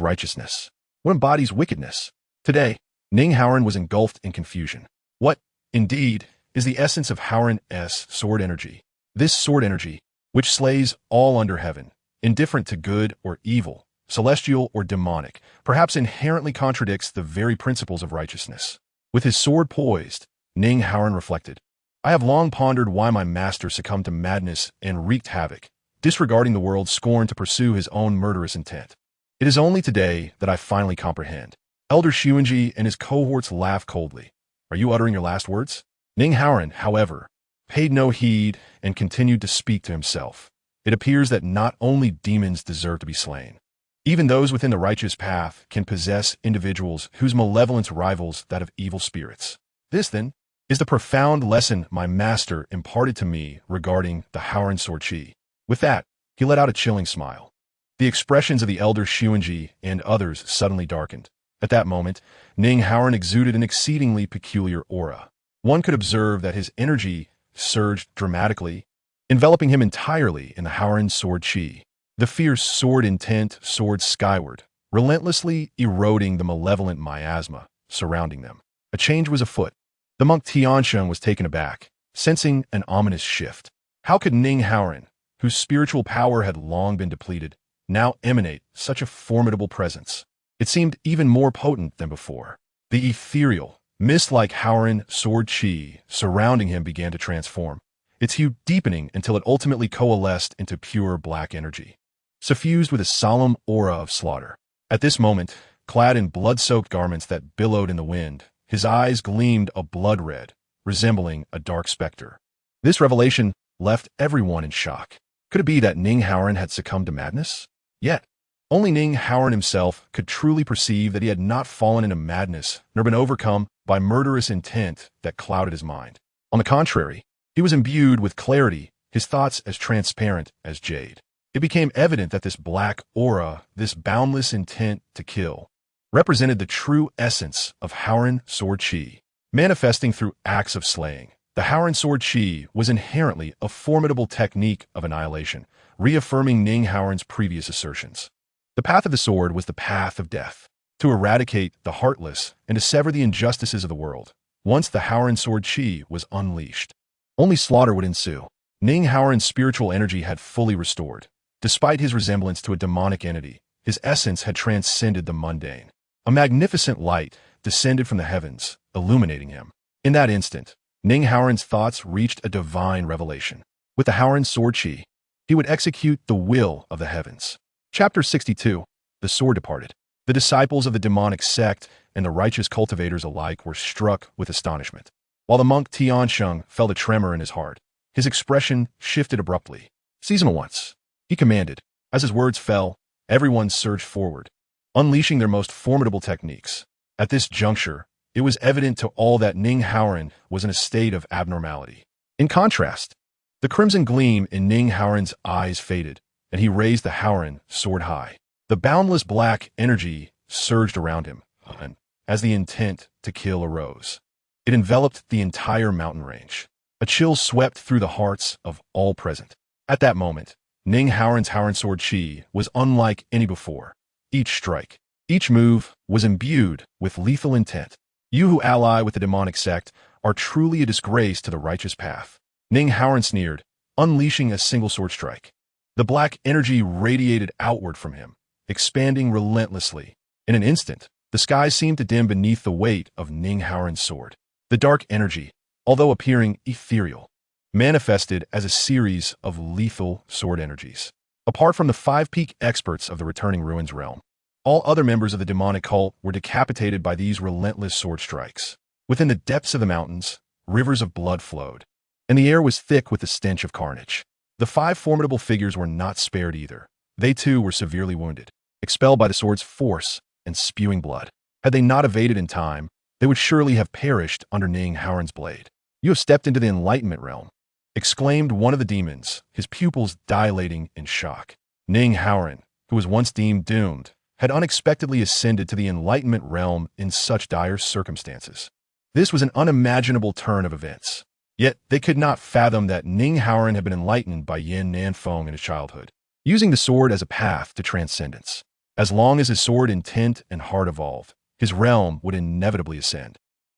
righteousness? What embodies wickedness? Today, Ning Howren was engulfed in confusion. What, indeed, is the essence of Howren's sword energy? This sword energy, which slays all under heaven, indifferent to good or evil, celestial or demonic, perhaps inherently contradicts the very principles of righteousness. With his sword poised, Ning Howren reflected, "I have long pondered why my master succumbed to madness and wreaked havoc, disregarding the world's scorn to pursue his own murderous intent. It is only today that I finally comprehend." Elder Xuanji and his cohorts laughed coldly. "Are you uttering your last words?" Ning Howren, however, paid no heed and continued to speak to himself. "It appears that not only demons deserve to be slain. Even those within the righteous path can possess individuals whose malevolence rivals that of evil spirits. This, then, is the profound lesson my master imparted to me regarding the Howren sword chi." With that, he let out a chilling smile. The expressions of the Elder Xuanji and others suddenly darkened. At that moment, Ning Howren exuded an exceedingly peculiar aura. One could observe that his energy surged dramatically, enveloping him entirely in the Howren sword chi. The fierce sword intent soared skyward, relentlessly eroding the malevolent miasma surrounding them. A change was afoot. The monk Tianxing was taken aback, sensing an ominous shift. How could Ning Howren, whose spiritual power had long been depleted, now emanate such a formidable presence? It seemed even more potent than before. The ethereal, mist-like Howren sword chi surrounding him began to transform, its hue deepening until it ultimately coalesced into pure black energy, suffused with a solemn aura of slaughter. At this moment, clad in blood-soaked garments that billowed in the wind, his eyes gleamed a blood red, resembling a dark specter. This revelation left everyone in shock. Could it be that Ning Howren had succumbed to madness? Yet, Only Ning Haoran himself could truly perceive that he had not fallen into madness nor been overcome by murderous intent that clouded his mind. On the contrary, he was imbued with clarity, his thoughts as transparent as jade. It became evident that this black aura, this boundless intent to kill, represented the true essence of Haoran sword chi. Manifesting through acts of slaying, the Haoran sword chi was inherently a formidable technique of annihilation, reaffirming Ning Haoran's previous assertions. The path of the sword was the path of death, to eradicate the heartless and to sever the injustices of the world. Once the Haoran sword chi was unleashed, only slaughter would ensue. Ning Haoran's spiritual energy had fully restored. Despite his resemblance to a demonic entity, his essence had transcended the mundane. A magnificent light descended from the heavens, illuminating him. In that instant, Ning Haoran's thoughts reached a divine revelation. With the Haoran sword chi, he would execute the will of the heavens. Chapter 62. The sword departed. The disciples of the demonic sect and the righteous cultivators alike were struck with astonishment. While the monk Tiansheng felt a tremor in his heart, his expression shifted abruptly. Seasonal once, he commanded. As his words fell, everyone surged forward, unleashing their most formidable techniques. At this juncture, it was evident to all that Ning Haoran was in a state of abnormality. In contrast, the crimson gleam in Ning Haoran's eyes faded, and he raised the Haoran sword high. The boundless black energy surged around him, and as the intent to kill arose, it enveloped the entire mountain range. A chill swept through the hearts of all present. At that moment, Ning Haoran's Haoran sword chi was unlike any before. Each strike, each move was imbued with lethal intent. You who ally with the demonic sect are truly a disgrace to the righteous path. Ning Haoran sneered, unleashing a single sword strike. The black energy radiated outward from him, expanding relentlessly. In an instant, the sky seemed to dim beneath the weight of Ning Haoran's sword. The dark energy, although appearing ethereal, manifested as a series of lethal sword energies. Apart from the 5 peak experts of the returning ruins realm, all other members of the demonic cult were decapitated by these relentless sword strikes. Within the depths of the mountains, rivers of blood flowed, and the air was thick with the stench of carnage. The 5 formidable figures were not spared either. They too were severely wounded, expelled by the sword's force and spewing blood. Had they not evaded in time, they would surely have perished under Ning Haoran's blade. You have stepped into the enlightenment realm, exclaimed one of the demons, his pupils dilating in shock. Ning Haoran, who was once deemed doomed, had unexpectedly ascended to the enlightenment realm in such dire circumstances. This was an unimaginable turn of events. Yet they could not fathom that Ning Haoran had been enlightened by Yin Nanfei in his childhood, using the sword as a path to transcendence. As long as his sword intent and heart evolved, his realm would inevitably ascend.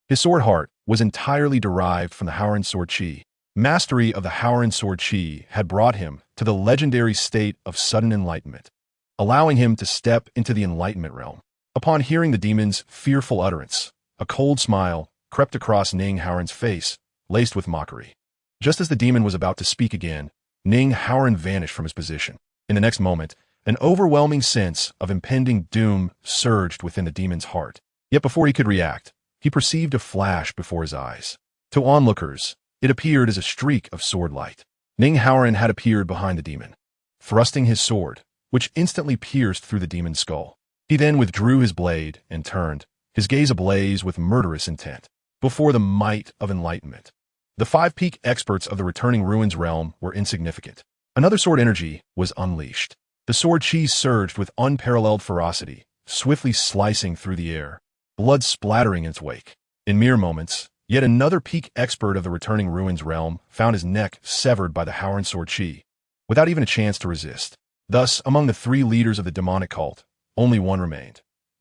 His sword heart was entirely derived from the Haoran sword chi. Mastery of the Haoran sword chi had brought him to the legendary state of sudden enlightenment, allowing him to step into the enlightenment realm. Upon hearing the demon's fearful utterance, a cold smile crept across Ning Haoran's face, laced with mockery. Just as the demon was about to speak again, Ning Haoran vanished from his position. In the next moment, an overwhelming sense of impending doom surged within the demon's heart. Yet before he could react, he perceived a flash before his eyes. To onlookers, it appeared as a streak of sword light. Ning Haoran had appeared behind the demon, thrusting his sword, which instantly pierced through the demon's skull. He then withdrew his blade and turned, his gaze ablaze with murderous intent. Before the might of enlightenment, the 5 peak experts of the returning ruins realm were insignificant. Another sword energy was unleashed. The sword chi surged with unparalleled ferocity, swiftly slicing through the air, blood splattering in its wake. In mere moments, yet another peak expert of the returning ruins realm found his neck severed by the Haoran sword chi, without even a chance to resist. Thus, among the 3 leaders of the demonic cult, only one remained.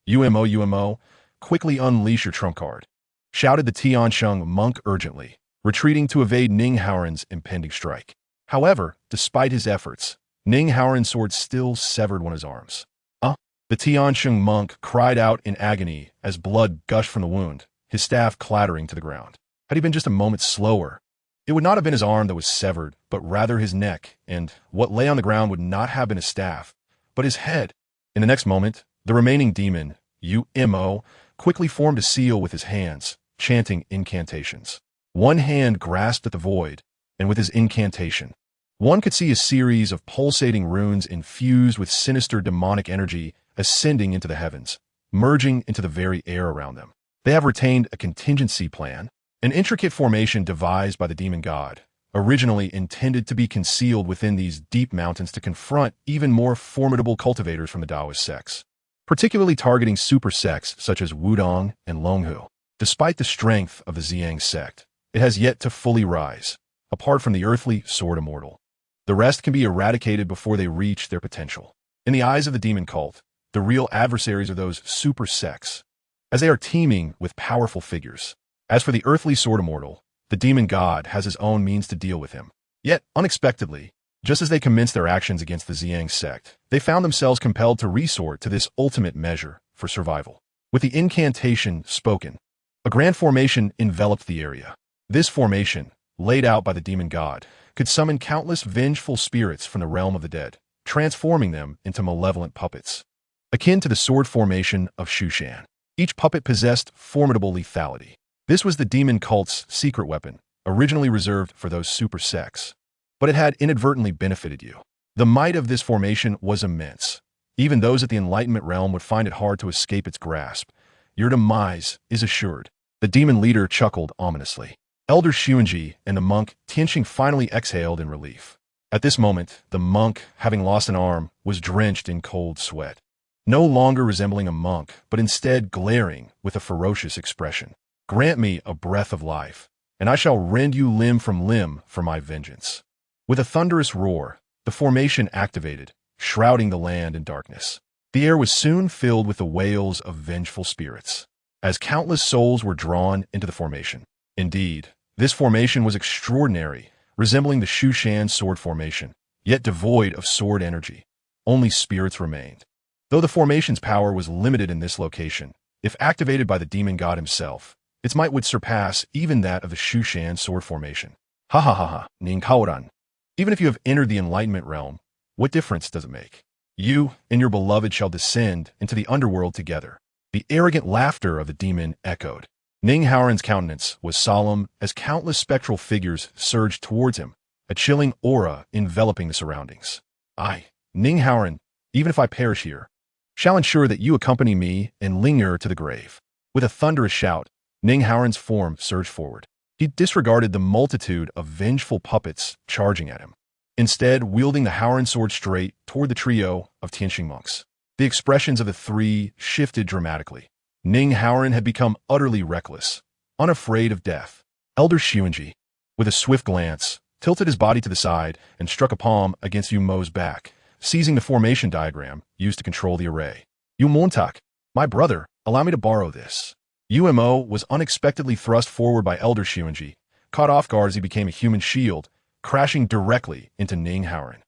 UMO, quickly unleash your trump card, shouted the Tiansheng monk urgently, retreating to evade Ning Haoran's impending strike. However, despite his efforts, Ning Haoran's sword still severed one of his arms. The Tiansheng monk cried out in agony as blood gushed from the wound, his staff clattering to the ground. Had he been just a moment slower, it would not have been his arm that was severed, but rather his neck, and what lay on the ground would not have been his staff, but his head. In the next moment, the remaining demon, UMO, quickly formed a seal with his hands, chanting incantations. One hand grasped at the void, and with his incantation, One could see a series of pulsating runes infused with sinister demonic energy ascending into the heavens, merging into the very air around them. They have retained a contingency plan, an intricate formation devised by the demon god, originally intended to be concealed within these deep mountains to confront even more formidable cultivators from the Taoist sects, particularly targeting super sects such as Wudong and Longhu. Despite the strength of the Zi Yang Sect, it has yet to fully rise, apart from the earthly sword Immortal. The rest can be eradicated before they reach their potential. In the eyes of the demon cult, the real adversaries are those super sects, as they are teeming with powerful figures. As for the earthly sword Immortal, the demon god has his own means to deal with him. Yet, unexpectedly, just as they commenced their actions against the Zi Yang Sect, they found themselves compelled to resort to this ultimate measure for survival. With the incantation spoken, a grand formation enveloped the area. This formation, laid out by the demon god, could summon countless vengeful spirits from the realm of the dead, transforming them into malevolent puppets, akin to the sword formation of Shushan. Each puppet possessed formidable lethality. This was the demon cult's secret weapon, originally reserved for those super sects, but it had inadvertently benefited you. The might of this formation was immense. Even those at the Enlightenment realm would find it hard to escape its grasp. Your demise is assured. The demon leader chuckled ominously. Elder Xuanji and the monk Tianxing finally exhaled in relief. At this moment, the monk, having lost an arm, was drenched in cold sweat, no longer resembling a monk, but instead glaring with a ferocious expression. Grant me a breath of life, and I shall rend you limb from limb for my vengeance. With a thunderous roar, the formation activated, shrouding the land in darkness. The air was soon filled with the wails of vengeful spirits, as countless souls were drawn into the formation. Indeed, this formation was extraordinary, resembling the Shushan sword formation, yet devoid of sword energy. Only spirits remained. Though the formation's power was limited in this location, if activated by the demon god himself, its might would surpass even that of the Shushan sword formation. Ha ha ha ha, Ning Kaoran. Even if you have entered the Enlightenment realm, what difference does it make? You and your beloved shall descend into the underworld together. The arrogant laughter of the demon echoed. Ning Haoran's countenance was solemn as countless spectral figures surged towards him, a chilling aura enveloping the surroundings. I, Ning Haoran, even if I perish here, shall ensure that you accompany me and linger to the grave. With a thunderous shout, Ning Haoran's form surged forward. He disregarded the multitude of vengeful puppets charging at him, instead wielding the Haoran sword straight toward the trio of Tianxing monks. The expressions of the three shifted dramatically. Ning Haoran had become utterly reckless, unafraid of death. Elder Xuanji, with a swift glance, tilted his body to the side and struck a palm against Yu Mo's back, seizing the formation diagram used to control the array. Yu Montak, my brother, allow me to borrow this. Mo was unexpectedly thrust forward by Elder Xuanji, caught off guard as he became a human shield, crashing directly into Ning Haoran.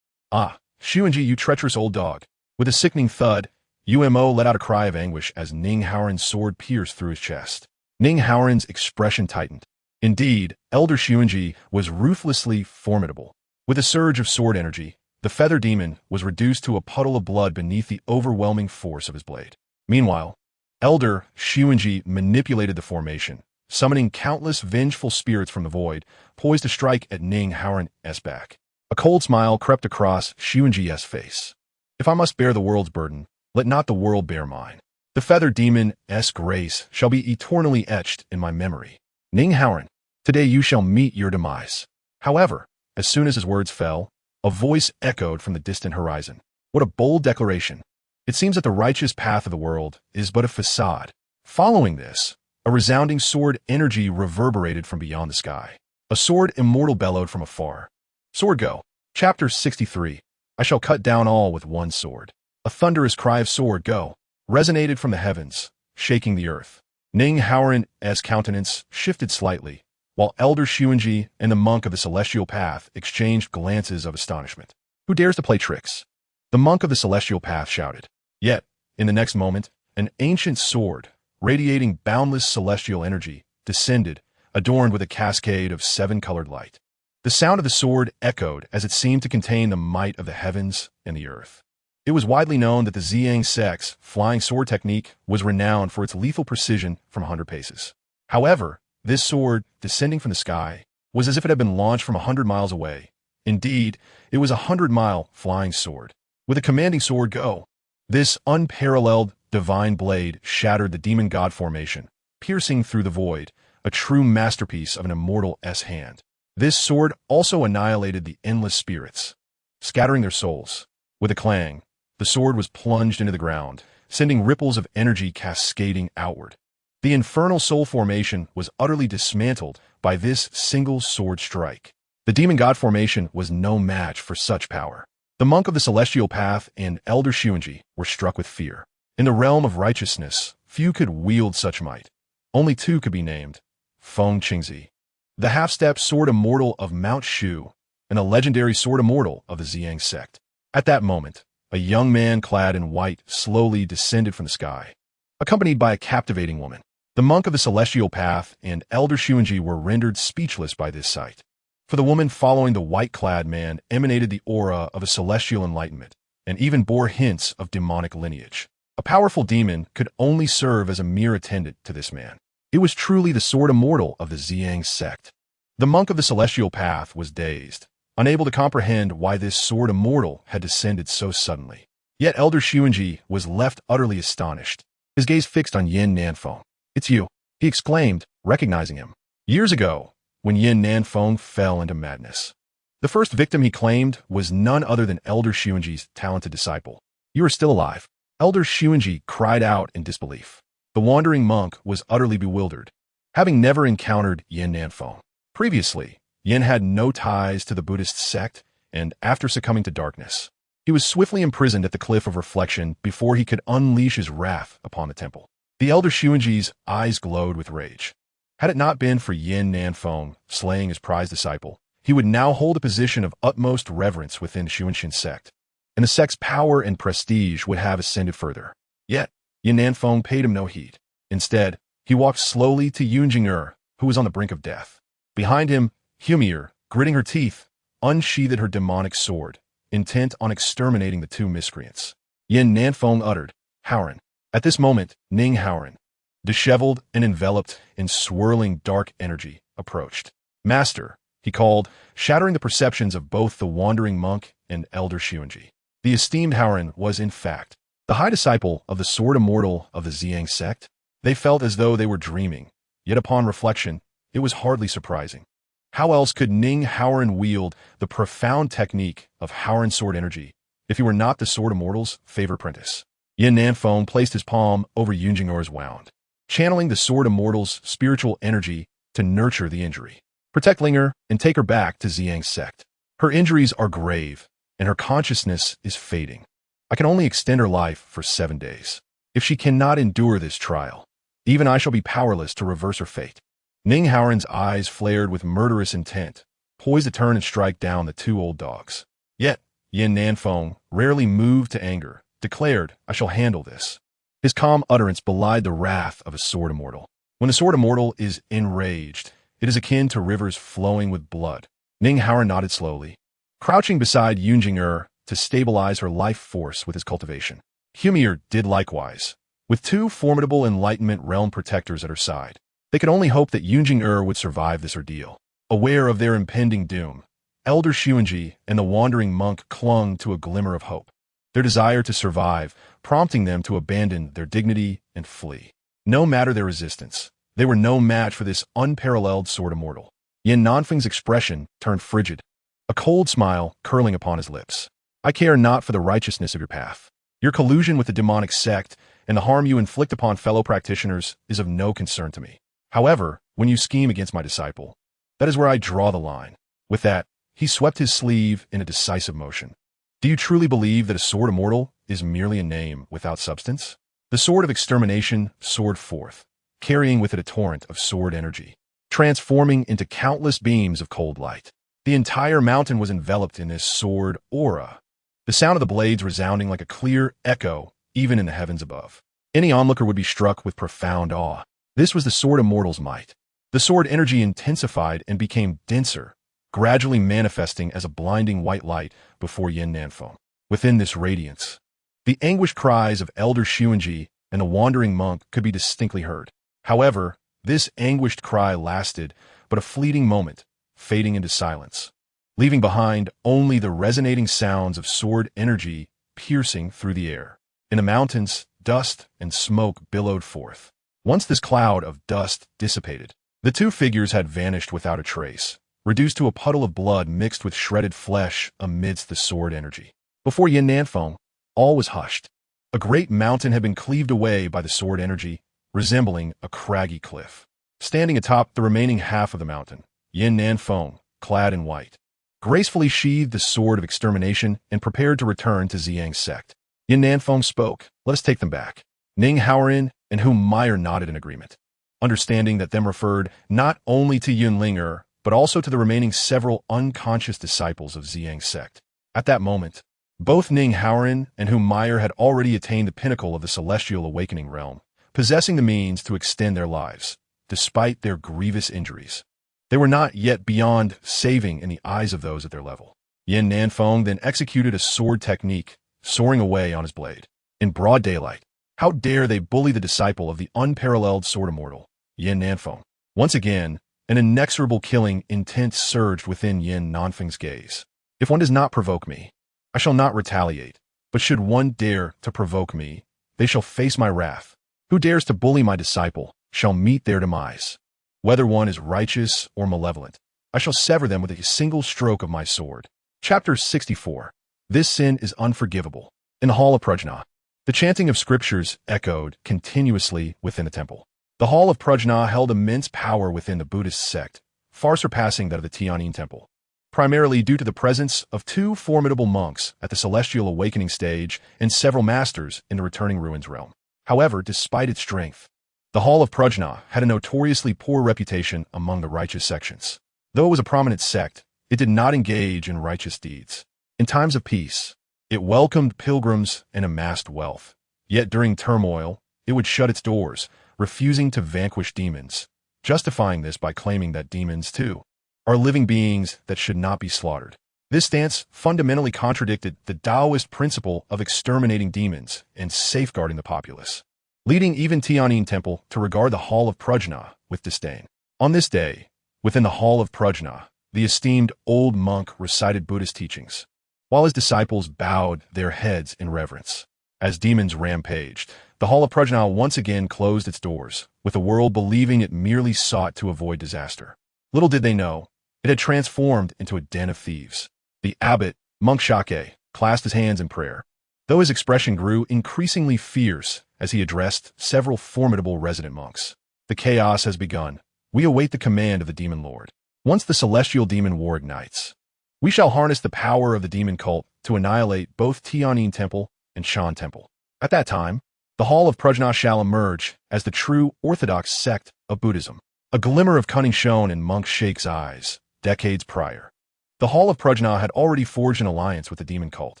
Ah, Xuanji, you treacherous old dog. With a sickening thud, Mo let out a cry of anguish as Ning Haoran's sword pierced through his chest. Ning Haoran's expression tightened. Indeed, Elder Xuanji was ruthlessly formidable. With a surge of sword energy, the feather demon was reduced to a puddle of blood beneath the overwhelming force of his blade. Meanwhile, Elder Xuanji manipulated the formation, summoning countless vengeful spirits from the void, poised to strike at Ning Haoran's back. A cold smile crept across Xuanji's face. If I must bear the world's burden, let not the world bear mine. The feather demon's grace shall be eternally etched in my memory. Ning Haoran, today you shall meet your demise. However, as soon as his words fell, a voice echoed from the distant horizon. What a bold declaration. It seems that the righteous path of the world is but a facade. Following this, a resounding sword energy reverberated from beyond the sky. A sword Immortal bellowed from afar. Sword go. Chapter 63. I shall cut down all with one sword. A thunderous cry of sword go resonated from the heavens, shaking the earth. Ning Haoran's countenance shifted slightly, while Elder Xuanji and the monk of the celestial path exchanged glances of astonishment. Who dares to play tricks? The monk of the celestial path shouted. Yet, in the next moment, an ancient sword, radiating boundless celestial energy, descended, adorned with a cascade of seven-colored light. The sound of the sword echoed as it seemed to contain the might of the heavens and the earth. It was widely known that the Zi Yang Sect's flying sword technique was renowned for its lethal precision from 100 paces. However, this sword, descending from the sky, was as if it had been launched from 100 miles away, Indeed, it was a 100-mile flying sword. With a commanding sword go, this unparalleled divine blade shattered the demon god formation, piercing through the void, a true masterpiece of an immortal's hand. This sword also annihilated the endless spirits, scattering their souls. With a clang, the sword was plunged into the ground, sending ripples of energy cascading outward. The infernal soul formation was utterly dismantled by this single sword strike. The demon god formation was no match for such power. The monk of the celestial path and Elder Xuanji were struck with fear. In the realm of righteousness, few could wield such might. Only two could be named: Feng Qingzi, the half-step sword immortal of Mount Shu, and a legendary sword immortal of the Zi Yang Sect. At that moment, a young man clad in white slowly descended from the sky, accompanied by a captivating woman. The monk of the celestial path and Elder Xuanji were rendered speechless by this sight. For the woman following the white-clad man emanated the aura of a celestial enlightenment, and even bore hints of demonic lineage. A powerful demon could only serve as a mere attendant to this man. It was truly the sword immortal of the Zi Yang Sect. The monk of the celestial path was dazed, unable to comprehend why this sword immortal had descended so suddenly. Yet Elder Xuanji was left utterly astonished, his gaze fixed on Yin Nanfei. "It's you," he exclaimed, recognizing him. Years ago, when Yin Nanfei fell into madness, the first victim he claimed was none other than Elder Xuanji's talented disciple. "You are still alive." Elder Xuanji cried out in disbelief. The wandering monk was utterly bewildered, having never encountered Yin Nanfei. Previously, Yin had no ties to the Buddhist sect, and after succumbing to darkness, he was swiftly imprisoned at the Cliff of Reflection before he could unleash his wrath upon the temple. The Elder Xuanji's eyes glowed with rage. Had it not been for Yin Nanfei slaying his prized disciple, he would now hold a position of utmost reverence within Xuanxin sect, and the sect's power and prestige would have ascended further. Yet, Yin Nanfei paid him no heed. Instead, he walked slowly to Yunjing, who was on the brink of death. Behind him, Humir, gritting her teeth, unsheathed her demonic sword, intent on exterminating the two miscreants. Yin Nanfei uttered, "Howren." At this moment, Ning Howren, disheveled and enveloped in swirling dark energy, approached. "Master," he called, shattering the perceptions of both the wandering monk and Elder Xuanji. The esteemed Howren was, in fact, the high disciple of the sword immortal of the Zi Yang Sect. They felt as though they were dreaming, yet upon reflection, it was hardly surprising. How else could Ning Howren wield the profound technique of Howren sword energy if he were not the sword immortal's favorite apprentice? Yin Nanfei placed his palm over Yunjing's wound, channeling the sword immortal's spiritual energy to nurture the injury, protect Linger, and take her back to Zi Yang Sect. Her injuries are grave, and her consciousness is fading. I can only extend her life for 7 days. If she cannot endure this trial, even I shall be powerless to reverse her fate. Ning Howren's eyes flared with murderous intent, poised to turn and strike down the two old dogs. Yet, Yin Nanfei, rarely moved to anger, declared, "I shall handle this." His calm utterance belied the wrath of a sword immortal. When a sword immortal is enraged, it is akin to rivers flowing with blood. Ning Howren nodded slowly, crouching beside Yunjing to stabilize her life force with his cultivation. Humir did likewise, with two formidable Enlightenment realm protectors at her side. They could only hope that Yunjing would survive this ordeal. Aware of their impending doom, Elder Xuanji and the wandering monk clung to a glimmer of hope, their desire to survive prompting them to abandon their dignity and flee. No matter their resistance, they were no match for this unparalleled sword immortal. Yin Nanfei's expression turned frigid, a cold smile curling upon his lips. "I care not for the righteousness of your path. Your collusion with the demonic sect and the harm you inflict upon fellow practitioners is of no concern to me. However, when you scheme against my disciple, that is where I draw the line." With that, he swept his sleeve in a decisive motion. "Do you truly believe that a sword immortal is merely a name without substance? The sword of extermination soared forth, carrying with it a torrent of sword energy, transforming into countless beams of cold light. The entire mountain was enveloped in this sword aura, the sound of the blades resounding like a clear echo even in the heavens above. Any onlooker would be struck with profound awe. This was the sword immortal's might. The sword energy intensified and became denser, gradually manifesting as a blinding white light before Yin Nanfei. Within this radiance, the anguished cries of Elder Xuanji and the wandering monk could be distinctly heard. However, this anguished cry lasted but a fleeting moment, fading into silence. leaving behind only the resonating sounds of sword energy piercing through the air. In the mountains, dust and smoke billowed forth. Once this cloud of dust dissipated, the two figures had vanished without a trace, reduced to a puddle of blood mixed with shredded flesh amidst the sword energy. Before Yin Nanfei, all was hushed. A great mountain had been cleaved away by the sword energy, resembling a craggy cliff. Standing atop the remaining half of the mountain, Yin Nanfei, clad in white, gracefully sheathed the sword of extermination and prepared to return to Zi Yang Sect. Yin Nanfei spoke, "Let us take them back." Ning Haoran and whom Meyer nodded in agreement, understanding that them referred not only to Yunlinger, but also to the remaining several unconscious disciples of Zi Yang Sect. At that moment, both Ning Haoran and whom Meyer had already attained the pinnacle of the celestial awakening realm, possessing the means to extend their lives, despite their grievous injuries. They were not yet beyond saving in the eyes of those at their level. Yin Nanfei then executed a sword technique, soaring away on his blade. In broad daylight, how dare they bully the disciple of the unparalleled sword immortal, Yin Nanfei? Once again, an inexorable killing intent surged within Yin Nanfei's gaze. If one does not provoke me, I shall not retaliate, but should one dare to provoke me, they shall face my wrath. Who dares to bully my disciple shall meet their demise. Whether one is righteous or malevolent, I shall sever them with a single stroke of my sword. Chapter 64. This sin is unforgivable. In the Hall of Prajna, the chanting of scriptures echoed continuously within the temple. The Hall of Prajna held immense power within the Buddhist sect, far surpassing that of the Tianyin Temple, primarily due to the presence of two formidable monks at the celestial awakening stage and several masters in the returning ruins realm. However, despite its strength, the Hall of Prajna had a notoriously poor reputation among the righteous sections. Though it was a prominent sect, it did not engage in righteous deeds. In times of peace, it welcomed pilgrims and amassed wealth. Yet during turmoil, it would shut its doors, refusing to vanquish demons, justifying this by claiming that demons, too, are living beings that should not be slaughtered. This stance fundamentally contradicted the Taoist principle of exterminating demons and safeguarding the populace, leading even Tianyin Temple to regard the Hall of Prajna with disdain. On this day, within the Hall of Prajna, the esteemed old monk recited Buddhist teachings, while his disciples bowed their heads in reverence. As demons rampaged, the Hall of Prajna once again closed its doors, with the world believing it merely sought to avoid disaster. Little did they know, it had transformed into a den of thieves. The abbot, Monk Shake, clasped his hands in prayer, though his expression grew increasingly fierce as he addressed several formidable resident monks. The chaos has begun. We await the command of the demon lord. Once the celestial demon war ignites, we shall harness the power of the demon cult to annihilate both Tianyin Temple and Shan Temple. At that time, the Hall of Prajna shall emerge as the true orthodox sect of Buddhism. A glimmer of cunning shone in Monk Shake's eyes decades prior. The Hall of Prajna had already forged an alliance with the demon cult,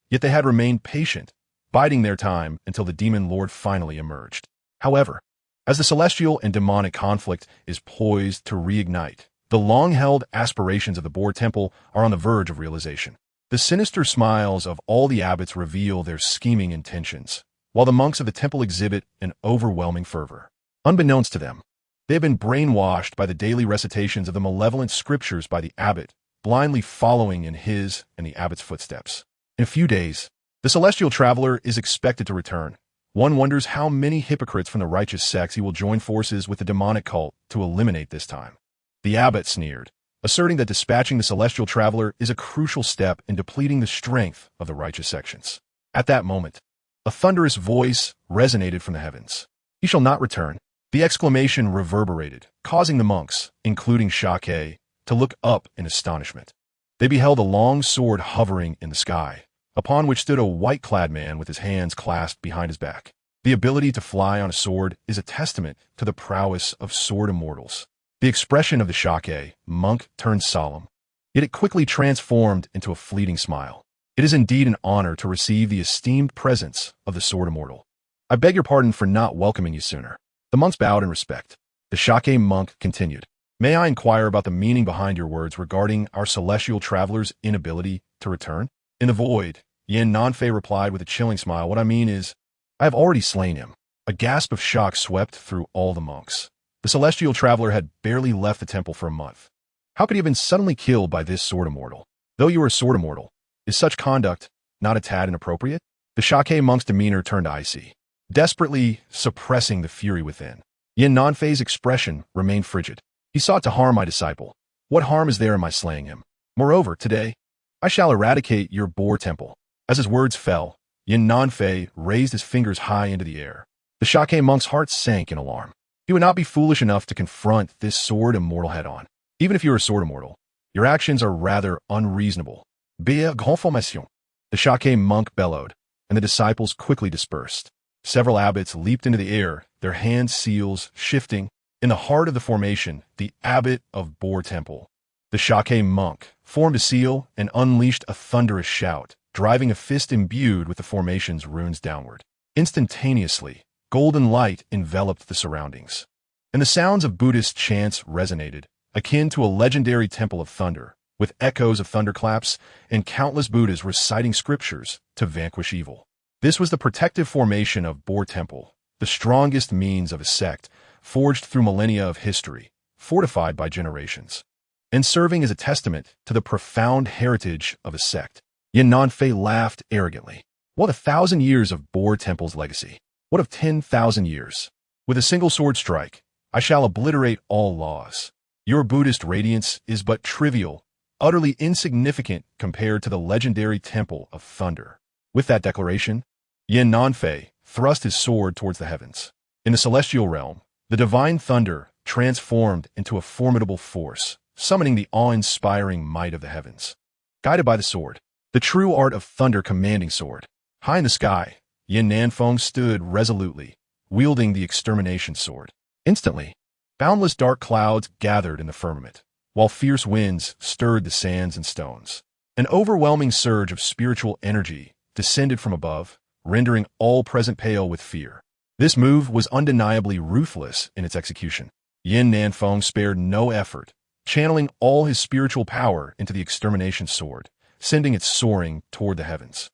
yet they had remained patient, biding their time until the demon lord finally emerged. However, as the celestial and demonic conflict is poised to reignite, the long-held aspirations of the Boar Temple are on the verge of realization. The sinister smiles of all the abbots reveal their scheming intentions, while the monks of the temple exhibit an overwhelming fervor. Unbeknownst to them, they have been brainwashed by the daily recitations of the malevolent scriptures by the abbot, blindly following in his and the abbot's footsteps. In a few days, the celestial traveler is expected to return. One wonders how many hypocrites from the righteous sects he will join forces with the demonic cult to eliminate this time. The abbot sneered, asserting that dispatching the celestial traveler is a crucial step in depleting the strength of the righteous sections. At that moment, a thunderous voice resonated from the heavens. "He shall not return." The exclamation reverberated, causing the monks, including Shake, to look up in astonishment. They beheld a long sword hovering in the sky, upon which stood a white-clad man with his hands clasped behind his back. The ability to fly on a sword is a testament to the prowess of sword immortals. The expression of the Shake monk turned solemn, yet it quickly transformed into a fleeting smile. "It is indeed an honor to receive the esteemed presence of the sword immortal. I beg your pardon for not welcoming you sooner." The monks bowed in respect. The Shake monk continued, "May I inquire about the meaning behind your words regarding our celestial traveler's inability to return?" In the void, Yin Nanfei replied with a chilling smile, "What I mean is, I have already slain him." A gasp of shock swept through all the monks. The celestial traveler had barely left the temple for a month. How could he have been suddenly killed by this sword immortal? Though you are a sword immortal, is such conduct not a tad inappropriate? The Shake monk's demeanor turned icy, desperately suppressing the fury within. Yin Nanfei's expression remained frigid. He sought to harm my disciple. What harm is there in my slaying him? Moreover, today, I shall eradicate your boar temple. As his words fell, Yin Nanfei raised his fingers high into the air. The Shake monk's heart sank in alarm. He would not be foolish enough to confront this sword immortal head-on. Even if you are a sword immortal, your actions are rather unreasonable. Bien grand formation. The Shake monk bellowed, and the disciples quickly dispersed. Several abbots leaped into the air, their hand seals shifting. In the heart of the formation, the abbot of Boar Temple, the Shake monk, formed a seal and unleashed a thunderous shout, driving a fist imbued with the formation's runes downward. Instantaneously, golden light enveloped the surroundings, and the sounds of Buddhist chants resonated, akin to a legendary temple of thunder, with echoes of thunderclaps and countless Buddhas reciting scriptures to vanquish evil. This was the protective formation of Boar Temple, the strongest means of a sect, forged through millennia of history, fortified by generations, and serving as a testament to the profound heritage of a sect. Yin Nanfei laughed arrogantly. What 1,000 years of Boar Temple's legacy? What of 10,000 years? With a single sword strike, I shall obliterate all laws. Your Buddhist radiance is but trivial, utterly insignificant compared to the legendary Temple of Thunder. With that declaration, Yin Nanfei thrust his sword towards the heavens. In the celestial realm, the divine thunder transformed into a formidable force, summoning the awe-inspiring might of the heavens. Guided by the sword, the true art of thunder commanding sword. High in the sky, Yin Nanfeng stood resolutely, wielding the extermination sword. Instantly, boundless dark clouds gathered in the firmament, while fierce winds stirred the sands and stones. An overwhelming surge of spiritual energy descended from above, rendering all present pale with fear. This move was undeniably ruthless in its execution. Yin Nanfeng spared no effort, channeling all his spiritual power into the extermination sword, sending it soaring toward the heavens.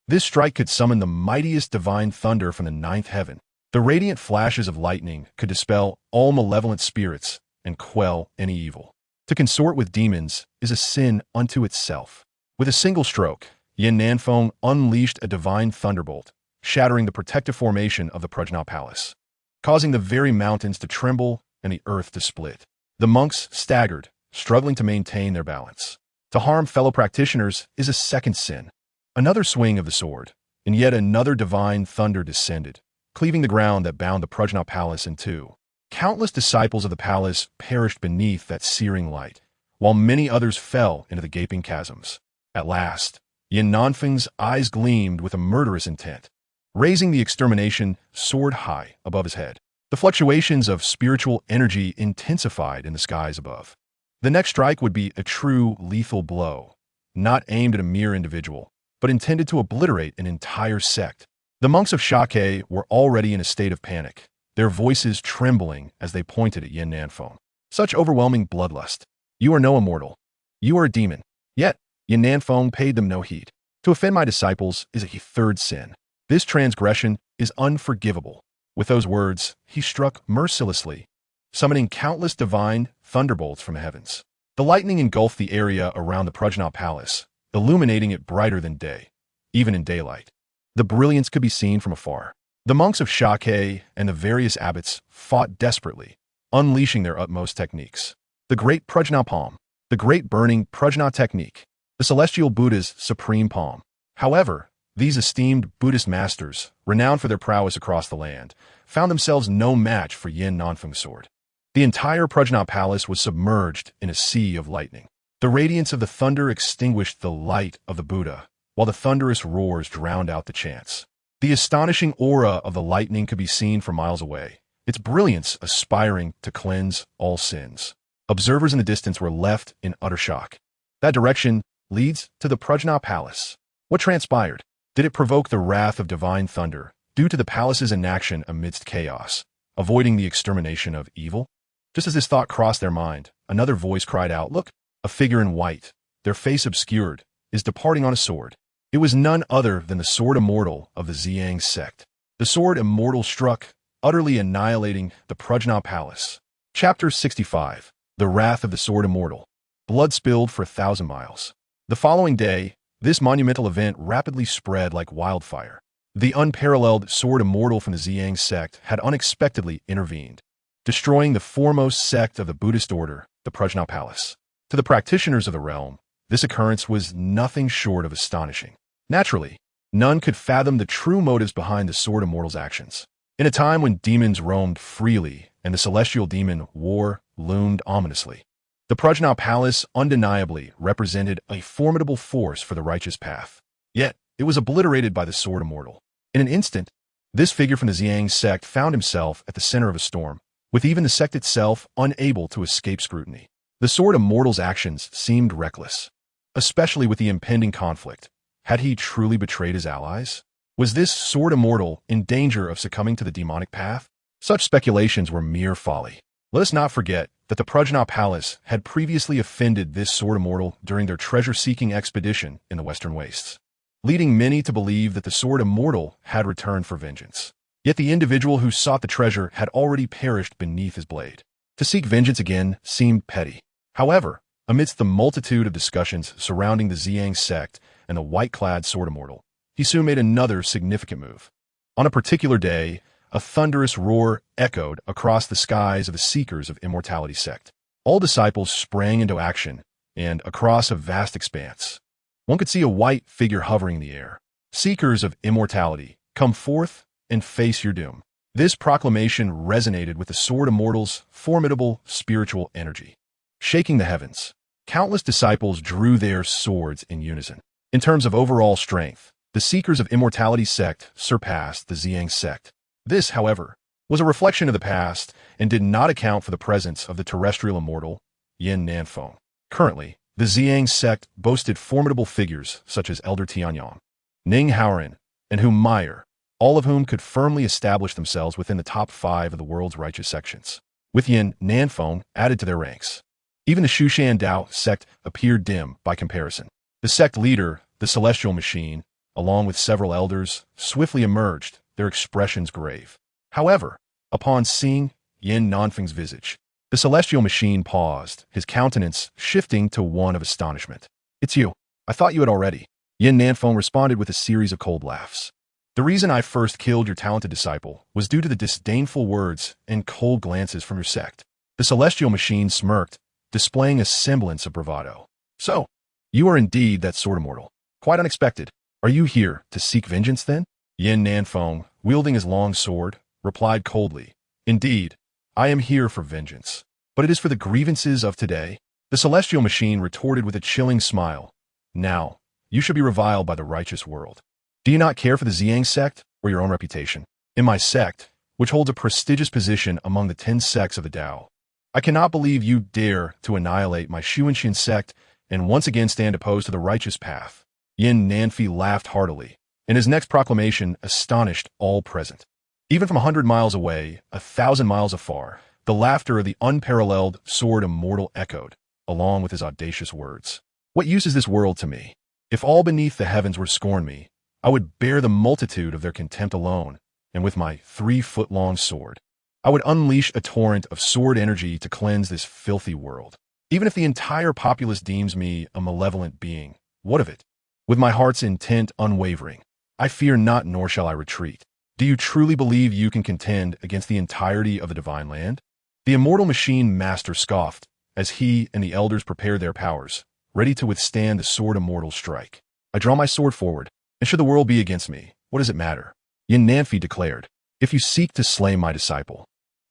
This strike could summon the mightiest divine thunder from the ninth heaven. The radiant flashes of lightning could dispel all malevolent spirits and quell any evil. To consort with demons is a sin unto itself. With a single stroke, Yin Nanfeng unleashed a divine thunderbolt, shattering the protective formation of the Prajna Palace, causing the very mountains to tremble and the earth to split. The monks staggered, struggling to maintain their balance. To harm fellow practitioners is a second sin. Another swing of the sword, and yet another divine thunder descended, cleaving the ground that bound the Prajna Palace in two. Countless disciples of the palace perished beneath that searing light, while many others fell into the gaping chasms. At last, Yin Nanfeng's eyes gleamed with a murderous intent, raising the extermination sword high above his head. The fluctuations of spiritual energy intensified in the skies above. The next strike would be a true lethal blow, not aimed at a mere individual, but intended to obliterate an entire sect. The monks of Shake were already in a state of panic, their voices trembling as they pointed at Yin Nanfeng. Such overwhelming bloodlust. You are no immortal. You are a demon. Yet, Yin Nanfeng paid them no heed. To offend my disciples is a third sin. This transgression is unforgivable. With those words, he struck mercilessly, summoning countless divine thunderbolts from the heavens. The lightning engulfed the area around the Prajna Palace, illuminating it brighter than day, even in daylight. The brilliance could be seen from afar. The monks of Shake and the various abbots fought desperately, unleashing their utmost techniques. The Great Prajna Palm, the Great Burning Prajna Technique, the Celestial Buddha's Supreme Palm. However, these esteemed Buddhist masters, renowned for their prowess across the land, found themselves no match for Yin Nanfeng's sword. The entire Prajna Palace was submerged in a sea of lightning. The radiance of the thunder extinguished the light of the Buddha, while the thunderous roars drowned out the chants. The astonishing aura of the lightning could be seen from miles away, its brilliance aspiring to cleanse all sins. Observers in the distance were left in utter shock. That direction leads to the Prajna Palace. What transpired? Did it provoke the wrath of divine thunder due to the palace's inaction amidst chaos, avoiding the extermination of evil? Just as this thought crossed their mind, another voice cried out, "Look, a figure in white, their face obscured, is departing on a sword." It was none other than the sword Immortal of the Zi Yang Sect. The sword Immortal struck, utterly annihilating the Prajna Palace. Chapter 65. The Wrath of the Sword Immortal. Blood spilled for 1,000 miles. The following day, this monumental event rapidly spread like wildfire. The unparalleled Sword Immortal from the Zi Yang Sect had unexpectedly intervened, destroying the foremost sect of the Buddhist order, the Prajnapalas. To the practitioners of the realm, this occurrence was nothing short of astonishing. Naturally, none could fathom the true motives behind the Sword Immortal's actions. In a time when demons roamed freely and the celestial demon war loomed ominously, the Prajnapalas undeniably represented a formidable force for the righteous path. Yet, it was obliterated by the Sword Immortal. In an instant, this figure from the Zi Yang Sect found himself at the center of a storm, with even the sect itself unable to escape scrutiny. The Sword Immortal's actions seemed reckless, especially with the impending conflict. Had he truly betrayed his allies? Was this Sword Immortal in danger of succumbing to the demonic path? Such speculations were mere folly. Let us not forget that the Prajnapalas had previously offended this Sword Immortal during their treasure-seeking expedition in the Western Wastes, leading many to believe that the Sword Immortal had returned for vengeance. Yet the individual who sought the treasure had already perished beneath his blade. To seek vengeance again seemed petty. However, amidst the multitude of discussions surrounding the Zi Yang Sect and the white-clad Sword Immortal, he soon made another significant move. On a particular day, a thunderous roar echoed across the skies of the Seekers of Immortality sect. All disciples sprang into action, and across a vast expanse, one could see a white figure hovering in the air. Seekers of Immortality, come forth and face your doom. This proclamation resonated with the Sword Immortal's formidable spiritual energy. Shaking the heavens, countless disciples drew their swords in unison. In terms of overall strength, the Seekers of Immortality sect surpassed the Zi Yang Sect. This, however, was a reflection of the past and did not account for the presence of the terrestrial immortal, Yin Nanfei. Currently, the Zi Yang Sect boasted formidable figures such as Elder Tianyang, Ning Haoran, and Hu Meyer, all of whom could firmly establish themselves within the top 5 of the world's righteous sections. With Yin Nanfei added to their ranks, even the Shushan Dao sect appeared dim by comparison. The sect leader, the Celestial Machine, along with several elders, swiftly emerged, their expressions grave. However, upon seeing Yin Nanfei's visage, the Celestial Machine paused, his countenance shifting to one of astonishment. "It's you. I thought you had already." Yin Nanfei responded with a series of cold laughs. "The reason I first killed your talented disciple was due to the disdainful words and cold glances from your sect." The Celestial Machine smirked, displaying a semblance of bravado. "So, you are indeed that Sword Immortal. Quite unexpected. Are you here to seek vengeance, then?" Yin Nanfei, wielding his long sword, replied coldly, "Indeed, I am here for vengeance. But it is for the grievances of today." The Celestial Machine retorted with a chilling smile. "Now, you should be reviled by the righteous world. Do you not care for the Zi Yang Sect or your own reputation? In my sect, which holds a prestigious position among the 10 sects of the Tao, I cannot believe you dare to annihilate my Xuanxian sect and once again stand opposed to the righteous path." Yin Nanfei laughed heartily, and his next proclamation astonished all present. Even from 100 miles away, 1,000 miles afar, the laughter of the unparalleled Sword Immortal echoed, along with his audacious words. "What use is this world to me? If all beneath the heavens were to scorn me, I would bear the multitude of their contempt alone, and with my 3-foot-long sword, I would unleash a torrent of sword energy to cleanse this filthy world. Even if the entire populace deems me a malevolent being, what of it? With my heart's intent unwavering, I fear not nor shall I retreat. Do you truly believe you can contend against the entirety of the divine land?" The Immortal Machine Master scoffed as he and the elders prepared their powers, ready to withstand the Sword Immortal's strike. "I draw my sword forward, and should the world be against me, what does it matter?" Yin Nanfei declared, "If you seek to slay my disciple,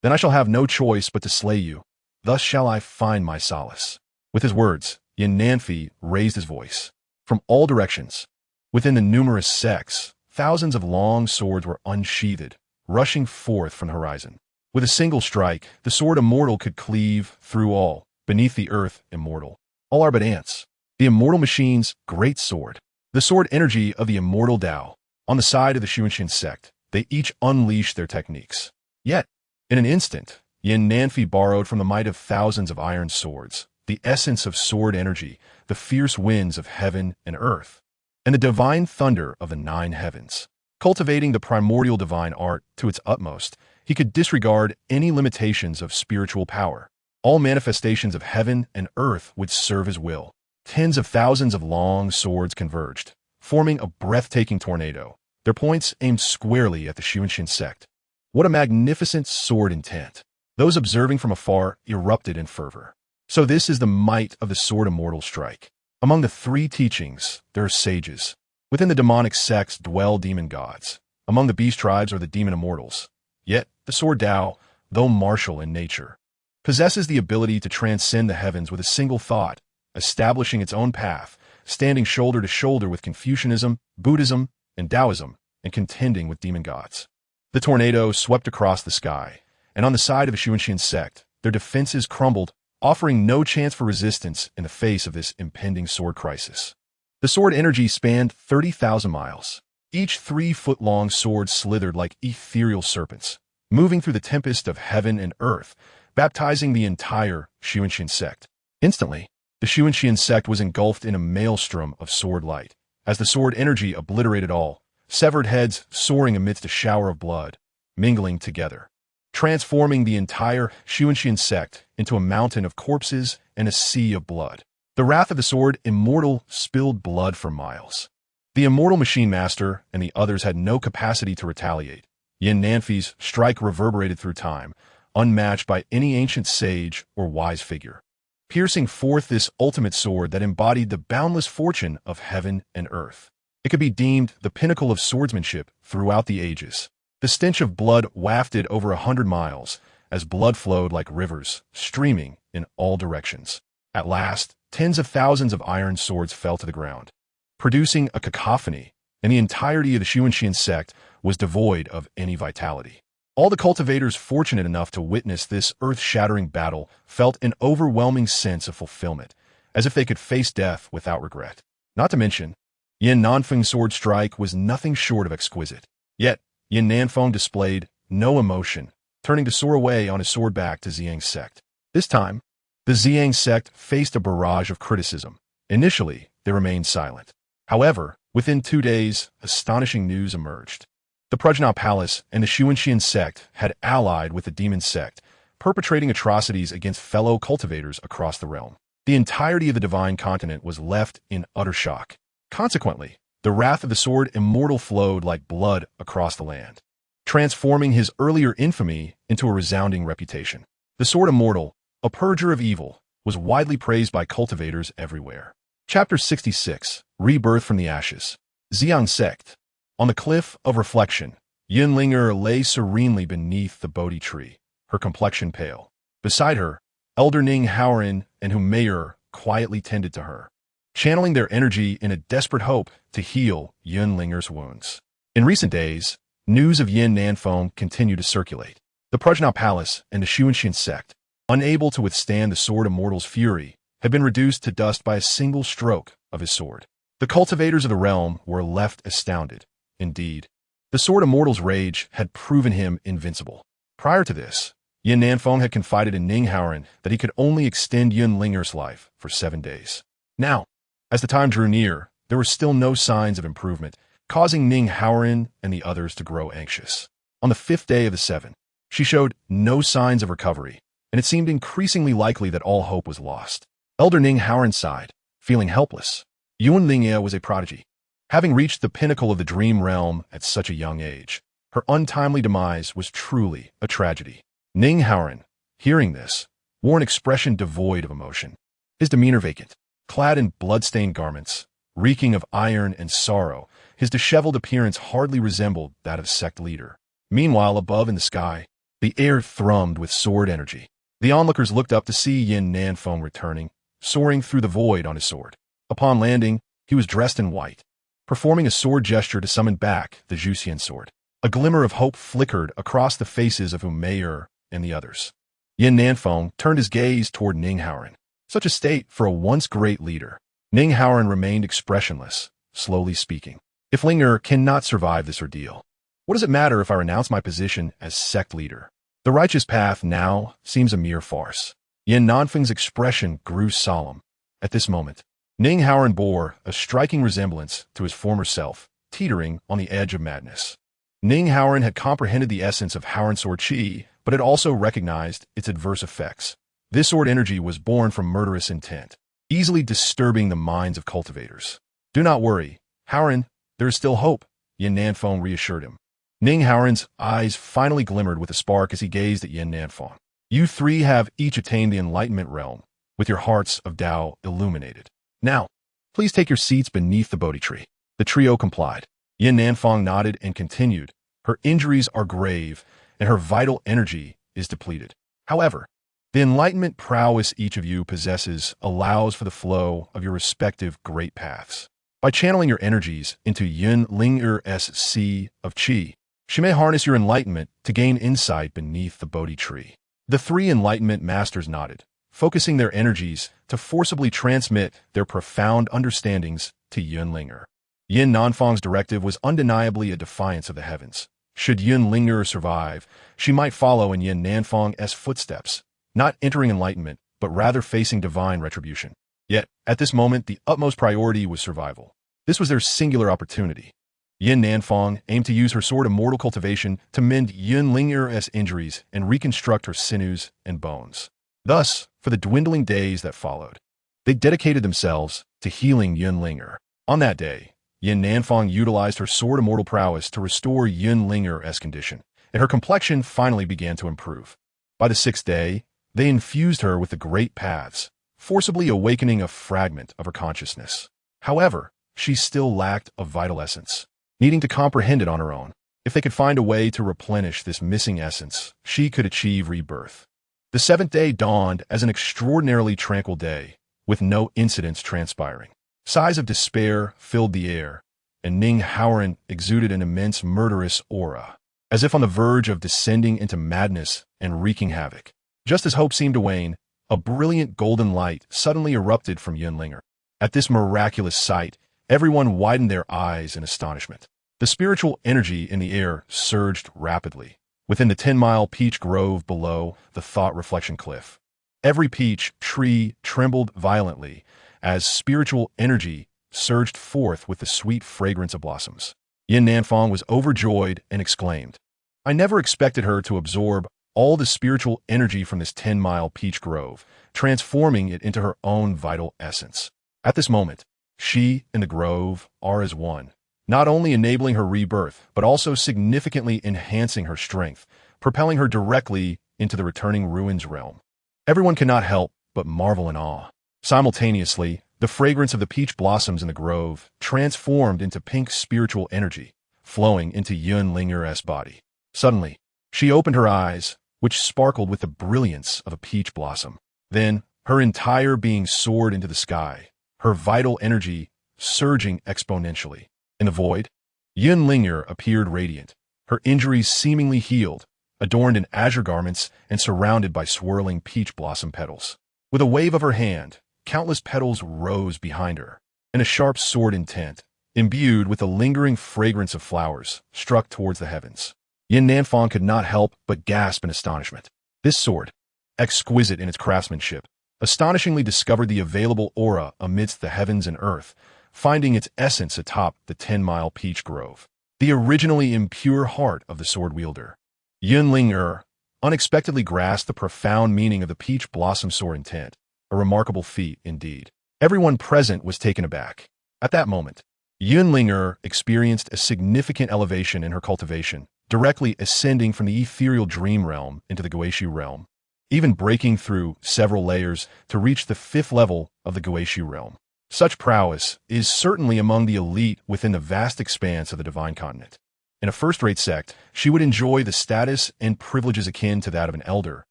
then I shall have no choice but to slay you. Thus shall I find my solace." With his words, Yin Nanfei raised his voice. From all directions, within the numerous sects, thousands of long swords were unsheathed, rushing forth from the horizon. With a single strike, the Sword Immortal could cleave through all, beneath the earth immortal. All are but ants. The Immortal Machine's great sword. The sword energy of the Immortal Tao. On the side of the Xuanxian sect, they each unleashed their techniques. Yet, in an instant, Yin Nanfei borrowed from the might of thousands of iron swords, the essence of sword energy, the fierce winds of heaven and earth, and the divine thunder of the 9 heavens. Cultivating the primordial divine art to its utmost, he could disregard any limitations of spiritual power. All manifestations of heaven and earth would serve his will. tens of thousands of long swords converged, forming a breathtaking tornado, their points aimed squarely at the Zi Yang Sect. What a magnificent sword intent! Those observing from afar erupted in fervor. So this is the might of the sword Immortal strike. Among the three teachings, there are sages. Within the demonic sects dwell demon gods. Among the beast tribes are the demon immortals. Yet, the sword Tao, though martial in nature, possesses the ability to transcend the heavens with a single thought, establishing its own path, standing shoulder to shoulder with Confucianism, Buddhism, and Taoism, and contending with demon gods. The tornado swept across the sky, and on the side of the Zi Yang Sect, their defenses crumbled, offering no chance for resistance in the face of this impending sword crisis. The sword energy spanned 30,000 miles. Each 3-foot-long sword slithered like ethereal serpents, moving through the tempest of heaven and earth, baptizing the entire Zi Yang Sect. Instantly, the Zi Yang Sect was engulfed in a maelstrom of sword light, as the sword energy obliterated all, severed heads soaring amidst a shower of blood, mingling together, transforming the entire Zi Yang Sect into a mountain of corpses and a sea of blood. The wrath of the sword Immortal spilled blood for miles. The Immortal Machine Master and the others had no capacity to retaliate. Nanfei's strike reverberated through time, unmatched by any ancient sage or wise figure, piercing forth this ultimate sword that embodied the boundless fortune of heaven and earth. It could be deemed the pinnacle of swordsmanship throughout the ages. The stench of blood wafted over 100 miles, as blood flowed like rivers, streaming in all directions. At last, tens of thousands of iron swords fell to the ground, producing a cacophony, and the entirety of the Zi Yang Sect was devoid of any vitality. All the cultivators fortunate enough to witness this earth-shattering battle felt an overwhelming sense of fulfillment, as if they could face death without regret. Not to mention, Yin Nanfei's sword strike was nothing short of exquisite. Yet, Yin Nanfei displayed no emotion, turning to soar away on his sword back to Zi Yang Sect. This time, the Zi Yang Sect faced a barrage of criticism. Initially, they remained silent. However, within 2 days, astonishing news emerged. The Prodigy Palace and the Zi Yang Sect had allied with the Demon Sect, perpetrating atrocities against fellow cultivators across the realm. The entirety of the divine continent was left in utter shock. Consequently, the wrath of the sword Immortal flowed like blood across the land, transforming his earlier infamy into a resounding reputation. The sword Immortal, a purger of evil, was widely praised by cultivators everywhere. Chapter 66, Rebirth from the Ashes. Zi Yang Sect. On the cliff of reflection, Yunlinger lay serenely beneath the Bodhi tree, her complexion pale. Beside her, Elder Ning Haoren and Humayer quietly tended to her, channeling their energy in a desperate hope to heal Yunlinger's wounds. In recent days, news of Yin Nanfei continued to circulate. The Prodigy Palace and the Zi Yang Sect, unable to withstand the sword Immortal's fury, had been reduced to dust by a single stroke of his sword. The cultivators of the realm were left astounded. Indeed, the sword Immortal's rage had proven him invincible. Prior to this, Yin Nanfei had confided in Ning Haoren that he could only extend Yunlinger's life for 7 days. Now, as the time drew near, there were still no signs of improvement, causing Ning Haoren and the others to grow anxious. On the 5th day of the 7, she showed no signs of recovery, and it seemed increasingly likely that all hope was lost. Elder Ning Haoren sighed, feeling helpless. Yunlinger was a prodigy. Having reached the pinnacle of the dream realm at such a young age, her untimely demise was truly a tragedy. Ning Haoren, hearing this, wore an expression devoid of emotion, his demeanor vacant. Clad in blood-stained garments, reeking of iron and sorrow, his disheveled appearance hardly resembled that of a sect leader. Meanwhile, above in the sky, the air thrummed with sword energy. The onlookers looked up to see Yin Nanfei returning, soaring through the void on his sword. Upon landing, he was dressed in white, performing a sword gesture to summon back the Zi Yang sword. A glimmer of hope flickered across the faces of Humayer and the others. Yin Nanfei turned his gaze toward Ning Haoren. Such a state for a once great leader. Ning Haoren remained expressionless, slowly speaking. If Linger cannot survive this ordeal, what does it matter if I renounce my position as sect leader? The righteous path now seems a mere farce. Yin Nanfei's expression grew solemn. At this moment, Ning Haoren bore a striking resemblance to his former self, teetering on the edge of madness. Ning Haoren had comprehended the essence of Haoren sword chi, but had also recognized its adverse effects. This sword energy was born from murderous intent. easily disturbing the minds of cultivators. Do not worry, Howren, there is still hope, Yin Nanfeng reassured him. Ning Howren's eyes finally glimmered with a spark as he gazed at Yin Nanfeng. You three have each attained the enlightenment realm, with your hearts of Tao illuminated. Now, please take your seats beneath the Bodhi tree. The trio complied. Yin Nanfeng nodded and continued. Her injuries are grave, and her vital energy is depleted. However, the enlightenment prowess each of you possesses allows for the flow of your respective great paths. By channeling your energies into Yun Ling'er's sea of Qi, she may harness your enlightenment to gain insight beneath the Bodhi tree. The three enlightenment masters nodded, focusing their energies to forcibly transmit their profound understandings to Yun Ling'er. Yin Nanfeng's directive was undeniably a defiance of the heavens. Should Yun Ling'er survive, she might follow in Yin Nanfeng's footsteps, not entering enlightenment, but rather facing divine retribution. Yet, at this moment, the utmost priority was survival. This was their singular opportunity. Yin Nanfeng aimed to use her sword Immortal cultivation to mend Yun Ling'er's injuries and reconstruct her sinews and bones. Thus, for the dwindling days that followed, they dedicated themselves to healing Yun Ling'er. On that day, Yin Nanfeng utilized her sword Immortal prowess to restore Yun Ling'er's condition, and her complexion finally began to improve. By the sixth day, they infused her with the great paths, forcibly awakening a fragment of her consciousness. However, she still lacked a vital essence. Needing to comprehend it on her own, if they could find a way to replenish this missing essence, she could achieve rebirth. The seventh day dawned as an extraordinarily tranquil day, with no incidents transpiring. Sighs of despair filled the air, and Ning Howren exuded an immense murderous aura, as if on the verge of descending into madness and wreaking havoc. Just as hope seemed to wane, a brilliant golden light suddenly erupted from Yun Ling'er. At this miraculous sight, everyone widened their eyes in astonishment. The spiritual energy in the air surged rapidly. Within the 10-mile peach grove below the thought-reflection cliff, every peach tree trembled violently as spiritual energy surged forth with the sweet fragrance of blossoms. Yin Nanfeng was overjoyed and exclaimed, I never expected her to absorb all the spiritual energy from this 10-mile peach grove, transforming it into her own vital essence. At this moment, she and the grove are as one, not only enabling her rebirth, but also significantly enhancing her strength, propelling her directly into the returning ruins realm. Everyone cannot help but marvel in awe. Simultaneously, the fragrance of the peach blossoms in the grove transformed into pink spiritual energy, flowing into Yun Ling'er's body. Suddenly, she opened her eyes, which sparkled with the brilliance of a peach blossom. Then, her entire being soared into the sky, her vital energy surging exponentially. In the void, Yun Ling'er appeared radiant, her injuries seemingly healed, adorned in azure garments and surrounded by swirling peach blossom petals. With a wave of her hand, countless petals rose behind her, and a sharp sword intent, imbued with the lingering fragrance of flowers, struck towards the heavens. Yin Nanfeng could not help but gasp in astonishment. This sword, exquisite in its craftsmanship, astonishingly discovered the available aura amidst the heavens and earth, finding its essence atop the 10-mile peach grove, the originally impure heart of the sword wielder. Yun Ling'er unexpectedly grasped the profound meaning of the peach blossom sword intent, a remarkable feat indeed. Everyone present was taken aback. At that moment, Yun Ling'er experienced a significant elevation in her cultivation, directly ascending from the ethereal dream realm into the Guishu realm, even breaking through several layers to reach the 5th level of the Guishu realm. Such prowess is certainly among the elite within the vast expanse of the divine continent. In a first-rate sect, she would enjoy the status and privileges akin to that of an elder,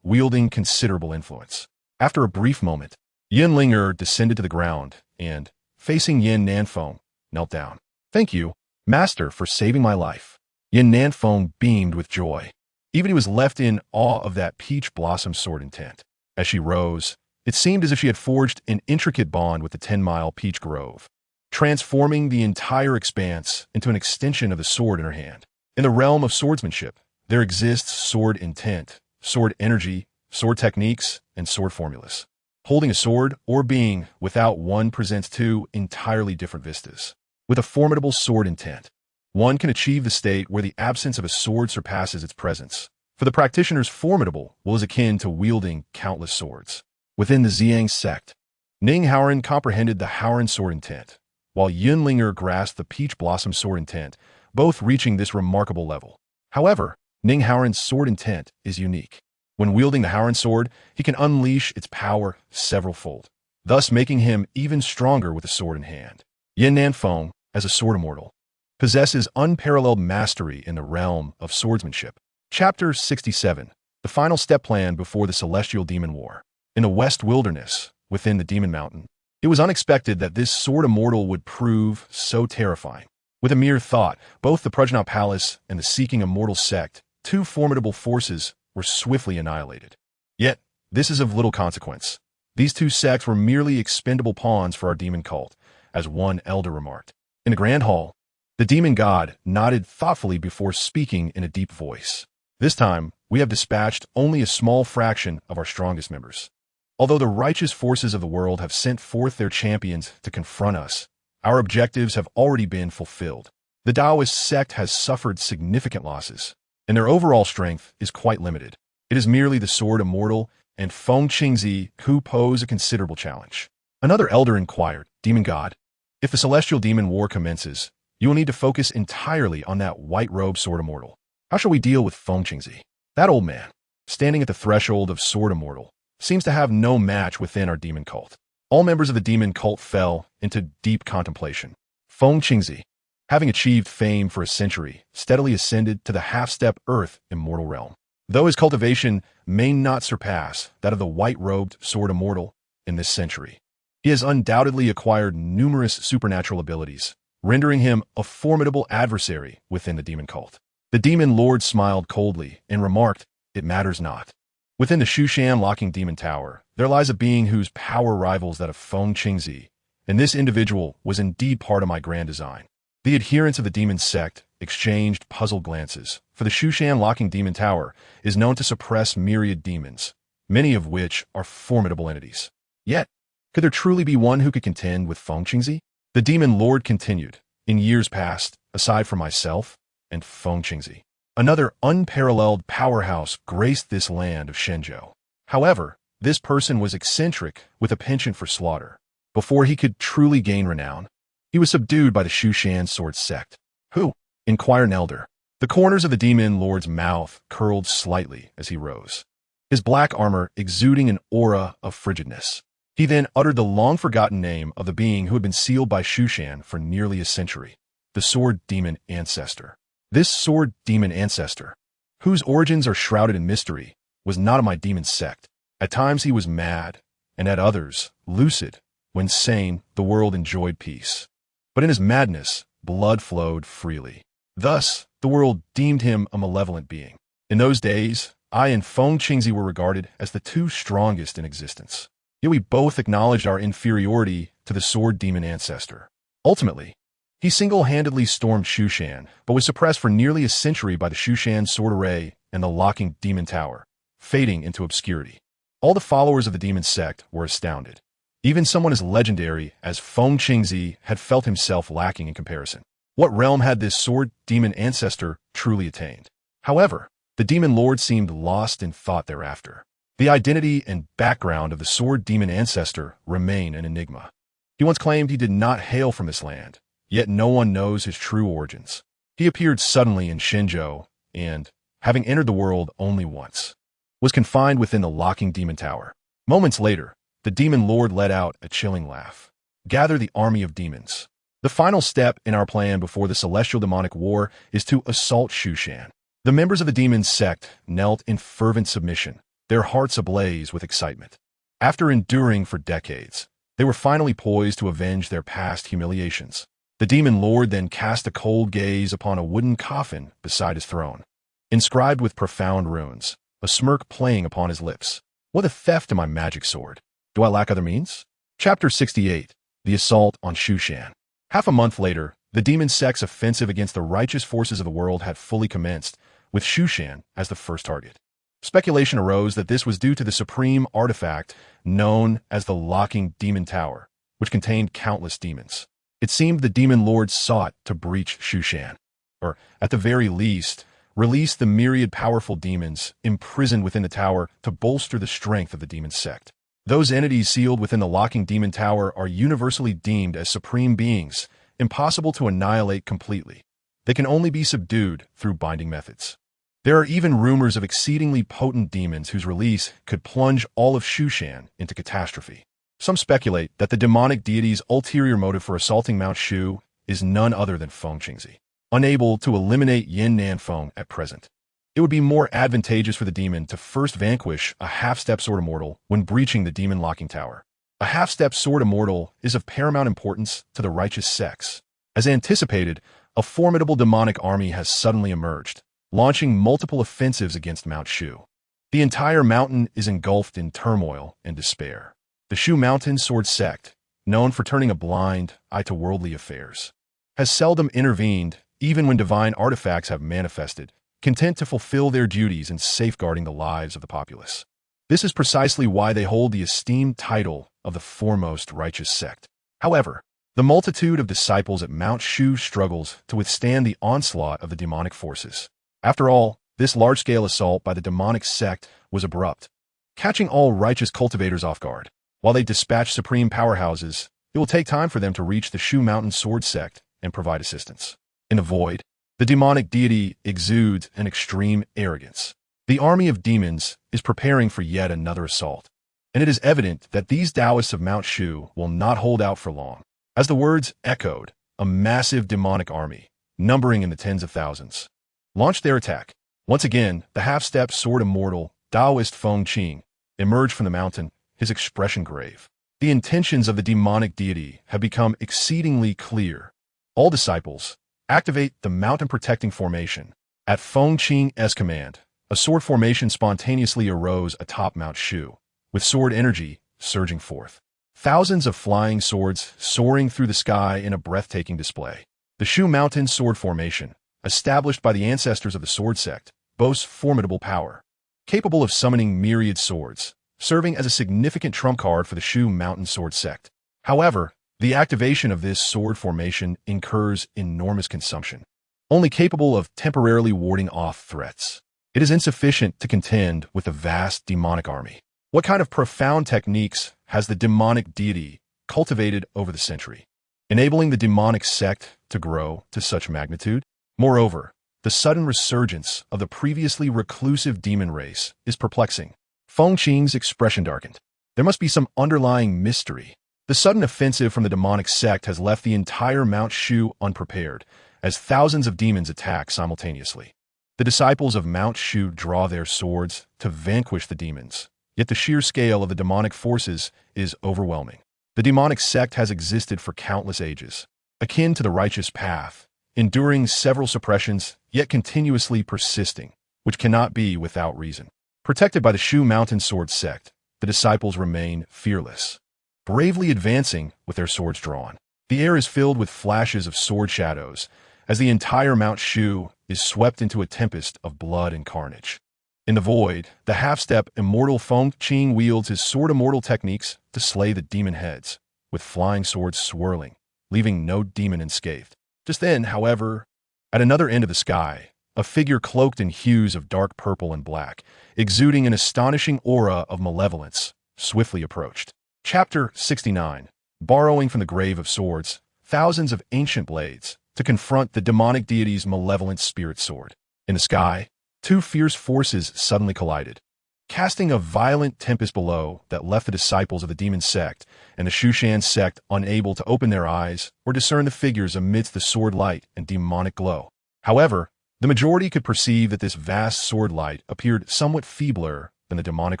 wielding considerable influence. After a brief moment, Yun Ling'er descended to the ground and, facing Yin Nanfeng, knelt down. Thank you, Master, for saving my life. Yin Nanfeng beamed with joy. Even he was left in awe of that peach blossom sword intent. As she rose, it seemed as if she had forged an intricate bond with the 10-mile peach grove, transforming the entire expanse into an extension of the sword in her hand. In the realm of swordsmanship, there exists sword intent, sword energy, sword techniques, and sword formulas. Holding a sword or being without one presents two entirely different vistas. With a formidable sword intent, one can achieve the state where the absence of a sword surpasses its presence. For the practitioners, formidable is akin to wielding countless swords. Within the Zi Yang Sect, Ning Haoran comprehended the Haoran sword intent, while Yunlinger grasped the Peach Blossom sword intent, both reaching this remarkable level. However, Ning Haoran's sword intent is unique. When wielding the Haoran sword, he can unleash its power several-fold, thus making him even stronger with the sword in hand. Yin Nanfei, as a sword immortal, possesses unparalleled mastery in the realm of swordsmanship. Chapter 67. The final step plan before the Celestial Demon War. In the West Wilderness, within the Demon Mountain, it was unexpected that this sword immortal would prove so terrifying. With a mere thought, both the Prodigy Palace and the Seeking Immortal Sect, two formidable forces, were swiftly annihilated. Yet, this is of little consequence. These two sects were merely expendable pawns for our demon cult, as one elder remarked. In the Grand Hall, the demon god nodded thoughtfully before speaking in a deep voice. This time, we have dispatched only a small fraction of our strongest members. Although the righteous forces of the world have sent forth their champions to confront us, our objectives have already been fulfilled. The Taoist sect has suffered significant losses, and their overall strength is quite limited. It is merely the Sword Immortal and Feng Qingzi who pose a considerable challenge. Another elder inquired, Demon God, if the Celestial Demon War commences, you will need to focus entirely on that white-robed Sword Immortal. How shall we deal with Feng Qingzi? That old man, standing at the threshold of Sword Immortal, seems to have no match within our demon cult. All members of the demon cult fell into deep contemplation. Feng Qingzi, having achieved fame for a century, steadily ascended to the half-step Earth Immortal realm. Though his cultivation may not surpass that of the white-robed Sword Immortal in this century, he has undoubtedly acquired numerous supernatural abilities, rendering him a formidable adversary within the demon cult. The demon lord smiled coldly and remarked, "It matters not. Within the Shushan Locking Demon Tower, there lies a being whose power rivals that of Feng Qingzi, and this individual was indeed part of my grand design." The adherents of the Demon Sect exchanged puzzled glances, for the Shushan Locking Demon Tower is known to suppress myriad demons, many of which are formidable entities. Yet, could there truly be one who could contend with Feng Qingzi? The demon lord continued, "In years past, aside from myself and Feng Qingzi, another unparalleled powerhouse graced this land of Shenzhou. However, this person was eccentric with a penchant for slaughter. Before he could truly gain renown, he was subdued by the Shushan Sword Sect." "Who?" inquired an elder. The corners of the demon lord's mouth curled slightly as he rose, his black armor exuding an aura of frigidness. He then uttered the long-forgotten name of the being who had been sealed by Shushan for nearly a century, the Sword Demon Ancestor. This Sword Demon Ancestor, whose origins are shrouded in mystery, was not of my demon sect. At times he was mad, and at others, lucid. When sane, the world enjoyed peace. But in his madness, blood flowed freely. Thus, the world deemed him a malevolent being. In those days, I and Feng Qingzi were regarded as the two strongest in existence. Yet we both acknowledged our inferiority to the Sword Demon Ancestor. Ultimately, he single-handedly stormed Shushan, but was suppressed for nearly a century by the Shushan Sword Array and the Locking Demon Tower, fading into obscurity. All the followers of the Demon Sect were astounded. Even someone as legendary as Feng Qingzi had felt himself lacking in comparison. What realm had this Sword Demon Ancestor truly attained? However, the Demon Lord seemed lost in thought thereafter. The identity and background of the Sword Demon Ancestor remain an enigma. He once claimed he did not hail from this land, yet no one knows his true origins. He appeared suddenly in Shenzhou and, having entered the world only once, was confined within the Locking Demon Tower. Moments later, the Demon Lord let out a chilling laugh. "Gather the army of demons. The final step in our plan before the Celestial Demonic War is to assault Shushan." The members of the Demon Sect knelt in fervent submission, their hearts ablaze with excitement. After enduring for decades, they were finally poised to avenge their past humiliations. The Demon Lord then cast a cold gaze upon a wooden coffin beside his throne, inscribed with profound runes, a smirk playing upon his lips. "What a theft to my magic sword! Do I lack other means?" Chapter 68. The Assault on Shushan. Half a month later, the Demon Sect's offensive against the righteous forces of the world had fully commenced, with Shushan as the first target. Speculation arose that this was due to the supreme artifact known as the Locking Demon Tower, which contained countless demons. It seemed the Demon Lord sought to breach Shushan, or, at the very least, release the myriad powerful demons imprisoned within the tower to bolster the strength of the Demon Sect. Those entities sealed within the locking demon tower are universally deemed as supreme beings, impossible to annihilate completely. They can only be subdued through binding methods. There are even rumors of exceedingly potent demons whose release could plunge all of Shushan into catastrophe. Some speculate that the demonic deity's ulterior motive for assaulting Mount Shu is none other than Feng Qingzi, unable to eliminate Yin Nanfeng at present. It would be more advantageous for the demon to first vanquish a half-step sword immortal when breaching the demon locking tower. A half-step sword immortal is of paramount importance to the righteous sects. As anticipated, a formidable demonic army has suddenly emerged, launching multiple offensives against Mount Shu. The entire mountain is engulfed in turmoil and despair. The Shu Mountain Sword Sect, known for turning a blind eye to worldly affairs, has seldom intervened even when divine artifacts have manifested, content to fulfill their duties in safeguarding the lives of the populace. This is precisely why they hold the esteemed title of the foremost righteous sect. However, the multitude of disciples at Mount Shu struggles to withstand the onslaught of the demonic forces. After all, this large-scale assault by the demonic sect was abrupt, catching all righteous cultivators off guard. While they dispatch supreme powerhouses, it will take time for them to reach the Shu Mountain Sword Sect and provide assistance. In the void, the demonic deity exudes an extreme arrogance. The army of demons is preparing for yet another assault, and it is evident that these Taoists of Mount Shu will not hold out for long. As the words echoed, a massive demonic army, numbering in the tens of thousands, launched their attack. Once again, the half-step sword immortal, Taoist Feng Qing, emerged from the mountain, his expression grave. The intentions of the demonic deity have become exceedingly clear. All disciples, activate the mountain protecting formation. At Feng Qing's command, a sword formation spontaneously arose atop Mount Shu, with sword energy surging forth. Thousands of flying swords soaring through the sky in a breathtaking display. The Shu Mountain Sword Formation, established by the ancestors of the Sword Sect, boasts formidable power, capable of summoning myriad swords, serving as a significant trump card for the Shu Mountain Sword Sect. However, the activation of this sword formation incurs enormous consumption, only capable of temporarily warding off threats. It is insufficient to contend with a vast demonic army. What kind of profound techniques has the demonic deity cultivated over the century, enabling the demonic sect to grow to such magnitude? Moreover, the sudden resurgence of the previously reclusive demon race is perplexing. Feng Qing's expression darkened. There must be some underlying mystery. The sudden offensive from the demonic sect has left the entire Mount Shu unprepared, as thousands of demons attack simultaneously. The disciples of Mount Shu draw their swords to vanquish the demons, yet the sheer scale of the demonic forces is overwhelming. The demonic sect has existed for countless ages, akin to the righteous path, enduring several suppressions, yet continuously persisting, which cannot be without reason. Protected by the Shu Mountain Sword Sect, the disciples remain fearless, bravely advancing with their swords drawn. The air is filled with flashes of sword shadows, as the entire Mount Shu is swept into a tempest of blood and carnage. In the void, the half-step immortal Feng Qing wields his sword immortal techniques to slay the demon heads, with flying swords swirling, leaving no demon unscathed. Just then, however, at another end of the sky, a figure cloaked in hues of dark purple and black, exuding an astonishing aura of malevolence, swiftly approached. Chapter 69. Borrowing from the Grave of Swords, thousands of ancient blades, to confront the demonic deity's malevolent spirit sword. In the sky, two fierce forces suddenly collided, casting a violent tempest below that left the disciples of the Demon Sect and the Shushan Sect unable to open their eyes or discern the figures amidst the sword light and demonic glow. However, the majority could perceive that this vast sword light appeared somewhat feebler than the demonic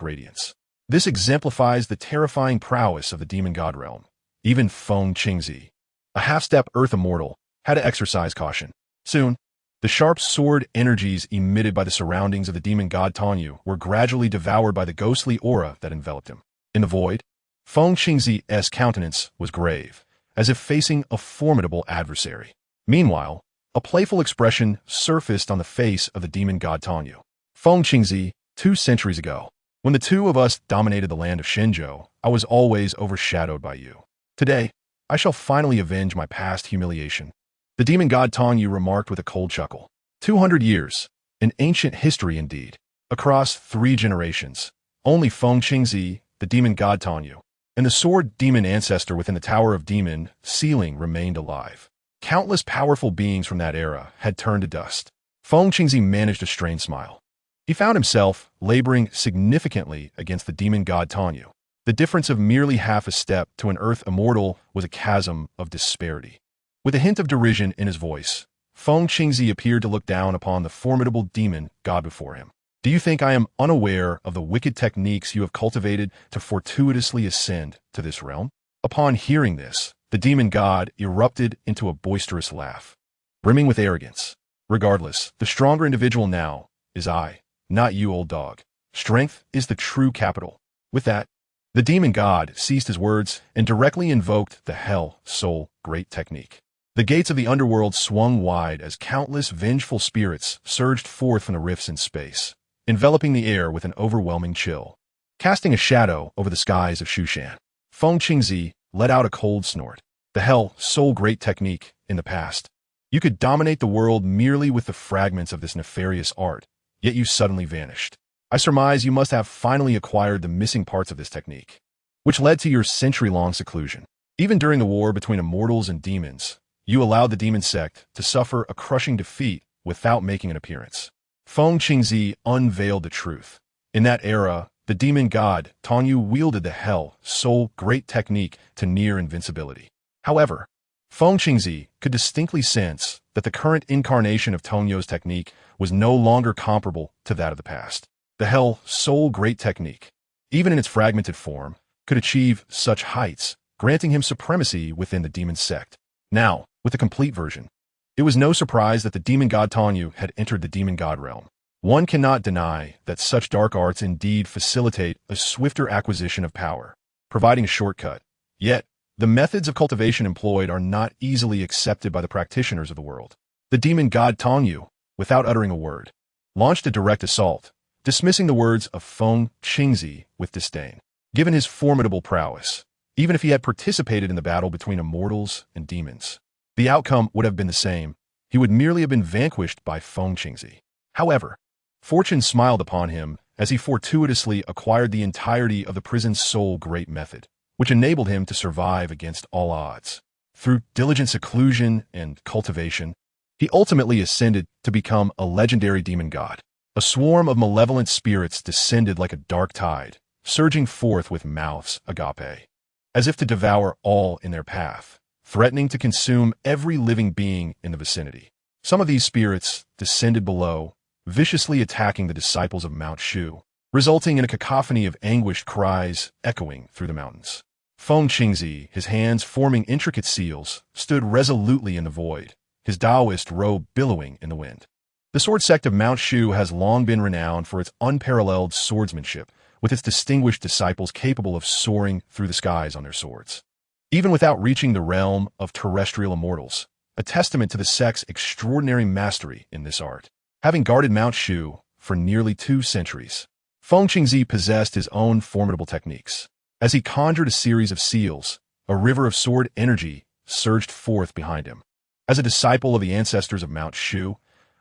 radiance. This exemplifies the terrifying prowess of the demon god realm. Even Feng Qingzi, a half-step earth immortal, had to exercise caution. Soon, the sharp sword energies emitted by the surroundings of the demon god Tanyu were gradually devoured by the ghostly aura that enveloped him. In the void, Feng Qingzi's countenance was grave, as if facing a formidable adversary. Meanwhile, a playful expression surfaced on the face of the demon god Tanyu. Feng Qingzi, 2 centuries ago, when the two of us dominated the land of Shenzhou, I was always overshadowed by you. Today, I shall finally avenge my past humiliation. The demon god Tanyu remarked with a cold chuckle. 200 years, an ancient history indeed. Across 3 generations, only Feng Qingzi the demon god Tanyu, and the sword demon ancestor within the Tower of Demon ceiling remained alive. Countless powerful beings from that era had turned to dust. Feng Qingzi managed a strained smile. He found himself laboring significantly against the demon god Tanyu. The difference of merely half a step to an earth immortal was a chasm of disparity. With a hint of derision in his voice, Feng Qingzi appeared to look down upon the formidable demon god before him. Do you think I am unaware of the wicked techniques you have cultivated to fortuitously ascend to this realm? Upon hearing this, the demon god erupted into a boisterous laugh, brimming with arrogance. Regardless, the stronger individual now is I, not you, old dog. Strength is the true capital. With that, the demon god ceased his words and directly invoked the Hell Soul Great Technique. The gates of the underworld swung wide as countless vengeful spirits surged forth from the rifts in space, enveloping the air with an overwhelming chill. Casting a shadow over the skies of Shushan, Feng Qingzi let out a cold snort. The Hell Soul Great Technique in the past. You could dominate the world merely with the fragments of this nefarious art, yet you suddenly vanished. I surmise you must have finally acquired the missing parts of this technique, which led to your century-long seclusion. Even during the war between immortals and demons, you allowed the Demon Sect to suffer a crushing defeat without making an appearance. Feng Qingzi unveiled the truth. In that era, the demon god Tanyu wielded the Hell Soul Great Technique to near invincibility. However, Feng Qingzi could distinctly sense that the current incarnation of Tanyu's technique was no longer comparable to that of the past. The Hell Soul Great Technique, even in its fragmented form, could achieve such heights, granting him supremacy within the Demon Sect. Now, with the complete version, it was no surprise that the demon god Tanyu had entered the demon god realm. One cannot deny that such dark arts indeed facilitate a swifter acquisition of power, providing a shortcut. Yet, the methods of cultivation employed are not easily accepted by the practitioners of the world. The demon god Tanyu, without uttering a word, launched a direct assault, dismissing the words of Feng Qingzi with disdain. Given his formidable prowess, even if he had participated in the battle between immortals and demons, the outcome would have been the same. He would merely have been vanquished by Feng Qingzi. However, fortune smiled upon him as he fortuitously acquired the entirety of the prison's soul great method, which enabled him to survive against all odds. Through diligent seclusion and cultivation, he ultimately ascended to become a legendary demon god. A swarm of malevolent spirits descended like a dark tide, surging forth with mouths agape, as if to devour all in their path, threatening to consume every living being in the vicinity. Some of these spirits descended below, viciously attacking the disciples of Mount Shu, resulting in a cacophony of anguished cries echoing through the mountains. Feng Qingzi, his hands forming intricate seals, stood resolutely in the void, his Taoist robe billowing in the wind. The sword sect of Mount Shu has long been renowned for its unparalleled swordsmanship, with its distinguished disciples capable of soaring through the skies on their swords, even without reaching the realm of terrestrial immortals, a testament to the sect's extraordinary mastery in this art. Having guarded Mount Shu for nearly 2 centuries, Feng Qingzi possessed his own formidable techniques. As he conjured a series of seals, a river of sword energy surged forth behind him. As a disciple of the ancestors of Mount Shu,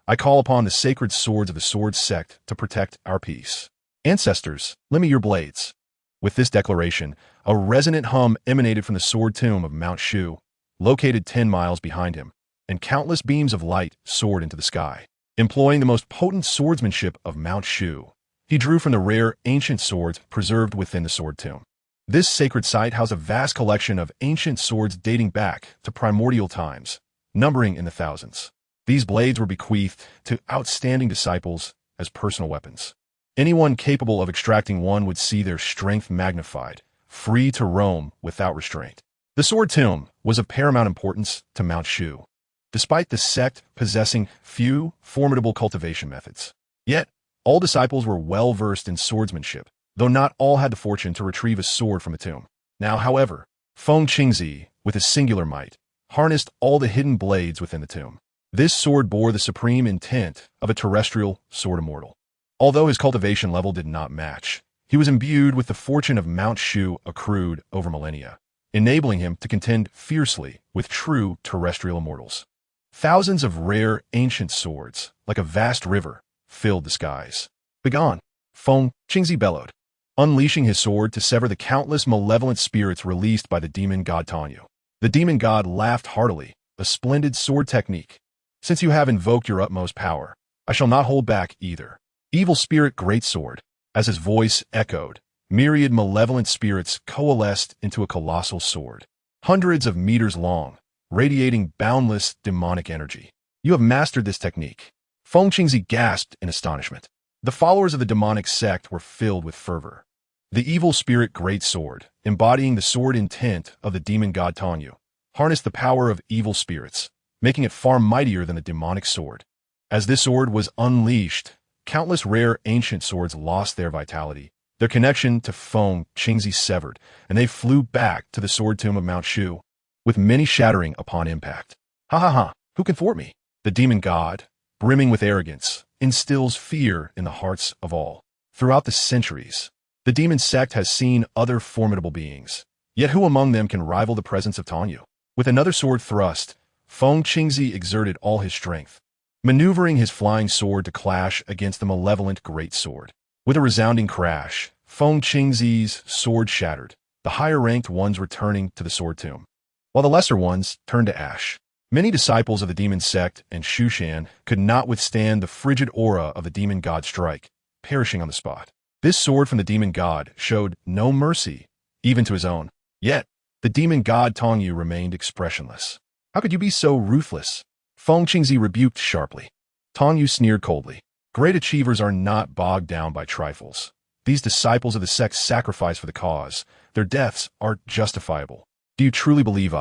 I call upon the sacred swords of the sword sect to protect our peace. Ancestors, lend me your blades. With this declaration, a resonant hum emanated from the sword tomb of Mount Shu, located 10 miles behind him, and countless beams of light soared into the sky. Employing the most potent swordsmanship of Mount Shu, he drew from the rare ancient swords preserved within the sword tomb. This sacred site housed a vast collection of ancient swords dating back to primordial times, numbering in the thousands. These blades were bequeathed to outstanding disciples as personal weapons. Anyone capable of extracting one would see their strength magnified, free to roam without restraint. The sword tomb was of paramount importance to Mount Shu, despite the sect possessing few formidable cultivation methods. Yet, all disciples were well-versed in swordsmanship, though not all had the fortune to retrieve a sword from the tomb. Now, however, Feng Qingzi, with his singular might, harnessed all the hidden blades within the tomb. This sword bore the supreme intent of a terrestrial sword immortal. Although his cultivation level did not match, he was imbued with the fortune of Mount Shu accrued over millennia, enabling him to contend fiercely with true terrestrial immortals. Thousands of rare ancient swords, like a vast river, filled the skies. Begone! Feng Qingzi bellowed. unleashing his sword to sever the countless malevolent spirits released by the demon god Tanyu. The demon god laughed heartily, a splendid sword technique. Since you have invoked your utmost power, I shall not hold back either. Evil spirit greatsword. As his voice echoed, myriad malevolent spirits coalesced into a colossal sword, hundreds of meters long, radiating boundless demonic energy. You have mastered this technique. Feng Qingzi gasped in astonishment. The followers of the demonic sect were filled with fervor. The evil spirit greatsword, embodying the sword intent of the demon god Tanyu, harnessed the power of evil spirits, making it far mightier than the demonic sword. As this sword was unleashed, countless rare ancient swords lost their vitality. Their connection to Feng Qingzi severed, and they flew back to the sword tomb of Mount Shu, with many shattering upon impact. Ha ha ha, who can thwart me? The demon god, brimming with arrogance, instills fear in the hearts of all. Throughout the centuries, the Demon Sect has seen other formidable beings. Yet who among them can rival the presence of Tanyu? With another sword thrust, Feng Qingzi exerted all his strength, maneuvering his flying sword to clash against the malevolent greatsword. With a resounding crash, Feng Qingzi's sword shattered, the higher-ranked ones returning to the sword tomb, while the lesser ones turned to ash. Many disciples of the Demon Sect and Shushan could not withstand the frigid aura of the demon god's strike, perishing on the spot. This sword from the demon god showed no mercy, even to his own. Yet, the demon god Tongyu remained expressionless. How could you be so ruthless? Feng Qingzi rebuked sharply. Tongyu sneered coldly. Great achievers are not bogged down by trifles. These disciples of the sect sacrifice for the cause. Their deaths are justifiable. Do you truly believe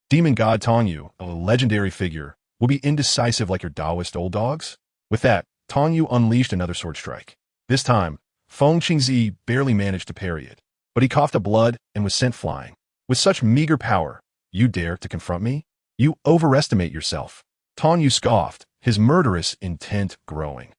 Demon God Tongyu, a legendary figure, will be indecisive like your Taoist old dogs? With that, Tongyu unleashed another sword strike. This time, Feng Qingzi barely managed to parry it, but he coughed up blood and was sent flying. With such meager power, you dare to confront me? You overestimate yourself. Tongyu scoffed, his murderous intent growing.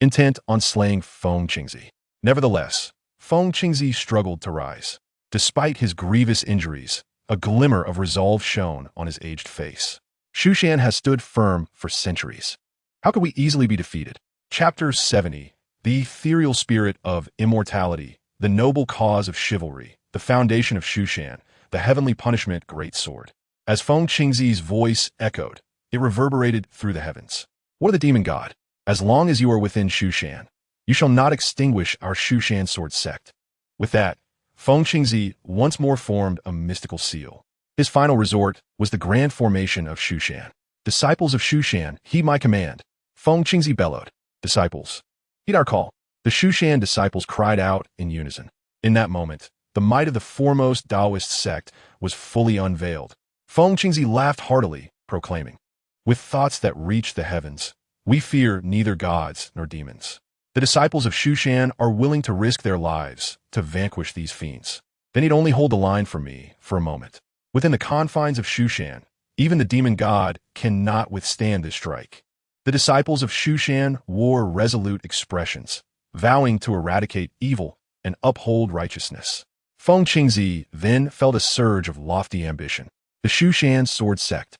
Intent on slaying Feng Qingzi. Nevertheless, Feng Qingzi struggled to rise. Despite his grievous injuries, a glimmer of resolve shone on his aged face. Shushan has stood firm for centuries. How could we easily be defeated? Chapter 70. The ethereal spirit of immortality, the noble cause of chivalry, the foundation of Shushan, the heavenly punishment greatsword. As Feng Qingzi's voice echoed, it reverberated through the heavens. What of the demon god? As long as you are within Shushan, you shall not extinguish our Shushan sword sect. With that, Feng Qingzi once more formed a mystical seal. His final resort was the grand formation of Shushan. Disciples of Shushan, heed my command. Feng Qingzi bellowed. Disciples, heed our call. The Shushan disciples cried out in unison. In that moment, the might of the foremost Taoist sect was fully unveiled. Feng Qingzi laughed heartily, proclaiming, with thoughts that reach the heavens, we fear neither gods nor demons. The disciples of Shushan are willing to risk their lives to vanquish these fiends. They need only hold the line for me for a moment. Within the confines of Shushan, even the demon god cannot withstand this strike. The disciples of Shushan wore resolute expressions, vowing to eradicate evil and uphold righteousness. Feng Qingzi then felt a surge of lofty ambition. The Shushan sword sect,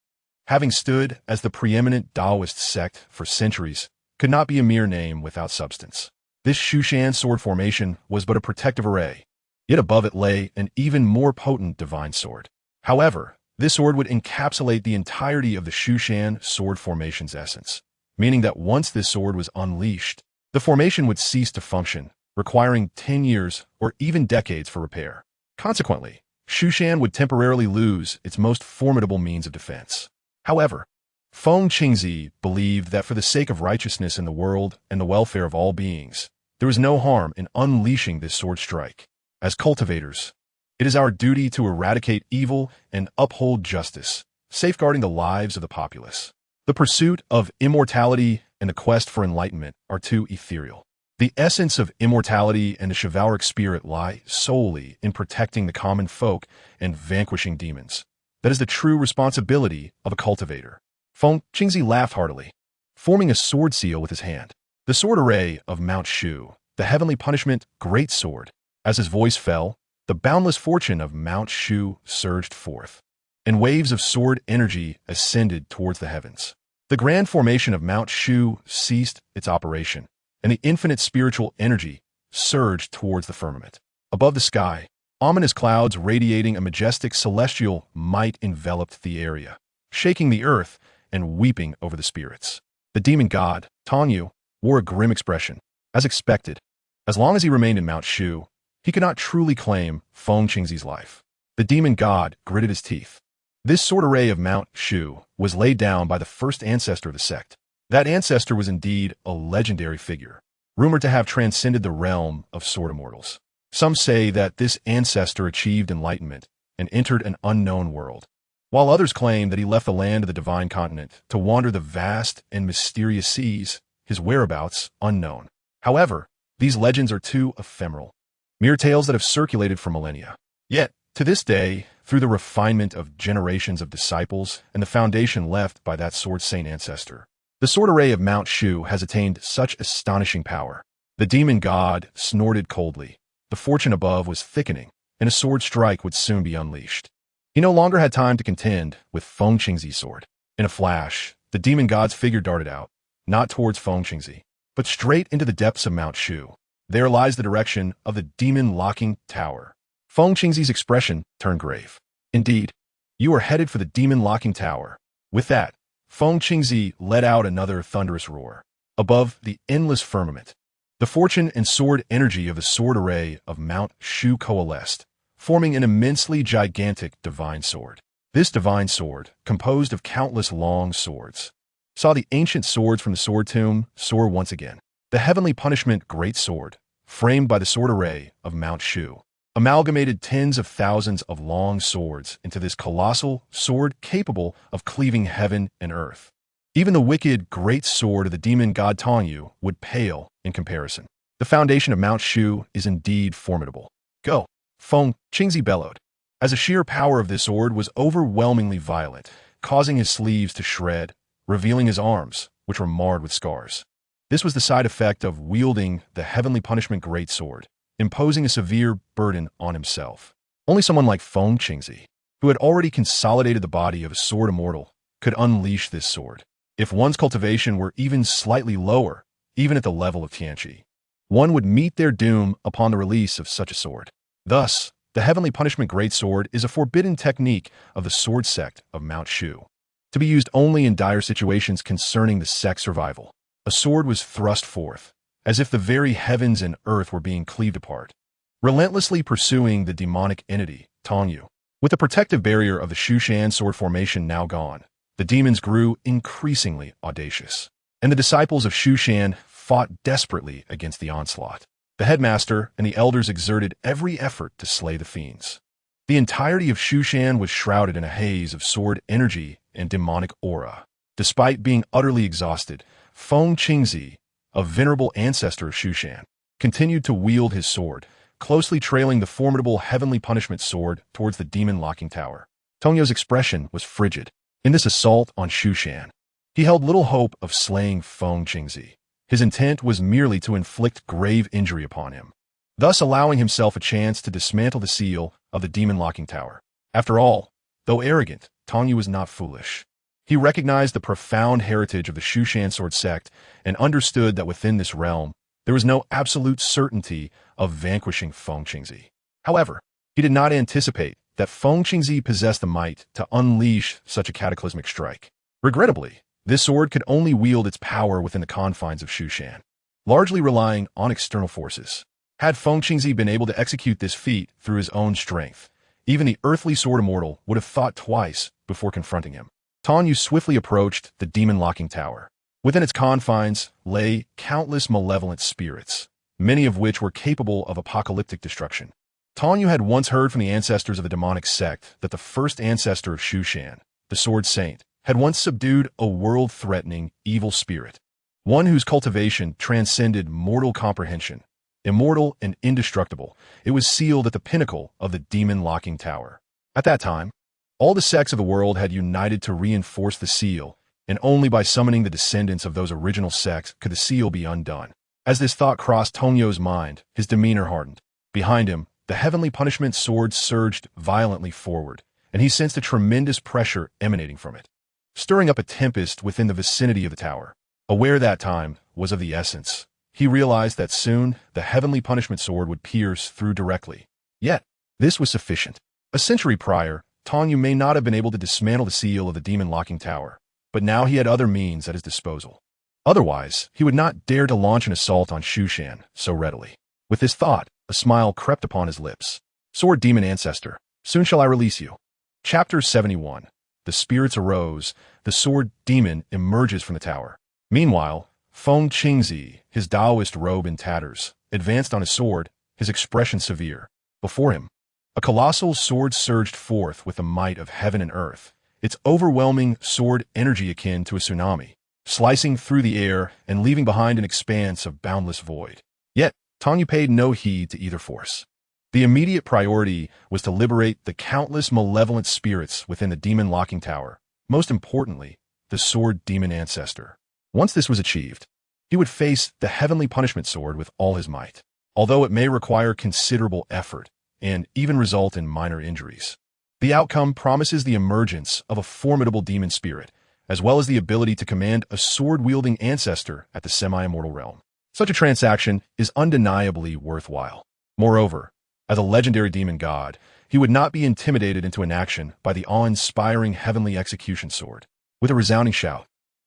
having stood as the preeminent Taoist sect for centuries, could not be a mere name without substance. This Shushan sword formation was but a protective array, yet above it lay an even more potent divine sword. However, this sword would encapsulate the entirety of the Shushan sword formation's essence, meaning that once this sword was unleashed, the formation would cease to function, requiring 10 years or even decades for repair. Consequently, Shushan would temporarily lose its most formidable means of defense. However, Feng Qingzi believed that for the sake of righteousness in the world and the welfare of all beings, there is no harm in unleashing this sword strike. As cultivators, it is our duty to eradicate evil and uphold justice, safeguarding the lives of the populace. The pursuit of immortality and the quest for enlightenment are too ethereal. The essence of immortality and the chivalric spirit lie solely in protecting the common folk and vanquishing demons. That is the true responsibility of a cultivator. Feng Qingzi laughed heartily, forming a sword seal with his hand. The sword array of Mount Shu, the heavenly punishment greatsword. As his voice fell, the boundless fortune of Mount Shu surged forth, and waves of sword energy ascended towards the heavens. The grand formation of Mount Shu ceased its operation, and the infinite spiritual energy surged towards the firmament. Above the sky, ominous clouds radiating a majestic celestial might enveloped the area, shaking the earth and weeping over the spirits. The demon god, Tongyu, wore a grim expression. As expected, as long as he remained in Mount Shu, he could not truly claim Feng Qingzi's life. The demon god gritted his teeth. This sword array of Mount Shu was laid down by the first ancestor of the sect. That ancestor was indeed a legendary figure, rumored to have transcended the realm of sword immortals. Some say that this ancestor achieved enlightenment and entered an unknown world, while others claim that he left the land of the divine continent to wander the vast and mysterious seas, his whereabouts unknown. However, these legends are too ephemeral, mere tales that have circulated for millennia. Yet, to this day, through the refinement of generations of disciples and the foundation left by that sword saint ancestor, the sword array of Mount Shu has attained such astonishing power. The demon god snorted coldly. The fortune above was thickening, and a sword strike would soon be unleashed. He no longer had time to contend with Feng Qingzi's sword. In a flash, the demon god's figure darted out, not towards Feng Qingzi, but straight into the depths of Mount Shu. There lies the direction of the demon locking tower. Feng Qingzi's expression turned grave. Indeed, you are headed for the demon locking tower. With that, Feng Qingzi let out another thunderous roar. Above the endless firmament, the fortune and sword energy of the sword array of Mount Shu coalesced, forming an immensely gigantic divine sword. This divine sword, composed of countless long swords, saw the ancient swords from the sword tomb soar once again. The heavenly punishment great sword, framed by the sword array of Mount Shu, amalgamated tens of thousands of long swords into this colossal sword capable of cleaving heaven and earth. Even the wicked great sword of the demon god Tongyu would pale in comparison. The foundation of Mount Shu is indeed formidable. Go! Feng Qingzi bellowed, as the sheer power of this sword was overwhelmingly violent, causing his sleeves to shred, revealing his arms, which were marred with scars. This was the side effect of wielding the heavenly punishment great sword, imposing a severe burden on himself. Only someone like Feng Qingzi, who had already consolidated the body of a sword immortal, could unleash this sword. If one's cultivation were even slightly lower, even at the level of Tianqi, one would meet their doom upon the release of such a sword. Thus, the heavenly punishment great sword is a forbidden technique of the sword sect of Mount Shu, to be used only in dire situations concerning the sect's survival. A sword was thrust forth, as if the very heavens and earth were being cleaved apart, relentlessly pursuing the demonic entity, Tongyu. With the protective barrier of the Shushan sword formation now gone, the demons grew increasingly audacious, and the disciples of Shushan fought desperately against the onslaught. The headmaster and the elders exerted every effort to slay the fiends. The entirety of Shushan was shrouded in a haze of sword energy and demonic aura. Despite being utterly exhausted, Feng Qingzi, a venerable ancestor of Shushan, continued to wield his sword, closely trailing the formidable heavenly punishment sword towards the demon locking tower. Tongyu's expression was frigid. In this assault on Shushan, he held little hope of slaying Feng Qingzi. His intent was merely to inflict grave injury upon him, thus allowing himself a chance to dismantle the seal of the demon locking tower. After all, though arrogant, Tongyu was not foolish. He recognized the profound heritage of the Shushan sword sect and understood that within this realm, there was no absolute certainty of vanquishing Feng Qingzi. However, he did not anticipate that Feng Qingzi possessed the might to unleash such a cataclysmic strike. Regrettably, this sword could only wield its power within the confines of Shushan, largely relying on external forces. Had Feng Qingzi been able to execute this feat through his own strength, even the earthly sword immortal would have thought twice before confronting him. Tongyu swiftly approached the demon locking tower. Within its confines lay countless malevolent spirits, many of which were capable of apocalyptic destruction. Tongyu had once heard from the ancestors of the demonic sect that the first ancestor of Shushan, the sword saint, had once subdued a world-threatening evil spirit, one whose cultivation transcended mortal comprehension. Immortal and indestructible, it was sealed at the pinnacle of the demon locking tower. At that time, all the sects of the world had united to reinforce the seal, and only by summoning the descendants of those original sects could the seal be undone. As this thought crossed Tongyu's mind, his demeanor hardened. Behind him, the heavenly punishment sword surged violently forward, and he sensed a tremendous pressure emanating from it, stirring up a tempest within the vicinity of the tower. Aware that time was of the essence, He realized that soon the heavenly punishment sword would pierce through directly. Yet, this was sufficient. A century prior, Tong Yu may not have been able to dismantle the seal of the demon locking tower, but now he had other means at his disposal. Otherwise, he would not dare to launch an assault on Shushan so readily. With this thought, a smile crept upon his lips. Sword Demon Ancestor, soon shall I release you. Chapter 71. The spirits arose. The sword demon emerges from the tower. Meanwhile, Feng Qingzi, his Taoist robe in tatters, advanced on his sword, his expression severe. Before him, a colossal sword surged forth with the might of heaven and earth, its overwhelming sword energy akin to a tsunami, slicing through the air and leaving behind an expanse of boundless void. Yet, Tong Yu paid no heed to either force. The immediate priority was to liberate the countless malevolent spirits within the demon locking tower, most importantly, the sword demon ancestor. Once this was achieved, he would face the heavenly punishment sword with all his might, although it may require considerable effort and even result in minor injuries. The outcome promises the emergence of a formidable demon spirit, as well as the ability to command a sword-wielding ancestor at the semi-immortal realm. Such a transaction is undeniably worthwhile. Moreover, as a legendary demon god, he would not be intimidated into inaction by the awe-inspiring heavenly execution sword. With a resounding shout,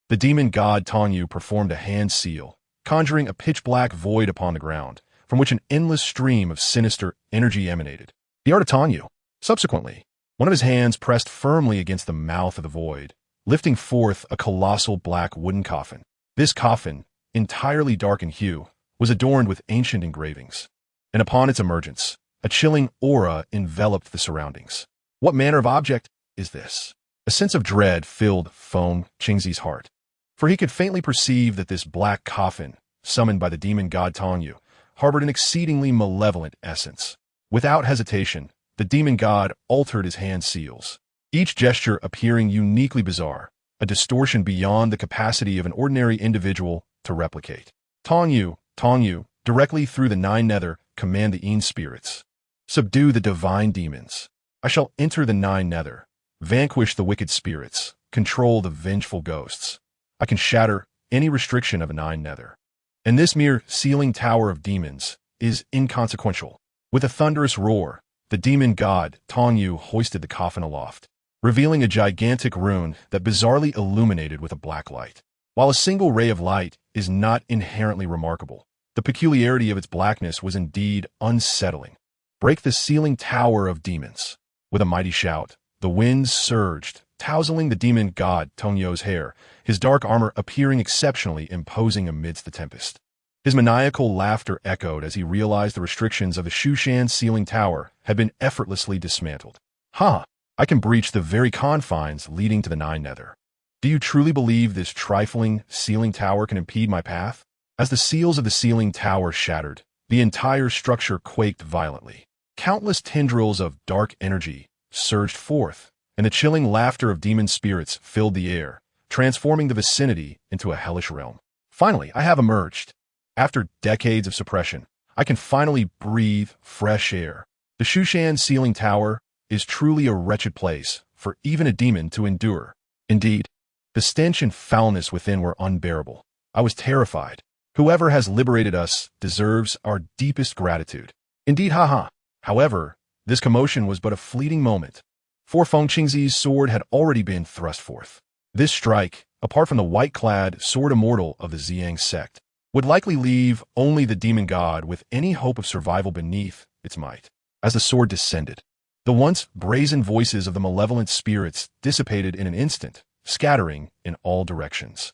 the demon god Tong Yu performed a hand seal, conjuring a pitch-black void upon the ground, from which an endless stream of sinister energy emanated. The art of Tong Yu. Subsequently, one of his hands pressed firmly against the mouth of the void, lifting forth a colossal black wooden coffin. This coffin, entirely dark in hue, was adorned with ancient engravings, and upon its emergence, a chilling aura enveloped the surroundings. What manner of object is this? A sense of dread filled Feng Qingzi's heart, for he could faintly perceive that this black coffin, summoned by the demon god Tong Yu, harbored an exceedingly malevolent essence. Without hesitation, the demon god altered his hand seals, each gesture appearing uniquely bizarre, a distortion beyond the capacity of an ordinary individual to replicate. Tong Yu, directly through the nine nether, command the spirits. Subdue the divine demons. I shall enter the nine nether, vanquish the wicked spirits, control the vengeful ghosts. I can shatter any restriction of a nine nether. And this mere sealing tower of demons is inconsequential. With a thunderous roar, the demon god Tong Yu hoisted the coffin aloft, revealing a gigantic rune that bizarrely illuminated with a black light. While a single ray of light is not inherently remarkable, the peculiarity of its blackness was indeed unsettling. Break the sealing tower of demons. With a mighty shout, the winds surged, tousling the demon god Tong Yu's hair, his dark armor appearing exceptionally imposing amidst the tempest. His maniacal laughter echoed as he realized the restrictions of the Shushan sealing tower had been effortlessly dismantled. I can breach the very confines leading to the nine nether. Do you truly believe this trifling sealing tower can impede my path? As the seals of the sealing tower shattered, the entire structure quaked violently. Countless tendrils of dark energy surged forth, and the chilling laughter of demon spirits filled the air, transforming the vicinity into a hellish realm. Finally, I have emerged. After decades of suppression, I can finally breathe fresh air. The Shushan sealing tower is truly a wretched place for even a demon to endure. Indeed, the stench and foulness within were unbearable. I was terrified. Whoever has liberated us deserves our deepest gratitude. Indeed, However, this commotion was but a fleeting moment, for Feng Qingzi's sword had already been thrust forth. This strike, apart from the white-clad sword Immortal of the Zi Yang Sect, would likely leave only the demon god with any hope of survival beneath its might. As the sword descended, the once brazen voices of the malevolent spirits dissipated in an instant, scattering in all directions.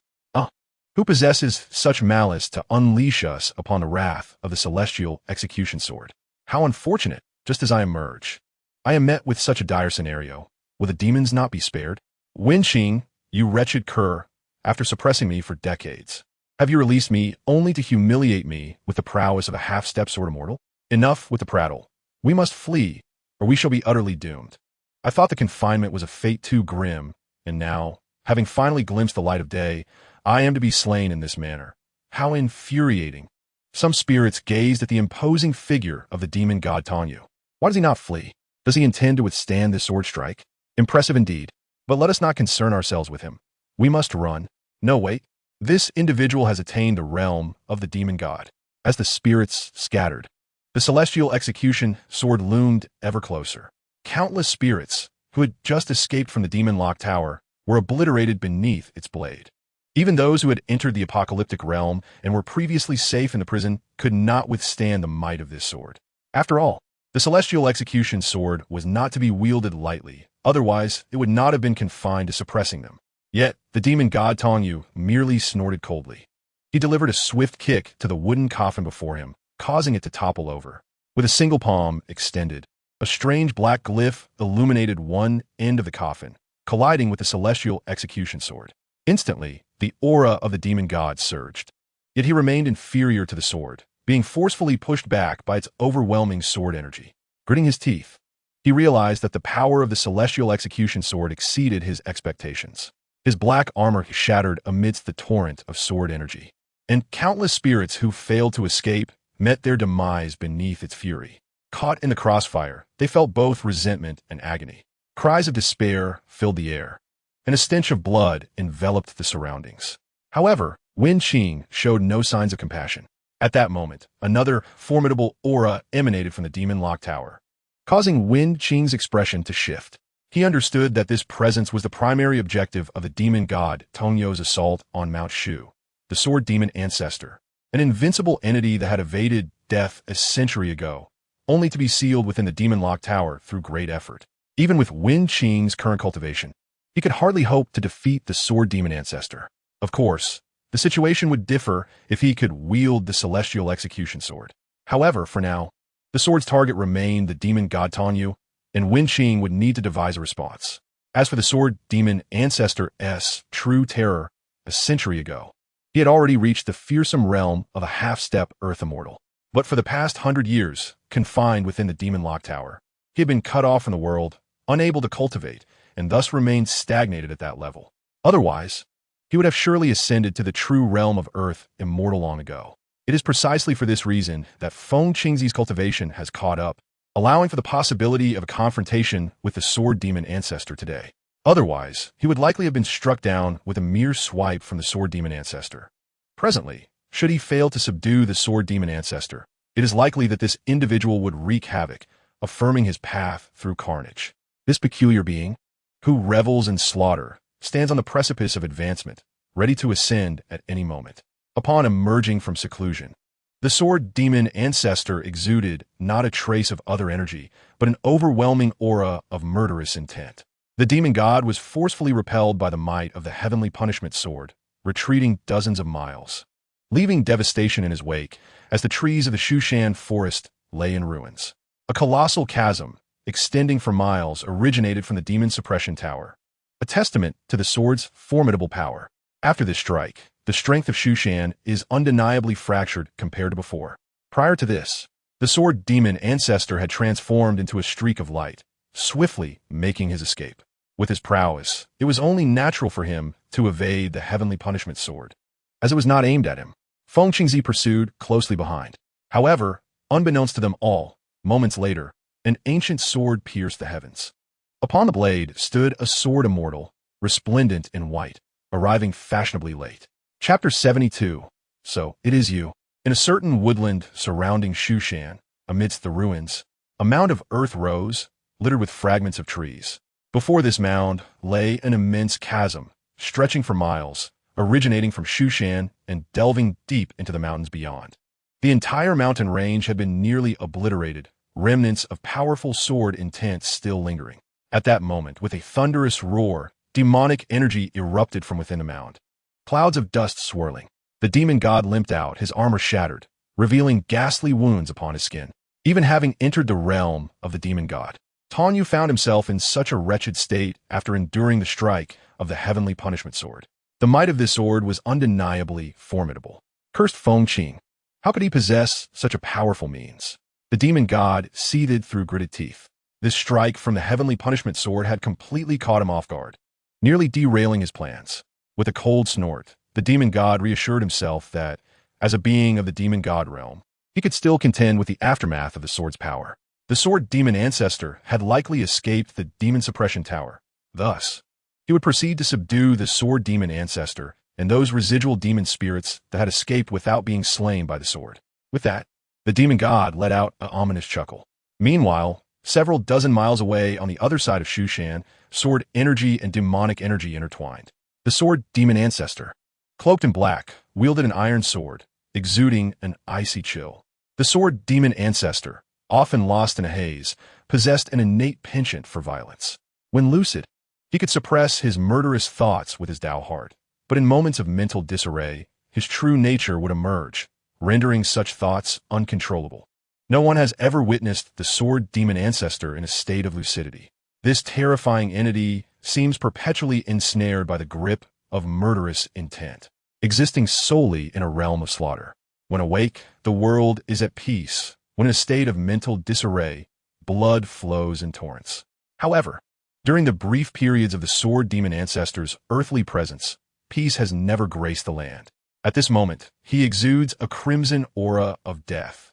Who possesses such malice to unleash us upon the wrath of the celestial execution sword? How unfortunate, just as I emerge. I am met with such a dire scenario. Will the demons not be spared? Wenqing, you wretched cur, after suppressing me for decades, have you released me only to humiliate me with the prowess of a half-step sword Immortal? Enough with the prattle. We must flee, or we shall be utterly doomed. I thought the confinement was a fate too grim, and now, having finally glimpsed the light of day, I am to be slain in this manner. How infuriating. Some spirits gazed at the imposing figure of the demon god Tong Yu. Why does he not flee? Does he intend to withstand this sword strike? Impressive indeed, but let us not concern ourselves with him. We must run. No, wait. This individual has attained the realm of the demon god. As the spirits scattered, the celestial execution sword loomed ever closer. Countless spirits, who had just escaped from the demon lock tower, were obliterated beneath its blade. Even those who had entered the apocalyptic realm and were previously safe in the prison could not withstand the might of this sword. After all, the celestial execution sword was not to be wielded lightly, otherwise it would not have been confined to suppressing them. Yet, the demon god Tongyu merely snorted coldly. He delivered a swift kick to the wooden coffin before him, causing it to topple over. With a single palm extended, a strange black glyph illuminated one end of the coffin, colliding with the celestial execution sword. Instantly, the aura of the demon god surged. Yet he remained inferior to the sword, being forcefully pushed back by its overwhelming sword energy. Gritting his teeth, he realized that the power of the celestial execution sword exceeded his expectations. His black armor shattered amidst the torrent of sword energy, and countless spirits who failed to escape met their demise beneath its fury. Caught in the crossfire, they felt both resentment and agony. Cries of despair filled the air, and a stench of blood enveloped the surroundings. However, Wen Qing showed no signs of compassion. At that moment, another formidable aura emanated from the demon lock tower, causing Wen Qing's expression to shift. He understood that this presence was the primary objective of the demon god Tongyu's assault on Mount Shu, the sword demon ancestor, an invincible entity that had evaded death a century ago, only to be sealed within the demon lock tower through great effort. Even with Wen Qing's current cultivation, he could hardly hope to defeat the sword demon ancestor. Of course, the situation would differ if he could wield the celestial execution sword. However, for now, the sword's target remained the demon god Tongyu, and Wen Qing would need to devise a response. As for the sword demon ancestor's true terror, a century ago, he had already reached the fearsome realm of a half-step Earth Immortal. But for the past 100 years, confined within the demon lock tower, he had been cut off from the world, unable to cultivate, and thus remained stagnated at that level. Otherwise, he would have surely ascended to the true realm of Earth Immortal long ago. It is precisely for this reason that Feng Qingzi's cultivation has caught up, allowing for the possibility of a confrontation with the sword demon ancestor today. Otherwise, he would likely have been struck down with a mere swipe from the sword demon ancestor. Presently, should he fail to subdue the sword demon ancestor, it is likely that this individual would wreak havoc, affirming his path through carnage. This peculiar being, who revels in slaughter, stands on the precipice of advancement, ready to ascend at any moment. Upon emerging from seclusion, the sword demon ancestor exuded not a trace of other energy, but an overwhelming aura of murderous intent. The demon god was forcefully repelled by the might of the heavenly punishment sword, retreating dozens of miles, leaving devastation in his wake as the trees of the Shushan forest lay in ruins. A colossal chasm, extending for miles, originated from the demon suppression tower, a testament to the sword's formidable power. After this strike, the strength of Shushan is undeniably fractured compared to before. Prior to this, the sword demon ancestor had transformed into a streak of light, swiftly making his escape. With his prowess, it was only natural for him to evade the heavenly punishment sword, as it was not aimed at him. Feng Qingzi pursued closely behind. However, unbeknownst to them all, moments later, an ancient sword pierced the heavens. Upon the blade stood a sword immortal, resplendent in white, arriving fashionably late. Chapter 72. So, it is you. In a certain woodland surrounding Shushan, amidst the ruins, a mound of earth rose, littered with fragments of trees. Before this mound lay an immense chasm, stretching for miles, originating from Shushan and delving deep into the mountains beyond. The entire mountain range had been nearly obliterated, remnants of powerful sword intent still lingering. At that moment, with a thunderous roar, demonic energy erupted from within the mound. Clouds of dust swirling. The demon god limped out, his armor shattered, revealing ghastly wounds upon his skin. Even having entered the realm of the demon god, Tongyu found himself in such a wretched state after enduring the strike of the heavenly punishment sword. The might of this sword was undeniably formidable. Cursed Feng Qing, how could he possess such a powerful means? The demon god seethed through gritted teeth. This strike from the heavenly punishment sword had completely caught him off guard, nearly derailing his plans. With a cold snort, the demon god reassured himself that, as a being of the demon god realm, he could still contend with the aftermath of the sword's power. The sword demon ancestor had likely escaped the demon suppression tower. Thus, he would proceed to subdue the sword demon ancestor and those residual demon spirits that had escaped without being slain by the sword. With that, the demon god let out an ominous chuckle. Meanwhile, several dozen miles away on the other side of Shushan, sword energy and demonic energy intertwined. The sword demon ancestor, cloaked in black, wielded an iron sword, exuding an icy chill. The sword demon ancestor, often lost in a haze, possessed an innate penchant for violence. When lucid, he could suppress his murderous thoughts with his Tao heart, but in moments of mental disarray, his true nature would emerge, rendering such thoughts uncontrollable. No one has ever witnessed the sword demon ancestor in a state of lucidity. This terrifying entity seems perpetually ensnared by the grip of murderous intent, existing solely in a realm of slaughter. When awake, the world is at peace. When in a state of mental disarray, blood flows in torrents. However, during the brief periods of the sword demon ancestor's earthly presence, peace has never graced the land. At this moment, he exudes a crimson aura of death.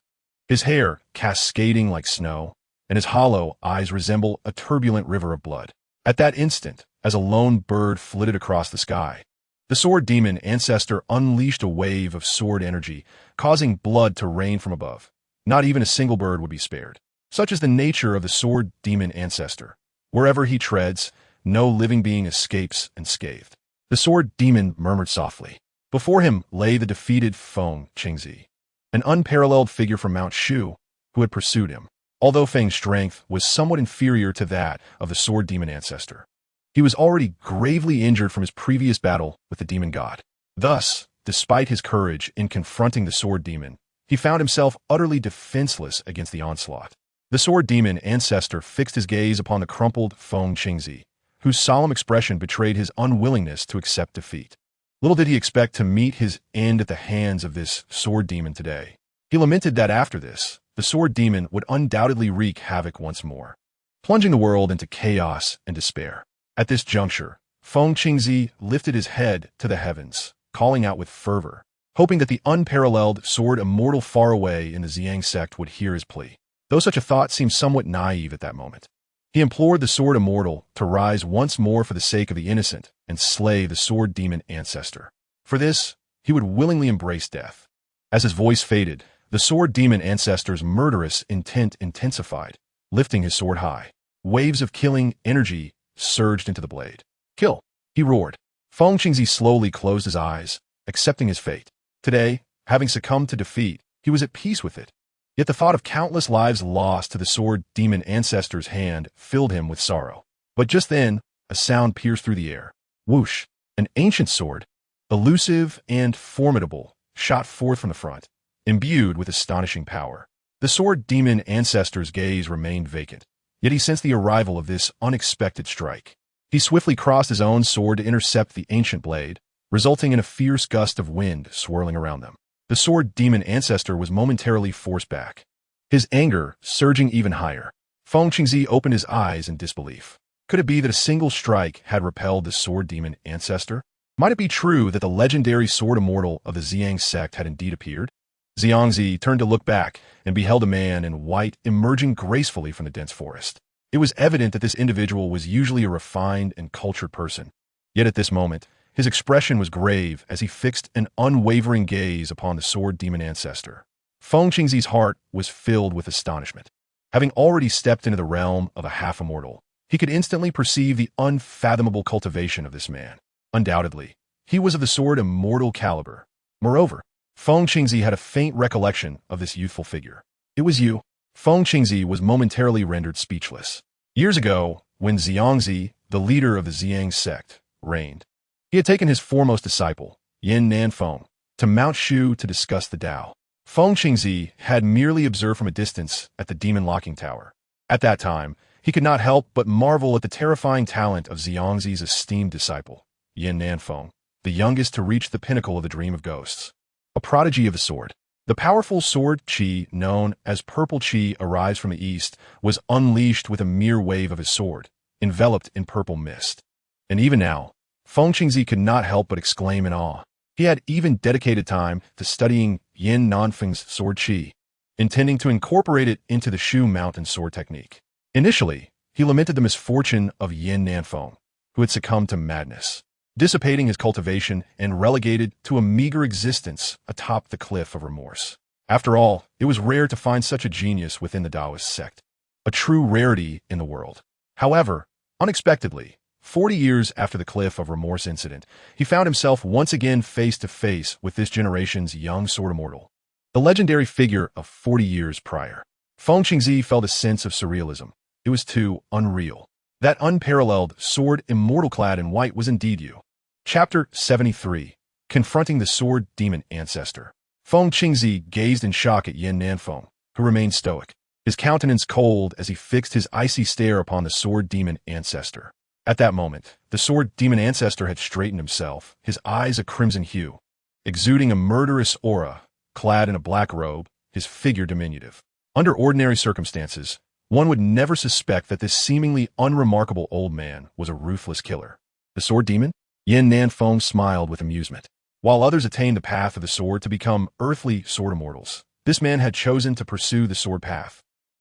His hair cascading like snow, and his hollow eyes resemble a turbulent river of blood. At that instant, as a lone bird flitted across the sky, the sword demon ancestor unleashed a wave of sword energy, causing blood to rain from above. Not even a single bird would be spared. Such is the nature of the sword demon ancestor. Wherever he treads, no living being escapes unscathed. The sword demon murmured softly. Before him lay the defeated Feng Qingzi, an unparalleled figure from Mount Shu who had pursued him. Although Feng's strength was somewhat inferior to that of the sword demon ancestor, he was already gravely injured from his previous battle with the demon god. Thus, despite his courage in confronting the sword demon, he found himself utterly defenseless against the onslaught. The sword demon ancestor fixed his gaze upon the crumpled Feng Qingzi, whose solemn expression betrayed his unwillingness to accept defeat. Little did he expect to meet his end at the hands of this sword demon today. He lamented that after this, the sword demon would undoubtedly wreak havoc once more, plunging the world into chaos and despair. At this juncture, Feng Qingzi lifted his head to the heavens, calling out with fervor, hoping that the unparalleled sword Immortal far away in the Zi Yang Sect would hear his plea. Though such a thought seemed somewhat naive at that moment, he implored the sword Immortal to rise once more for the sake of the innocent and slay the sword demon ancestor. For this, he would willingly embrace death. As his voice faded, the sword demon ancestor's murderous intent intensified, lifting his sword high. Waves of killing energy surged into the blade. Kill! He roared. Feng Qingzi slowly closed his eyes, accepting his fate. Today, having succumbed to defeat, he was at peace with it. Yet the thought of countless lives lost to the sword demon ancestor's hand filled him with sorrow. But just then, a sound pierced through the air. Whoosh! An ancient sword, elusive and formidable, shot forth from the front, imbued with astonishing power. The sword demon ancestor's gaze remained vacant, yet he sensed the arrival of this unexpected strike. He swiftly crossed his own sword to intercept the ancient blade, resulting in a fierce gust of wind swirling around them. The sword demon ancestor was momentarily forced back, his anger surging even higher. Feng Qingzi opened his eyes in disbelief. Could it be that a single strike had repelled the sword demon ancestor? Might it be true that the legendary sword Immortal of the Zi Yang Sect had indeed appeared? Xiangzi turned to look back and beheld a man in white emerging gracefully from the dense forest. It was evident that this individual was usually a refined and cultured person. Yet at this moment, his expression was grave as he fixed an unwavering gaze upon the sword demon ancestor. Feng Qingzi's heart was filled with astonishment. Having already stepped into the realm of a half-immortal, he could instantly perceive the unfathomable cultivation of this man. Undoubtedly, he was of the sword Immortal caliber. Moreover, Feng Qingzi had a faint recollection of this youthful figure. It was you. Feng Qingzi was momentarily rendered speechless. Years ago, when Xiangzi, the leader of the Zi Yang Sect, reigned, he had taken his foremost disciple, Yin Nanfei, to Mount Shu to discuss the Tao. Feng Qingzi had merely observed from a distance at the demon locking tower. At that time, he could not help but marvel at the terrifying talent of Xiangzi's esteemed disciple, Yin Nanfei, the youngest to reach the pinnacle of the dream of ghosts. A prodigy of the sword. The powerful sword qi, known as purple qi, arrives from the east, was unleashed with a mere wave of his sword, enveloped in purple mist. And even now, Feng Qingzi could not help but exclaim in awe. He had even dedicated time to studying Yin Nanfei's sword qi, intending to incorporate it into the Shu mountain sword technique. Initially, he lamented the misfortune of Yin Nanfei, who had succumbed to madness. dissipating his cultivation and relegated to a meager existence atop the cliff of remorse. After all, it was rare to find such a genius within the Taoist sect, a true rarity in the world. However, unexpectedly, 40 years after the Cliff of Remorse incident, he found himself once again face to face with this generation's young sword immortal, the legendary figure of 40 years prior. Feng Qingzi felt a sense of surrealism. It was too unreal. That unparalleled sword immortal clad in white was indeed you. Chapter 73. Confronting the Sword Demon Ancestor. Feng Qingzi gazed in shock at Yin Nanfei, who remained stoic, his countenance cold as he fixed his icy stare upon the Sword Demon Ancestor. At that moment, the Sword Demon Ancestor had straightened himself, his eyes a crimson hue, exuding a murderous aura, clad in a black robe, his figure diminutive. Under ordinary circumstances, one would never suspect that this seemingly unremarkable old man was a ruthless killer. The Sword Demon? Yin Nanfei smiled with amusement. While others attained the path of the sword to become earthly sword immortals, this man had chosen to pursue the sword path,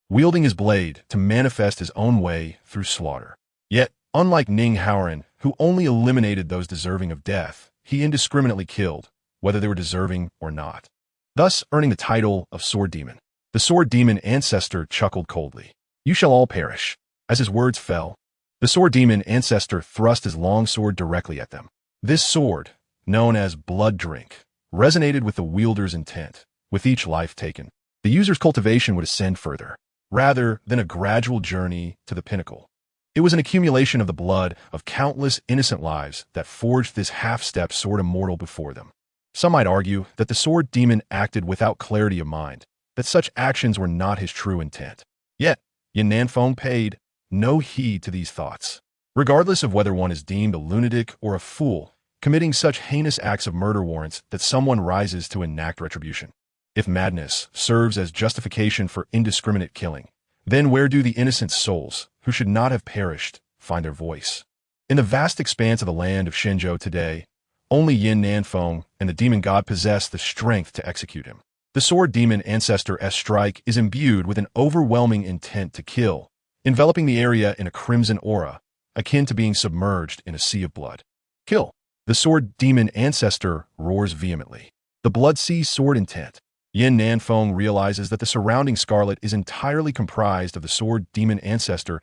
wielding his blade to manifest his own way through slaughter. Yet, unlike Ning Haoran, who only eliminated those deserving of death, he indiscriminately killed, whether they were deserving or not, thus earning the title of Sword Demon. The Sword Demon Ancestor chuckled coldly. You shall all perish. As his words fell, the Sword Demon Ancestor thrust his long sword directly at them. This sword, known as Blood Drink, resonated with the wielder's intent. With each life taken, the user's cultivation would ascend further, rather than a gradual journey to the pinnacle. It was an accumulation of the blood of countless innocent lives that forged this half-step sword immortal before them. Some might argue that the Sword Demon acted without clarity of mind, that such actions were not his true intent. Yet, Yin Nanfei paid no heed to these thoughts. Regardless of whether one is deemed a lunatic or a fool, committing such heinous acts of murder warrants that someone rises to enact retribution. If madness serves as justification for indiscriminate killing, then where do the innocent souls, who should not have perished, find their voice? In the vast expanse of the land of Shenzhou today, only Yin Nanfei and the demon god possess the strength to execute him. The Sword Demon Ancestor's strike is imbued with an overwhelming intent to kill, enveloping the area in a crimson aura, akin to being submerged in a sea of blood. Kill! The Sword Demon Ancestor roars vehemently. The blood sees sword intent. Yin Nanfei realizes that the surrounding scarlet is entirely comprised of the Sword Demon Ancestor's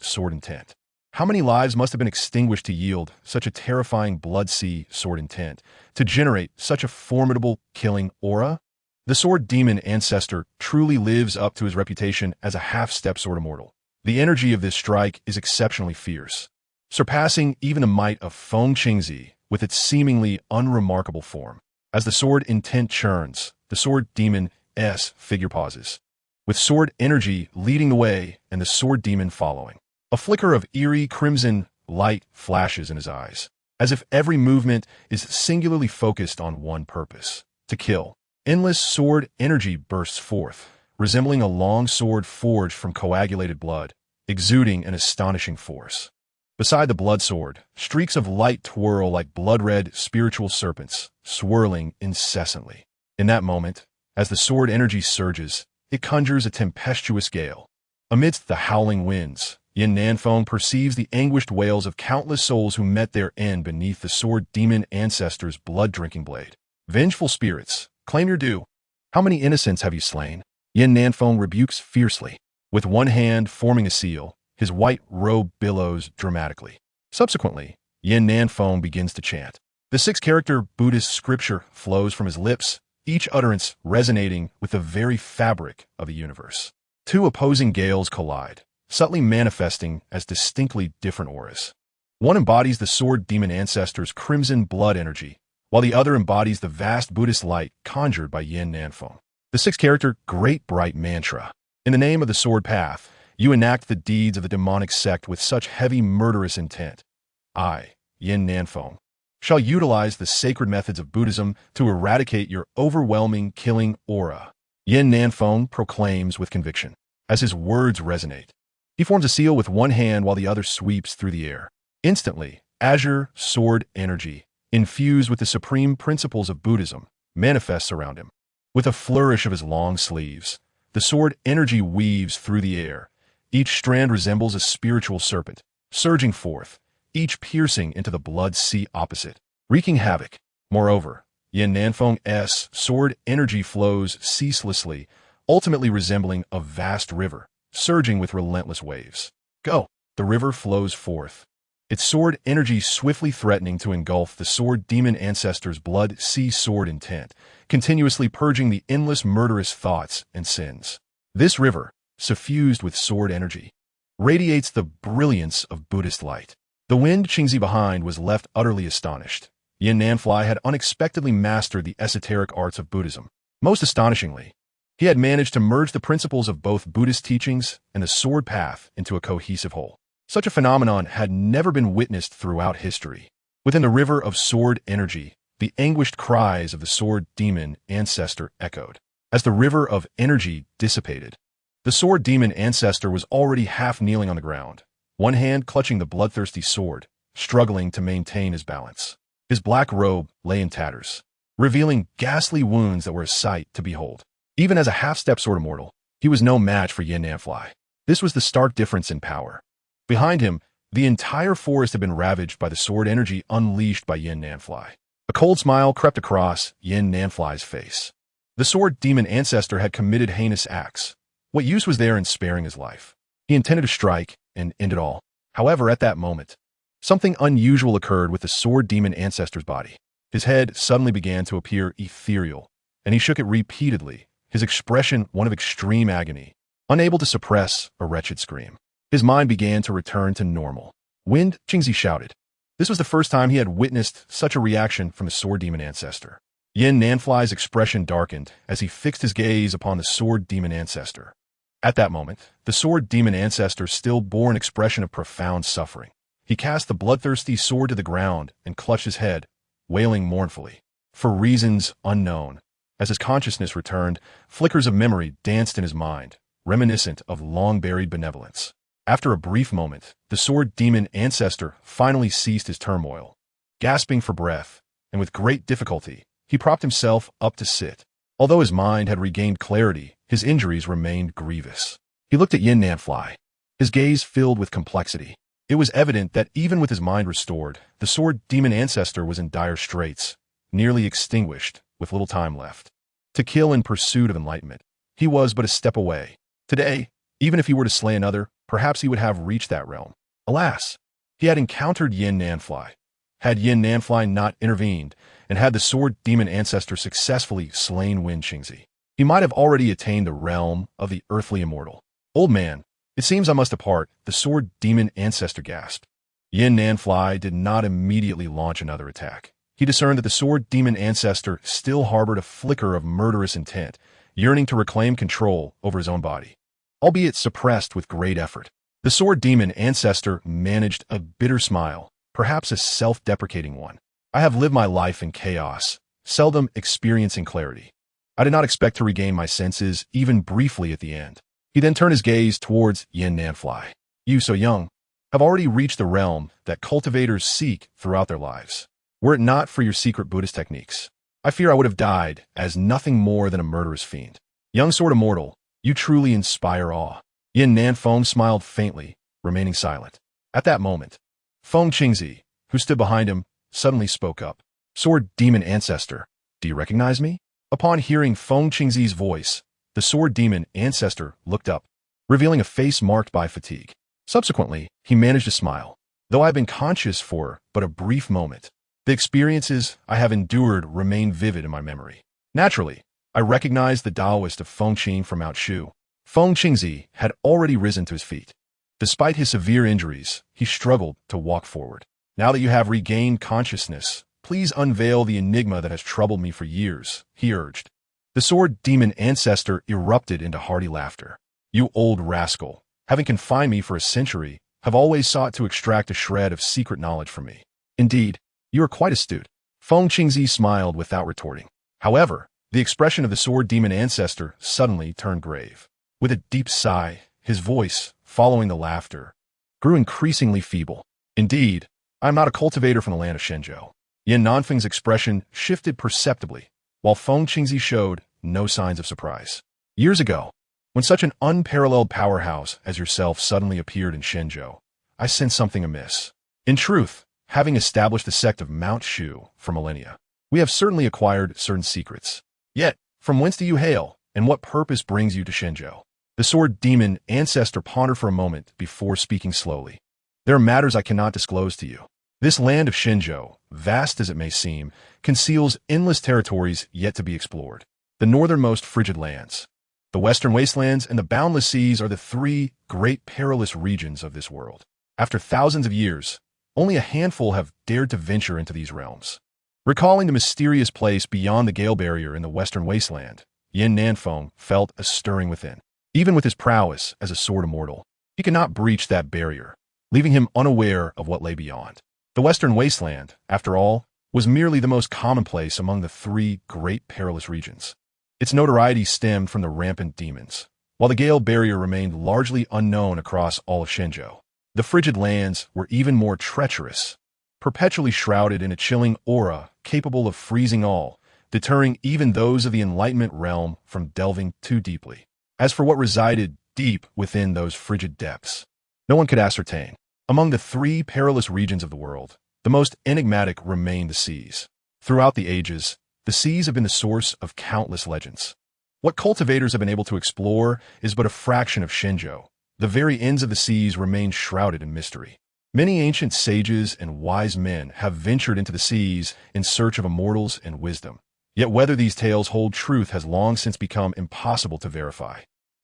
sword intent. How many lives must have been extinguished to yield such a terrifying blood sea sword intent, to generate such a formidable killing aura? The Sword Demon Ancestor truly lives up to his reputation as a half-step sword immortal. The energy of this strike is exceptionally fierce, surpassing even the might of Feng Qingzi with its seemingly unremarkable form. As the sword intent churns, the Sword Demon's figure pauses, with sword energy leading the way and the Sword Demon following. A flicker of eerie crimson light flashes in his eyes, as if every movement is singularly focused on one purpose: to kill. Endless sword energy bursts forth, resembling a long sword forged from coagulated blood, exuding an astonishing force. Beside the blood sword, streaks of light twirl like blood-red spiritual serpents, swirling incessantly. In that moment, as the sword energy surges, it conjures a tempestuous gale. Amidst the howling winds, Yin Nanfei perceives the anguished wails of countless souls who met their end beneath the Sword Demon Ancestor's blood-drinking blade. Vengeful spirits, claim your due. How many innocents have you slain? Yin Nanfei rebukes fiercely. With one hand forming a seal, his white robe billows dramatically. Subsequently, Yin Nanfei begins to chant. The six-character Buddhist scripture flows from his lips, each utterance resonating with the very fabric of the universe. Two opposing gales collide, subtly manifesting as distinctly different auras. One embodies the Sword Demon Ancestor's crimson blood energy, while the other embodies the vast Buddhist light conjured by Yin Nanfei. The six-character Great Bright Mantra. In the name of the Sword Path, you enact the deeds of the demonic sect with such heavy murderous intent. I, Yin Nanfei, shall utilize the sacred methods of Buddhism to eradicate your overwhelming killing aura. Yin Nanfei proclaims with conviction. As his words resonate, he forms a seal with one hand while the other sweeps through the air. Instantly, azure sword energy, infused with the supreme principles of Buddhism, manifests around him. With a flourish of his long sleeves, the sword energy weaves through the air. Each strand resembles a spiritual serpent, surging forth, each piercing into the blood sea opposite, wreaking havoc. Moreover, Yin Nanfeng's sword energy flows ceaselessly, ultimately resembling a vast river, surging with relentless waves. Go! The river flows forth, its sword energy swiftly threatening to engulf the sword demon ancestor's blood sea sword intent, continuously purging the endless murderous thoughts and sins. This river, suffused with sword energy, radiates the brilliance of Buddhist light. The wind Qingzi behind was left utterly astonished. Yin Nanfei had unexpectedly mastered the esoteric arts of Buddhism. Most astonishingly, he had managed to merge the principles of both Buddhist teachings and the sword path into a cohesive whole. Such a phenomenon had never been witnessed throughout history. Within the river of sword energy, the anguished cries of the sword demon ancestor echoed. As the river of energy dissipated, the sword demon ancestor was already half kneeling on the ground, one hand clutching the bloodthirsty sword, struggling to maintain his balance. His black robe lay in tatters, revealing ghastly wounds that were a sight to behold. Even as a half-step sword immortal, he was no match for Yin Nanfei. This was the stark difference in power. Behind him, the entire forest had been ravaged by the sword energy unleashed by Yin Nanfei. A cold smile crept across Yin Nanfei's face. The sword demon ancestor had committed heinous acts. What use was there in sparing his life? He intended to strike and end it all. However, at that moment, something unusual occurred with the sword demon ancestor's body. His head suddenly began to appear ethereal, and he shook it repeatedly, his expression one of extreme agony, unable to suppress a wretched scream. His mind began to return to normal. Wind, Qingzi shouted. This was the first time he had witnessed such a reaction from the sword demon ancestor. Yin Nanfei's expression darkened as he fixed his gaze upon the sword demon ancestor. At that moment, the sword demon ancestor still bore an expression of profound suffering. He cast the bloodthirsty sword to the ground and clutched his head, wailing mournfully. For reasons unknown, as his consciousness returned, flickers of memory danced in his mind, reminiscent of long-buried benevolence. After a brief moment, the sword demon ancestor finally ceased his turmoil. Gasping for breath, and with great difficulty, he propped himself up to sit. Although his mind had regained clarity, his injuries remained grievous. He looked at Yin Nanfei, his gaze filled with complexity. It was evident that even with his mind restored, the sword demon ancestor was in dire straits, nearly extinguished, with little time left. To kill in pursuit of enlightenment, he was but a step away. Today, even if he were to slay another, perhaps he would have reached that realm. Alas, he had encountered Yin Nanfei. Had Yin Nanfei not intervened, and had the sword demon ancestor successfully slain Wen Qingzi, he might have already attained the realm of the earthly immortal. Old man, it seems I must depart, the sword demon ancestor gasped. Yin Nanfei did not immediately launch another attack. He discerned that the sword demon ancestor still harbored a flicker of murderous intent, yearning to reclaim control over his own body, albeit suppressed with great effort. The sword demon ancestor managed a bitter smile, perhaps a self-deprecating one. I have lived my life in chaos, seldom experiencing clarity. I did not expect to regain my senses even briefly at the end. He then turned his gaze towards Yin Nanfei. You, so young, have already reached the realm that cultivators seek throughout their lives. Were it not for your secret Buddhist techniques, I fear I would have died as nothing more than a murderous fiend. Young sword immortal, you truly inspire awe. Yin Nanfei smiled faintly, remaining silent. At that moment, Feng Qingzi, who stood behind him, suddenly spoke up. Sword demon ancestor, do you recognize me? Upon hearing Feng Qingzi's voice, the sword demon ancestor looked up, revealing a face marked by fatigue. Subsequently, he managed to smile. Though I have been conscious for but a brief moment, the experiences I have endured remain vivid in my memory. Naturally, I recognized the Taoist of Feng Qing from Mount Shu. Feng Qingzi had already risen to his feet. Despite his severe injuries, he struggled to walk forward. Now that you have regained consciousness, please unveil the enigma that has troubled me for years, he urged. The sword demon ancestor erupted into hearty laughter. You old rascal, having confined me for a century, have always sought to extract a shred of secret knowledge from me. Indeed, you are quite astute. Feng Qingzi smiled without retorting. However, the expression of the sword demon ancestor suddenly turned grave. With a deep sigh, his voice, following the laughter, grew increasingly feeble. Indeed, I am not a cultivator from the land of Shenzhou. Yin Nanfei's expression shifted perceptibly, while Feng Qingzi showed no signs of surprise. Years ago, when such an unparalleled powerhouse as yourself suddenly appeared in Shenzhou, I sensed something amiss. In truth, having established the sect of Mount Shu for millennia, we have certainly acquired certain secrets. Yet, from whence do you hail, and what purpose brings you to Shenzhou? The sword demon ancestor pondered for a moment before speaking slowly. There are matters I cannot disclose to you. This land of Shenzhou, vast as it may seem, conceals endless territories yet to be explored. The northernmost frigid lands, the western wastelands, and the boundless seas are the three great perilous regions of this world. After thousands of years, only a handful have dared to venture into these realms. Recalling the mysterious place beyond the Gale Barrier in the western wasteland, Yin Nanfei felt a stirring within. Even with his prowess as a sword immortal, he could not breach that barrier, leaving him unaware of what lay beyond. The western wasteland, after all, was merely the most commonplace among the three great perilous regions. Its notoriety stemmed from the rampant demons, while the Gale Barrier remained largely unknown across all of Shenzhou. The frigid lands were even more treacherous, perpetually shrouded in a chilling aura capable of freezing all, deterring even those of the Enlightenment realm from delving too deeply. As for what resided deep within those frigid depths, no one could ascertain. Among the three perilous regions of the world, the most enigmatic remain the seas. Throughout the ages, the seas have been the source of countless legends. What cultivators have been able to explore is but a fraction of Shenzhou. The very ends of the seas remain shrouded in mystery. Many ancient sages and wise men have ventured into the seas in search of immortals and wisdom. Yet whether these tales hold truth has long since become impossible to verify.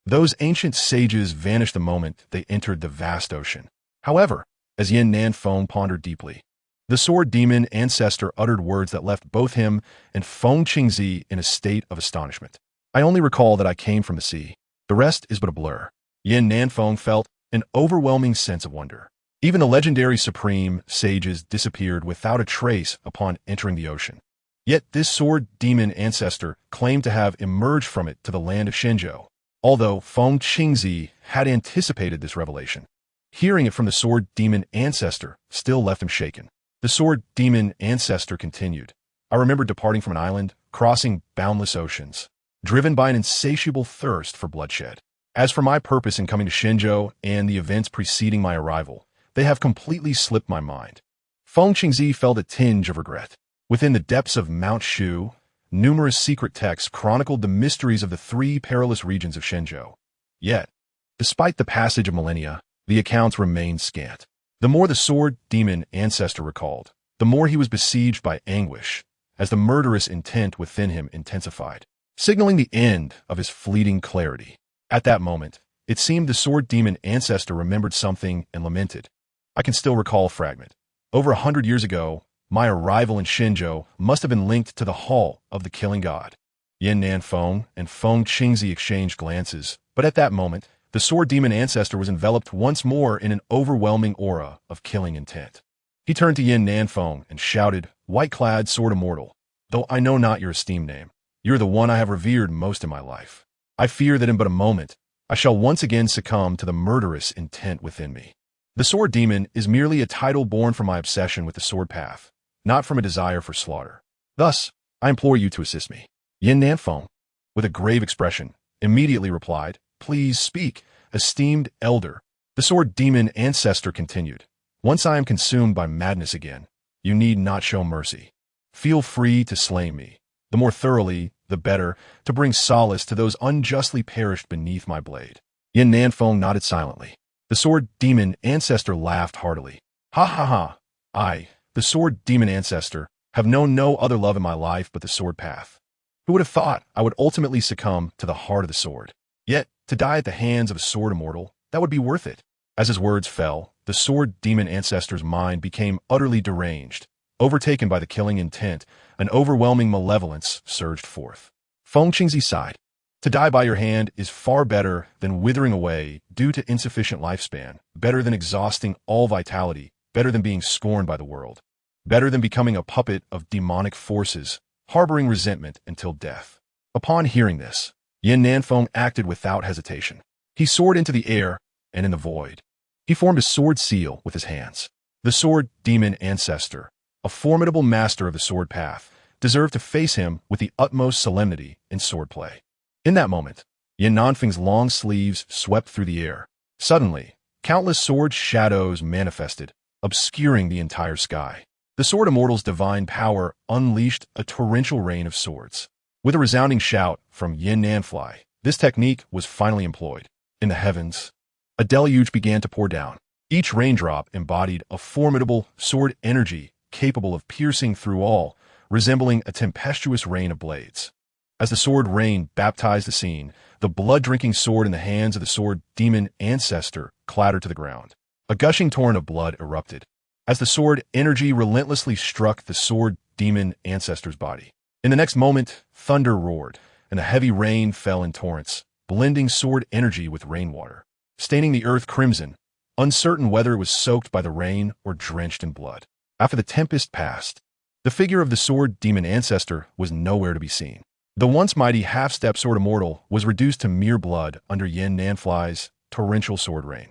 Those ancient sages vanished the moment they entered the vast ocean. However, as Yin Nanfei pondered deeply, the sword demon ancestor uttered words that left both him and Feng Qingzi in a state of astonishment. I only recall that I came from the sea. The rest is but a blur. Yin Nanfei felt an overwhelming sense of wonder. Even the legendary supreme sages disappeared without a trace upon entering the ocean. Yet this sword demon ancestor claimed to have emerged from it to the land of Shenzhou, although Feng Qingzi had anticipated this revelation. Hearing it from the sword demon ancestor still left him shaken. The sword demon ancestor continued. I remember departing from an island, crossing boundless oceans, driven by an insatiable thirst for bloodshed. As for my purpose in coming to Shenzhou and the events preceding my arrival, they have completely slipped my mind. Feng Qingzi felt a tinge of regret. Within the depths of Mount Shu, numerous secret texts chronicled the mysteries of the three perilous regions of Shenzhou. Yet, despite the passage of millennia, the accounts remained scant. The more the sword demon ancestor recalled, the more he was besieged by anguish, as the murderous intent within him intensified, signaling the end of his fleeting clarity. At that moment, it seemed the sword demon ancestor remembered something and lamented. I can still recall a fragment. Over 100 years ago, my arrival in Shenzhou must have been linked to the Hall of the Killing God. Yin Nanfei and Feng Qingzi exchanged glances, but at that moment, the sword demon ancestor was enveloped once more in an overwhelming aura of killing intent. He turned to Yin Nanfei and shouted, "White-clad sword immortal, though I know not your esteemed name, you're the one I have revered most in my life. I fear that in but a moment, I shall once again succumb to the murderous intent within me. The sword demon is merely a title born from my obsession with the sword path, not from a desire for slaughter. Thus, I implore you to assist me." Yin Nanfei, with a grave expression, immediately replied, "Please speak, esteemed elder." The sword demon ancestor continued, "Once I am consumed by madness again, you need not show mercy. Feel free to slay me, the more thoroughly, the better, to bring solace to those unjustly perished beneath my blade." Yin Nanfei nodded silently. The sword demon ancestor laughed heartily. "Ha ha ha! I, the sword demon ancestor, have known no other love in my life but the sword path. Who would have thought I would ultimately succumb to the heart of the sword? Yet, to die at the hands of a sword immortal, that would be worth it." As his words fell, the sword demon ancestor's mind became utterly deranged. Overtaken by the killing intent, an overwhelming malevolence surged forth. Feng Qingzi sighed. "To die by your hand is far better than withering away due to insufficient lifespan, better than exhausting all vitality, better than being scorned by the world, better than becoming a puppet of demonic forces, harboring resentment until death." Upon hearing this, Yin Nanfei acted without hesitation. He soared into the air and in the void. He formed a sword seal with his hands. The sword demon ancestor, a formidable master of the sword path, deserved to face him with the utmost solemnity in swordplay. In that moment, Yin Nanfei's long sleeves swept through the air. Suddenly, countless sword shadows manifested, obscuring the entire sky. The Sword Immortal's divine power unleashed a torrential rain of swords. With a resounding shout from Yin Nanfei, this technique was finally employed. In the heavens, a deluge began to pour down. Each raindrop embodied a formidable sword energy capable of piercing through all, resembling a tempestuous rain of blades. As the sword rain baptized the scene, the blood-drinking sword in the hands of the sword demon ancestor clattered to the ground. A gushing torrent of blood erupted as the sword energy relentlessly struck the sword demon ancestor's body. In the next moment, thunder roared, and a heavy rain fell in torrents, blending sword energy with rainwater, staining the earth crimson, uncertain whether it was soaked by the rain or drenched in blood. After the tempest passed, the figure of the sword demon ancestor was nowhere to be seen. The once mighty half-step sword immortal was reduced to mere blood under Yin Nanfei's torrential sword rain,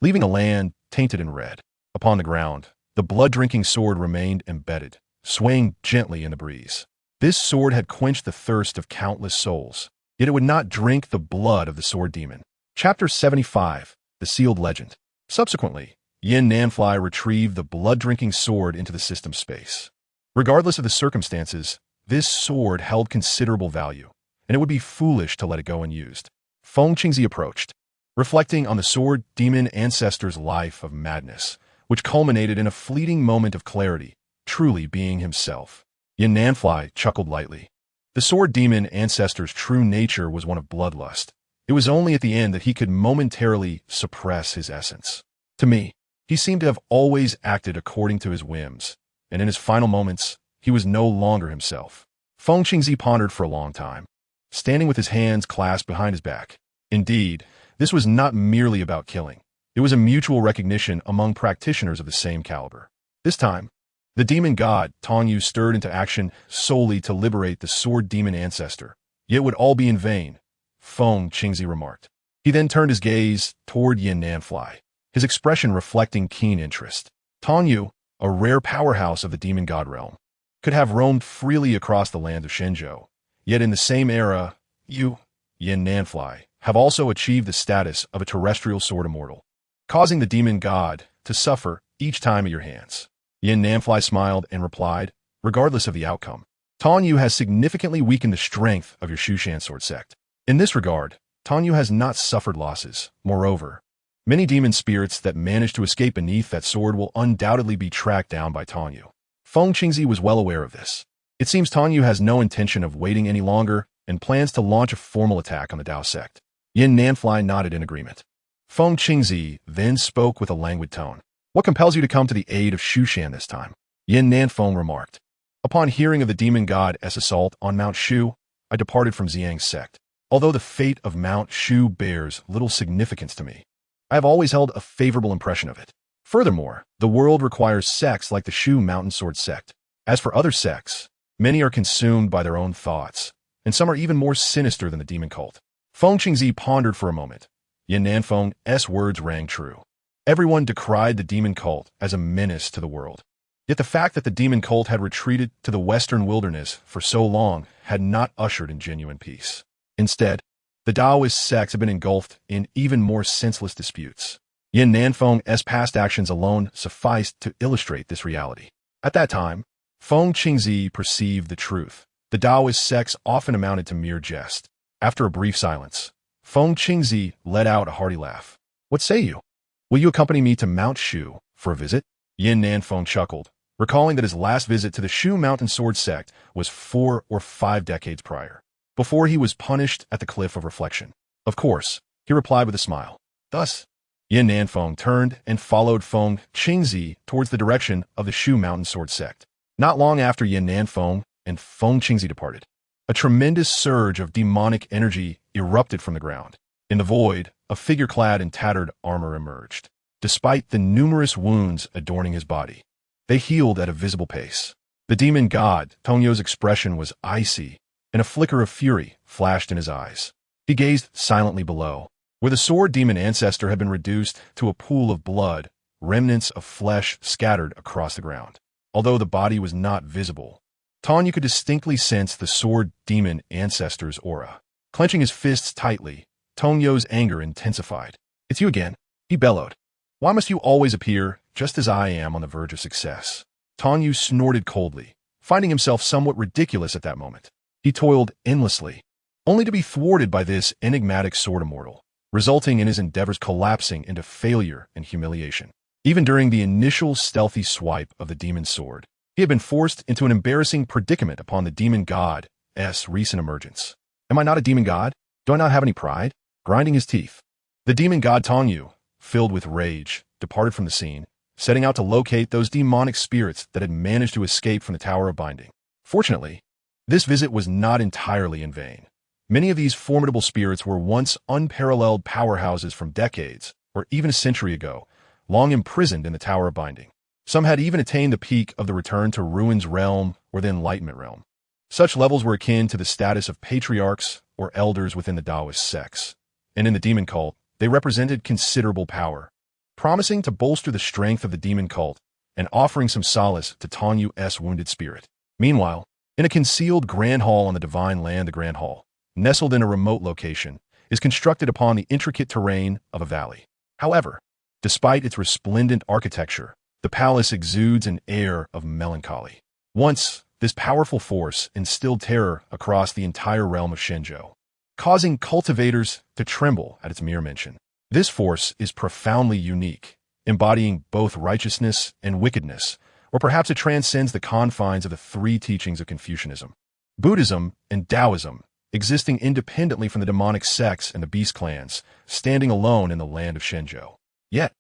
leaving a land tainted in red. Upon the ground, the blood-drinking sword remained embedded, swaying gently in the breeze. This sword had quenched the thirst of countless souls, yet it would not drink the blood of the sword demon. Chapter 75, The Sealed Legend. Subsequently, Yin Nanfei retrieved the blood-drinking sword into the system space. Regardless of the circumstances, this sword held considerable value, and it would be foolish to let it go unused. Feng Qingzi approached, reflecting on the sword demon ancestor's life of madness, which culminated in a fleeting moment of clarity, truly being himself. Yin Nanfei chuckled lightly. The sword demon ancestor's true nature was one of bloodlust. It was only at the end that he could momentarily suppress his essence. To me, he seemed to have always acted according to his whims, and in his final moments, he was no longer himself. Feng Qingzi pondered for a long time, standing with his hands clasped behind his back. Indeed, this was not merely about killing. It was a mutual recognition among practitioners of the same caliber. This time, the demon god, Tongyu, stirred into action solely to liberate the sword demon ancestor. Yet it would all be in vain, Feng Qingzi remarked. He then turned his gaze toward Yin Nanfei, his expression reflecting keen interest. Tongyu, a rare powerhouse of the demon god realm, could have roamed freely across the land of Shenzhou. Yet in the same era, you, Yin Nanfei, have also achieved the status of a terrestrial sword immortal, causing the demon god to suffer each time at your hands. Yin Nanfei smiled and replied, regardless of the outcome, Tongyu has significantly weakened the strength of your Shushan sword sect. In this regard, Tongyu has not suffered losses. Moreover, many demon spirits that manage to escape beneath that sword will undoubtedly be tracked down by Tongyu. Feng Qingzi was well aware of this. It seems Tongyu has no intention of waiting any longer and plans to launch a formal attack on the Dao sect. Yin Nanfei nodded in agreement. Feng Qingzi then spoke with a languid tone. What compels you to come to the aid of Shushan this time? Yin Nanfei remarked. Upon hearing of the demon god's assault on Mount Shu, I departed from Zi Yang Sect. Although the fate of Mount Shu bears little significance to me, I have always held a favorable impression of it. Furthermore, the world requires sects like the Shu Mountain Sword Sect. As for other sects, many are consumed by their own thoughts, and some are even more sinister than the demon cult. Feng Qingzi pondered for a moment. Yin Nanfei's words rang true. Everyone decried the demon cult as a menace to the world. Yet the fact that the demon cult had retreated to the western wilderness for so long had not ushered in genuine peace. Instead, the Taoist sects have been engulfed in even more senseless disputes. Yin Nanfei's past actions alone sufficed to illustrate this reality. At that time, Feng Qingzi perceived the truth. The Taoist sects often amounted to mere jest. After a brief silence, Feng Qingzi let out a hearty laugh. What say you? Will you accompany me to Mount Shu for a visit? Yin Nanfei chuckled, recalling that his last visit to the Shu Mountain Sword Sect was 4 or 5 decades prior, before he was punished at the Cliff of Reflection. Of course, he replied with a smile. Thus, Yin Nanfei turned and followed Feng Qingzi towards the direction of the Shu Mountain Sword Sect. Not long after Yin Nanfei and Feng Qingzi departed, a tremendous surge of demonic energy erupted from the ground. In the void, a figure clad in tattered armor emerged. Despite the numerous wounds adorning his body, they healed at a visible pace. The demon god, Tongyu's expression was icy, and a flicker of fury flashed in his eyes. He gazed silently below, where the sword demon ancestor had been reduced to a pool of blood, remnants of flesh scattered across the ground. Although the body was not visible, Tongyu could distinctly sense the sword demon ancestor's aura. Clenching his fists tightly, Tongyu's anger intensified. It's you again, he bellowed. Why must you always appear just as I am on the verge of success? Tong Yu snorted coldly, finding himself somewhat ridiculous at that moment. He toiled endlessly, only to be thwarted by this enigmatic sword immortal, resulting in his endeavors collapsing into failure and humiliation. Even during the initial stealthy swipe of the demon sword, he had been forced into an embarrassing predicament upon the demon god's recent emergence. Am I not a demon god? Do I not have any pride? Grinding his teeth, the demon god Tong Yu, filled with rage, departed from the scene, setting out to locate those demonic spirits that had managed to escape from the Tower of Binding. Fortunately, this visit was not entirely in vain. Many of these formidable spirits were once unparalleled powerhouses from decades, or even a century ago, long imprisoned in the Tower of Binding. Some had even attained the peak of the Return to Ruins realm or the Enlightenment realm. Such levels were akin to the status of patriarchs or elders within the Taoist sects, and in the demon cult, they represented considerable power, promising to bolster the strength of the demon cult and offering some solace to Tong Yu's wounded spirit. Meanwhile, in a concealed grand hall on the divine land, the Grand Hall, nestled in a remote location, is constructed upon the intricate terrain of a valley. However, despite its resplendent architecture, the palace exudes an air of melancholy. Once, this powerful force instilled terror across the entire realm of Shenzhou, causing cultivators to tremble at its mere mention. This force is profoundly unique, embodying both righteousness and wickedness, or perhaps it transcends the confines of the three teachings of Confucianism, Buddhism, and Taoism, existing independently from the demonic sects and the beast clans, standing alone in the land of Shenzhou. Yet,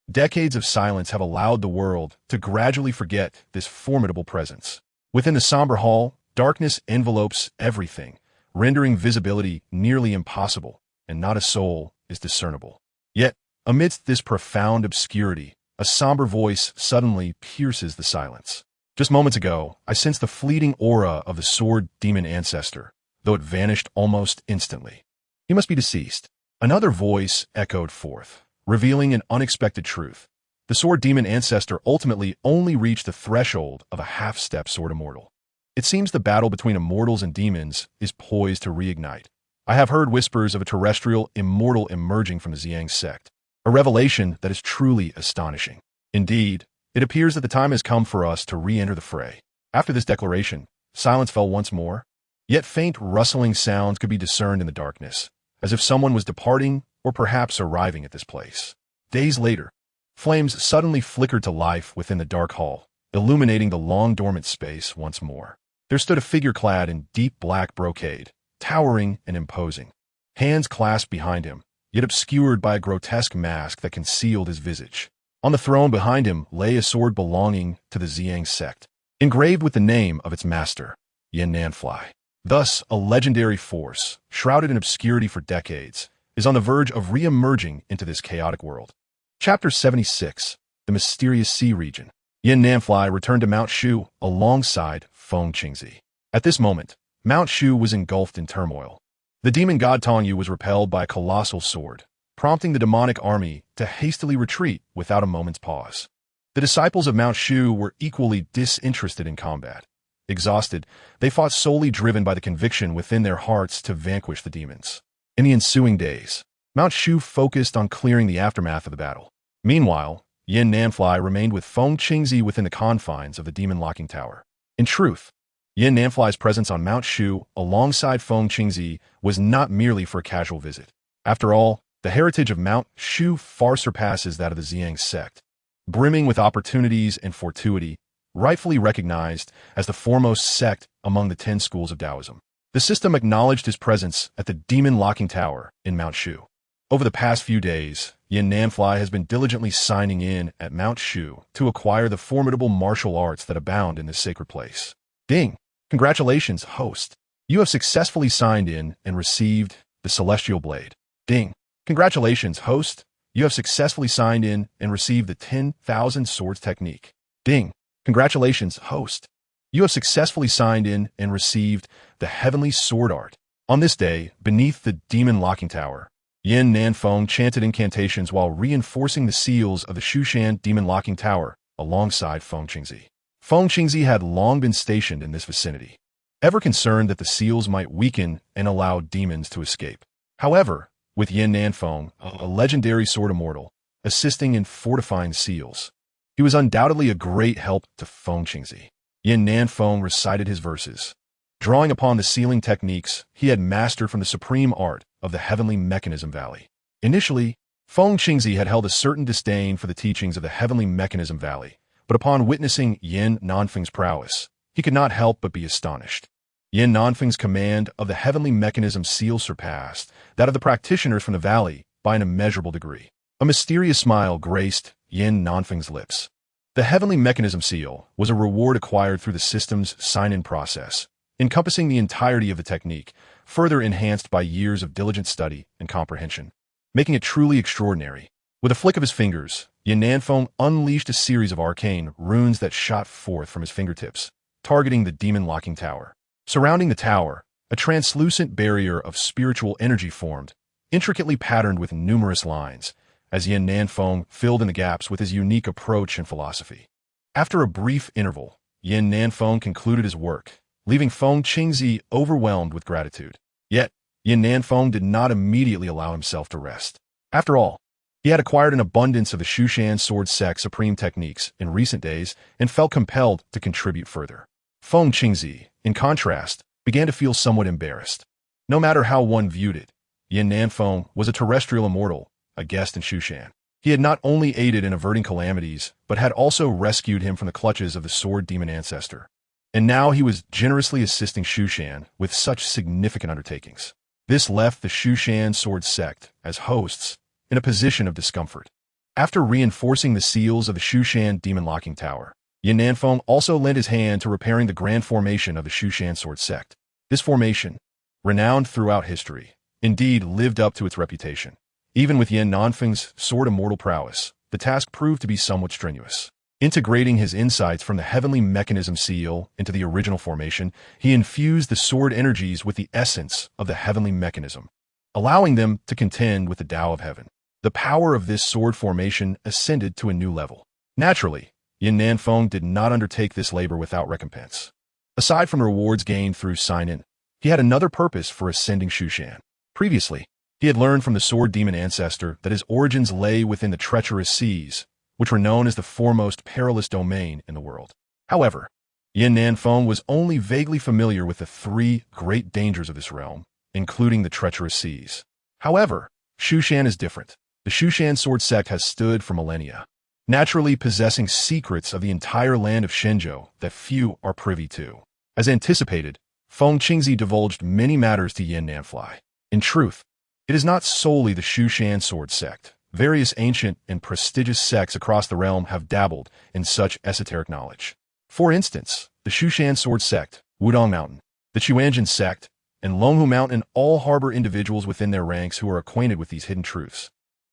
decades of silence have allowed the world to gradually forget this formidable presence. Within the somber hall, darkness envelopes everything, rendering visibility nearly impossible, and not a soul is discernible. Yet, amidst this profound obscurity, a somber voice suddenly pierces the silence. Just moments ago, I sensed the fleeting aura of the sword demon ancestor, though it vanished almost instantly. He must be deceased. Another voice echoed forth, revealing an unexpected truth. The sword demon ancestor ultimately only reached the threshold of a half-step sword immortal. It seems the battle between immortals and demons is poised to reignite. I have heard whispers of a terrestrial immortal emerging from the Zi Yang Sect, a revelation that is truly astonishing. Indeed, it appears that the time has come for us to re-enter the fray. After this declaration, silence fell once more, yet faint rustling sounds could be discerned in the darkness, as if someone was departing or perhaps arriving at this place. Days later, flames suddenly flickered to life within the dark hall, illuminating the long-dormant space once more. There stood a figure clad in deep black brocade, towering and imposing, hands clasped behind him, yet obscured by a grotesque mask that concealed his visage. On the throne behind him lay a sword belonging to the Zi Yang Sect, engraved with the name of its master, Nanfei. Thus, a legendary force, shrouded in obscurity for decades, is on the verge of re-emerging into this chaotic world. Chapter 76, The Mysterious Sea Region. Nanfei returned to Mount Shu alongside Feng Qingzi. At this moment, Mount Shu was engulfed in turmoil. The demon god Tong Yu was repelled by a colossal sword, prompting the demonic army to hastily retreat without a moment's pause. The disciples of Mount Shu were equally disinterested in combat. Exhausted, they fought solely driven by the conviction within their hearts to vanquish the demons. In the ensuing days, Mount Shu focused on clearing the aftermath of the battle. Meanwhile, Nanfei remained with Feng Qingzi within the confines of the demon locking tower. In truth, Nanfei's presence on Mount Shu alongside Feng Qingzi was not merely for a casual visit. After all, the heritage of Mount Shu far surpasses that of the Zi Yang Sect, brimming with opportunities and fortuity, rightfully recognized as the foremost sect among the 10 schools of Taoism. The system acknowledged his presence at the demon locking tower in Mount Shu. Over the past few days, Nanfei has been diligently signing in at Mount Shu to acquire the formidable martial arts that abound in this sacred place. Ding! Congratulations, host. You have successfully signed in and received the Celestial Blade. Ding! Congratulations, host. You have successfully signed in and received the 10,000 Swords Technique. Ding! Congratulations, host. You have successfully signed in and received the Heavenly Sword Art. On this day, beneath the demon locking tower, Nanfei chanted incantations while reinforcing the seals of the Shushan demon locking tower alongside Feng Qingzi. Feng Qingzi had long been stationed in this vicinity, ever concerned that the seals might weaken and allow demons to escape. However, with Nanfei, a legendary sword immortal, assisting in fortifying seals. He was undoubtedly a great help to Feng Qingzi. Yin Nanfei recited his verses, drawing upon the sealing techniques he had mastered from the supreme art of the Heavenly Mechanism Valley. Initially, Feng Qingzi had held a certain disdain for the teachings of the Heavenly Mechanism Valley, but upon witnessing Yin Nanfei's prowess, he could not help but be astonished. Yin Nanfei's command of the Heavenly Mechanism seal surpassed that of the practitioners from the valley by an immeasurable degree. A mysterious smile graced Yin Nanfei's lips. The Heavenly Mechanism seal was a reward acquired through the system's sign-in process, encompassing the entirety of the technique, further enhanced by years of diligent study and comprehension, making it truly extraordinary. With a flick of his fingers, Yin Nanfei unleashed a series of arcane runes that shot forth from his fingertips, targeting the demon locking tower. Surrounding the tower, a translucent barrier of spiritual energy formed, intricately patterned with numerous lines, as Yin Nanfei filled in the gaps with his unique approach and philosophy. After a brief interval, Yin Nanfei concluded his work, leaving Feng Qingzi overwhelmed with gratitude. Yet, Yin Nanfei did not immediately allow himself to rest. After all, he had acquired an abundance of the Shushan Sword Sect supreme techniques in recent days and felt compelled to contribute further. Feng Qingzi, in contrast, began to feel somewhat embarrassed. No matter how one viewed it, Yin Nanfei was a terrestrial immortal, a guest in Shushan. He had not only aided in averting calamities, but had also rescued him from the clutches of the sword demon ancestor. And now he was generously assisting Shushan with such significant undertakings. This left the Shushan Sword Sect, as hosts, in a position of discomfort. After reinforcing the seals of the Shushan Demon Locking Tower, Yin Nanfei also lent his hand to repairing the grand formation of the Shushan Sword Sect. This formation, renowned throughout history, indeed lived up to its reputation. Even with Yin Nanfei's sword immortal prowess, the task proved to be somewhat strenuous. Integrating his insights from the Heavenly Mechanism seal into the original formation, he infused the sword energies with the essence of the Heavenly Mechanism, allowing them to contend with the Tao of Heaven. The power of this sword formation ascended to a new level. Naturally, Yin Nanfei did not undertake this labor without recompense. Aside from the rewards gained through sign-in, he had another purpose for ascending Shushan. Previously, he had learned from the sword demon ancestor that his origins lay within the treacherous seas, which were known as the foremost perilous domain in the world. However, Yin Nanfei was only vaguely familiar with the three great dangers of this realm, including the treacherous seas. However, Shushan is different. The Shushan Sword Sect has stood for millennia, naturally possessing secrets of the entire land of Shenzhou that few are privy to. As anticipated, Feng Qingzi divulged many matters to Yin Nanfei. In truth, it is not solely the Shushan Sword Sect. Various ancient and prestigious sects across the realm have dabbled in such esoteric knowledge. For instance, the Shushan Sword Sect, Wudong Mountain, the Chuanjin Sect, and Longhu Mountain all harbor individuals within their ranks who are acquainted with these hidden truths.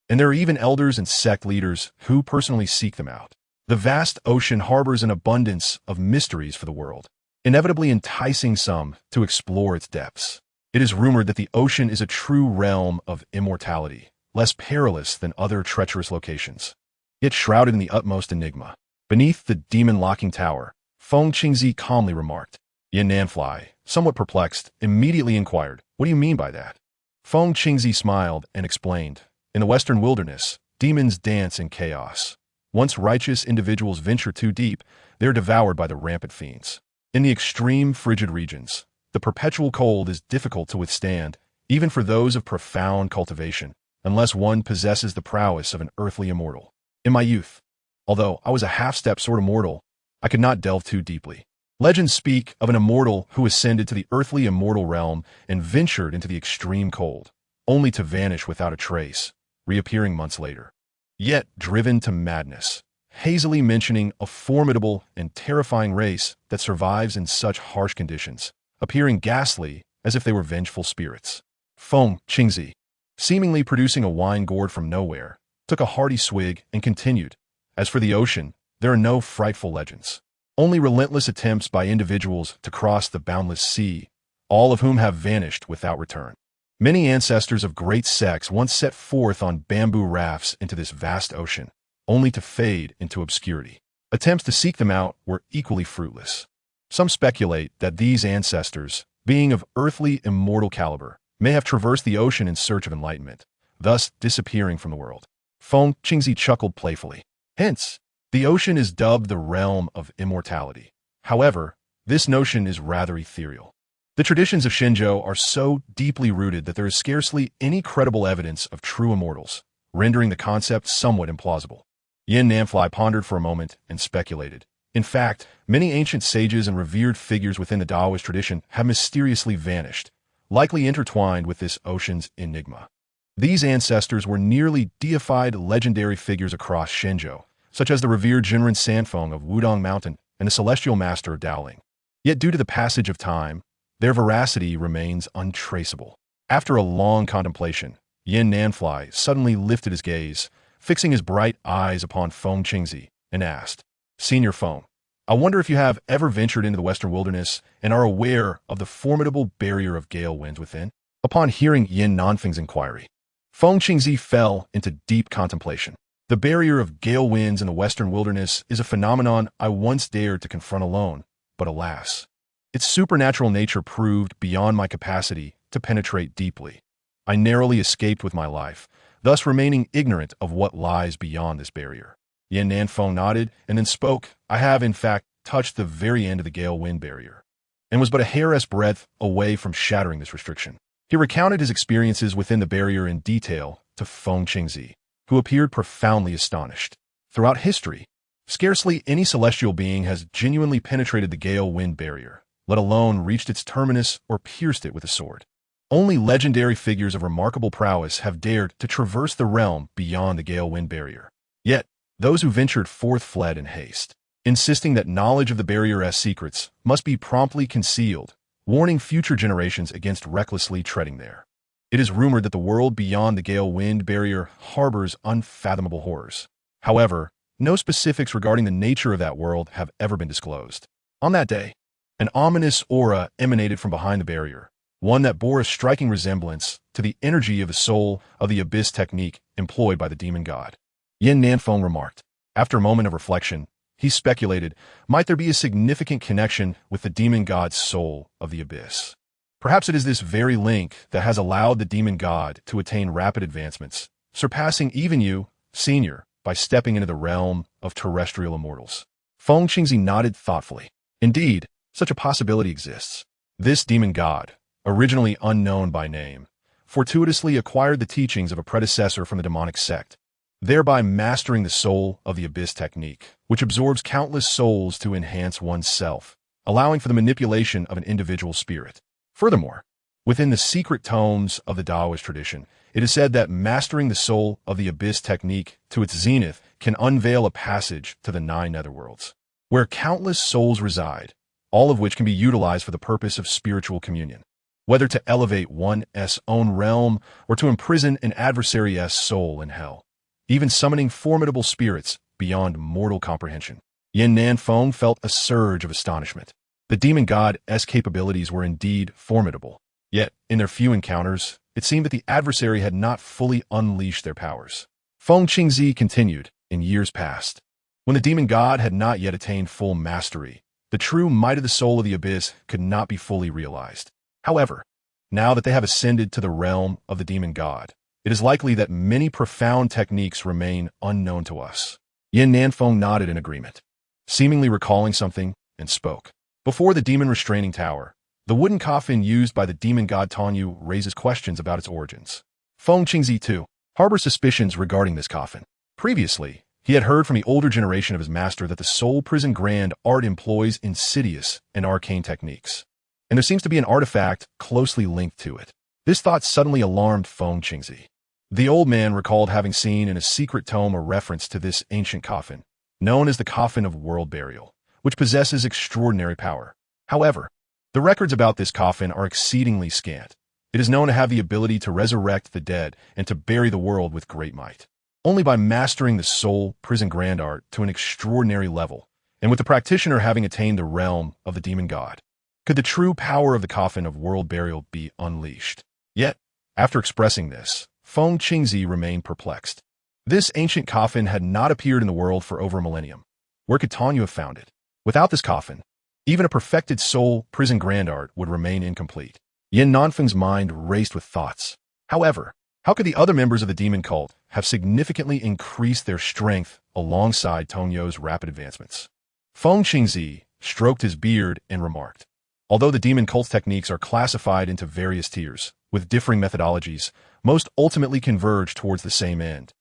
And there are even elders and sect leaders who personally seek them out. The vast ocean harbors an abundance of mysteries for the world, inevitably enticing some to explore its depths. It is rumored that the ocean is a true realm of immortality, less perilous than other treacherous locations, yet shrouded in the utmost enigma. Beneath the demon locking tower, Feng Qingzi calmly remarked. Yin Nanfei, somewhat perplexed, immediately inquired, "What do you mean by that?" Feng Qingzi smiled and explained, "In the western wilderness, demons dance in chaos. Once righteous individuals venture too deep, they are devoured by the rampant fiends. In the extreme frigid regions, the perpetual cold is difficult to withstand, even for those of profound cultivation, unless one possesses the prowess of an earthly immortal. In my youth, although I was a half-step sort of mortal, I could not delve too deeply. Legends speak of an immortal who ascended to the earthly immortal realm and ventured into the extreme cold, only to vanish without a trace, reappearing months later. Yet driven to madness, hazily mentioning a formidable and terrifying race that survives in such harsh conditions, appearing ghastly as if they were vengeful spirits." Feng Qingzi, seemingly producing a wine gourd from nowhere, took a hearty swig and continued, "As for the ocean, there are no frightful legends, only relentless attempts by individuals to cross the boundless sea, all of whom have vanished without return. Many ancestors of great sects once set forth on bamboo rafts into this vast ocean, only to fade into obscurity. Attempts to seek them out were equally fruitless. Some speculate that these ancestors, being of earthly immortal caliber, may have traversed the ocean in search of enlightenment, thus disappearing from the world." Feng Qingzi chuckled playfully. Hence, the ocean is dubbed the realm of immortality. However, this notion is rather ethereal. The traditions of Shenzhou are so deeply rooted that there is scarcely any credible evidence of true immortals, rendering the concept somewhat implausible. Yin Nanfei pondered for a moment and speculated. In fact, many ancient sages and revered figures within the Taoist tradition have mysteriously vanished, likely intertwined with this ocean's enigma. These ancestors were nearly deified legendary figures across Shenzhou, such as the revered Jinren Sanfeng of Wudong Mountain and the celestial master of Daoling. Yet due to the passage of time, their veracity remains untraceable. After a long contemplation, Yin Nanfei suddenly lifted his gaze, fixing his bright eyes upon Feng Qingzi, and asked, Senior Feng, I wonder if you have ever ventured into the western wilderness and are aware of the formidable barrier of gale winds within? Upon hearing Yin Nanfei's inquiry, Feng Qingzi fell into deep contemplation. The barrier of gale winds in the western wilderness is a phenomenon I once dared to confront alone, but alas, its supernatural nature proved beyond my capacity to penetrate deeply. I narrowly escaped with my life, thus remaining ignorant of what lies beyond this barrier. Yin Nanfei nodded and then spoke. I have, in fact, touched the very end of the gale wind barrier, and was but a hair's breadth away from shattering this restriction. He recounted his experiences within the barrier in detail to Feng Qingzi, who appeared profoundly astonished. Throughout history, scarcely any celestial being has genuinely penetrated the gale wind barrier, let alone reached its terminus or pierced it with a sword. Only legendary figures of remarkable prowess have dared to traverse the realm beyond the gale wind barrier. Yet, those who ventured forth fled in haste, insisting that knowledge of the barrier's secrets must be promptly concealed, warning future generations against recklessly treading there. It is rumored that the world beyond the gale wind barrier harbors unfathomable horrors. However, no specifics regarding the nature of that world have ever been disclosed. On that day, an ominous aura emanated from behind the barrier, one that bore a striking resemblance to the energy of the soul of the abyss technique employed by the demon god. Yin Nanfei remarked. After a moment of reflection, he speculated, might there be a significant connection with the demon god's soul of the abyss? Perhaps it is this very link that has allowed the demon god to attain rapid advancements, surpassing even you, senior, by stepping into the realm of terrestrial immortals. Feng Qingzi nodded thoughtfully. Indeed, such a possibility exists. This demon god, originally unknown by name, fortuitously acquired the teachings of a predecessor from the demonic sect, thereby mastering the soul of the abyss technique, which absorbs countless souls to enhance one's self, allowing for the manipulation of an individual spirit. Furthermore, within the secret tomes of the Taoist tradition, it is said that mastering the soul of the abyss technique to its zenith can unveil a passage to the 9 netherworlds, where countless souls reside, all of which can be utilized for the purpose of spiritual communion. Whether to elevate one's own realm or to imprison an adversary's soul in hell, even summoning formidable spirits beyond mortal comprehension. Yin Nanfei felt a surge of astonishment. The demon god's capabilities were indeed formidable. Yet, in their few encounters, it seemed that the adversary had not fully unleashed their powers. Feng Qingzi continued, in years past, when the demon god had not yet attained full mastery, the true might of the soul of the abyss could not be fully realized. However, now that they have ascended to the realm of the demon god, it is likely that many profound techniques remain unknown to us. Yin Nanfei nodded in agreement, seemingly recalling something, and spoke. Before the demon restraining tower, the wooden coffin used by the demon god Tanyu raises questions about its origins. Feng Qingzi, too, harbors suspicions regarding this coffin. Previously, he had heard from the older generation of his master that the soul prison grand art employs insidious and arcane techniques, and there seems to be an artifact closely linked to it. This thought suddenly alarmed Feng Qingzi. The old man recalled having seen in a secret tome a reference to this ancient coffin, known as the Coffin of World Burial, which possesses extraordinary power. However, the records about this coffin are exceedingly scant. It is known to have the ability to resurrect the dead and to bury the world with great might. Only by mastering the soul prison grand art to an extraordinary level, and with the practitioner having attained the realm of the demon god, could the true power of the Coffin of World Burial be unleashed. Yet, after expressing this, Feng Qingzi remained perplexed. This ancient coffin had not appeared in the world for over a millennium. Where could Tanyu have found it? Without this coffin, even a perfected soul prison grand art would remain incomplete. Yin Nanfei's mind raced with thoughts. However, How could the other members of the demon cult have significantly increased their strength alongside Tonyo's rapid advancements? Feng Qingzi stroked his beard and remarked, although the demon cult's techniques are classified into various tiers, with differing methodologies, most ultimately converge towards the same end.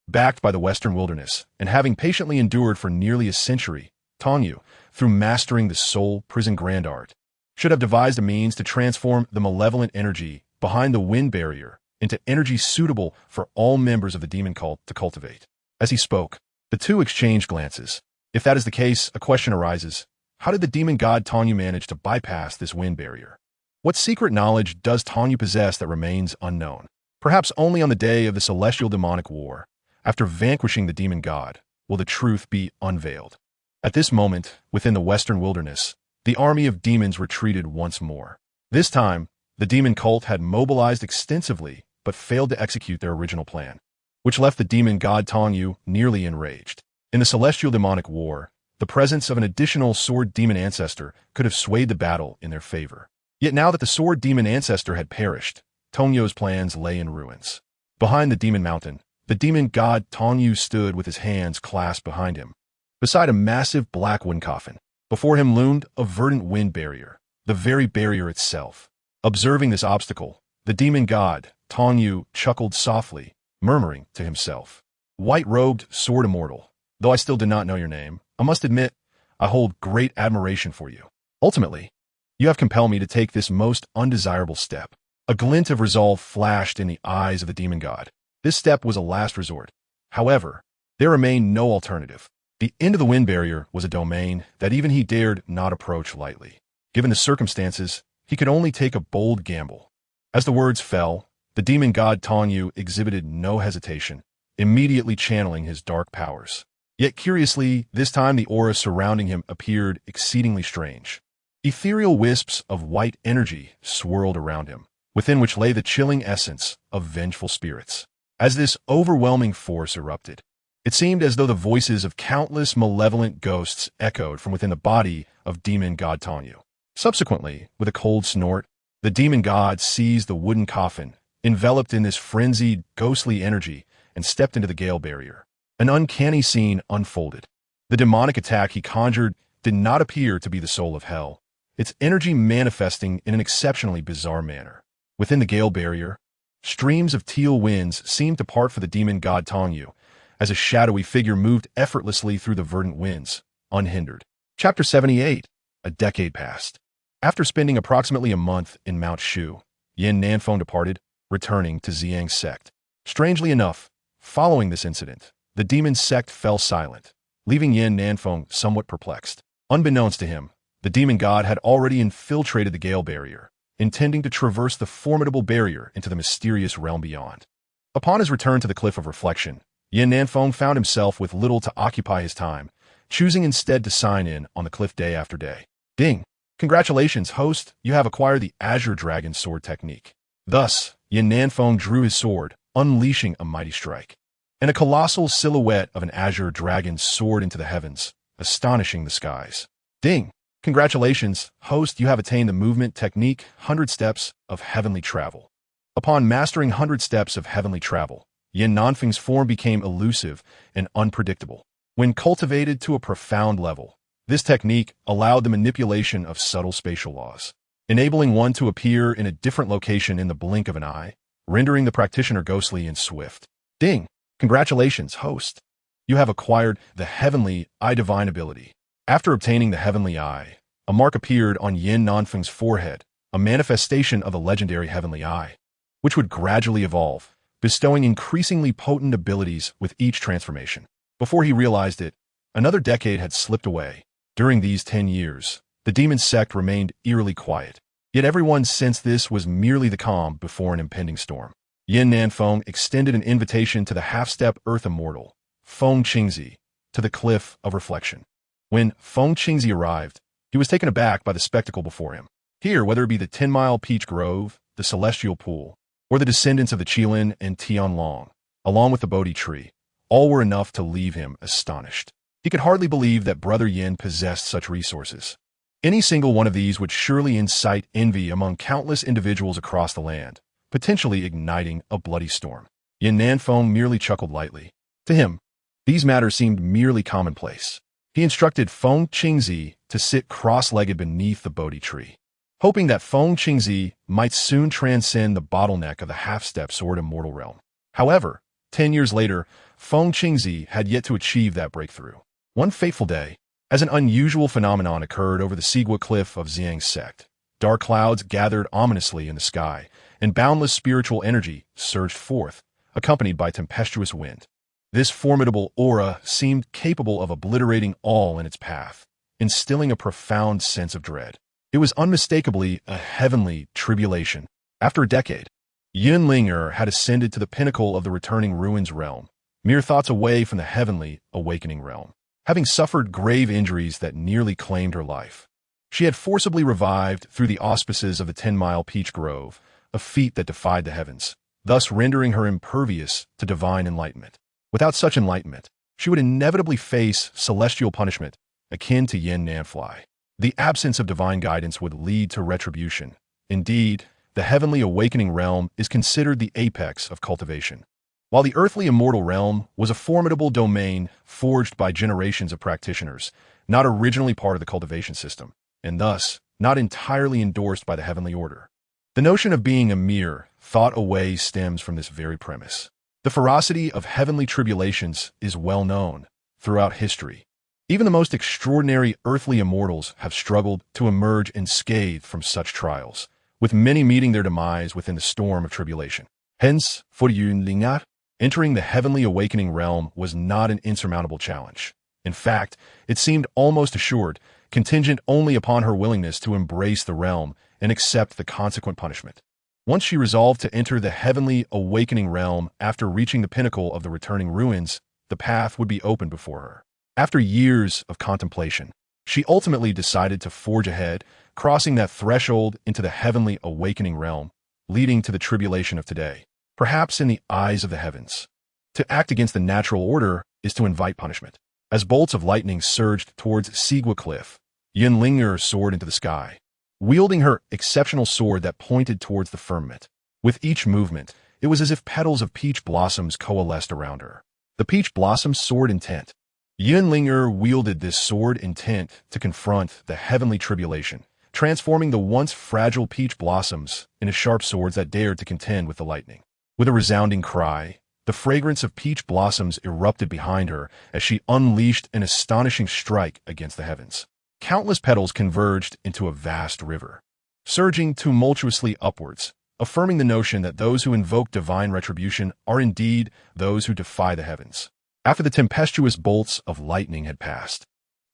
Backed by the Western wilderness, and having patiently endured for nearly a century, Tonyu, through mastering the soul prison grand art, should have devised a means to transform the malevolent energy behind the wind barrier into energy suitable for all members of the demon cult to cultivate. As he spoke, the two exchanged glances. If that is the case, a question arises. How did the demon god Tonyu manage to bypass this wind barrier? What secret knowledge does Tonyu possess that remains unknown? Perhaps only on the day of the celestial demonic war, after vanquishing the demon god, will the truth be unveiled. At this moment, within the western wilderness, the army of demons retreated once more. This time, the demon cult had mobilized extensively but failed to execute their original plan, which left the demon god Tonyu nearly enraged. In the celestial demonic war, the presence of an additional sword demon ancestor could have swayed the battle in their favor. Yet now that the sword demon ancestor had perished, Tonyo's plans lay in ruins. Behind the demon mountain, the demon god Tonyu stood with his hands clasped behind him, beside a massive black wind coffin. Before him loomed a verdant wind barrier, the very barrier itself. Observing this obstacle, the demon god Tonyu chuckled softly, murmuring to himself, "White-robed sword immortal, though I still do not know your name, I must admit, I hold great admiration for you. Ultimately, you have compelled me to take this most undesirable step." A glint of resolve flashed in the eyes of the demon god. This step was a last resort. However, there remained no alternative. The end of the wind barrier was a domain that even he dared not approach lightly. Given the circumstances, he could only take a bold gamble. As the words fell, the demon god Tonyu exhibited no hesitation, immediately channeling his dark powers. Yet curiously, this time the aura surrounding him appeared exceedingly strange. Ethereal wisps of white energy swirled around him, within which lay the chilling essence of vengeful spirits. As this overwhelming force erupted, it seemed as though the voices of countless malevolent ghosts echoed from within the body of demon god Tonyu. Subsequently, with a cold snort, the demon god seized the wooden coffin, enveloped in this frenzied, ghostly energy, and stepped into the gale barrier. An uncanny scene unfolded. The demonic attack he conjured did not appear to be the soul of hell, its energy manifesting in an exceptionally bizarre manner. Within the gale barrier, streams of teal winds seemed to part for the demon god Tonyu, as a shadowy figure moved effortlessly through the verdant winds, unhindered. Chapter 78. A decade passed. After spending approximately a month in Mount Shu, Yin Nanfei departed, returning to Zi Yang Sect. Strangely enough, following this incident, the Demon Sect fell silent, leaving Yin Nanfei somewhat perplexed. Unbeknownst to him, the demon god had already infiltrated the gale barrier, intending to traverse the formidable barrier into the mysterious realm beyond. Upon his return to the Cliff of Reflection, Yin Nanfei found himself with little to occupy his time, choosing instead to sign in on the cliff day after day. Ding! Congratulations, host, you have acquired the Azure Dragon Sword technique. Thus, Yin Nanfei drew his sword, unleashing a mighty strike, and a colossal silhouette of an azure dragon soared into the heavens, astonishing the skies. Ding! Congratulations, host, you have attained the movement technique 100 Steps of Heavenly Travel. Upon mastering 100 Steps of Heavenly Travel, Yin Nanfei's form became elusive and unpredictable. When cultivated to a profound level, this technique allowed the manipulation of subtle spatial laws, enabling one to appear in a different location in the blink of an eye, rendering the practitioner ghostly and swift. Ding! Congratulations, host. You have acquired the Heavenly Eye Divine ability. After obtaining the Heavenly Eye, a mark appeared on Yin Nanfei's forehead, a manifestation of the legendary Heavenly Eye, which would gradually evolve, bestowing increasingly potent abilities with each transformation. Before he realized it, another decade had slipped away. During these 10 years, the Demon Sect remained eerily quiet. Yet everyone sensed this was merely the calm before an impending storm. Yin Nanfei extended an invitation to the half-step Earth Immortal, Feng Qingzi, to the Cliff of Reflection. When Feng Qingzi arrived, he was taken aback by the spectacle before him. Here, whether it be the 10-mile Peach Grove, the Celestial Pool, or the descendants of the Qilin and Tianlong, along with the Bodhi tree, all were enough to leave him astonished. He could hardly believe that Brother Yin possessed such resources. Any single one of these would surely incite envy among countless individuals across the land, potentially igniting a bloody storm. Yin Nanfei merely chuckled lightly. To him, these matters seemed merely commonplace. He instructed Feng Qingzi to sit cross-legged beneath the Bodhi tree, hoping that Feng Qingzi might soon transcend the bottleneck of the half-step sword Immortal realm. However, 10 years later, Feng Qingzi had yet to achieve that breakthrough. One fateful day, as an unusual phenomenon occurred over the Contemplation Cliff of Zi Yang Sect, dark clouds gathered ominously in the sky, and boundless spiritual energy surged forth, accompanied by tempestuous wind. This formidable aura seemed capable of obliterating all in its path, instilling a profound sense of dread. It was unmistakably a heavenly tribulation. After a decade, Yunlinger had ascended to the pinnacle of the returning ruins realm, mere thoughts away from the heavenly awakening realm. Having suffered grave injuries that nearly claimed her life, she had forcibly revived through the auspices of the 10-mile peach grove, a feat that defied the heavens, thus rendering her impervious to divine enlightenment. Without such enlightenment, she would inevitably face celestial punishment akin to Yin Nanfei. The absence of divine guidance would lead to retribution. Indeed, the heavenly awakening realm is considered the apex of cultivation. While the earthly immortal realm was a formidable domain forged by generations of practitioners, not originally part of the cultivation system, and thus not entirely endorsed by the heavenly order. The notion of being a mere thought away stems from this very premise. The ferocity of heavenly tribulations is well known throughout history. Even the most extraordinary earthly immortals have struggled to emerge unscathed from such trials, with many meeting their demise within the storm of tribulation. Hence, for Yunlinger, entering the heavenly awakening realm was not an insurmountable challenge. In fact, it seemed almost assured, contingent only upon her willingness to embrace the realm and accept the consequent punishment. Once she resolved to enter the heavenly awakening realm after reaching the pinnacle of the returning ruins, the path would be open before her. After years of contemplation, she ultimately decided to forge ahead, crossing that threshold into the heavenly awakening realm, leading to the tribulation of today. Perhaps in the eyes of the heavens, to act against the natural order is to invite punishment. As bolts of lightning surged towards Contemplation Cliff, Yunlinger soared into the sky, wielding her exceptional sword that pointed towards the firmament. With each movement, it was as if petals of peach blossoms coalesced around her. The peach blossoms soared intent. Yunlinger wielded this sword intent to confront the heavenly tribulation, transforming the once fragile peach blossoms into sharp swords that dared to contend with the lightning. With a resounding cry, the fragrance of peach blossoms erupted behind her as she unleashed an astonishing strike against the heavens. Countless petals converged into a vast river, surging tumultuously upwards, affirming the notion that those who invoke divine retribution are indeed those who defy the heavens. After the tempestuous bolts of lightning had passed,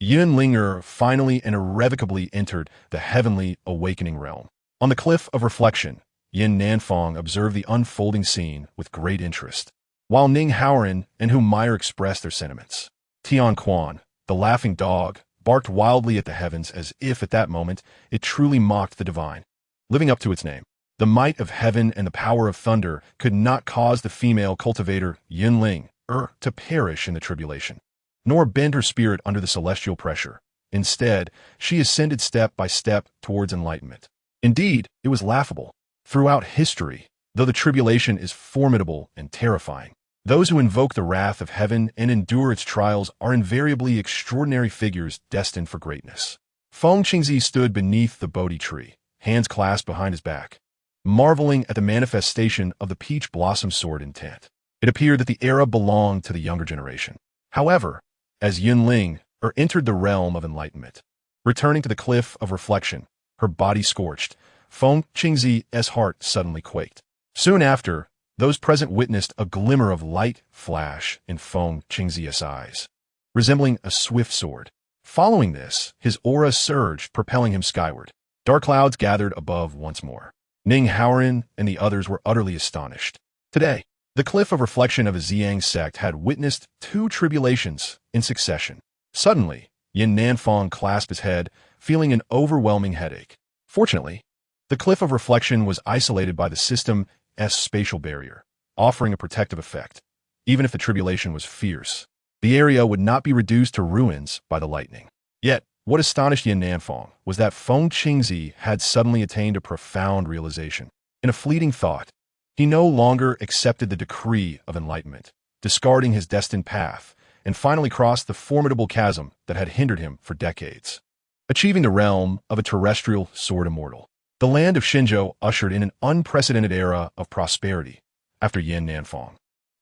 Yunlinger finally and irrevocably entered the heavenly awakening realm. On the cliff of reflection, Yin Nanfei observed the unfolding scene with great interest, while Ning Haoran and Hu Meyer expressed their sentiments. Tian Quan, the laughing dog, barked wildly at the heavens as if at that moment it truly mocked the divine. Living up to its name, the might of heaven and the power of thunder could not cause the female cultivator Yunlinger to perish in the tribulation, nor bend her spirit under the celestial pressure. Instead, she ascended step by step towards enlightenment. Indeed, it was laughable. Throughout history, though the tribulation is formidable and terrifying, those who invoke the wrath of heaven and endure its trials are invariably extraordinary figures destined for greatness. Feng Qingzi stood beneath the Bodhi tree, hands clasped behind his back, marveling at the manifestation of the peach blossom sword intent. It appeared that the era belonged to the younger generation. However, as Yunlinger entered the realm of enlightenment, returning to the cliff of reflection, her body scorched, Feng Qingzi's heart suddenly quaked. Soon after, those present witnessed a glimmer of light flash in Feng Qingzi's eyes, resembling a swift sword. Following this, his aura surged, propelling him skyward. Dark clouds gathered above once more. Ning Haoran and the others were utterly astonished. Today, the cliff of reflection of a Zi Yang Sect had witnessed 2 tribulations in succession. Suddenly, Yin Nanfei clasped his head, feeling an overwhelming headache. Fortunately, the cliff of reflection was isolated by the system's spatial barrier, offering a protective effect. Even if the tribulation was fierce, the area would not be reduced to ruins by the lightning. Yet, what astonished Yin Nanfei was that Feng Qingzi had suddenly attained a profound realization. In a fleeting thought, He no longer accepted the decree of enlightenment, discarding his destined path, and finally crossed the formidable chasm that had hindered him for decades, achieving the realm of a terrestrial sword immortal. The land of Xinzhou ushered in an unprecedented era of prosperity after Yin Nanfei.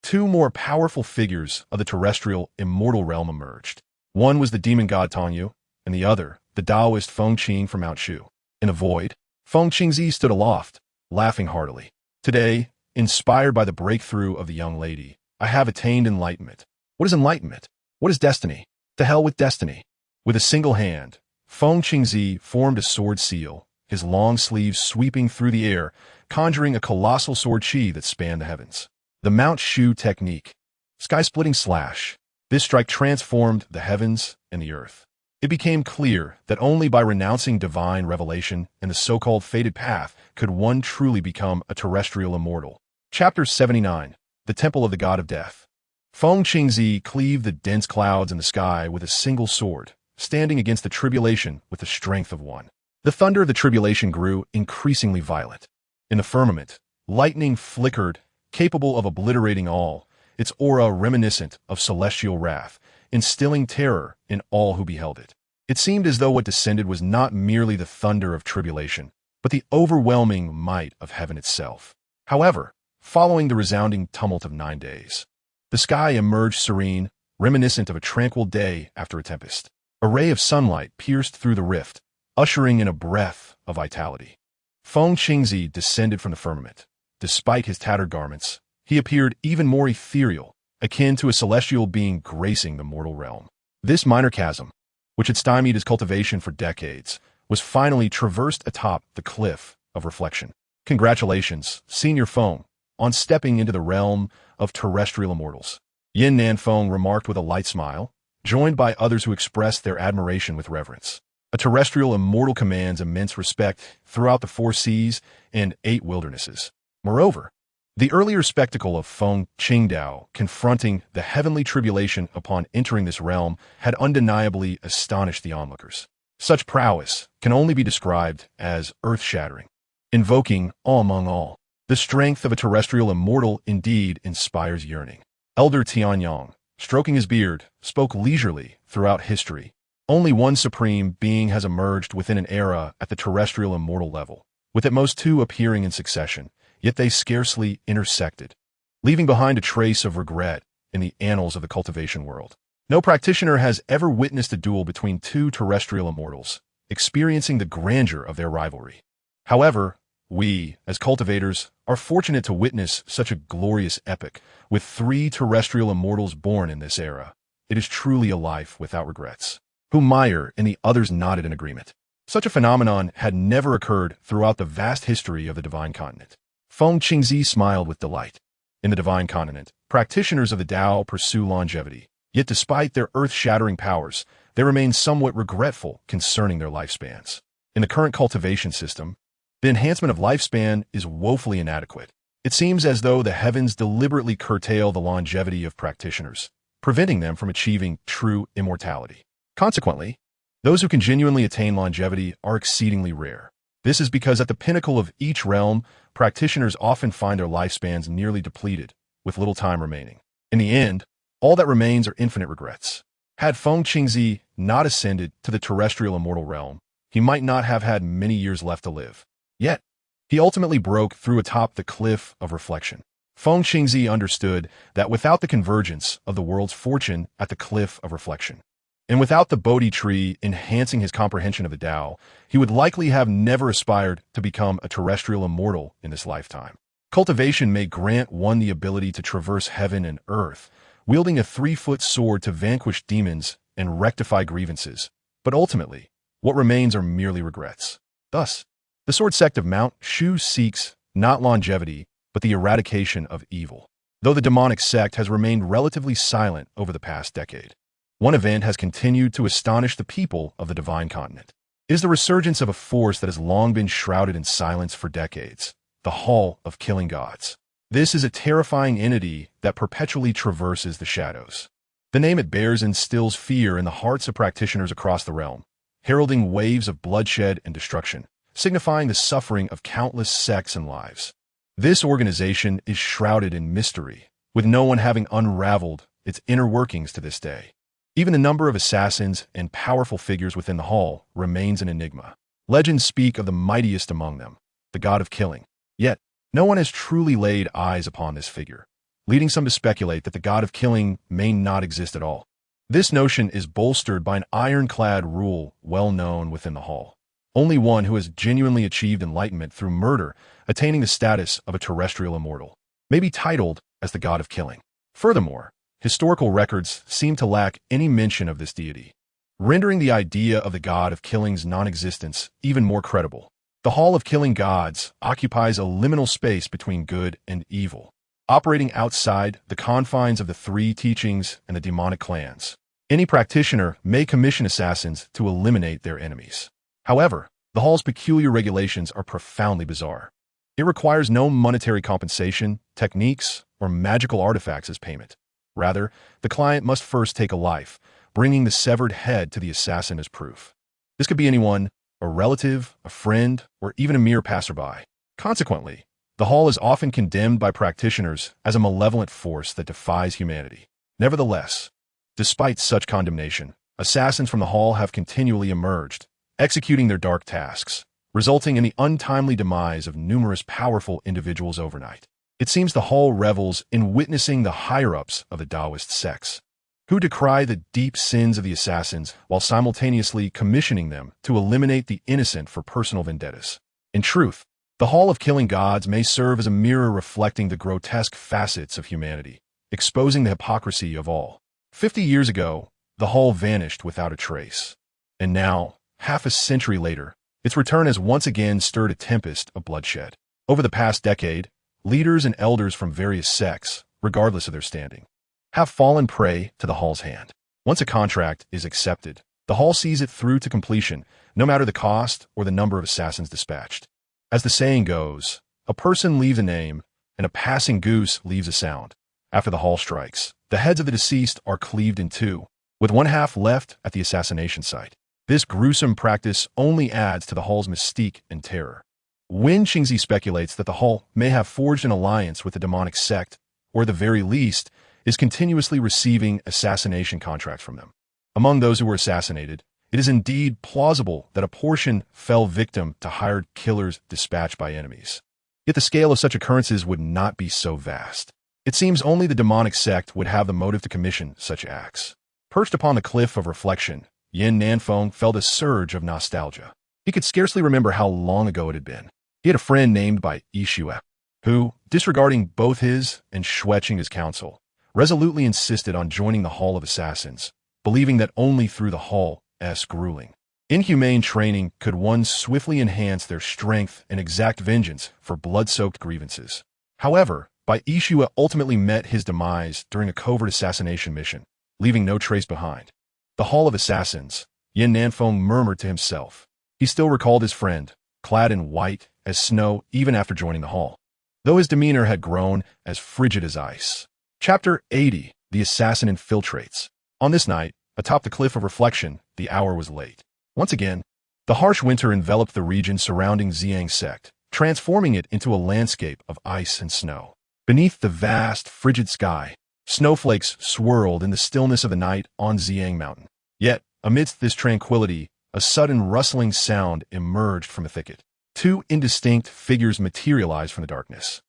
Two more powerful figures of the terrestrial immortal realm emerged. One was the demon god Tongyu, and the other, the Taoist Feng Qing from Mount Shu. In a void, Feng Qingzi stood aloft, laughing heartily. Today, inspired by the breakthrough of the young lady, I have attained enlightenment. What is enlightenment? What is destiny? To hell with destiny. With a single hand, Feng Qingzi formed a sword seal, his long sleeves sweeping through the air, conjuring a colossal sword chi that spanned the heavens. The Mount Shu technique. Sky-splitting slash. This strike transformed the heavens and the earth. It became clear that only by renouncing divine revelation and the so-called fated path could one truly become a terrestrial immortal. Chapter 79. The Temple of the God of Death. Feng Qingzi cleaved the dense clouds in the sky with a single sword, standing against the tribulation with the strength of one. The thunder of the tribulation grew increasingly violent. In the firmament, lightning flickered, capable of obliterating all, its aura reminiscent of celestial wrath, instilling terror in all who beheld it. It seemed as though what descended was not merely the thunder of tribulation, but the overwhelming might of heaven itself. However, following the resounding tumult of 9 days, the sky emerged serene, reminiscent of a tranquil day after a tempest. A ray of sunlight pierced through the rift, ushering in a breath of vitality. Feng Qingzi descended from the firmament. Despite his tattered garments, he appeared even more ethereal, akin to a celestial being gracing the mortal realm. This minor chasm, which had stymied his cultivation for decades, was finally traversed atop the cliff of reflection. Congratulations, Senior Feng, on stepping into the realm of terrestrial immortals. Yin Nanfei remarked with a light smile, joined by others who expressed their admiration with reverence. A terrestrial immortal commands immense respect throughout the 4 seas and 8 wildernesses. Moreover, the earlier spectacle of Feng Qingdao confronting the heavenly tribulation upon entering this realm had undeniably astonished the onlookers. Such prowess can only be described as earth-shattering, invoking awe among all. The strength of a terrestrial immortal indeed inspires yearning. Elder Tianyang, stroking his beard, spoke leisurely throughout history. Only one supreme being has emerged within an era at the terrestrial immortal level, with at most 2 appearing in succession, yet they scarcely intersected, leaving behind a trace of regret in the annals of the cultivation world. No practitioner has ever witnessed a duel between 2 terrestrial immortals, experiencing the grandeur of their rivalry. However, we, as cultivators, are fortunate to witness such a glorious epic, with 3 terrestrial immortals born in this era. It is truly a life without regrets. Whom Meyer and the others nodded in agreement. Such a phenomenon had never occurred throughout the vast history of the Divine Continent. Feng Qingzi smiled with delight. In the Divine Continent, practitioners of the Tao pursue longevity, yet despite their earth-shattering powers, they remain somewhat regretful concerning their lifespans. In the current cultivation system, the enhancement of lifespan is woefully inadequate. It seems as though the heavens deliberately curtail the longevity of practitioners, preventing them from achieving true immortality. Consequently, those who can genuinely attain longevity are exceedingly rare. This is because at the pinnacle of each realm, practitioners often find their lifespans nearly depleted, with little time remaining. In the end, all that remains are infinite regrets. Had Feng Qingzi not ascended to the terrestrial immortal realm, he might not have had many years left to live. Yet, he ultimately broke through atop the cliff of reflection. Feng Qingzi understood that without the convergence of the world's fortune at the cliff of reflection, and without the Bodhi tree enhancing his comprehension of the Tao, he would likely have never aspired to become a terrestrial immortal in this lifetime. Cultivation may grant one the ability to traverse heaven and earth, wielding a 3-foot sword to vanquish demons and rectify grievances, but ultimately, what remains are merely regrets. Thus, the sword sect of Mount Shu seeks not longevity, but the eradication of evil. Though the demonic sect has remained relatively silent over the past decade, one event has continued to astonish the people of the Divine Continent. It is the resurgence of a force that has long been shrouded in silence for decades, the Hall of Killing Gods. This is a terrifying entity that perpetually traverses the shadows. The name it bears instills fear in the hearts of practitioners across the realm, heralding waves of bloodshed and destruction, signifying the suffering of countless sects and lives. This organization is shrouded in mystery, with no one having unraveled its inner workings to this day. Even the number of assassins and powerful figures within the hall remains an enigma. Legends speak of the mightiest among them, the god of killing. Yet, no one has truly laid eyes upon this figure, leading some to speculate that the god of killing may not exist at all. This notion is bolstered by an ironclad rule well known within the hall. Only one who has genuinely achieved enlightenment through murder, attaining the status of a terrestrial immortal, may be titled as the god of killing. Furthermore, historical records seem to lack any mention of this deity, rendering the idea of the god of killing's non-existence even more credible. The Hall of Killing Gods occupies a liminal space between good and evil, operating outside the confines of the three teachings and the demonic clans. Any practitioner may commission assassins to eliminate their enemies. However, the Hall's peculiar regulations are profoundly bizarre. It requires no monetary compensation, techniques, or magical artifacts as payment. Rather, the client must first take a life, bringing the severed head to the assassin as proof. This could be anyone, a relative, a friend, or even a mere passerby. Consequently, the Hall is often condemned by practitioners as a malevolent force that defies humanity. Nevertheless, despite such condemnation, assassins from the Hall have continually emerged, executing their dark tasks, resulting in the untimely demise of numerous powerful individuals overnight. It seems the Hall revels in witnessing the higher-ups of the Taoist sects, who decry the deep sins of the assassins while simultaneously commissioning them to eliminate the innocent for personal vendettas. In truth, the Hall of Killing Gods may serve as a mirror reflecting the grotesque facets of humanity, exposing the hypocrisy of all. 50 years ago, the Hall vanished without a trace. And now, half a century later, its return has once again stirred a tempest of bloodshed. Over the past decade, leaders and elders from various sects, regardless of their standing, have fallen prey to the Hall's hand. Once a contract is accepted, the Hall sees it through to completion, no matter the cost or the number of assassins dispatched. As the saying goes, a person leaves a name, and a passing goose leaves a sound. After the Hall strikes, the heads of the deceased are cleaved in two, with one half left at the assassination site. This gruesome practice only adds to the Hall's mystique and terror. Wen Qingzi speculates that the Hall may have forged an alliance with the demonic sect, or at the very least, is continuously receiving assassination contracts from them. Among those who were assassinated, it is indeed plausible that a portion fell victim to hired killers dispatched by enemies. Yet the scale of such occurrences would not be so vast. It seems only the demonic sect would have the motive to commission such acts. Perched upon the cliff of reflection, Yin Nanfei felt a surge of nostalgia. He could scarcely remember how long ago it had been. He had a friend named by Yishue, who, disregarding both his and Xueqing's counsel, resolutely insisted on joining the Hall of Assassins, believing that only through the Hall's grueling, inhumane training could one swiftly enhance their strength and exact vengeance for blood-soaked grievances. However, Bai Yishue ultimately met his demise during a covert assassination mission, leaving no trace behind. The Hall of Assassins, Yin Nanfei murmured to himself. He still recalled his friend, clad in white as snow even after joining the Hall, though his demeanor had grown as frigid as ice. Chapter 80, The Assassin Infiltrates. On this night, atop the cliff of reflection, the hour was late. Once again, the harsh winter enveloped the region surrounding Zi Yang Sect, transforming it into a landscape of ice and snow. Beneath the vast, frigid sky, snowflakes swirled in the stillness of the night on Zi Yang Mountain. Yet, amidst this tranquility, a sudden rustling sound emerged from a thicket. Two indistinct figures materialized from the darkness.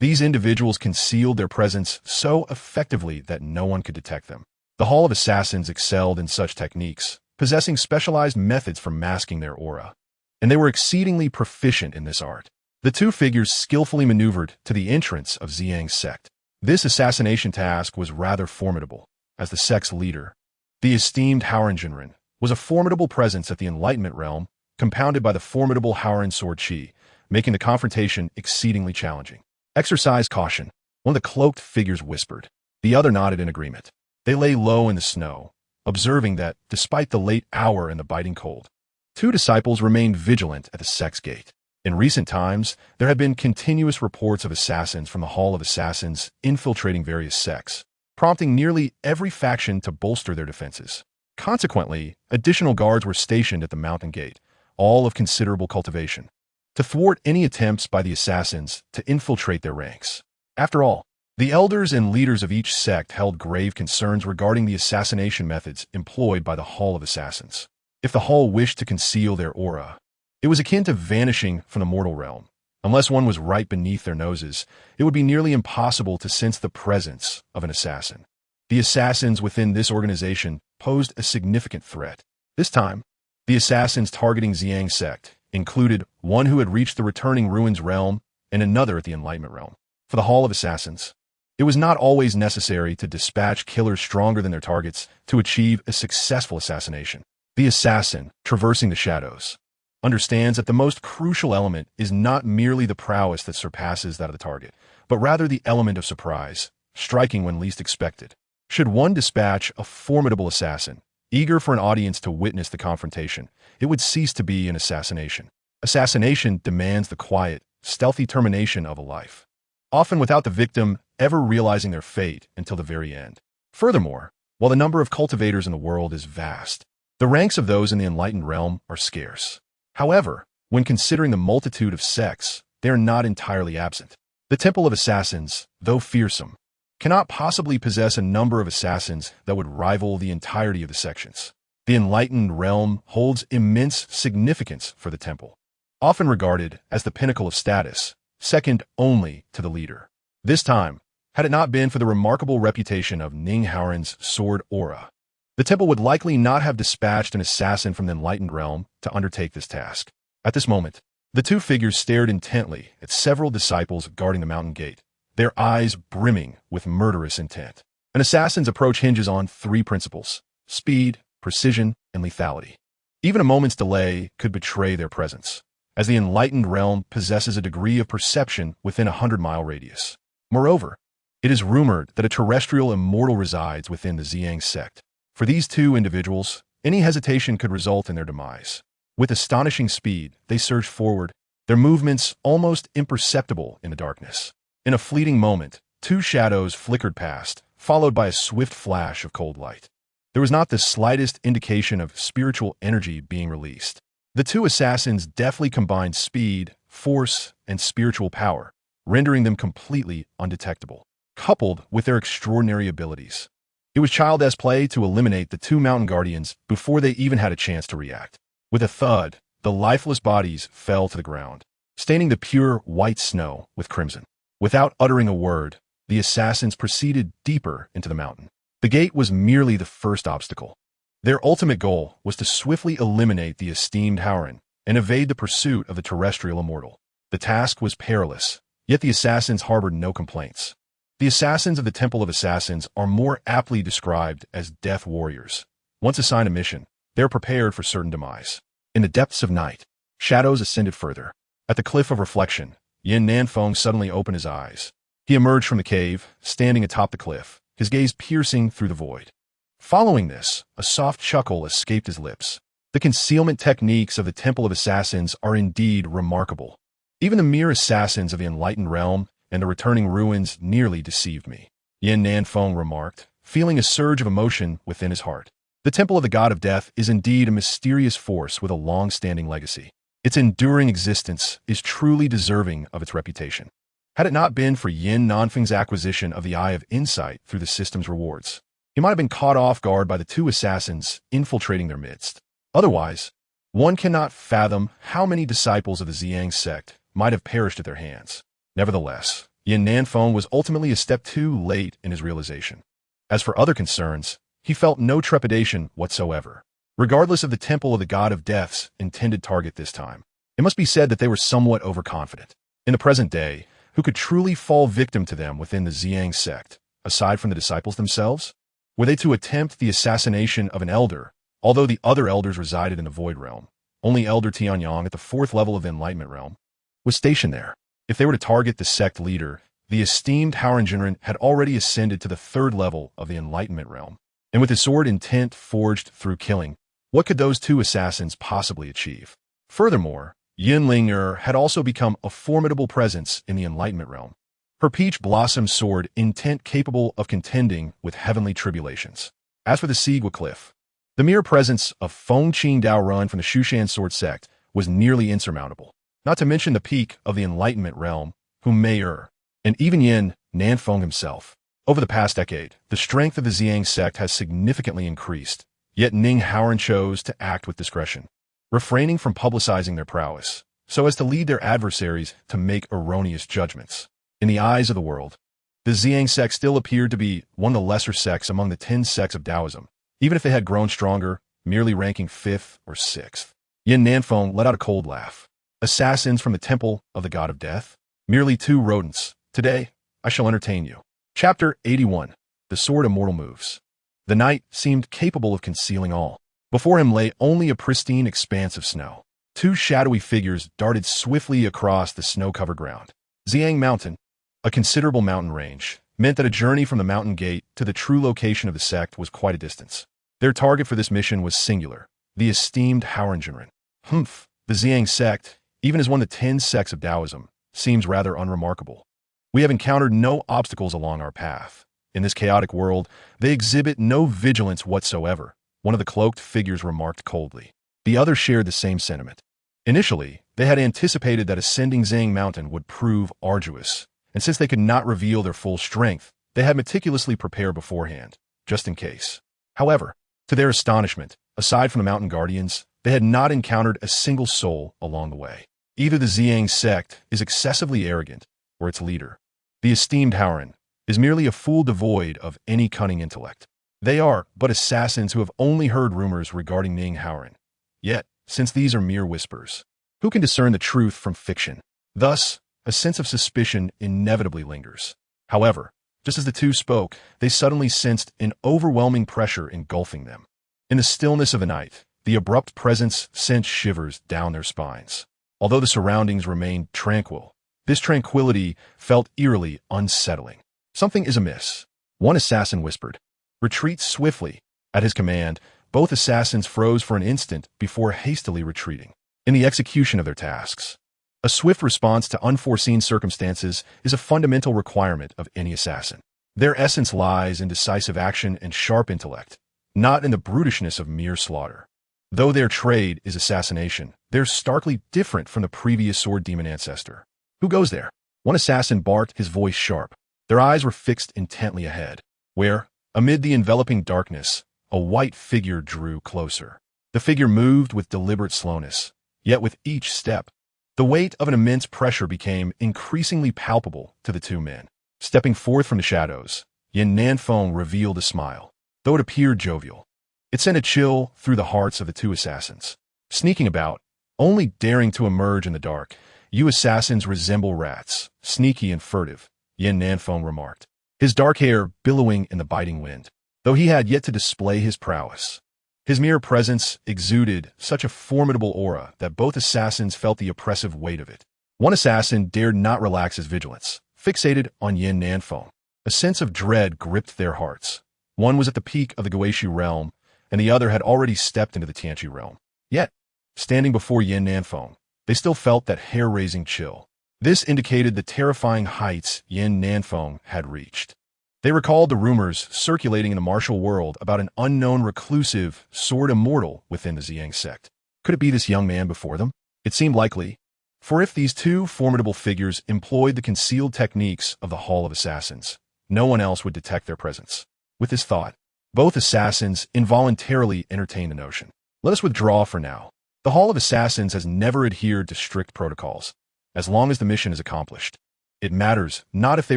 These individuals concealed their presence so effectively that no one could detect them. The Hall of Assassins excelled in such techniques, possessing specialized methods for masking their aura, and they were exceedingly proficient in this art. The two figures skillfully maneuvered to the entrance of Zi Yang Sect. This assassination task was rather formidable, as the sect's leader, the esteemed Hauren, was a formidable presence at the Enlightenment realm, compounded by the formidable Hauren sword Qi, making the confrontation exceedingly challenging. Exercise caution, one of the cloaked figures whispered. The other nodded in agreement. They lay low in the snow, observing that, despite the late hour and the biting cold, two disciples remained vigilant at the sect's gate. In recent times, there had been continuous reports of assassins from the Hall of Assassins infiltrating various sects, prompting nearly every faction to bolster their defenses. Consequently, additional guards were stationed at the mountain gate, all of considerable cultivation. to thwart any attempts by the assassins to infiltrate their ranks. After all, the elders and leaders of each sect held grave concerns regarding the assassination methods employed by the Hall of Assassins. If the Hall wished to conceal their aura, it was akin to vanishing from the mortal realm. Unless one was right beneath their noses, it would be nearly impossible to sense the presence of an assassin. The assassins within this organization posed a significant threat. This time, the assassins targeting Zi Yang Sect included one who had reached the returning ruins realm and another at the enlightenment realm. For the Hall of Assassins, it was not always necessary to dispatch killers stronger than their targets to achieve a successful assassination. The assassin, traversing the shadows, understands that the most crucial element is not merely the prowess that surpasses that of the target, but rather the element of surprise, striking when least expected. Should one dispatch a formidable assassin, eager for an audience to witness the confrontation, it would cease to be an assassination. Assassination demands the quiet, stealthy termination of a life, often without the victim ever realizing their fate until the very end. Furthermore, while the number of cultivators in the world is vast, the ranks of those in the enlightened realm are scarce. However, when considering the multitude of sects, they are not entirely absent. The Temple of Assassins, though fearsome, cannot possibly possess a number of assassins that would rival the entirety of the sections. The enlightened realm holds immense significance for the temple, often regarded as the pinnacle of status, second only to the leader. This time, had it not been for the remarkable reputation of Ning Haoran's sword aura, the temple would likely not have dispatched an assassin from the enlightened realm to undertake this task. At this moment, the two figures stared intently at several disciples guarding the mountain gate, their eyes brimming with murderous intent. An assassin's approach hinges on three principles: speed, precision, and lethality. Even a moment's delay could betray their presence, as the enlightened realm possesses a degree of perception within a 100-mile radius. Moreover, it is rumored that a terrestrial immortal resides within the Zi Yang Sect. For these two individuals, any hesitation could result in their demise. With astonishing speed, they surged forward, their movements almost imperceptible in the darkness. In a fleeting moment, two shadows flickered past, followed by a swift flash of cold light. There was not the slightest indication of spiritual energy being released. The two assassins deftly combined speed, force, and spiritual power, rendering them completely undetectable. Coupled with their extraordinary abilities, it was child's play to eliminate the two mountain guardians before they even had a chance to react. With a thud, the lifeless bodies fell to the ground, staining the pure white snow with crimson. Without uttering a word, the assassins proceeded deeper into the mountain. The gate was merely the first obstacle. Their ultimate goal was to swiftly eliminate the esteemed Haoran and evade the pursuit of the terrestrial immortal. The task was perilous, yet the assassins harbored no complaints. The assassins of the Temple of Assassins are more aptly described as death warriors. Once assigned a mission, they are prepared for certain demise. In the depths of night, shadows ascended further. At the Cliff of Reflection, Yin Nanfei suddenly opened his eyes. He emerged from the cave, standing atop the cliff, his gaze piercing through the void. Following this, a soft chuckle escaped his lips. The concealment techniques of the Temple of Assassins are indeed remarkable. Even the mere assassins of the enlightened realm and the returning ruins nearly deceived me, Yin Nanfei remarked, feeling a surge of emotion within his heart. The Temple of the God of Death is indeed a mysterious force with a long-standing legacy. Its enduring existence is truly deserving of its reputation. Had it not been for Yin Nanfei's acquisition of the Eye of Insight through the system's rewards, he might have been caught off guard by the two assassins infiltrating their midst. Otherwise, one cannot fathom how many disciples of the Zi Yang Sect might have perished at their hands. Nevertheless, Yin Nanfei was ultimately a step too late in his realization. As for other concerns, he felt no trepidation whatsoever, regardless of the Temple of the God of Death's intended target this time. It must be said that they were somewhat overconfident. In the present day, who could truly fall victim to them within the Zi Yang Sect, aside from the disciples themselves? Were they to attempt the assassination of an elder, although the other elders resided in the Void Realm? Only Elder Tianyang at the 4th level of the Enlightenment Realm was stationed there. If they were to target the sect leader, the esteemed Haoran Jinren had already ascended to the 3rd level of the Enlightenment Realm. And with his sword intent forged through killing, what could those two assassins possibly achieve? Furthermore, Yin Ling'er had also become a formidable presence in the Enlightenment Realm. Her peach blossom sword intent capable of contending with heavenly tribulations. As for the Sigua Cliff, the mere presence of Feng Qing Dao Run from the Shushan Sword Sect was nearly insurmountable. not to mention the peak of the Enlightenment realm, whom Mei Er, and even Yin Nanfei himself. Over the past decade, the strength of the Zi Yang Sect has significantly increased, yet Ning Haoran chose to act with discretion, refraining from publicizing their prowess, so as to lead their adversaries to make erroneous judgments. In the eyes of the world, the Zi Yang Sect still appeared to be one of the lesser sects among the 10 sects of Taoism, even if they had grown stronger, merely ranking 5th or 6th. Yin Nanfei let out a cold laugh. Assassins from the temple of the god of death? Merely 2 rodents. Today, I shall entertain you. Chapter 81. The Sword Immortal Moves. The night seemed capable of concealing all. Before him lay only a pristine expanse of snow. 2 shadowy figures darted swiftly across the snow-covered ground. Xiang Mountain, a considerable mountain range, meant that a journey from the mountain gate to the true location of the sect was quite a distance. Their target for this mission was singular, the esteemed Haoran. The Zi Yang Sect, even as one of the 10 sects of Taoism, seems rather unremarkable. We have encountered no obstacles along our path. In this chaotic world, they exhibit no vigilance whatsoever, one of the cloaked figures remarked coldly. The others shared the same sentiment. Initially, they had anticipated that ascending Xiang Mountain would prove arduous, and since they could not reveal their full strength, they had meticulously prepared beforehand, just in case. However, to their astonishment, aside from the mountain guardians, they had not encountered a single soul along the way. Either the Zi Yang Sect is excessively arrogant, or its leader, the esteemed Haoran, is merely a fool devoid of any cunning intellect. They are but assassins who have only heard rumors regarding Ning Haoran. Yet, since these are mere whispers, who can discern the truth from fiction? Thus, a sense of suspicion inevitably lingers. However, just as the 2 spoke, they suddenly sensed an overwhelming pressure engulfing them. In the stillness of the night, the abrupt presence sent shivers down their spines. Although the surroundings remained tranquil, this tranquility felt eerily unsettling. Something is amiss. One assassin whispered. Retreat swiftly. At his command, both assassins froze for an instant before hastily retreating. In the execution of their tasks, a swift response to unforeseen circumstances is a fundamental requirement of any assassin. Their essence lies in decisive action and sharp intellect, not in the brutishness of mere slaughter. Though their trade is assassination, they're starkly different from the previous sword demon ancestor. Who goes there? One assassin barked, his voice sharp. Their eyes were fixed intently ahead, where, amid the enveloping darkness, a white figure drew closer. The figure moved with deliberate slowness, yet with each step, the weight of an immense pressure became increasingly palpable to the 2 men. Stepping forth from the shadows, Yin Nanfei revealed a smile. Though it appeared jovial, it sent a chill through the hearts of the 2 assassins. Sneaking about, only daring to emerge in the dark, you assassins resemble rats, sneaky and furtive, Yin Nanfei remarked, his dark hair billowing in the biting wind. Though he had yet to display his prowess, his mere presence exuded such a formidable aura that both assassins felt the oppressive weight of it. One assassin dared not relax his vigilance, fixated on Yin Nanfei. A sense of dread gripped their hearts. One was at the peak of the Guishu realm, and the other had already stepped into the Tianqi realm. Yet, standing before Yin Nanfei, they still felt that hair-raising chill. This indicated the terrifying heights Yin Nanfei had reached. They recalled the rumors circulating in the martial world about an unknown reclusive sword immortal within the Zi Yang Sect. Could it be this young man before them? It seemed likely, for if these 2 formidable figures employed the concealed techniques of the Hall of Assassins, no one else would detect their presence. With this thought, both assassins involuntarily entertained the notion. Let us withdraw for now. The Hall of Assassins has never adhered to strict protocols. As long as the mission is accomplished, it matters not if they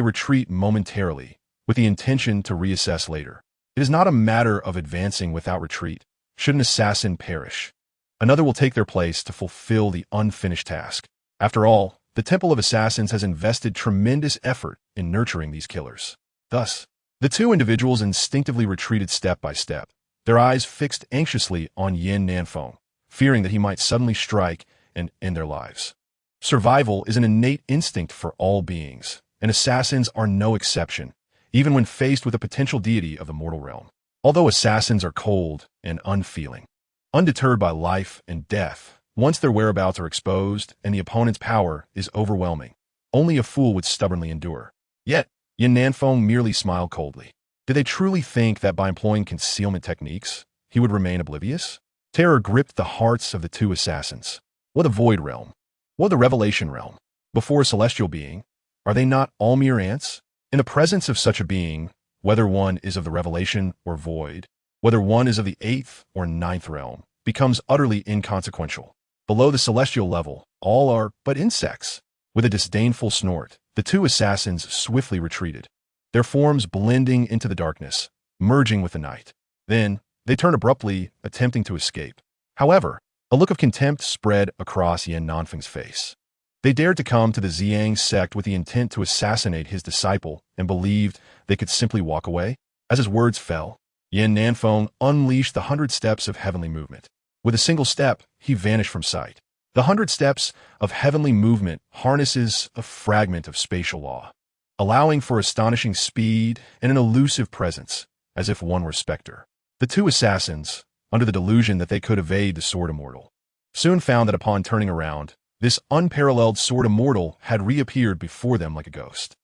retreat momentarily, with the intention to reassess later. It is not a matter of advancing without retreat. Should an assassin perish, another will take their place to fulfill the unfinished task. After all, the Temple of Assassins has invested tremendous effort in nurturing these killers. Thus, the 2 individuals instinctively retreated step by step, their eyes fixed anxiously on Yin Nanfei, fearing that he might suddenly strike and end their lives. Survival is an innate instinct for all beings, and assassins are no exception, even when faced with a potential deity of the mortal realm. Although assassins are cold and unfeeling, undeterred by life and death, once their whereabouts are exposed and the opponent's power is overwhelming, only a fool would stubbornly endure. Yet, Yin Nanfei merely smiled coldly. Did they truly think that by employing concealment techniques, he would remain oblivious? Terror gripped the hearts of the 2 assassins. What a void realm. What the revelation realm? Before a celestial being, are they not all mere ants? In the presence of such a being, whether one is of the revelation or void, whether one is of the 8th or 9th realm, becomes utterly inconsequential. Below the celestial level, all are but insects. With a disdainful snort, the two assassins swiftly retreated, their forms blending into the darkness, merging with the night. Then, they turned abruptly, attempting to escape. However, a look of contempt spread across Yan Nanfei's face. They dared to come to the Zi Yang Sect with the intent to assassinate his disciple and believed they could simply walk away. As his words fell, Yan Nanfei unleashed the 100 steps of heavenly movement. With a single step, he vanished from sight. The 100 steps of heavenly movement harnesses a fragment of spatial law, allowing for astonishing speed and an elusive presence, as if one were specter. The two assassins, under the delusion that they could evade the sword Immortal, soon found that upon turning around, this unparalleled sword Immortal had reappeared before them like a ghost.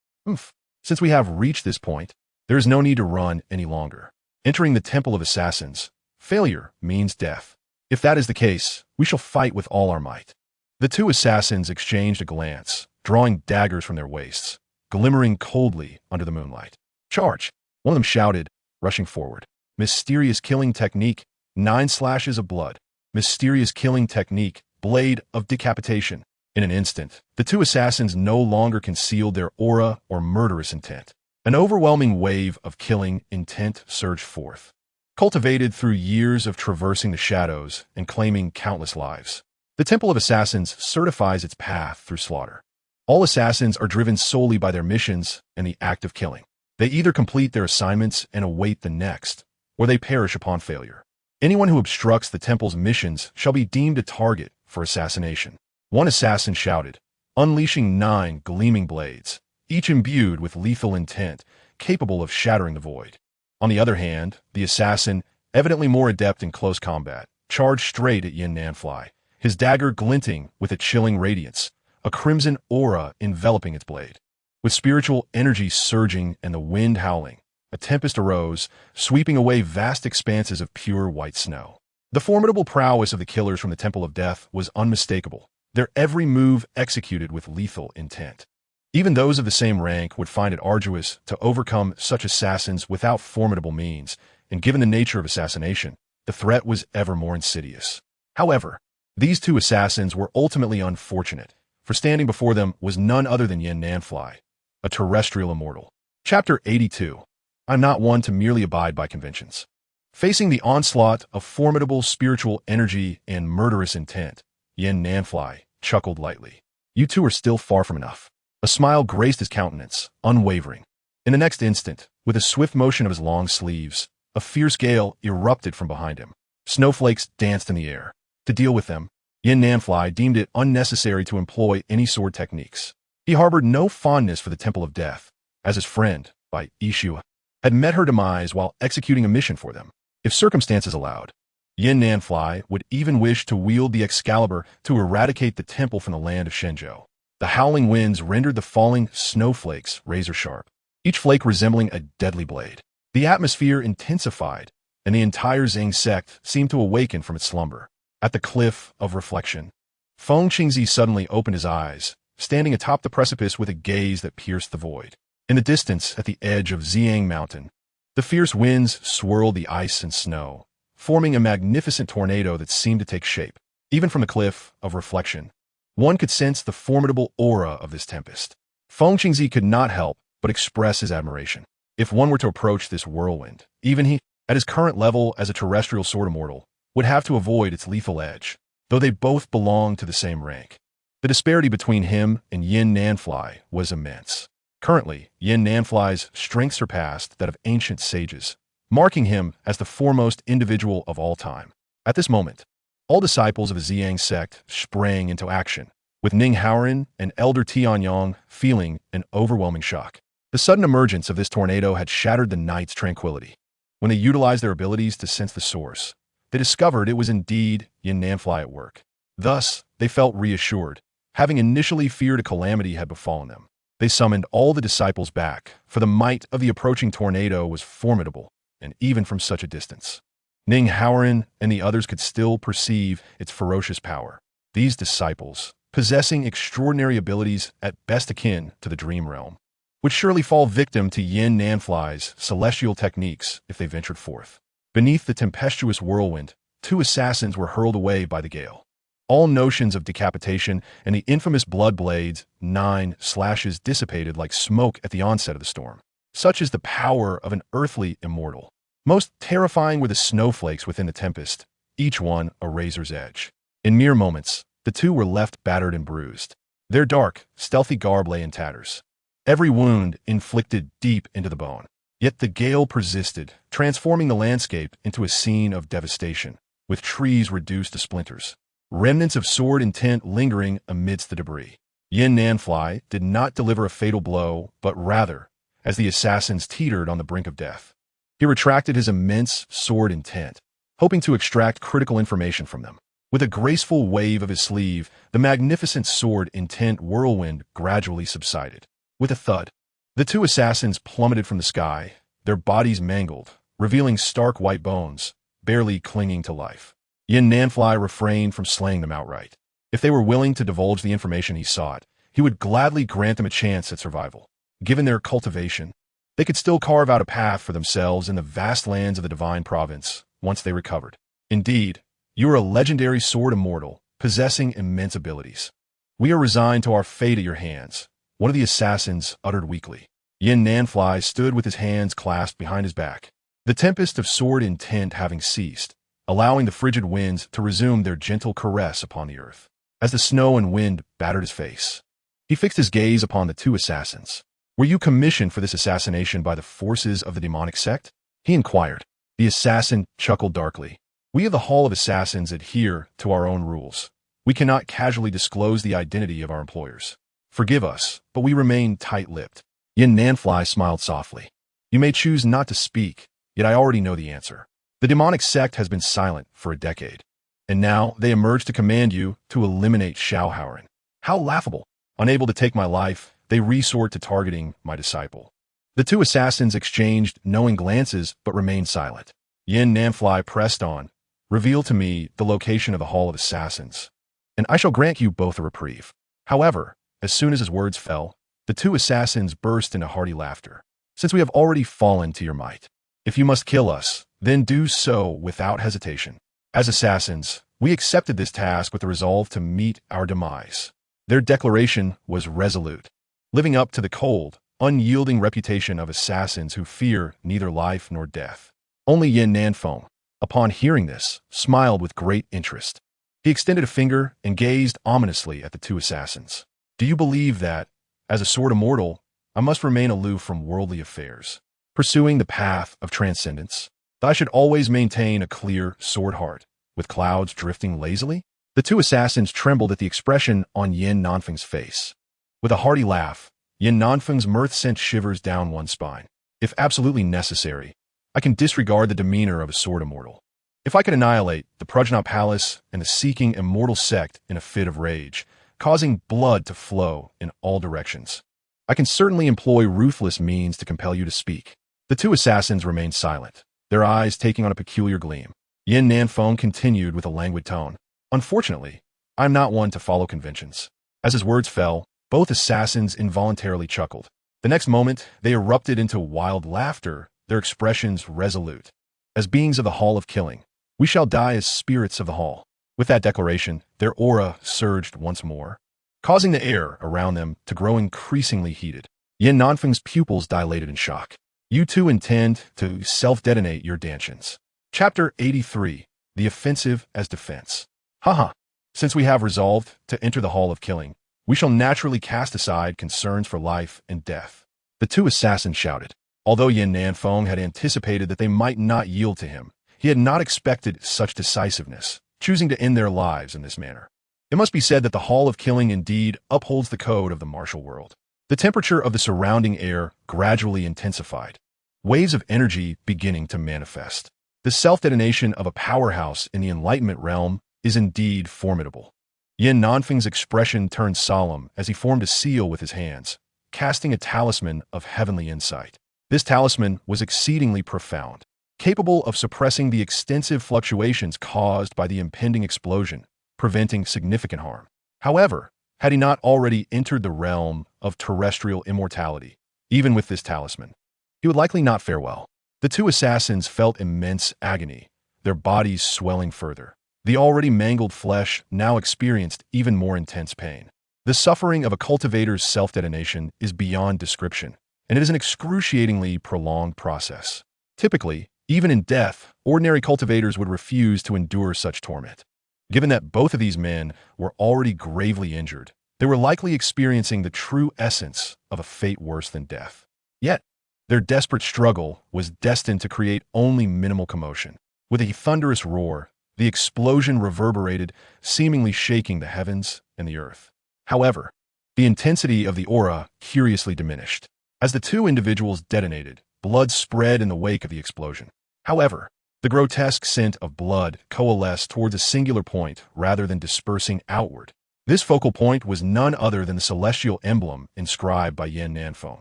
Since we have reached this point, there is no need to run any longer. Entering the Temple of Assassins, failure means death. If that is the case, we shall fight with all our might. The two assassins exchanged a glance, drawing daggers from their waists, glimmering coldly under the moonlight. Charge! One of them shouted, rushing forward. Mysterious killing technique, 9 slashes of blood. Mysterious killing technique, blade of decapitation. In an instant, the two assassins no longer concealed their aura or murderous intent. An overwhelming wave of killing intent surged forth, cultivated through years of traversing the shadows and claiming countless lives. The Temple of Assassins certifies its path through slaughter. All assassins are driven solely by their missions and the act of killing. They either complete their assignments and await the next, or they perish upon failure. Anyone who obstructs the temple's missions shall be deemed a target for assassination. One assassin shouted, unleashing 9 gleaming blades, each imbued with lethal intent, capable of shattering the void. On the other hand, the assassin, evidently more adept in close combat, charged straight at Yan Nanfei, his dagger glinting with a chilling radiance, a crimson aura enveloping its blade. With spiritual energy surging and the wind howling, a tempest arose, sweeping away vast expanses of pure white snow. The formidable prowess of the killers from the Temple of Death was unmistakable, their every move executed with lethal intent. Even those of the same rank would find it arduous to overcome such assassins without formidable means, and given the nature of assassination, the threat was ever more insidious. However, these two assassins were ultimately unfortunate, for standing before them was none other than Yan Nanfei, a terrestrial immortal. Chapter 82. I'm not one to merely abide by conventions. Facing the onslaught of formidable spiritual energy and murderous intent, Yan Nanfei chuckled lightly. You two are still far from enough. A smile graced his countenance, unwavering. In the next instant, with a swift motion of his long sleeves, a fierce gale erupted from behind him. Snowflakes danced in the air. To deal with them, Yan Nanfei deemed it unnecessary to employ any sword techniques. He harbored no fondness for the Temple of Death, as his friend, by Ishua, had met her demise while executing a mission for them. If circumstances allowed, Yan Nanfei would even wish to wield the Excalibur to eradicate the temple from the land of Shenzhou. The howling winds rendered the falling snowflakes razor-sharp, each flake resembling a deadly blade. The atmosphere intensified, and the entire Zi Yang Sect seemed to awaken from its slumber. At the cliff of reflection, Feng Qingzi suddenly opened his eyes, standing atop the precipice with a gaze that pierced the void. In the distance, at the edge of Ziyang Mountain, the fierce winds swirled the ice and snow, forming a magnificent tornado that seemed to take shape. Even from the cliff of reflection, one could sense the formidable aura of this tempest. Feng Qingzi could not help but express his admiration. If one were to approach this whirlwind, even he, at his current level as a terrestrial sword immortal, would have to avoid its lethal edge, though they both belonged to the same rank. The disparity between him and Yan Nanfei was immense. Currently, Yan Nanfei's strength surpassed that of ancient sages, marking him as the foremost individual of all time. At this moment, all disciples of the Zi Yang Sect sprang into action, with Ning Haoren and Elder Tianyong feeling an overwhelming shock. The sudden emergence of this tornado had shattered the night's tranquility. When they utilized their abilities to sense the source, they discovered it was indeed Yan Nanfei at work. Thus, they felt reassured, having initially feared a calamity had befallen them. They summoned all the disciples back, for the might of the approaching tornado was formidable, and even from such a distance, Ning Haoren and the others could still perceive its ferocious power. These disciples, possessing extraordinary abilities at best akin to the dream realm, would surely fall victim to Yin Nanfei's celestial techniques if they ventured forth. Beneath the tempestuous whirlwind, 2 assassins were hurled away by the gale. All notions of decapitation and the infamous blood blades, 9 slashes dissipated like smoke at the onset of the storm. Such is the power of an earthly immortal. Most terrifying were the snowflakes within the tempest, each one a razor's edge. In mere moments, the 2 were left battered and bruised. Their dark, stealthy garb lay in tatters, every wound inflicted deep into the bone. Yet the gale persisted, transforming the landscape into a scene of devastation, with trees reduced to splinters, remnants of sword intent lingering amidst the debris. Yin Nanfei did not deliver a fatal blow, but rather, as the assassins teetered on the brink of death, he retracted his immense sword intent, hoping to extract critical information from them. With a graceful wave of his sleeve, the magnificent sword intent whirlwind gradually subsided. With a thud, the 2 assassins plummeted from the sky, their bodies mangled, revealing stark white bones, barely clinging to life. Yin Nanfei refrained from slaying them outright. If they were willing to divulge the information he sought, he would gladly grant them a chance at survival. Given their cultivation, they could still carve out a path for themselves in the vast lands of the Divine Province once they recovered. Indeed, you are a legendary sword immortal, possessing immense abilities. We are resigned to our fate at your hands, one of the assassins uttered weakly. Yin Nanfei stood with his hands clasped behind his back, the tempest of sword intent having ceased, allowing the frigid winds to resume their gentle caress upon the earth. As the snow and wind battered his face, he fixed his gaze upon the 2 assassins. "Were you commissioned for this assassination by the forces of the demonic sect?" he inquired. The assassin chuckled darkly. "We of the Hall of Assassins adhere to our own rules. We cannot casually disclose the identity of our employers. Forgive us, but we remain tight-lipped." Yin Nanfei smiled softly. "You may choose not to speak, yet I already know the answer. The demonic sect has been silent for a decade, and now they emerge to command you to eliminate Xiaohaoren. How laughable! Unable to take my life, they resort to targeting my disciple." The 2 assassins exchanged knowing glances but remained silent. Yin Nanfei pressed on. "Reveal to me the location of the Hall of Assassins, and I shall grant you both a reprieve." However, as soon as his words fell, the 2 assassins burst into hearty laughter. "Since we have already fallen to your might, if you must kill us, then do so without hesitation. As assassins, we accepted this task with the resolve to meet our demise." Their declaration was resolute, living up to the cold, unyielding reputation of assassins who fear neither life nor death. Only Yin Nanfei, upon hearing this, smiled with great interest. He extended a finger and gazed ominously at the 2 assassins. "Do you believe that, as a sword immortal, I must remain aloof from worldly affairs, pursuing the path of transcendence? That I should always maintain a clear sword heart, with clouds drifting lazily?" The 2 assassins trembled at the expression on Yin Nanfei's face. With a hearty laugh, Yin Nanfei's mirth sent shivers down one's spine. "If absolutely necessary, I can disregard the demeanor of a sword immortal. If I could annihilate the Prodigy Palace and the seeking Immortal sect in a fit of rage, causing blood to flow in all directions, I can certainly employ ruthless means to compel you to speak." The 2 assassins remained silent, their eyes taking on a peculiar gleam. Yin Nanfei continued with a languid tone. "Unfortunately, I am not one to follow conventions." As his words fell, both assassins involuntarily chuckled. The next moment, they erupted into wild laughter, their expressions resolute. "As beings of the Hall of Killing, we shall die as spirits of the Hall." With that declaration, their aura surged once more, causing the air around them to grow increasingly heated. Yin Nanfei's pupils dilated in shock. "You 2 intend to self-detonate your dantians." Chapter 83, The Offensive as Defense. "Haha. Since we have resolved to enter the Hall of Killing, we shall naturally cast aside concerns for life and death," the 2 assassins shouted. Although Yin Nanfei had anticipated that they might not yield to him, he had not expected such decisiveness, choosing to end their lives in this manner. It must be said that the Hall of Killing indeed upholds the code of the martial world. The temperature of the surrounding air gradually intensified, waves of energy beginning to manifest. The self-detonation of a powerhouse in the Enlightenment realm is indeed formidable. Yin Nanfei's expression turned solemn as he formed a seal with his hands, casting a talisman of heavenly insight. This talisman was exceedingly profound, capable of suppressing the extensive fluctuations caused by the impending explosion, preventing significant harm. However, had he not already entered the realm of terrestrial immortality. Even with this talisman, he would likely not fare well. The two assassins felt immense agony, their bodies swelling further. The already mangled flesh now experienced even more intense pain. The suffering of a cultivator's self-detonation is beyond description, and it is an excruciatingly prolonged process. Typically, even in death, ordinary cultivators would refuse to endure such torment. Given that both of these men were already gravely injured, they were likely experiencing the true essence of a fate worse than death. Yet, their desperate struggle was destined to create only minimal commotion. With a thunderous roar, the explosion reverberated, seemingly shaking the heavens and the earth. However, the intensity of the aura curiously diminished. As the two individuals detonated, blood spread in the wake of the explosion. However, the grotesque scent of blood coalesced towards a singular point rather than dispersing outward. This focal point was none other than the celestial emblem inscribed by Yin Nanfei.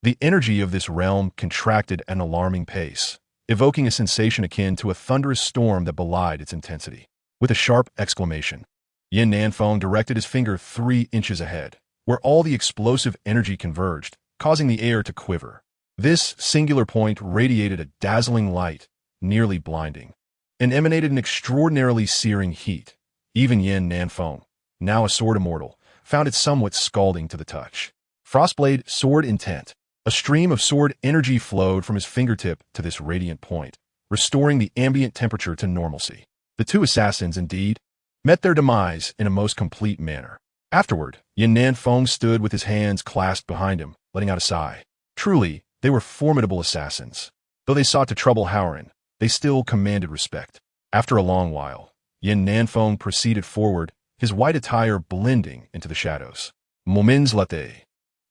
The energy of this realm contracted at an alarming pace, evoking a sensation akin to a thunderous storm that belied its intensity. With a sharp exclamation, Yin Nanfei directed his finger 3 inches ahead, where all the explosive energy converged, causing the air to quiver. This singular point radiated a dazzling light, nearly blinding, and emanated an extraordinarily searing heat. Even Yin Nanfei, now a sword immortal, found it somewhat scalding to the touch. Frostblade sword intent. A stream of sword energy flowed from his fingertip to this radiant point, restoring the ambient temperature to normalcy. The two assassins, indeed, met their demise in a most complete manner. Afterward, Yin Nanfei stood with his hands clasped behind him, letting out a sigh. Truly, they were formidable assassins. Though they sought to trouble Howren, they still commanded respect. After a long while, Yin Nanfei proceeded forward, his white attire blending into the shadows. Moments later,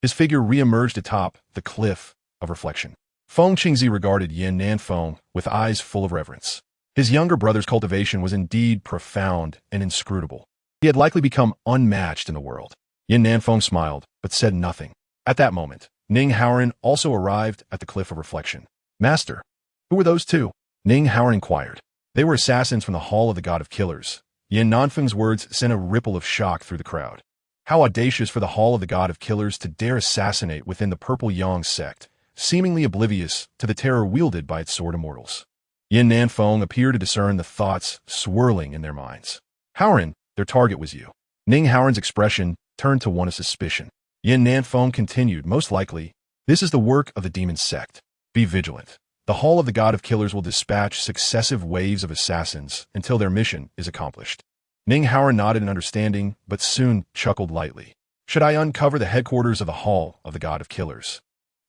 his figure re-emerged atop the cliff of reflection. Feng Qingzi regarded Yin Nanfei with eyes full of reverence. His younger brother's cultivation was indeed profound and inscrutable. He had likely become unmatched in the world. Yin Nanfei smiled, but said nothing. At that moment, Ning Howren also arrived at the cliff of reflection. Master, who were those two? Ning Howren inquired. They were assassins from the Hall of the God of Killers. Yin Nanfei's words sent a ripple of shock through the crowd. How audacious for the Hall of the God of Killers to dare assassinate within the Zi Yang Sect, seemingly oblivious to the terror wielded by its sword immortals. Yin Nanfei appeared to discern the thoughts swirling in their minds. Howren, their target was you. Ning Howren's expression turned to one of suspicion. Yin Nanfei continued, most likely, this is the work of the Demon Sect. Be vigilant. The Hall of the God of Killers will dispatch successive waves of assassins until their mission is accomplished. Ning Howren nodded in understanding, but soon chuckled lightly. Should I uncover the headquarters of the Hall of the God of Killers,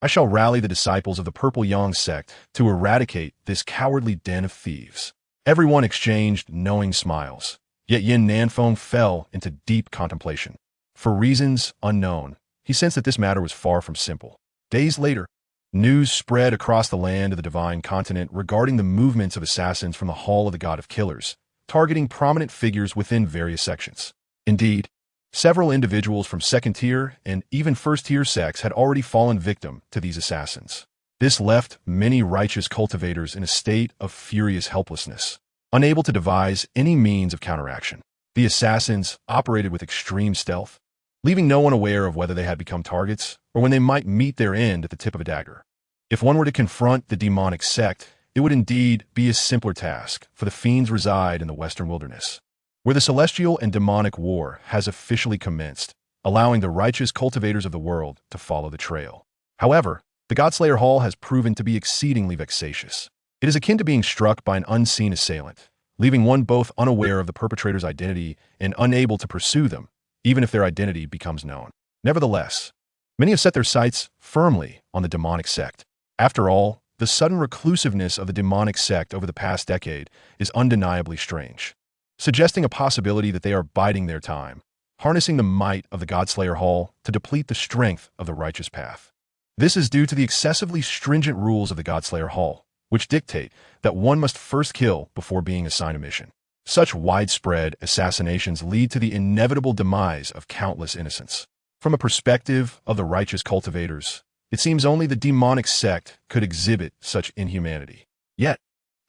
I shall rally the disciples of the Zi Yang Sect to eradicate this cowardly den of thieves. Everyone exchanged knowing smiles, yet Yin Nanfei fell into deep contemplation. For reasons unknown, he sensed that this matter was far from simple. Days later, news spread across the land of the Divine Continent regarding the movements of assassins from the Hall of the God of Killers, targeting prominent figures within various sections. Indeed, several individuals from second-tier and even first-tier sects had already fallen victim to these assassins. This left many righteous cultivators in a state of furious helplessness, unable to devise any means of counteraction. The assassins operated with extreme stealth, leaving no one aware of whether they had become targets or when they might meet their end at the tip of a dagger. If one were to confront the demonic sect, it would indeed be a simpler task, for the fiends reside in the western wilderness, where the celestial and demonic war has officially commenced, allowing the righteous cultivators of the world to follow the trail. However, the Godslayer Hall has proven to be exceedingly vexatious. It is akin to being struck by an unseen assailant, leaving one both unaware of the perpetrator's identity and unable to pursue them, even if their identity becomes known. Nevertheless, many have set their sights firmly on the demonic sect. After all, the sudden reclusiveness of the demonic sect over the past decade is undeniably strange, suggesting a possibility that they are biding their time, harnessing the might of the Godslayer Hall to deplete the strength of the righteous path. This is due to the excessively stringent rules of the Godslayer Hall, which dictate that one must first kill before being assigned a mission. Such widespread assassinations lead to the inevitable demise of countless innocents. From a perspective of the righteous cultivators, it seems only the demonic sect could exhibit such inhumanity. Yet,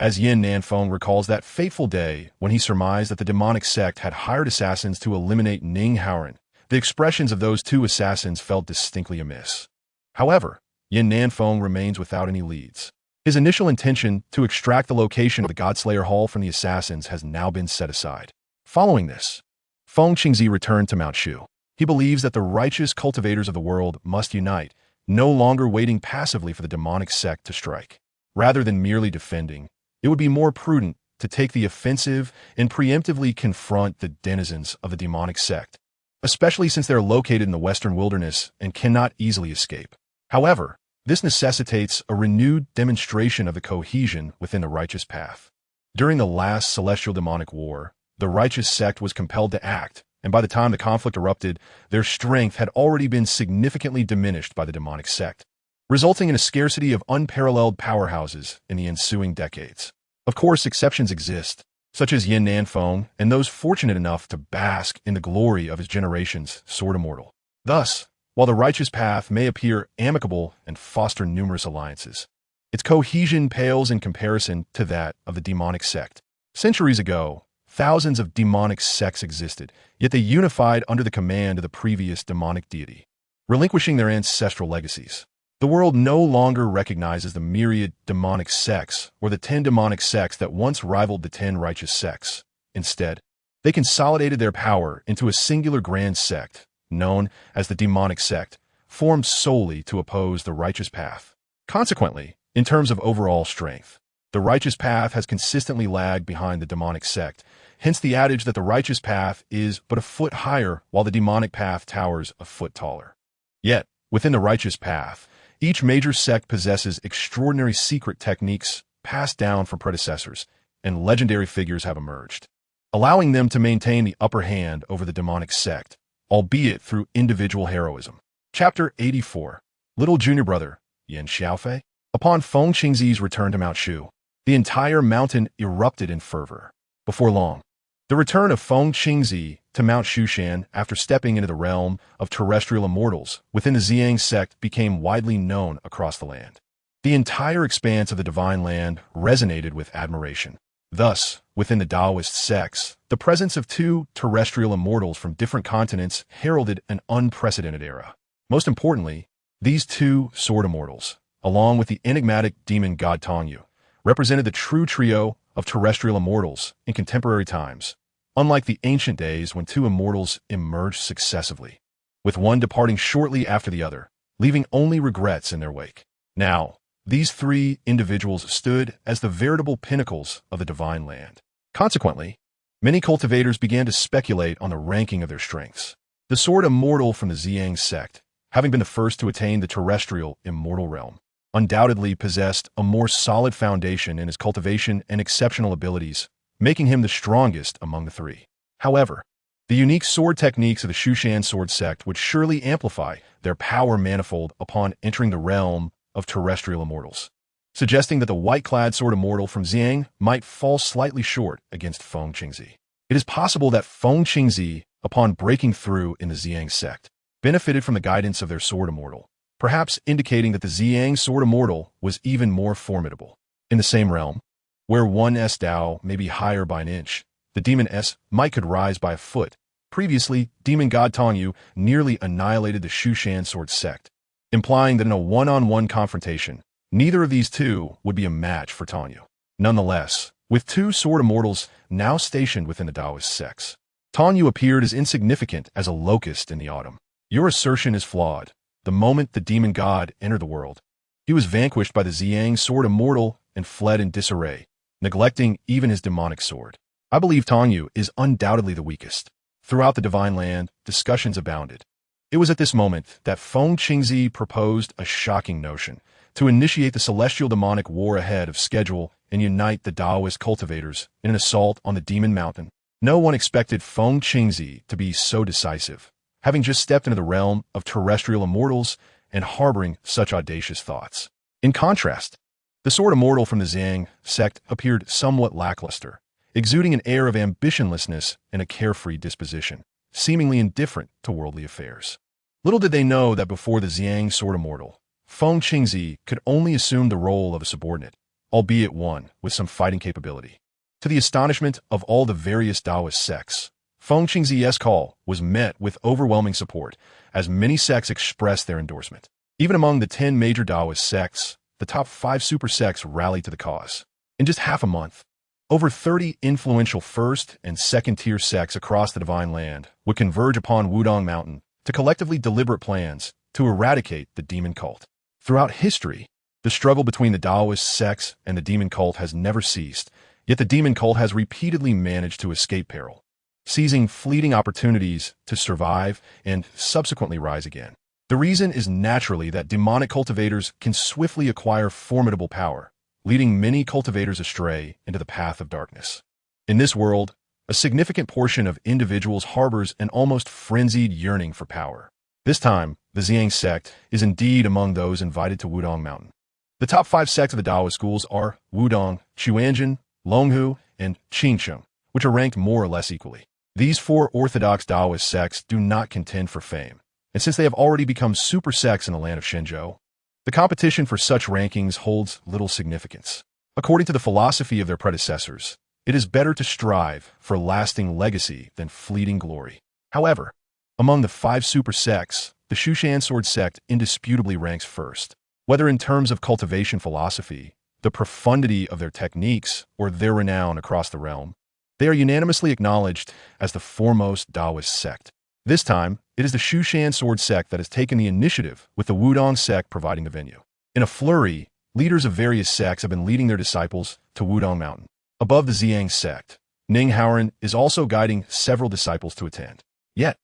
as Yin Nanfei recalls that fateful day when he surmised that the demonic sect had hired assassins to eliminate Ning Howren, The expressions of those two assassins felt distinctly amiss. However, Yin Nanfei remains without any leads. His initial intention to extract the location of the Godslayer Hall from the assassins has now been set aside. Following this, Feng Qingzi returned to Mount Shu. He believes that the righteous cultivators of the world must unite, no longer waiting passively for the demonic sect to strike. Rather than merely defending, it would be more prudent to take the offensive and preemptively confront the denizens of the demonic sect, especially since they are located in the western wilderness and cannot easily escape. However, this necessitates a renewed demonstration of the cohesion within the righteous path. During the last celestial demonic war, the righteous sect was compelled to act, and by the time the conflict erupted, their strength had already been significantly diminished by the demonic sect, resulting in a scarcity of unparalleled powerhouses in the ensuing decades. Of course, exceptions exist, such as Yin Nanfei and those fortunate enough to bask in the glory of his generation's sword immortal. Thus, while the righteous path may appear amicable and foster numerous alliances, its cohesion pales in comparison to that of the demonic sect. Centuries ago, thousands of demonic sects existed, yet they unified under the command of the previous demonic deity, relinquishing their ancestral legacies. The world no longer recognizes the myriad demonic sects or the 10 demonic sects that once rivaled the 10 righteous sects. Instead, they consolidated their power into a singular grand sect, known as the Demonic Sect, formed solely to oppose the righteous path. Consequently, in terms of overall strength, the righteous path has consistently lagged behind the demonic sect, hence the adage that the righteous path is but a foot higher while the demonic path towers a foot taller. Yet, within the righteous path, each major sect possesses extraordinary secret techniques passed down from predecessors, and legendary figures have emerged, allowing them to maintain the upper hand over the demonic sect, albeit through individual heroism. Chapter 84. Little Junior Brother, Yan Xiaofei. Upon Feng Qingzi's return to Mount Shu, the entire mountain erupted in fervor. Before long, the return of Feng Qingzi to Mount Shushan after stepping into the realm of terrestrial immortals within the Zi Yang Sect became widely known across the land. The entire expanse of the divine land resonated with admiration. Thus, within the Taoist sects, the presence of 2 terrestrial immortals from different continents heralded an unprecedented era. Most importantly, these 2 sword immortals, along with the enigmatic demon god Tongyu, represented the true trio of terrestrial immortals in contemporary times, unlike the ancient days when 2 immortals emerged successively, with one departing shortly after the other, leaving only regrets in their wake. Now, these 3 individuals stood as the veritable pinnacles of the divine land. Consequently, many cultivators began to speculate on the ranking of their strengths. The sword immortal from the Zi Yang Sect, having been the first to attain the terrestrial immortal realm, undoubtedly possessed a more solid foundation in his cultivation and exceptional abilities, making him the strongest among the 3. However, the unique sword techniques of the Shushan sword sect would surely amplify their power manifold upon entering the realm of terrestrial immortals, suggesting that the white-clad sword immortal from Xiang might fall slightly short against Feng Qingzi. It is possible that Feng Qingzi, upon breaking through in the Zi Yang Sect, benefited from the guidance of their sword immortal, perhaps indicating that the Zi Yang sword immortal was even more formidable. In the same realm, where one S Dao may be higher by an inch, the demon S might could rise by a foot. Previously, demon god Tongyu nearly annihilated the Shushan sword sect, implying that in a one-on-one confrontation, neither of these 2 would be a match for Tongyu. Nonetheless, with 2 sword immortals now stationed within the Taoist sects, Tongyu appeared as insignificant as a locust in the autumn. Your assertion is flawed. The moment the demon god entered the world, he was vanquished by the Zi Yang sword immortal and fled in disarray, neglecting even his demonic sword. I believe Tongyu is undoubtedly the weakest. Throughout the divine land, discussions abounded. It was at this moment that Feng Qingzi proposed a shocking notion to initiate the celestial demonic war ahead of schedule and unite the Taoist cultivators in an assault on the Demon Mountain. No one expected Feng Qingzi to be so decisive, having just stepped into the realm of terrestrial immortals and harboring such audacious thoughts. In contrast, the sword immortal from the Zi Yang Sect appeared somewhat lackluster, exuding an air of ambitionlessness and a carefree disposition, seemingly indifferent to worldly affairs. Little did they know that before the Zi Yang sword immortal, Feng Qingzi could only assume the role of a subordinate, albeit one with some fighting capability. To the astonishment of all the various Taoist sects, Feng Qingzi's call was met with overwhelming support, as many sects expressed their endorsement. Even among the 10 major Taoist sects, the top 5 super sects rallied to the cause. In just half a month, over 30 influential first- and second-tier sects across the Divine Land would converge upon Wudong Mountain to collectively deliberate plans to eradicate the demon cult. Throughout history, the struggle between the Taoist sects and the demon cult has never ceased, yet the demon cult has repeatedly managed to escape peril, seizing fleeting opportunities to survive and subsequently rise again. The reason is naturally that demonic cultivators can swiftly acquire formidable power, leading many cultivators astray into the path of darkness. In this world, a significant portion of individuals harbors an almost frenzied yearning for power. This time, the Zi Yang Sect is indeed among those invited to Wudong Mountain. The top 5 sects of the Taoist schools are Wudong, Quanjin, Longhu, and Qingsheng, which are ranked more or less equally. These 4 orthodox Taoist sects do not contend for fame, and since they have already become super sects in the land of Shenzhou, the competition for such rankings holds little significance. According to the philosophy of their predecessors, it is better to strive for lasting legacy than fleeting glory. However, among the 5 super sects, the Shushan sect indisputably ranks first. Whether in terms of cultivation philosophy, the profundity of their techniques, or their renown across the realm, they are unanimously acknowledged as the foremost Taoist sect. This time, it is the Shushan sect that has taken the initiative, with the Wudong sect providing the venue. In a flurry, leaders of various sects have been leading their disciples to Wudong Mountain. Above the Zi Yang Sect, Ning Haoran is also guiding several disciples to attend. Yet,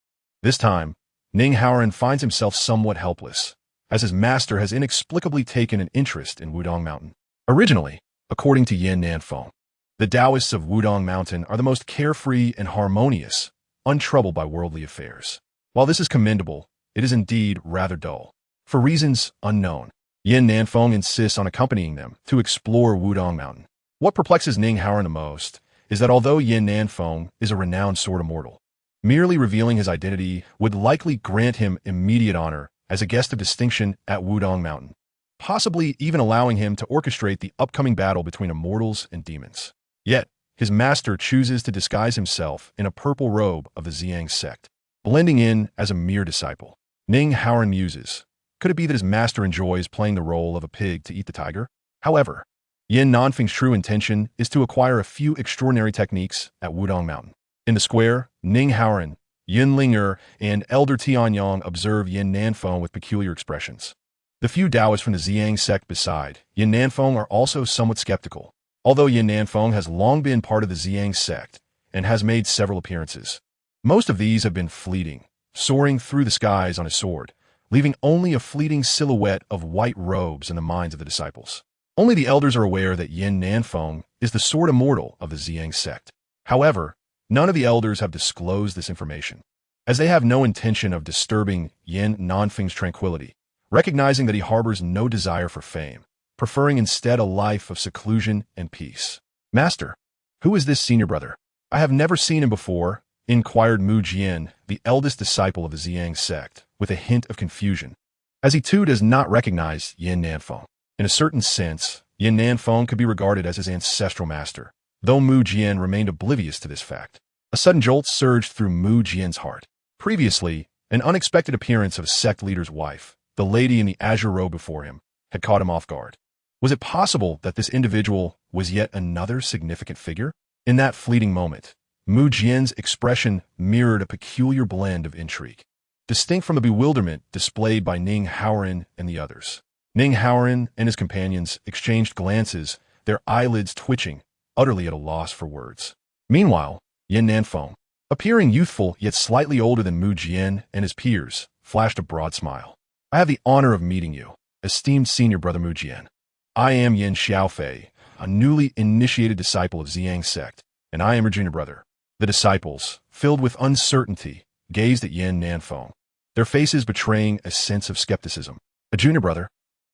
this time, Ning Haoran finds himself somewhat helpless, as his master has inexplicably taken an interest in Wudong Mountain. Originally, according to Yin Nanfei, the Taoists of Wudong Mountain are the most carefree and harmonious, untroubled by worldly affairs. While this is commendable, it is indeed rather dull. For reasons unknown, Yin Nanfei insists on accompanying them to explore Wudong Mountain. What perplexes Ning Haoran the most is that although Yin Nanfei is a renowned sword immortal, merely revealing his identity would likely grant him immediate honor as a guest of distinction at Wudong Mountain, possibly even allowing him to orchestrate the upcoming battle between immortals and demons. Yet, his master chooses to disguise himself in a purple robe of the Zi Yang Sect, blending in as a mere disciple. Ning Haoran muses, could it be that his master enjoys playing the role of a pig to eat the tiger? However, Yin Nanfei's true intention is to acquire a few extraordinary techniques at Wudong Mountain. In the square, Ning Haoran, Yin Ling'er, and Elder Tianyang observe Yin Nanfei with peculiar expressions. The few Taoists from the Zi Yang Sect beside Yin Nanfei are also somewhat skeptical. Although Yin Nanfei has long been part of the Zi Yang Sect and has made several appearances, most of these have been fleeting, soaring through the skies on his sword, leaving only a fleeting silhouette of white robes in the minds of the disciples. Only the elders are aware that Yin Nanfei is the sword immortal of the Zi Yang Sect. However, none of the elders have disclosed this information, as they have no intention of disturbing Yin Nanfei's tranquility, recognizing that he harbors no desire for fame, preferring instead a life of seclusion and peace. Master, who is this senior brother? I have never seen him before, inquired Mu Jian, the eldest disciple of the Zi Yang Sect, with a hint of confusion, as he too does not recognize Yin Nanfei. In a certain sense, Yin Nanfei could be regarded as his ancestral master, though Mu Jian remained oblivious to this fact. A sudden jolt surged through Mu Jian's heart. Previously, an unexpected appearance of a sect leader's wife, the lady in the azure robe before him, had caught him off guard. Was it possible that this individual was yet another significant figure? In that fleeting moment, Mu Jian's expression mirrored a peculiar blend of intrigue, distinct from the bewilderment displayed by Ning Haoran and the others. Ning Haoran and his companions exchanged glances, their eyelids twitching, utterly at a loss for words. Meanwhile, Yin Nanfei, appearing youthful yet slightly older than Mu Jian and his peers, flashed a broad smile. I have the honor of meeting you, esteemed senior brother Mu Jian. I am Yin Xiaofei, a newly initiated disciple of Zi Yang Sect, and I am your junior brother. The disciples, filled with uncertainty, gazed at Yin Nanfei, their faces betraying a sense of skepticism. A junior brother?